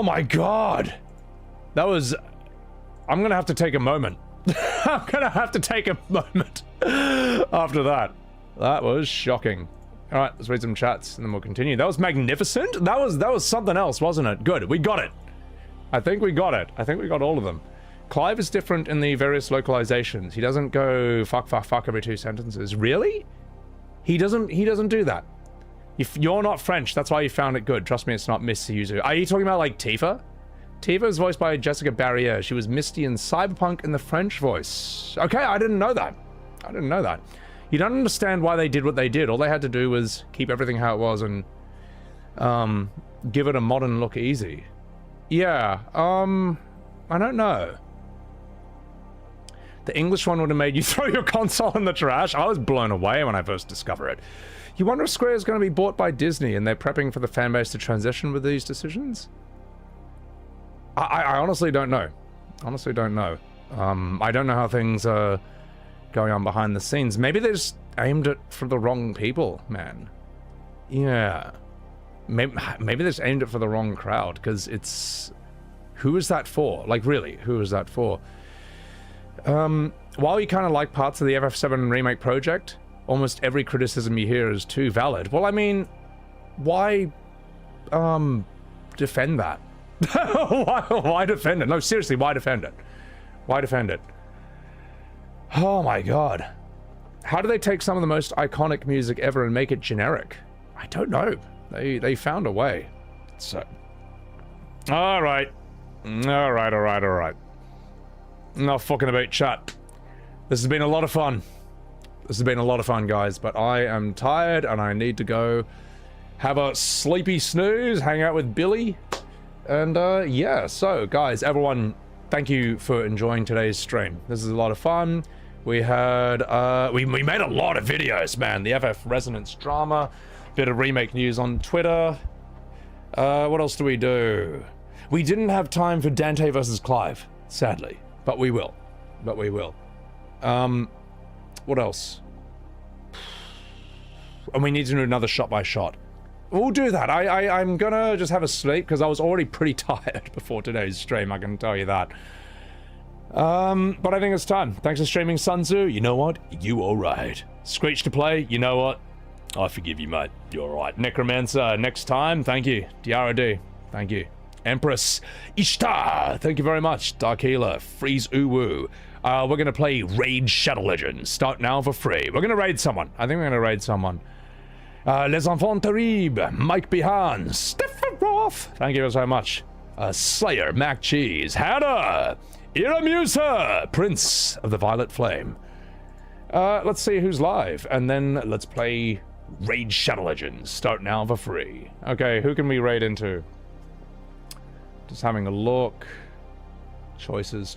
my God, that was. I'm gonna have to take a moment. I'm gonna have to take a moment after that. That was shocking. All right, let's read some chats and then we'll continue. That was magnificent. That was something else, wasn't it? Good, we got it. I think we got it. I think we got all of them. Clive is different in the various localizations. He doesn't go fuck, fuck, fuck every 2 sentences. Really? He doesn't do that. You're not French, that's why you found it good. Trust me, it's not Miss Yuzu. Are you talking about like Tifa? Tifa is voiced by Jessica Barriere. She was Misty in Cyberpunk in the French voice. Okay, I didn't know that. I didn't know that. You don't understand why they did what they did. All they had to do was keep everything how it was and give it a modern look easy. Yeah, I don't know. The English one would have made you throw your console in the trash. I was blown away when I first discovered it. You wonder if Square is going to be bought by Disney and they're prepping for the fanbase to transition with these decisions? I honestly don't know. Honestly don't know. I don't know how things are going on behind the scenes. Maybe they just aimed it for the wrong people, man. Yeah. Maybe they just aimed it for the wrong crowd, because it's... Who is that for? Like, really, who is that for? While you kind of like parts of the FF7 remake project, almost every criticism you hear is too valid. Well, I mean, why defend that? why defend it? No, seriously, why defend it? Why defend it? Oh my god. How do they take some of the most iconic music ever and make it generic? I don't know. They found a way. So... Alright. Alright. Not fucking about chat. This has been a lot of fun. This has been a lot of fun, guys, but I am tired and I need to go have a sleepy snooze, hang out with Billy. And yeah, so guys, everyone, thank you for enjoying today's stream. This is a lot of fun. We had, we made a lot of videos, man. The FF Resonance drama, bit of remake news on Twitter. What else do we do? We didn't have time for Dante versus Clive, sadly, but we will. What else? And we need to do another shot by shot. We'll do that. I'm gonna just have a sleep because I was already pretty tired before today's stream, I can tell you that. But I think it's time. Thanks for streaming, Sun Tzu. You know what? You alright. Screech to play. You know what? I forgive you, mate. You're alright. Necromancer, next time. Thank you. Diara D. Thank you. Empress Ishtar. Thank you very much. Dark Healer. Freeze Uwu. We're gonna play Raid Shadow Legends. Start now for free. We're gonna raid someone. I think we're gonna raid someone. Les Enfants Terribles, Mike Behan, Stefan Roth, thank you so much. Slayer, Mac Cheese, Hannah, Iramusa, Prince of the Violet Flame. Let's see who's live, and then let's play Raid Shadow Legends. Start now for free. Okay, who can we raid into? Just having a look. Choices.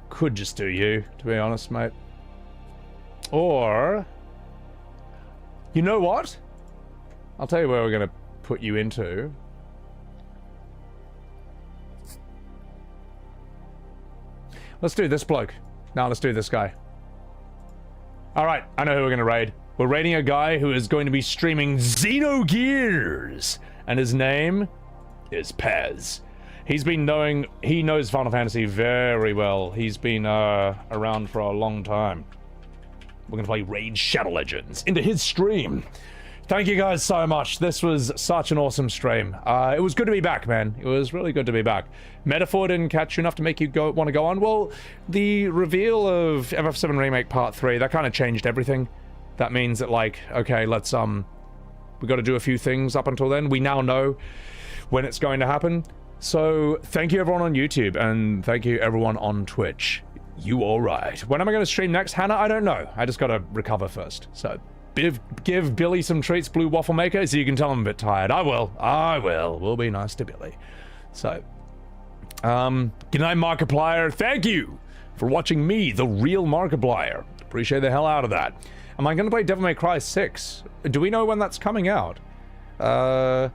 Could just do you, to be honest, mate. Or... You know what? I'll tell you where we're going to put you into. Let's do this bloke. Now let's do this guy. Alright, I know who we're going to raid. We're raiding a guy who is going to be streaming Xenogears. And his name is Pez. He's been he knows Final Fantasy very well. He's been around for a long time. We're gonna play Raid Shadow Legends into his stream. Thank you guys so much. This was such an awesome stream. It was good to be back, man. It was really good to be back. Metaphor didn't catch you enough to make you want to go on. Well, the reveal of FF7 Remake Part 3, that kind of changed everything. That means that, like, okay, let's we got to do a few things up until then. We now know when it's going to happen. So, thank you everyone on YouTube, and thank you everyone on Twitch. You alright. When am I going to stream next, Hannah? I don't know. I just got to recover first. So, give Billy some treats, Blue Waffle Maker, so you can tell him I'm a bit tired. I will. We'll be nice to Billy. So, good night, Markiplier. Thank you for watching me, the real Markiplier. Appreciate the hell out of that. Am I going to play Devil May Cry 6? Do we know when that's coming out? I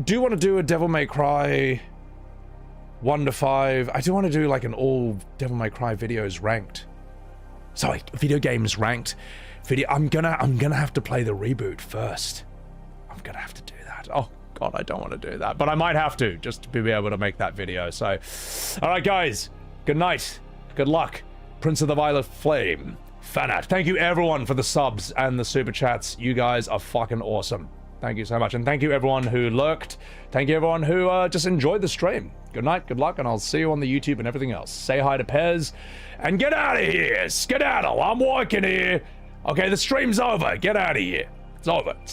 do want to do a Devil May Cry 1 to 5. I do want to do like an all Devil May Cry videos ranked. Sorry, video games ranked. I'm gonna have to play the reboot first. I'm gonna have to do that. Oh god, I don't want to do that, but I might have to just to be able to make that video. So, all right, guys, Good night. Good luck. Prince of the Violet Flame. Fanat. Thank you everyone for the subs and the super chats. You guys are fucking awesome. Thank you so much. And thank you everyone who lurked. Thank you everyone who just enjoyed the stream. Good night, good luck, and I'll see you on the YouTube and everything else. Say hi to Pez. And get out of here! Skedaddle! I'm working here! Okay, the stream's over. Get out of here. It's over. It's done.